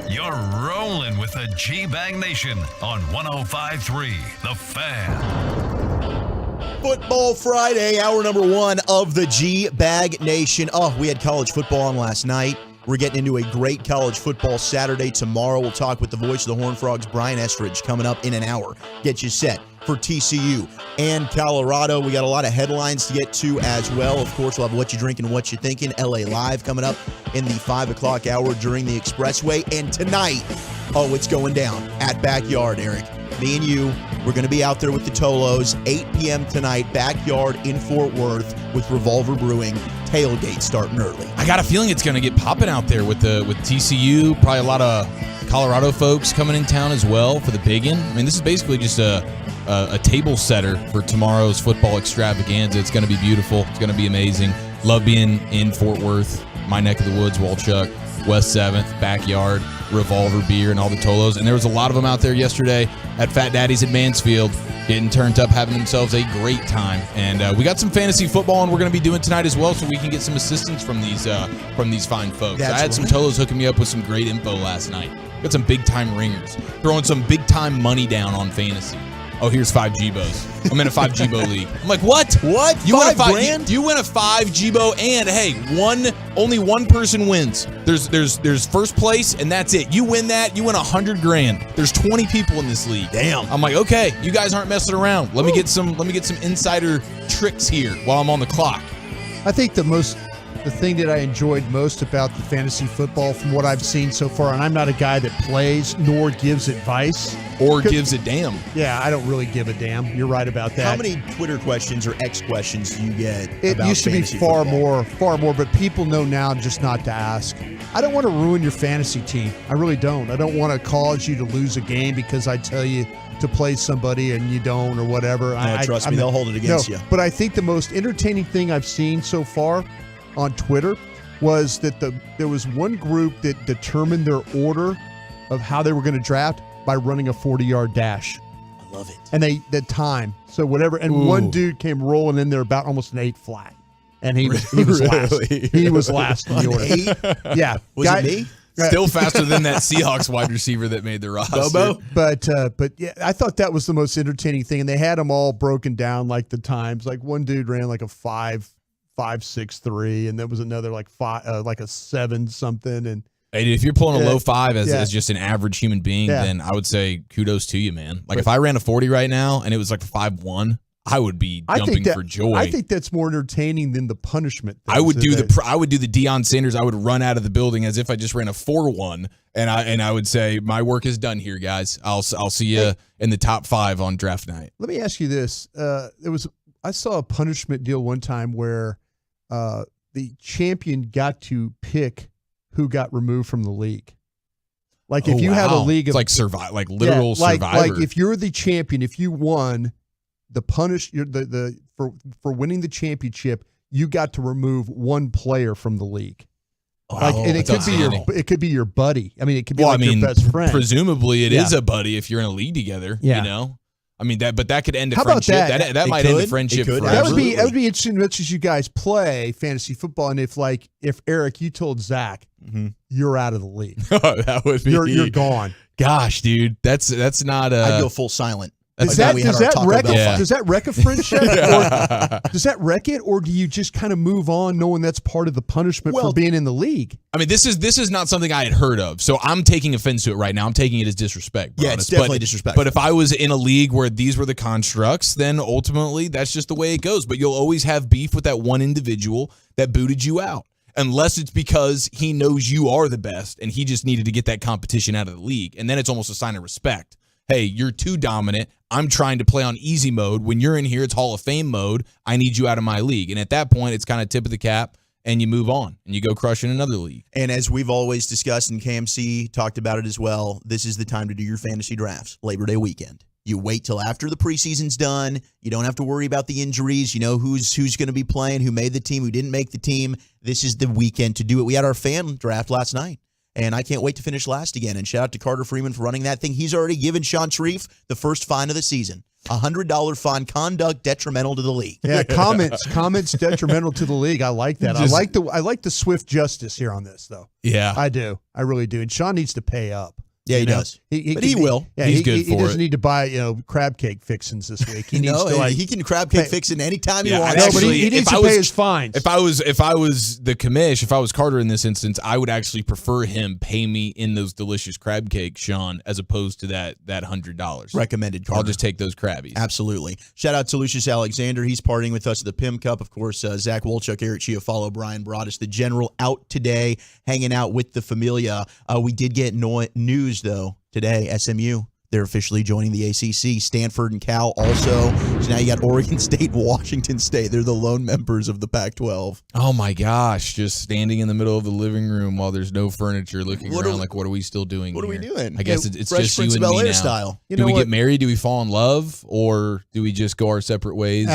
you're rolling with the G-Bag Nation on 105.3 The Fan. Football Friday, hour number 1 of the G-Bag Nation. Oh, we had college football on last night. We're getting into a great college football Saturday tomorrow. We'll talk with the voice of the Horned Frogs, Brian Estridge, coming up in an hour. Get you set for TCU and Colorado. We got a lot of headlines to get to as well. Of course, we'll have What You Drinking, What You Thinking, LA Live coming up in the 5 o'clock hour during the Expressway. And tonight, oh, it's going down at Backyard, Eric. Me and you, we're going to be out there with the Tolos, 8 p.m. tonight, Backyard in Fort Worth with Revolver Brewing. Tailgate starting early. I got a feeling it's going to get popping out there with TCU. Probably a lot of Colorado folks coming in town as well for the Biggin. I mean, this is basically just a table setter for tomorrow's football extravaganza. It's going to be beautiful. It's going to be amazing. Love being in Fort Worth, my neck of the woods, Walchuk, West 7th, Backyard, Revolver Beer, and all the Tolos. And there was a lot of them out there yesterday at Fat Daddy's at Mansfield, getting turned up, having themselves a great time. And we got some fantasy football, and we're going to be doing tonight as well, so we can get some assistance from these fine folks. I had some Tolos hooking me up with some great info last night. Got some big-time ringers, throwing some big-time money down on fantasy. Oh, here's 5 Gibos. I'm in a 5 Gibo league. I'm like, what? What? You win a 5 grand? You win a 5 Gibo, and hey, only one person wins. There's first place, and that's it. You win that, you win 100 grand. There's 20 people in this league. Damn. I'm like, okay, you guys aren't messing around. Let me get some insider tricks here while I'm on the clock. I think the most the thing that I enjoyed most about the fantasy football from what I've seen so far, and I'm not a guy that plays nor gives advice. Or gives a damn. Yeah, I don't really give a damn. You're right about that. How many Twitter questions or X questions do you get? It about used to be fantasy far football? more, but people know now just not to ask. I don't want to ruin your fantasy team. I really don't. I don't want to cause you to lose a game because I tell you to play somebody and you don't or whatever. No, trust me, they'll hold it against you. But I think the most entertaining thing I've seen so far on Twitter was that there was one group that determined their order of how they were going to draft by running a 40-yard dash. I love it. And the time. So whatever. And one dude came rolling in there about almost an 8 flat. And he was last. He was last in the order. Yeah. Was it me? Still faster than that Seahawks wide receiver that made the roster. Bobo? But yeah, I thought that was the most entertaining thing. And they had them all broken down like the times. Like one dude ran like a 5.6.3, and there was another like a 7 something. And Hey, if you're pulling a low 5 as just an average human being, then I would say kudos to you, man. Like if I ran a 40 right now and it was like a 5.1, I would be jumping for joy. I think that's more entertaining than the punishment. I would do the Deion Sanders. I would run out of the building as if I just ran a 4.1, and I would say my work is done here, guys. I'll see you in the top 5 on draft night. Let me ask you this: I saw a punishment deal one time where the champion got to pick who got removed from the league. Like if you have a league of it's like literal Survivor. Like if you're the champion, if you won for winning the championship, you got to remove one player from the league. And it could be your buddy. I mean, it could be your best friend. Presumably, it is a buddy if you're in a league together. Yeah. You know, I mean that could end a How about friendship. that? That might end a friendship. That would be interesting as much as you guys play fantasy football. And if Eric, you told Zach, you're out of the league, that would be you're gone. Gosh, dude, that's not. I'd go full silent. Does that wreck a friendship? Or does that wreck it, or do you just kind of move on, knowing that's part of the punishment for being in the league? I mean, this is not something I had heard of, so I'm taking offense to it right now. I'm taking it as disrespect. Yeah, it's definitely disrespectful. But if I was in a league where these were the constructs, then ultimately that's just the way it goes. But you'll always have beef with that one individual that booted you out, unless it's because he knows you are the best and he just needed to get that competition out of the league, and then it's almost a sign of respect. Hey, you're too dominant. I'm trying to play on easy mode. When you're in here, it's Hall of Fame mode. I need you out of my league. And at that point, it's kind of tip of the cap, and you move on, and you go crush in another league. And as we've always discussed, and KMC talked about it as well, this is the time to do your fantasy drafts, Labor Day weekend. You wait till after the preseason's done. You don't have to worry about the injuries. You know who's going to be playing, who made the team, who didn't make the team. This is the weekend to do it. We had our fan draft last night. And I can't wait to finish last again. And shout out to Carter Freeman for running that thing. He's already given Sean Sharif the first fine of the season. $100 fine, conduct detrimental to the league. Yeah, comments detrimental to the league. I like that. I like the swift justice here on this, though. Yeah, I do. I really do. And Sean needs to pay up. Yeah, he does. But he will. Yeah, he's good for it. He doesn't need to buy crab cake fixins this week. He needs to he can crab cake fixin anytime he wants. No, but he needs to pay his fines. If I was the commish, if I was Carter in this instance, I would actually prefer him pay me in those delicious crab cakes, Sean, as opposed to that $100. Recommended, Carter. I'll just take those Krabbies. Absolutely. Shout out to Lucius Alexander. He's partying with us at the Pim Cup. Of course, Zach Wolchuk, Eric Chiafalo, Brian Broaddus, the general out today, hanging out with the Familia. We did get news, though. Today, SMU, they're officially joining the ACC. Stanford and Cal also. So now you got Oregon State, Washington State. They're the lone members of the Pac-12. Oh, my gosh. Just standing in the middle of the living room while there's no furniture, looking around like, what are we still doing What here? are we doing? I guess it's Fresh just Prince you of and me Bel-Air now. style. Do we get married? Do we fall in love? Or do we just go our separate ways?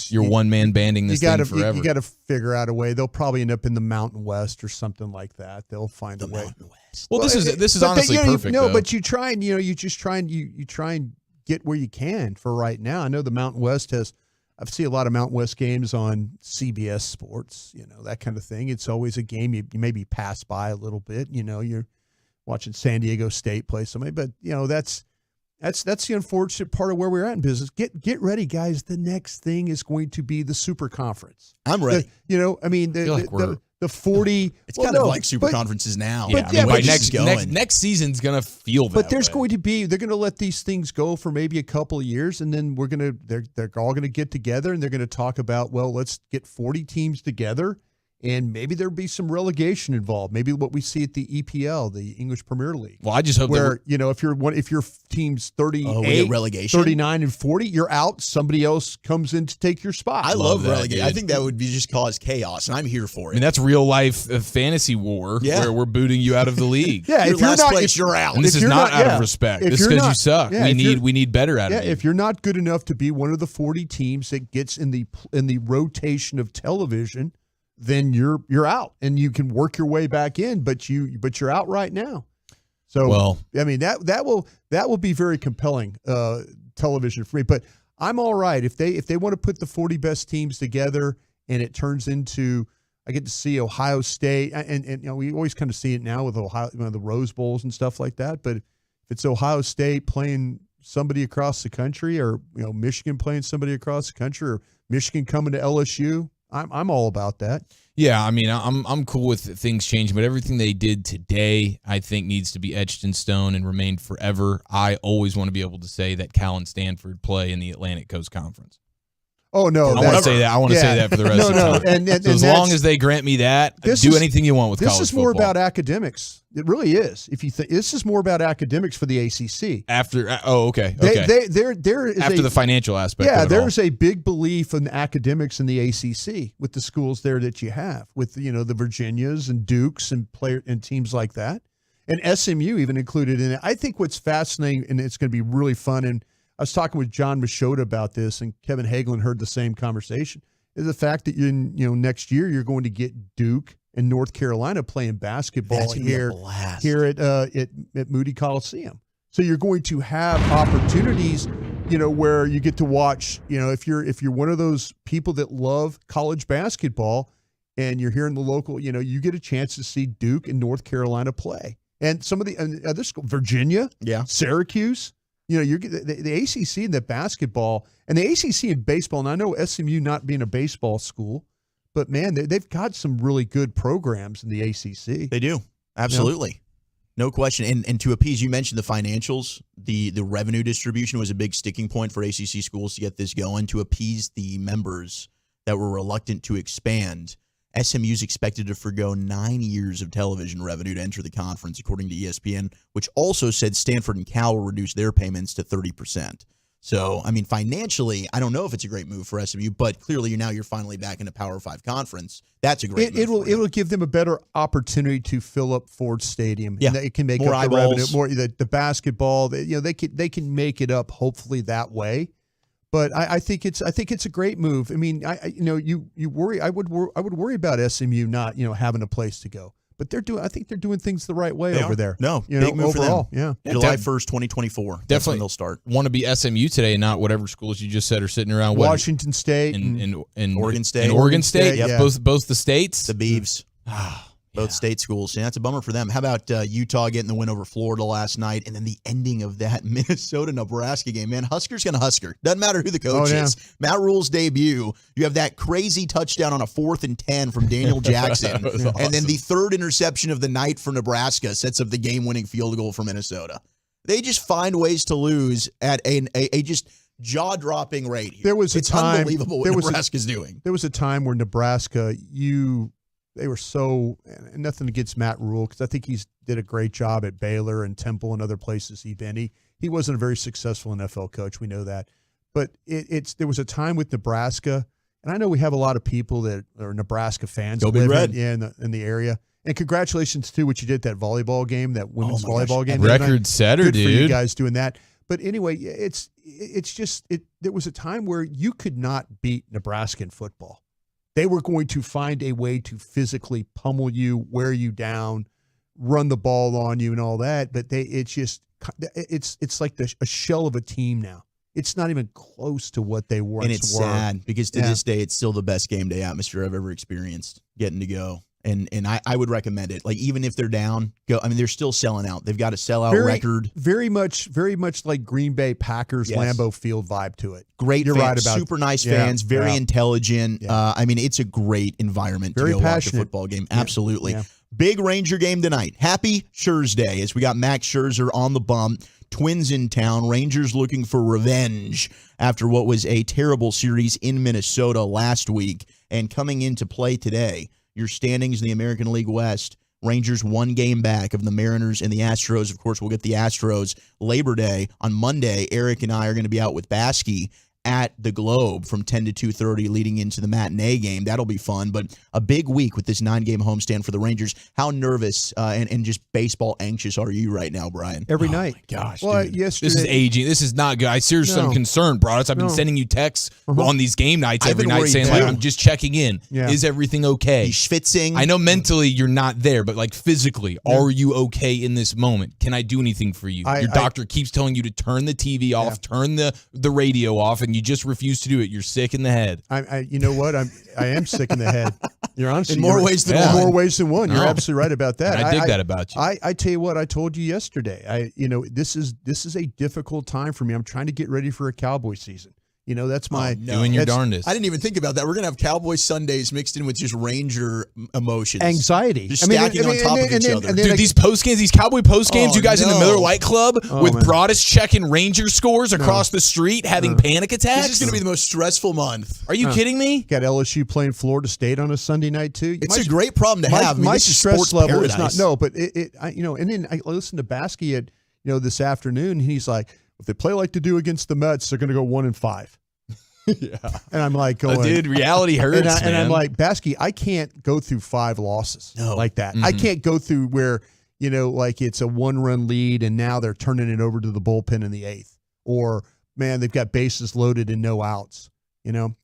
You're one-man banding this thing forever. You got to figure out a way. They'll probably end up in the Mountain West or something like that. They'll find a way. Mountain West. Well, this is honestly perfect. No, though. but you try and you try and get where you can for right now. I know the Mountain West I've seen a lot of Mountain West games on CBS Sports, that kind of thing. It's always a game you maybe pass by a little bit. You're watching San Diego State play somebody, but that's the unfortunate part of where we're at in business. Get ready, guys. The next thing is going to be the Super Conference. I'm ready. The 40. It's kind of like super conferences now. Yeah, by next season's gonna feel that. But there's going to be they're going to let these things go for maybe a couple of years, and then they're all going to get together and they're going to talk about let's get 40 teams together And maybe there'll be some relegation involved. Maybe what we see at the EPL, the English Premier League. Well, I just hope where if your team's 38, we get relegation? 39 and 40, you're out. Somebody else comes in to take your spot. I love relegation. I dude. think that would be just cause chaos, and I'm here for I it. mean, that's real life fantasy war where we're booting you out of the league. Yeah, if you're last place, you're out. And this is not out of respect. It's because you suck. Yeah, we need better out of you. If you're not good enough to be one of the 40 teams that gets in the rotation of television, then you're out, and you can work your way back in, but you're out right now. So I mean that will be very compelling television for me. But I'm all right if they want to put the 40 best teams together and it turns into, I get to see Ohio State, and we always kind of see it now with Ohio, the Rose Bowls and stuff like that. But if it's Ohio State playing somebody across the country, or Michigan playing somebody across the country, or Michigan coming to LSU, I'm all about that. Yeah, I mean, I'm cool with things changing, but everything they did today, I think, needs to be etched in stone and remain forever. I always want to be able to say that Cal and Stanford play in the Atlantic Coast Conference. Oh no! I want to say that. I want to say that for the rest of the time. And so as long as they grant me that, do anything you want with college football. This is more about academics. It really is. If you think this is more about academics for the ACC. Okay. There is after the financial aspect. Yeah, of it there's a big belief in academics in the ACC with the schools there that you have, with the Virginias and Dukes and teams like that, and SMU even included in it. I think what's fascinating, and it's going to be really fun, and I was talking with John Machota about this, and Kevin Hagelin heard the same conversation, is the fact that next year you're going to get Duke and North Carolina playing basketball here at Moody Coliseum. So you're going to have opportunities, where you get to watch, if you're one of those people that love college basketball and you're here in the local, you get a chance to see Duke and North Carolina play. And some of the other schools, Virginia, Syracuse, you're the ACC in the basketball, and the ACC in baseball. And I know SMU not being a baseball school, but man, they've got some really good programs in the ACC. They do, absolutely, no question. And to appease, you mentioned the financials, the revenue distribution was a big sticking point for ACC schools to get this going, to appease the members that were reluctant to expand. SMU's expected to forgo 9 years of television revenue to enter the conference, according to ESPN, which also said Stanford and Cal will reduce their payments to 30%. So, I mean, financially, I don't know if it's a great move for SMU, but clearly you're finally back in a Power 5 conference. That's a great move. It will give them a better opportunity to fill up Ford Stadium. Yeah, it can make more up the eyeballs. revenue, the basketball. They can make it up hopefully that way. But I think it's a great move. I mean, you worry. I would worry about SMU not having a place to go. But I think they're doing things the right way over there. No, big move overall. for them. Yeah, July 1st, 2024. That's when they'll start. Want to be SMU today, and not whatever schools you just said are sitting around. Washington State and Oregon State. And Oregon State. Yeah. Both the states. The Beavs. Both state schools. Yeah, that's a bummer for them. How about Utah getting the win over Florida last night, and then the ending of that Minnesota-Nebraska game? Man, Husker's going to Husker. Doesn't matter who the coach is. Matt Rule's debut, you have that crazy touchdown on a 4th and 10 from Daniel Jackson, awesome. And then the third interception of the night for Nebraska sets up the game-winning field goal for Minnesota. They just find ways to lose at a just jaw-dropping rate here. There was a time. Unbelievable what Nebraska's doing. There was a time where Nebraska, they were so, and nothing against Matt Rule, because I think he's did a great job at Baylor and Temple and other places he's been. He wasn't a very successful NFL coach. We know that. But there was a time with Nebraska, and I know we have a lot of people that are Nebraska fans. Go Big Red. In the area. And congratulations, too, what you did, that volleyball game, that women's volleyball game. Record setter, Good dude. for you guys doing that. But anyway, it's just there was a time where you could not beat Nebraska in football. They were going to find a way to physically pummel you, wear you down, run the ball on you, and all that. But it's like a shell of a team now. It's not even close to what they once were. And it's sad because to this day, it's still the best game day atmosphere I've ever experienced. Getting to go. And I would recommend it. Like, even if they're down, go. I mean, they're still selling out. They've got a sellout record. Very much like Green Bay Packers Lambeau Field vibe to it. Great You're fans, right about super nice fans, very intelligent. Yeah. I mean, it's a great environment Very to go passionate. watch a football game. Absolutely. Yeah. Big Ranger game tonight. Happy Scherz Day as we got Max Scherzer on the bump. Twins in town. Rangers looking for revenge after what was a terrible series in Minnesota last week. And coming into play today, your standings in the American League West. Rangers 1 game back of the Mariners and the Astros. Of course, we'll get the Astros Labor Day. On Monday, Eric and I are going to be out with Baskey at the Globe from 10 to 2:30 leading into the matinee game. That'll be fun, but a big week with this 9-game homestand for the Rangers. How nervous and just baseball anxious are you right now, Brian? Every night. My gosh, well, dude. yesterday, This is aging. This is not good. I seriously am concerned, Broadus. I've been sending you texts on these game nights every night saying, like, I'm just checking in. Yeah. Is everything okay? He's schwitzing. I know mentally you're not there, but like physically, are you okay in this moment? Can I do anything for you? Your doctor keeps telling you to turn the TV off, turn the radio off, and you just refuse to do it. You're sick in the head. You know what? I am sick in the head. You're honestly in more ways than one. More ways than one. You're absolutely right about that. And I dig that about you. I tell you what, I told you yesterday. This is a difficult time for me. I'm trying to get ready for a Cowboy season. That's my doing your darndest. I didn't even think about that. We're gonna have Cowboy Sundays mixed in with just Ranger emotions, anxiety, just stacking on top of each other. Dude, these post games, these Cowboy post games, you guys in the Miller Lite Club with Broadus checking Ranger scores across the street, having panic attacks. This is gonna be the most stressful month. Are you kidding me? Got LSU playing Florida State on a Sunday night too. It's a great problem to have. My this is stress sports level paradise. is not. But and then I listened to Baskey at this afternoon. And he's like, if they play like they do against the Mets, they're gonna go 1-5. Yeah. And I'm like going, dude, reality hurts, and I'm like, Baskey, I can't go through 5 losses like that. Mm-hmm. I can't go through where, like it's a 1-run lead and now they're turning it over to the bullpen in the 8th. Or, man, they've got bases loaded and no outs.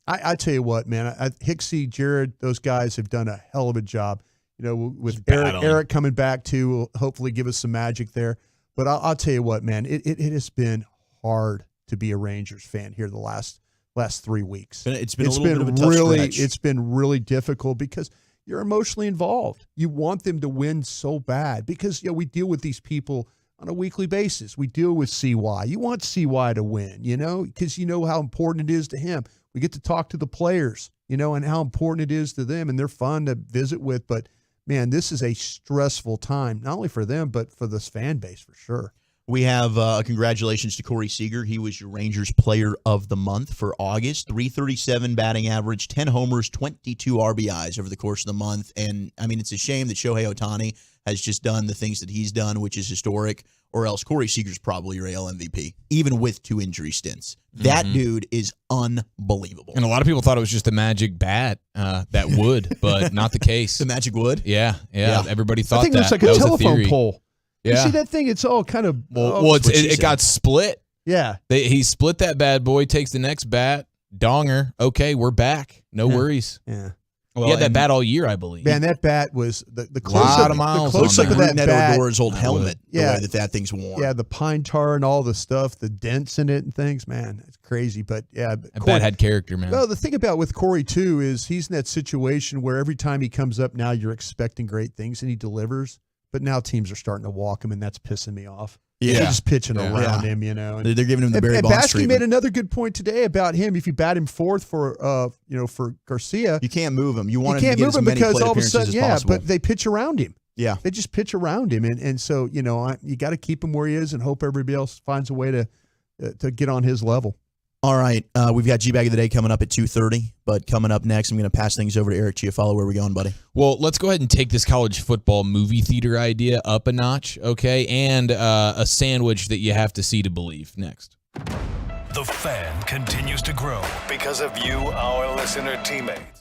I tell you what, man, Hicksy, Jared, those guys have done a hell of a job. With Eric coming back too, will hopefully give us some magic there. But I'll tell you what, man, it has been hard to be a Rangers fan here the last 3 weeks. It's been a little bit of a tough stretch. It's been really difficult because you're emotionally involved. You want them to win so bad because we deal with these people on a weekly basis. We deal with CY. You want CY to win, because you know how important it is to him. We get to talk to the players, and how important it is to them, and they're fun to visit with. But, man, this is a stressful time, not only for them, but for this fan base for sure. We have congratulations to Corey Seager. He was your Rangers Player of the Month for August. 337 batting average, 10 homers, 22 RBIs over the course of the month. And, it's a shame that Shohei Ohtani has just done the things that he's done, which is historic, or else Corey Seager's probably your AL MVP, even with 2 injury stints. That dude is unbelievable. And a lot of people thought it was just a magic bat that would, but not the case. The magic wood? Yeah. Everybody thought that. I think it looks like that a telephone pole. Yeah. You see that thing? It's all kind of it got split. Yeah. He split that bad boy, takes the next bat, donger. Okay, we're back. No worries. Yeah. Well, he had that bat all year, I believe. Man, that bat was the lot of miles. The close up of that bat. Odor's old helmet. Yeah, the way that thing's worn. Yeah, the pine tar and all the stuff, the dents in it and things. Man, it's crazy. But yeah, that bat had character, man. Well, the thing about with Corey too is he's in that situation where every time he comes up, now you're expecting great things and he delivers. But now teams are starting to walk him, and that's pissing me off. Yeah. They're just pitching around him, And they're giving him the Barry and Bonds Baskey treatment. made another good point today about him. If you bat him 4th for Garcia, you can't move him. You want him to get as many because plate all of a appearances sudden, as yeah, possible. but they pitch around him. Yeah. They just pitch around him, and so you got to keep him where he is, and hope everybody else finds a way to get on his level. All right, we've got G-Bag of the Day coming up at 2:30, but coming up next, I'm going to pass things over to Eric Chiafalo. Where are we going, buddy? Well, let's go ahead and take this college football movie theater idea up a notch, okay? And a sandwich that you have to see to believe next. The Fan continues to grow because of you, our listener teammates.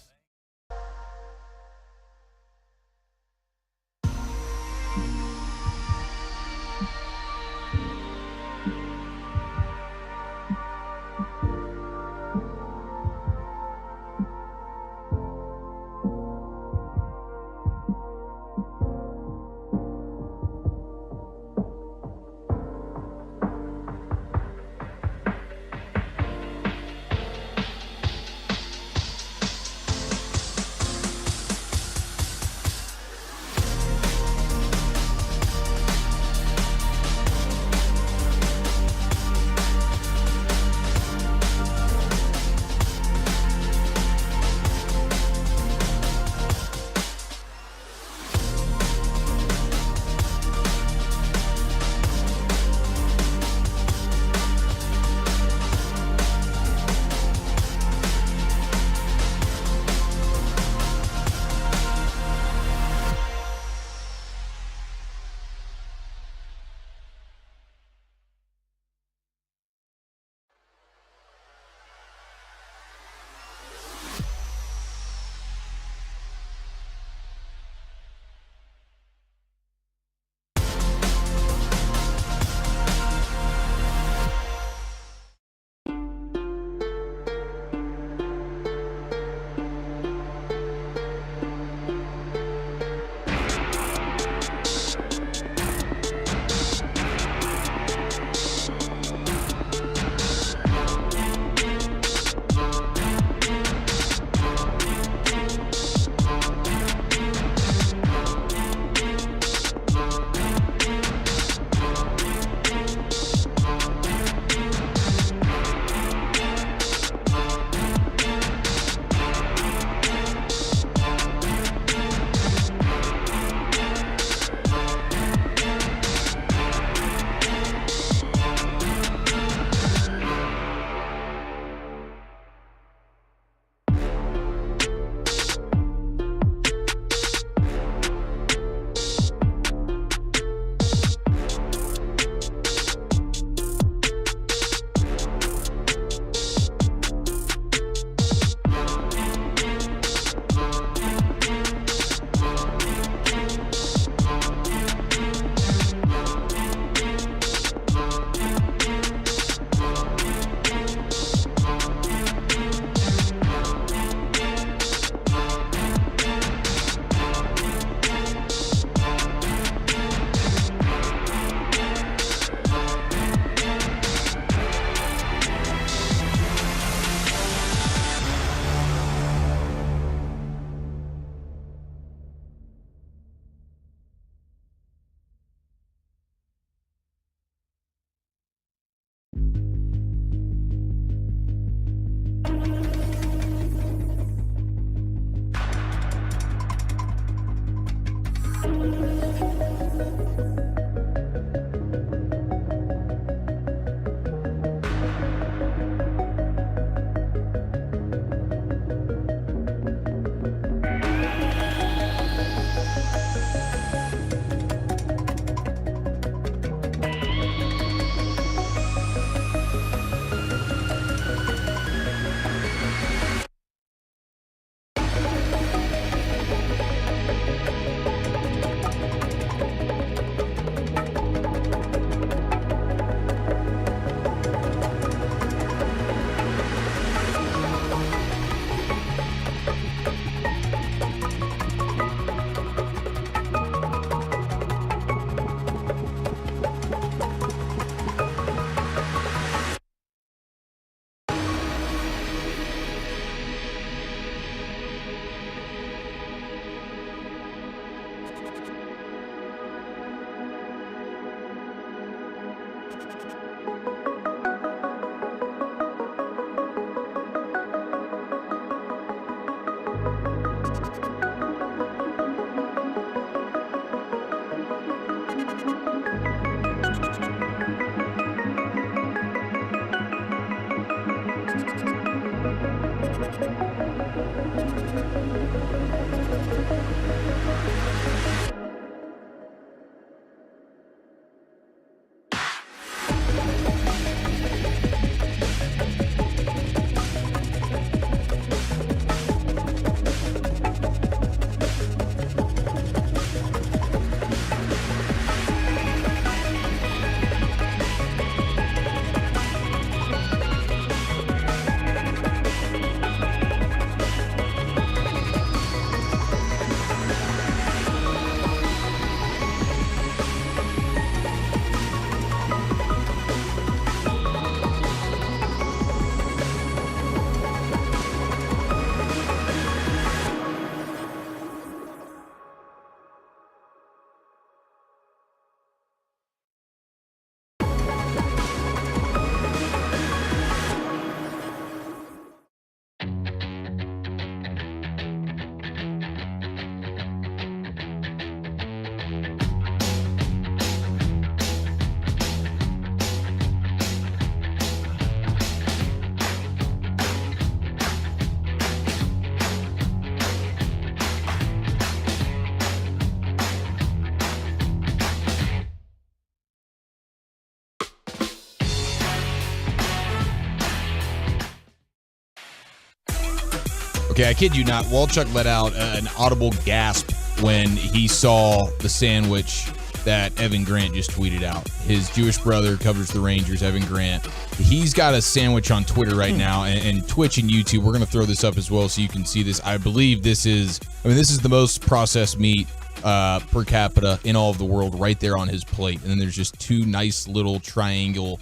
Okay, I kid you not. Walchuk let out an audible gasp when he saw the sandwich that Evan Grant just tweeted out. His Jewish brother covers the Rangers, Evan Grant. He's got a sandwich on Twitter right now, and Twitch and YouTube. We're going to throw this up as well so you can see this. I believe this is the most processed meat per capita in all of the world right there on his plate. And then there's just two nice little triangle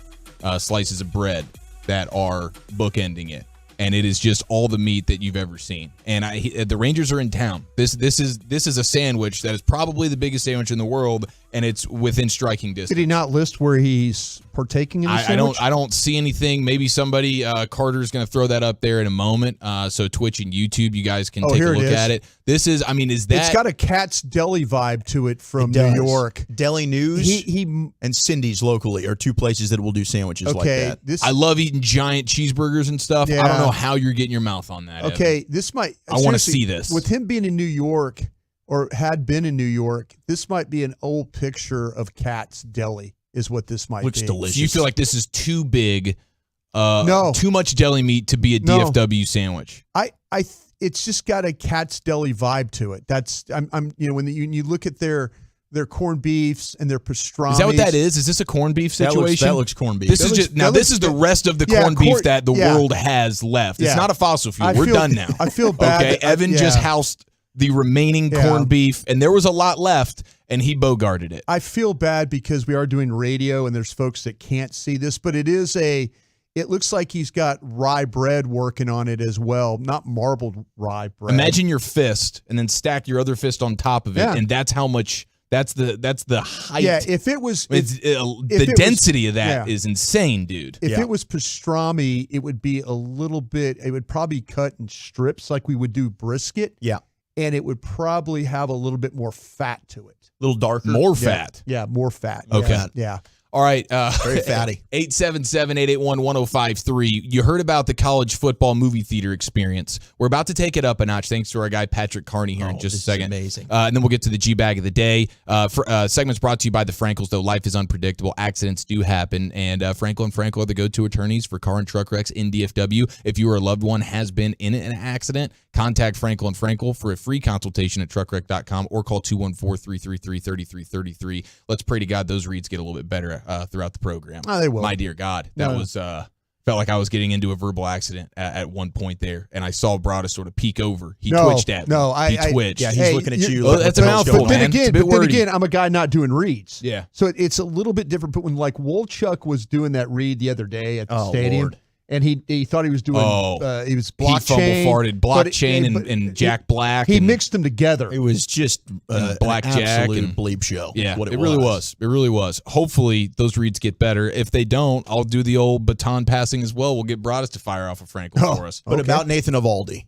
slices of bread that are bookending it. And it is just all the meat that you've ever seen. And the Rangers are in town. This is a sandwich that is probably the biggest sandwich in the world, and it's within striking distance. Did he not list where he's partaking in the sandwich? I don't see anything. Maybe somebody, Carter's going to throw that up there in a moment. So Twitch and YouTube, you guys can take a look at it. This is, is that? It's got a Cat's Deli vibe to it from New York. Deli News and Cindy's locally are two places that will do sandwiches like that. I love eating giant cheeseburgers and stuff. Yeah. I don't know how you're getting your mouth on that. Okay, Evan. this might. I want to see this. With him being in New York, or had been in New York, this might be an old picture of Cat's Deli, is what this might Looks be. delicious. You feel like this is too big, too much deli meat to be a DFW sandwich. It's just got a Cat's Deli vibe to it. That's when you look at their corned beefs and their pastrami. Is that what that is? Is this a corned beef situation? That looks corned beef. This is the rest of the corned beef that the world has left. It's not a fossil fuel. We're done now. I feel bad. Okay, Evan just housed the remaining corned beef, and there was a lot left, and he bogarted it. I feel bad because we are doing radio, and there's folks that can't see this, but it looks like he's got rye bread working on it as well, not marbled rye bread. Imagine your fist, and then stack your other fist on top of it, and that's how much. That's the height. Yeah, if it was the density of that is insane, dude. If it was pastrami, it would be a little bit. It would probably cut in strips like we would do brisket. Yeah, and it would probably have a little bit more fat to it. A little darker, more fat. Yeah, more fat. Okay, yeah. All right. Very fatty. 877-881-1053. You heard about the college football movie theater experience. We're about to take it up a notch thanks to our guy Patrick Carney here in just a second. Amazing. And then we'll get to the G-Bag of the day. Segment's brought to you by the Frankels, though life is unpredictable. Accidents do happen. And Frankel and Frankel are the go-to attorneys for car and truck wrecks in DFW. If you or a loved one has been in an accident, contact Frankel and Frankel for a free consultation at truckwreck.com or call 214-333-3333. Let's pray to God those reads get a little bit better throughout the program. Oh, they will. My dear God, that was felt like I was getting into a verbal accident at one point there, and I saw Broadus sort of peek over. He twitched at me. He twitched. Yeah, he's looking at you. Well, that's a mouthful, man. Then again, I'm a guy not doing reads. Yeah. So it's a little bit different. But when like Wolchuk was doing that read the other day at the stadium. Lord. And he thought he was doing he was blockchain. He fumble farted blockchain and Jack Black. He mixed them together. It was just Black an Jack absolute and bleep show. Yeah, what it really was. It really was. Hopefully those reads get better. If they don't, I'll do the old baton passing as well. We'll get Broadus to fire off a Frankel for us. What about Nathan Evaldi?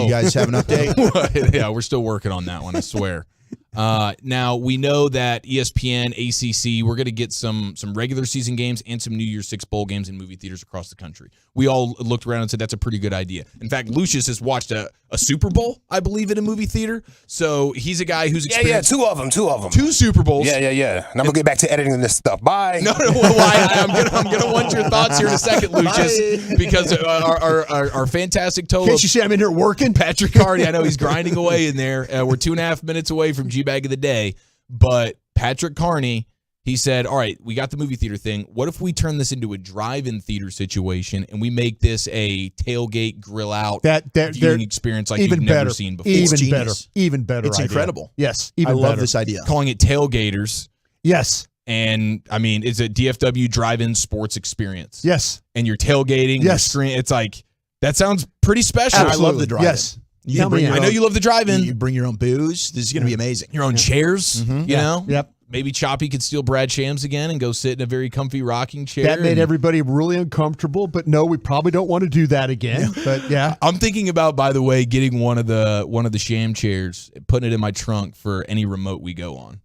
You guys have an update? Yeah, we're still working on that one, I swear. Now, we know that ESPN, ACC, we're going to get some regular season games and some New Year's Six bowl games in movie theaters across the country. We all looked around and said that's a pretty good idea. In fact, Lucius has watched a Super Bowl, I believe, in a movie theater. So he's a guy who's experienced. Two of them. 2 Super Bowls. Yeah. And I'm going to get back to editing this stuff. Bye. No, I'm gonna want your thoughts here in a second, Lucius, because our fantastic total. Can't you see I'm in here working? Patrick Carney, I know he's grinding away in there. We're 2.5 minutes away from G-Bag of the Day, but Patrick Carney, he said, all right, we got the movie theater thing. What if we turn this into a drive-in theater situation and we make this a tailgate grill out viewing experience like you've never seen before? Even better. It's idea. incredible. Yes, I love this idea. Calling it Tailgaters. Yes. And I mean, it's a DFW drive-in sports experience. Yes. And you're tailgating. Yes. It's like, that sounds pretty special. Absolutely. I love the drive-in. Yes. I know you love the drive-in. You bring your own booze. This is going to be amazing. Your own chairs, you know? Yep. Maybe Choppy could steal Brad Shams again and go sit in a very comfy rocking chair. That made everybody really uncomfortable, but no, we probably don't want to do that again. But yeah. I'm thinking about, by the way, getting one of the Sham chairs, putting it in my trunk for any remote we go on.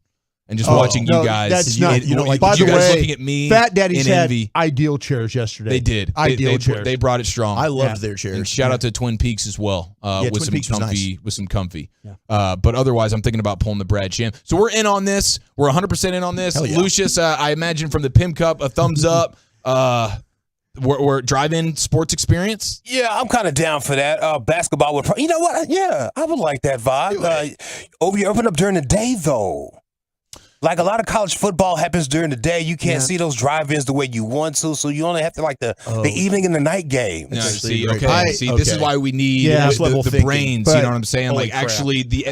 And just watching you guys. That's not. You know, like by you the guys way, looking at me. Fat Daddy's in had envy. ideal chairs yesterday. They did. Ideal chairs. They brought it strong. I loved their chairs. And shout out to Twin Peaks as well. With Twin some Peaks was comfy, nice. with some comfy. Yeah. But otherwise, I'm thinking about pulling the Brad Sham. So we're in on this. We're 100% in on this. Hell yeah. Lucius, I imagine from the Pim Cup, a thumbs up. We're drive-in sports experience. Yeah, I'm kind of down for that. Basketball would you know what? Yeah, I would like that vibe. Open up during the day, though. Like a lot of college football happens during the day. You can't see those drive-ins the way you want to, so you only have to like the evening and the night game. No, this is why we need the brains. You know what I'm saying? Like actually the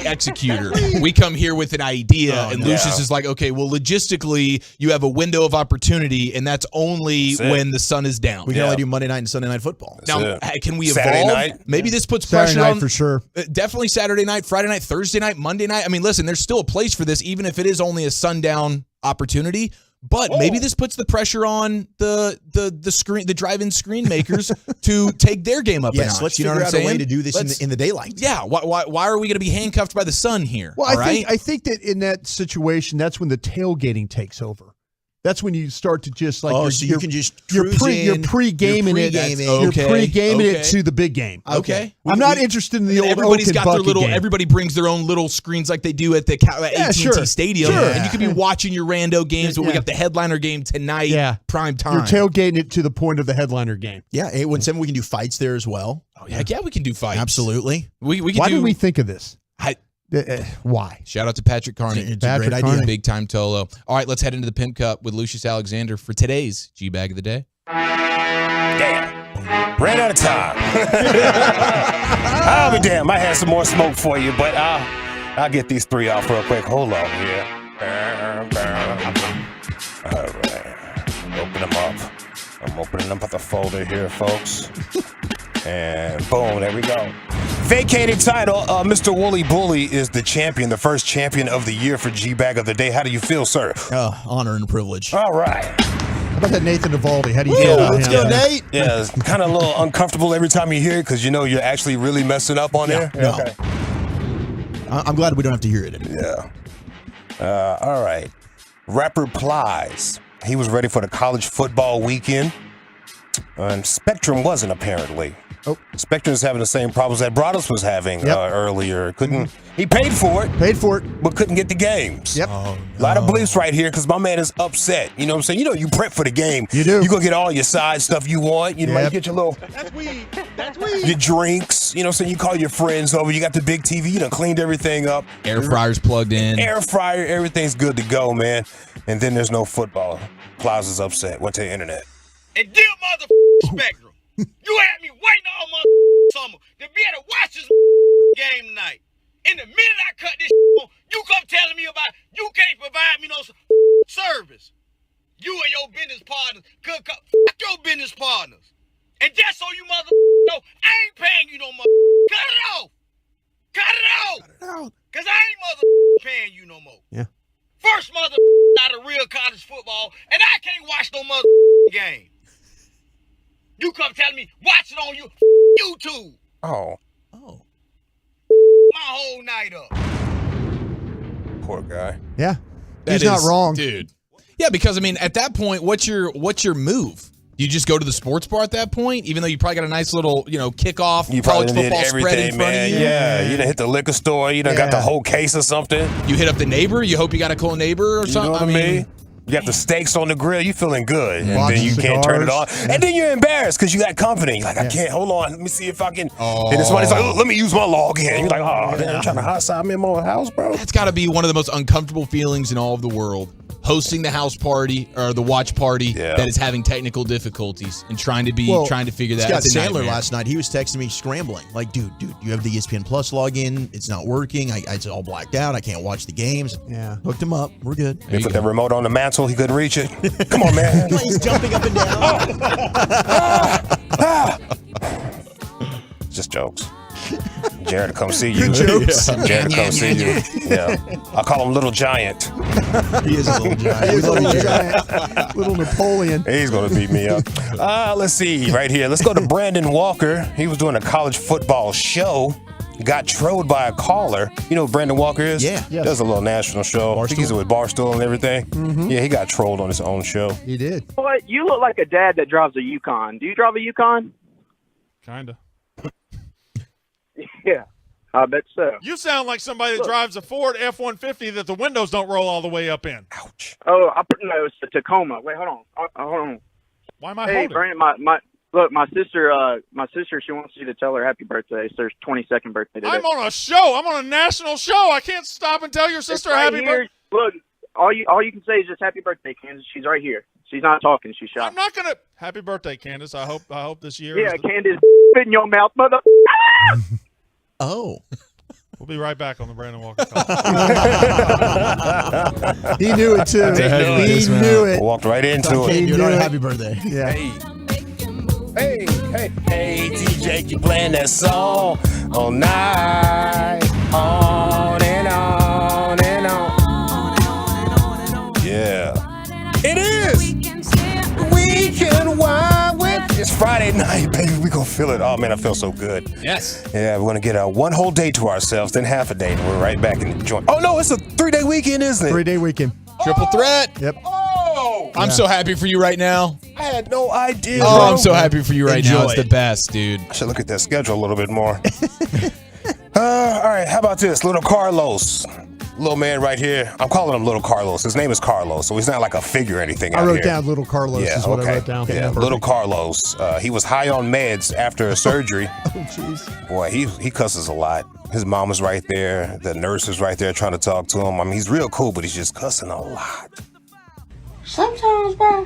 executor. We come here with an idea, and Lucius is like, okay, well, logistically, you have a window of opportunity, and that's only when the sun is down. We can only do Monday night and Sunday night football. Now, can we Saturday evolve? night? Maybe this puts Saturday pressure night on for sure. Definitely Saturday night, Friday night, Thursday night, Monday night. I mean, listen, there's still a place for this, even if it is only a sundown opportunity. But maybe this puts the pressure on the drive-in screen makers to take their game up a notch. Let's you know figure what out I'm a way saying? to do this in the daylight. Yeah. Why are we going to be handcuffed by the sun here? Well, all I think that in that situation, that's when the tailgating takes over. That's when you start to just like you can just you're cruise in, you're pre-gaming it. You're pre-gaming it to the big game. Okay. I'm not interested in the old everybody's Oak and got their Bucket little. game. Everybody brings their own little screens like they do at the AT&T Stadium, and you could be watching your rando games. But we got the headliner game tonight, prime time. You're tailgating it to the point of the headliner game. Yeah, 817. We can do fights there as well. Oh yeah, we can do fights. Absolutely. We can Why do. didn't we think of this? Why? Shout out to Patrick Carney. It's a great idea. Big time Tolo. All right, let's head into the Pimp Cup with Lucius Alexander for today's G-Bag of the Day. Damn. Ran out of time. I'll be damned. I had some more smoke for you, but I'll get these three off real quick. Hold on here. All right. Open them up. I'm opening up the folder here, folks. And boom, there we go. Vacated title, Mr. Wooly Bully is the champion, the first champion of the year for G-Bag of the Day. How do you feel, sir? Honor and privilege. All right. How about that Nathan Evaldi? How do you feel about let's him? go, Nate. Yeah, it's kind of a little uncomfortable every time you hear it because you know you're actually really messing up on there. No. Okay. I'm glad we don't have to hear it anymore. Yeah. All right. Rapper Plies. He was ready for the college football weekend. And Spectrum wasn't, apparently. Spectrum's having the same problems that Broadus was having earlier. He paid for it, but couldn't get the games. Yep. A lot of bleeps right here because my man is upset. You know what I'm saying? You know, you prep for the game. You do. You go get all your side stuff you want. You might get your little your drinks. You know what I'm saying? You call your friends over. You got the big TV. You done cleaned everything up. Air fryer's plugged in. Air fryer. Everything's good to go, man. And then there's no football. Plaza's upset. Went to the internet. And dear Spectrum, you had me waiting all summer to be able to watch this game tonight. And the minute I cut this on, you come telling me about you can't provide me no service. You and your business partners could fuck your business partners. And just so you know, I ain't paying you no more. Cut it off. Cut it out. Cause I ain't paying you no more. Yeah. First out of real college football, and I can't watch no game. You come telling me, watch it on YouTube. Oh. whole night up. Poor guy. Yeah. That He's not is- wrong. dude. Yeah, because I mean, at that point, what's your move? Do you just go to the sports bar at that point, even though you probably got a nice little, kickoff You college probably did football spread in everything, front man. of you? Yeah, you done hit the liquor store. You done got the whole case or something. You hit up the neighbor. You hope you got a cool neighbor or You something. know what I mean? You got the steaks on the grill. You feeling good. And Box then you of can't turn it on. cigars. And then you're embarrassed because you got company. You're like, I can't. Hold on. Let me see if I can. And then somebody's like, let me use my login. You're like, oh, man, I'm trying to hot side me in my house, bro. That's got to be one of the most uncomfortable feelings in all of the world. Hosting the house party or the watch party that is having technical difficulties and trying to figure that out. Scott It's a Sandler nightmare. last night, he was texting me scrambling. Like, dude, you have the ESPN Plus login. It's not working. It's all blacked out. I can't watch the games. Yeah. Hooked him up. We're good. They put the remote on the mantle. He couldn't reach it. Come on, man. He's jumping up and down. Just jokes. Jared to come see you. Good jokes. Jared to come see you. Yeah. I call him Little Giant. He is a little giant. He's a little giant. Little Napoleon. He's going to beat me up. Let's see. Right here. Let's go to Brandon Walker. He was doing a college football show. Got trolled by a caller. You know who Brandon Walker is? Yeah. Yes. Does a little national show. I think he's with Barstool and everything. Mm-hmm. Yeah, he got trolled on his own show. He did. What? You look like a dad that drives a Yukon. Do you drive a Yukon? Kinda. Yeah, I bet so. You sound like somebody that drives a Ford F-150 that the windows don't roll all the way up in. Oh, no, it's a Tacoma. Wait, hold on. Hold on. Why am I Hey, holding? Brandon, my sister, she wants you to tell her happy birthday. It's her 22nd birthday today. I'm on a show. I'm on a national show. I can't stop and tell your sister It's right happy here. birthday. Look, all you can say is just happy birthday, Candace. She's right here. She's not talking. She's shy. I'm not gonna. Happy birthday, Candace. I hope this year. Yeah, is the- Candace, spit in your mouth, mother. Oh. We'll be right back on the Brandon Walker call. He knew it too. He knew it. Walked right into it. He knew it. Happy birthday. Yeah. Hey, DJ, keep playing that song all night, on and on and on. Yeah, it is. We can wind with. It's Friday night, baby. We gonna feel it. Oh man, I feel so good. Yes. Yeah, we're gonna get one whole day to ourselves, then half a day, and we're right back in the joint. Oh no, it's a 3-day weekend, isn't it? 3-day weekend. Triple threat. Yep. Oh, I'm so happy for you right now. I had no idea. Oh, bro. I'm so happy for you right now. Enjoy It's the it. best, dude. I should look at that schedule a little bit more. All right, how about this? Little Carlos. Little man right here. I'm calling him Little Carlos. His name is Carlos, so he's not like a figure or anything I out wrote here. down Little Carlos Yeah, is what okay. I wrote down. Yeah, Little Carlos. He was high on meds after a surgery. Oh, jeez. Boy, he cusses a lot. His mom was right there. The nurse was right there trying to talk to him. I mean, he's real cool, but he's just cussing a lot. Sometimes, bro,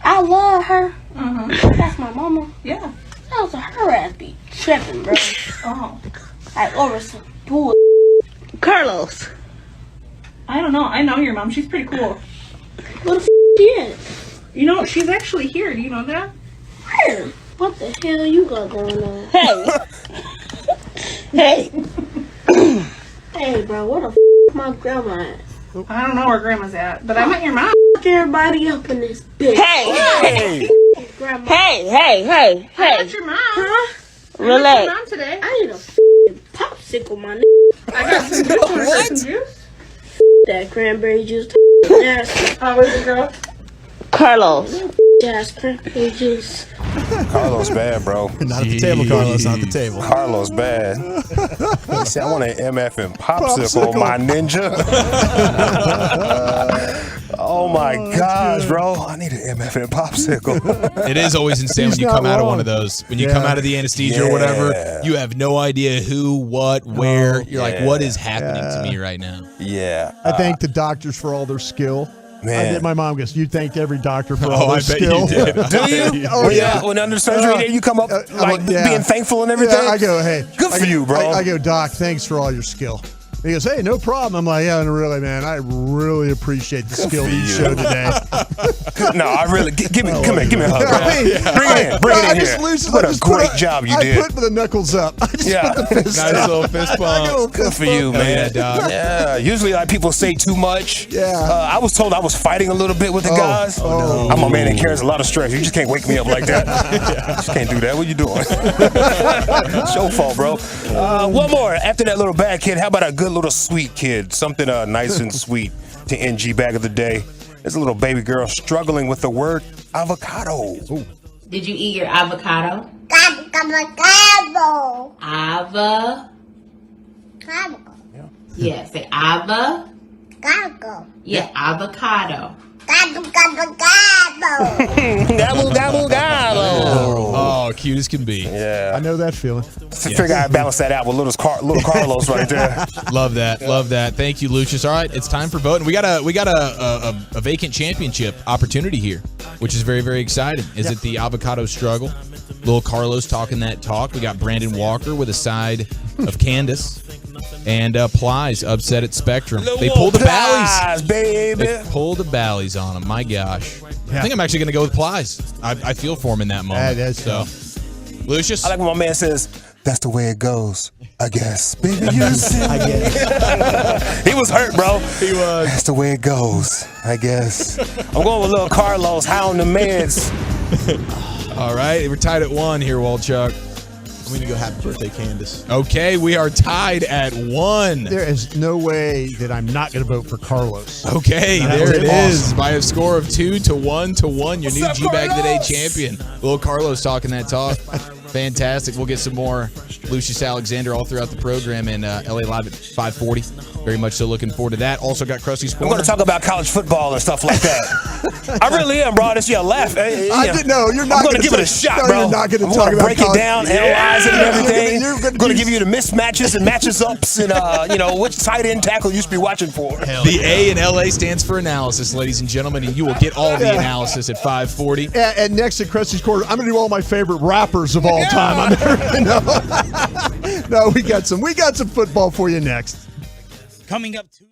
I love her. That's my mama. Yeah. Sounds like her ass be tripping, bro. Oh. Like over some bull. Carlos. I don't know. I know your mom. She's pretty cool. What the she is? You know, she's actually here. Do you know that? Where? What the hell you got going on? Hey. Hey. Hey, bro, where the my grandma at? I don't know where grandma's at, but I met your mom. Fuck everybody up in this bitch. Hey. Grandma. I met your mom. Huh? I met your mom today. I need a f***ing popsicle, my nigga. I got some juice. Want to try some juice? That cranberry juice. Nasty. How was it, girl? Carlos. Ass cranberry juice. Carlos bad, bro. Not at the table, Carlos. Not at the table. Carlos bad. He said, I want an MF and popsicle, my ninja. Oh my gosh, bro. I need an MF and popsicle. It is always insane when you come out of one of those. When you come out of the anesthesia or whatever, you have no idea who, what, where. You're like, what is happening to me right now? Yeah. I thank the doctors for all their skill. Man. I did. My mom goes, you thanked every doctor for Oh, all their I bet skill. you did. Do you? Oh, yeah. When under surgery, you come up like being thankful and everything? Yeah, I go, hey. Good for you, bro. I go, Doc, thanks for all your skill. He goes, hey, no problem. I'm like, yeah, really, man. I really appreciate the skill you showed today. No, I really give me a hug. Bring it in here. What a great job you did. I put the knuckles up. I just put the fist up. Nice little fist bump. Good for you, man. Yeah, usually like people say too much. Yeah. I was told I was fighting a little bit with the guys. Oh, no. I'm a man that carries a lot of stress. You just can't wake me up like that. Just can't do that. What you doing? It's your fault, bro. One more. After that little bad kid, how about a good little sweet kid? Something nice and sweet to NG bag of the day. There's a little baby girl struggling with the word avocado. Ooh. Did you eat your avocado? Avocado. Avocado. Yeah, say avocado. Yeah, avocado. Gobble, gobble, gobble. Oh, cute as can be. Yeah. I know that feeling. Figure out how to balance that out with little Carlos right there. Love that. Love that. Thank you, Lucius. All right, it's time for voting. We got a vacant championship opportunity here, which is very, very exciting. Is it the avocado struggle? Little Carlos talking that talk. We got Brandon Walker with a side of Candace. And Plies upset at Spectrum. They pulled the Ballies. Baby. They pulled the Ballies on them. My gosh. I think I'm actually going to go with Plies. I feel for him in that moment. Lucius? I like when my man says, that's the way it goes, I guess. Baby, you said I guess. He was hurt, bro. He was. That's the way it goes, I guess. I'm going with little Carlos, high on the meds. All right, we're tied at 1 here, Walchuk. I'm going to go happy birthday, Candace. Okay, we are tied at 1. There is no way that I'm not going to vote for Carlos. Okay, there it is. By a score of 2-1 your new G-Bag of the Day champion. Little Carlos talking that talk. Fantastic. We'll get some more Lucius Alexander all throughout the program in LA Live at 5:40. Very much so looking forward to that. Also got Krusty's Corner. I'm going to talk about college football and stuff like that. I really am, bro. This is your laugh. I didn't know. You're not I'm going to give it a shot, bro. You're not going to I'm talk going to about break it down, analyze it and everything. I'm going to give you the mismatches and matches ups and, which tight end tackle you should be watching for. The A in LA stands for analysis, ladies and gentlemen, and you will get all the analysis at 5:40. And next at Krusty's Corner, I'm going to do all my favorite rappers of all time. No, we got some football for you next. Coming up Tuesday.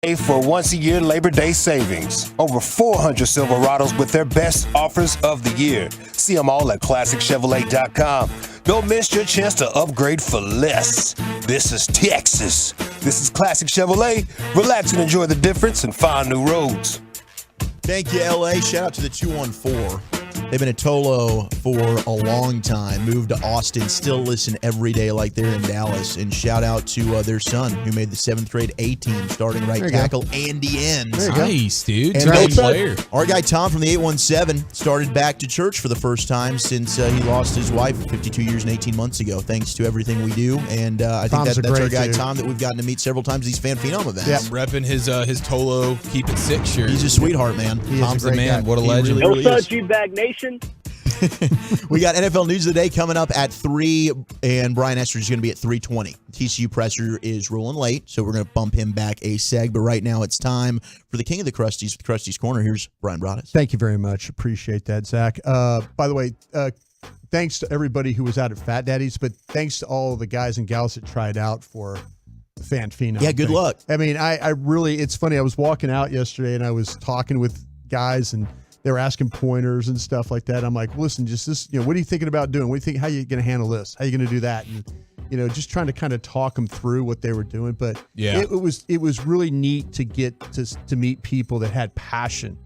For once-a-year Labor Day savings. Over 400 Silverados with their best offers of the year. See them all at ClassicChevrolet.com. Don't miss your chance to upgrade for less. This is Texas. This is Classic Chevrolet. Relax and enjoy the difference and find new roads. Thank you, LA. Shout out to the 214. They've been a Tolo for a long time. Moved to Austin. Still listen every day like they're in Dallas. And shout out to their son who made the 7th grade A team, starting right tackle Andy Enns. Nice, dude. And Great player. Our guy Tom from the 817 started back to church for the first time since he lost his wife 52 years and 18 months ago. Thanks to everything we do. And I think that's our guy Tom that we've gotten to meet several times at these Fan Phenom events. Yep. Repping his Tolo Keep It Sick shirt. He's a sweetheart, man. Tom's the man. What a legend. Really is. G-Bag Nation. We got NFL News of the Day coming up at 3, and Brian Esther is going to be at 3:20. TCU presser is rolling late, so we're going to bump him back a seg. But right now it's time for the King of the Crusties with Krusty's Corner. Here's Brian Broaddus. Thank you very much. Appreciate that, Zach. By the way, thanks to everybody who was out at Fat Daddy's, but thanks to all the guys and gals that tried out for Fan Phenom. Yeah, good luck. I mean, I really, it's funny. I was walking out yesterday and I was talking with guys and they were asking pointers and stuff like that. I'm like, listen, just this, what are you thinking about doing? What do you think? How are you going to handle this? How are you going to do that? And, just trying to kind of talk them through what they were doing. But yeah, it was really neat to get to meet people that had passion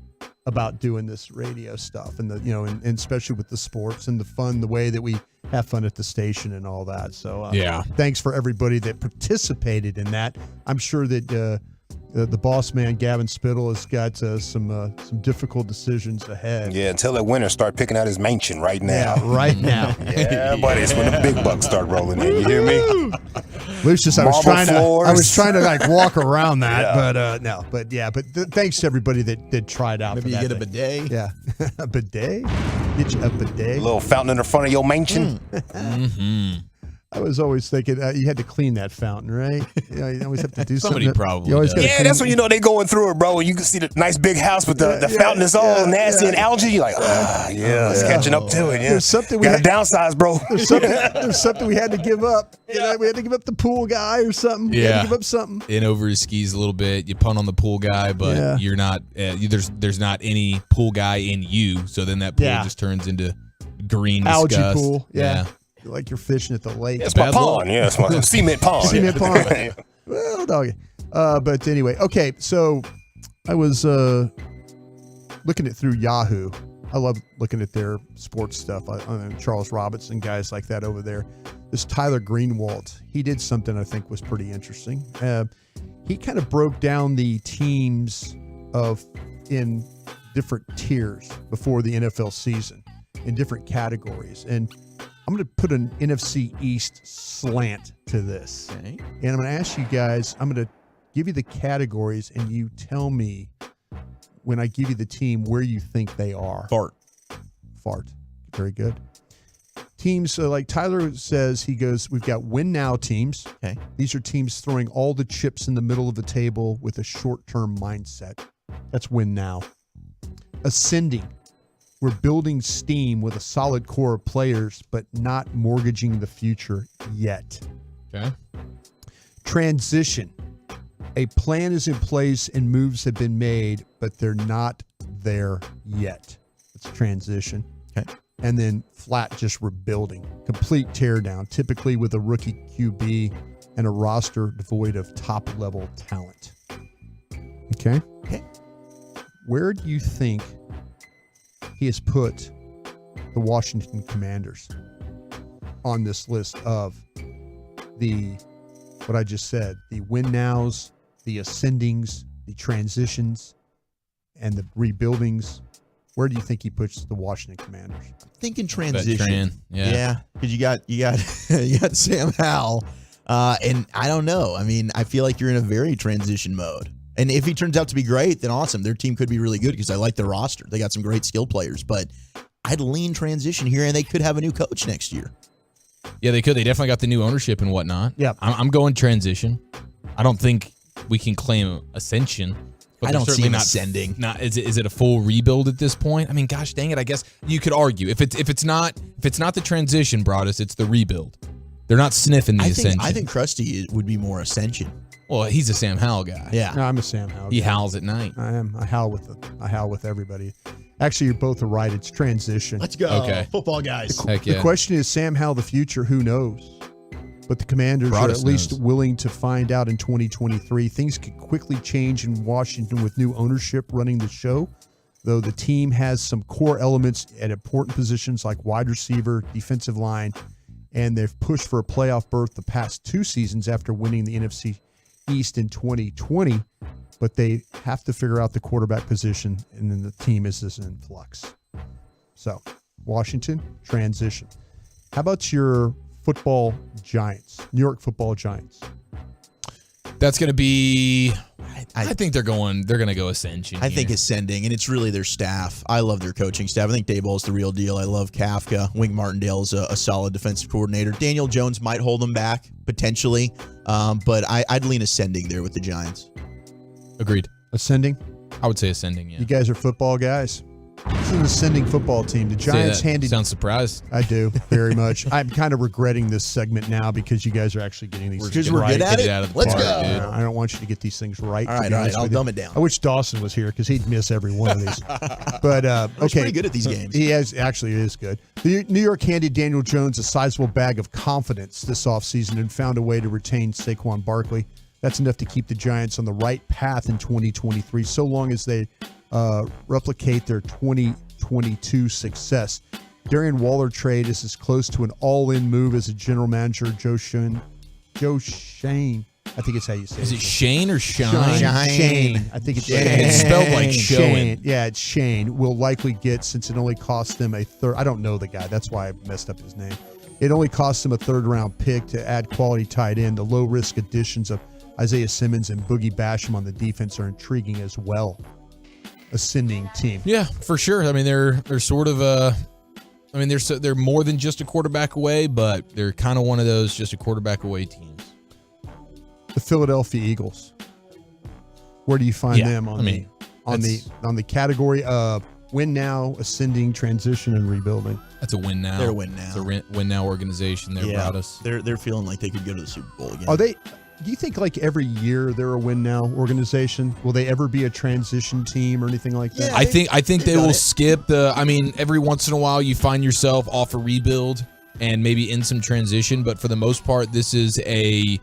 about doing this radio stuff and and especially with the sports and the fun, the way that we have fun at the station and all that. So thanks for everybody that participated in that. I'm sure that, the boss man, Gavin Spittle, has got some difficult decisions ahead. Yeah, until the winners start picking out his mansion right now. Yeah, right now. Yeah, buddy, it's when the big bucks start rolling in. You hear me? Lucius, I was trying to like walk around that, Yeah. but thanks to everybody that tried out. Maybe for you that get a thing. bidet. Yeah, a bidet. Get you a bidet. A little fountain in the front of your mansion. Mm-hmm. I was always thinking you had to clean that fountain, right? You always have to do Somebody something. probably You always does. gotta Yeah, that's when you know they going through it, bro. And you can see the nice big house, but the fountain is all nasty and algae. You're like, it's catching up to it. Yeah, There's something we got had- to downsize, bro. There's something we had to give up. We had to give up the pool guy or something. We had to give up something. In over his skis a little bit. You punt on the pool guy, but you're not. There's not any pool guy in you. So then that pool just turns into green Algae disgust. pool. Yeah. Like you're fishing at the lake. It's my pond. Yeah, it's my cement pond. Cement pond. Well, doggy. But anyway, okay. So I was looking at through Yahoo. I love looking at their sports stuff. Charles Robinson, guys like that over there. This Tyler Greenwald, he did something I think was pretty interesting. He kind of broke down the teams in different tiers before the NFL season in different categories. And I'm going to put an NFC East slant to this. Okay. And I'm going to ask you guys, I'm going to give you the categories and you tell me when I give you the team where you think they are. Fart. Very good. Teams, like Tyler says, he goes, we've got win now teams. Okay. These are teams throwing all the chips in the middle of the table with a short-term mindset. That's win now. Ascending. We're building steam with a solid core of players, but not mortgaging the future yet. Okay. Transition. A plan is in place and moves have been made, but they're not there yet. It's transition. Okay. And then flat, just rebuilding. Complete teardown, typically with a rookie QB and a roster devoid of top-level talent. Okay? Okay. Where do you think he has put the Washington Commanders on this list of what I just said, the win nows, the ascendings, the transitions, and the rebuildings? Where do you think he puts the Washington Commanders? Thinking transition. Yeah. Because you got Sam Howell, and I don't know. I mean, I feel like you're in a very transition mode. And if he turns out to be great, then awesome. Their team could be really good because I like their roster. They got some great skill players, but I'd lean transition here, and they could have a new coach next year. Yeah, they could. They definitely got the new ownership and whatnot. Yeah, I'm going transition. I don't think we can claim ascension. But I don't see certainly him ascending. Is it a full rebuild at this point? I mean, gosh dang it! I guess you could argue if it's not the transition, Broaddus, it's the rebuild. They're not sniffing the ascension. I think Krusty would be more ascension. Well, he's a Sam Howell guy. Yeah. No, I'm a Sam Howell He guy. howls at night. I am. I howl with everybody. Actually, you're both right. It's transition. Let's go. Okay. Football guys. Heck The yeah. question is, Sam Howell, the future, who knows? But the Commanders are Broadus at least knows. willing to find out in 2023. Things could quickly change in Washington with new ownership running the show, though the team has some core elements at important positions like wide receiver, defensive line, and they've pushed for a playoff berth the past 2 seasons after winning the NFC East in 2020. But they have to figure out the quarterback position, and then the team is in flux. So, Washington, transition. How about your football giants, New York football giants? That's going to be. I think they're going to go ascension. I think ascending, and it's really their staff. I love their coaching staff. I think Dayball's the real deal. I love Kafka. Wink Martindale's a solid defensive coordinator. Daniel Jones might hold them back, potentially, but I'd lean ascending there with the Giants. Agreed. Ascending? I would say ascending, yeah. You guys are football guys. It's an ascending football team. The Giants handed. Sounds surprised. I do very much. I'm kind of regretting this segment now because you guys are actually getting these. Because things we're right. good at Get it. it out of the Let's park, go. dude. I don't want you to get these things right. All to right, be all right. honest I'll with you. dumb it down. I wish Dawson was here because he'd miss every one of these. But okay, He's pretty good at these games. He actually is good. The New York handed Daniel Jones a sizable bag of confidence this offseason and found a way to retain Saquon Barkley. That's enough to keep the Giants on the right path in 2023, so long as they replicate their 2022 success. Darren Waller trade is as close to an all-in move as a general manager Joe Shane. I think it's how you say it. Is it Shane or Shine? Shane. I think it's Shane. It's spelled like Shane. Shane. Yeah, it's Shane. Will likely get, since it only cost them a third. I don't know the guy. That's why I messed up his name. It only cost them a third-round pick to add quality tight end. The low-risk additions of Isaiah Simmons and Boogie Basham on the defense are intriguing as well. Ascending team. Yeah, for sure. I mean, they're sort of they're more than just a quarterback away, but they're kind of one of those just a quarterback away teams. The Philadelphia Eagles. Where do you find them on the category of win now, ascending, transition, and rebuilding? That's a win now. They're a win now. It's a win now organization. They're about us. They're feeling like they could go to the Super Bowl again. Are they? Do you think like every year they're a win now organization? Will they ever be a transition team or anything like that? I think they will skip the. I mean, every once in a while you find yourself off a rebuild and maybe in some transition, but for the most part, this is a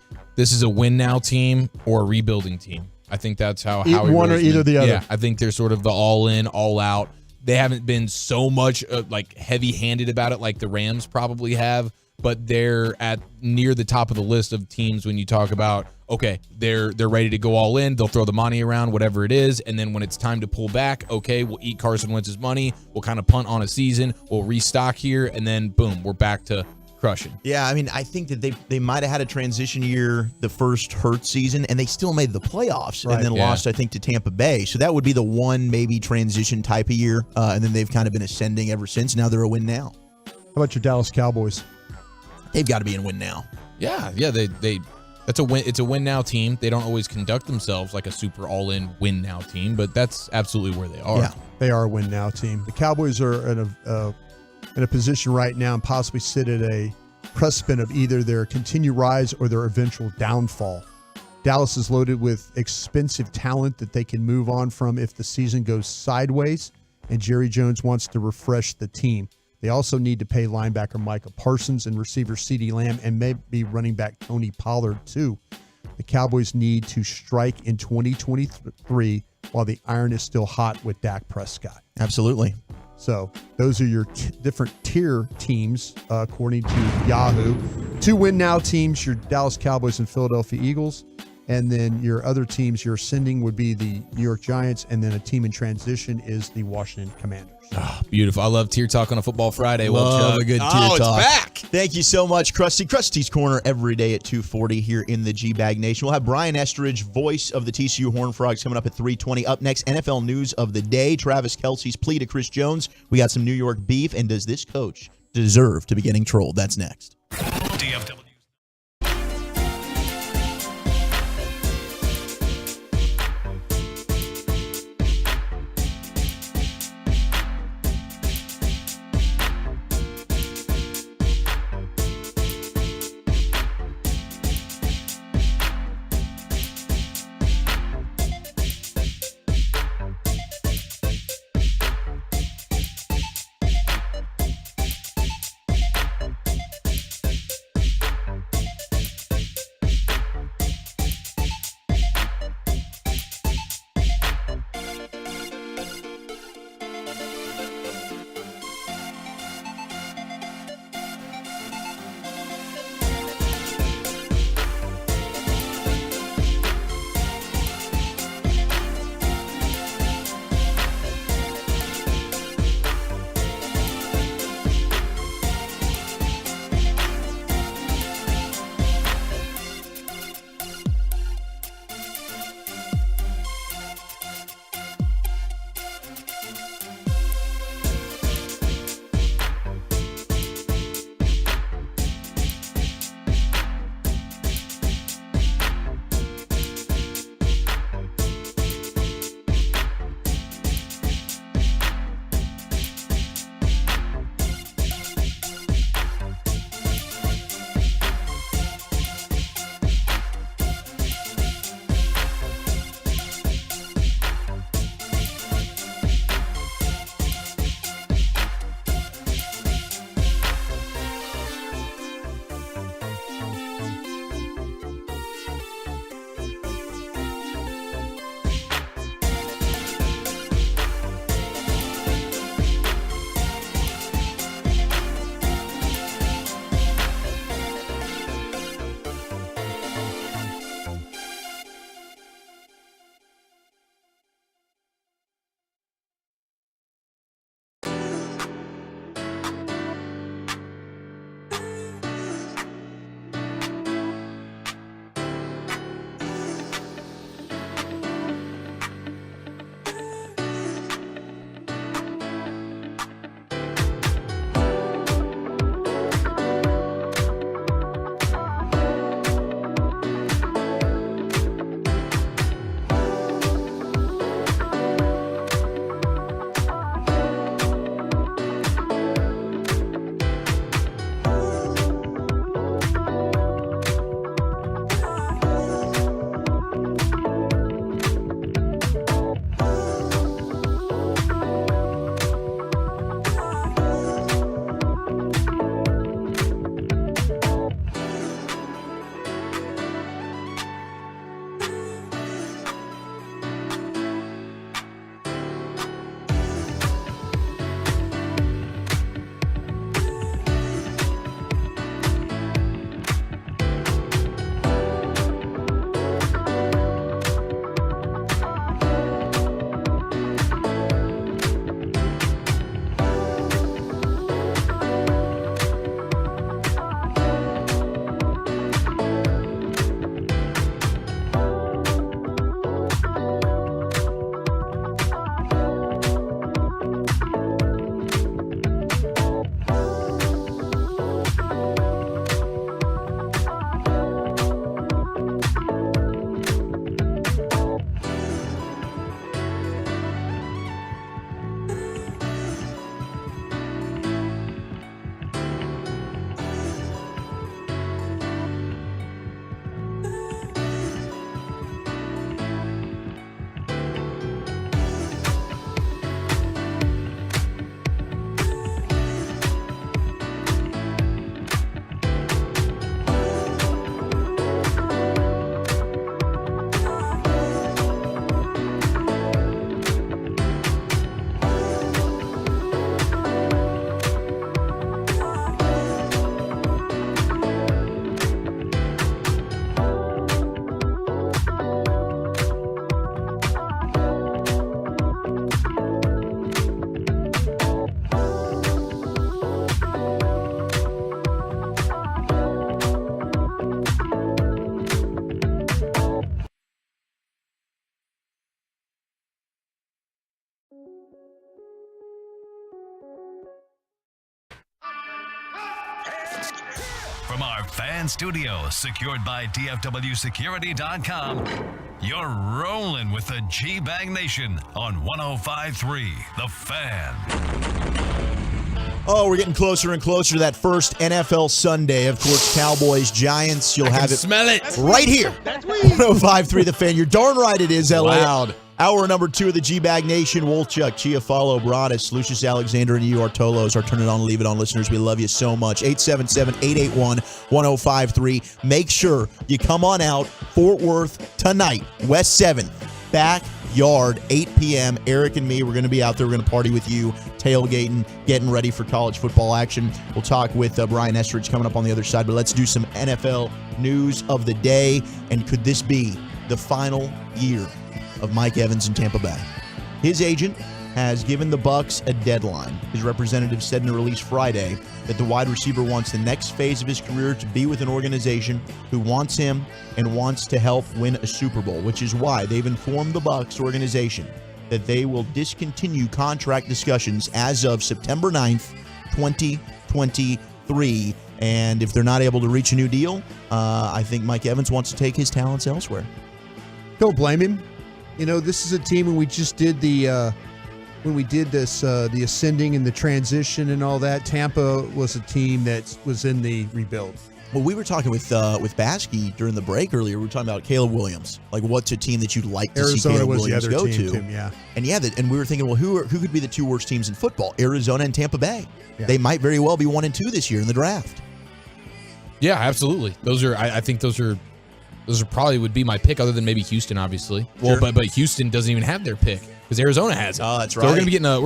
win now team or a rebuilding team. I think that's how one or either the other. Yeah, I think they're sort of the all in, all out. They haven't been so much like heavy handed about it like the Rams probably have. But they're at near the top of the list of teams when you talk about, okay, they're ready to go all in. They'll throw the money around, whatever it is. And then when it's time to pull back, okay, we'll eat Carson Wentz's money. We'll kind of punt on a season. We'll restock here. And then, boom, we're back to crushing. Yeah, I mean, I think that they might have had a transition year the first Hurt season, and they still made the playoffs and then lost, I think, to Tampa Bay. So that would be the one maybe transition type of year. And then they've kind of been ascending ever since. Now they're a win now. How about your Dallas Cowboys? They've got to be in win now. Yeah, that's a win. It's a win now team. They don't always conduct themselves like a super all in win now team, but that's absolutely where they are. Yeah, they are a win now team. The Cowboys are in a position right now and possibly sit at a precipice of either their continued rise or their eventual downfall. Dallas is loaded with expensive talent that they can move on from if the season goes sideways, and Jerry Jones wants to refresh the team. They also need to pay linebacker Micah Parsons and receiver CeeDee Lamb and maybe running back Tony Pollard too. The Cowboys need to strike in 2023 while the iron is still hot with Dak Prescott. Absolutely. So those are your different tier teams according to Yahoo. 2 win now teams, your Dallas Cowboys and Philadelphia Eagles. And then your other teams, your ascending would be the New York Giants, and then a team in transition is the Washington Commanders. Oh, beautiful. I love Tier Talk on a Football Friday. Love a good Tier Talk. It's back. Thank you so much, Krusty. Krusty's Corner every day at 2:40 here in the G-Bag Nation. We'll have Brian Estridge, voice of the TCU Horned Frogs, coming up at 3:20. Up next, NFL news of the day. Travis Kelce's plea to Chris Jones. We got some New York beef, and does this coach deserve to be getting trolled? That's next. DFW. From our fan studio, secured by DFWsecurity.com, you're rolling with the G-Bag Nation on 105.3 The Fan. Oh, we're getting closer and closer to that first NFL Sunday. Of course, Cowboys, Giants. You'll have it. Smell it right here. 105.3 The Fan. You're darn right it is, LA. Loud. Hour number 2 of the G-Bag Nation. Wolchuk, Chiafalo, Broadus, Lucius Alexander, and you, Artolos, are Turn It On, Leave It On listeners. We love you so much. 877-881-1053. Make sure you come on out. Fort Worth tonight, West 7th, backyard, 8 p.m. Eric and me, we're going to be out there. We're going to party with you, tailgating, getting ready for college football action. We'll talk with Brian Estridge coming up on the other side, but let's do some NFL news of the day. And could this be the final year of Mike Evans in Tampa Bay? His agent has given the Bucs a deadline. His representative said in a release Friday that the wide receiver wants the next phase of his career to be with an organization who wants him and wants to help win a Super Bowl, which is why they've informed the Bucs organization that they will discontinue contract discussions as of September 9th, 2023. And if they're not able to reach a new deal, I think Mike Evans wants to take his talents elsewhere. Don't blame him. You know, this is a team when we just did the the ascending and the transition and all that. Tampa was a team that was in the rebuild. Well, we were talking with Baskey during the break earlier. We were talking about Caleb Williams. Like, what's a team that you'd like to see Caleb Williams go to? Yeah. And and we were thinking, well, who could be the two worst teams in football? Arizona and Tampa Bay. Yeah. They might very well be 1-2 this year in the draft. Yeah, absolutely. Those are. I think those are probably would be my pick, other than maybe Houston, obviously. Well, but Houston doesn't even have their pick because Arizona has it. Oh, that's right. So we're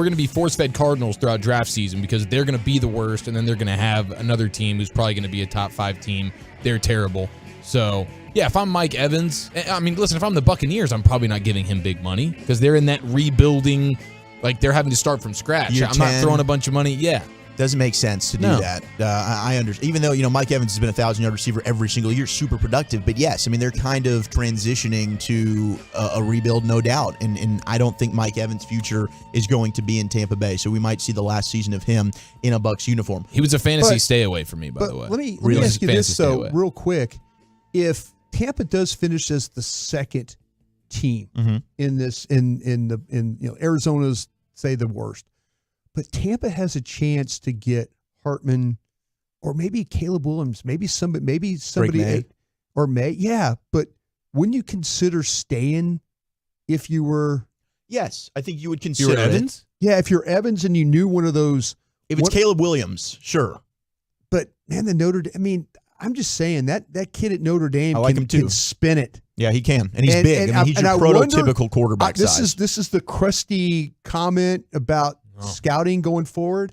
going to be force-fed Cardinals throughout draft season because they're going to be the worst, and then they're going to have another team who's probably going to be a top 5 team. They're terrible. So yeah, if I'm Mike Evans, I mean, listen, if I'm the Buccaneers, I'm probably not giving him big money because they're in that rebuilding, like they're having to start from scratch. Year I'm 10. not throwing a bunch of money. Yeah. Doesn't make sense to do that. I understand. Even though, Mike Evans has been a 1,000-yard receiver every single year, super productive. But yes, I mean, they're kind of transitioning to a rebuild, no doubt. And I don't think Mike Evans' future is going to be in Tampa Bay. So we might see the last season of him in a Bucs uniform. He was a fantasy stay away for me, by the way. Let me ask you this, though, real quick. If Tampa does finish as the second team in this, Arizona's, say, the worst. But Tampa has a chance to get Hartman or maybe Caleb Williams, maybe somebody May. Or May. Yeah, but wouldn't you consider staying if you were? Yes, I think you would consider Evans. Yeah, if you're Evans and you knew one of those. If it's Caleb Williams, sure. But man, the Notre Dame. I mean, I'm just saying that kid at Notre Dame can spin it. Yeah, he can, and he's big. I mean, he's your prototypical quarterback size. This is the crusty comment about scouting going forward.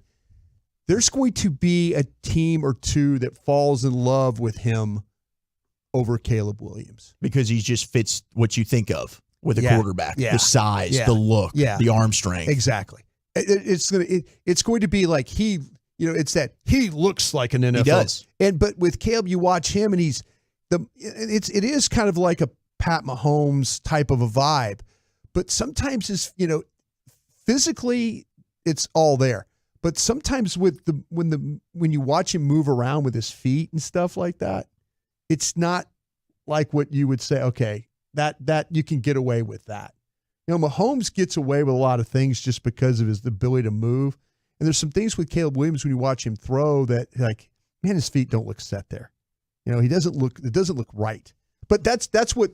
There's going to be a team or two that falls in love with him over Caleb Williams because he just fits what you think of with a quarterback. The size, the look, the arm strength. Exactly. It's going to be like it's that he looks like an NFL. He does. But with Caleb, you watch him and it is kind of like a Pat Mahomes type of a vibe. But sometimes physically it's all there. But sometimes when you watch him move around with his feet and stuff like that, it's not like what you would say, okay, that you can get away with that. Mahomes gets away with a lot of things just because of his ability to move. And there's some things with Caleb Williams when you watch him throw that, like, man, his feet don't look set there. It doesn't look right. But that's what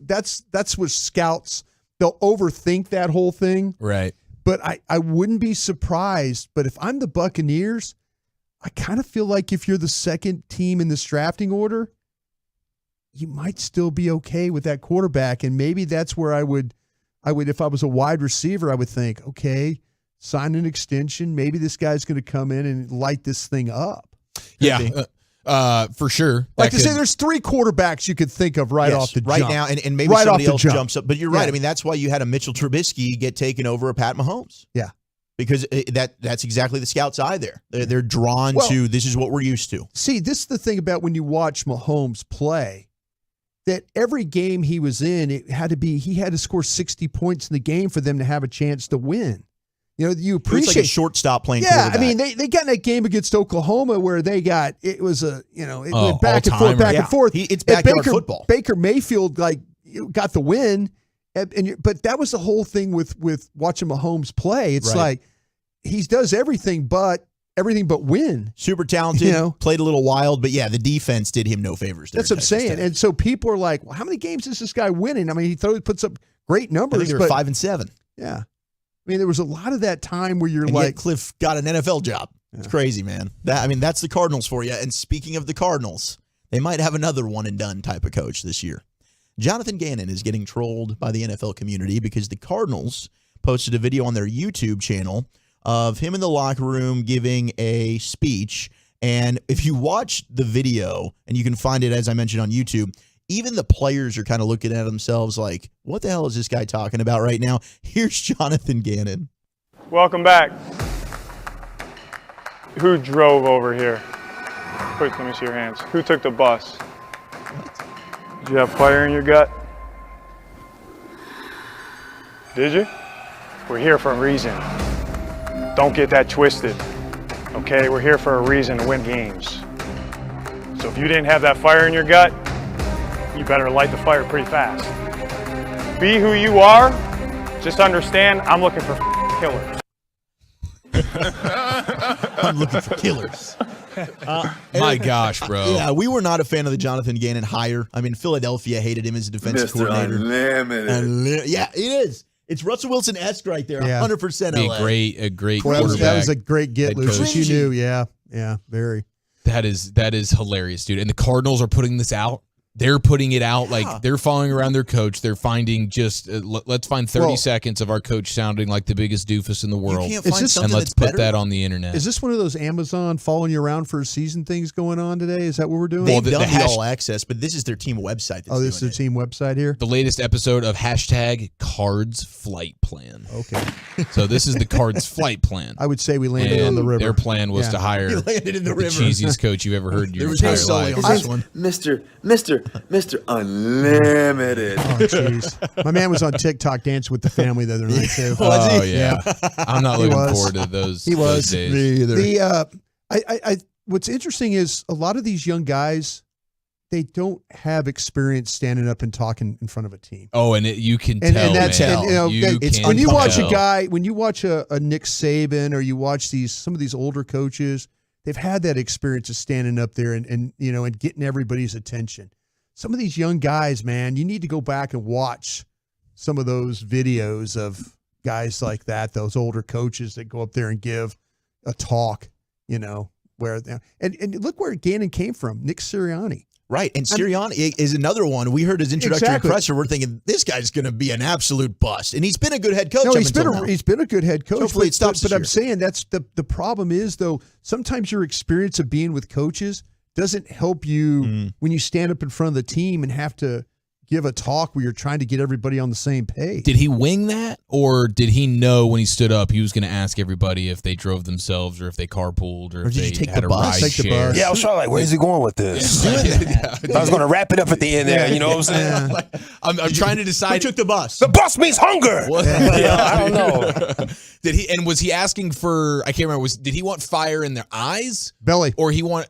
scouts, they'll overthink that whole thing. Right. But I wouldn't be surprised. But if I'm the Buccaneers, I kind of feel like if you're the second team in this drafting order, you might still be okay with that quarterback. And maybe that's where I would, if I was a wide receiver, I would think, okay, sign an extension. Maybe this guy's going to come in and light this thing up. Yeah. For sure. Like to say, there's 3 quarterbacks you could think of off the jump. Now, and maybe somebody else jumps up. But you're right. I mean, that's why you had a Mitchell Trubisky get taken over a Pat Mahomes. Yeah. Because that's exactly the scout's eye there. They're drawn to, this is what we're used to. See, this is the thing about when you watch Mahomes play, that every game he was in, he had to score 60 points in the game for them to have a chance to win. You know, you It's appreciate like a shortstop playing Yeah, quarterback. I mean, they got in that game against Oklahoma where it was a, it went back and all-timer. forth, back and forth. It's backyard football. Baker Mayfield, got the win. But that was the whole thing with watching Mahomes play. It's like he does everything but win. Super talented, played a little wild, but yeah, the defense did him no favors. That's what I'm saying. And so people are like, well, how many games is this guy winning? I mean, he puts up great numbers. I think they were 5-7. Yeah. I mean, there was a lot of that time where you're and like, yet Cliff got an NFL job. It's crazy, man. That's the Cardinals for you. And speaking of the Cardinals, they might have another one and done type of coach this year. Jonathan Gannon is getting trolled by the NFL community because the Cardinals posted a video on their YouTube channel of him in the locker room giving a speech. And if you watch the video, and you can find it, as I mentioned, on YouTube, even the players are kind of looking at themselves like, what the hell is this guy talking about right now? Here's Jonathan Gannon. Welcome back. Who drove over here? Quick, let me see your hands. Who took the bus? Did you have fire in your gut? Did you? We're here for a reason. Don't get that twisted. Okay, we're here for a reason to win games. So if you didn't have that fire in your gut, you better light the fire pretty fast. Be who you are. Just understand, I'm looking for killers. I'm looking for killers. My gosh, bro. Yeah, we were not a fan of the Jonathan Gannon hire. I mean, Philadelphia hated him as a defensive Mr. coordinator. Unlimited. Yeah, it is. It's Russell Wilson-esque right there, Yeah. 100% Be LA. a great well, quarterback. that was a great get, head Lucius. coach. You knew, yeah, very. That is hilarious, dude. And the Cardinals are putting this out. They're putting it out like they're following around their coach. They're finding just let's find 30 seconds of our coach sounding like the biggest doofus in the world, can't find something and let's that's put better? that on the internet. Is this one of those Amazon following you around for a season things going on today? Is that what we're doing? They've done the all access, but this is their team website. That's This is their team website here? The latest episode of #Cards Flight Plan. Okay. So this is the Cards Flight Plan. I would say we landed on the And river. Their plan was Yeah. to hire You landed in the river. cheesiest coach you've ever heard in your There was no entire sully life. on this one. Mr. Unlimited. Oh, jeez. My man was on TikTok dancing with the family the other night, too. Oh, yeah. I'm not He looking was. forward to those, He was. those days. Me either. The, what's interesting is a lot of these young guys, they don't have experience standing up and talking in front of a team. Oh, and you can tell, that's, man. and, you know, You it's can when you watch tell. a guy, when you watch a Nick Saban or you watch some of these older coaches, they've had that experience of standing up there and getting everybody's attention. Some of these young guys, man, you need to go back and watch some of those videos of guys like that, those older coaches that go up there and give a talk, where and look where Gannon came from, Nick Sirianni. Right, and Sirianni is another one. We heard his introductory Exactly. presser. We're thinking this guy's going to be an absolute bust, and he's been a good head coach. No, up he's been until now. he's been a good head coach. Hopefully it stops But this I'm year. saying that's the problem is though sometimes your experience of being with coaches doesn't help you when you stand up in front of the team and have to give a talk where you're trying to get everybody on the same page. Did he wing that, or did he know when he stood up he was going to ask everybody if they drove themselves or if they carpooled or if did they you take had the a bus? ride Take the share? bus. Yeah, I was trying to where's he going with this? I was going to wrap it up at the end there. You know what I'm saying? I'm trying to decide. Who took the bus? The bus means hunger. What? I don't know. Did he? And was he asking for? I can't remember. Did he want fire in their eyes, belly, or he wanted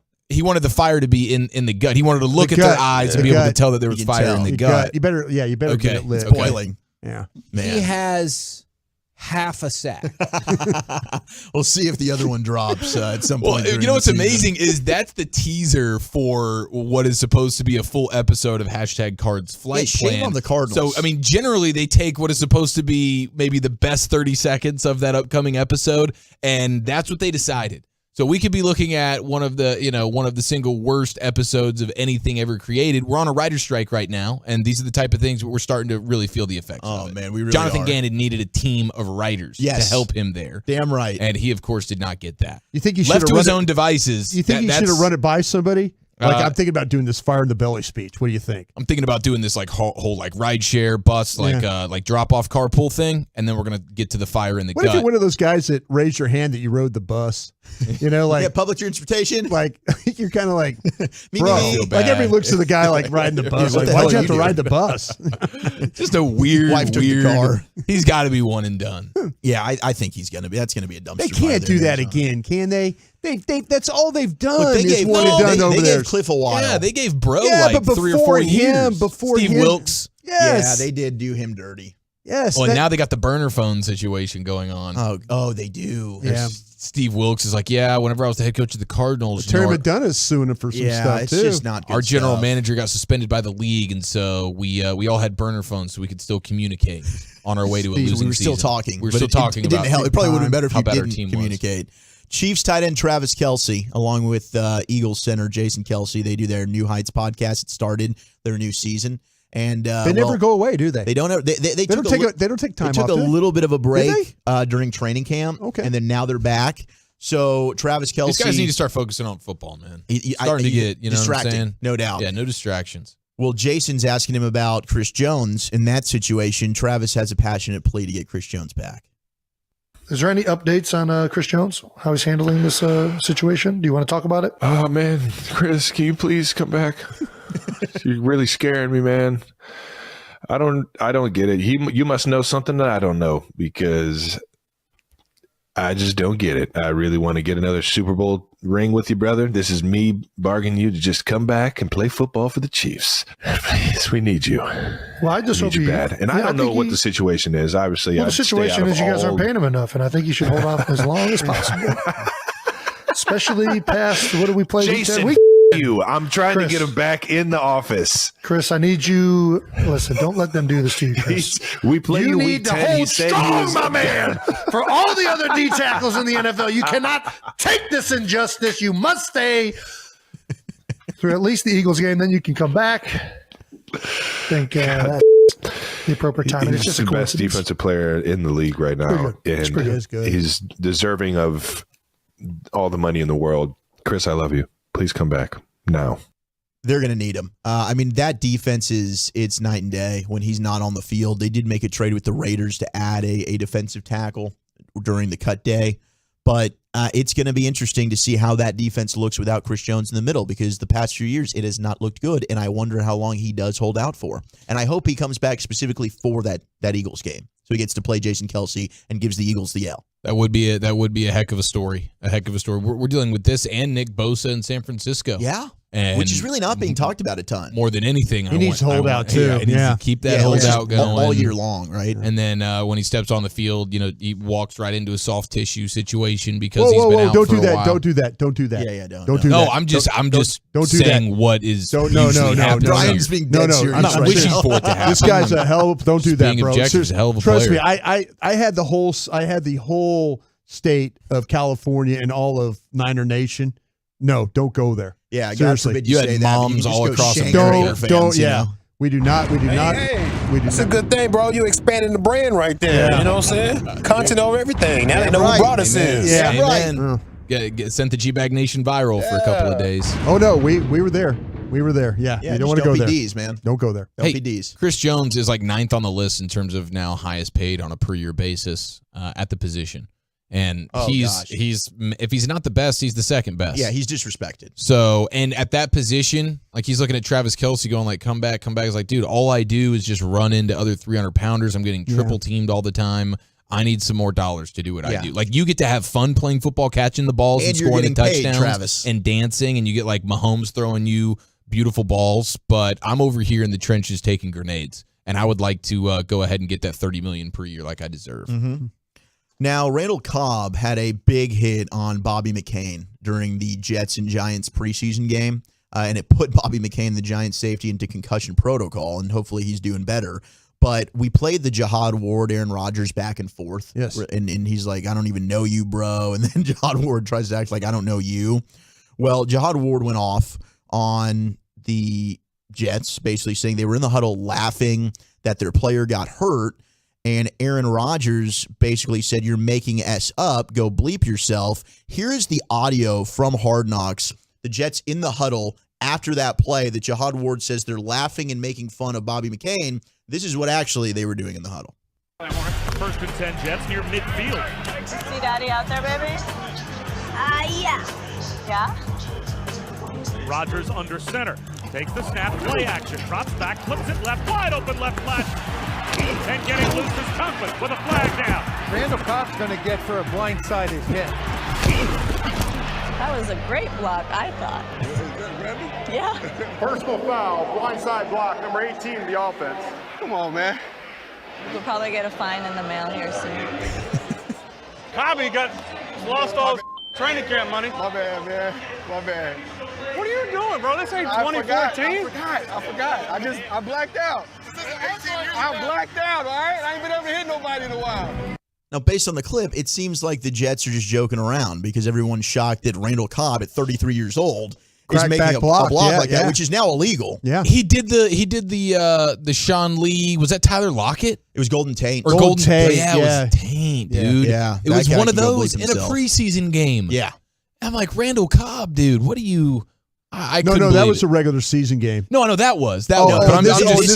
the fire to be in the gut? He wanted to look at gut. their eyes The and be able to gut. tell that there was You can fire tell. in the You gut. You better Okay. get it lit. It's boiling. Yeah. Man. He has half a sack. We'll see if the other one drops at some Well, point. you during know the what's season. amazing is that's the teaser for what is supposed to be a full episode of #Cards Flight shame Plan. on the Cardinals. So, I mean, generally they take what is supposed to be maybe the best 30 seconds of that upcoming episode, and that's what they decided. So we could be looking at one of the single worst episodes of anything ever created. We're on a writer's strike right now, and these are the type of things we're starting to really feel the effects of. Oh, man, we really Jonathan are. Gannon needed a team of writers Yes. to help him there. Damn right. And he, of course, did not get that. You think he should Left have to run his it- own devices. You think he should have run it by somebody? I'm thinking about doing this fire in the belly speech. What do you think? I'm thinking about doing this like whole like ride share bus like drop off carpool thing, and then we're gonna get to the fire in the What gut. if you're one of those guys that raised your hand that you rode the bus? You know, like public transportation. Like you're kind of like, Me, bro. me, me. Like everybody looks at the guy like riding the bus. What Like, the why'd hell you are have to you ride the doing? bus? Just a weird, Wife took the weird car. He's got to be one and done. Yeah, I think he's gonna be. That's gonna be a dumpster. They fire can't there do that in Arizona. again, can they? They that's all they've done. Look, they is gave, one and done over they there. gave Cliff a while. Yeah, they gave Bro Yeah, like but 3 or 4 before him, years. before Steve him- Wilkes. Yes. Yeah, they did do him dirty. Yes. Well, and now they got the burner phone situation going on. Oh, they do. Yeah. Steve Wilkes is like, yeah, whenever I was the head coach of the Cardinals, Terry you know, McDonough's suing him for some Yeah, stuff it's too. just not good our general stuff. manager got suspended by the league, and so we all had burner phones so we could still communicate on our way to a Steve, losing we were still season. talking. We were but still talking it about didn't help. It probably would have been better if how you bad our didn't team was. communicate. Chiefs tight end Travis Kelce, along with Eagles center Jason Kelce, they do their New Heights podcast. It started their new season, and they never go away, do they? They don't. They don't took take they don't take time They took off. a do they? little bit of a Did break during training camp. Okay. And then now they're back. So Travis Kelce, These guys need to start focusing on football, man. I- Starting to get, you know what I'm distracting, saying? no doubt. Yeah, no distractions. Well, Jason's asking him about Chris Jones. In that situation, Travis has a passionate plea to get Chris Jones back. Is there any updates on Chris Jones? How he's handling this situation? Do you want to talk about it? Oh man, Chris, can you please come back? You're really scaring me, man. I don't get it. You must know something that I don't know, because I just don't get it. I really want to get another Super Bowl ring with you, brother. This is me bargaining you to just come back and play football for the Chiefs. Please, we need you. Well, I just We hope need you he. bad. And I Yeah, don't know think what he- the situation is. Obviously, Well, the I'd stay situation out of is you guys aren't all- paying him enough, and I think you should hold off as long as possible. Especially past, what do we play? Jason, Week 10? you. I'm trying Chris. to get him back in the office. Chris, I need you. Listen, don't let them do this to you, Chris. We played You you need week to 10. He hold said he strong, was my man. For all the other D tackles in the NFL, you cannot take this injustice. You must stay through at least the Eagles game. Then you can come back. I think that's the appropriate time. And it's He's just a the best coincidence. defensive player in the league right now, It's pretty and good. he's deserving of all the money in the world. Chris, I love you. Please come back now. They're going to need him. I mean, that defense it's night and day when he's not on the field. They did make a trade with the Raiders to add a defensive tackle during the cut day, but it's going to be interesting to see how that defense looks without Chris Jones in the middle, because the past few years it has not looked good, and I wonder how long he does hold out for. And I hope he comes back specifically for that Eagles game, so he gets to play Jason Kelce and gives the Eagles the L. That would be a heck of a story. A heck of a story. We're dealing with this and Nick Bosa in San Francisco. Yeah. And Which is really not being talked about a ton. more than anything. He needs to hold out, too. He needs Yeah. to keep that Yeah, holdout just going all year long, right? And then when he steps on the field, you know, he walks right into a soft tissue situation because Whoa, he's whoa, been who? out Don't for do a that. while. Don't do that. Don't do that. Yeah, don't. Don't do No, that. I'm just Don't do saying that. what is No, usually happens. Brian's being dead serious I'm not right wishing now. for it to happen. This guy's a hell of. Don't do Just that, being bro. objective is a hell of a Trust player. me, I had the whole state of California and all of Niner Nation. No, don't go there. Yeah, God seriously. forbid you say that, but you can just go shank Raider fans, Don't. you Yeah, know? we do not. We do not. We do That's a not. good thing, bro. You expanding the brand right there. Yeah. You know what I'm saying? Content over everything. Now they know right. who brought us Amen. in. Yeah, Amen. Get sent the G-Bag Nation viral for a couple of days. Oh no, we were there. We were there. Yeah, Yeah, you don't just want to go don't there. be D's, man. Don't go there. Don't Hey, be D's. Chris Jones is like 9th on the list in terms of now highest paid on a per year basis at the position. And he's if he's not the best, he's the second best. Yeah, he's disrespected. So, and at that position, like he's looking at Travis Kelce going like, come back. It's like, dude, all I do is just run into other 300-pounders. I'm getting triple teamed all the time. I need some more dollars to do what I do. Like you get to have fun playing football, catching the balls and you're scoring the getting paid, touchdowns Travis. and dancing, and you get like Mahomes throwing you beautiful balls. But I'm over here in the trenches taking grenades, and I would like to go ahead and get that $30 million per year like I deserve. Mm-hmm. Now, Randall Cobb had a big hit on Bobby McCain during the Jets and Giants preseason game, and it put Bobby McCain, the Giants safety, into concussion protocol, and hopefully he's doing better. But we played the Jihad Ward, Aaron Rodgers back and forth. Yes. And he's like, I don't even know you, bro. And then Jihad Ward tries to act like I don't know you. Well, Jihad Ward went off on the Jets, basically saying they were in the huddle laughing that their player got hurt. And Aaron Rodgers basically said, you're making us up. Go bleep yourself. Here is the audio from Hard Knocks. The Jets in the huddle after that play that Jihad Ward says they're laughing and making fun of Bobby McCain. This is what actually they were doing in the huddle. First and 10 Jets near midfield. See Daddy out there, baby? Yeah. Yeah? Rodgers under center. Takes the snap, play action, drops back, flips it left, wide open left flat. And getting loose is Conklin with a flag down. Randall Cobb's going to get for a blindsided hit. That was a great block, I thought. Yeah. Personal foul, blindside block, number 18 in the offense. Come on, man. We'll probably get a fine in the mail here soon. Cobby lost all his training camp money. My bad, man. My bad. What are you doing, bro? This ain't 2014. I forgot. I blacked out. I blacked out, all right? I ain't been able to hit nobody in a while. Now, based on the clip, it seems like the Jets are just joking around because everyone's shocked that Randall Cobb, at 33 years old, is making a block like that, which is now illegal. Yeah, he did the Sean Lee. Was that Tyler Lockett? It was Golden Tate. Or Golden Tate. Yeah, it was Taint, dude. Yeah, it was one of those in a preseason game. Yeah, I'm like, Randall Cobb, dude. What do you? I no, couldn't that believe was it. a regular season game. No, that was. This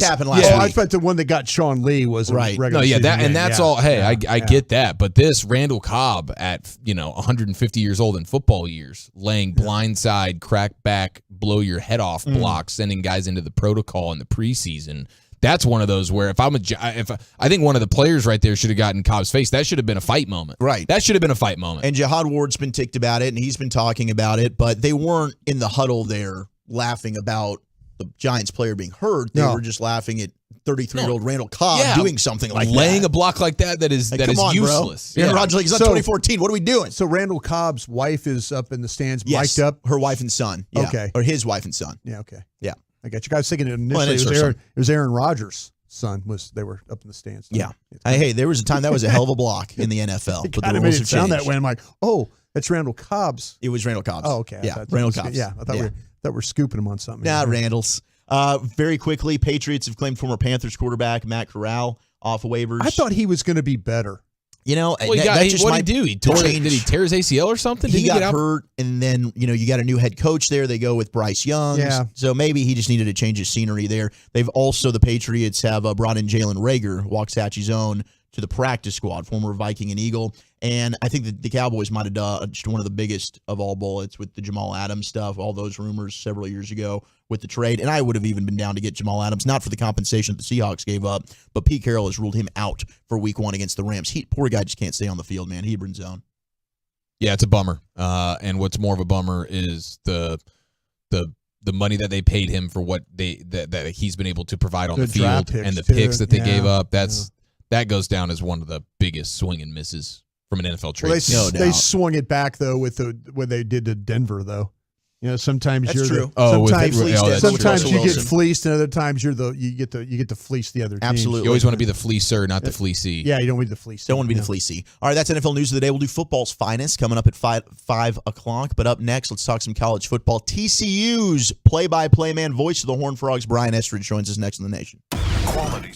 happened last week. I thought the one that got Sean Lee was a regular season game. That's all. Hey, I get that, but this Randall Cobb at 150 years old in football years, laying blindside, crack back, blow your head off blocks, sending guys into the protocol in the preseason. That's one of those where if I think one of the players right there should have gotten Cobb's face. That should have been a fight moment. Right. That should have been a fight moment. And Jihad Ward's been ticked about it, and he's been talking about it, but they weren't in the huddle there laughing about the Giants player being hurt. They were just laughing at 33-year-old Randall Cobb doing something like laying a block like that is useless. Aaron Rodgers like, it's not 2014. What are we doing? So Randall Cobb's wife is up in the stands, Yes, mic'd up. her wife and son. Yeah. Okay. Or his wife and son. Yeah. Okay. Yeah. I got you guys thinking initially it was Aaron Rodgers' son. They were up in the stands. Yeah. Hey, there was a time that was a hell of a block in the NFL. It but kind the of made rules it have sound changed. that way. I'm like, oh, that's Randall Cobb's. It was Randall Cobb's. Oh, okay. Yeah, Randall Cobb's. Yeah, I thought we're scooping him on something. Nah, Randall's. Very quickly, Patriots have claimed former Panthers quarterback Matt Corral off of waivers. I thought he was going to be better. You know, what did he do? Did he tear his ACL or something? He got hurt, and then you got a new head coach there. They go with Bryce Young. Yeah. So maybe he just needed to change his scenery there. They've also, the Patriots have brought in Jalen Reagor, Waxahachie's own, to the practice squad, former Viking and Eagle. And I think that the Cowboys might have dodged one of the biggest of all bullets with the Jamal Adams stuff, all those rumors several years ago with the trade. And I would have even been down to get Jamal Adams, not for the compensation that the Seahawks gave up, but Pete Carroll has ruled him out for week 1 against the Rams. Poor guy just can't stay on the field, man. Hebron zone. Yeah, it's a bummer. And what's more of a bummer is the money that they paid him for what that he's been able to provide on the field and the picks that they gave up. That goes down as one of the biggest swing and misses from an NFL trade. Well, they swung it back though with what they did to Denver though. Sometimes that's you're true. Sometimes you get fleeced, and other times you get to fleece the other team. Absolutely. You always want to be the fleecer, not the fleecee. Yeah, you don't want to be the fleecee. Don't want to be the fleecee. All right, that's NFL News of the Day. We'll do football's finest coming up at 5 o'clock. But up next, let's talk some college football. TCU's play-by-play man, voice of the Horned Frogs, Brian Estridge, joins us next in the Nation. Quality.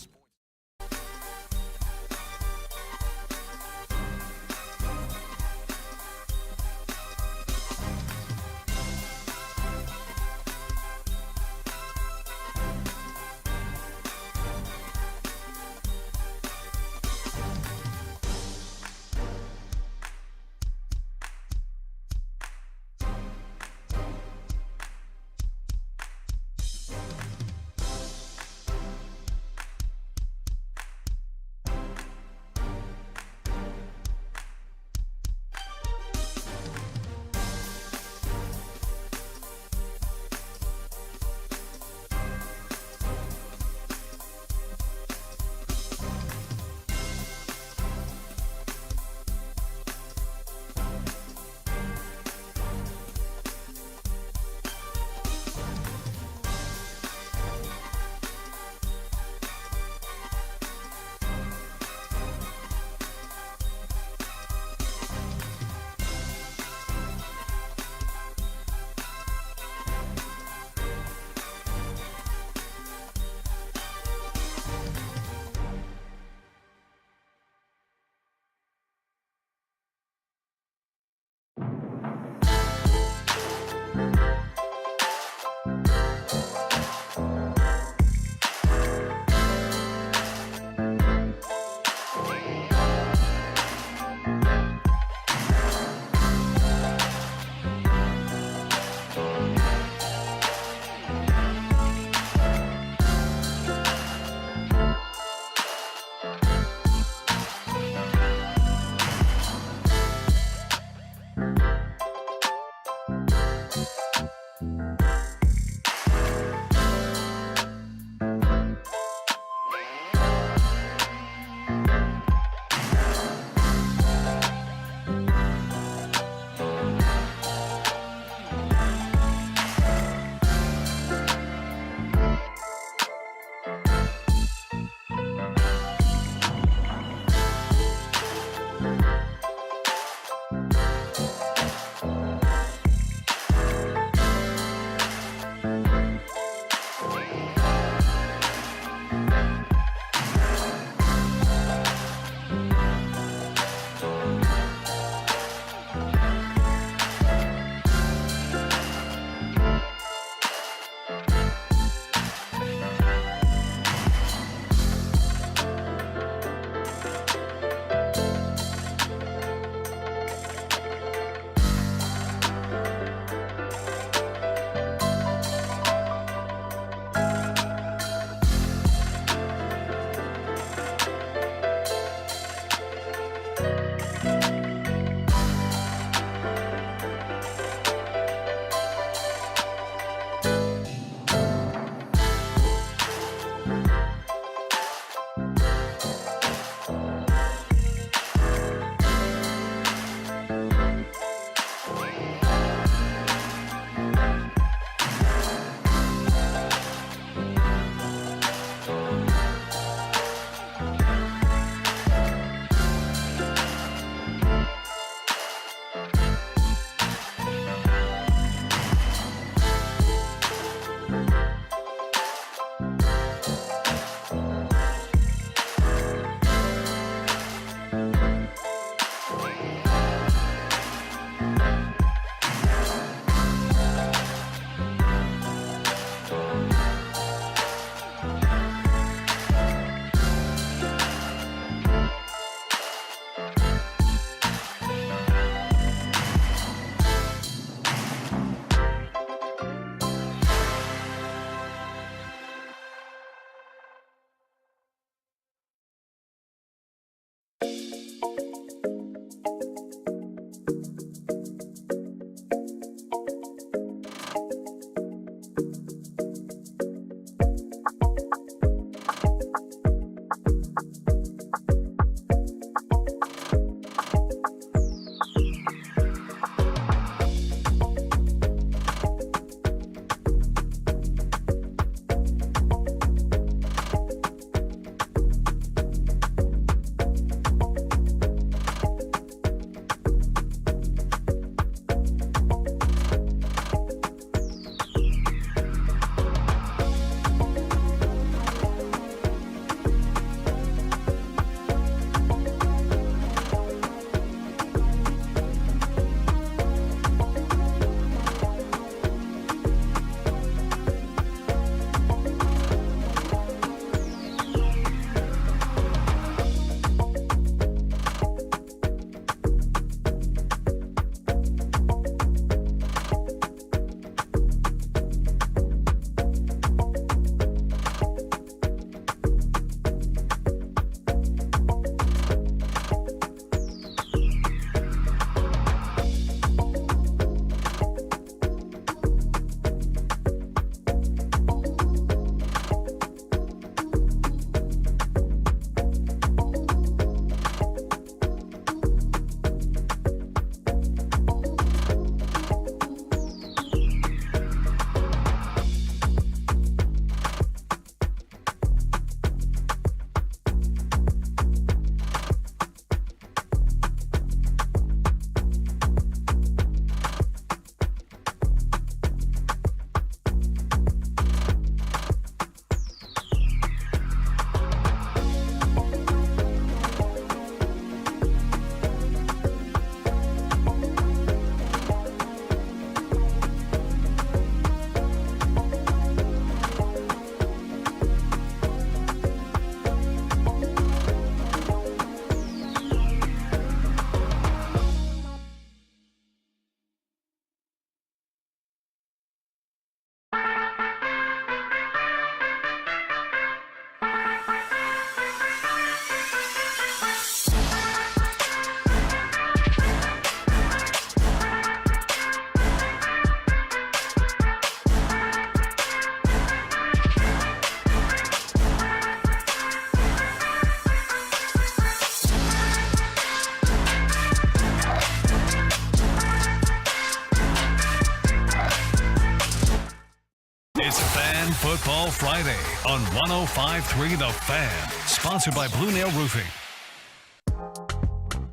Football Friday on 105.3 The Fan. Sponsored by Blue Nail Roofing.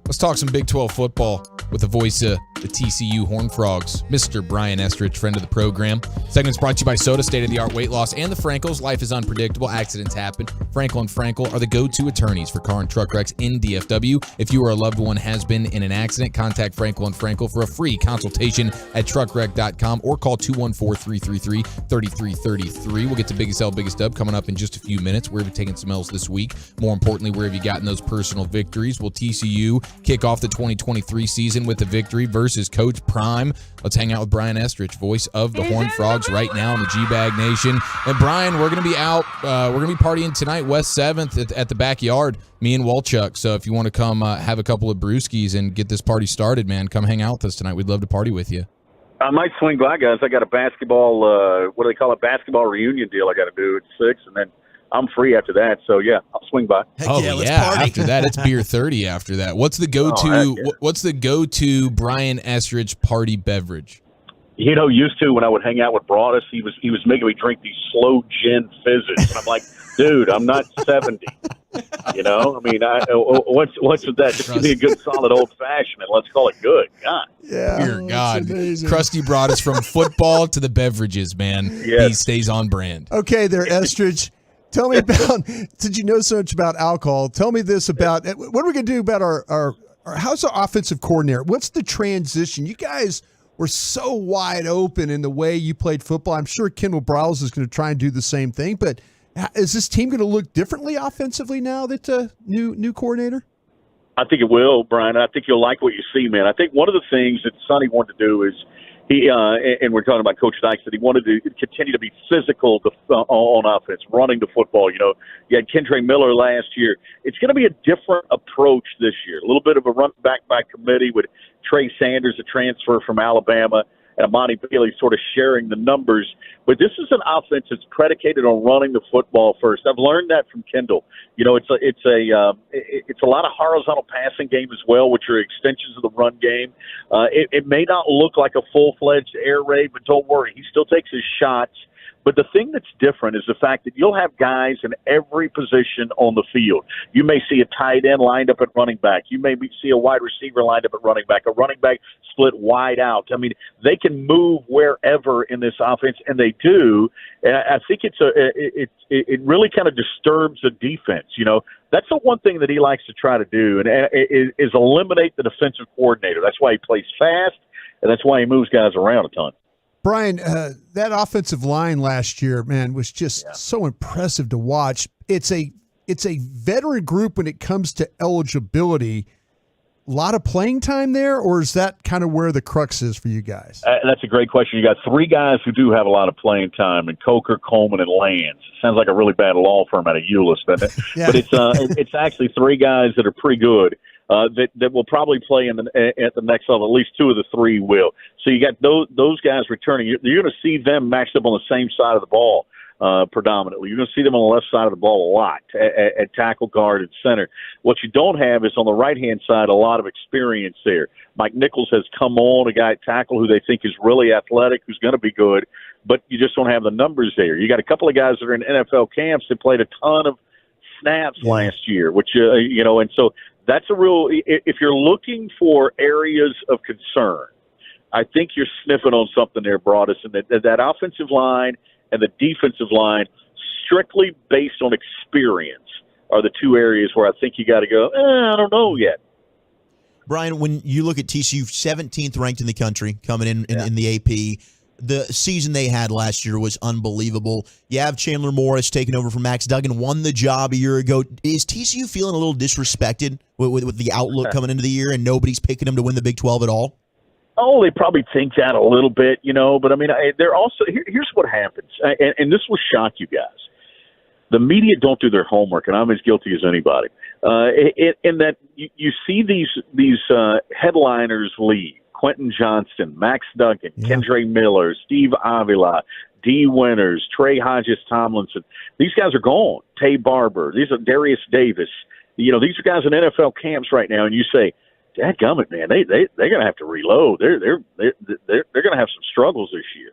Let's talk some Big 12 football with the voice of the TCU Horned Frogs, Mr. Brian Estridge, friend of the program. Segment's brought to you by Soda, state-of-the-art weight loss, and the Frankels. Life is unpredictable. Accidents happen. Frankel and Frankel are the go-to attorneys for car and truck wrecks in DFW. If you or a loved one has been in an accident, contact Frankel and Frankel for a free consultation at truckwreck.com or call 214-333-3333. We'll get to Biggest L, Biggest Dub coming up in just a few minutes. Where have you taken some L's this week? More importantly, where have you gotten those personal victories? Will TCU kick off the 2023 season with a victory versus Coach Prime? Let's hang out with Brian Estridge, voice of the Horned Frogs, right now in the G-Bag Nation. And Brian, we're going to be out. We're going to be partying tonight, West 7th at the backyard, me and Walchuk. So if you want to come have a couple of brewskis and get this party started, man, come hang out with us tonight. We'd love to party with you. I might swing by, guys. I got a basketball, what do they call it, basketball reunion deal I got to do at 6, and then I'm free after that. So, yeah, I'll swing by. After that, it's beer 30 after that. What's the go-to What's the go-to Brian Estridge party beverage? You know, used to when I would hang out with Broadus, he was making me drink these slow gin fizzes. And I'm like, dude, I'm not 70. You know, I mean, what's with that? Just give me a good solid old fashioned and let's call it good. God. Yeah. Dear God. Krusty brought us from football to the beverages, man. Yes. He stays on brand. Okay, there, Estridge. Tell me about, since you know so much about alcohol, tell me this about, what are we going to do about our how's our offensive coordinator? What's the transition? You guys were so wide open in the way you played football. I'm sure Kendall Briles is going to try and do the same thing, but is this team going to look differently offensively now that new coordinator? I think it will, Brian. I think you'll like what you see, man. I think one of the things that Sonny wanted to do is he, and we're talking about Coach Dykes, that he wanted to continue to be physical on offense, running the football. You know, you had Kendra Miller last year. It's going to be a different approach this year. A little bit of a run back by committee with Trey Sanders, a transfer from Alabama, and Amani Bailey sort of sharing the numbers. But this is an offense that's predicated on running the football first. I've learned that from Kendall. You know, it's a lot of horizontal passing game as well, which are extensions of the run game. It may not look like a full-fledged air raid, but don't worry, he still takes his shots. But the thing that's different is the fact that you'll have guys in every position on the field. You may see a tight end lined up at running back. You may see a wide receiver lined up at running back, a running back split wide out. I mean, they can move wherever in this offense, and they do. And I think it really kind of disturbs the defense. You know, that's the one thing that he likes to try to do, and is eliminate the defensive coordinator. That's why he plays fast, and that's why he moves guys around a ton. Brian, that offensive line last year, man, was just so impressive to watch. It's a veteran group when it comes to eligibility. A lot of playing time there, or is that kind of where the crux is for you guys? That's a great question. You got three guys who do have a lot of playing time, and Coker, Coleman, and Lance. Sounds like a really bad law firm out of Euless, doesn't it? Yeah. But it's actually three guys that are pretty good. That will probably play at the next level. At least two of the three will. So you got those guys returning. You're going to see them matched up on the same side of the ball predominantly. You're going to see them on the left side of the ball a lot at tackle, guard, and center. What you don't have is on the right-hand side a lot of experience there. Mike Nichols has come on, a guy at tackle who they think is really athletic, who's going to be good, but you just don't have the numbers there. You got a couple of guys that are in NFL camps that played a ton of snaps last year, which, and so that's a real – if you're looking for areas of concern, I think you're sniffing on something there, Broadus, and that offensive line and the defensive line, strictly based on experience, are the two areas where I think you got to go, I don't know yet. Brian, when you look at TCU, 17th ranked in the country, coming in the AP, the season they had last year was unbelievable. You have Chandler Morris taking over from Max Duggan, won the job a year ago. Is TCU feeling a little disrespected with the outlook coming into the year and nobody's picking them to win the Big 12 at all? Oh, they probably think that a little bit, but I mean, they're also here's what happens, and this will shock you guys. The media don't do their homework, and I'm as guilty as anybody. In that you see these headliners leave. Quentin Johnston, Max Duncan, Kendre Miller, Steve Avila, D. Winters, Trey Hodges-Tomlinson. These guys are gone. Tay Barber. These are Darius Davis. These are guys in NFL camps right now, and you say, dadgummit, man, they're going to have to reload. They're going to have some struggles this year.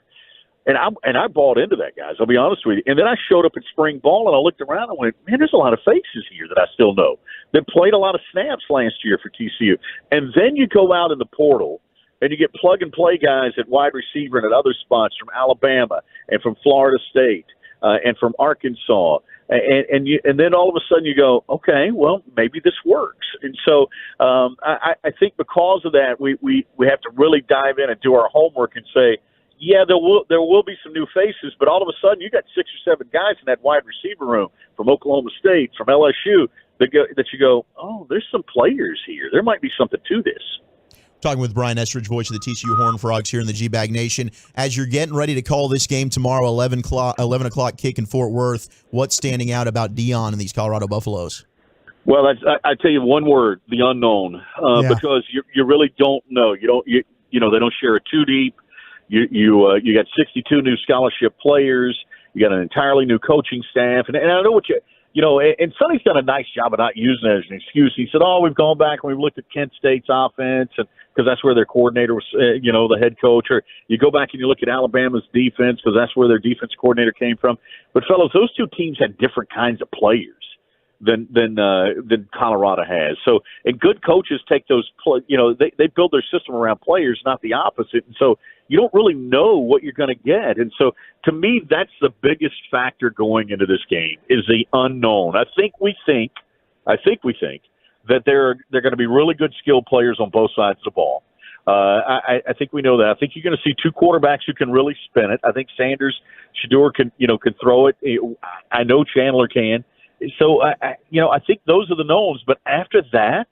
And I bought into that, guys. I'll be honest with you. And then I showed up at spring ball, and I looked around and went, man, there's a lot of faces here that I still know that played a lot of snaps last year for TCU. And then you go out in the portal, and you get plug-and-play guys at wide receiver and at other spots from Alabama and from Florida State and from Arkansas. And then all of a sudden you go, okay, well, maybe this works. And so I think because of that, we have to really dive in and do our homework and say, yeah, there will be some new faces, but all of a sudden you got 6 or 7 guys in that wide receiver room from Oklahoma State, from LSU, that you go, oh, there's some players here. There might be something to this. Talking with Brian Estridge, voice of the TCU Horned Frogs here in the G-Bag Nation. As you're getting ready to call this game tomorrow, 11 o'clock kick in Fort Worth, what's standing out about Deion and these Colorado Buffaloes? Well, I tell you one word: the unknown, because you really don't know. You know they don't share a two deep. You got 62 new scholarship players. You got an entirely new coaching staff, and I know what and Sonny's done a nice job of not using it as an excuse. He said, "Oh, we've gone back and we've looked at Kent State's offense, and because that's where their coordinator was, the head coach." Or you go back and you look at Alabama's defense because that's where their defense coordinator came from. But fellas, those two teams had different kinds of players than Colorado has. So, and good coaches take those, they build their system around players, not the opposite. And so you don't really know what you're going to get. And so to me, that's the biggest factor going into this game is the unknown. I think we think that they're going to be really good skilled players on both sides of the ball. I think we know that. I think you're going to see 2 quarterbacks who can really spin it. I think Sanders, Shedeur can throw it. I know Chandler can. So, I think those are the knowns. But after that,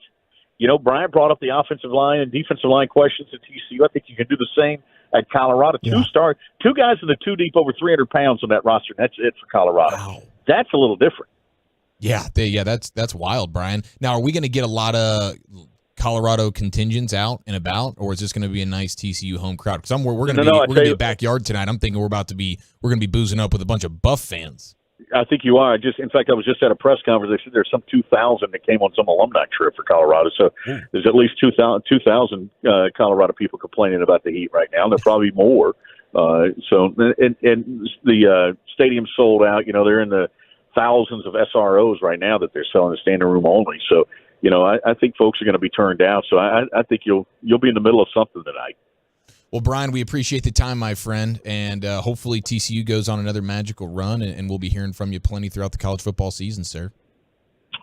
Brian brought up the offensive line and defensive line questions at TCU. I think you can do the same at Colorado. 2 guys in the 2 deep over 300 pounds on that roster. That's it for Colorado. Wow. That's a little different. Yeah, that's wild, Brian. Now, are we going to get a lot of Colorado contingents out and about, or is this going to be a nice TCU home crowd? Because we're going to be a backyard tonight. I'm thinking we're going to be boozing up with a bunch of Buff fans. I think you are. In fact, I was just at a press conference. They said there's some 2,000 that came on some alumni trip for Colorado. So there's at least 2,000 Colorado people complaining about the heat right now. There'll probably be more. So the stadium's sold out. They're in the thousands of SROs right now that they're selling the standing room only. So, I think folks are going to be turned down. So I think you'll be in the middle of something tonight. Well, Brian, we appreciate the time, my friend, and hopefully TCU goes on another magical run, and we'll be hearing from you plenty throughout the college football season, sir.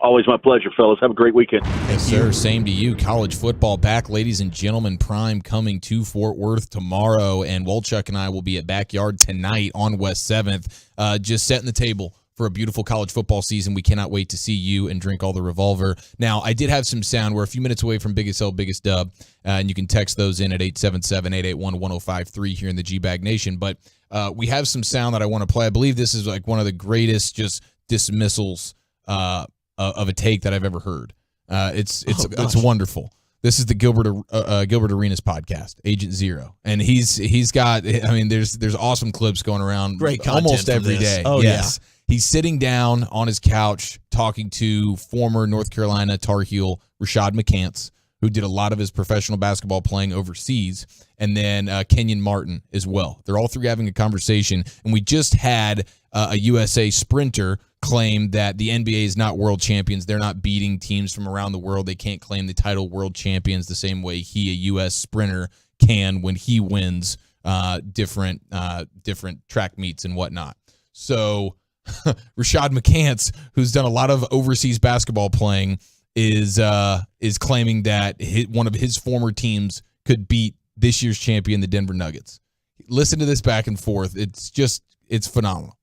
Always my pleasure, fellas. Have a great weekend. Yes, sir. Same to you. College football back, ladies and gentlemen. Prime coming to Fort Worth tomorrow, and Wolchuk and I will be at Backyard tonight on West 7th, just setting the table for a beautiful college football season. We cannot wait to see you and drink all the Revolver. Now, I did have some sound. We're a few minutes away from Biggest L, Biggest Dub, and you can text those in at 877-881-1053 here in the G-Bag Nation. But we have some sound that I want to play. I believe this is like one of the greatest just dismissals of a take that I've ever heard. It's wonderful. This is the Gilbert Arenas podcast, Agent Zero, and he's got. I mean, there's awesome clips going around. Great content almost every day. Oh yes. Yeah. He's sitting down on his couch talking to former North Carolina Tar Heel Rashad McCants, who did a lot of his professional basketball playing overseas, and then Kenyon Martin as well. They're all three having a conversation, and we just had a USA sprinter claim that the NBA is not world champions. They're not beating teams from around the world. They can't claim the title world champions the same way he, a U.S. sprinter, can when he wins different track meets and whatnot. So Rashad McCants, who's done a lot of overseas basketball playing, is claiming that one of his former teams could beat this year's champion, the Denver Nuggets. Listen to this back and forth. It's phenomenal.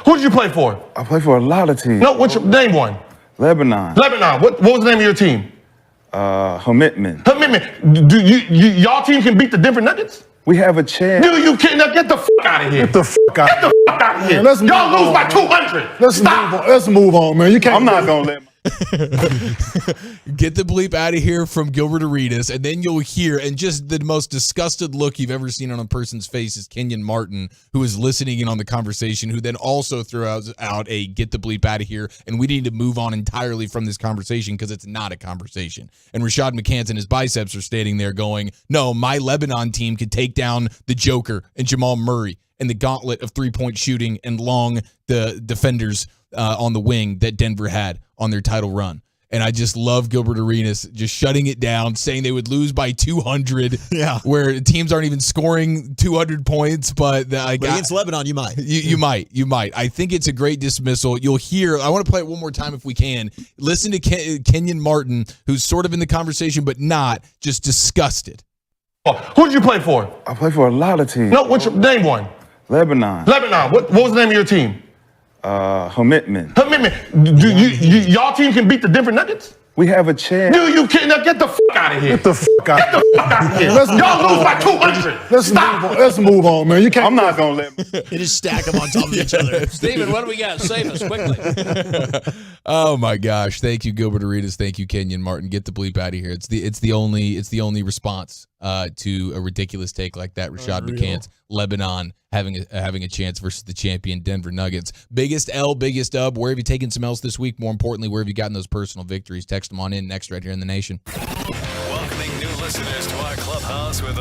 Who did you play for? I play for a lot of teams. No, what's your name? One. Lebanon. What was the name of your team? Commitment. Do y'all team can beat the Denver Nuggets? We have a chance. No, you can't. Now get the fuck out of here. Get the fuck out of here. Get the fuck out of here. Man, Y'all lose by 200. Let's move on, man. You can't. I'm not gonna let. Get the bleep out of here from Gilbert Arenas, and then you'll hear, and just the most disgusted look you've ever seen on a person's face is Kenyon Martin, who is listening in on the conversation, who then also threw out a get the bleep out of here, and we need to move on entirely from this conversation because it's not a conversation. And Rashad McCants and his biceps are standing there going, no, my Lebanon team could take down the Joker and Jamal Murray and the gauntlet of three-point shooting and long the defenders on the wing that Denver had on their title run. And I just love Gilbert Arenas just shutting it down, saying they would lose by 200, where teams aren't even scoring 200 points. But against Lebanon, you might. You might. I think it's a great dismissal. You'll hear, I want to play it one more time if we can. Listen to Kenyon Martin, who's sort of in the conversation, but not, just disgusted. Who did you play for? I play for a lot of teams. No, what's your name one? Lebanon. What was the name of your team? Commitment. Y'all team can beat the Denver Nuggets? We have a chance. You can't. Now get the fuck out of here. Get the fuck out. Get the fuck out of here. Y'all lose by 200. Let's move on, man. You can't. I'm not gonna let. They just stack them on top of each other. Steven, what do we got? Save us quickly. Oh my gosh! Thank you, Gilbert Arenas. Thank you, Kenyon Martin. Get the bleep out of here. It's the only response to a ridiculous take like that. Rashad McCants, Lebanon having a chance versus the champion Denver Nuggets. Biggest L, biggest dub. Where have you taken some L's this week? More importantly, where have you gotten those personal victories? Text them on in next right here in the nation. Welcoming new listeners to our clubhouse with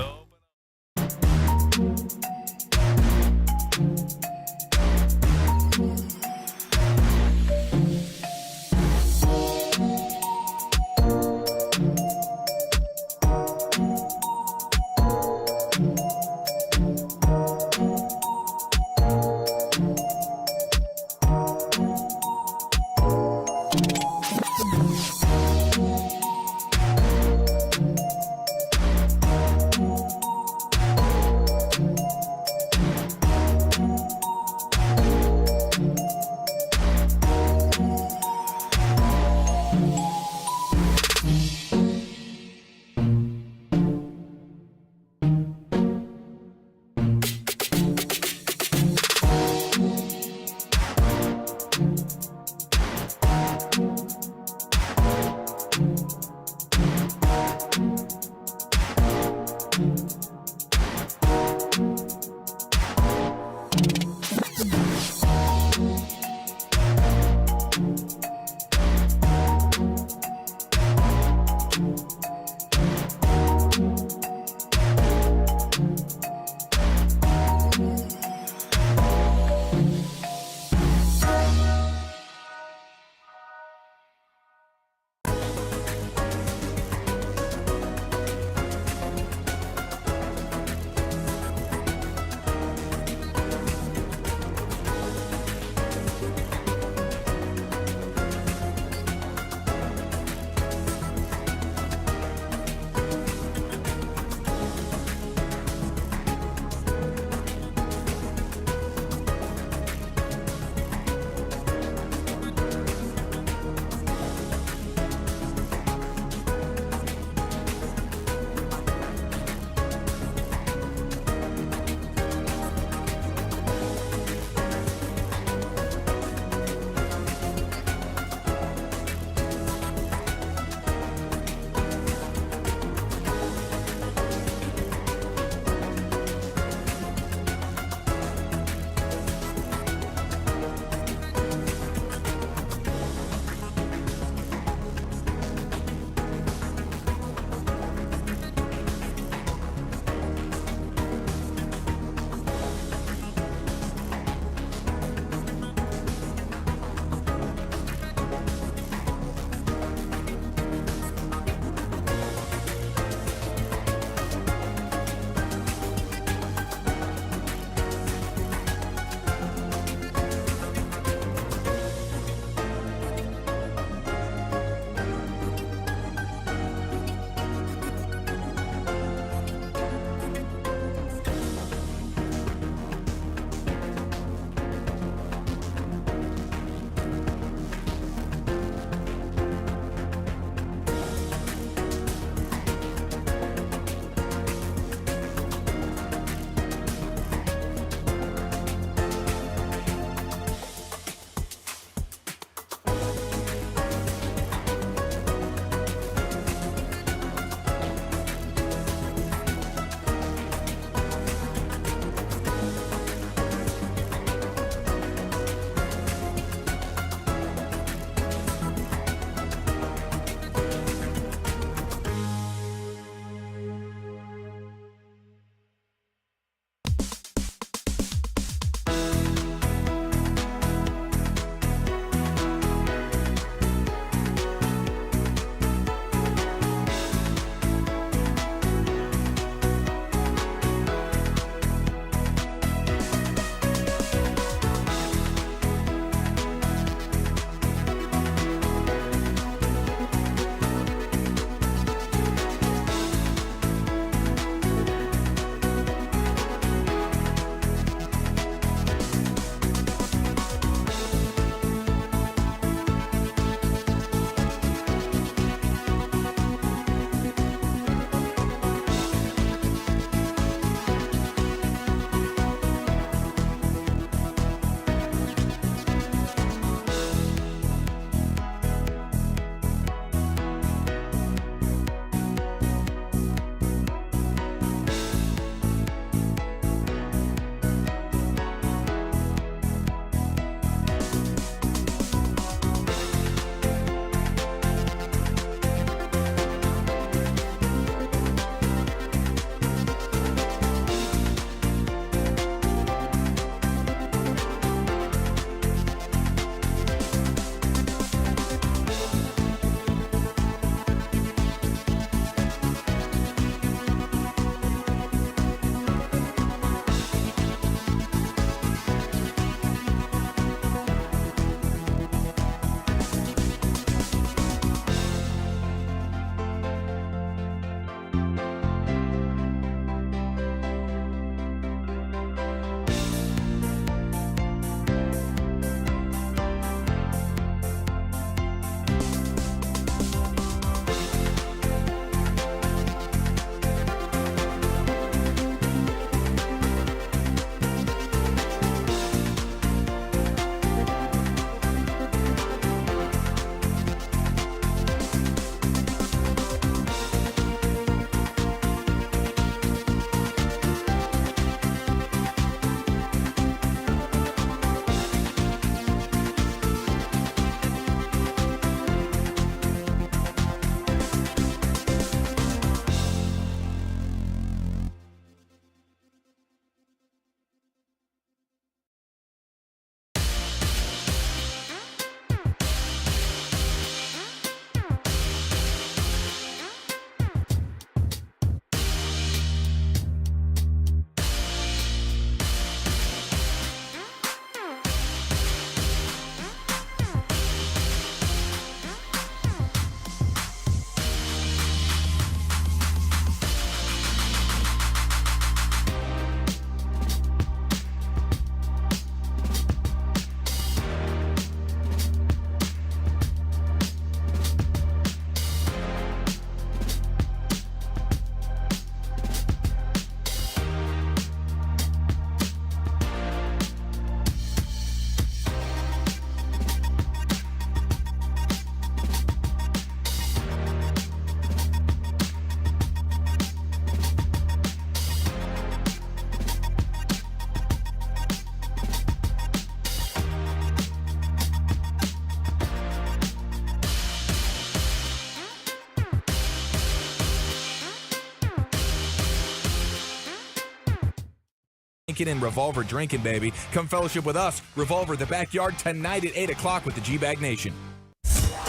and Revolver drinking, baby. Come fellowship with us, Revolver the Backyard, tonight at 8 o'clock with the G-Bag Nation.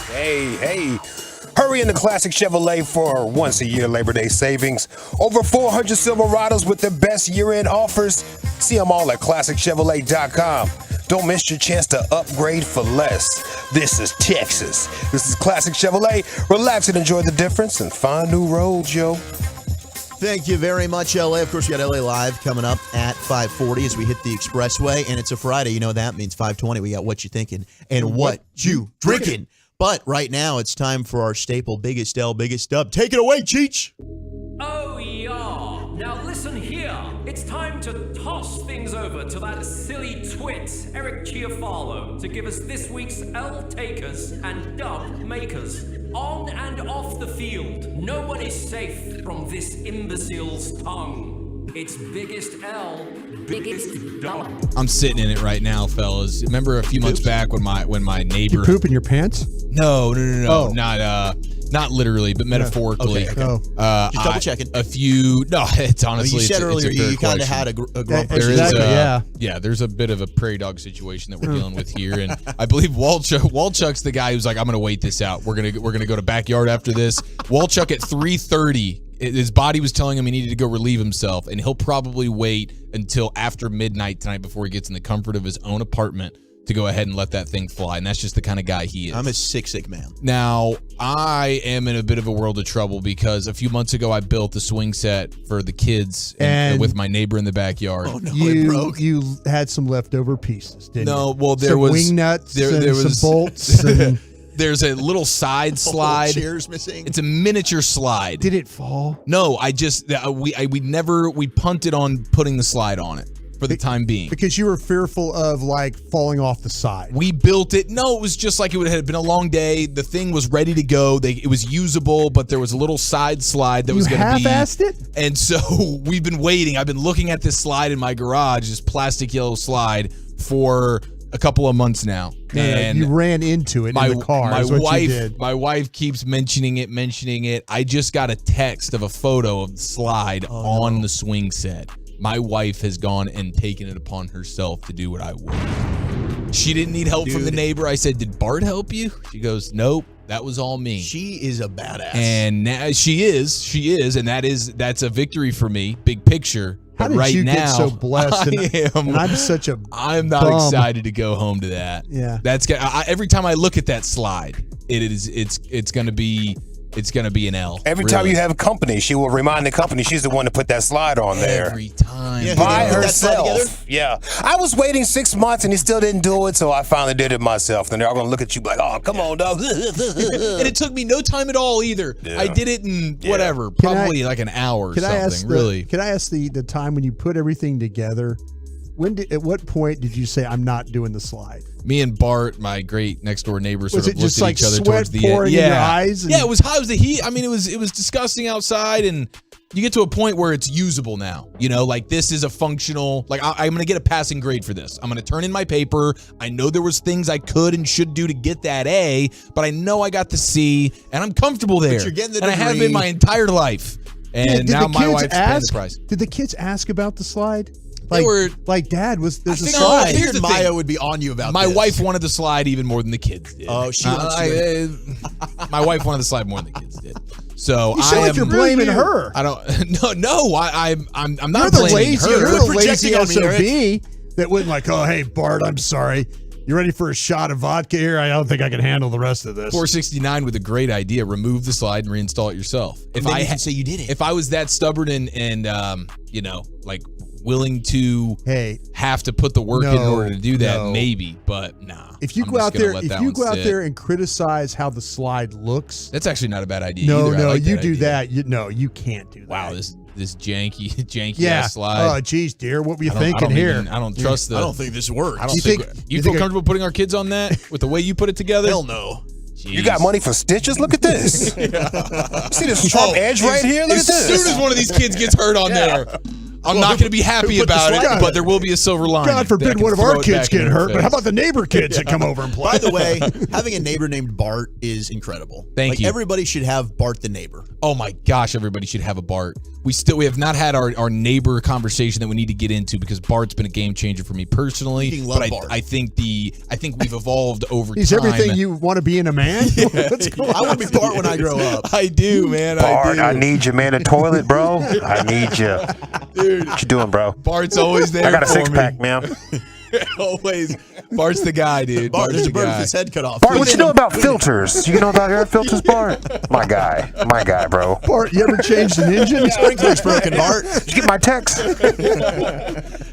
Hey. Hurry into Classic Chevrolet for once-a-year Labor Day savings. Over 400 Silverados with the best year-end offers. See them all at ClassicChevrolet.com. Don't miss your chance to upgrade for less. This is Texas. This is Classic Chevrolet. Relax and enjoy the difference and find new roads, yo. Thank you very much, LA. Of course, we got LA Live coming up at 5:40 as we hit the expressway, and it's a Friday. You know what that means. 5:20, we got What You Thinking and What You Drinking. But right now, it's time for our staple, Biggest L, Biggest Dub. Take it away, Cheech. Oh, yeah. Now listen here. It's time to toss things over to that silly twit, Eric Chiafalo, to give us this week's L takers and dub makers. On and off the field, no one is safe from this imbecile's tongue. It's Biggest L, Biggest Dub. I'm sitting in it right now, fellas. Remember a few months back when my neighbor You poop in your pants? No, Oh. not literally, but metaphorically. Okay. Just double checking. It's honestly. You said it's earlier a fair you kind of question. had a grumpy. There is yeah. There's a bit of a prairie dog situation that we're dealing with here, and I believe Walchuk's the guy who's like, I'm gonna wait this out. We're gonna go to backyard after this. Walchuk at 3:30. His body was telling him he needed to go relieve himself, and he'll probably wait until after midnight tonight before he gets in the comfort of his own apartment to go ahead and let that thing fly. And that's just the kind of guy he is. I'm a sick man. Now, I am in a bit of a world of trouble because a few months ago I built a swing set for the kids and with my neighbor in the backyard. Oh, no, You had some leftover pieces, didn't you? No, well, there some was wing nuts, there and was some bolts. And there's a little side slide. Chairs missing. It's a miniature slide. did it fall? No, I just we punted on putting the slide on it for the time being. Because you were fearful of like falling off the side. We built it. No, it was just like it had been a long day. The thing was ready to go. It was usable, but there was a little side slide that was going to be. You half-assed it? And so we've been waiting. I've been looking at this slide in my garage, this plastic yellow slide, for a couple of months now. And you ran into it in the car. My wife keeps mentioning it. I just got a text of a photo of the slide on the swing set. My wife has gone and taken it upon herself to do what I would. She didn't need help from the neighbor. I said, "Did Bart help you?" She goes, "Nope, that was all me." She is a badass. And now she is, and that's a victory for me. Big picture. How But did right you now, get so blessed? And I'm such a I'm not bum. excited to go home to that. Yeah. Every time I look at that slide, it's gonna be an L. Every time you have company, she will remind the company she's the one to put that slide on there. Every time. Yeah, By put that slide together? herself. Yeah. I was waiting 6 months and he still didn't do it, so I finally did it myself. Then they're all going to look at you like, oh, come on, dog. And it took me no time at all either. Yeah. I did it in probably like an hour or something, really. Can I ask the time when you put everything together, at what point did you say, I'm not doing the slide? Me and Bart, my great next door neighbor, sort Was of it just looked at like each other sweat towards the end. pouring in your eyes? Yeah, it was hot. It was the heat. I mean, it was disgusting outside, and you get to a point where it's usable now. You know, like this is a functional. Like I'm going to get a passing grade for this. I'm going to turn in my paper. I know there was things I could and should do to get that A, but I know I got the C, and I'm comfortable there. But you're getting the and I have degree. been my entire life. And now my wife's paying the price. Did the kids ask about the slide? They were like, Dad, there's a I slide. figured Maya would be on you about my this. wife wanted the slide even more than the kids did. Oh, she wants to. My wife wanted the slide more than the kids did. So You sound like you're blaming her. I don't. No. I'm not You're the blaming lazy, her. you're the projecting lazy on me, SOB that wouldn't like, oh, hey, Bart, I'm sorry. You ready for a shot of vodka here? I don't think I can handle the rest of this. 469 with a great idea. Remove the slide and reinstall it yourself. If then I you can say you did it. If I was that stubborn and like willing to have to put the work in order to do that, maybe. But nah. If you I'm go just out gonna there, let if that you one go out sit. there and criticize how the slide looks, that's actually not a bad idea. no, either. I no, like you that do idea. that. You can't do that. Wow, this janky yeah. ass slide. Oh, geez, dear, what were you I don't thinking here? I don't trust the. I don't think this works. I don't You think. think- You you feel think comfortable putting our kids on that with the way you put it together? Hell no. You got money for stitches? Look at this. See this sharp edge right here? Look at As this. soon as one of these kids gets hurt on there, I'm not going to be happy about it, but there will be a silver lining. God forbid one of our kids get hurt, but how about the neighbor kids that come over and play? By the way, having a neighbor named Bart is incredible. Thank you. Everybody should have Bart the neighbor. Oh my gosh, everybody should have a Bart. We have not had our neighbor conversation that we need to get into because Bart's been a game changer for me personally. Love but Bart. I think we've evolved over He's time. everything you want to be in a man. I want to be Bart when I grow up. I do, man. Bart, I I need you, man. A toilet, bro. I need you. Dude, what you doing, bro? Bart's always there. I got a for six me. pack, man. Always. Bart's the guy, dude. Bart, there's Bart's a the bird guy. with his head cut off. Bart, what you know about filters? You know about air filters, Bart? My guy, bro. Bart, you ever changed an engine? Sprinkler's broken, Bart. Did you get my text?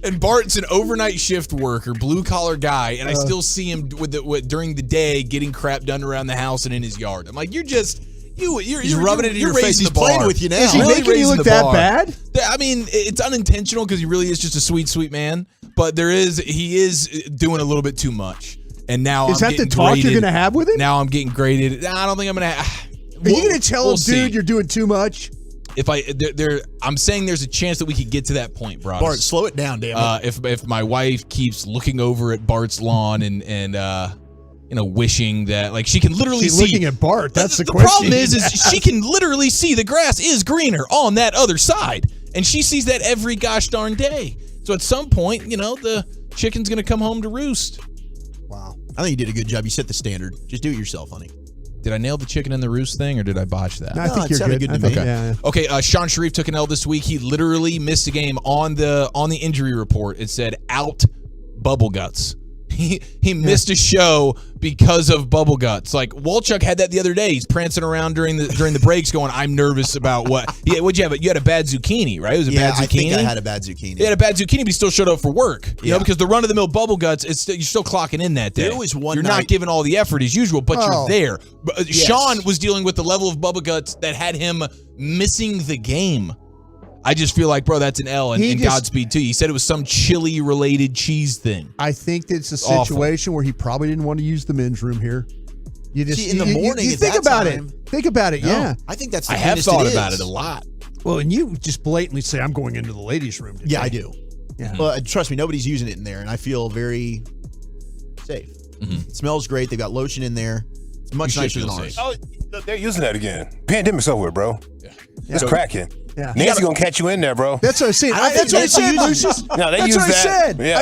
And Bart's an overnight shift worker, blue collar guy, and I still see him during the day getting crap done around the house and in his yard. I'm like, you're rubbing it in your face. He's the bar. playing with you now. Is he Really making you raising look the that bar. bad? I mean, it's unintentional because he really is just a sweet, sweet man. But he is doing a little bit too much. And now Is I'm that the getting talk graded. you're going to have with him? Now I'm getting graded. I don't think I'm going to. Are you going to tell him, dude, you're doing too much? I'm saying there's a chance that we could get to that point, bro. Bart, slow it down, damn it. If my wife keeps looking over at Bart's lawn and wishing that like she can literally She's see looking at Bart. That's the the question. problem is she can literally see the grass is greener on that other side, and she sees that every gosh darn day. So at some point, the chicken's gonna come home to roost. Wow. I think you did a good job. You set the standard. Just do it yourself, honey. Did I nail the chicken and the roost thing, or did I botch that? No, I think it you're sounded good. good to I me. think- yeah. Okay, Sean Sharif took an L this week. He literally missed a game on the injury report. It said out bubble guts. He missed a show because of bubble guts. Like Walchuk had that the other day. He's prancing around during the breaks, going, "I'm nervous about what." Yeah, what'd you have? You had a bad zucchini, right? It was a bad zucchini. I think I had a bad zucchini. He had a bad zucchini, but he still showed up for work. You know, because the run of the mill bubble guts, you're still clocking in that day. There was one You're night- not giving all the effort as usual, but Oh. you're there. But, Yes. Sean was dealing with the level of bubble guts that had him missing the game. I just feel like, bro, that's an L, and Godspeed too. He said it was some chili-related cheese thing. I think that it's a Awful. situation where he probably didn't want to use the men's room here. You just See, in the morning You at think that about time- it. Think about it. No, Yeah. I think that's the I have cleanest thought it about is. it a lot. Well, and you just blatantly say, "I'm going into the ladies' room." today." Yeah, I do. Yeah. Well, trust me, nobody's using it in there, and I feel very safe. It smells great. They've got lotion in there. It's much You should nicer than feel ours. safe. Oh, they're using that again. Pandemic's over, bro. It's cracking. Yeah. Nancy gonna catch you in there, bro. That's what I said. I don't think That's what I Nancy said, uses- Lucius. No, they That's use what I that. said. Yeah.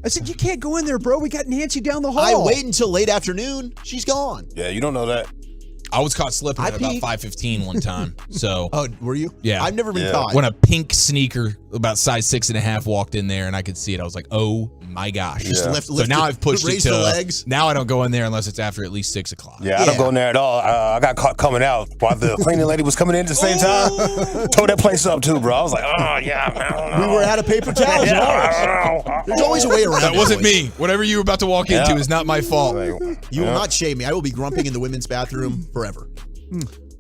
I said, you can't go in there, bro. We got Nancy down the hall. I wait until late afternoon. She's gone. Yeah, you don't know that. I was caught slipping I at about peed. 5:15 one time. So Oh, were you? yeah, I've never been Yeah. caught. when a pink sneaker about size 6.5 walked in there and I could see it, I was like, oh my gosh. Just lift So now I've pushed it raise to the legs. now I don't go in there unless it's after at least 6 o'clock. Yeah, I don't go in there at all. I got caught coming out while the cleaning lady was coming in at the same time. Tore that place up too, bro. I was like, oh yeah, man, I don't know. We were out of paper towels. Yeah, ours. I don't know. There's always a way around That it, wasn't boys. me. Whatever you were about to walk into is not my fault. You will not shame me. I will be grumping in the women's bathroom forever.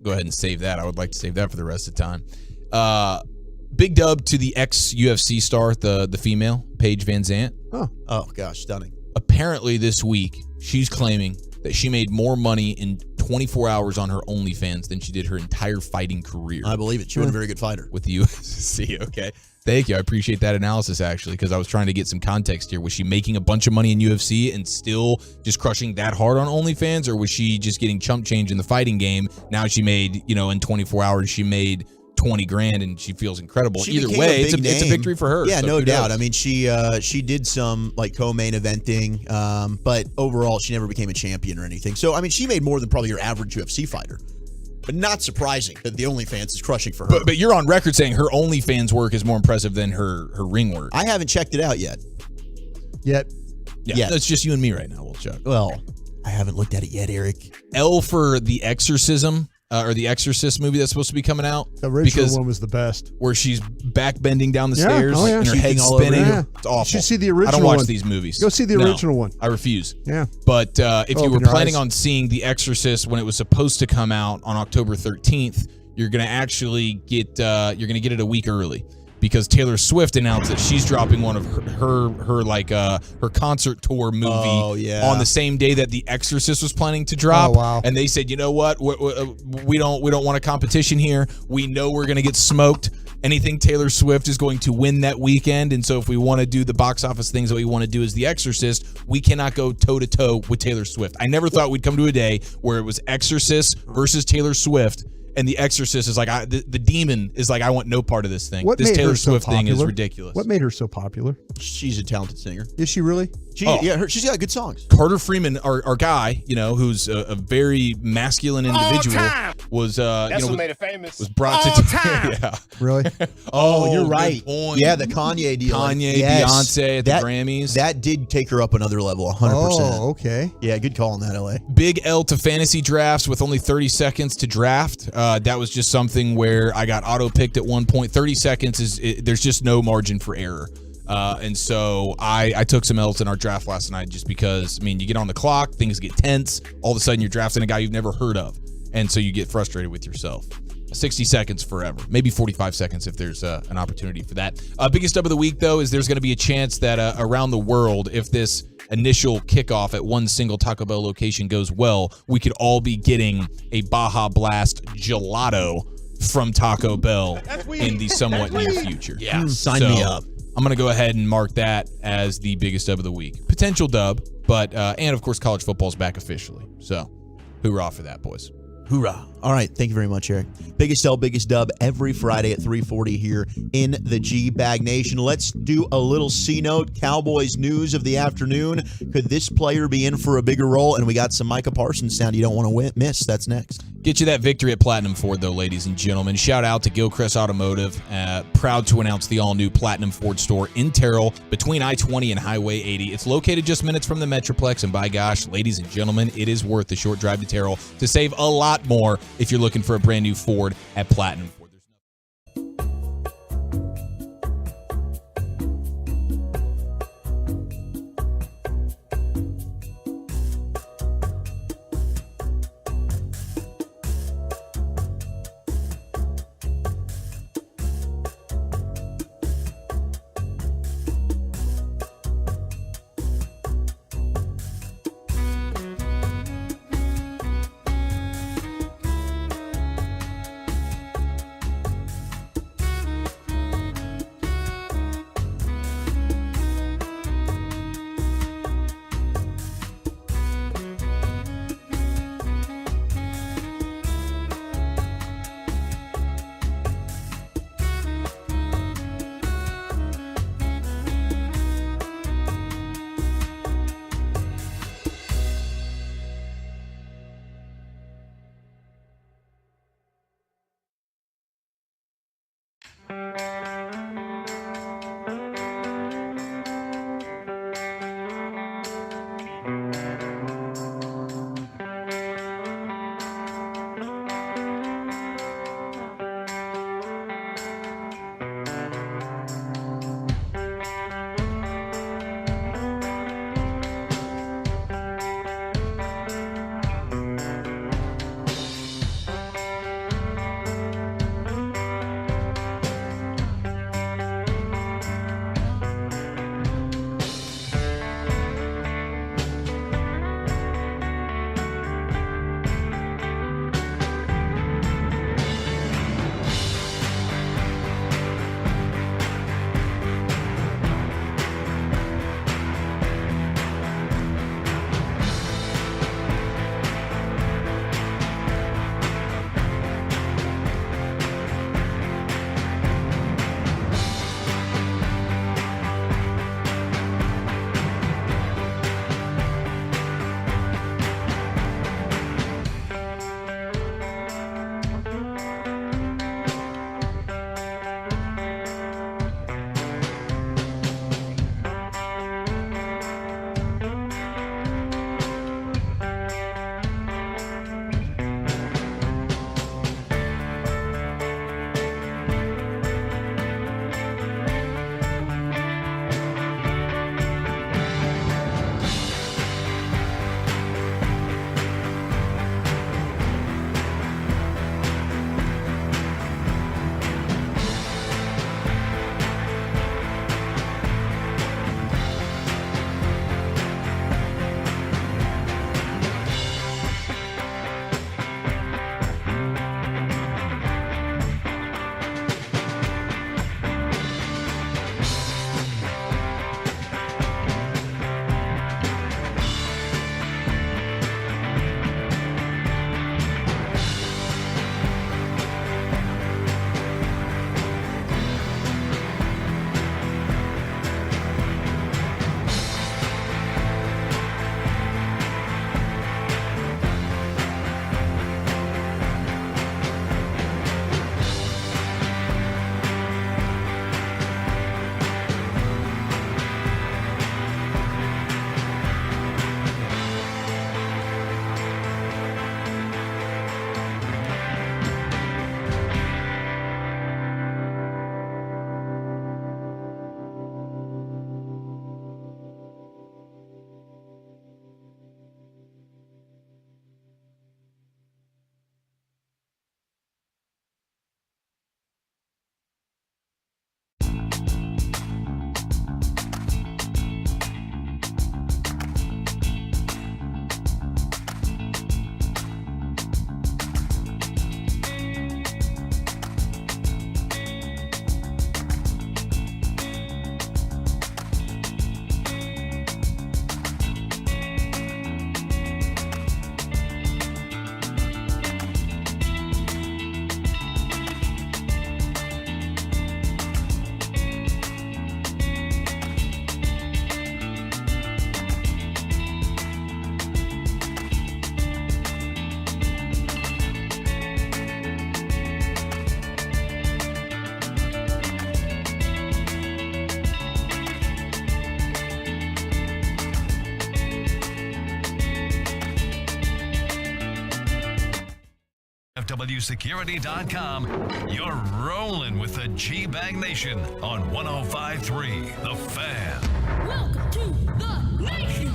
Go ahead and save that. I would like to save that for the rest of the time. Big dub to the ex-UFC star, the female, Paige Van Zant. Oh gosh, stunning. Apparently this week, she's claiming that she made more money in 24 hours on her OnlyFans than she did her entire fighting career. I believe it. She was a very good fighter. With the UFC, okay. Thank you. I appreciate that analysis, actually, because I was trying to get some context here. Was she making a bunch of money in UFC and still just crushing that hard on OnlyFans, or was she just getting chump change in the fighting game? Now she made, in 24 hours, she made 20 grand and she feels incredible. She Either became way, a it's a big name. victory for her. Yeah, so no kudos. doubt. I mean, she did some like co-main eventing, but overall she never became a champion or anything. So I mean, she made more than probably your average UFC fighter. But not surprising that the OnlyFans is crushing for her. But you're on record saying her OnlyFans work is more impressive than her ring work. I haven't checked it out yet. Yeah, Yet. it's just you and me right now, Chuck. Well, I haven't looked at it yet, Eric. L for The Exorcism, or The Exorcist movie that's supposed to be coming out. The original one was the best. Where she's back bending down the Yeah, stairs oh, yeah. and her She's head's all over spinning. it. Yeah. It's awful. You should see the original I don't watch one. these movies. Go see the No, original one. I refuse. Yeah. But if you Open were your planning eyes. on seeing The Exorcist when it was supposed to come out on October 13th, you're going to actually get it a week early. Because Taylor Swift announced that she's dropping one of her concert tour movie on the same day that The Exorcist was planning to drop. Oh, wow. And they said, you know what, we don't want a competition here. We know we're gonna get smoked. anything Taylor Swift is going to win that weekend. And so if we want to do the box office things that we want to do as The Exorcist, we cannot go toe-to-toe with Taylor Swift. I never thought we'd come to a day where it was Exorcist versus Taylor Swift, and The Exorcist is like, the demon is like, I want no part of this thing. This Taylor Swift thing is ridiculous. What made her so popular? She's a talented singer. Is she really? She's got good songs. Carter Freeman, our guy, who's a very masculine individual, was That's what made it famous. Was brought All to time. yeah. Really? Oh, you're good right. point. Yeah, the Kanye deal. Beyonce at the Grammys. That did take her up another level, 100%. Oh, okay. Yeah, good call on that, LA. Big L to fantasy drafts with only 30 seconds to draft. That was just something where I got auto-picked at one point. 30 seconds there's just no margin for error. And so I took some L's in our draft last night just because, you get on the clock, things get tense. All of a sudden, you're drafting a guy you've never heard of. And so you get frustrated with yourself. 60 seconds forever, maybe 45 seconds if there's an opportunity for that. Biggest dub of the week, though, is there's going to be a chance that around the world, if this initial kickoff at one single Taco Bell location goes well, we could all be getting a Baja Blast gelato from Taco Bell in the somewhat near future. Yeah, sign me up. I'm going to go ahead and mark that as the biggest dub of the week. Potential dub, but, and of course, college football's back officially. So, hoorah for that, boys. Hoorah. All right. Thank you very much, Eric. Biggest L, biggest dub every Friday at 3:40 here in the G-Bag Nation. Let's do a little C-Note. Cowboys news of the afternoon. Could this player be in for a bigger role? And we got some Micah Parsons sound you don't want to miss. That's next. Get you that victory at Platinum Ford, though, ladies and gentlemen. Shout out to Gilchrist Automotive. Proud to announce the all-new Platinum Ford store in Terrell between I-20 and Highway 80. It's located just minutes from the Metroplex, and by gosh, ladies and gentlemen, it is worth the short drive to Terrell to save a lot more if you're looking for a brand new Ford at Platinum Ford. DFWsecurity.com, you're rolling with the G-Bag Nation on 105.3 The Fan. Welcome to the Nation.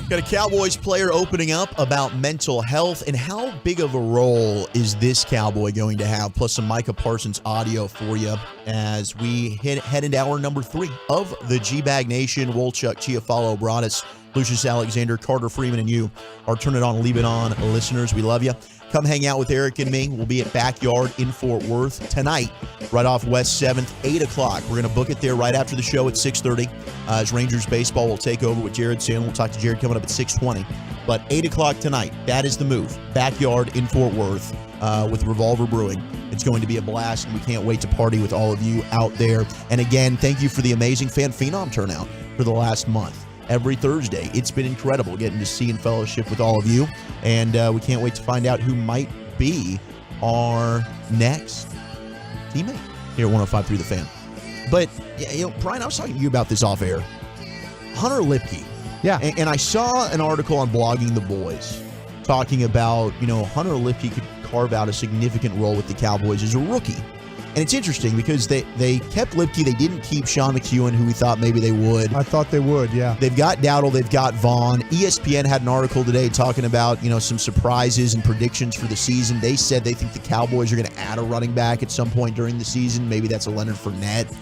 Got a Cowboys player opening up about mental health and how big of a role is this Cowboy going to have, plus some Micah Parsons audio for you as we head into hour number 3 of the G-Bag Nation. Wolchuk, Chiafalo, Broadus, Lucius Alexander, Carter Freeman, and you are Turn It On, Leave It On listeners. We love you. Come hang out with Eric and me. We'll be at Backyard in Fort Worth tonight, right off West 7th, 8 o'clock. We're going to book it there right after the show at 6:30 as Rangers baseball will take over with Jared Sandlin. We'll talk to Jared coming up at 6:20. But 8 o'clock tonight, that is the move. Backyard in Fort Worth with Revolver Brewing. It's going to be a blast, and we can't wait to party with all of you out there. And again, thank you for the amazing Fan Phenom turnout for the last month. Every Thursday. It's been incredible getting to see and fellowship with all of you. And we can't wait to find out who might be our next teammate here at 105.3 The Fan. But, Brian, I was talking to you about this off air. Hunter Lipke. Yeah. And I saw an article on Blogging the Boys talking about, Hunter Lipke could carve out a significant role with the Cowboys as a rookie. And it's interesting because they kept Lipke. They didn't keep Sean McEwen, who we thought maybe they would. I thought they would, yeah. They've got Dowdle. They've got Vaughn. ESPN had an article today talking about, some surprises and predictions for the season. They said they think the Cowboys are going to add a running back at some point during the season. Maybe that's a Leonard Fournette.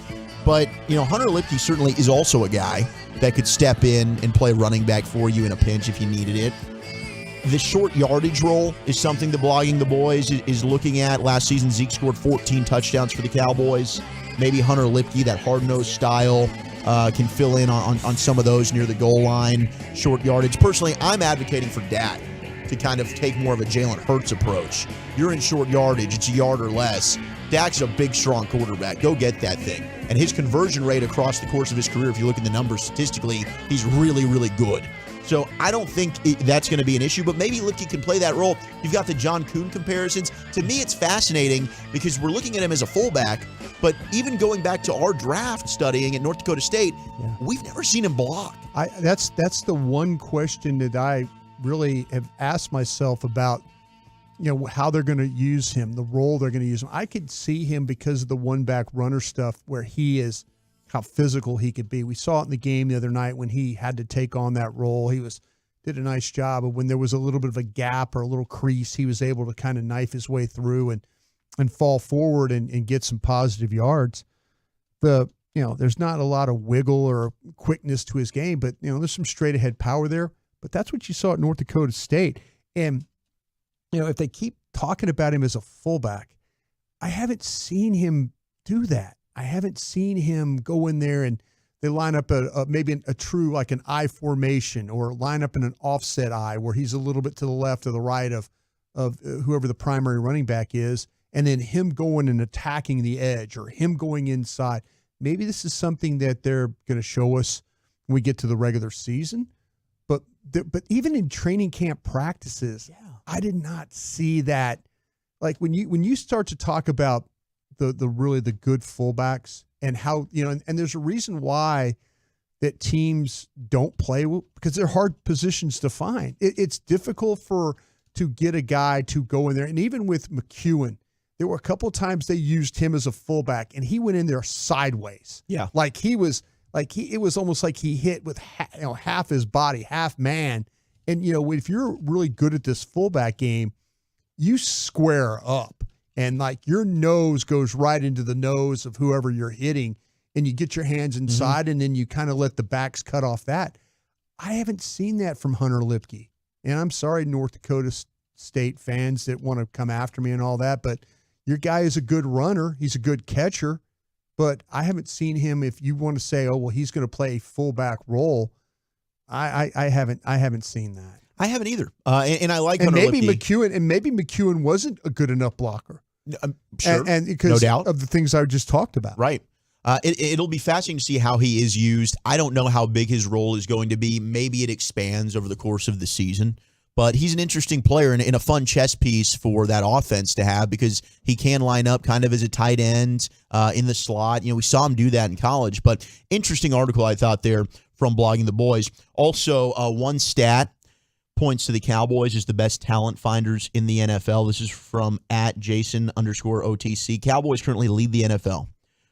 But, Hunter Lipke certainly is also a guy that could step in and play running back for you in a pinch if you needed it. The short yardage role is something the Blogging the Boys is looking at. Last season, Zeke scored 14 touchdowns for the Cowboys. Maybe Hunter Lipke, that hard-nosed style, can fill in on some of those near the goal line, short yardage. Personally, I'm advocating for Dak to kind of take more of a Jalen Hurts approach. You're in short yardage, it's a yard or less. Dak's a big, strong quarterback. Go get that thing. And his conversion rate across the course of his career, if you look at the numbers statistically, he's really, really good. So I don't think that's going to be an issue, but maybe Lipke can play that role. You've got the John Kuhn comparisons. To me, it's fascinating because we're looking at him as a fullback, but even going back to our draft studying at North Dakota State, we've never seen him block. That's the one question that I really have asked myself about, how they're going to use him, the role they're going to use him. I could see him because of the one-back runner stuff where he is – how physical he could be. We saw it in the game the other night when he had to take on that role. He did a nice job of when there was a little bit of a gap or a little crease, he was able to kind of knife his way through and fall forward and get some positive yards. There's not a lot of wiggle or quickness to his game, but there's some straight ahead power there. But that's what you saw at North Dakota State. And if they keep talking about him as a fullback, I haven't seen him do that. I haven't seen him go in there and they line up maybe a true like an I formation or line up in an offset I where he's a little bit to the left or the right of whoever the primary running back is, and then him going and attacking the edge or him going inside. Maybe this is something that they're going to show us when we get to the regular season. But even in training camp practices, I did not see that. Like when you start to talk about the really the good fullbacks and how, and there's a reason why that teams don't play because they're hard positions to find. It's difficult to get a guy to go in there. And even with McEwen, there were a couple of times they used him as a fullback and he went in there sideways. Yeah. It was almost like he hit with half his body, half man. And, if you're really good at this fullback game, you square up. And your nose goes right into the nose of whoever you're hitting, and you get your hands inside, and then you kind of let the backs cut off that. I haven't seen that from Hunter Lipke. And I'm sorry, North Dakota State fans that want to come after me and all that, but your guy is a good runner. He's a good catcher. But I haven't seen him, if you want to say, he's going to play a fullback role, I haven't seen that. I haven't either. And I like Hunter Lipke. Maybe McEwen wasn't a good enough blocker. Sure, and because no doubt of the things I just talked about. Right. It'll be fascinating to see how he is used. I don't know how big his role is going to be. Maybe it expands over the course of the season. But he's an interesting player and a fun chess piece for that offense to have because he can line up kind of as a tight end in the slot. We saw him do that in college. But interesting article I thought there from Blogging the Boys. Also, one stat. points to the Cowboys as the best talent finders in the NFL. This is from @Jason_OTC. Cowboys currently lead the NFL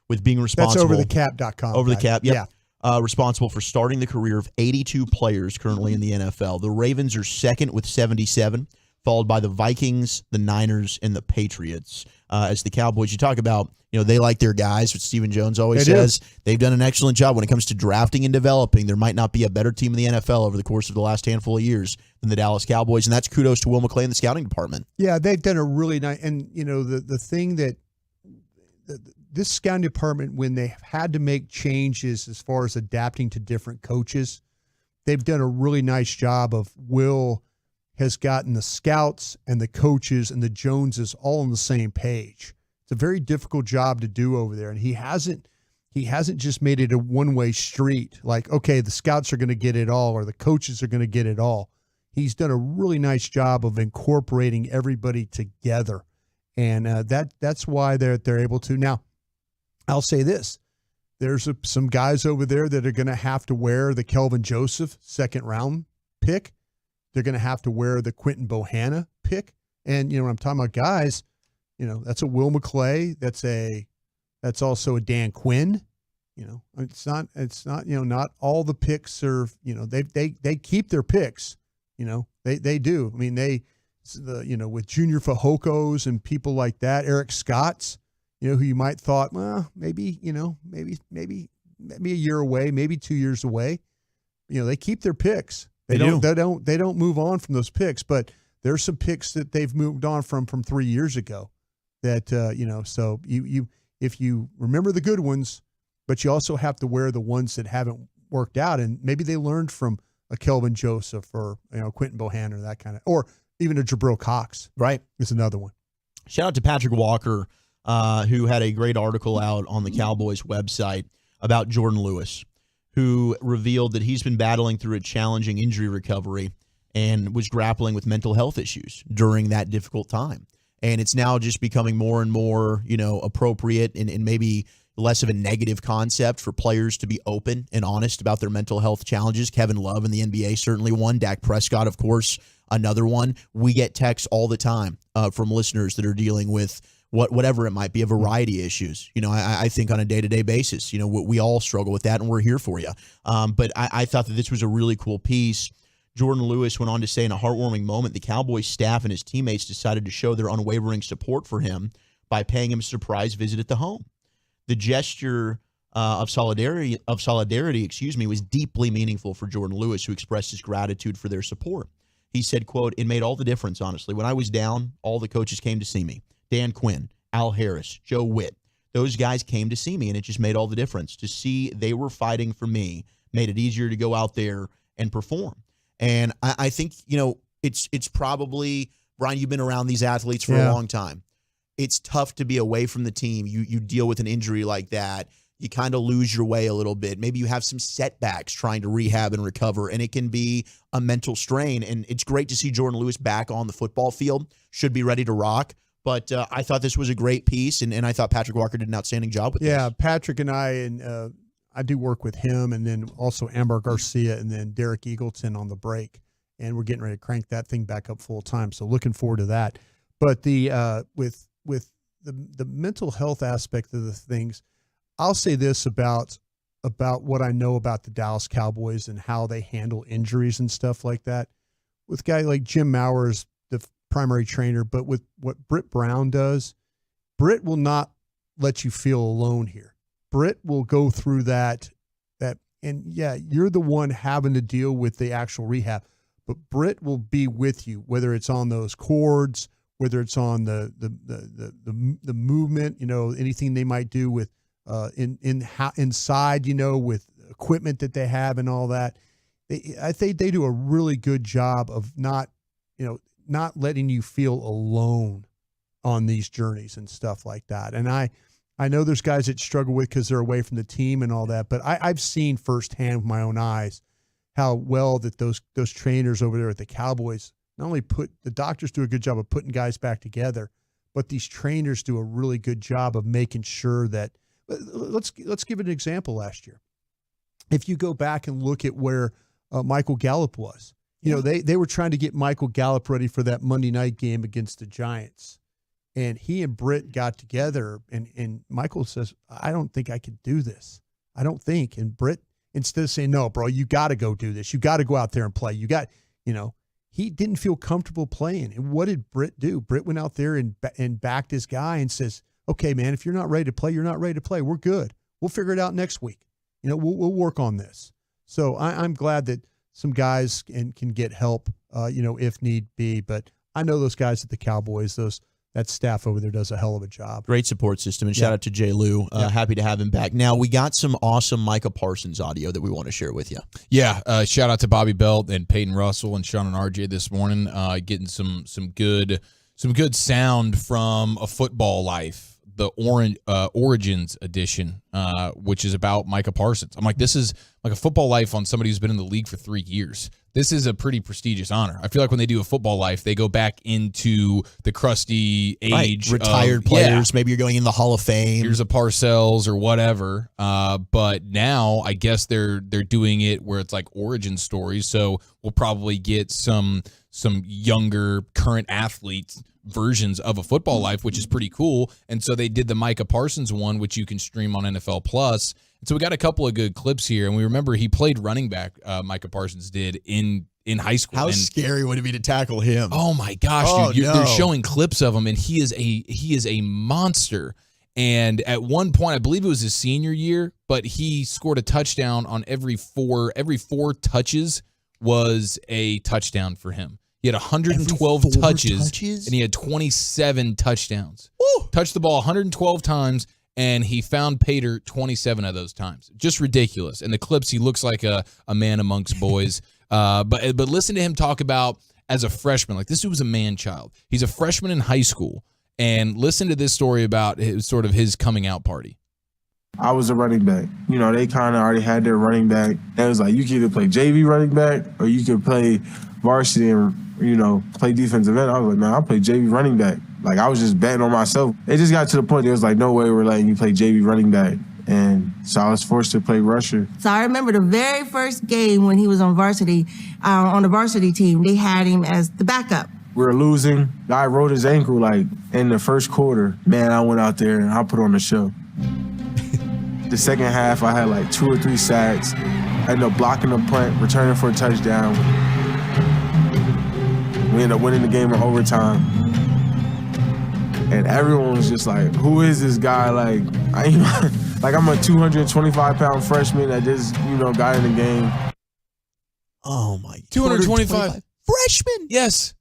with being responsible. That's overthecap.com. Over the cap, yep. Yeah. Responsible for starting the career of 82 players currently in the NFL. The Ravens are second with 77, followed by the Vikings, the Niners, and the Patriots. As the Cowboys, you talk about, they like their guys, what Stephen Jones always says. They've done an excellent job when it comes to drafting and developing. There might not be a better team in the NFL over the course of the last handful of years than the Dallas Cowboys, and that's kudos to Will McClay and the scouting department. Yeah, they've done a really nice, and the thing that this scouting department, when they had to make changes as far as adapting to different coaches, they've done a really nice job of Will has gotten the scouts and the coaches and the Joneses all on the same page. It's a very difficult job to do over there, and he hasn't just made it a one-way street, like, okay, the scouts are going to get it all or the coaches are going to get it all. He's done a really nice job of incorporating everybody together, and that's why they're able to. Now, I'll say this. There's some guys over there that are going to have to wear the Kelvin Joseph second-round pick. They're going to have to wear the Quentin Bohanna pick. And, when I'm talking about guys, that's a Will McClay. That's also a Dan Quinn. It's not, not all the picks are, they keep their picks, they do. I mean, with Junior Fajokos and people like that, Eric Scotts, who you might thought, well, maybe a year away, maybe 2 years away, they keep their picks. They don't move on from those picks, but there's some picks that they've moved on from 3 years ago that, so if you remember the good ones, but you also have to wear the ones that haven't worked out. And maybe they learned from a Kelvin Joseph or, Quentin Bohanna or that kind of, or even a Jabril Cox. Right. Is another one. Shout out to Patrick Walker, who had a great article out on the Cowboys website about Jordan Lewis, who revealed that he's been battling through a challenging injury recovery and was grappling with mental health issues during that difficult time. And it's now just becoming more and more, appropriate and maybe less of a negative concept for players to be open and honest about their mental health challenges. Kevin Love in the NBA, certainly one. Dak Prescott, of course, another one. We get texts all the time from listeners that are dealing with whatever it might be, a variety of issues. I think on a day-to-day basis, we all struggle with that, and we're here for you. But I thought that this was a really cool piece. Jordan Lewis went on to say, in a heartwarming moment, the Cowboys staff and his teammates decided to show their unwavering support for him by paying him a surprise visit at the home. The gesture of solidarity, was deeply meaningful for Jordan Lewis, who expressed his gratitude for their support. He said, quote, "It made all the difference, honestly. When I was down, all the coaches came to see me. Dan Quinn, Al Harris, Joe Witt. Those guys came to see me, and it just made all the difference. To see they were fighting for me made it easier to go out there and perform." And I think, it's probably, Brian, you've been around these athletes for a long time. It's tough to be away from the team. You deal with an injury like that. You kind of lose your way a little bit. Maybe you have some setbacks trying to rehab and recover, and it can be a mental strain. And it's great to see Jordan Lewis back on the football field, should be ready to rock. But I thought this was a great piece, and I thought Patrick Walker did an outstanding job with this. Yeah, Patrick and I do work with him, and then also Amber Garcia and then Derek Eagleton on the break. And we're getting ready to crank that thing back up full time. So looking forward to that. But the with the mental health aspect of the things, I'll say this about what I know about the Dallas Cowboys and how they handle injuries and stuff like that. With a guy like Jim Mauer's the primary trainer, but with what Britt Brown does, Britt will not let you feel alone here. Britt will go through that, and yeah, you're the one having to deal with the actual rehab, but Britt will be with you, whether it's on those cords, whether it's on the movement, anything they might do with inside, with equipment that they have and all that. I think they do a really good job of not letting you feel alone on these journeys and stuff like that. And I know there's guys that struggle with because they're away from the team and all that, but I've seen firsthand with my own eyes how well that those trainers over there at the Cowboys not only the doctors do a good job of putting guys back together, but these trainers do a really good job of making sure that. Let's give an example. Last year, if you go back and look at where Michael Gallup was, You know, they were trying to get Michael Gallup ready for that Monday night game against the Giants. And he and Britt got together, and Michael says, I don't think I could do this. I don't think. And Britt, instead of saying, no, bro, you got to go do this. You got to go out there and play. He didn't feel comfortable playing. And what did Britt do? Britt went out there and backed his guy and says, okay, man, if you're not ready to play, you're not ready to play. We're good. We'll figure it out next week. We'll work on this. So I'm glad that some guys can get help, if need be. But I know those guys at the Cowboys, that staff over there does a hell of a job. Great support system, and shout out to Jay Lou. Happy to have him back. Now, we got some awesome Micah Parsons audio that we want to share with you. Yeah, shout out to Bobby Belt and Peyton Russell and Sean and RJ this morning, getting some good sound from A Football Life, the Origins edition, which is about Micah Parsons. I'm like, this is like A Football Life on somebody who's been in the league for 3 years. This is a pretty prestigious honor. I feel like when they do A Football Life, they go back into the crusty age. Retired players. Maybe you're going in the Hall of Fame. Here's a Parcells or whatever. But now I guess they're doing it where it's like origin stories. So we'll probably get some younger current athletes versions of A Football Life, which is pretty cool. And so they did the Micah Parsons one, which you can stream on NFL Plus. And so we got a couple of good clips here, and we remember he played running back. Micah Parsons did in high school. How scary would it be to tackle him? Oh my gosh, dude! They're showing clips of him, and he is a monster. And at one point, I believe it was his senior year, but he scored a touchdown on every four touches was a touchdown for him. He had 112 touches, and he had 27 touchdowns. Woo! Touched the ball 112 times, and he found Pater 27 of those times. Just ridiculous. In the clips, he looks like a man amongst boys. But listen to him talk about as a freshman. Like, this dude was a man-child. He's a freshman in high school. And listen to this story about his coming out party. I was a running back. They kind of already had their running back. And it was like, you could either play JV running back or you could play varsity and, play defensive end. I was like, man, I'll play JV running back. Like, I was just betting on myself. It just got to the point there was like, no way we're letting you play JV running back. And so I was forced to play rusher. So I remember the very first game when he was on varsity, on the varsity team, they had him as the backup. We were losing. Guy rolled his ankle like in the first quarter. Man, I went out there and I put on the show. The second half, I had like 2 or 3 sacks. I ended up blocking a punt, returning for a touchdown. We ended up winning the game in overtime. And everyone was just like, who is this guy? Like, I'm a 225-pound freshman that just, got in the game. Oh, my God. 225 freshman? Yes.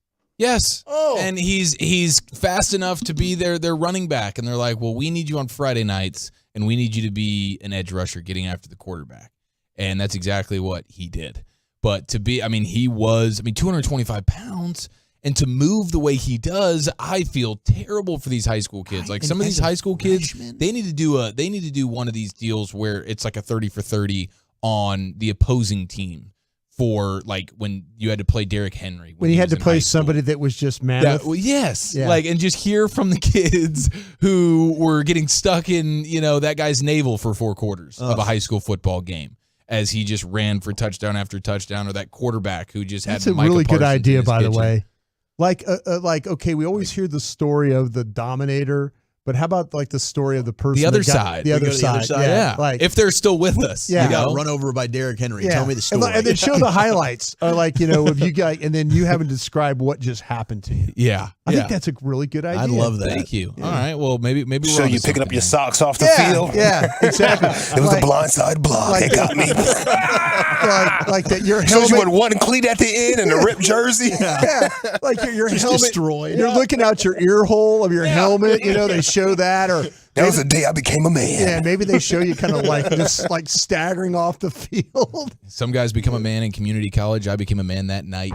Oh. And he's fast enough to be their running back. And they're like, well, we need you on Friday nights, and we need you to be an edge rusher getting after the quarterback. And that's exactly what he did. But he was 225 pounds. And to move the way he does, I feel terrible for these high school kids. Like, some of these high school kids, they need to do one of these deals where it's like a 30 for 30 on the opposing team for, like, when you had to play Derrick Henry. When he had to play somebody that was just mammoth. Yes. Yeah. Like, and just hear from the kids who were getting stuck in, that guy's navel for 4 quarters of a high school football game as he just ran for touchdown after touchdown, or that quarterback who just had That's a really good idea, by the way. Like, okay, we always hear the story of the dominator, but how about like the story of the person? The other side. The other side. Yeah. Like, if they're still with us. You got run over by Derrick Henry. Tell me the story. And then show the highlights. Or like, of you guys, and then you haven't described what just happened to you. Yeah. I think that's a really good idea. I love that. Thank you. Yeah. All right. Well, maybe show you picking up your socks off the field. Yeah, exactly. It was a blindside block. It got me. like that. Your helmet shows you with one cleat at the end and a ripped jersey. Yeah. Like your just helmet destroyed. You're looking out your ear hole of your helmet. They show that, or that was the day I became a man. Yeah, maybe they show you kind of like just like staggering off the field. Some guys become a man in community college. I became a man that night.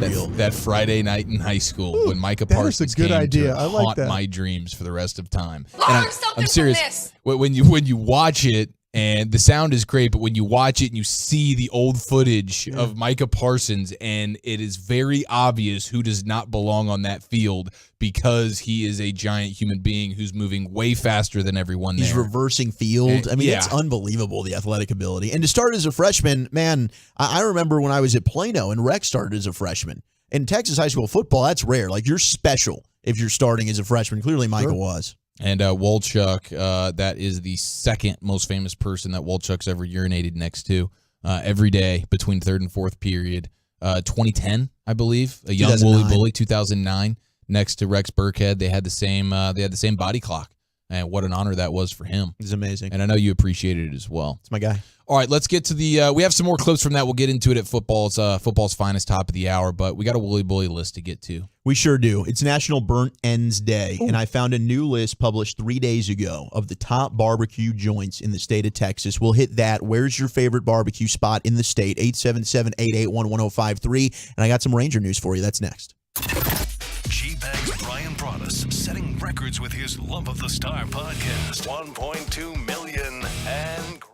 That Friday night in high school when Micah Parsons came to haunt my dreams for the rest of time. Learn something I'm serious. from this. When you watch it, And the sound is great, but when you watch it and you see the old footage of Micah Parsons, and it is very obvious who does not belong on that field because he is a giant human being who's moving way faster than everyone there. He's reversing field. I mean, yeah. it's unbelievable, the athletic ability. And to start as a freshman, man, I remember when I was at Plano and Rex started as a freshman. In Texas high school football, that's rare. Like, you're special if you're starting as a freshman. Clearly, Micah was. And Wolchuk, that is the second most famous person that Wolchuk's ever urinated next to every day between third and fourth period. 2010, I believe, a young Wooly Bully. 2009, next to Rex Burkhead, they had the same body clock, and what an honor that was for him. It's amazing, and I know you appreciated it as well. It's my guy. All right, let's get to the. We have some more clips from that. We'll get into it at football's finest top of the hour, but we got a Wooly Bully list to get to. We sure do. It's National Burnt Ends Day, and I found a new list published 3 days ago of the top barbecue joints in the state of Texas. We'll hit that. Where's your favorite barbecue spot in the state? 877-881-1053. And I got some Ranger news for you. That's next. G-Bag's Brian Broaddus setting records with his Lump of the Star podcast. 1.2 million and growing.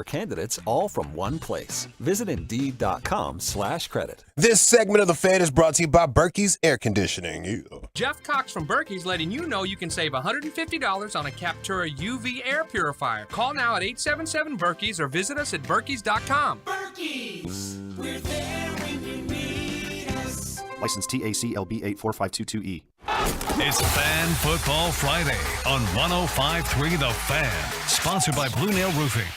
Candidates all from one place. Visit Indeed.com/credit. This segment of The Fan is brought to you by Berkey's Air Conditioning. Yeah. Jeff Cox from Berkey's letting you know you can save $150 on a Captura UV air purifier. Call now at 877-BERKEYS or visit us at Berkeys.com. Berkey's, we're there when you need us. License TACLB 84522E. It's Fan Football Friday on 105.3 The Fan. Sponsored by Blue Nail Roofing.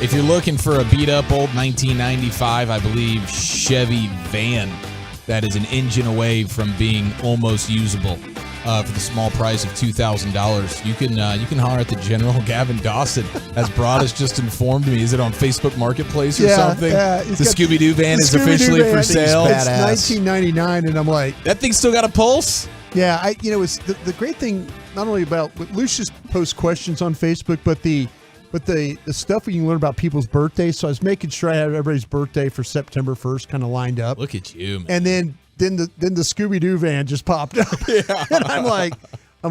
If you're looking for a beat-up old 1995, I believe, Chevy van that is an engine away from being almost usable for the small price of $2,000, you can holler at the General. Gavin Dawson, as Broadus just informed me. Is it on Facebook Marketplace or something? Yeah, the Scooby-Doo van is officially for sale. It's $19.99, and I'm like, that thing still got a pulse? Yeah, it's the great thing not only about Lucius posts questions on Facebook, but the stuff you can learn about people's birthdays. So I was making sure I had everybody's birthday for September 1st kind of lined up. Look at you, man. And then the Scooby-Doo van just popped up. Yeah. And I'm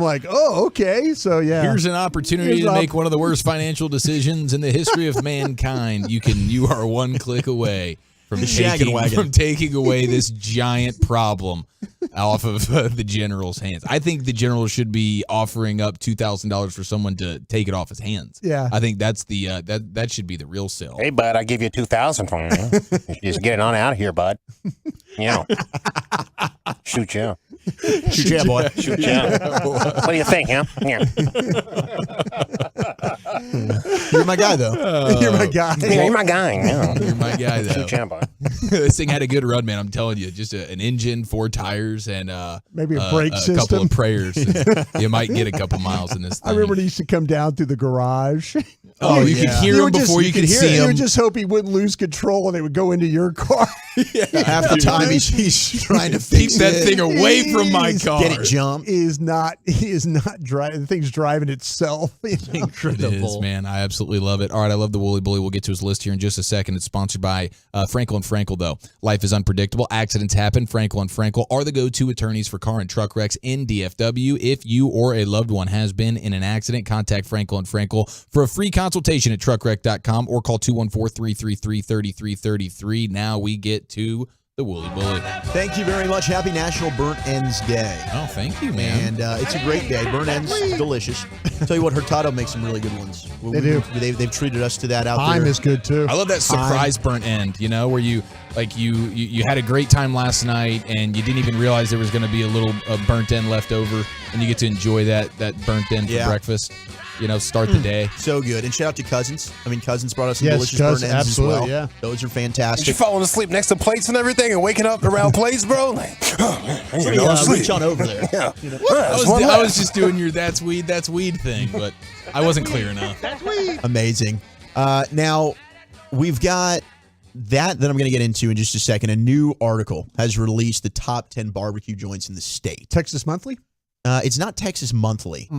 like, oh, okay. So yeah. Here's an opportunity to make one of the worst financial decisions in the history of mankind. You are one click away from taking away this giant problem off of the General's hands. I think the General should be offering up $2,000 for someone to take it off his hands. Yeah, I think that's the that should be the real sale. Hey, bud, I give you $2,000 for it. Just get it on out of here, bud. Yeah, shoot you. Shoot yeah, boy. Shoot yeah. What do you think, huh? Yeah. You're my guy, though. You're my guy. Yeah, you're my guy. Yeah. You're my guy, though. Shoot yeah, boy. This thing had a good run, man. I'm telling you. Just an engine, 4 tires, and maybe a brake system. A couple of prayers. You might get a couple miles in this thing. I remember he used to come down through the garage. Oh, you could hear him before you could see him. You would just hope he wouldn't lose control and it would go into your car. Half the time he's trying to fix that thing away from my car. Get it jumped. He is not driving. The thing's driving itself. Incredible. It is, man. I absolutely love it. All right, I love the Wooly Bully. We'll get to his list here in just a second. It's sponsored by Frankel & Frankel, though. Life is unpredictable. Accidents happen. Frankel & Frankel are the go-to attorneys for car and truck wrecks in DFW. If you or a loved one has been in an accident, contact Frankel & Frankel for a free consultation at truckwreck.com or call 214-333-3333. Now we get to The Woolly Bully. Thank you very much. Happy National Burnt Ends Day. Oh, thank you, man. And it's a great day. Burnt ends, delicious. Tell you what, Hurtado makes some really good ones. They do. They've treated us to that out Thyme there. is good too. I love that surprise burnt end, you know, where you had a great time last night and you didn't even realize there was going to be a little burnt end left over, and you get to enjoy that burnt end for breakfast. You know, start the day. So good. And shout out to Cousins. I mean, Cousins brought us some Yes, delicious burnt ends absolutely, as well. yeah. Those are fantastic. You falling asleep next to plates and everything and waking up around plates, bro? Like, reach on over there. Yeah. You know? I was just doing your that's weed thing, but I wasn't clear enough. Amazing. Now, we've got that I'm going to get into in just a second. A new article has released the top 10 barbecue joints in the state. Texas Monthly? It's not Texas Monthly.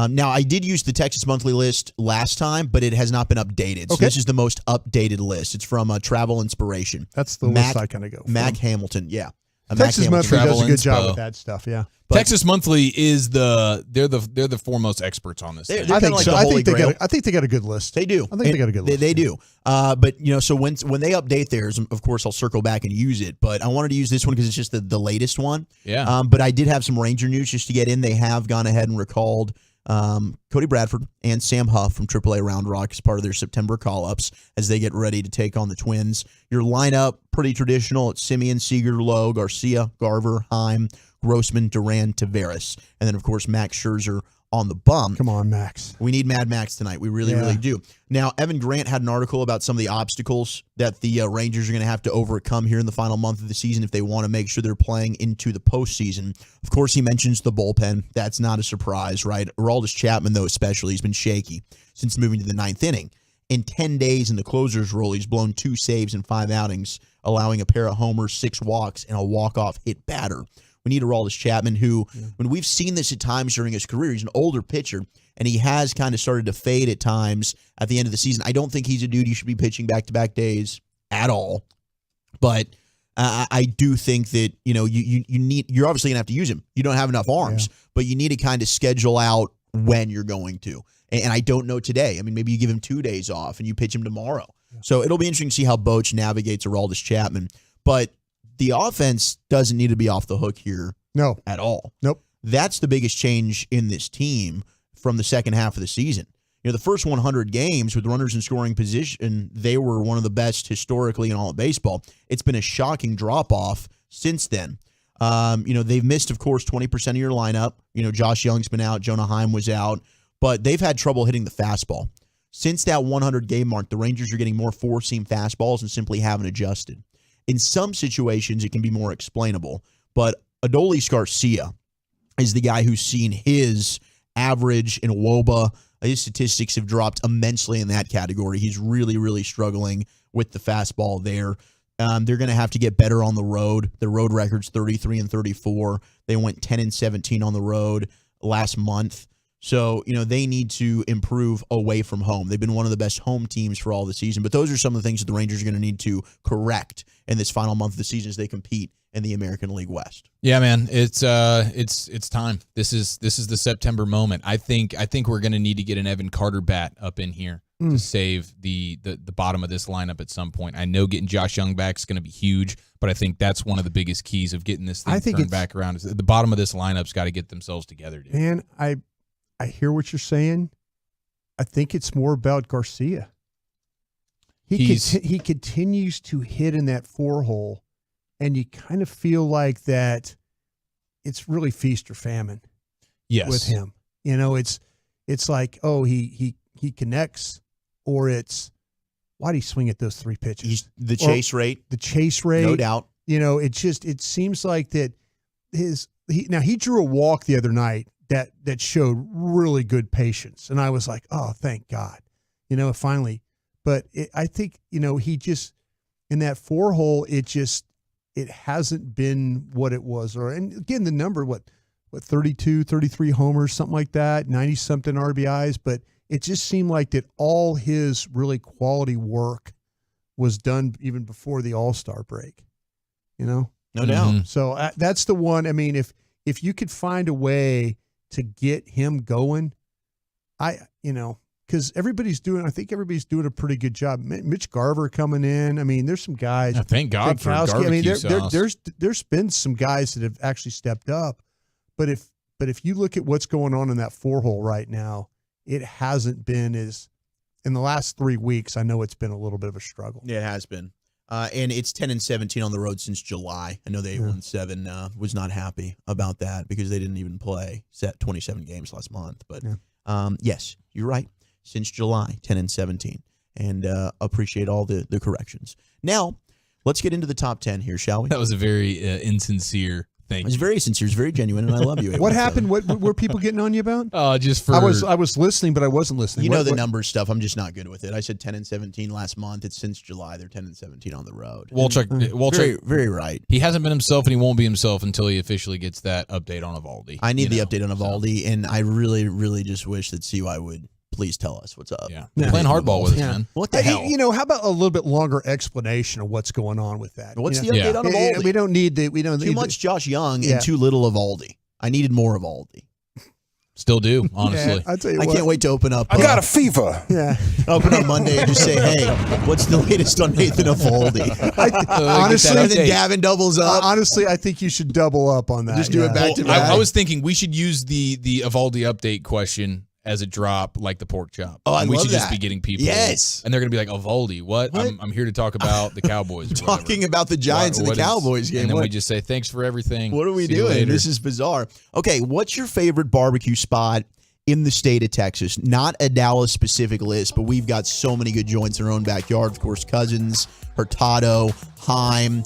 Now, I did use the Texas Monthly list last time, but it has not been updated. So Okay. this is the most updated list. It's from Travel Inspiration. That's the list I kind of go for. Mac Hamilton, yeah. Texas Monthly Travel does a good job Inspo. with that stuff, yeah. Texas Monthly is they're the foremost experts on this. They're thing. I think like so. the I Holy think they Grail. got. I think they got a good list. They do. I think they got a good list. They do. But you know, so when they update theirs, of course, I'll circle back and use it. But I wanted to use this one because it's just the latest one. Yeah. But I did have some Ranger news just to get in. They have gone ahead and recalled Cody Bradford and Sam Huff from AAA Round Rock as part of their September call-ups as they get ready to take on the Twins. Your lineup, pretty traditional. It's Simeon, Seager, Lowe, Garcia, Garver, Heim, Grossman, Duran, Tavares. And then, of course, Max Scherzer on the bump. Come on, Max. We need Mad Max tonight. We really, really do. Now, Evan Grant had an article about some of the obstacles that the Rangers are going to have to overcome here in the final month of the season if they want to make sure they're playing into the postseason. Of course, he mentions the bullpen. That's not a surprise, right? Aroldis Chapman, though, especially, has been shaky since moving to the ninth inning. In 10 days in the closer's role, he's blown 2 saves in 5 outings, allowing a pair of homers, 6 walks, and a walk-off hit batter. We need Aroldis Chapman, who, when we've seen this at times during his career, he's an older pitcher, and he has kind of started to fade at times at the end of the season. I don't think he's a dude you should be pitching back-to-back days at all. But I do think that, you know, you're obviously going to have to use him. You don't have enough arms, but you need to kind of schedule out when you're going to. And I don't know today. I mean, maybe you give him 2 days off and you pitch him tomorrow. So it'll be interesting to see how Boch navigates Aroldis Chapman. But the offense doesn't need to be off the hook here at all. Nope. That's the biggest change in this team from the second half of the season. You know, the first 100 games with runners in scoring position, they were one of the best historically in all of baseball. It's been a shocking drop-off since then. You know, they've missed, of course, 20% of your lineup. You know, Josh Young's been out, Jonah Heim was out, but they've had trouble hitting the fastball. Since that 100-game mark, the Rangers are getting more four-seam fastballs and simply haven't adjusted. In some situations, it can be more explainable, but Adolis Garcia is the guy who's seen his average in WOBA. His statistics have dropped immensely in that category. He's really, really struggling with the fastball there. They're going to have to get better on the road. Their road record's 33-34. They went 10-17 on the road last month. So, you know, they need to improve away from home. They've been one of the best home teams for all the season, but those are some of the things that the Rangers are going to need to correct in this final month of the season as they compete in the American League West. Yeah, man, it's time. This is the September moment. I think we're going to need to get an Evan Carter bat up in here to save the bottom of this lineup at some point. I know getting Josh Young back is going to be huge, but I think that's one of the biggest keys of getting this thing turned back around. Is the bottom of this lineup's got to get themselves together, dude. Man, I hear what you're saying. I think it's more about Garcia. He continues to hit in that 4-hole, and you kind of feel like that it's really feast or famine with him. You know, it's like, oh, he connects, or it's why'd he swing at those 3 pitches? The chase rate. No doubt. You know, it seems like that he drew a walk the other night that showed really good patience. And I was like, oh, thank God, you know, finally. But I think, you know, he just, in that 4-hole, it hasn't been what it was. And again, the number, what 32, 33 homers, something like that, 90-something RBIs. But it just seemed like that all his really quality work was done even before the All-Star break, you know? No doubt. So that's the one. I mean, if you could find a way to get him going, because I think everybody's doing a pretty good job. Mitch Garver coming in. I mean, there's some guys. Yeah, thank God for Gronkowski. I mean, sauce. there's been some guys that have actually stepped up. But if you look at what's going on in that 4-hole right now, it hasn't been as in the last 3 weeks. I know it's been a little bit of a struggle. Yeah, it has been. And it's 10-17 on the road since July. I know they won 7. Was not happy about that because they didn't even play 27 games last month. But yes, you're right. Since July, 10-17, and appreciate all the corrections. Now, let's get into the top 10 here, shall we? That was a very insincere thing. It was very sincere, it's very genuine, and I love you. What happened? What were people getting on you about? Just for I was listening, but I wasn't listening. You know the numbers stuff. I'm just not good with it. I said 10-17 last month. It's since July. They're 10-17 on the road. Walchuk, very, very right. He hasn't been himself, and he won't be himself until he officially gets that update on Evaldi. I need the update on Evaldi, and I really, really just wish that CY would please tell us what's up. Yeah. They're playing hardball with us, man. What the hell? How about a little bit longer explanation of what's going on with that? What's the update on Evaldi? We don't need too much Josh Young and too little Evaldi. I needed more Evaldi. Still do, honestly. Yeah, I tell you I can't wait to open up. I got a fever. Yeah. Open up Monday and just say, hey, what's the latest on Nathan Evaldi? Honestly, and then Gavin doubles up. Honestly, I think you should double up on that. Just do it back to back. I was thinking we should use the Evaldi update question as a drop, like the pork chop. Oh, I and we love should just that. be getting people. Yes. And they're going to be like, Evaldi, what? I'm here to talk about the Cowboys. or whatever. Talking about the Giants and the Cowboys game. And then What? we just say, thanks for everything. What are we See you doing? later. This is bizarre. Okay, what's your favorite barbecue spot in the state of Texas? Not a Dallas-specific list, but we've got so many good joints in our own backyard. Of course, Cousins, Hurtado, Heim.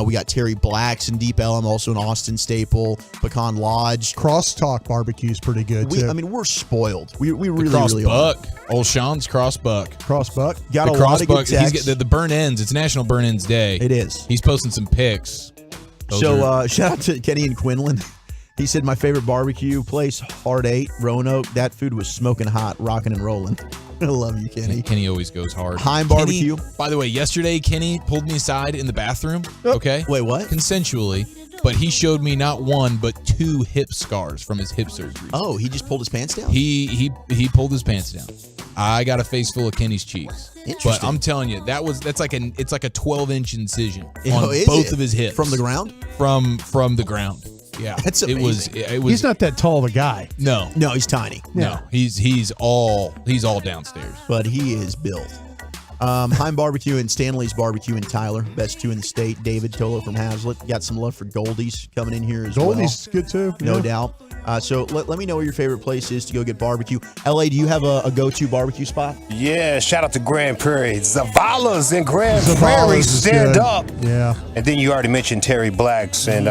We got Terry Black's in Deep Ellum, also an Austin staple. Pecan Lodge. Crosstalk barbecue is pretty good, too. I mean, we're spoiled. We really, Cross really buck. are. Old Sean's cross buck. Cross buck. Got the a cross lot of buck. good texts. The burn ends. It's National Burn Ends Day. It is. He's posting some pics. Shout out to Kenny and Quinlan. He said, my favorite barbecue place, Hard 8, Roanoke. That food was smoking hot, rocking and rolling. I love you, Kenny. Kenny always goes hard. Heim Barbecue. By the way, yesterday, Kenny pulled me aside in the bathroom. Okay. Wait, what? Consensually. But he showed me not one, but 2 hip scars from his hip surgery. Oh, he just pulled his pants down? He pulled his pants down. I got a face full of Kenny's cheeks. Interesting. But I'm telling you, it's like a 12-inch incision Oh, on is both it? of his hips. From the ground? From the ground. Yeah. That's it was. He's not that tall of a guy. No. No, he's tiny. No. He's all downstairs. But he is built. Heim Barbecue and Stanley's Barbecue in Tyler. Best 2 in the state. David Tolo from Hazlitt. Got some love for Goldie's coming in here as well. Goldie's good too. No yeah. doubt. So let me know where your favorite place is to go get barbecue. LA, do you have a go-to barbecue spot? Yeah, shout out to Grand Prairie. Zavala's in Grand Zavala's Prairie. is Stand good. up. Yeah. And then you already mentioned Terry Black's and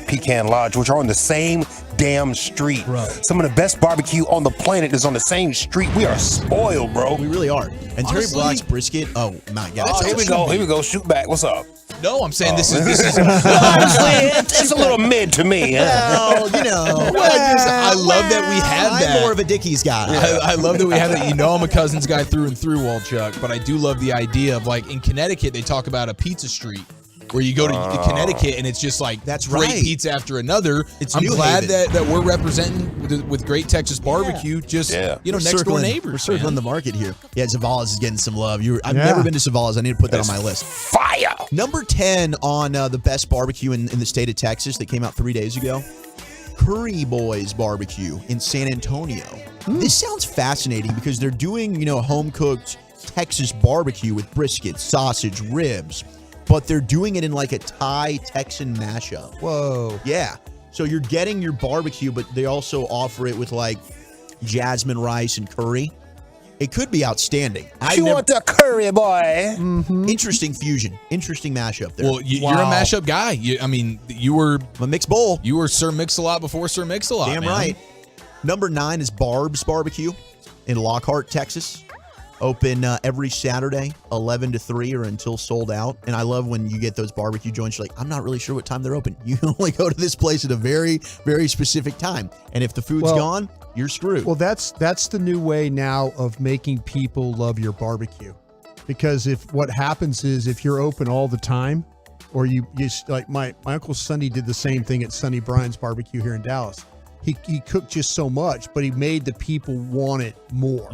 Pecan Lodge, which are on the same damn street. Right. Some of the best barbecue on the planet is on the same street. We are spoiled, bro. We really are. And Terry Honestly- Black's brisket, oh my God. Oh, here we go. Here we go. Shoot back. What's up? No, I'm saying this is Honestly, it's a little mid to me. Well, you know. I love that we have I'm that. more of a Dickies guy. I love that we have that. You know, I'm a Cousins guy through and through, Walchuk, but I do love the idea of, like, in Connecticut, they talk about a pizza street where you go to Connecticut and it's just like That's great right. pizza after another. I'm New glad Haven. that we're representing with great Texas barbecue. Just next door neighbors. We're circling man. the market here. Yeah, Zavala's is getting some love. I've Yeah. never been to Zavala's. I need to put that on my list. Fire. Number 10 on the best barbecue in the state of Texas that came out 3 days ago. Curry Boys Barbecue in San Antonio. This sounds fascinating because they're doing, home-cooked Texas barbecue with brisket, sausage, ribs, but they're doing it in like a Thai-Texan mashup. Whoa. Yeah. So you're getting your barbecue, but they also offer it with like jasmine rice and curry. It could be outstanding. Want the curry, boy? Interesting fusion. Interesting mashup there. Well, you're a mashup guy. You were a mixed bowl. You were Sir Mix-a-Lot before Sir Mix-a-Lot. Damn man. right. Number 9 is Barb's Barbecue in Lockhart, Texas. Open every Saturday, 11 to 3 or until sold out. And I love when you get those barbecue joints. You're like, I'm not really sure what time they're open. You only go to this place at a very, very specific time. And if the food's gone, you're screwed. Well, that's the new way now of making people love your barbecue. Because if what happens is if you're open all the time, or you like my Uncle Sonny did the same thing at Sonny Bryan's Barbecue here in Dallas. he cooked just so much, but he made the people want it more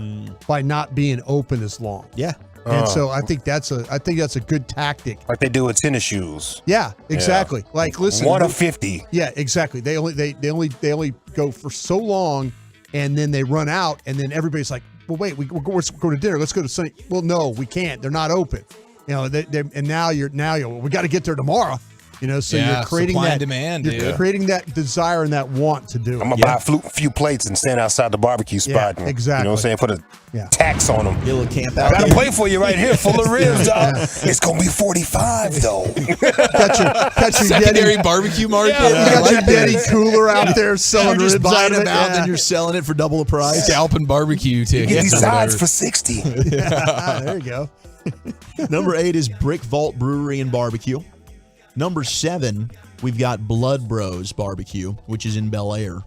by not being open as long. Yeah. And so I think that's a good tactic. Like they do with tennis shoes. Yeah, exactly. Yeah. Like listen, 1 of 50. Yeah, exactly. They only go for so long, and then they run out, and then everybody's like, well, wait, we're going to dinner. Let's go to Sunny. Well, no, we can't. They're not open. You know, and now you're we got to get there tomorrow. You know, so Yeah, you're creating supply that and demand, You're dude. creating that desire and that want to do it. I'm going to buy a few plates and stand outside the barbecue spot. Yeah, and, exactly. You know what I'm saying? Put a tax on them. Get a little camp I out got there. to play for you right here, full of ribs, dog. It's going to be 45, though. Catch your Secondary Getty, barbecue market. you got your Getty cooler out there selling You're just ribs out buying of them it. out, Yeah. then you're selling it for double the price. Scalp and barbecue tickets. Get these or sides whatever. for 60. There you go. Number 8 is Brick Vault Brewery and Barbecue. Number 7, we've got Blood Bros Barbecue, which is in Bel Air,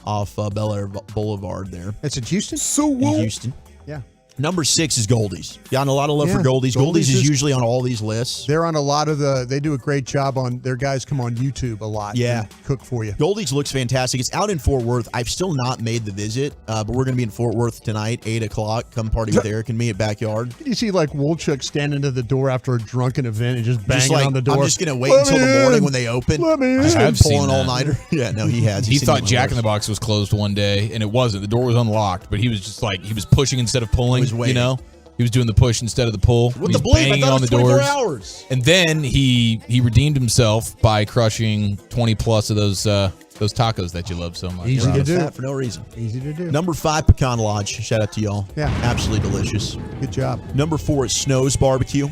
off Bel Air Boulevard there. It's in Houston? In Houston. Yeah. Number 6 is Goldie's. Gotten a lot of love for Yeah, Goldie's. Goldie's Goldie's is is- usually on all these lists. They're on a lot of they do a great job on, their guys come on YouTube a lot. Yeah. and cook for you. Goldie's looks fantastic. It's out in Fort Worth. I've still not made the visit, but we're going to be in Fort Worth tonight, 8 o'clock. Come party with Eric and me at Backyard. You see like Wolchuk standing at the door after a drunken event and just banging Just like, on the door. I'm just going to wait until the morning when they open. Let me in. Just I've pulling seen that. all-nighter. Yeah, no, he has. He He's seen thought it Jack in worse. the Box was closed one day, and it wasn't. The door was unlocked, but he was just like, he was pushing instead of pulling. He was waiting. You know, he was doing the push instead of the pull. With He's the bleep, I banging thought on it was the 24 doors. hours. And then he redeemed himself by crushing 20 plus of those tacos that you love so much. Easy to do. Fat for no reason. Easy to do. Number 5, Pecan Lodge. Shout out to y'all. Yeah. Absolutely delicious. Good job. Number 4 is Snow's Barbecue,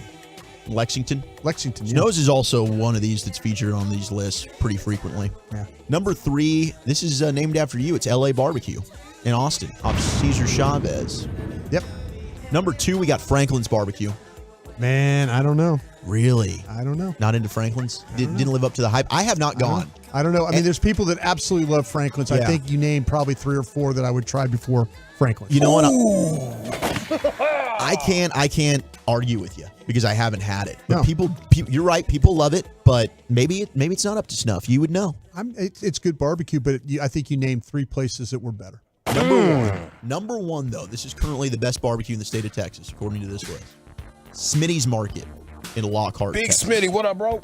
Lexington. Lexington. Yeah. Snow's is also one of these that's featured on these lists pretty frequently. Yeah. Number 3, this is named after you. It's LA Barbecue in Austin, off Cesar Chavez. Yep. Number 2, we got Franklin's Barbecue. Man, I don't know. Really? I don't know. Not into Franklin's? Didn't live up to the hype? I have not gone. I don't know. I mean, there's people that absolutely love Franklin's. I Yeah. think you named probably 3 or 4 that I would try before Franklin's. You know what? I can't argue with you because I haven't had it. But No. people, you're right. People love it, but maybe it's not up to snuff. You would know. It's good barbecue, but I think you named 3 places that were better. Number one, though, this is currently the best barbecue in the state of Texas, according to this list. Smitty's Market in Lockhart, Big Texas. Smitty, what up, bro?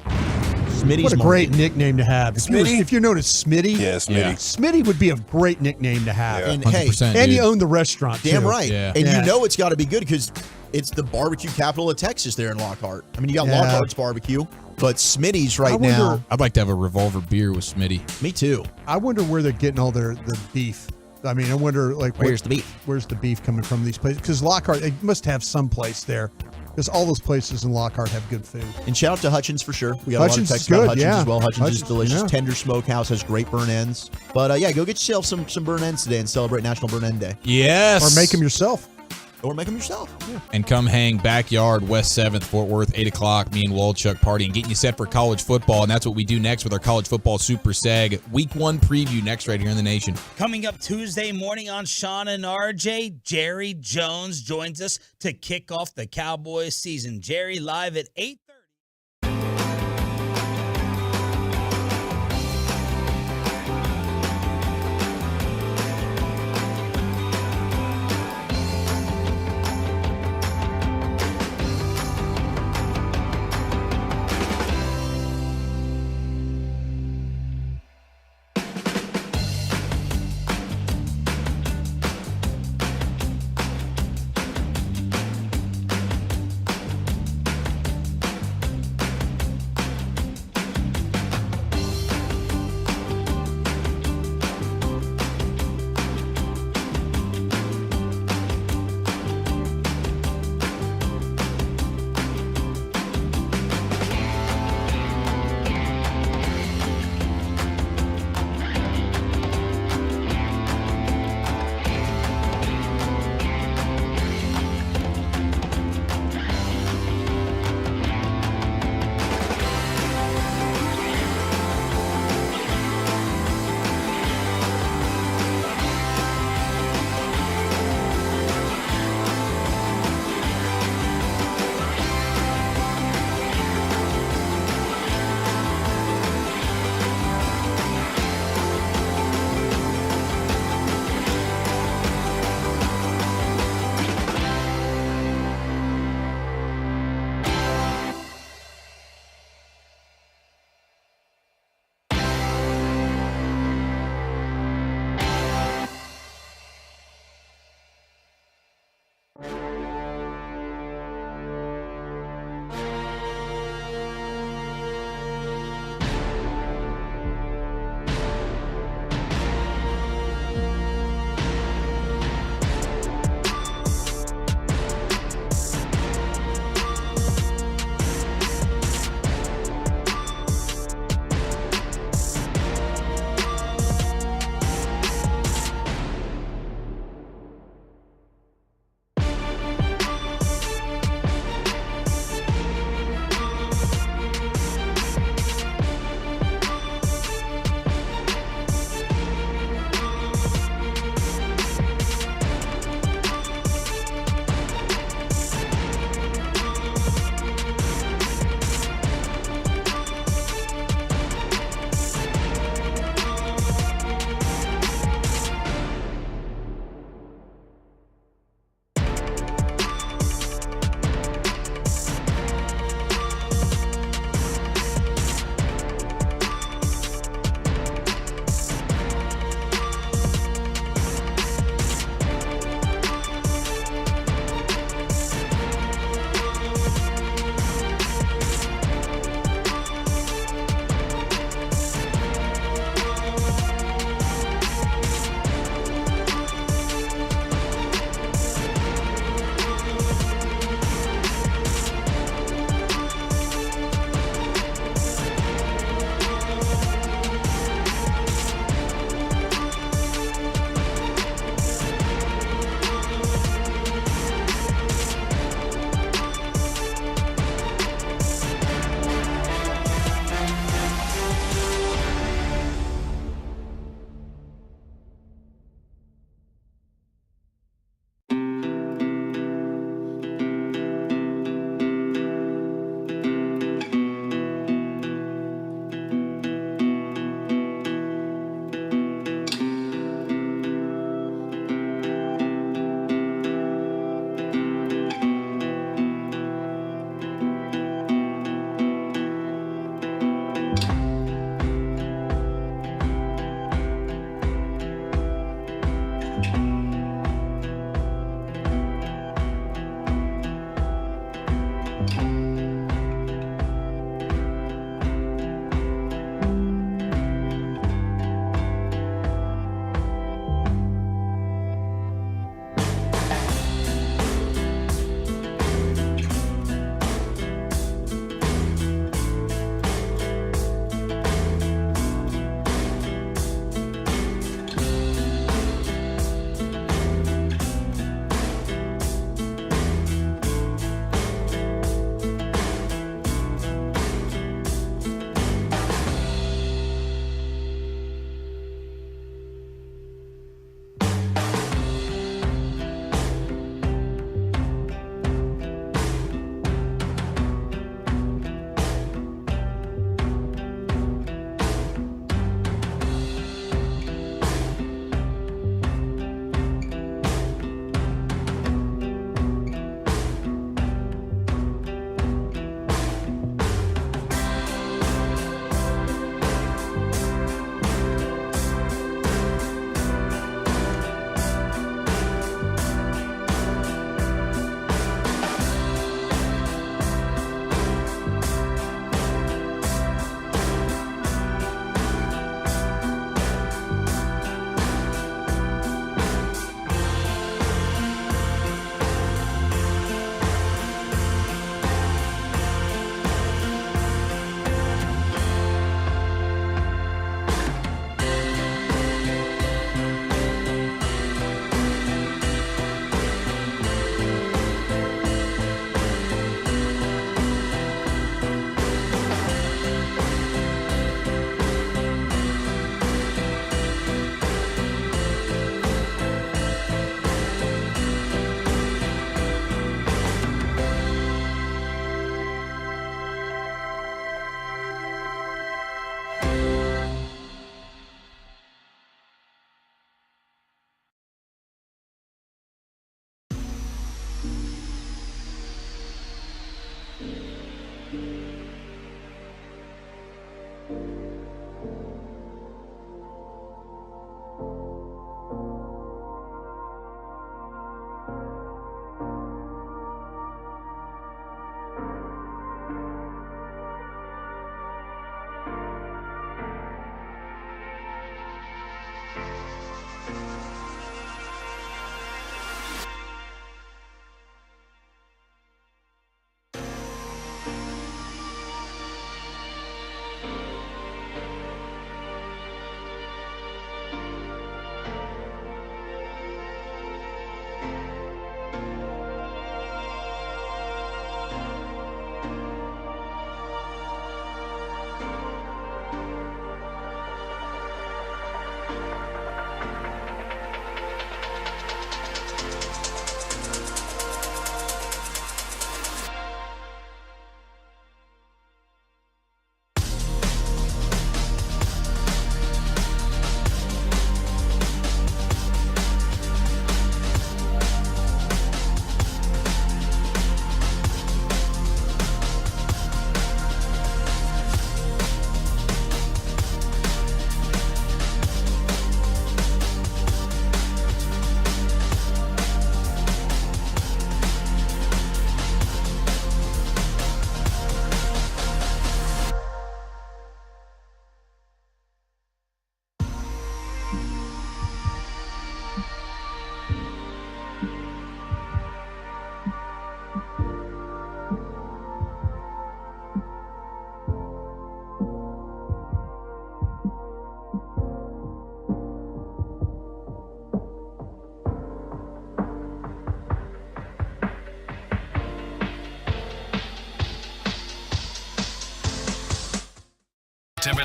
Smitty's What a Market. great nickname to have. If you're known as Smitty, Yeah, Smitty. Yeah. Smitty would be a great nickname to have. And hey, 100%, And dude. you own the restaurant, damn too. right. Yeah. And Yeah. you know it's got to be good because it's the barbecue capital of Texas there in Lockhart. I mean, you got Yeah. Lockhart's barbecue, but Smitty's right I wonder- now. I'd like to have a revolver beer with Smitty. Me too. I wonder where they're getting all the beef. I mean, I wonder, like, Where's the beef? Where's the beef coming from these places? Because Lockhart, they must have some place there. Because all those places in Lockhart have good food. And shout out to Hutchins for sure. We got Hutchins a lot of is text about good, Hutchins yeah. as well. Hutchins is Hutchins, delicious. yeah. Tender Smokehouse has great burn ends. But yeah, go get yourself some burn ends today and celebrate National Burn End Day. Yes. Or make them yourself. Or make them yourself. And come hang Backyard, West 7th, Fort Worth, 8 o'clock. Me and Wolchuk party and getting you set for college football. And that's what we do next with our college football Super Seg. Week 1 preview next right here in the nation. Coming up Tuesday morning on Sean and RJ, Jerry Jones joins us to kick off the Cowboys season. Jerry live at 8:30.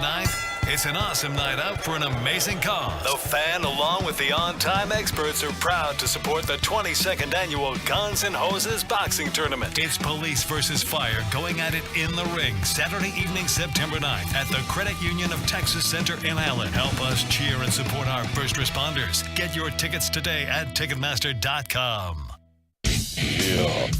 29th, it's an awesome night out for an amazing cause. The Fan, along with the on-time experts, are proud to support the 22nd annual Guns N' Hoses boxing tournament. It's police versus fire going at it in the ring Saturday evening, September 9th at the Credit Union of Texas Center in Allen. Help us cheer and support our first responders. Get your tickets today at Ticketmaster.com. Yeah.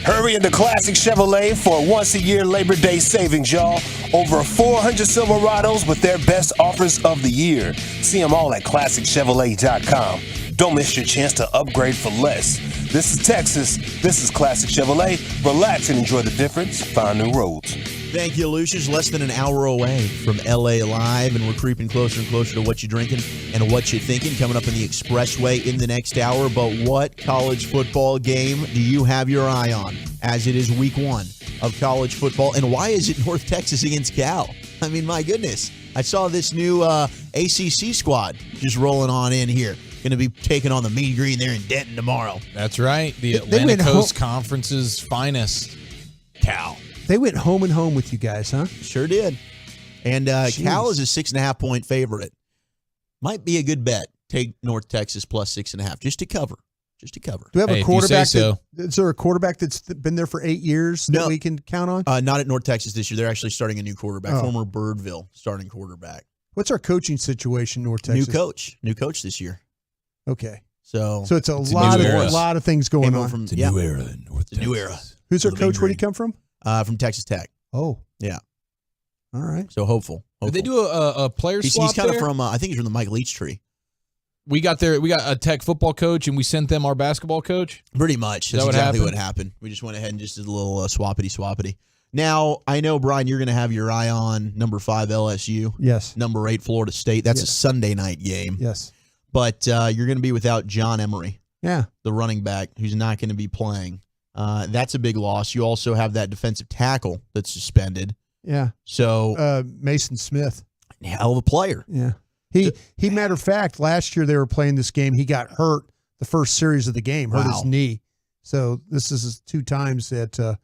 Hurry into Classic Chevrolet for a once-a-year Labor Day savings, y'all. Over 400 Silverados with their best offers of the year. See them all at ClassicChevrolet.com. Don't miss your chance to upgrade for less. This is Texas. This is Classic Chevrolet. Relax and enjoy the difference. Find new roads. Thank you, Lucius. Less than an hour away from LA Live, and we're creeping closer and closer to what you're drinking and what you're thinking. Coming up in the Expressway in the next hour. But what college football game do you have your eye on as it is week 1 of college football? And why is it North Texas against Cal? I mean, my goodness. I saw this new ACC squad just rolling on in here. Going to be taking on the Mean Green there in Denton tomorrow. That's right. The Atlantic Coast Conference's finest. Cal. They went home and home with you guys, huh? Sure did. And Cal is a 6.5-point favorite. Might be a good bet. Take North Texas plus 6.5 just to cover. Just to cover. Do we have a quarterback? Is there a quarterback that's been there for 8 years that we can count on? Not at North Texas this year. They're actually starting a new quarterback. Former Birdville starting quarterback. What's our coaching situation, North Texas? New coach this year. Okay. So it's a lot of things going on. It's a new era in North Texas. New era. Who's our coach? Where did he come from? From Texas Tech. Oh. Yeah. All right. So hopeful. Did they do a player swap? He's kind of from, I think he's from the Mike Leach tree. We got a Tech football coach, and we sent them our basketball coach? Pretty much. That's exactly what happened. We just went ahead and just did a little swappity. Now, I know, Brian, you're going to have your eye on number 5 LSU. Yes. Number 8 Florida State. That's a Sunday night game. Yes. But you're going to be without John Emery. Yeah. The running back who's not going to be playing. That's a big loss. You also have that defensive tackle that's suspended. Yeah. So Mason Smith. Hell of a player. Yeah. He matter of fact, last year they were playing this game. He got hurt the first series of the game, hurt his knee. So this is 2 times that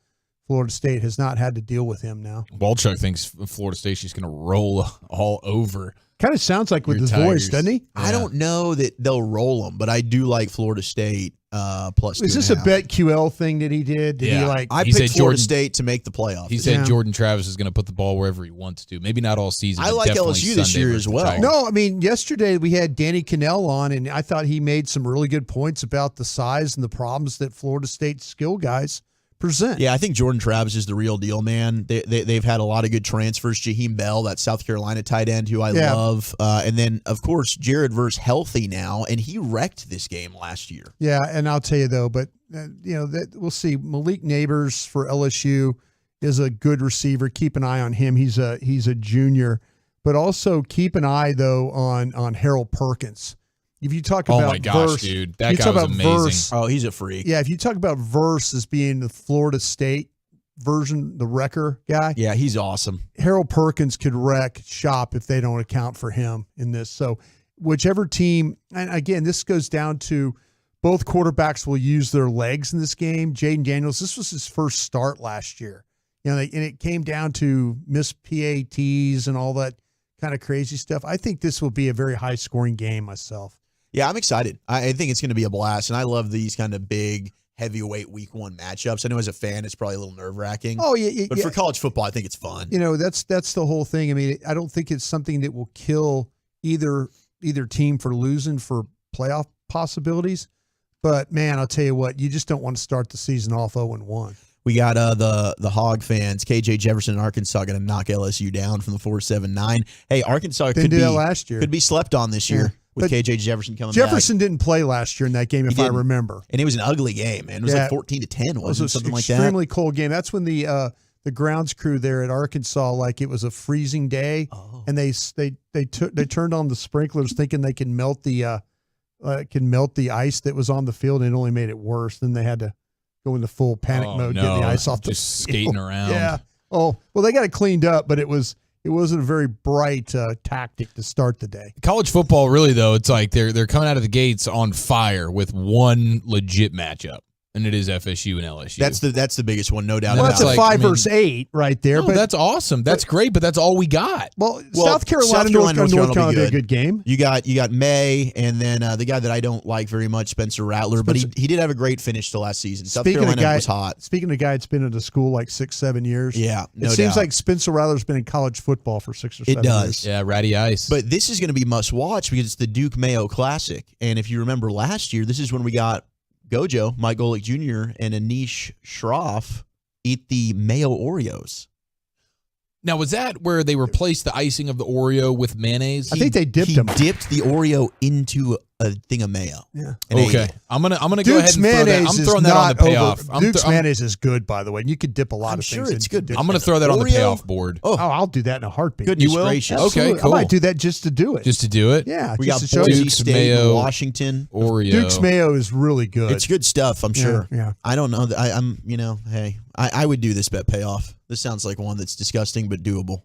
Florida State has not had to deal with him now. Walchuk thinks Florida State's just going to roll all over. Kind of sounds like with his voice, doesn't he? I don't know that they'll roll him, but I do like Florida State plus 2.5. Is this a BetQL thing that he did? I picked Florida State to make the playoffs. He said Jordan Travis is going to put the ball wherever he wants to. Maybe not all season. I like LSU this year as well. No, I mean, yesterday we had Danny Cannell on, and I thought he made some really good points about the size and the problems that Florida State skill guys present. Yeah, I think Jordan Travis is the real deal, man. They've had a lot of good transfers. Jaheim Bell, that South Carolina tight end who I love. And then, of course, Jared Verse healthy now, and he wrecked this game last year. Yeah, and I'll tell you, though, but we'll see. Malik Neighbors for LSU is a good receiver. Keep an eye on him. He's a junior. But also keep an eye, though, on Harold Perkins. If you talk about my gosh, Verse, dude, that guy was amazing. Verse, he's a freak. Yeah, if you talk about Verse as being the Florida State version, the wrecker guy. Yeah, he's awesome. Harold Perkins could wreck shop if they don't account for him in this. So whichever team, and again, this goes down to both quarterbacks will use their legs in this game. Jaden Daniels, this was his first start last year. And it came down to missed PATs and all that kind of crazy stuff. I think this will be a very high-scoring game myself. Yeah, I'm excited. I think it's going to be a blast, and I love these kind of big heavyweight week 1 matchups. I know as a fan, it's probably a little nerve-wracking. Oh, yeah. But for college football, I think it's fun. That's the whole thing. I mean, I don't think it's something that will kill either team for losing for playoff possibilities. But, man, I'll tell you what, you just don't want to start the season off 0-1. We got the Hog fans. KJ Jefferson in Arkansas going to knock LSU down from the 4-7-9. Hey, Arkansas Didn't do that last year. Could be slept on this year. With KJ Jefferson coming back. Jefferson didn't play last year in that game, if I remember. And it was an ugly game, man. It was like 14-10, wasn't it? Something like that. It was an extremely cold game. That's when the grounds crew there at Arkansas, like it was a freezing day, and they turned on the sprinklers thinking they can melt the ice that was on the field, and it only made it worse. Then they had to go into full panic mode, get the ice off the field. Skating around. Yeah. Oh, well, they got it cleaned up, but it wasn't a very bright tactic to start the day. College football, really, though, it's like they're coming out of the gates on fire with one legit matchup. and it is FSU and LSU. That's the biggest one, no doubt. Well, about that's a it. 5 versus 8 right there. No, but that's awesome. That's great, but that's all we got. Well, South Carolina, North Carolina will be a good game. You got May, and then the guy that I don't like very much, Spencer Rattler, but he did have a great finish to last season. South Carolina was hot. Speaking of a guy that's been at a school like 6-7 years. Yeah, no it seems doubt. like Spencer Rattler's been in college football for 6 or 7 It does. years. Yeah, ratty ice. But this is going to be must watch because it's the Duke Mayo Classic. And if you remember last year, this is when we got Gojo, Mike Golick Jr., and Anish Shroff eat the Mayo Oreos. Now, was that where they replaced the icing of the Oreo with mayonnaise? I think they dipped them. Dipped the Oreo into a thing of mayo. Yeah. And ate Okay, it. I'm gonna go Duke's ahead and throw that. mayonnaise I'm is throwing that on the not over- payoff. Duke's mayonnaise is good, by the way. And you could dip a lot I'm of sure things. it's into good. Duke's I'm gonna throw that on the mayonnaise. payoff board. Oh, I'll do that in a heartbeat. Goodness You will? gracious. Absolutely. Okay, cool. I might do that just to do it. Just to do it. Yeah. We just got to show Boise you. State, Mayo, Washington. Oreo. Duke's mayo is really good. It's good stuff, I'm sure. Yeah. I don't know. I'm, hey, I would do this bet payoff. This sounds like one that's disgusting but doable.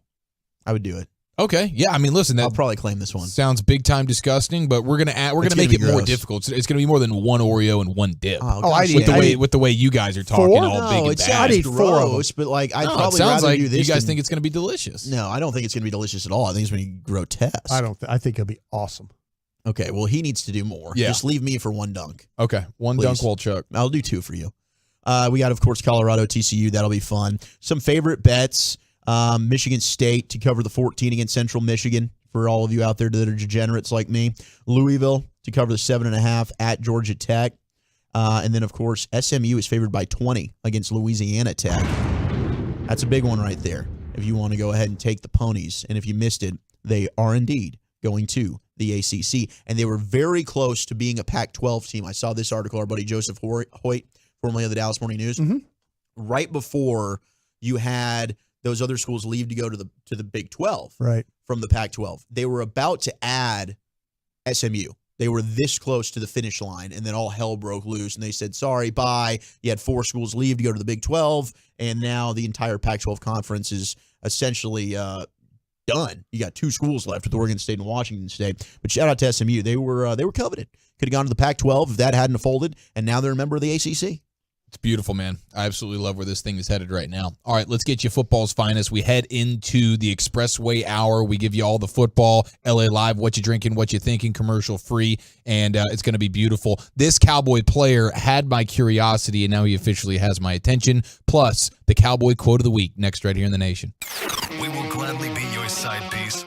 I would do it. Okay, yeah. I mean, listen, that I'll probably claim this one. sounds big time disgusting, but we're gonna make be it more gross. difficult. It's gonna be more than one Oreo and one dip. I'd with the way you guys are talking, Four? all big and it bad. sounds eat 4 of them. gross, but like I'd No, it probably sounds rather like do this. you guys than- think it's gonna be delicious. No, I don't think it's going to be delicious at all. I think it's going to be grotesque. I think it'll be awesome. Okay, well, he needs to do more. Yeah. Just leave me for one dunk. Okay, one Please. dunk, Chuck. I'll do 2 for you. We got, of course, Colorado, TCU. That'll be fun. Some favorite bets. Michigan State to cover the 14 against Central Michigan for all of you out there that are degenerates like me. Louisville to cover the 7.5 at Georgia Tech. And then, of course, SMU is favored by 20 against Louisiana Tech. That's a big one right there if you want to go ahead and take the ponies. And if you missed it, they are indeed going to the ACC. And they were very close to being a Pac-12 team. I saw this article, our buddy Joseph Hoyt, formerly of the Dallas Morning News, right before you had those other schools leave to go to the Big 12 Right. from the Pac-12. They were about to add SMU. They were this close to the finish line, and then all hell broke loose, and they said, sorry, bye. You had 4 schools leave to go to the Big 12, and now the entire Pac-12 conference is essentially done. You got 2 schools left with Oregon State and Washington State. But shout out to SMU. They were coveted. Could have gone to the Pac-12 if that hadn't folded, and now they're a member of the ACC. It's beautiful, man. I absolutely love where this thing is headed right now. All right, let's get you football's finest. We head into the Expressway Hour. We give you all the football, LA Live, what you drinking, what you thinking, commercial free, and it's going to be beautiful. This Cowboy player had my curiosity, and now he officially has my attention. Plus, the Cowboy quote of the week, next right here in the nation. We will gladly be your side piece.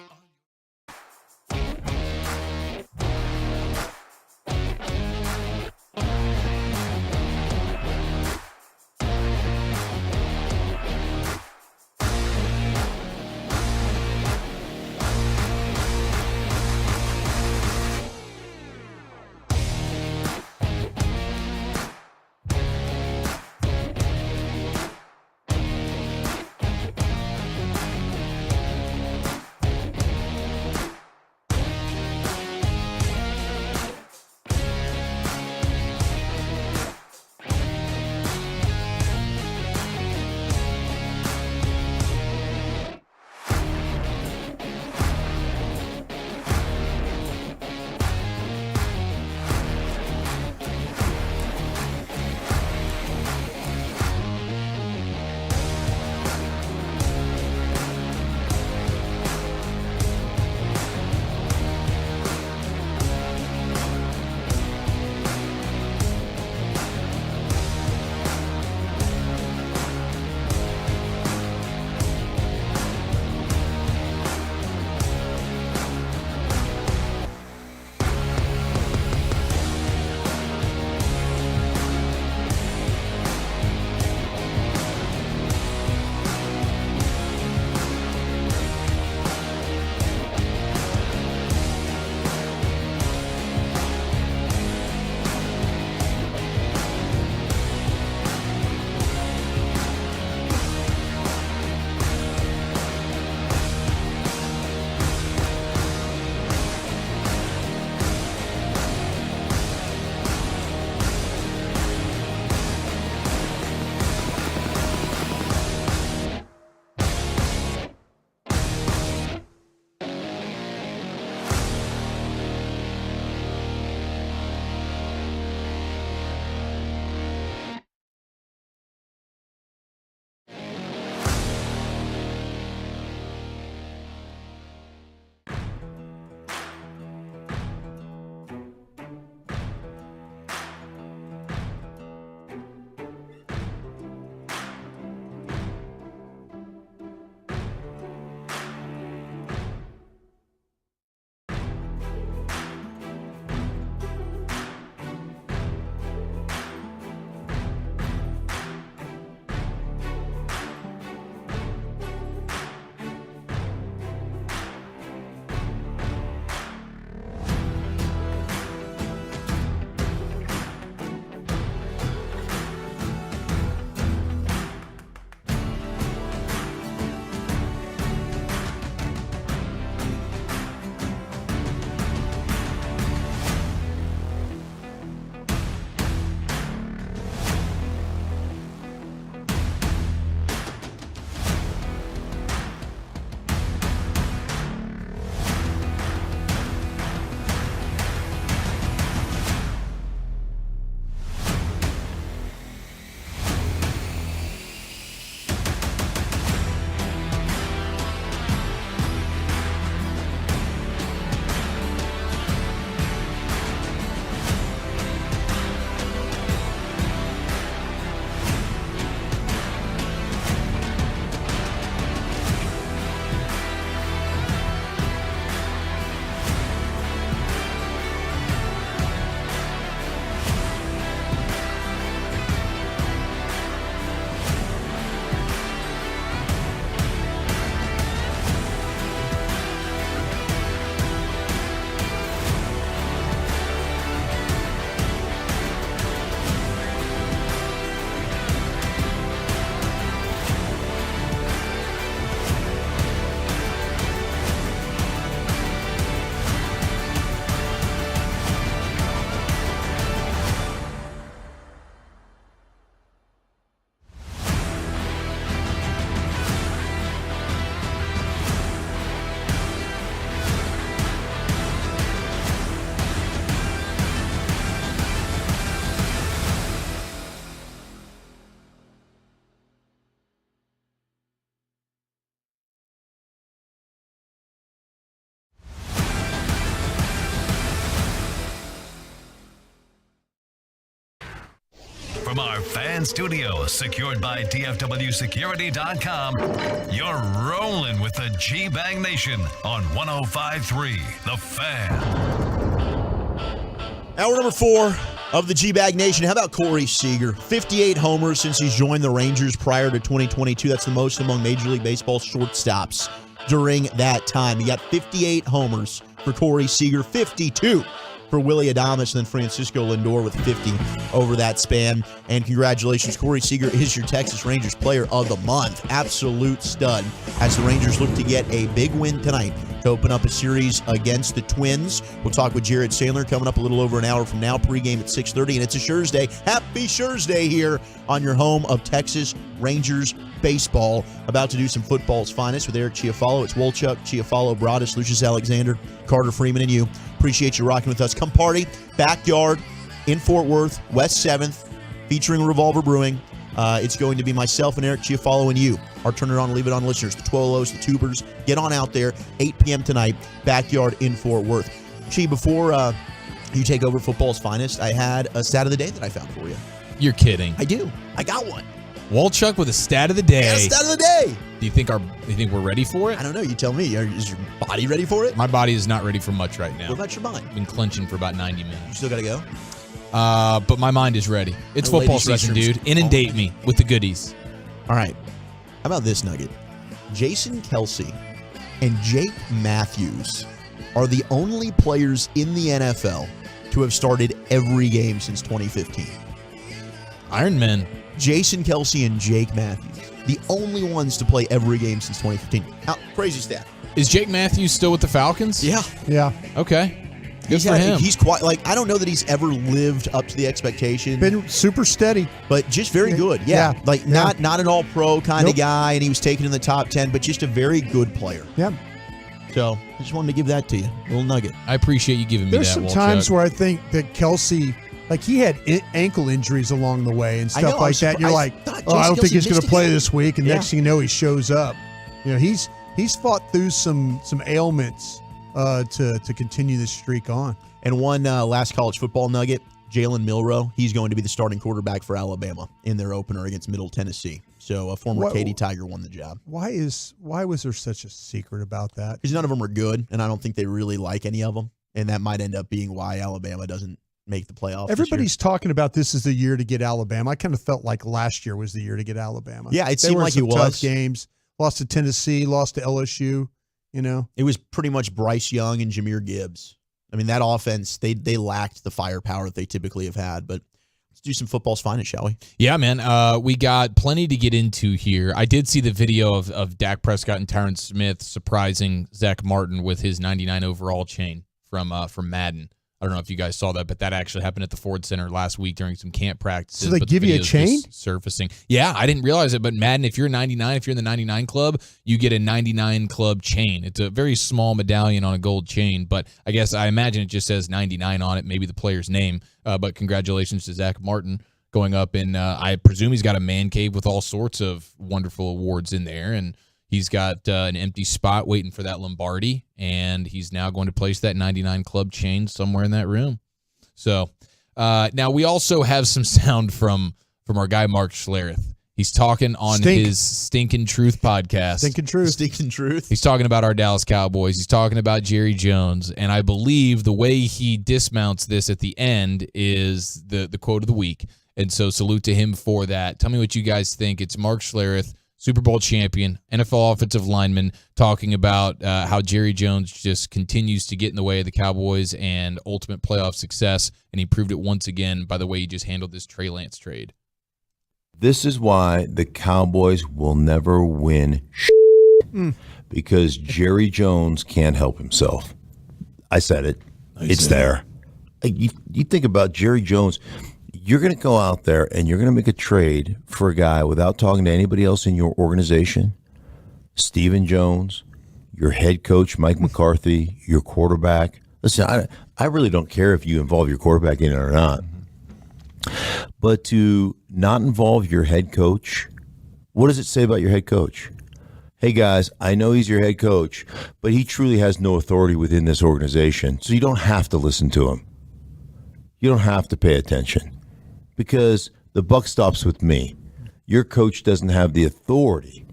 From our fan studio, secured by DFWsecurity.com, you're rolling with the G-Bang Nation on 105.3 The Fan. Hour number 4 of the G-Bag Nation. How about Corey Seager? 58 homers since he's joined the Rangers prior to 2022. That's the most among Major League Baseball shortstops during that time. He got 58 homers for Corey Seager, 52 for Willie Adames, and then Francisco Lindor with 50 over that span. And congratulations, Corey Seager is your Texas Rangers Player of the Month. Absolute stud as the Rangers look to get a big win tonight to open up a series against the Twins. We'll talk with Jared Sandler coming up a little over an hour from now, pregame at 6:30, and it's a Thursday. Happy Thursday here on your home of Texas Rangers baseball. About to do some football's finest with Eric Chiafalo. It's Wolchuk, Chiafalo, Broadus, Lucius Alexander, Carter Freeman, and you. Appreciate you rocking with us. Come party, backyard in Fort Worth, West 7th, featuring Revolver Brewing. It's going to be myself and Eric Chiafalo and you, our Turn It On, Leave It On listeners, the Twolos, the Tubers. Get on out there, 8 p.m. tonight, backyard in Fort Worth. Chi, before you take over football's finest, I had a stat of the day that I found for you. You're kidding. I do. I got one. Walchuk with a stat of the day. Yeah, stat of the day. Do you think we're ready for it? I don't know. You tell me. Is your body ready for it? My body is not ready for much right now. What about your mind? I've been clenching for about 90 minutes. You still got to go? But my mind is ready. It's The football ladies' season, restrooms. dude. Inundate me with the goodies. All right. How about this nugget? Jason Kelsey and Jake Matthews are the only players in the NFL to have started every game since 2015. Iron Men. Jason Kelsey and Jake Matthews, the only ones to play every game since 2015. Now, crazy stat. Is Jake Matthews still with the Falcons? Yeah. Yeah. Okay. Good for him. He's quite I don't know that he's ever lived up to the expectation. Been super steady, but just very good. Yeah. Not an all pro kind of Nope. guy, and he was taken in the top 10, but just a very good player. Yeah. So I just wanted to give that to you. A little nugget. I appreciate you giving me There's that. some Walchuk. times where I think that Kelsey, he had ankle injuries along the way and I stuff know, like that. And you're I like, thought oh, I don't Jason think he's Kelsey going to missed play a game. this week. And Yeah. next thing you know, he shows up. He's fought through some ailments to continue this streak on. And one last college football nugget, Jalen Milroe, he's going to be the starting quarterback for Alabama in their opener against Middle Tennessee. So a former Katy Tiger won the job. Why was there such a secret about that? Because none of them are good, and I don't think they really like any of them. And that might end up being why Alabama doesn't make the playoffs. Everybody's talking about this as the year to get Alabama. I kind of felt like last year was the year to get Alabama. Yeah, it They seemed were in like it some was. tough games. Lost to Tennessee, lost to LSU. It was pretty much Bryce Young and Jahmyr Gibbs. I mean, that offense, they lacked the firepower that they typically have had. But let's do some football's finest, shall we? Yeah, man. We got plenty to get into here. I did see the video of Dak Prescott and Tyron Smith surprising Zach Martin with his 99 overall chain from Madden. I don't know if you guys saw that, but that actually happened at the Ford Center last week during some camp practices. So they but give the you a video's chain? just surfacing. Yeah, I didn't realize it, but Madden, if you're 99, if you're in the 99 club, you get a 99 club chain. It's a very small medallion on a gold chain, but I guess I imagine it just says 99 on it, maybe the player's name. But congratulations to Zach Martin going up, and I presume he's got a man cave with all sorts of wonderful awards in there, and he's got an empty spot waiting for that Lombardi, and he's now going to place that 99 club chain somewhere in that room. So now we also have some sound from our guy Mark Schlereth. He's talking on his Stinkin' Truth podcast. Stinkin' Truth. Stinkin' Truth. He's talking about our Dallas Cowboys. He's talking about Jerry Jones. And I believe the way he dismounts this at the end is the quote of the week. And so salute to him for that. Tell me what you guys think. It's Mark Schlereth, Super Bowl champion, NFL offensive lineman, talking about how Jerry Jones just continues to get in the way of the Cowboys and ultimate playoff success, and he proved it once again by the way he just handled this Trey Lance trade. This is why the Cowboys will never win because Jerry Jones can't help himself. I said it. It's there. You think about Jerry Jones. You're going to go out there and you're going to make a trade for a guy without talking to anybody else in your organization. Stephen Jones, your head coach, Mike McCarthy, your quarterback. Listen, I really don't care if you involve your quarterback in it or not. But to not involve your head coach, what does it say about your head coach? Hey, guys, I know he's your head coach, but he truly has no authority within this organization, so you don't have to listen to him. You don't have to pay attention. Because The buck stops with me. Your coach doesn't have the authority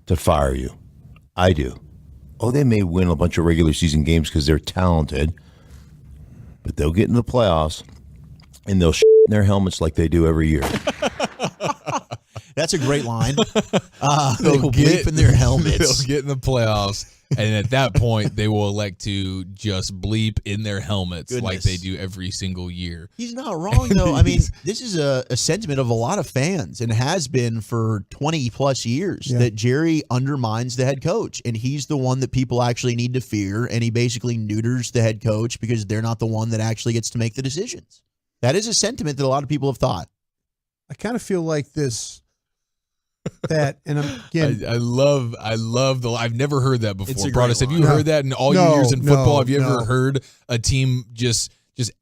to fire you. I do. Oh, they may win a bunch of regular season games because they're talented, but they'll get in the playoffs and they'll in their helmets like they do every year. That's a great line. They'll bleep in their helmets. They'll get in the playoffs, and at that point, they will elect to just bleep in their helmets like they do every single year. He's not wrong, though. I mean, this is a sentiment of a lot of fans and has been for 20-plus years that Jerry undermines the head coach, and he's the one that people actually need to fear, and he basically neuters the head coach because they're not the one that actually gets to make the decisions. That is a sentiment that a lot of people have thought. I kind of feel like and again, I love I've never heard that before. Broadus, have you line. heard that in all your years in football? Have you ever heard a team just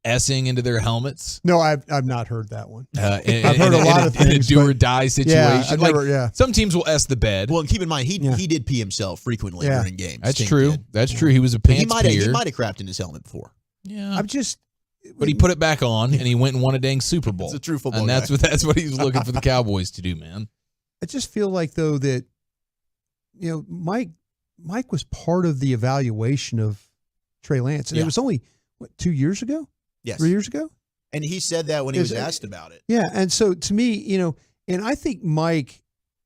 S-ing into their helmets? No, I've not heard that one. I've heard a lot of things. In a do or die situation. Some teams will S the bed. Well, and keep in mind, he did pee himself frequently during games. That's true. That's true. He was a pants peer. He might have crapped in his helmet before. Yeah. But he put it back on, and he went and won a dang Super Bowl. It's a true football and guy. that's what he was looking for the Cowboys to do, man. I just feel like, though, that, Mike was part of the evaluation of Trey Lance. And it was only, 2 years ago? Yes. 3 years ago? And he said that when he was asked about it. Yeah. And so to me, and I think Mike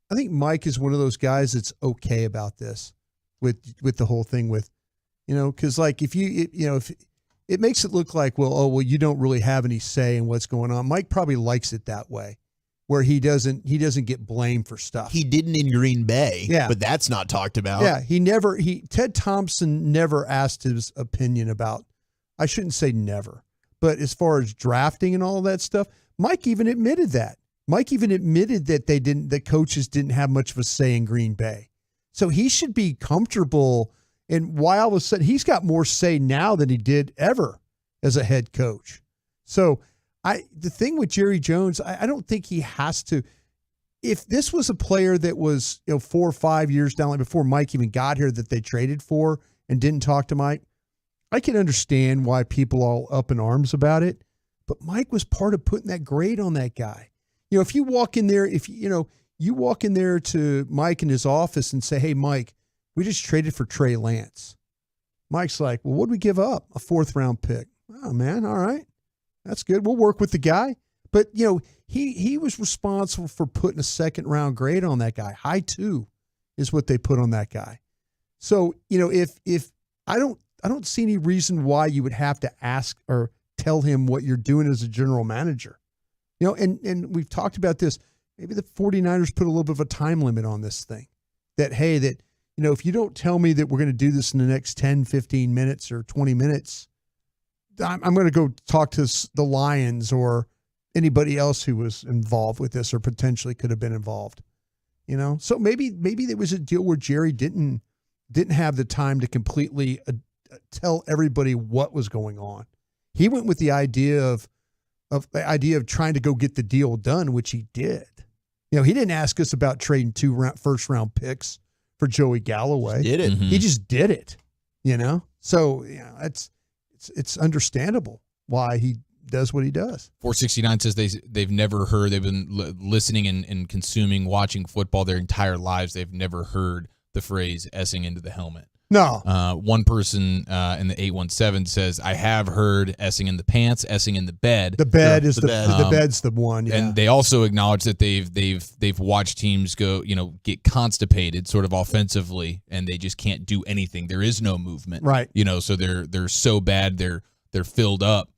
is one of those guys that's okay about this with the whole thing with, because like if it makes it look like, you don't really have any say in what's going on. Mike probably likes it that way, where he doesn't get blamed for stuff. He didn't in Green Bay, but that's not talked about. Yeah, Ted Thompson never asked his opinion about, I shouldn't say never, but as far as drafting and all that stuff, Mike even admitted that. Mike even admitted that the coaches didn't have much of a say in Green Bay. So he should be comfortable. And why all of a sudden he's got more say now than he did ever as a head coach. So the thing with Jerry Jones, I don't think he has to. If this was a player that was 4 or 5 years down before Mike even got here that they traded for and didn't talk to Mike, I can understand why people are all up in arms about it. But Mike was part of putting that grade on that guy. If you walk in there, you walk in there to Mike in his office and say, "Hey, Mike, we just traded for Trey Lance." Mike's like, "Well, what did we give up? A 4th round pick." "Oh, man, all right. That's good. We'll work with the guy." But, he was responsible for putting a 2nd round grade on that guy. High 2 is what they put on that guy. So, if I don't see any reason why you would have to ask or tell him what you're doing as a general manager. And we've talked about this. Maybe the 49ers put a little bit of a time limit on this thing. If you don't tell me that we're going to do this in the next 10, 15 minutes or 20 minutes, I'm going to go talk to the Lions or anybody else who was involved with this or potentially could have been involved. So maybe there was a deal where Jerry didn't have the time to completely tell everybody what was going on. He went with the idea of trying to go get the deal done, which he did. He didn't ask us about trading 2 first-round picks for Joey Galloway. Just did it. Mm-hmm. He just did it. So it's understandable why he does what he does. 469 says they've never heard. They've been listening and consuming, watching football their entire lives. They've never heard the phrase "S-ing into the helmet." No. One person in the 817 says, "I have heard S-ing in the pants, S-ing in the bed." The bed is the bed's the one. Yeah. And they also acknowledge that they've watched teams go, get constipated sort of offensively, and they just can't do anything. There is no movement. Right. So they're so bad they're filled up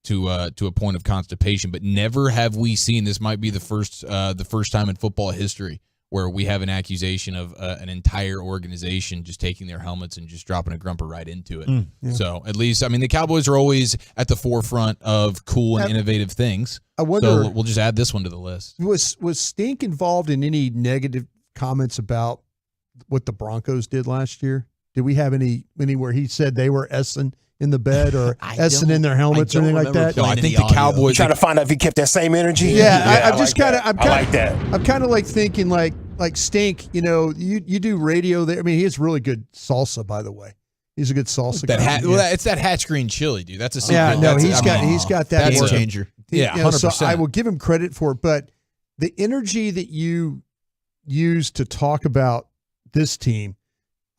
to a point of constipation. But never have we seen, this might be the first time in football history where we have an accusation of an entire organization just taking their helmets and just dropping a grumper right into it. Yeah. So at least, the Cowboys are always at the forefront of cool and innovative things. I wonder. So we'll just add this one to the list. Was Stink involved in any negative comments about what the Broncos did last year? Did we have any where he said they were S-ing in the bed or S-ing in their helmets or anything like that? No, I think the Cowboys trying to find out if he kept that same energy. Yeah, I'm kind of like thinking like Stink. You do radio there. He has really good salsa, by the way. He's a good salsa guy. It's that Hatch Green chili, dude. That's a secret. Yeah, no, he's got that game word. changer. Yeah, You know, so 100%. I will give him credit for it, but the energy that you use to talk about this team,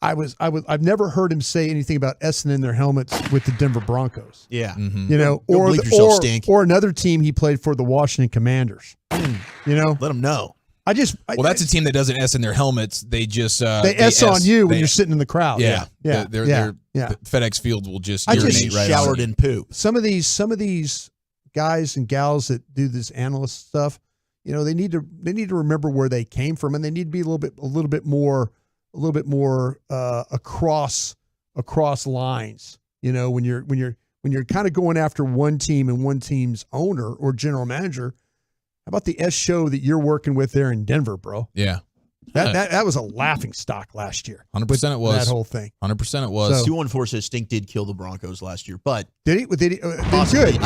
I've never heard him say anything about Essen in their helmets with the Denver Broncos. Yeah. Mm-hmm. You know, Go bleep yourself, Stink. or another team he played for, the Washington Commanders. You know, Let him know. Well, that's a team that doesn't S in their helmets. They just they S on you when you're sitting in the crowd. Yeah, yeah, They're yeah. FedEx Field will just I urinate just right showered on in poo. Some of these guys and gals that do this analyst stuff, you know, they need to remember where they came from, and they need to be a little bit more across lines. You know, when you're kind of going after one team and one team's owner or general manager. How about the S show that you're working with there in Denver, bro? Yeah. That was a laughing stock last year. 100% it was. That whole thing. 100% it was. 214 says Stink did kill the Broncos last year, but Did he? Good.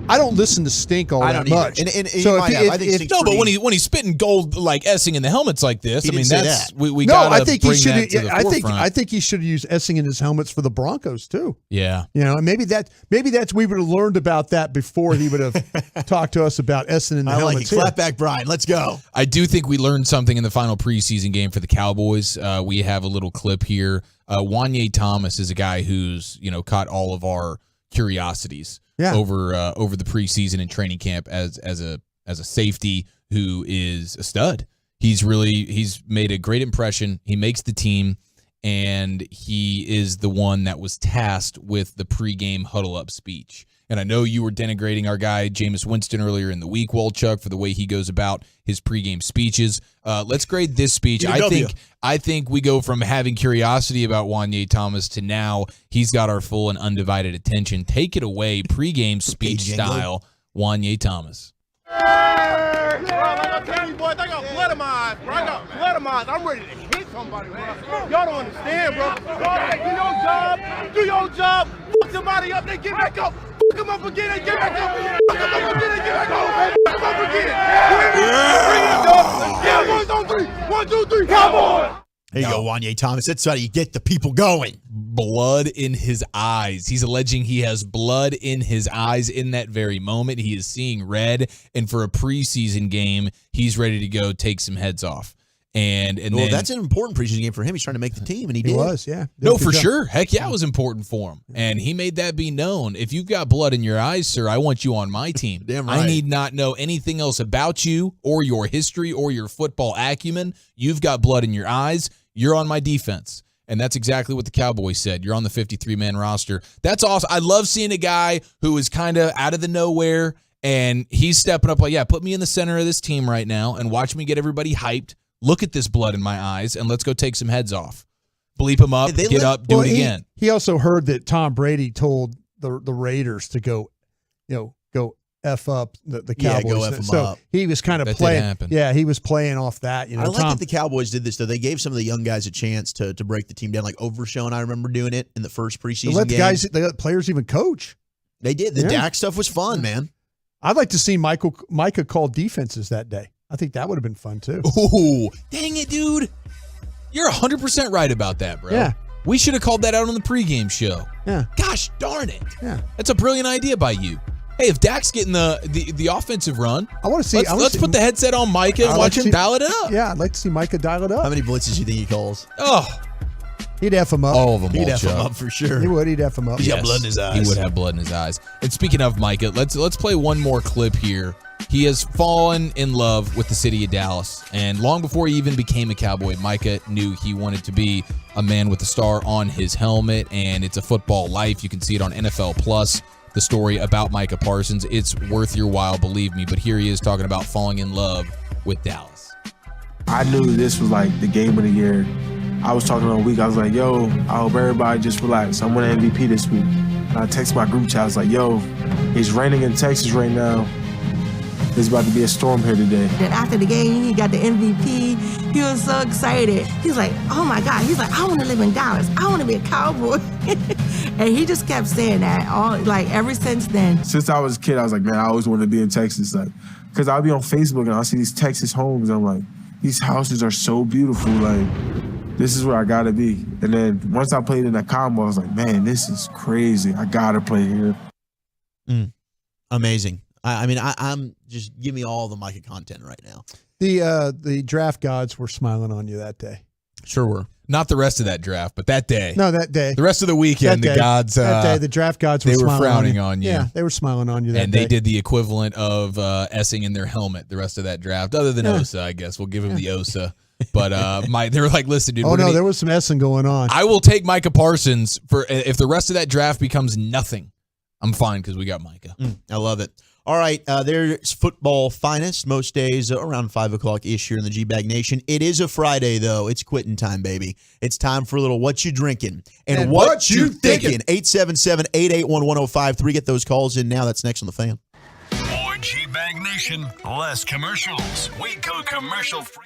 I don't listen to Stink all I that don't either. much. And he might have. I think Stink's No, but pretty- when he's spitting gold like Essing in the helmets like this, He I mean didn't say that's that. we no, gotta I think he bring should. that to the forefront. I think he should have used Essing in his helmets for the Broncos too. Yeah. You know, and maybe that's we would have learned about that before he would have talked to us about Essing in the I like helmets. it. Clap back, Brian. Let's go. I do think we learned something in the final preseason game for the Cowboys. We have a little clip here. Wanye Thomas is a guy who's caught all of our curiosities over the preseason and training camp as a safety who is a stud. He's made a great impression. He makes the team, and he is the one that was tasked with the pregame huddle up speech. And I know you were denigrating our guy, Jameis Winston, earlier in the week, Walchuk, for the way he goes about his pregame speeches. Let's grade this speech. I think we go from having curiosity about Wanye Thomas to now he's got our full and undivided attention. Take it away, pregame speech style, Wanye Thomas. Bro, like I tell you, boys, I got blood in my eyes, bro. I got blood in my eyes. I'm ready to hit somebody, bro. Y'all don't understand, bro. Y'all do your job. Do your job. Fuck somebody up, they get back up. Fuck them up again, they get back up. Fuck them up again, they get back up. Fuck them up again. Bring it up, dog. Cowboys on 3. 1, 2, 3. Cowboys. There you go, Wanye Thomas. That's how you get the people going. Blood in his eyes. He's alleging he has blood in his eyes in that very moment. He is seeing red, and for a preseason game, he's ready to go take some heads off. And Well, then, that's an important preseason game for him. He's trying to make the team, and he did. He was, yeah. No, for sure. Heck yeah, it was important for him. And he made that be known. If you've got blood in your eyes, sir, I want you on my team. Damn right. I need not know anything else about you or your history or your football acumen. You've got blood in your eyes. You're on my defense. And that's exactly what the Cowboys said. You're on the 53-man roster. That's awesome. I love seeing a guy who is kind of out of the nowhere, and he's stepping up like, yeah, put me in the center of this team right now and watch me get everybody hyped. Look at this blood in my eyes, and let's go take some heads off. Bleep him up, get up, do it again. He also heard that Tom Brady told the Raiders to go F up the Cowboys. Yeah, go F them so up. he was kind of That did playing. happen. Yeah, he was playing off that. I like that the Cowboys did this, though. They gave some of the young guys a chance to break the team down. Like Overshown, I remember doing it in the first preseason game. They let players even coach. They did. The Dak stuff was fun, man. I'd like to see Micah call defenses that day. I think that would have been fun too. Ooh, dang it, dude. You're 100% right about that, bro. Yeah. We should have called that out on the pregame show. Yeah. Gosh darn it. Yeah. That's a brilliant idea by you. Hey, if Dak's getting the offensive run, I want to see. Let's put the headset on Micah and watch him dial it up. Yeah, I'd like to see Micah dial it up. How many blitzes do you think he calls? Oh, he'd F him up. all of them. He'd F Chuck. him up for sure. He would. He'd F him up. He's got blood in his eyes. He would have blood in his eyes. And speaking of Micah, let's play one more clip here. He has fallen in love with the city of Dallas, and long before he even became a Cowboy, Micah knew he wanted to be a man with a star on his helmet, and it's a football life. You can see it on NFL Plus, the story about Micah Parsons. It's worth your while, believe me, but here he is talking about falling in love with Dallas. I knew this was like the game of the year. I was talking all week. I was like, yo, I hope everybody just relax. I'm winning MVP this week. And I text my group chat. I was like, yo, it's raining in Texas right now. There's about to be a storm here today. Then after the game, he got the MVP. He was so excited. He's like, oh my God. He's like, I want to live in Dallas. I want to be a Cowboy. And he just kept saying that ever since then. Since I was a kid, I was like, man, I always wanted to be in Texas. Like, because I'll be on Facebook and I'll see these Texas homes. And I'm like, these houses are so beautiful. Like, this is where I got to be. And then once I played in that combo, I was like, man, this is crazy. I got to play here. Amazing. I'm just give me all the Micah content right now. The draft gods were smiling on you that day. Sure were. Not the rest of that draft, but that day. No, that day. The rest of the weekend, That the day. gods. That day, the draft gods were they were smiling frowning on you. Yeah, they were smiling on you that And day. they did the equivalent of Essing in their helmet the rest of that draft, other than Yeah. Osa, I guess. We'll give him the Osa. But they were like, listen, dude. Oh, we're no, gonna- there was some essing going on. I will take Micah Parsons for if the rest of that draft becomes nothing. I'm fine because we got Micah. I love it. All right, there's football finest most days around 5 o'clock-ish here in the G-Bag Nation. It is a Friday, though. It's quitting time, baby. It's time for a little What You Drinking and What You Thinking. 877-881-1053. Get those calls in now. That's next on The Fan. More G-Bag Nation, less commercials. We go commercial free.